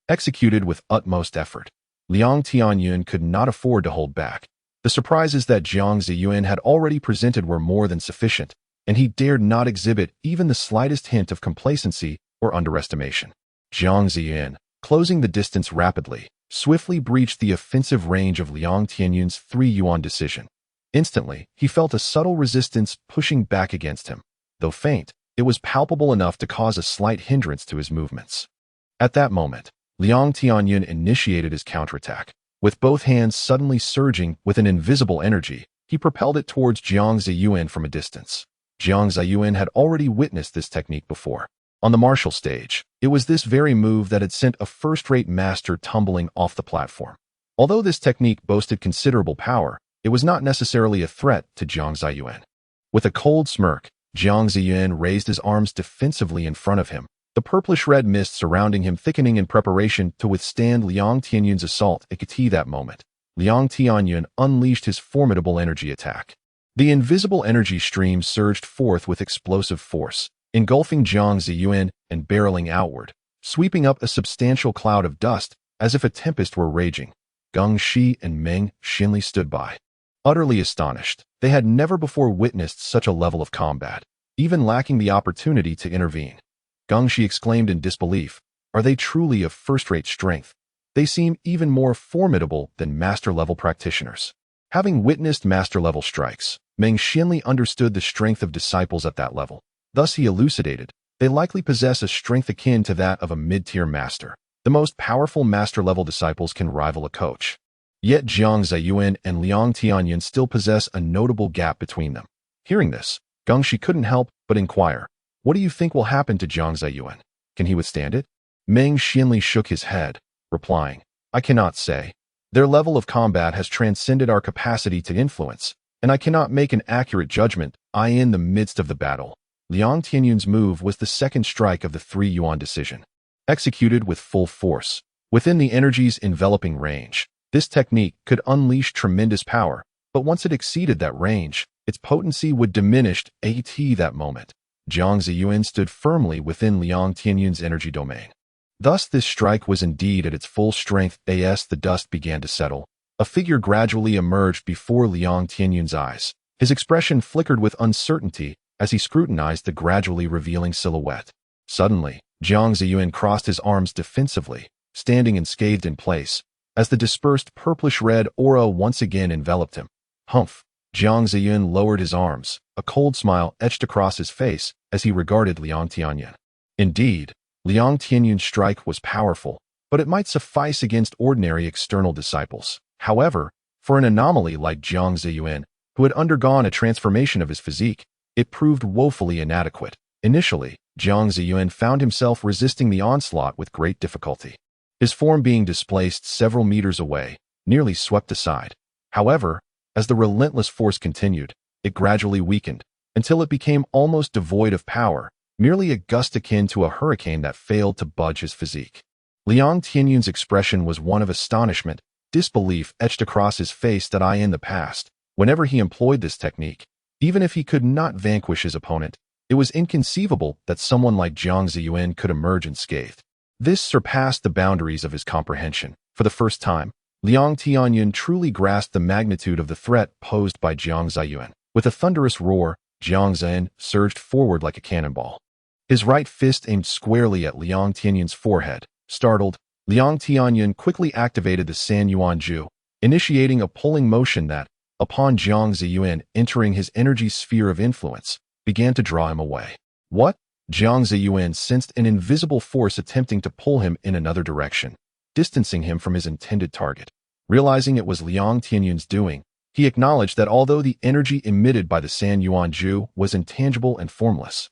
Executed with utmost effort, Liang Tianyun could not afford to hold back. The surprises that Jiang Zaiyuan had already presented were more than sufficient, and he dared not exhibit even the slightest hint of complacency or underestimation. Jiang Zaiyuan, closing the distance rapidly, swiftly breached the offensive range of Liang Tianyun's 3-yuan decision. Instantly, he felt a subtle resistance pushing back against him. Though faint, it was palpable enough to cause a slight hindrance to his movements. At that moment, Liang Tianyun initiated his counterattack. With both hands suddenly surging with an invisible energy, he propelled it towards Jiang Zaiyuan from a distance. Jiang Zaiyuan had already witnessed this technique before. On the martial stage, it was this very move that had sent a first-rate master tumbling off the platform. Although this technique boasted considerable power, it was not necessarily a threat to Jiang Zaiyuan. With a cold smirk, Jiang Zaiyuan raised his arms defensively in front of him, the the purplish-red mist surrounding him thickening in preparation to withstand Liang Tianyun's assault. At that moment, Liang Tianyun unleashed his formidable energy attack. The invisible energy stream surged forth with explosive force, engulfing Jiang Zaiyuan and barreling outward, sweeping up a substantial cloud of dust as if a tempest were raging. Geng Shi and Meng Xinli stood by, utterly astonished. They had never before witnessed such a level of combat, even lacking the opportunity to intervene. Geng Shi exclaimed in disbelief, "Are they truly of first-rate strength? They seem even more formidable than master-level practitioners." Having witnessed master-level strikes, Meng Xinli understood the strength of disciples at that level. Thus he elucidated, they likely possess a strength akin to that of a mid-tier master. The most powerful master-level disciples can rival a coach. Yet Jiang Zaiyuan and Liang Tianyun still possess a notable gap between them. Hearing this, Geng Shi couldn't help but inquire, "What do you think will happen to Jiang Zaiyuan? Can he withstand it?" Meng Xinli shook his head, replying, "I cannot say. Their level of combat has transcended our capacity to influence, and I cannot make an accurate judgment. In the midst of the battle, Liang Tianyun's move was the second strike of the 3 yuan decision. Executed with full force, within the energy's enveloping range, this technique could unleash tremendous power, but once it exceeded that range, its potency would diminish. At that moment, Jiang Zaiyuan stood firmly within Liang Tianyun's energy domain. Thus this strike was indeed at its full strength. As the dust began to settle, a figure gradually emerged before Liang Tianyun's eyes. His expression flickered with uncertainty as he scrutinized the gradually revealing silhouette. Suddenly, Jiang Zaiyuan crossed his arms defensively, standing unscathed in place, as the dispersed purplish-red aura once again enveloped him. Humph! Jiang Zaiyuan lowered his arms, a cold smile etched across his face as he regarded Liang Tianyun. Indeed, Liang Tianyun's strike was powerful, but it might suffice against ordinary external disciples. However, for an anomaly like Jiang Zaiyuan, who had undergone a transformation of his physique, it proved woefully inadequate. Initially, Jiang Zaiyuan found himself resisting the onslaught with great difficulty. His form being displaced several meters away, nearly swept aside. However, as the relentless force continued, it gradually weakened, until it became almost devoid of power, merely a gust akin to a hurricane that failed to budge his physique. Liang Tianyun's expression was one of astonishment, disbelief etched across his face that in the past, whenever he employed this technique, even if he could not vanquish his opponent, it was inconceivable that someone like Jiang Zaiyuan could emerge unscathed. This surpassed the boundaries of his comprehension. For the first time, Liang Tianyun truly grasped the magnitude of the threat posed by Jiang Zaiyuan. With a thunderous roar, Jiang Zaiyuan surged forward like a cannonball. His right fist aimed squarely at Liang Tianyun's forehead. Startled, Liang Tianyun quickly activated the Sanxing Village, initiating a pulling motion that, upon Jiang Zaiyuan entering his energy sphere of influence, began to draw him away. What? Jiang Zaiyuan sensed an invisible force attempting to pull him in another direction, distancing him from his intended target. Realizing it was Liang Tianyun's doing, he acknowledged that although the energy emitted by the Sanxing Village was intangible and formless,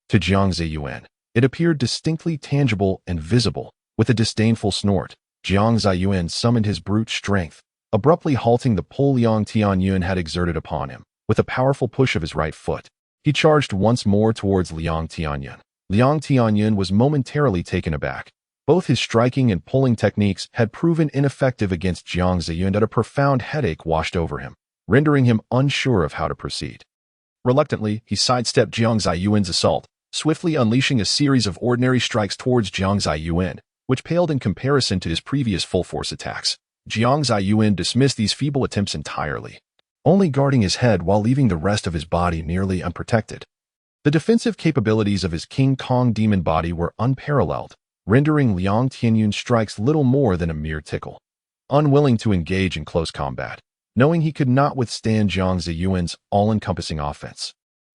to Jiang Zaiyuan, it appeared distinctly tangible and visible. With a disdainful snort, Jiang Zaiyuan summoned his brute strength, abruptly halting the pull Liang Tianyun had exerted upon him. With a powerful push of his right foot, he charged once more towards Liang Tianyun. Liang Tianyun was momentarily taken aback. Both his striking and pulling techniques had proven ineffective against Jiang Zaiyuan, and a profound headache washed over him, rendering him unsure of how to proceed. Reluctantly, he sidestepped Jiang Zaiyuan's assault, swiftly unleashing a series of ordinary strikes towards Jiang Zaiyuan, which paled in comparison to his previous full-force attacks. Jiang Zaiyuan dismissed these feeble attempts entirely, only guarding his head while leaving the rest of his body nearly unprotected. The defensive capabilities of his King Kong demon body were unparalleled, rendering Liang Tianyun's strikes little more than a mere tickle. Unwilling to engage in close combat, knowing he could not withstand Jiang Zaiyuan's all-encompassing offense,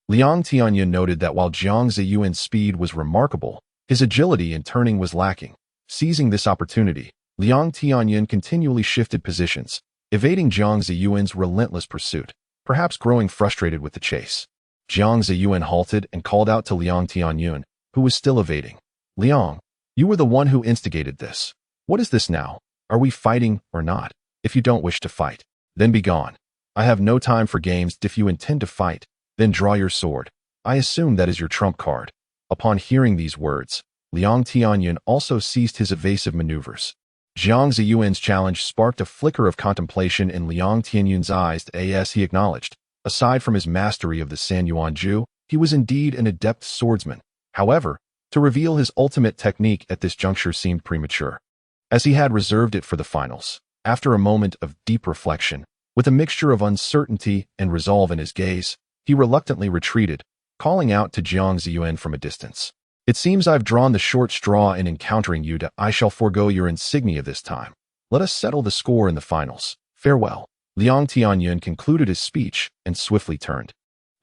Liang Tianyun noted that while Jiang Zaiyuan's speed was remarkable, his agility in turning was lacking. Seizing this opportunity, Liang Tianyun continually shifted positions, evading Jiang Zaiyuan's relentless pursuit, perhaps growing frustrated with the chase. Jiang Zaiyuan halted and called out to Liang Tianyun, who was still evading. "Liang, you were the one who instigated this. What is this now? Are we fighting or not? If you don't wish to fight, then be gone. I have no time for games. If you intend to fight, then draw your sword. I assume that is your trump card." Upon hearing these words, Liang Tianyun also ceased his evasive maneuvers. Jiang Zaiyuan's challenge sparked a flicker of contemplation in Liang Tianyun's eyes as he acknowledged. Aside from his mastery of the Sanyuan Ju, he was indeed an adept swordsman. However, to reveal his ultimate technique at this juncture seemed premature, as he had reserved it for the finals. After a moment of deep reflection, with a mixture of uncertainty and resolve in his gaze, he reluctantly retreated, calling out to Jiang Zaiyuan from a distance. It seems I've drawn the short straw in encountering you. I shall forego your insignia this time. Let us settle the score in the finals. Farewell. Liang Tianyun concluded his speech and swiftly turned,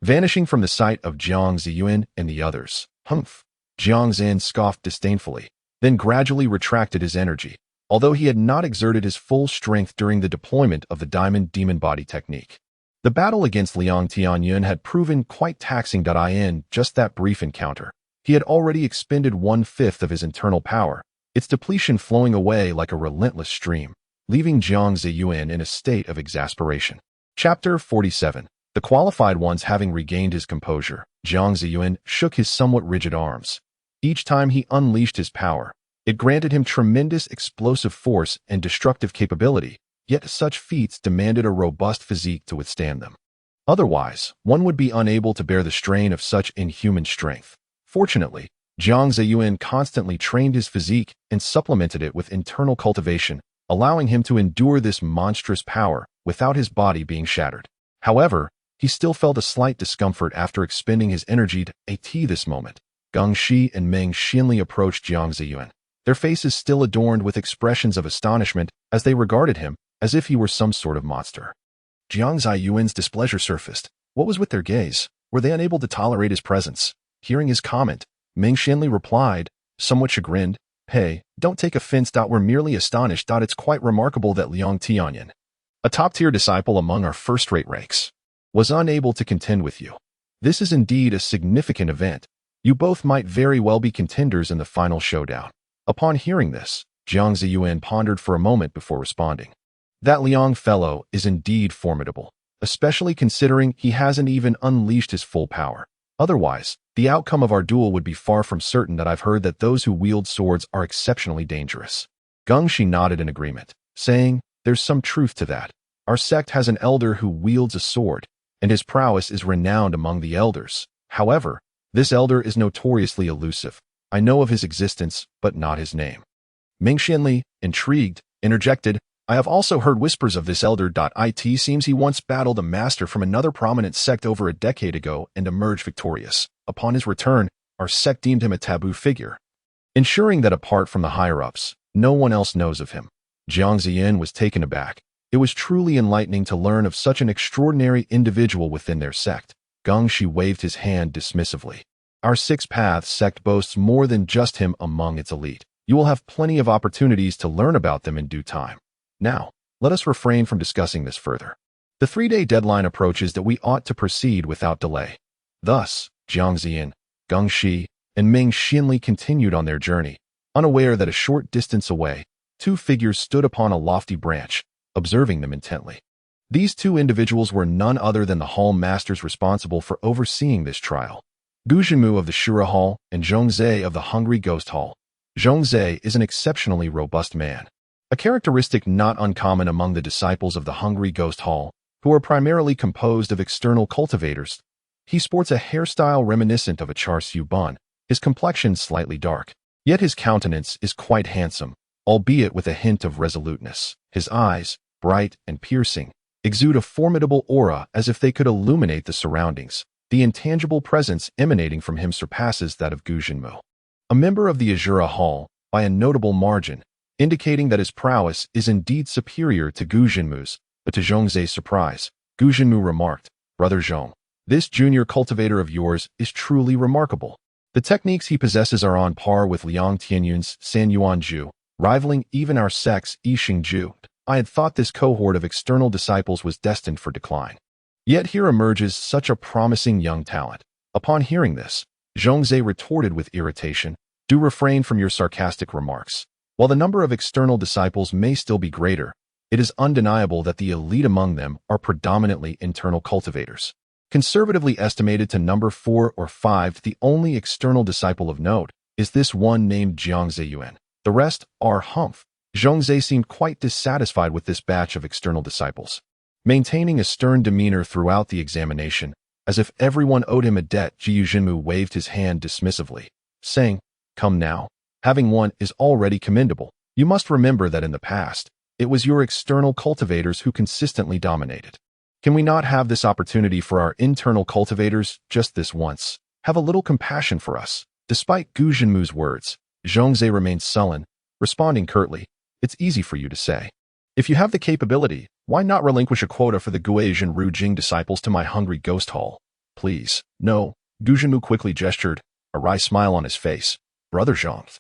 vanishing from the sight of Jiang Zaiyuan and the others. Humph! Jiang Zaiyuan scoffed disdainfully, then gradually retracted his energy, although he had not exerted his full strength during the deployment of the Diamond Demon Body technique. The battle against Liang Tianyun had proven quite taxing. In just that brief encounter, he had already expended 1/5 of his internal power, its depletion flowing away like a relentless stream, leaving Jiang Zaiyuan in a state of exasperation. Chapter 47. The qualified ones having regained his composure, Jiang Zaiyuan shook his somewhat rigid arms. Each time he unleashed his power, it granted him tremendous explosive force and destructive capability, yet such feats demanded a robust physique to withstand them. Otherwise, one would be unable to bear the strain of such inhuman strength. Fortunately, Jiang Zaiyuan constantly trained his physique and supplemented it with internal cultivation, allowing him to endure this monstrous power without his body being shattered. However, he still felt a slight discomfort after expending his energy at this moment. Geng Shi and Meng Xianli approached Jiang Zaiyuan, their faces still adorned with expressions of astonishment as they regarded him as if he were some sort of monster. Jiang Zaiyuan's displeasure surfaced. What was with their gaze? Were they unable to tolerate his presence? Hearing his comment, Meng Xianli replied, somewhat chagrined, "Hey, don't take offense. We're merely astonished. It's quite remarkable that Liang Tianyun, a top-tier disciple among our first-rate ranks, was unable to contend with you. This is indeed a significant event. You both might very well be contenders in the final showdown." Upon hearing this, Jiang Zaiyuan pondered for a moment before responding. That Liang fellow is indeed formidable, especially considering he hasn't even unleashed his full power. Otherwise, the outcome of our duel would be far from certain. I've heard that those who wield swords are exceptionally dangerous. Geng Shi nodded in agreement, saying, "There's some truth to that. Our sect has an elder who wields a sword, and his prowess is renowned among the elders. However, this elder is notoriously elusive. I know of his existence, but not his name." Meng Xianli, intrigued, interjected, "I have also heard whispers of this elder. It seems he once battled a master from another prominent sect over a decade ago and emerged victorious. Upon his return, our sect deemed him a taboo figure, ensuring that apart from the higher-ups, no one else knows of him." Jiang Zaiyuan was taken aback. It was truly enlightening to learn of such an extraordinary individual within their sect. Geng Shi waved his hand dismissively. "Our Six Paths sect boasts more than just him among its elite. You will have plenty of opportunities to learn about them in due time. Now, let us refrain from discussing this further. The 3-day deadline approaches. That we ought to proceed without delay." Thus, Jiang Zaiyuan, Geng Shi, and Meng Xianli continued on their journey, unaware that a short distance away, two figures stood upon a lofty branch, observing them intently. These two individuals were none other than the hall masters responsible for overseeing this trial, Gu Zhenmu of the Shura Hall and Zhong Zai of the Hungry Ghost Hall. Zhong Zai is an exceptionally robust man, a characteristic not uncommon among the disciples of the Hungry Ghost Hall, who are primarily composed of external cultivators. He sports a hairstyle reminiscent of a Char Siu Bun, his complexion slightly dark, yet his countenance is quite handsome, albeit with a hint of resoluteness. His eyes, bright and piercing, exude a formidable aura as if they could illuminate the surroundings. The intangible presence emanating from him surpasses that of Gu Zhenmu, a member of the Azura Hall, by a notable margin, indicating that his prowess is indeed superior to Gu Zhenmu's. But to Zhong Zai's surprise, Gu Zhenmu remarked, "Brother Zhong, this junior cultivator of yours is truly remarkable. The techniques he possesses are on par with Liang Tianyun's Sanyuan Ju, rivaling even our sect's Yisheng Jue. I had thought this cohort of external disciples was destined for decline. Yet here emerges such a promising young talent." Upon hearing this, Zhong Zai retorted with irritation, "Do refrain from your sarcastic remarks. While the number of external disciples may still be greater, it is undeniable that the elite among them are predominantly internal cultivators. Conservatively estimated to number 4 or 5, the only external disciple of note is this one named Jiang Zaiyuan. The rest are humph. Zhong Zai seemed quite dissatisfied with this batch of external disciples. Maintaining a stern demeanor throughout the examination, as if everyone owed him a debt, Jiu Jinmu waved his hand dismissively, saying, "Come now. Having won is already commendable. You must remember that in the past, it was your external cultivators who consistently dominated. Can we not have this opportunity for our internal cultivators just this once? Have a little compassion for us." Despite Gu Jinmu's words, Zhong Zai remained sullen, responding curtly, "It's easy for you to say. If you have the capability, why not relinquish a quota for the Guizhen Ru Jing disciples to my hungry ghost hall? Please." "No." Gu Jinmu quickly gestured, a wry smile on his face. "Brother Zhang,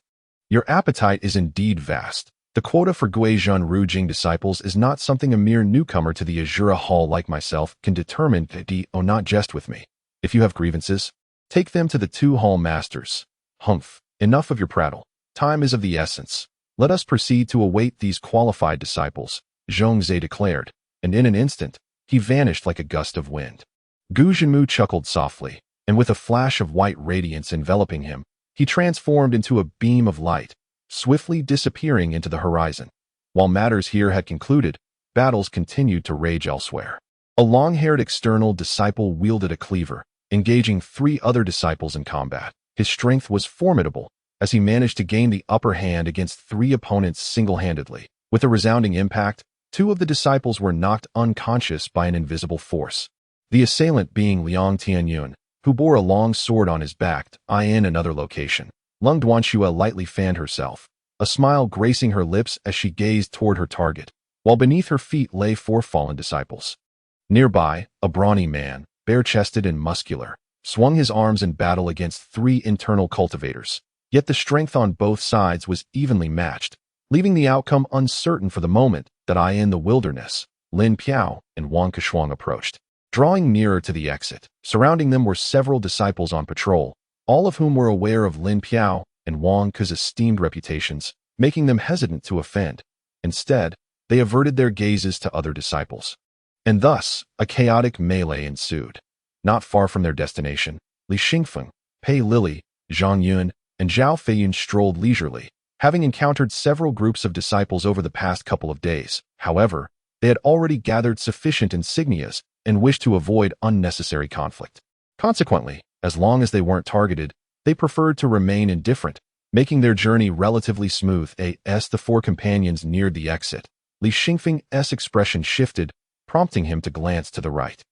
your appetite is indeed vast. The quota for Guizhen Ru Jing disciples is not something a mere newcomer to the Azura Hall like myself can determine. Oh, not jest with me. If you have grievances, take them to the 2 hall masters. Humph, enough of your prattle. Time is of the essence. Let us proceed to await these qualified disciples," Zhong Zai declared, and in an instant, he vanished like a gust of wind. Gu Jinmu chuckled softly, and with a flash of white radiance enveloping him, he transformed into a beam of light, swiftly disappearing into the horizon. While matters here had concluded, battles continued to rage elsewhere. A long-haired external disciple wielded a cleaver, engaging 3 other disciples in combat. His strength was formidable, as he managed to gain the upper hand against 3 opponents single-handedly. With a resounding impact, 2 of the disciples were knocked unconscious by an invisible force. The assailant being Liang Tianyun, who bore a long sword on his back. In another location, Lung Duanxue lightly fanned herself, a smile gracing her lips as she gazed toward her target, while beneath her feet lay 4 fallen disciples. Nearby, a brawny man, bare-chested and muscular, swung his arms in battle against 3 internal cultivators. Yet the strength on both sides was evenly matched, leaving the outcome uncertain for the moment. That in the wilderness, Lin Piao and Wang Keshuang approached. Drawing nearer to the exit, surrounding them were several disciples on patrol, all of whom were aware of Lin Piao and Wang Ke's esteemed reputations, making them hesitant to offend. Instead, they averted their gazes to other disciples. And thus, a chaotic melee ensued. Not far from their destination, Li Xingfeng, Pei Lili, Zhang Yun, and Zhao Feiyun strolled leisurely, having encountered several groups of disciples over the past couple of days. However, they had already gathered sufficient insignias and wished to avoid unnecessary conflict. Consequently, as long as they weren't targeted, they preferred to remain indifferent, making their journey relatively smooth. As the 4 companions neared the exit, Li Xingfeng's expression shifted, prompting him to glance to the right.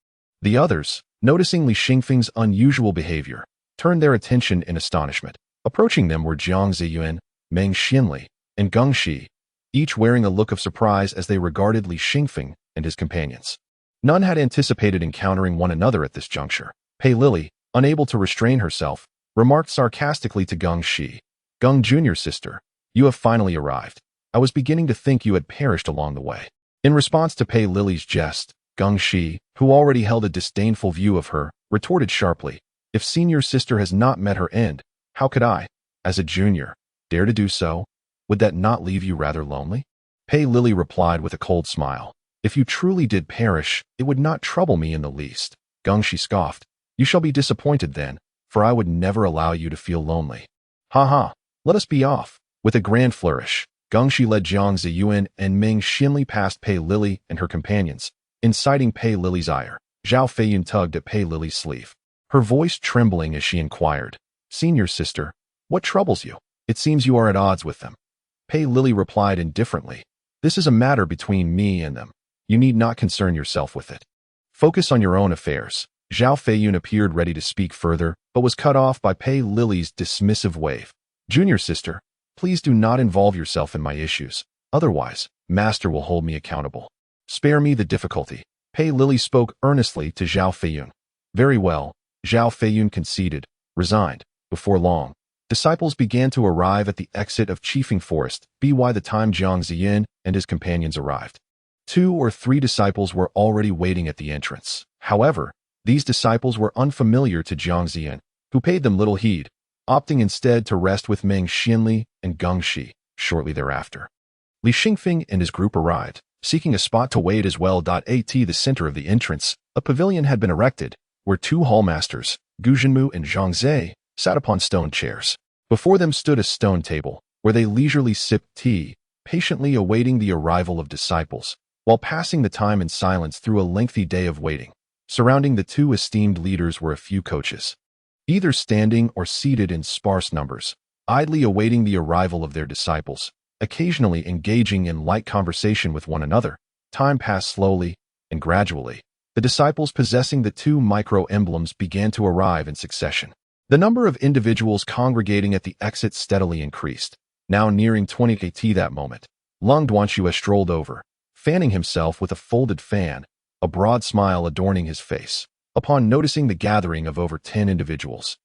The others, noticing Li Xingfeng's unusual behavior, turned their attention in astonishment. Approaching them were Jiang Zaiyuan, Meng Xianli, and Geng Shi, each wearing a look of surprise as they regarded Li Xingfeng and his companions. None had anticipated encountering one another at this juncture. Pei Lili, unable to restrain herself, remarked sarcastically to Geng Shi, "Geng Jr. sister, you have finally arrived. I was beginning to think you had perished along the way." In response to Pei Lili's jest, Geng Shi, who already held a disdainful view of her, retorted sharply, "If senior sister has not met her end, how could I, as a junior, dare to do so? Would that not leave you rather lonely?" Pei Lili replied with a cold smile, "If you truly did perish, it would not trouble me in the least." Geng Shi scoffed, "You shall be disappointed then, for I would never allow you to feel lonely. Ha ha, let us be off." With a grand flourish, Geng Shi led Jiang Zaiyuan and Meng Xianli past Pei Lili and her companions, inciting Pei Lili's ire. Zhao Feiyun tugged at Pei Lili's sleeve, her voice trembling as she inquired, "Senior sister, what troubles you? It seems you are at odds with them." Pei Lili replied indifferently, "This is a matter between me and them. You need not concern yourself with it. Focus on your own affairs." Zhao Feiyun appeared ready to speak further, but was cut off by Pei Lili's dismissive wave. "Junior sister, please do not involve yourself in my issues. Otherwise, Master will hold me accountable. Spare me the difficulty." Pei Lili spoke earnestly to Zhao Feiyun. "Very well," Zhao Feiyun conceded, resigned. Before long, disciples began to arrive at the exit of Qifeng Forest. By the time Jiang Ziyin and his companions arrived, 2 or 3 disciples were already waiting at the entrance. However, these disciples were unfamiliar to Jiang Ziyin, who paid them little heed, opting instead to rest with Meng Xianli and Geng Shi. Shortly thereafter, Li Xingfeng and his group arrived, seeking a spot to wait as well. At the center of the entrance, a pavilion had been erected, where 2 hallmasters, Gu Jinmu and Zhang Zai, sat upon stone chairs. Before them stood a stone table, where they leisurely sipped tea, patiently awaiting the arrival of disciples, while passing the time in silence through a lengthy day of waiting. Surrounding the two esteemed leaders were a few coaches, either standing or seated in sparse numbers, idly awaiting the arrival of their disciples, occasionally engaging in light conversation with one another. Time passed slowly, and gradually, the disciples possessing the two micro-emblems began to arrive in succession. The number of individuals congregating at the exit steadily increased. Now nearing 20 at that moment, Lung Duanxue strolled over, fanning himself with a folded fan, a broad smile adorning his face. Upon noticing the gathering of over 10 individuals,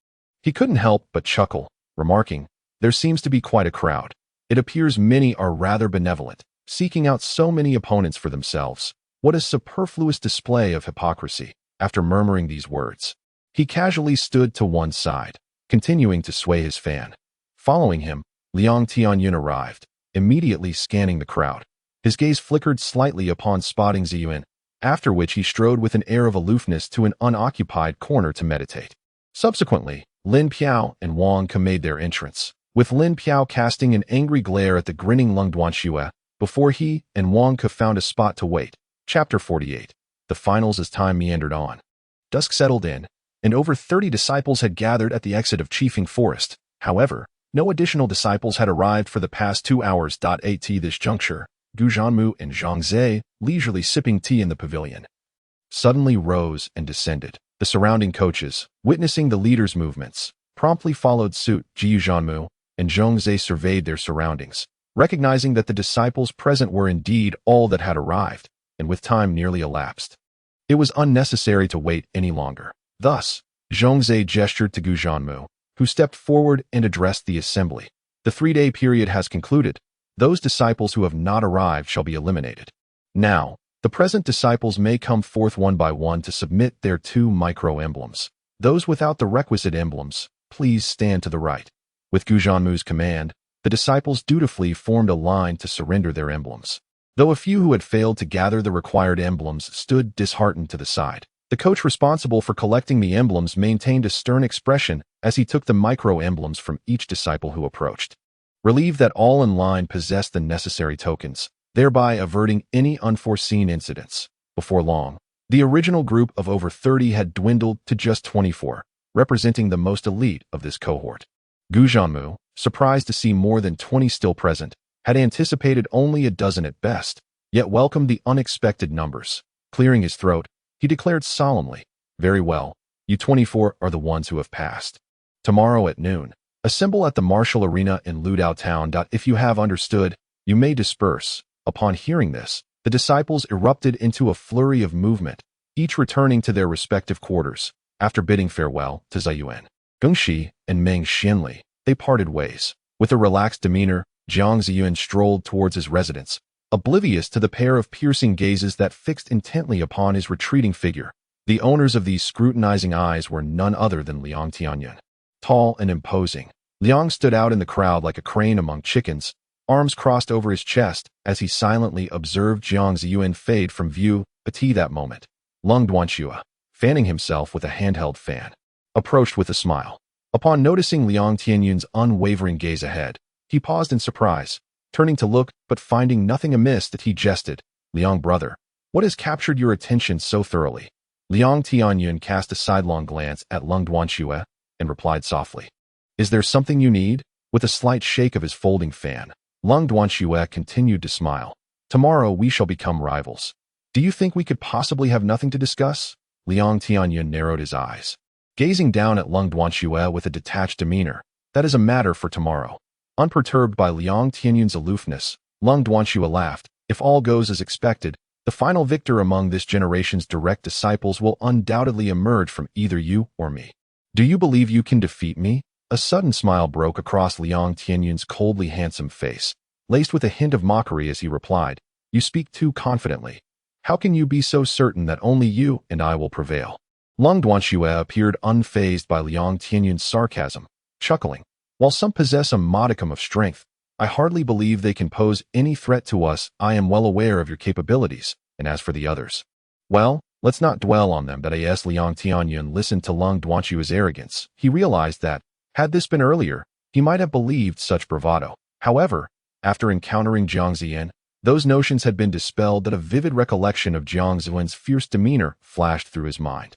he couldn't help but chuckle, remarking, "There seems to be quite a crowd. It appears many are rather benevolent, seeking out so many opponents for themselves. What a superfluous display of hypocrisy." After murmuring these words, he casually stood to one side, continuing to sway his fan. Following him, Liang Tianyun arrived, immediately scanning the crowd. His gaze flickered slightly upon spotting Zaiyuan, after which he strode with an air of aloofness to an unoccupied corner to meditate. Subsequently, Lin Piao and Wang Ke made their entrance, with Lin Piao casting an angry glare at the grinning Lung Duanxue before he and Wang Ke found a spot to wait. Chapter 48. The finals. As time meandered on, dusk settled in, and over 30 disciples had gathered at the exit of Qifeng Forest. However, no additional disciples had arrived for the past 2 hours. At this juncture, Gu Zhanmu and Jiang Zaiyuan, leisurely sipping tea in the pavilion, suddenly rose and descended. The surrounding coaches, witnessing the leader's movements, promptly followed suit. Gu Zhanmu and Jiang Zaiyuan surveyed their surroundings, recognizing that the disciples present were indeed all that had arrived, and with time nearly elapsed, it was unnecessary to wait any longer. Thus, Jiang Zaiyuan gestured to Gu Zhanmu, who stepped forward and addressed the assembly. The 3-day period has concluded. Those disciples who have not arrived shall be eliminated. Now, the present disciples may come forth one by one to submit their 2 micro-emblems. Those without the requisite emblems, please stand to the right. With Gu Zhanmu's command, the disciples dutifully formed a line to surrender their emblems. Though a few who had failed to gather the required emblems stood disheartened to the side, the coach responsible for collecting the emblems maintained a stern expression as he took the micro-emblems from each disciple who approached, relieved that all in line possessed the necessary tokens, thereby averting any unforeseen incidents. Before long, the original group of over 30 had dwindled to just 24, representing the most elite of this cohort. Gu Zhanmu, surprised to see more than 20 still present, had anticipated only a dozen at best, yet welcomed the unexpected numbers. Clearing his throat, he declared solemnly, "Very well, you 24 are the ones who have passed. Tomorrow at noon, assemble at the martial arena in Ludao Town. If you have understood, you may disperse." Upon hearing this, the disciples erupted into a flurry of movement, each returning to their respective quarters. After bidding farewell to Zaiyuan, Gengshi, and Meng Xianli, they parted ways. With a relaxed demeanor, Jiang Zaiyuan strolled towards his residence, oblivious to the pair of piercing gazes that fixed intently upon his retreating figure. The owners of these scrutinizing eyes were none other than Liang Tianyun. Tall and imposing, Liang stood out in the crowd like a crane among chickens, arms crossed over his chest as he silently observed Jiang Zaiyuan fade from view. At that moment, Lung Duanxue, fanning himself with a handheld fan, approached with a smile. Upon noticing Liang Tianyun's unwavering gaze ahead, he paused in surprise, turning to look, but finding nothing amiss, that he jested, "Liang brother, what has captured your attention so thoroughly?" Liang Tianyun cast a sidelong glance at Lung Duanxue and replied softly, "Is there something you need?" With a slight shake of his folding fan, Lung Duanxue continued to smile. "Tomorrow we shall become rivals. Do you think we could possibly have nothing to discuss?" Liang Tianyun narrowed his eyes, gazing down at Lung Duanxue with a detached demeanor. "That is a matter for tomorrow." Unperturbed by Liang Tianyun's aloofness, Lung Duanxue laughed. "If all goes as expected, the final victor among this generation's direct disciples will undoubtedly emerge from either you or me. Do you believe you can defeat me?" A sudden smile broke across Liang Tianyun's coldly handsome face, laced with a hint of mockery as he replied, "You speak too confidently. How can you be so certain that only you and I will prevail?" Lung Duanxue appeared unfazed by Liang Tianyun's sarcasm, chuckling, "While some possess a modicum of strength, I hardly believe they can pose any threat to us. I am well aware of your capabilities, and as for the others, well, let's not dwell on them." As Liang Tianyun listened to Lung Duanxue's arrogance, he realized that, had this been earlier, he might have believed such bravado. However, after encountering Jiang Zaiyuan, those notions had been dispelled that a vivid recollection of Jiang Zaiyuan's fierce demeanor flashed through his mind,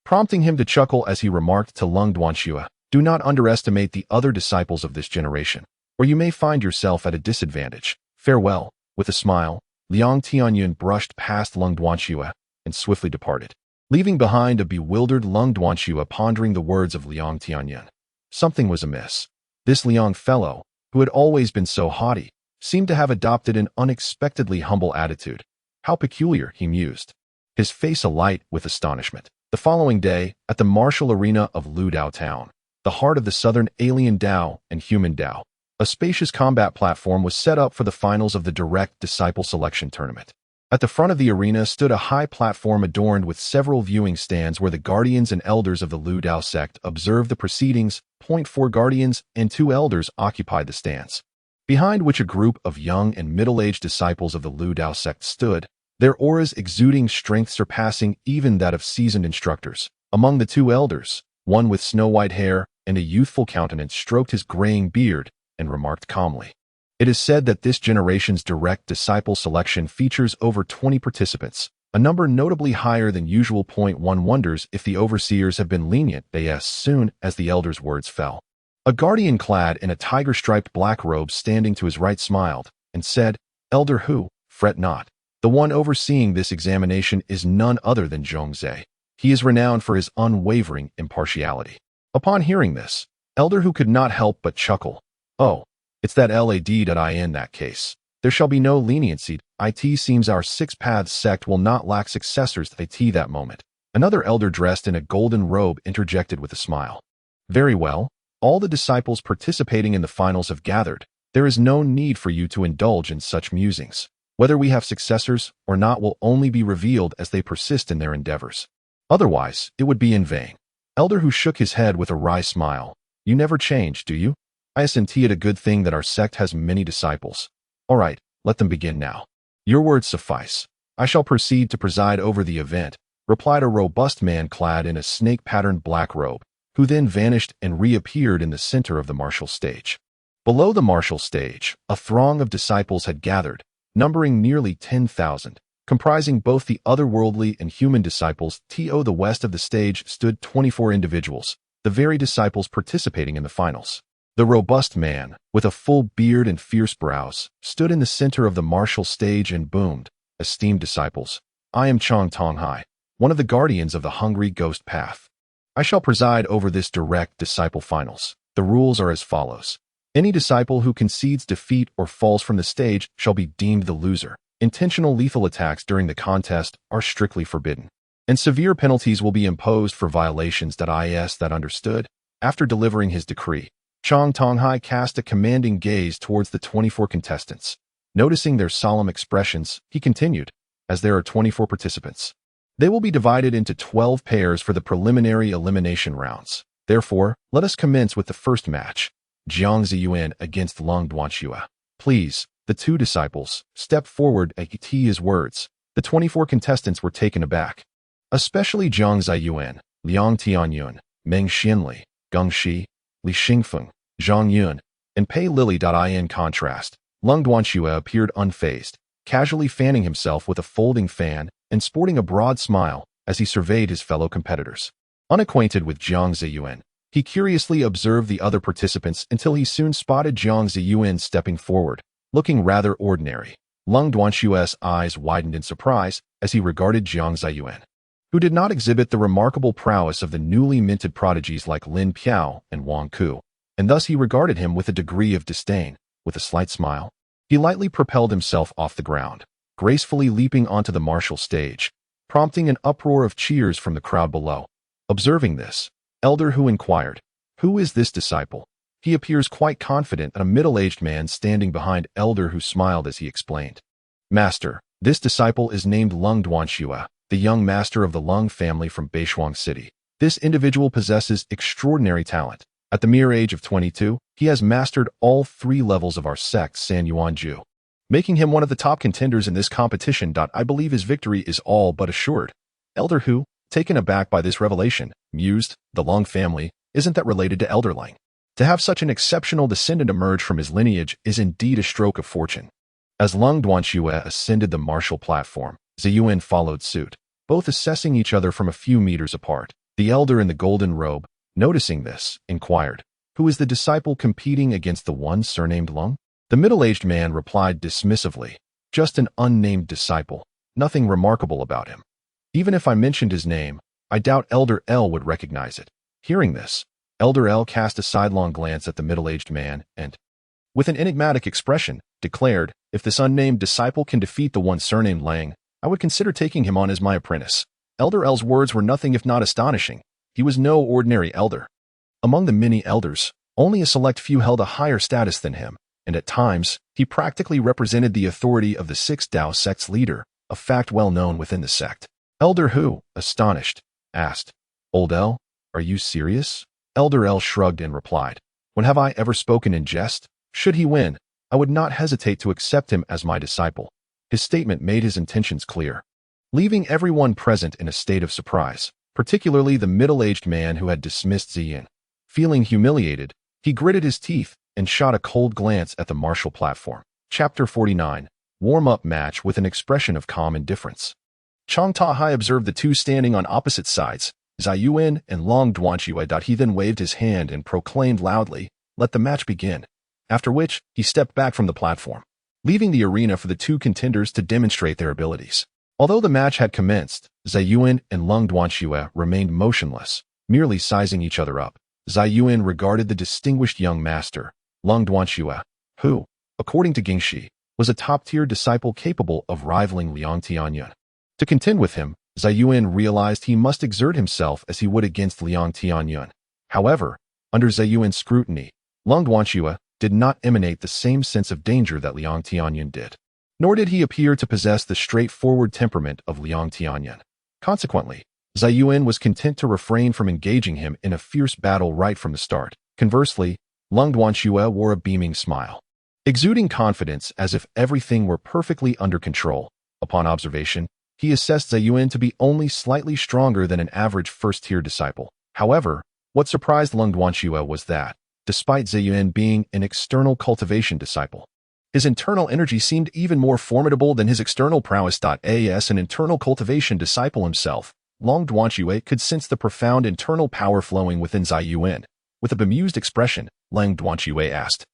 prompting him to chuckle as he remarked to Lung Duanxue, "Do not underestimate the other disciples of this generation, or you may find yourself at a disadvantage. Farewell." With a smile, Liang Tianyun brushed past Lung Duanxue and swiftly departed, leaving behind a bewildered Lung Duanxue pondering the words of Liang Tianyun. Something was amiss. This Liang fellow, who had always been so haughty, seemed to have adopted an unexpectedly humble attitude. How peculiar, he mused, his face alight with astonishment. The following day, at the martial arena of Ludao Town, the heart of the southern alien Dao and human Dao, a spacious combat platform was set up for the finals of the direct disciple selection tournament. At the front of the arena stood a high platform adorned with several viewing stands where the guardians and elders of the Ludao sect observed the proceedings. 4 guardians and 2 elders occupied the stands, behind which a group of young and middle-aged disciples of the Ludao sect stood, their auras exuding strength surpassing even that of seasoned instructors. Among the 2 elders, one with snow-white hair and a youthful countenance stroked his graying beard and remarked calmly, "It is said that this generation's direct disciple selection features over 20 participants, a number notably higher than usual. One wonders if the overseers have been lenient." As soon as the elder's words fell, a guardian clad in a tiger-striped black robe standing to his right smiled and said, "Elder Hu, fret not. The one overseeing this examination is none other than Zhong Zai. He is renowned for his unwavering impartiality." Upon hearing this, Elder Hu could not help but chuckle. "Oh, it's that lad. In that case, there shall be no leniency. It seems our Six Paths sect will not lack successors." That moment, another elder dressed in a golden robe interjected with a smile. "Very well. All the disciples participating in the finals have gathered. There is no need for you to indulge in such musings. Whether we have successors or not will only be revealed as they persist in their endeavors. Otherwise, it would be in vain." Elder Hu shook his head with a wry smile. "You never change, do you? Isn't it a good thing that our sect has many disciples? All right, let them begin now." "Your words suffice. I shall proceed to preside over the event," replied a robust man clad in a snake-patterned black robe, who then vanished and reappeared in the center of the martial stage. Below the martial stage, a throng of disciples had gathered, numbering nearly 10,000, comprising both the otherworldly and human disciples. To the west of the stage stood 24 individuals, the very disciples participating in the finals. The robust man, with a full beard and fierce brows, stood in the center of the martial stage and boomed, "Esteemed disciples, I am Chong Tonghai, one of the guardians of the Hungry Ghost Path. I shall preside over this direct disciple finals. The rules are as follows. Any disciple who concedes defeat or falls from the stage shall be deemed the loser. Intentional lethal attacks during the contest are strictly forbidden, and severe penalties will be imposed for violations. That understood?" After delivering his decree, Chong Tonghai cast a commanding gaze towards the 24 contestants. Noticing their solemn expressions, he continued, "As there are 24 participants, they will be divided into 12 pairs for the preliminary elimination rounds. Therefore, let us commence with the first match, Jiang Zaiyuan against Lung Duanxue. Please, the 2 disciples, step forward." At his words, the 24 contestants were taken aback, especially Jiang Zaiyuan, Liang Tianyun, Meng Xianli, Geng Shi, Li Xingfeng, Zhang Yun, and Pei Lili. In contrast, Lung Duanxue appeared unfazed, casually fanning himself with a folding fan and sporting a broad smile as he surveyed his fellow competitors. Unacquainted with Jiang Zaiyuan, he curiously observed the other participants until he soon spotted Jiang Zaiyuan stepping forward, looking rather ordinary. Lung Duanxue's eyes widened in surprise as he regarded Jiang Zaiyuan, who did not exhibit the remarkable prowess of the newly minted prodigies like Lin Piao and Wang Ku, and thus he regarded him with a degree of disdain. With a slight smile, he lightly propelled himself off the ground, gracefully leaping onto the martial stage, prompting an uproar of cheers from the crowd below. Observing this, Elder Hu inquired, "Who is this disciple? He appears quite confident." A middle-aged man standing behind Elder Hu smiled as he explained, "Master, this disciple is named Lung Duanxue, the young master of the Lung family from Beishuang City. This individual possesses extraordinary talent. At the mere age of 22, he has mastered all 3 levels of our sect Sanyuan Ju, making him one of the top contenders in this competition. I believe his victory is all but assured." Elder Hu, taken aback by this revelation, mused, "The Lung family, isn't that related to Elder Lang?" To have such an exceptional descendant emerge from his lineage is indeed a stroke of fortune. As Lung Duanxue ascended the martial platform, Zaiyuan followed suit, both assessing each other from a few meters apart. The elder in the golden robe, noticing this, inquired, "Who is the disciple competing against the one surnamed Lung?" The middle-aged man replied dismissively, "Just an unnamed disciple, nothing remarkable about him. Even if I mentioned his name, I doubt Elder L would recognize it." Hearing this, Elder L cast a sidelong glance at the middle-aged man and, with an enigmatic expression, declared, "If this unnamed disciple can defeat the one surnamed Lang, I would consider taking him on as my apprentice." Elder L's words were nothing if not astonishing. He was no ordinary elder. Among the many elders, only a select few held a higher status than him, and at times, he practically represented the authority of the Sixth Dao sect's leader, a fact well known within the sect. Elder Hu, astonished, asked, "Old L, are you serious?" Elder L shrugged and replied, "When have I ever spoken in jest? Should he win, I would not hesitate to accept him as my disciple." His statement made his intentions clear, leaving everyone present in a state of surprise, particularly the middle-aged man who had dismissed Ziyin. Feeling humiliated, he gritted his teeth and shot a cold glance at the martial platform. Chapter 49, Warm-Up Match with an expression of calm indifference. Chang Ta-hai observed the two standing on opposite sides, Zaiyuan and Long Duanxue. He then waved his hand and proclaimed loudly, "Let the match begin," after which he stepped back from the platform, leaving the arena for the two contenders to demonstrate their abilities. Although the match had commenced, Zaiyuan and Lung Duanxue remained motionless, merely sizing each other up. Zaiyuan regarded the distinguished young master, Lung Duanxue, who, according to Gingxi, was a top-tier disciple capable of rivaling Liang Tianyun. To contend with him, Zaiyuan realized he must exert himself as he would against Liang Tianyun. However, under Zaiyuan's scrutiny, Lung Duanxue did not emanate the same sense of danger that Liang Tianyun did, nor did he appear to possess the straightforward temperament of Liang Tianyun. Consequently, Zaiyuan was content to refrain from engaging him in a fierce battle right from the start. Conversely, Lung Duanxue wore a beaming smile, exuding confidence as if everything were perfectly under control. Upon observation, he assessed Zaiyuan to be only slightly stronger than an average first-tier disciple. However, what surprised Lung Duanxue was that, despite Zaiyuan being an external cultivation disciple, his internal energy seemed even more formidable than his external prowess. As an internal cultivation disciple himself, Lung Duanxue could sense the profound internal power flowing within Zaiyuan. With a bemused expression, Lung Duanxue asked,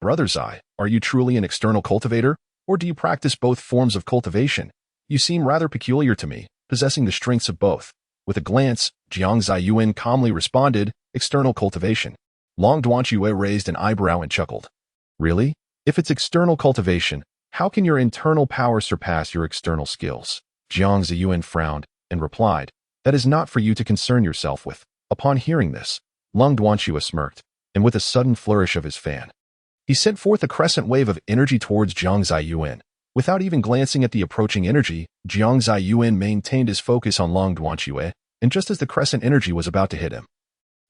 "Brother Zai, are you truly an external cultivator, or do you practice both forms of cultivation? You seem rather peculiar to me, possessing the strengths of both." With a glance, Jiang Zaiyuan calmly responded, "External cultivation." Lung Duanxue raised an eyebrow and chuckled. "Really? If it's external cultivation, how can your internal power surpass your external skills?" Jiang Zaiyuan frowned and replied, "That is not for you to concern yourself with." Upon hearing this, Lung Duanxue smirked, and with a sudden flourish of his fan, he sent forth a crescent wave of energy towards Jiang Zaiyuan. Without even glancing at the approaching energy, Jiang Zaiyuan maintained his focus on Lung Duanxue, and just as the crescent energy was about to hit him,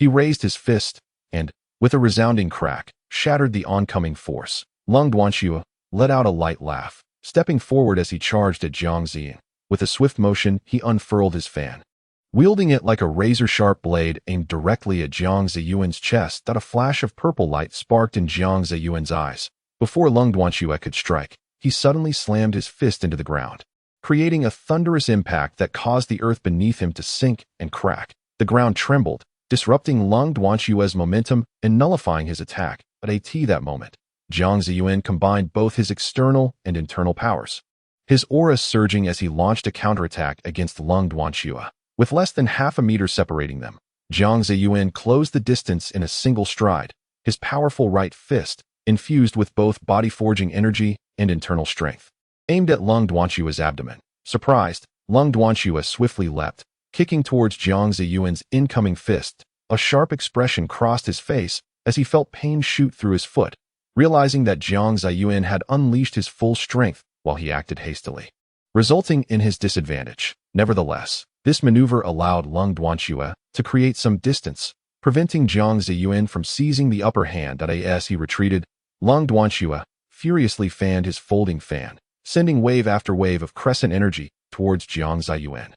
he raised his fist and, with a resounding crack, shattered the oncoming force. Lung Duanxue let out a light laugh, stepping forward as he charged at Jiang Ziyin. With a swift motion, he unfurled his fan, wielding it like a razor-sharp blade aimed directly at Jiang Zaiyuan's chest. A flash of purple light sparked in Jiang Zaiyuan's eyes. Before Lung Duanxue could strike, he suddenly slammed his fist into the ground, creating a thunderous impact that caused the earth beneath him to sink and crack. The ground trembled, disrupting Lung Duanxue's momentum and nullifying his attack. At that moment, Jiang Zaiyuan combined both his external and internal powers, his aura surging as he launched a counterattack against Lung Duanxue. With less than half a meter separating them, Jiang Zaiyuan closed the distance in a single stride, his powerful right fist, infused with both body-forging energy and internal strength, aimed at Lung Duanxue's abdomen. Surprised, Lung Duanxue swiftly leapt, kicking towards Jiang Zaiyuan's incoming fist. A sharp expression crossed his face as he felt pain shoot through his foot, realizing that Jiang Zaiyuan had unleashed his full strength while he acted hastily, resulting in his disadvantage. Nevertheless, this maneuver allowed Lung Duanxue to create some distance, preventing Jiang Zaiyuan from seizing the upper hand. As he retreated, Lung Duanxue furiously fanned his folding fan, sending wave after wave of crescent energy towards Jiang Zaiyuan.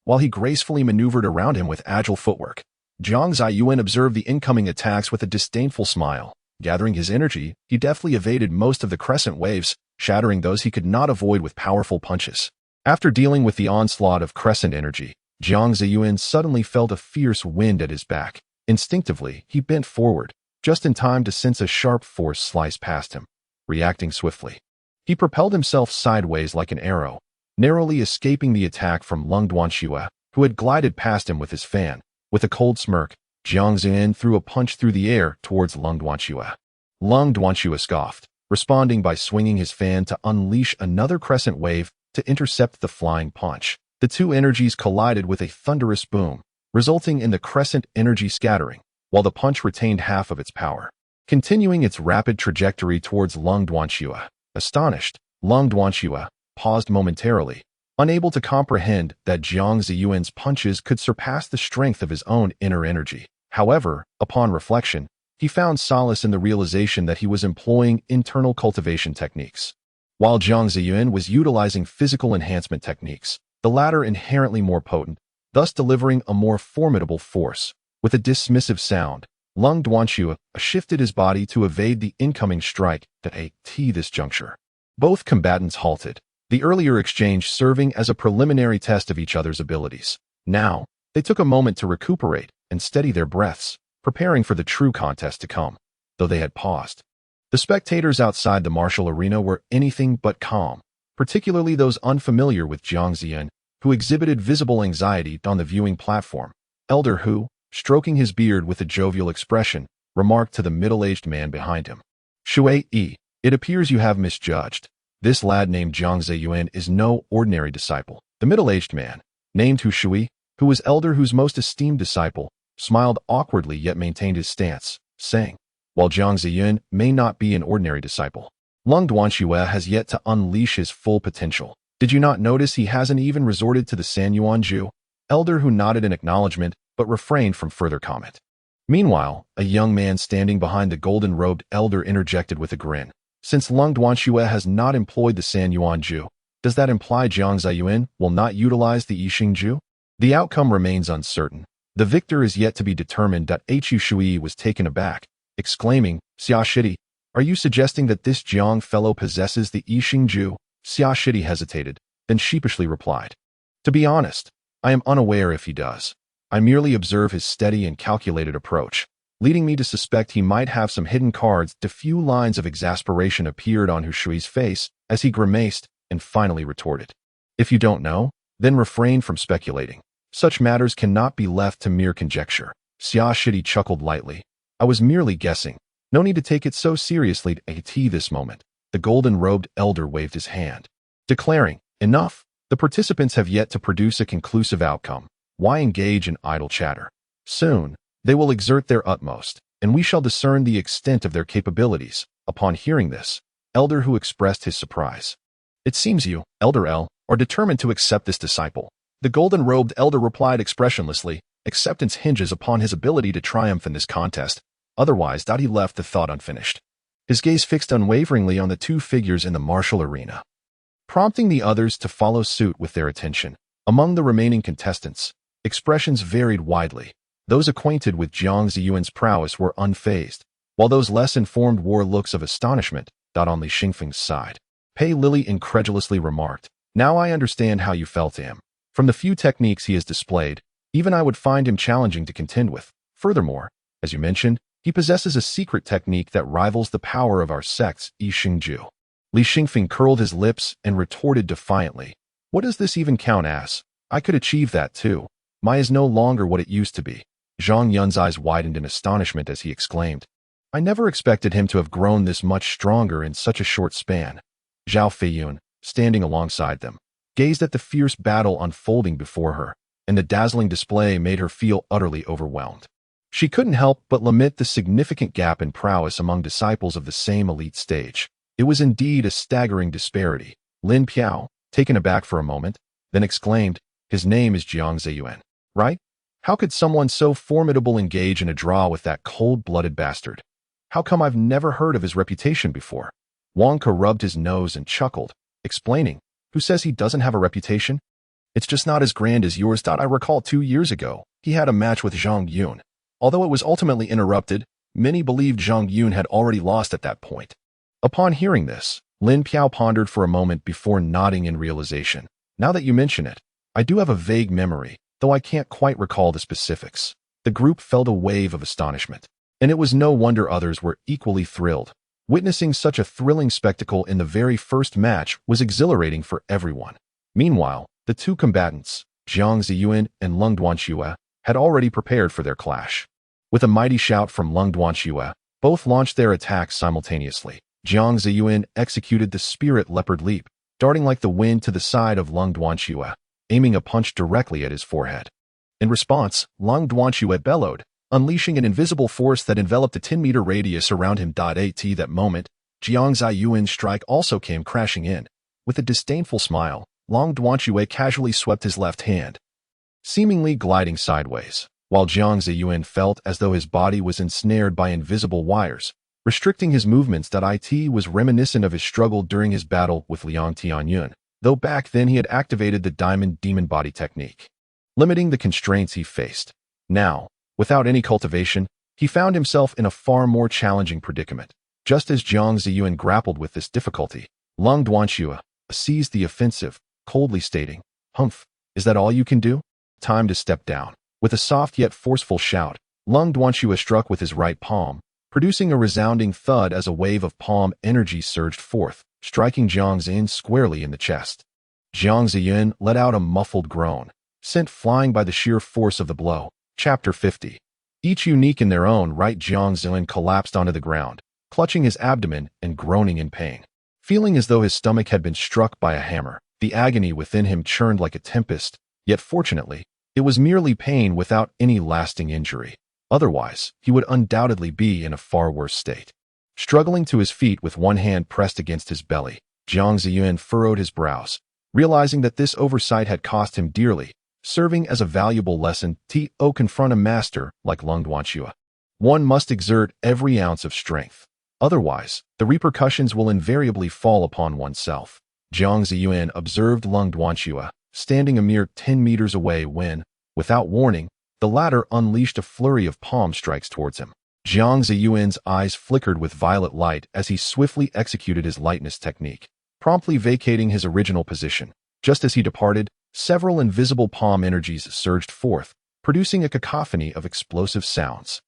While he gracefully maneuvered around him with agile footwork, Jiang Zaiyuan observed the incoming attacks with a disdainful smile. Gathering his energy, he deftly evaded most of the crescent waves, shattering those he could not avoid with powerful punches. After dealing with the onslaught of crescent energy, Jiang Zaiyuan suddenly felt a fierce wind at his back. Instinctively, he bent forward, just in time to sense a sharp force slice past him. Reacting swiftly, he propelled himself sideways like an arrow, narrowly escaping the attack from Lung Duanxue, who had glided past him with his fan. With a cold smirk, Jiang Zaiyuan threw a punch through the air towards Lung Duanxue. Lung Duanxue scoffed, responding by swinging his fan to unleash another crescent wave to intercept the flying punch. The two energies collided with a thunderous boom, resulting in the crescent energy scattering, while the punch retained half of its power. Continuing its rapid trajectory towards Lung Duanxue. Astonished, Lung Duanxue paused momentarily, unable to comprehend that Jiang Zaiyuan's punches could surpass the strength of his own inner energy. However, upon reflection, he found solace in the realization that he was employing internal cultivation techniques, while Jiang Zaiyuan was utilizing physical enhancement techniques, the latter inherently more potent, thus delivering a more formidable force. With a dismissive sound, Lung Duanxue shifted his body to evade the incoming strike at this juncture. Both combatants halted, the earlier exchange serving as a preliminary test of each other's abilities. Now, they took a moment to recuperate and steady their breaths, preparing for the true contest to come, though they had paused. The spectators outside the martial arena were anything but calm, particularly those unfamiliar with Jiang Zaiyuan, who exhibited visible anxiety on the viewing platform. Elder Hu, stroking his beard with a jovial expression, remarked to the middle-aged man behind him. Shui, it appears you have misjudged. This lad named Jiang Zaiyuan is no ordinary disciple. The middle-aged man, named Hu Shui, who was Elder Hu's most esteemed disciple, smiled awkwardly yet maintained his stance, saying, while Jiang Zaiyuan may not be an ordinary disciple, Lung Duanxue has yet to unleash his full potential. Did you not notice he hasn't even resorted to the Sanyuan Ju? Elder Hu nodded in acknowledgement, but refrained from further comment. Meanwhile, a young man standing behind the golden-robed elder interjected with a grin. Since Lung Duanxue has not employed the Sanyuan Ju, does that imply Jiang Zaiyuan will not utilize the Yisheng Jue? The outcome remains uncertain. The victor is yet to be determined. Hu Shui was taken aback, exclaiming, Xia Shidi, are you suggesting that this Jiang fellow possesses the Yisheng Jue? Xia Shidi hesitated, then sheepishly replied, to be honest, I am unaware if he does. I merely observe his steady and calculated approach, leading me to suspect he might have some hidden cards. A few lines of exasperation appeared on Hu Shui's face as he grimaced and finally retorted. If you don't know, then refrain from speculating. Such matters cannot be left to mere conjecture. Xia Shidi chuckled lightly. I was merely guessing. No need to take it so seriously. At this moment, the golden-robed elder waved his hand, declaring, enough. The participants have yet to produce a conclusive outcome. Why engage in idle chatter? Soon, they will exert their utmost, and we shall discern the extent of their capabilities. Upon hearing this, Elder Hu expressed his surprise. It seems you, Elder L, are determined to accept this disciple. The golden-robed elder replied expressionlessly, acceptance hinges upon his ability to triumph in this contest. Otherwise, he left the thought unfinished. His gaze fixed unwaveringly on the two figures in the martial arena, prompting the others to follow suit with their attention. Among the remaining contestants, expressions varied widely. Those acquainted with Jiang Zaiyuan's prowess were unfazed, while those less informed wore looks of astonishment. On Li Xingfeng's side, Pei Lily incredulously remarked, now I understand how you fell to him. From the few techniques he has displayed, even I would find him challenging to contend with. Furthermore, as you mentioned, he possesses a secret technique that rivals the power of our sect's Yisheng Jue. Li Xingfeng curled his lips and retorted defiantly, what does this even count as? I could achieve that too. My is no longer what it used to be. Zhang Yun's eyes widened in astonishment as he exclaimed, I never expected him to have grown this much stronger in such a short span. Zhao Feiyun, standing alongside them, gazed at the fierce battle unfolding before her, and the dazzling display made her feel utterly overwhelmed. She couldn't help but lament the significant gap in prowess among disciples of the same elite stage. It was indeed a staggering disparity. Lin Piao, taken aback for a moment, then exclaimed, his name is Jiang Zaiyuan, right? How could someone so formidable engage in a draw with that cold-blooded bastard? How come I've never heard of his reputation before? Wang Ke rubbed his nose and chuckled, explaining, who says he doesn't have a reputation? It's just not as grand as yours. I recall 2 years ago, he had a match with Zhang Yun, Although it was ultimately interrupted, many believed Zhang Yun had already lost at that point. Upon hearing this, Lin Piao pondered for a moment before nodding in realization. Now that you mention it, I do have a vague memory, though I can't quite recall the specifics. The group felt a wave of astonishment, and it was no wonder others were equally thrilled. Witnessing such a thrilling spectacle in the very first match was exhilarating for everyone. Meanwhile, the two combatants, Jiang Zaiyuan and Lung Duanxue, had already prepared for their clash. With a mighty shout from Lung Duanxue, both launched their attacks simultaneously. Jiang Zaiyuan executed the spirit leopard leap, darting like the wind to the side of Lung Duanxue, aiming a punch directly at his forehead. In response, Lung Duanxue bellowed, unleashing an invisible force that enveloped a 10-meter radius around him. At that moment, Jiang Zaiyuan's strike also came crashing in. With a disdainful smile, Lung Duanxue casually swept his left hand, seemingly gliding sideways, while Jiang Zaiyuan felt as though his body was ensnared by invisible wires, restricting his movements. It was reminiscent of his struggle during his battle with Liang Tianyun, though back then he had activated the Diamond Demon Body technique, limiting the constraints he faced. Now, without any cultivation, he found himself in a far more challenging predicament. Just as Jiang Zaiyuan grappled with this difficulty, Lung Duanxue seized the offensive, coldly stating, "Humph, is that all you can do? Time to step down." With a soft yet forceful shout, Lung Duanxue struck with his right palm, producing a resounding thud as a wave of palm energy surged forth, striking Jiang Zaiyuan squarely in the chest. Jiang Zaiyuan let out a muffled groan, sent flying by the sheer force of the blow. Chapter 50. Each unique in their own right, Jiang Zaiyuan collapsed onto the ground, clutching his abdomen and groaning in pain. Feeling as though his stomach had been struck by a hammer, the agony within him churned like a tempest, yet fortunately, it was merely pain without any lasting injury. Otherwise, he would undoubtedly be in a far worse state. Struggling to his feet with one hand pressed against his belly, Jiang Zaiyuan furrowed his brows, realizing that this oversight had cost him dearly, serving as a valuable lesson to confront a master like Lung Duanxue. One must exert every ounce of strength. Otherwise, the repercussions will invariably fall upon oneself. Jiang Zaiyuan observed Lung Duanxue, standing a mere 10 meters away when, without warning, the latter unleashed a flurry of palm strikes towards him. Jiang Zaiyuan's eyes flickered with violet light as he swiftly executed his lightness technique, promptly vacating his original position. Just as he departed, several invisible palm energies surged forth, producing a cacophony of explosive sounds.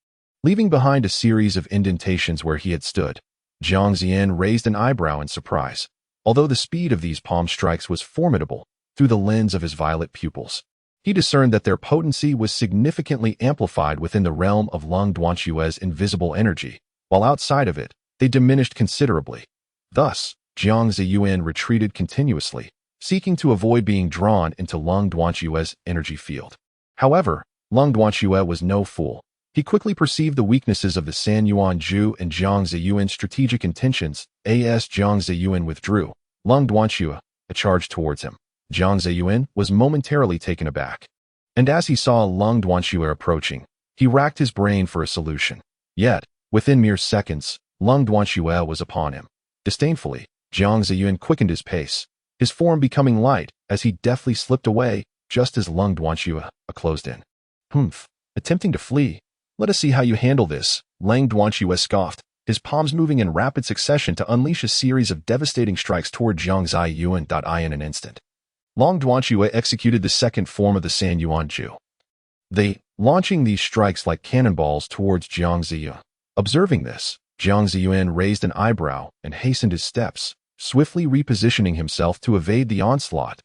Leaving behind a series of indentations where he had stood, Jiang Zaiyuan raised an eyebrow in surprise, although the speed of these palm strikes was formidable. Through the lens of his violet pupils, he discerned that their potency was significantly amplified within the realm of Lung Duanxue's invisible energy, while outside of it, they diminished considerably. Thus, Jiang Zaiyuan retreated continuously, seeking to avoid being drawn into Lung Duanxue's energy field. However, Lung Duanxue was no fool. He quickly perceived the weaknesses of the Sanyuan Ju and Jiang Zaiyuan's strategic intentions. As Jiang Zaiyuan withdrew, Lung Duanxue charged towards him. Jiang Zaiyuan was momentarily taken aback, and as he saw Lung Duanxue approaching, he racked his brain for a solution. Yet, within mere seconds, Lung Duanxue was upon him. Disdainfully, Jiang Zaiyuan quickened his pace, his form becoming light as he deftly slipped away just as Lung Duanxue closed in. "Humph, attempting to flee. Let us see how you handle this," Lung Duanxue scoffed, his palms moving in rapid succession to unleash a series of devastating strikes toward Jiang Zaiyuan. In an instant, Lung Duanxue executed the second form of the Sanyuan Ju, launching these strikes like cannonballs towards Jiang Zaiyuan. Observing this, Jiang Zaiyuan raised an eyebrow and hastened his steps, swiftly repositioning himself to evade the onslaught.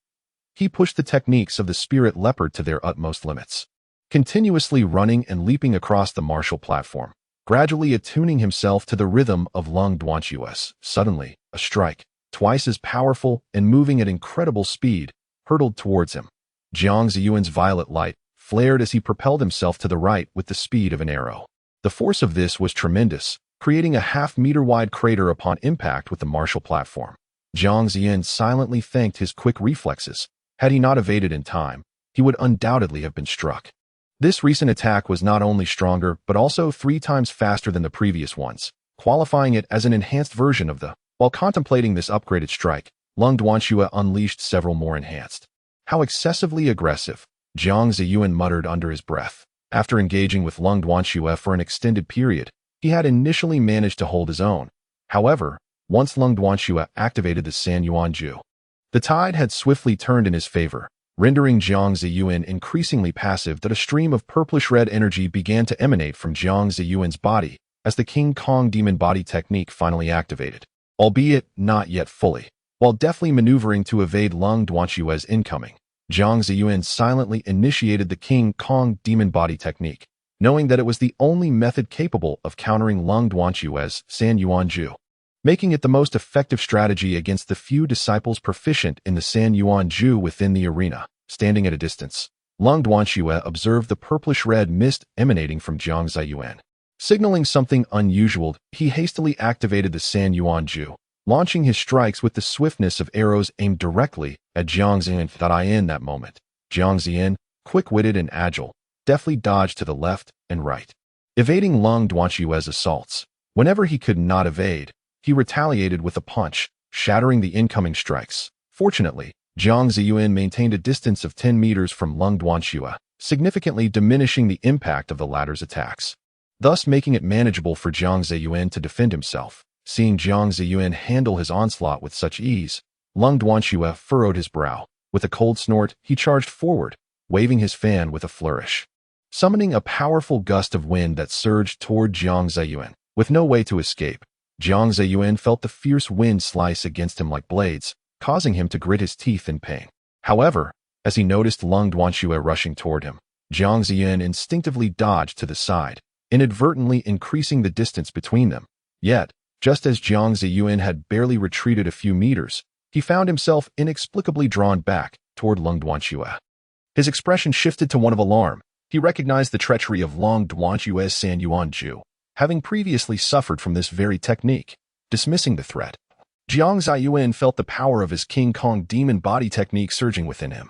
He pushed the techniques of the spirit leopard to their utmost limits, continuously running and leaping across the martial platform, gradually attuning himself to the rhythm of Lung Duanxue's. Suddenly, a strike, twice as powerful and moving at incredible speed, hurtled towards him. Jiang Zaiyuan's violet light flared as he propelled himself to the right with the speed of an arrow. The force of this was tremendous, creating a half-meter-wide crater upon impact with the martial platform. Jiang Zaiyuan silently thanked his quick reflexes. Had he not evaded in time, he would undoubtedly have been struck. This recent attack was not only stronger but also 3 times faster than the previous ones, qualifying it as an enhanced version of the. While contemplating this upgraded strike, Lung Duanxue unleashed several more enhanced. "How excessively aggressive," Jiang Zaiyuan muttered under his breath. After engaging with Lung Duanxue for an extended period, he had initially managed to hold his own. However, once Lung Duanxue activated the Sanyuan Ju, the tide had swiftly turned in his favor, rendering Jiang Zaiyuan increasingly passive. That a stream of purplish-red energy began to emanate from Jiang Zaiyuan's body as the King Kong demon body technique finally activated, albeit not yet fully. While deftly maneuvering to evade Lung Duanxue's incoming, Jiang Zaiyuan silently initiated the King Kong demon body technique, knowing that it was the only method capable of countering Lung Duanxue's Sanyuan Ju, making it the most effective strategy against the few disciples proficient in the Sanyuan Ju within the arena. Standing at a distance, Lung Duanxue observed the purplish-red mist emanating from Jiang Zaiyuan. Signaling something unusual, he hastily activated the Sanyuan Ju, launching his strikes with the swiftness of arrows aimed directly at Jiang Zaiyuan. In that moment, Jiang Zaiyuan, quick-witted and agile, deftly dodged to the left and right, evading Lung Duanxue's assaults. Whenever he could not evade, he retaliated with a punch, shattering the incoming strikes. Fortunately, Jiang Zaiyuan maintained a distance of 10 meters from Lung Duanxue, significantly diminishing the impact of the latter's attacks, thus making it manageable for Jiang Zaiyuan to defend himself. Seeing Jiang Zaiyuan handle his onslaught with such ease, Lung Duanxue furrowed his brow. With a cold snort, he charged forward, waving his fan with a flourish, summoning a powerful gust of wind that surged toward Jiang Zaiyuan. With no way to escape, Jiang Zaiyuan felt the fierce wind slice against him like blades, causing him to grit his teeth in pain. However, as he noticed Lung Duanxue rushing toward him, Jiang Zaiyuan instinctively dodged to the side, inadvertently increasing the distance between them. Yet, just as Jiang Zaiyuan had barely retreated a few meters, he found himself inexplicably drawn back toward Lung Duanxue. His expression shifted to one of alarm. He recognized the treachery of Lung Duanxue's Sanyuan Ju, having previously suffered from this very technique. Dismissing the threat, Jiang Zaiyuan felt the power of his King Kong demon body technique surging within him,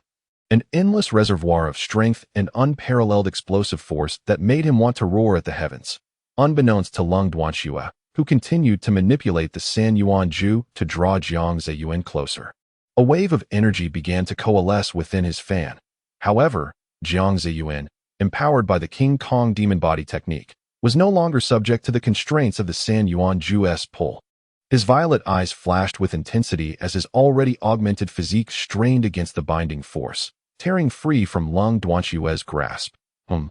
an endless reservoir of strength and unparalleled explosive force that made him want to roar at the heavens. Unbeknownst to Lung Duanxue, who continued to manipulate the Sanyuan Ju to draw Jiang Zaiyuan closer, a wave of energy began to coalesce within his fan. However, Jiang Zaiyuan, empowered by the King Kong demon body technique, was no longer subject to the constraints of the Sanyuan Ju's pull. His violet eyes flashed with intensity as his already augmented physique strained against the binding force, tearing free from Lung Duanxue's grasp. Lung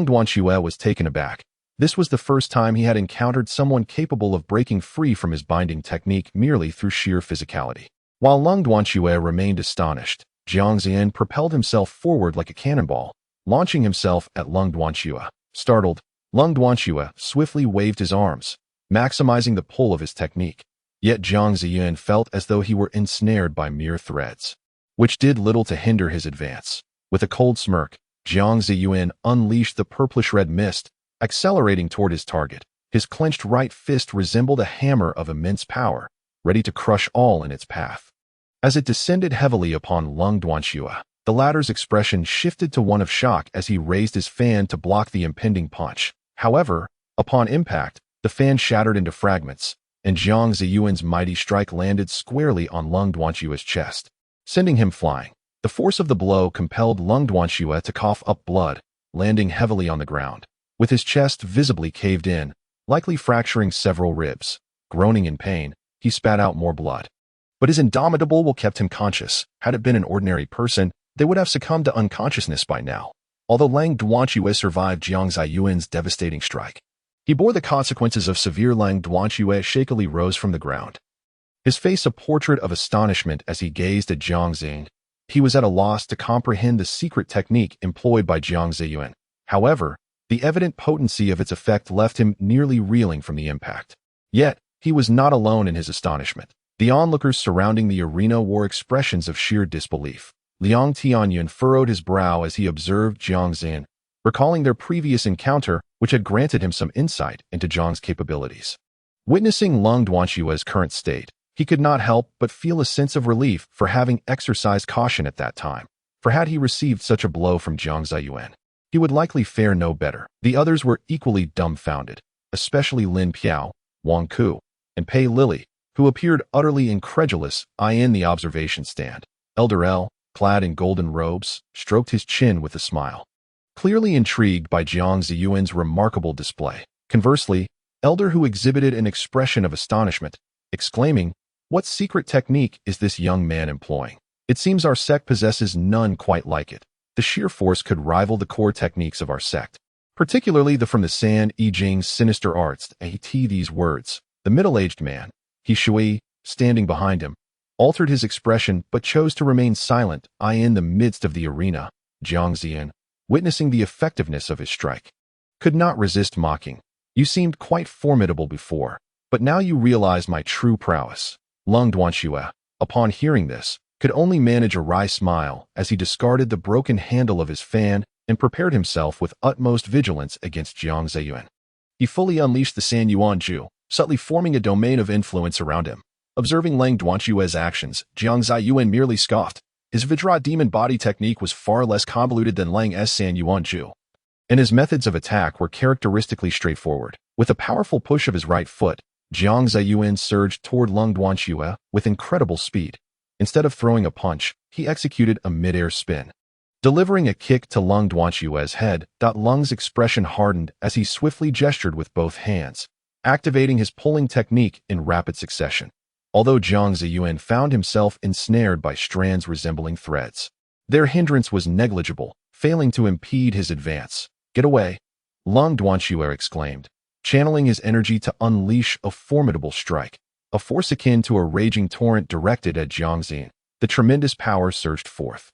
Duanxue was taken aback. This was the first time he had encountered someone capable of breaking free from his binding technique merely through sheer physicality. While Lung Duanxue remained astonished, Jiang Zaiyuan propelled himself forward like a cannonball, launching himself at Lung Duanxue. Startled, Lung Duanxue swiftly waved his arms, maximizing the pull of his technique. Yet Jiang Zaiyuan felt as though he were ensnared by mere threads, which did little to hinder his advance. With a cold smirk, Jiang Zaiyuan unleashed the purplish-red mist, accelerating toward his target. His clenched right fist resembled a hammer of immense power, ready to crush all in its path. As it descended heavily upon Lung Duanxue, the latter's expression shifted to one of shock as he raised his fan to block the impending punch. However, upon impact, the fan shattered into fragments, and Jiang Zaiyuan's mighty strike landed squarely on Lung Duanxue's chest, sending him flying. The force of the blow compelled Lung Duanxue to cough up blood, landing heavily on the ground, with his chest visibly caved in, likely fracturing several ribs. Groaning in pain, he spat out more blood. But his indomitable will kept him conscious. Had it been an ordinary person, they would have succumbed to unconsciousness by now. Although Lung Duanxue survived Jiang Zaiyuan's devastating strike, he bore the consequences of severe. Lung Duanxue shakily rose from the ground, his face a portrait of astonishment as he gazed at Jiang Zaiyuan. He was at a loss to comprehend the secret technique employed by Jiang Zaiyuan. However, the evident potency of its effect left him nearly reeling from the impact. Yet, he was not alone in his astonishment. The onlookers surrounding the arena wore expressions of sheer disbelief. Liang Tianyun furrowed his brow as he observed Jiang Zaiyuan, recalling their previous encounter, which had granted him some insight into Jiang's capabilities. Witnessing Lung Duanxue's current state, he could not help but feel a sense of relief for having exercised caution at that time, for had he received such a blow from Jiang Zaiyuan, he would likely fare no better. The others were equally dumbfounded, especially Lin Piao, Wang Ku, and Pei Lily, who appeared utterly incredulous. In the observation stand, Elder L, clad in golden robes, stroked his chin with a smile. clearly intrigued by Jiang Zaiyuan's remarkable display. Conversely, Elder Hu exhibited an expression of astonishment, exclaiming, "What secret technique is this young man employing? It seems our sect possesses none quite like it. The sheer force could rival the core techniques of our sect, particularly the from the San I Ching's sinister arts." These words, the middle-aged man, He Shui, standing behind him, altered his expression but chose to remain silent. In the midst of the arena, Jiang Zaiyuan, witnessing the effectiveness of his strike, could not resist mocking. "You seemed quite formidable before, but now you realize my true prowess." Lung Duanxue, upon hearing this, could only manage a wry smile as he discarded the broken handle of his fan and prepared himself with utmost vigilance against Jiang Zaiyuan. He fully unleashed the San Yuan Ju, subtly forming a domain of influence around him. Observing Lang Duanxue's actions, Jiang Zaiyuan merely scoffed. His Vajra demon body technique was far less convoluted than Lang's San Yuan Ju, and his methods of attack were characteristically straightforward. With a powerful push of his right foot, Jiang Zaiyuan surged toward Lung Duanxue with incredible speed. Instead of throwing a punch, he executed a mid-air spin, delivering a kick to Lung Duanxue's head. Lung's expression hardened as he swiftly gestured with both hands, activating his pulling technique in rapid succession. Although Jiang Zaiyuan found himself ensnared by strands resembling threads, their hindrance was negligible, failing to impede his advance. "Get away!" Lung Duanxue exclaimed, channeling his energy to unleash a formidable strike, a force akin to a raging torrent directed at Jiang Zaiyuan. The tremendous power surged forth,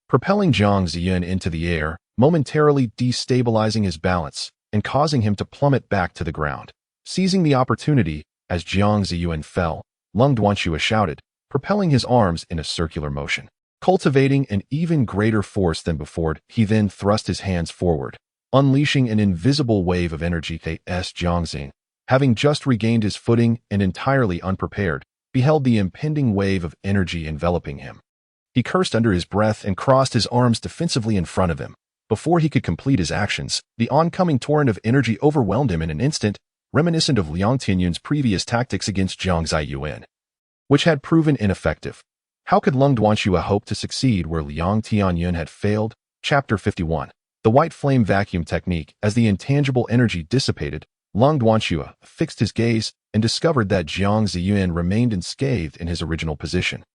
propelling Jiang Zaiyuan into the air, momentarily destabilizing his balance and causing him to plummet back to the ground. Seizing the opportunity, as Jiang Zaiyuan fell, Lung Duanxue shouted, propelling his arms in a circular motion. Cultivating an even greater force than before, he then thrust his hands forward, unleashing an invisible wave of energy. Jiang Zaiyuan, having just regained his footing and entirely unprepared, beheld the impending wave of energy enveloping him. He cursed under his breath and crossed his arms defensively in front of him. Before he could complete his actions, the oncoming torrent of energy overwhelmed him in an instant, reminiscent of Liang Tianyun's previous tactics against Jiang Zaiyuan, which had proven ineffective. How could Lung Duanxue hope to succeed where Liang Tianyun had failed? Chapter 51. The White Flame Vacuum Technique. As the intangible energy dissipated, Lung Duanxue fixed his gaze and discovered that Jiang Zaiyuan remained unscathed in his original position.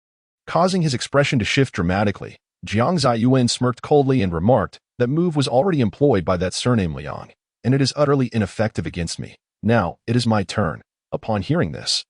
Causing his expression to shift dramatically, Jiang Zaiyuan smirked coldly and remarked, "That move was already employed by that surname Liang, and it is utterly ineffective against me. Now, it is my turn." Upon hearing this,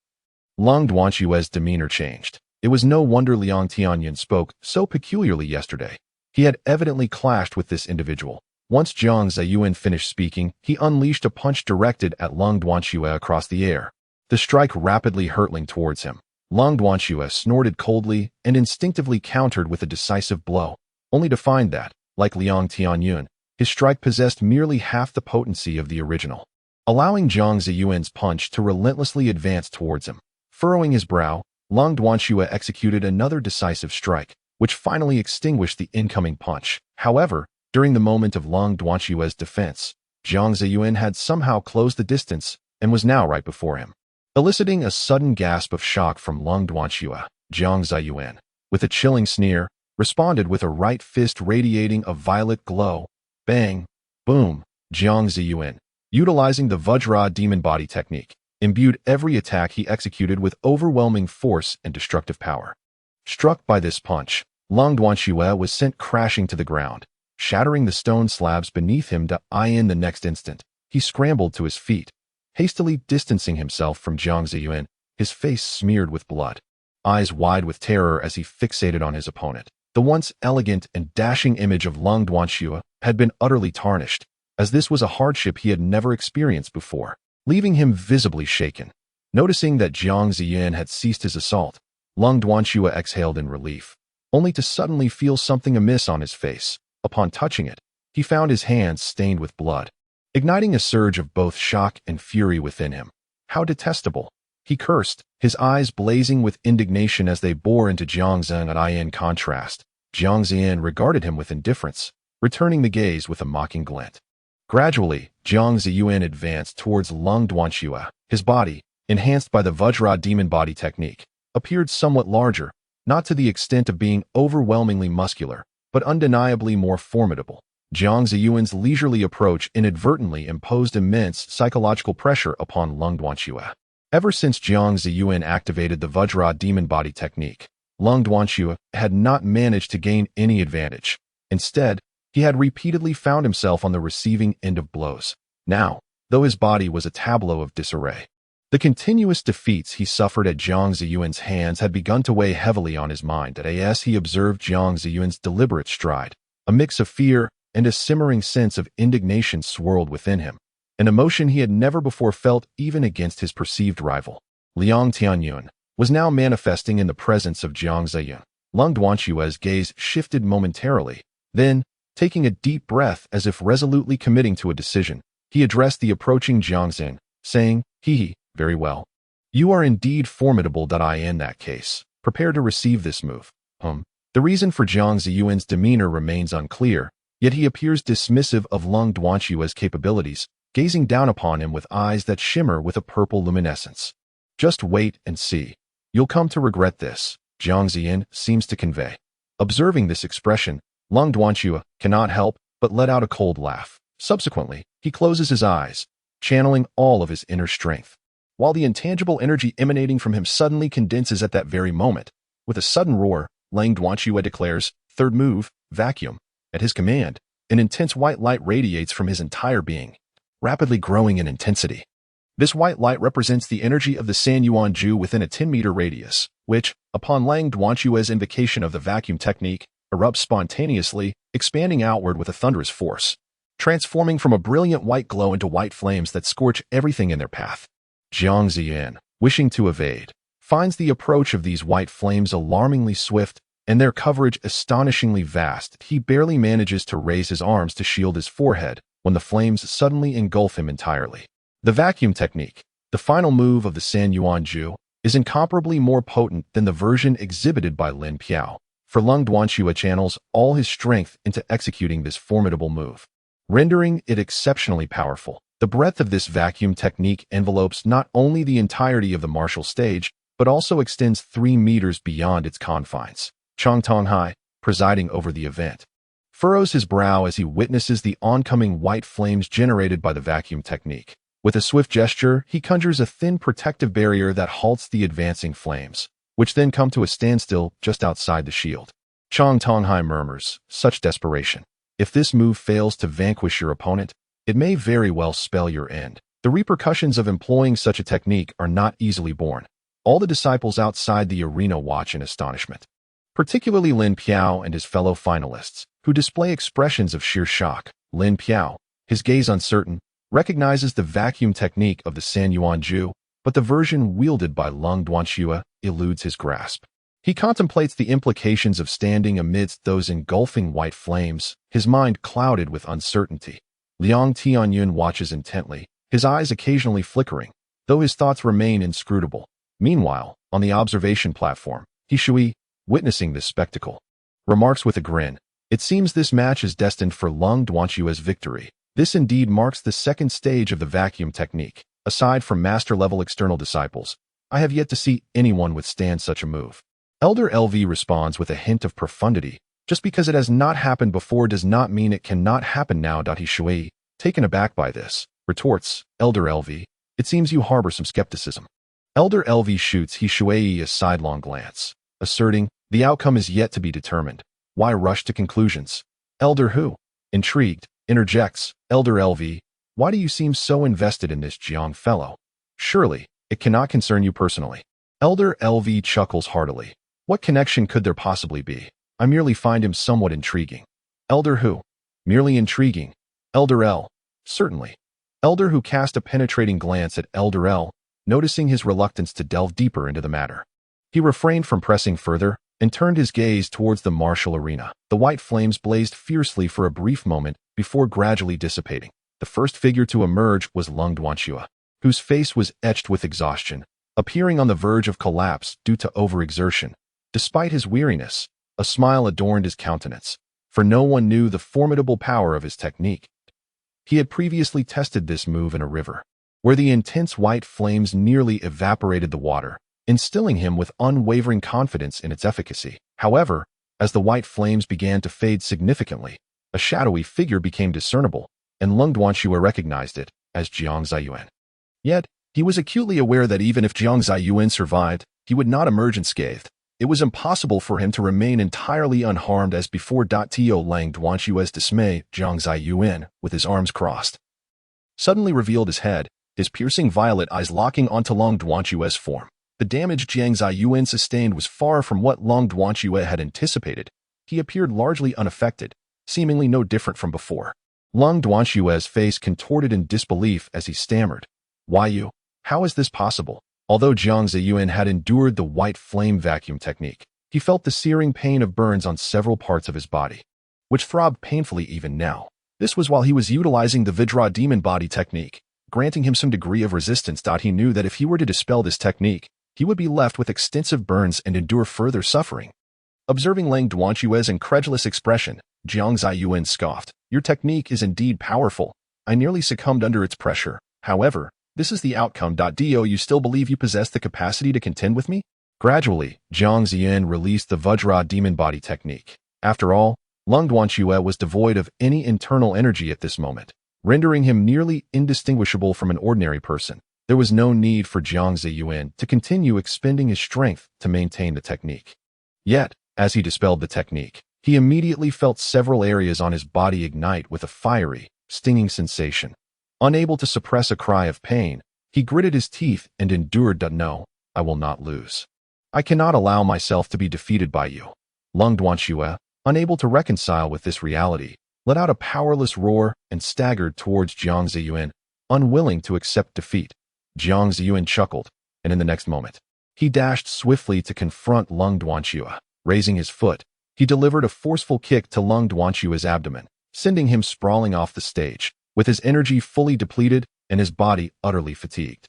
Lung Duanxue's demeanor changed. It was no wonder Liang Tianyun spoke so peculiarly yesterday. He had evidently clashed with this individual. Once Jiang Zaiyuan finished speaking, he unleashed a punch directed at Lung Duanxue across the air, the strike rapidly hurtling towards him. Lung Duanxue snorted coldly and instinctively countered with a decisive blow, only to find that, like Liang Tianyun, his strike possessed merely half the potency of the original, allowing Jiang Zaiyuan's punch to relentlessly advance towards him. Furrowing his brow, Lung Duanxue executed another decisive strike, which finally extinguished the incoming punch. However, during the moment of Lung Duanxue's defense, Jiang Zaiyuan had somehow closed the distance and was now right before him. Eliciting a sudden gasp of shock from Lung Duanxue, Jiang Zaiyuan, with a chilling sneer, responded with a right fist radiating a violet glow. Bang! Boom! Jiang Zaiyuan, utilizing the Vajra demon body technique, imbued every attack he executed with overwhelming force and destructive power. Struck by this punch, Lung Duanxue was sent crashing to the ground, shattering the stone slabs beneath him. In the next instant, he scrambled to his feet, hastily distancing himself from Jiang Zaiyuan, his face smeared with blood, eyes wide with terror as he fixated on his opponent. The once elegant and dashing image of Lung Duanxue had been utterly tarnished, as this was a hardship he had never experienced before, leaving him visibly shaken. Noticing that Jiang Zaiyuan had ceased his assault, Lung Duanxue exhaled in relief, only to suddenly feel something amiss on his face. Upon touching it, he found his hands stained with blood, igniting a surge of both shock and fury within him. How detestable! He cursed, his eyes blazing with indignation as they bore into Jiang Zaiyuan. In contrast, Jiang Zaiyuan regarded him with indifference, returning the gaze with a mocking glint. Gradually, Jiang Zaiyuan advanced towards Lung Duanxue. His body, enhanced by the Vajra demon body technique, appeared somewhat larger, not to the extent of being overwhelmingly muscular, but undeniably more formidable. Jiang Zaiyuan's leisurely approach inadvertently imposed immense psychological pressure upon Lung Duanxue. Ever since Jiang Zaiyuan activated the Vajra demon body technique, Lung Duanxue had not managed to gain any advantage. Instead, he had repeatedly found himself on the receiving end of blows. Now, though his body was a tableau of disarray, the continuous defeats he suffered at Jiang Zaiyuan's hands had begun to weigh heavily on his mind. As he observed Jiang Zaiyuan's deliberate stride, a mix of fear and a simmering sense of indignation swirled within him, an emotion he had never before felt even against his perceived rival. Liang Tianyun was now manifesting in the presence of Jiang Zaiyuan. Lung Duanxue's gaze shifted momentarily. Then, taking a deep breath as if resolutely committing to a decision, he addressed the approaching Jiang Zaiyuan, saying, "He, very well. You are indeed formidable. In that case, prepare to receive this move." The reason for Jiang Zaiyuan's demeanor remains unclear, yet he appears dismissive of Lung Duanxue's capabilities, gazing down upon him with eyes that shimmer with a purple luminescence. "Just wait and see. You'll come to regret this," Jiang Zaiyuan seems to convey. Observing this expression, Lung Duanxue cannot help but let out a cold laugh. Subsequently, he closes his eyes, channeling all of his inner strength, while the intangible energy emanating from him suddenly condenses at that very moment. With a sudden roar, Lung Duanxue declares, "Third move, vacuum." At his command, an intense white light radiates from his entire being, rapidly growing in intensity. This white light represents the energy of the Sanyuan Ju within a 10-meter radius, which, upon Lung Duanxue's invocation of the vacuum technique, erupts spontaneously, expanding outward with a thunderous force, transforming from a brilliant white glow into white flames that scorch everything in their path. Jiang Zaiyuan, wishing to evade, finds the approach of these white flames alarmingly swift and their coverage astonishingly vast. He barely manages to raise his arms to shield his forehead when the flames suddenly engulf him entirely. The vacuum technique, the final move of the Sanyuan Ju, is incomparably more potent than the version exhibited by Lin Piao, for Lung Duanxue channels all his strength into executing this formidable move, rendering it exceptionally powerful. The breadth of this vacuum technique envelopes not only the entirety of the martial stage, but also extends 3 meters beyond its confines. Chang Tonghai, presiding over the event, furrows his brow as he witnesses the oncoming white flames generated by the vacuum technique. With a swift gesture, he conjures a thin protective barrier that halts the advancing flames, which then come to a standstill just outside the shield. Chang Tonghai murmurs, "Such desperation. If this move fails to vanquish your opponent, it may very well spell your end." The repercussions of employing such a technique are not easily borne. All the disciples outside the arena watch in astonishment, particularly Lin Piao and his fellow finalists, who display expressions of sheer shock. Lin Piao, his gaze uncertain, recognizes the vacuum technique of the Sanyuan Ju, but the version wielded by Lung Duanxue eludes his grasp. He contemplates the implications of standing amidst those engulfing white flames, his mind clouded with uncertainty. Liang Tianyun watches intently, his eyes occasionally flickering, though his thoughts remain inscrutable. Meanwhile, on the observation platform, He Shui, witnessing this spectacle, remarks with a grin, "It seems this match is destined for Lung Duanxue's victory." This indeed marks the second stage of the vacuum technique. Aside from master-level external disciples, I have yet to see anyone withstand such a move. Elder LV responds with a hint of profundity. Just because it has not happened before does not mean it cannot happen now. He Shui, taken aback by this, retorts, "Elder LV, it seems you harbor some skepticism." Elder LV shoots He Shui a sidelong glance, asserting, "The outcome is yet to be determined. Why rush to conclusions?" Elder Hu, intrigued, interjects, "Elder LV, why do you seem so invested in this Jiang fellow? Surely, it cannot concern you personally." Elder LV chuckles heartily. "What connection could there possibly be? I merely find him somewhat intriguing." Elder Hu, "Merely intriguing? Elder L, certainly." Elder Hu cast a penetrating glance at Elder L, noticing his reluctance to delve deeper into the matter. He refrained from pressing further and turned his gaze towards the martial arena. The white flames blazed fiercely for a brief moment before gradually dissipating. The first figure to emerge was Lung Duanxue, whose face was etched with exhaustion, appearing on the verge of collapse due to overexertion. Despite his weariness, a smile adorned his countenance, for no one knew the formidable power of his technique. He had previously tested this move in a river, where the intense white flames nearly evaporated the water, instilling him with unwavering confidence in its efficacy. However, as the white flames began to fade significantly, A shadowy figure became discernible, and Lung Duanxue recognized it as Jiang Zaiyuan. Yet, he was acutely aware that even if Jiang Zaiyuan survived, he would not emerge unscathed. It was impossible for him to remain entirely unharmed as before. To Lang Duanxue's dismay, Jiang Zaiyuan, with his arms crossed, suddenly revealed his head, his piercing violet eyes locking onto Lang Duanxue's form. The damage Jiang Zaiyuan sustained was far from what Lang Duanxue had anticipated. He appeared largely unaffected, seemingly no different from before. Lang Duanxue's face contorted in disbelief as he stammered, "Why you? How is this possible?" Although Jiang Zaiyuan had endured the white flame vacuum technique, he felt the searing pain of burns on several parts of his body, which throbbed painfully even now. This was while he was utilizing the Vidra demon body technique, granting him some degree of resistance. He knew that if he were to dispel this technique, he would be left with extensive burns and endure further suffering. Observing Lang Duanxue's incredulous expression, Jiang Zaiyuan scoffed, "Your technique is indeed powerful. I nearly succumbed under its pressure. However, this is the outcome. Do you still believe you possess the capacity to contend with me?" Gradually, Jiang Zaiyuan released the Vajra demon body technique. After all, Lang Duanxue was devoid of any internal energy at this moment, rendering him nearly indistinguishable from an ordinary person. There was no need for Jiang Zaiyuan to continue expending his strength to maintain the technique. Yet, as he dispelled the technique, he immediately felt several areas on his body ignite with a fiery, stinging sensation. Unable to suppress a cry of pain, he gritted his teeth and endured. "No, I will not lose. I cannot allow myself to be defeated by you." Lang Duanxue, unable to reconcile with this reality, let out a powerless roar and staggered towards Jiang Zaiyuan, unwilling to accept defeat. Jiang Zaiyuan chuckled, and in the next moment, he dashed swiftly to confront Lang Duanxue. Raising his foot, he delivered a forceful kick to Lang Duanxue's abdomen, sending him sprawling off the stage, with his energy fully depleted and his body utterly fatigued.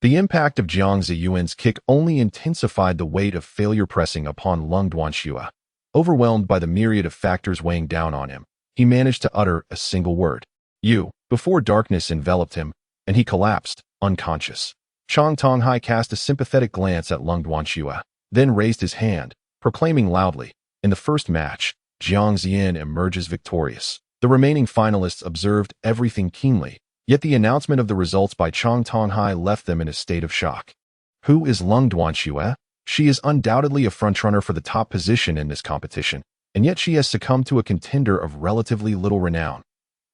The impact of Jiang Zaiyuan's kick only intensified the weight of failure pressing upon Lang Duanxue. Overwhelmed by the myriad of factors weighing down on him, he managed to utter a single word, "You," before darkness enveloped him, and he collapsed, unconscious. Chang Tonghai cast a sympathetic glance at Lang Duanxue, then raised his hand, proclaiming loudly, "In the first match, Jiang Zaiyuan emerges victorious." The remaining finalists observed everything keenly, yet the announcement of the results by Chang Tonghai left them in a state of shock. Who is Lang Duanxue? She is undoubtedly a frontrunner for the top position in this competition, and yet she has succumbed to a contender of relatively little renown.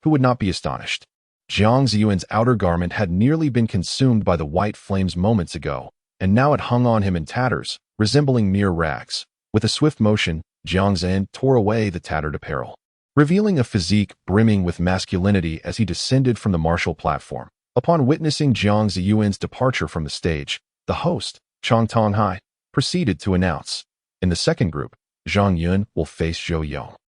Who would not be astonished? Jiang Zaiyuan's outer garment had nearly been consumed by the white flames moments ago, and now it hung on him in tatters, resembling mere rags. With a swift motion, Jiang Zaiyuan tore away the tattered apparel, revealing a physique brimming with masculinity as he descended from the martial platform. Upon witnessing Jiang Zaiyuan's departure from the stage, the host, Chang Tonghai, proceeded to announce, "In the second group, Zhang Yun will face Zhou Yong."